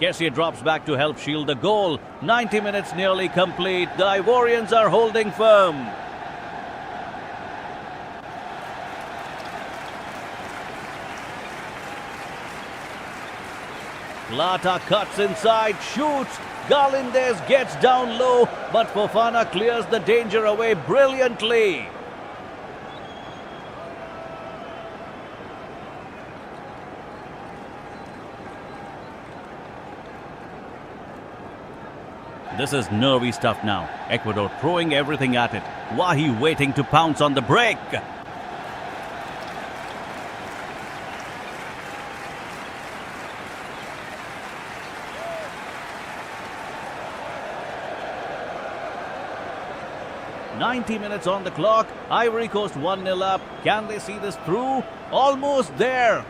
Kessié drops back to help shield the goal. 90 minutes nearly complete. The Ivorians are holding firm. Plata cuts inside, shoots. Galindez gets down low, but Fofana clears the danger away brilliantly. This is nervy stuff now. Ecuador throwing everything at it. Wahi waiting to pounce on the break. "90 minutes on the clock. Ivory Coast 1-0 up. Can they see this through? Almost there.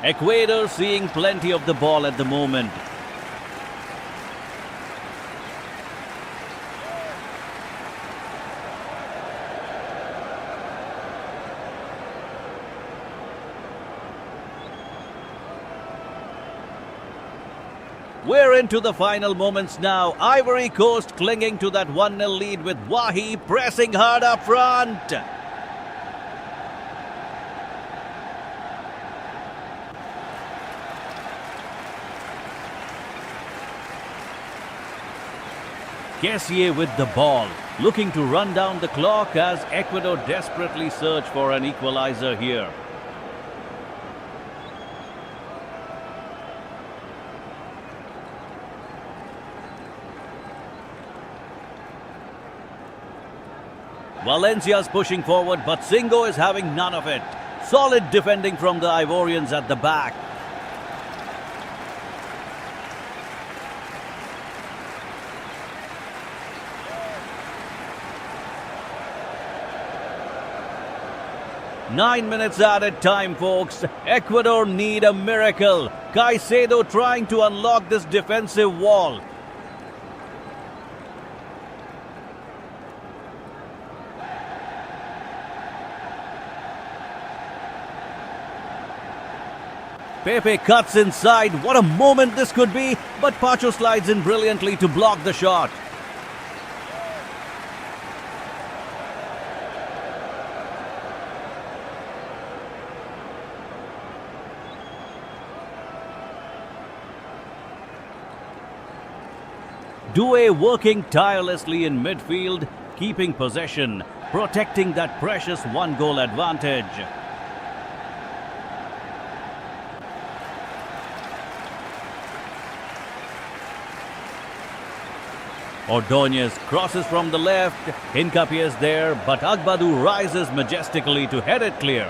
Ecuador seeing plenty of the ball at the moment. We're into the final moments now. Ivory Coast clinging to that 1-0 lead with Wahi pressing hard up front. Kessié with the ball, looking to run down the clock as Ecuador desperately search for an equalizer here. Valencia's pushing forward, but Singo is having none of it. Solid defending from the Ivorians at the back. Nine minutes added time, folks. Ecuador need a miracle. Caicedo trying to unlock this defensive wall. Pepe cuts inside. What a moment this could be, but Pacho slides in brilliantly to block the shot. Doué working tirelessly in midfield, keeping possession, protecting that precious one-goal advantage. Ordóñez crosses from the left. Hincapié is there, but Agbadou rises majestically to head it clear.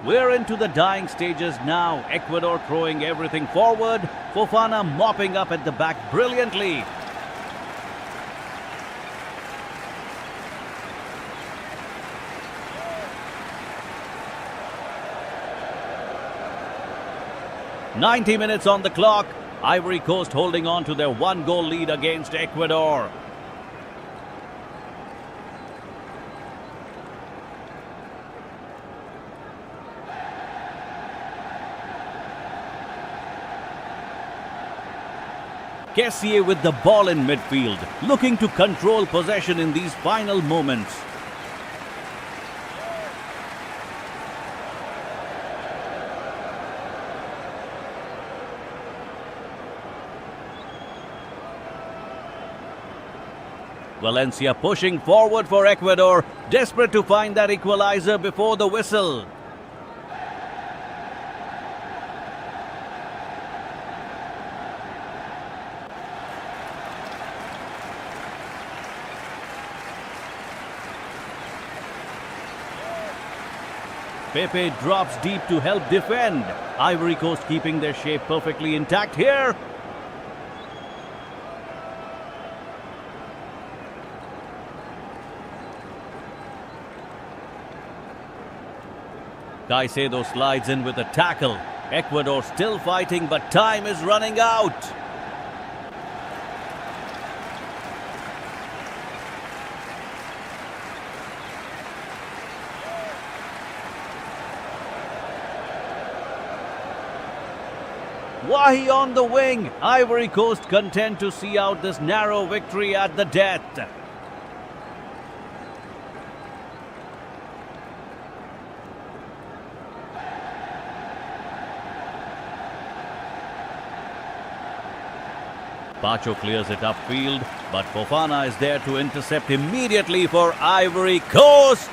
We're into the dying stages now. Ecuador throwing everything forward. Fofana mopping up at the back brilliantly. "90 minutes on the clock. Ivory Coast holding on to their one-goal lead against Ecuador. Kessié with the ball in midfield, looking to control possession in these final moments. Valencia pushing forward for Ecuador, desperate to find that equalizer before the whistle. Pepe drops deep to help defend. Ivory Coast keeping their shape perfectly intact here. Caicedo slides in with a tackle. Ecuador still fighting, but time is running out. Wahi on the wing. Ivory Coast content to see out this narrow victory at the death. Pacho clears it upfield, but Fofana is there to intercept immediately for Ivory Coast.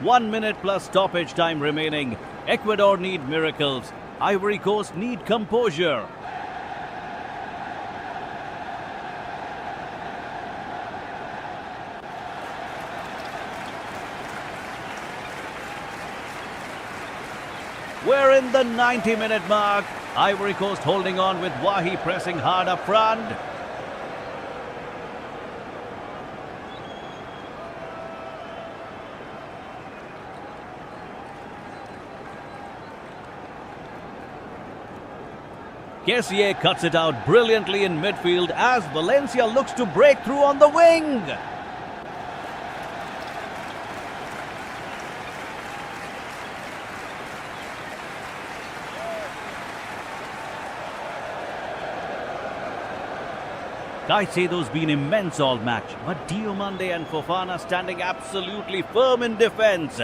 One minute plus stoppage time remaining. Ecuador need miracles. Ivory Coast need composure. We're in the 90-minute mark. Ivory Coast holding on with Wahi pressing hard up front. Kessié cuts it out brilliantly in midfield as Valencia looks to break through on the wing. Caicedo's been immense all match, but Diomande and Fofana standing absolutely firm in defense.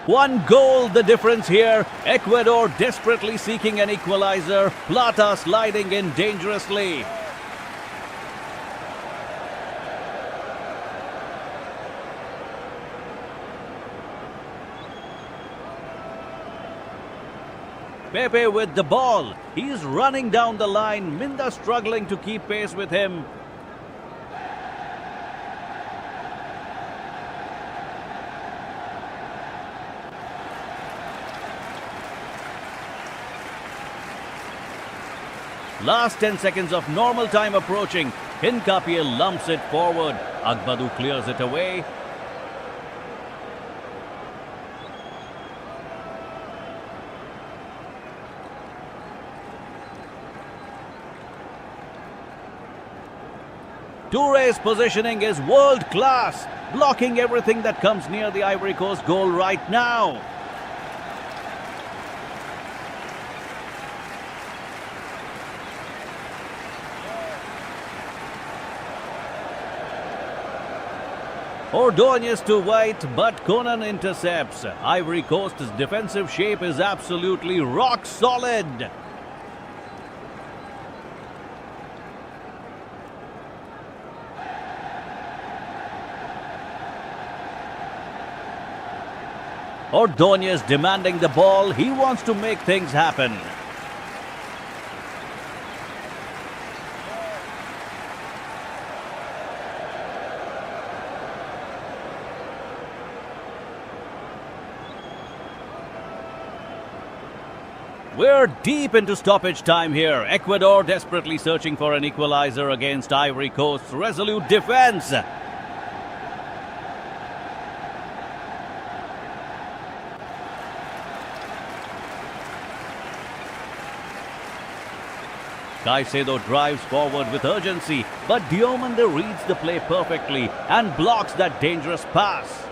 One goal the difference here. Ecuador desperately seeking an equalizer. Plata sliding in dangerously. Pepe with the ball. He's running down the line. Minda struggling to keep pace with him. Last 10 seconds of normal time approaching. Hincapié lumps it forward. Agbadou clears it away. Touré's positioning is world class, blocking everything that comes near the Ivory Coast goal right now. Ordóñez to White, but Conan intercepts. Ivory Coast's defensive shape is absolutely rock solid. Ordóñez demanding the ball. He wants to make things happen. We're deep into stoppage time here. Ecuador desperately searching for an equalizer against Ivory Coast's resolute defense. Caicedo drives forward with urgency, but Diomande reads the play perfectly and blocks that dangerous pass.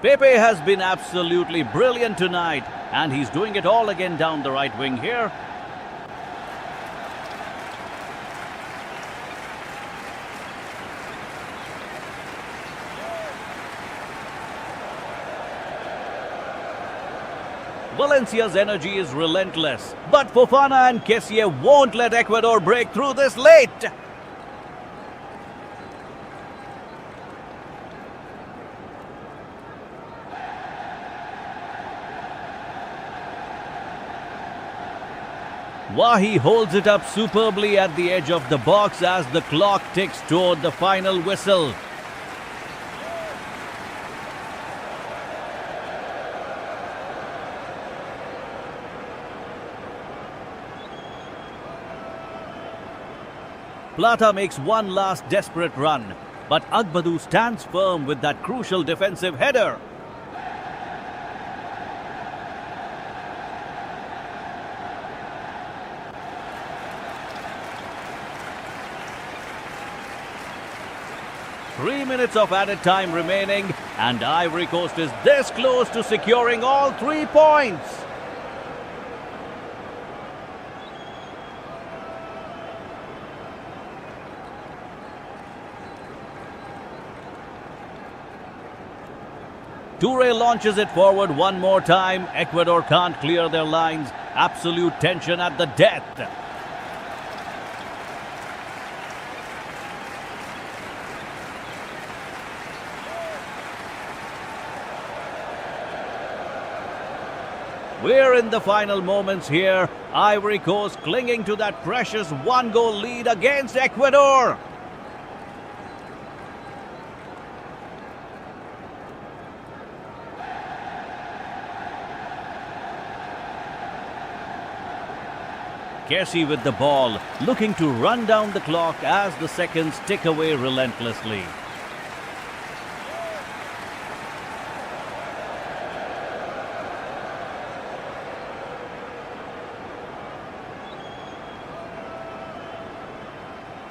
Pepe has been absolutely brilliant tonight, and he's doing it all again down the right wing here. Valencia's energy is relentless, but Fofana and Kessié won't let Ecuador break through this late. Wahi holds it up superbly at the edge of the box as the clock ticks toward the final whistle. Plata makes one last desperate run, but Agbadou stands firm with that crucial defensive header. Three minutes of added time remaining, and Ivory Coast is this close to securing all 3 points. Toure launches it forward one more time. Ecuador can't clear their lines. Absolute tension at the death. We're in the final moments here. Ivory Coast clinging to that precious one-goal lead against Ecuador. Kessie with the ball, looking to run down the clock as the seconds tick away relentlessly.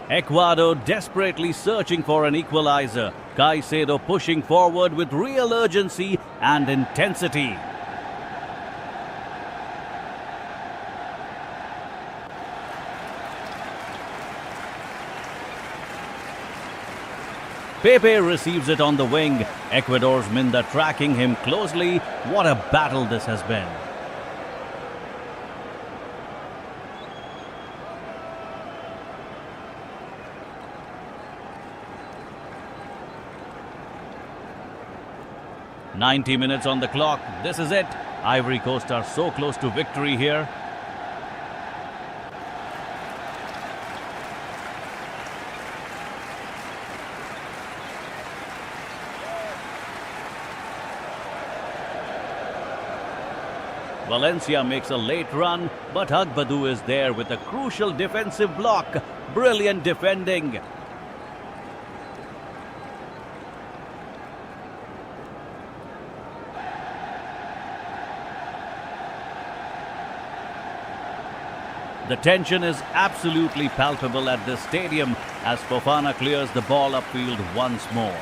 Ecuador desperately searching for an equalizer. Caicedo pushing forward with real urgency and intensity. Pepe receives it on the wing. Ecuador's Minda tracking him closely. What a battle this has been. "90 minutes on the clock. This is it. Ivory Coast are so close to victory here." Valencia makes a late run, but Agbadou is there with a crucial defensive block. Brilliant defending. The tension is absolutely palpable at this stadium as Fofana clears the ball upfield once more.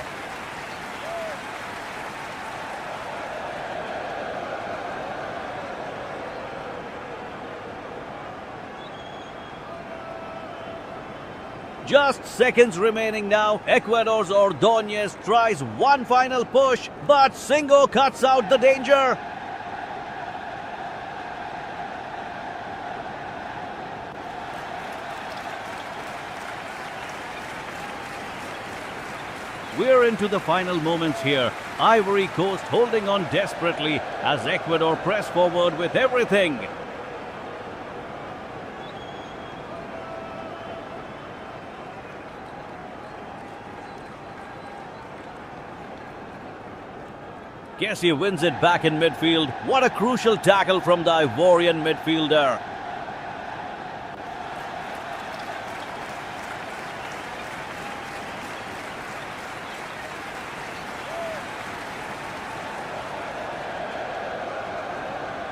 Just seconds remaining now. Ecuador's Ordóñez tries one final push, but Singo cuts out the danger. We're into the final moments here. Ivory Coast holding on desperately as Ecuador press forward with everything. Kessie wins it back in midfield. What a crucial tackle from the Ivorian midfielder.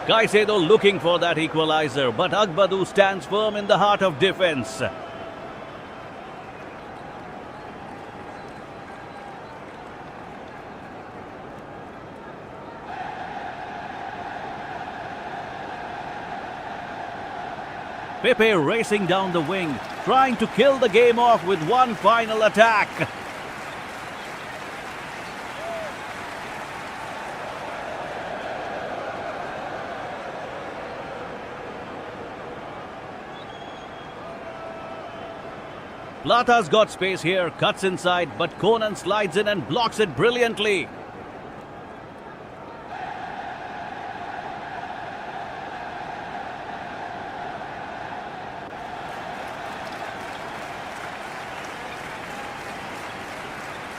Caicedo looking for that equalizer, but Agbadou stands firm in the heart of defense. Pepe racing down the wing, trying to kill the game off with one final attack. Plata's got space here, cuts inside, but Conan slides in and blocks it brilliantly.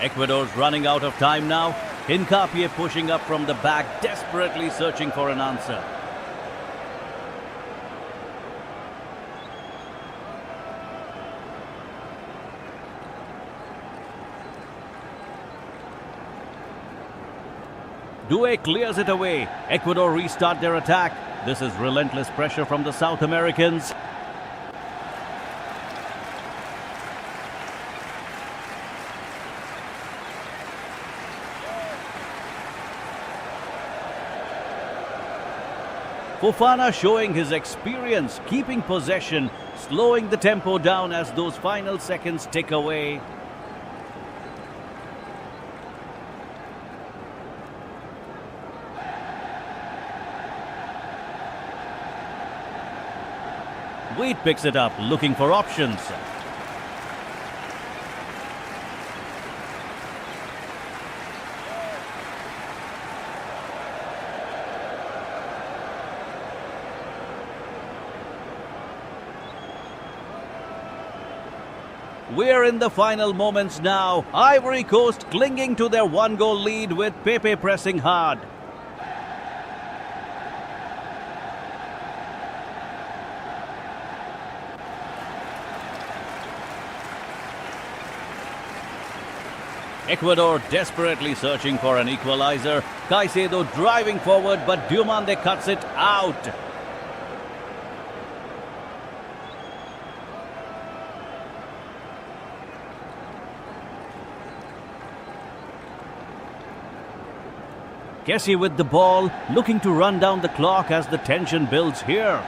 Ecuador's running out of time now. Hincapié pushing up from the back, desperately searching for an answer. Due clears it away. Ecuador restart their attack. This is relentless pressure from the South Americans. Fofana showing his experience, keeping possession, slowing the tempo down as those final seconds tick away. Wade picks it up, looking for options. We're in the final moments now. Ivory Coast clinging to their one-goal lead with Pepe pressing hard. Ecuador desperately searching for an equalizer. Caicedo driving forward, but Diomande cuts it out. Kessie with the ball, looking to run down the clock as the tension builds here.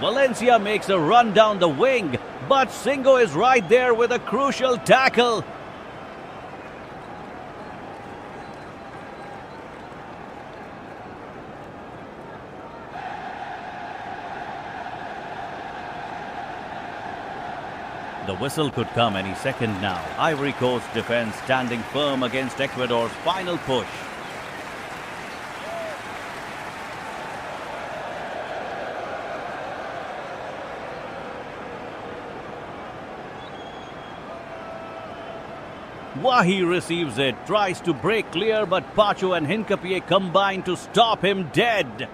Valencia makes a run down the wing, but Singo is right there with a crucial tackle. The whistle could come any second now. Ivory Coast defense standing firm against Ecuador's final push. Wahi receives it, tries to break clear, but Pacho and Hincapié combine to stop him dead.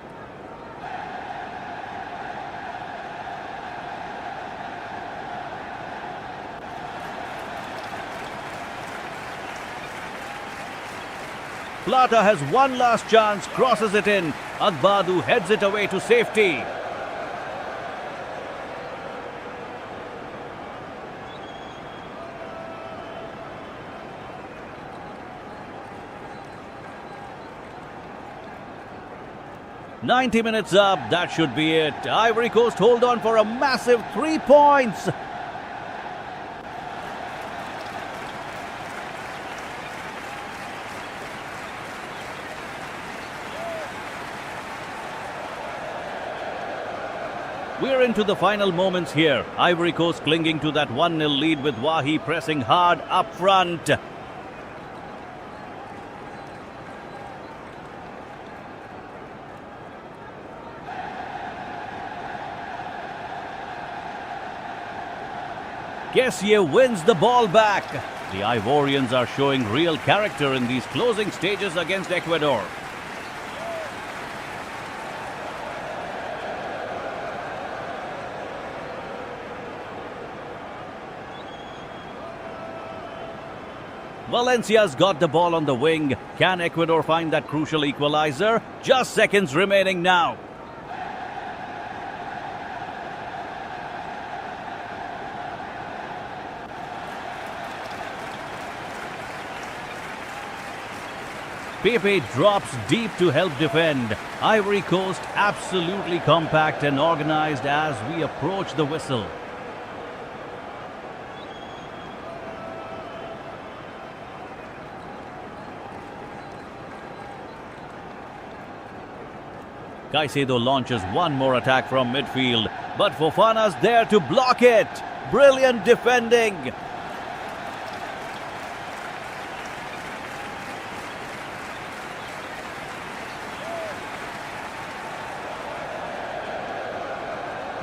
Plata has one last chance, crosses it in. Agbadu heads it away to safety. "90 minutes up, that should be it. Ivory Coast hold on for a massive 3 points. We're into the final moments here. Ivory Coast clinging to that 1-0 lead with Wahi pressing hard up front. Kessie wins the ball back. The Ivorians are showing real character in these closing stages against Ecuador. Valencia's got the ball on the wing. Can Ecuador find that crucial equalizer? Just seconds remaining now. Pepe drops deep to help defend. Ivory Coast absolutely compact and organized as we approach the whistle. Caicedo launches one more attack from midfield, but Fofana's there to block it. Brilliant defending.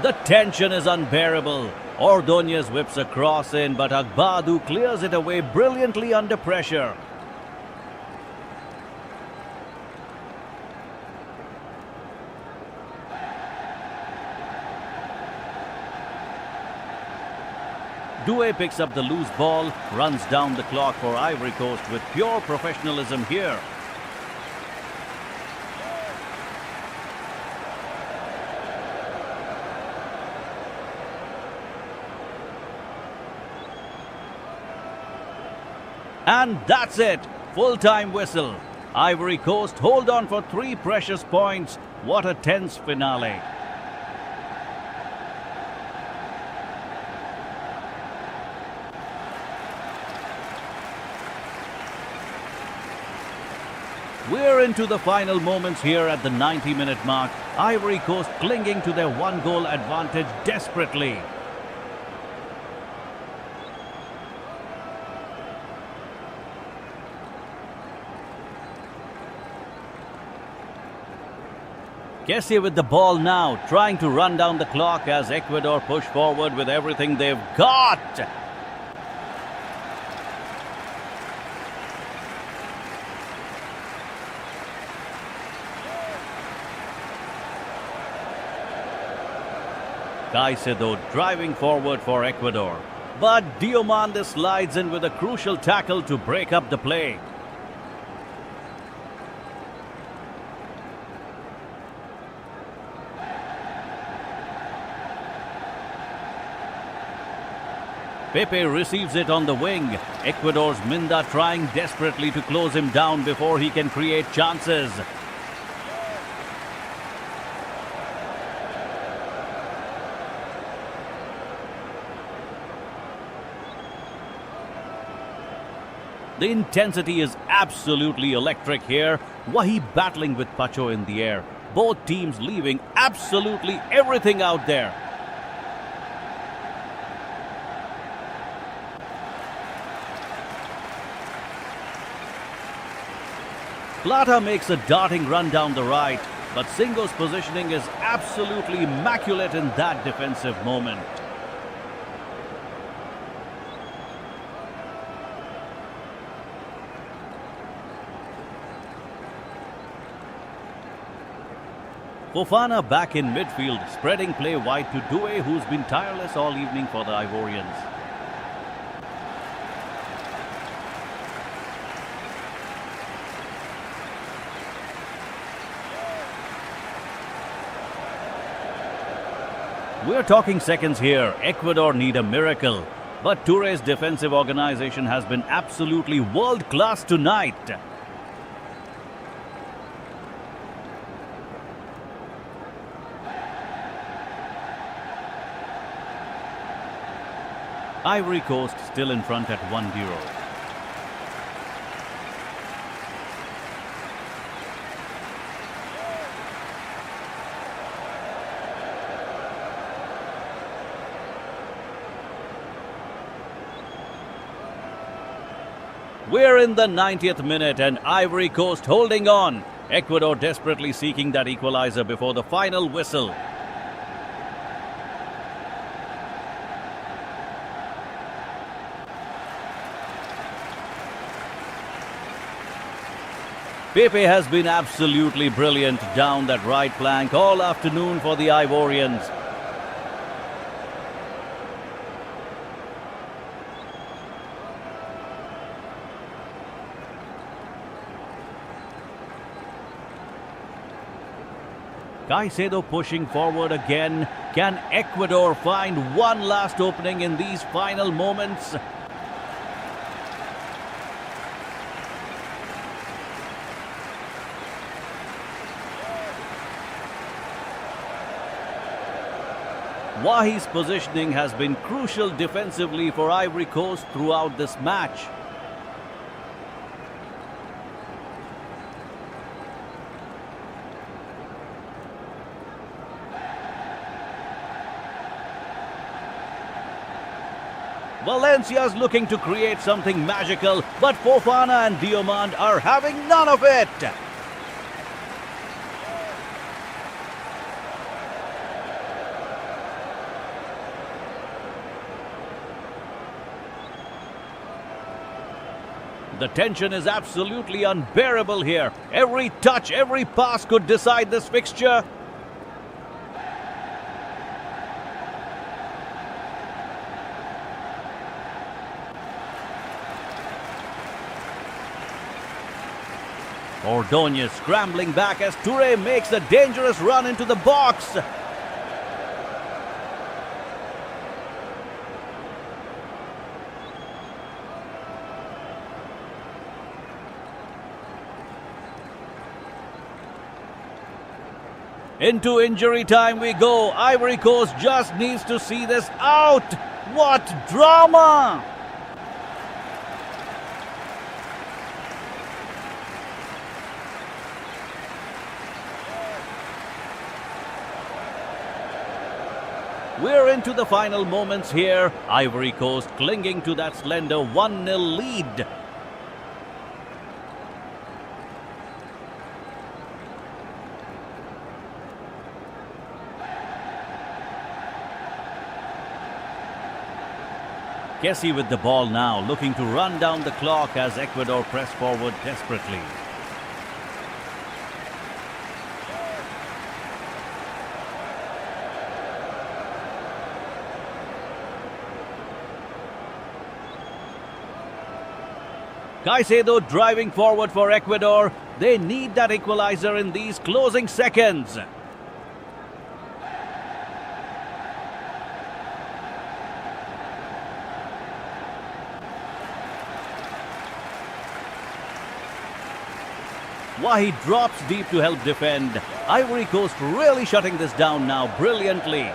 The tension is unbearable. Ordóñez whips a cross in, but Agbadu clears it away brilliantly under pressure. Doué picks up the loose ball, runs down the clock for Ivory Coast with pure professionalism here. And that's it. Full-time whistle. Ivory Coast hold on for 3 precious points. What a tense finale. We're into the final moments here at the 90-minute mark. Ivory Coast clinging to their 1-goal advantage desperately. Kessie with the ball now, trying to run down the clock as Ecuador push forward with everything they've got. Caicedo driving forward for Ecuador. But Diomande slides in with a crucial tackle to break up the play. Pepe receives it on the wing. Ecuador's Minda trying desperately to close him down before he can create chances. The intensity is absolutely electric here. Wahi battling with Pacho in the air. Both teams leaving absolutely everything out there. Plata makes a darting run down the right, but Singo's positioning is absolutely immaculate in that defensive moment. Fofana back in midfield, spreading play wide to Doué, who's been tireless all evening for the Ivorians. We're talking seconds here. Ecuador need a miracle. But Touré's defensive organization has been absolutely world-class tonight. Ivory Coast still in front at 1-0. We're in the 90th minute and Ivory Coast holding on. Ecuador desperately seeking that equalizer before the final whistle. Pepe has been absolutely brilliant down that right flank all afternoon for the Ivorians. Caicedo pushing forward again. Can Ecuador find one last opening in these final moments? Wahi's positioning has been crucial defensively for Ivory Coast throughout this match. Valencia's looking to create something magical, but Fofana and Diomande are having none of it. The tension is absolutely unbearable here. Every touch, every pass could decide this fixture. Ordonez scrambling back as Toure makes a dangerous run into the box. Into injury time we go. Ivory Coast just needs to see this out. What drama! We're into the final moments here. Ivory Coast clinging to that slender 1-0 lead. Kessie with the ball now, looking to run down the clock as Ecuador press forward desperately. Caicedo driving forward for Ecuador. They need that equalizer in these closing seconds. Wahi drops deep to help defend. Ivory Coast really shutting this down now brilliantly.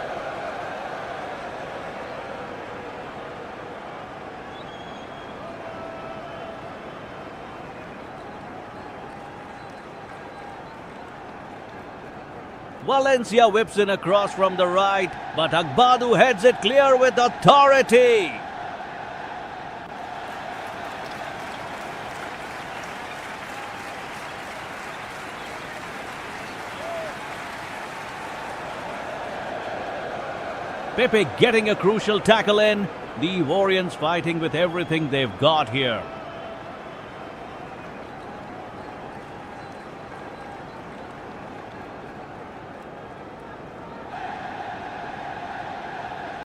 Valencia whips in across from the right, but Agbadu heads it clear with authority. Pepe getting a crucial tackle in. The Ivorians fighting with everything they've got here.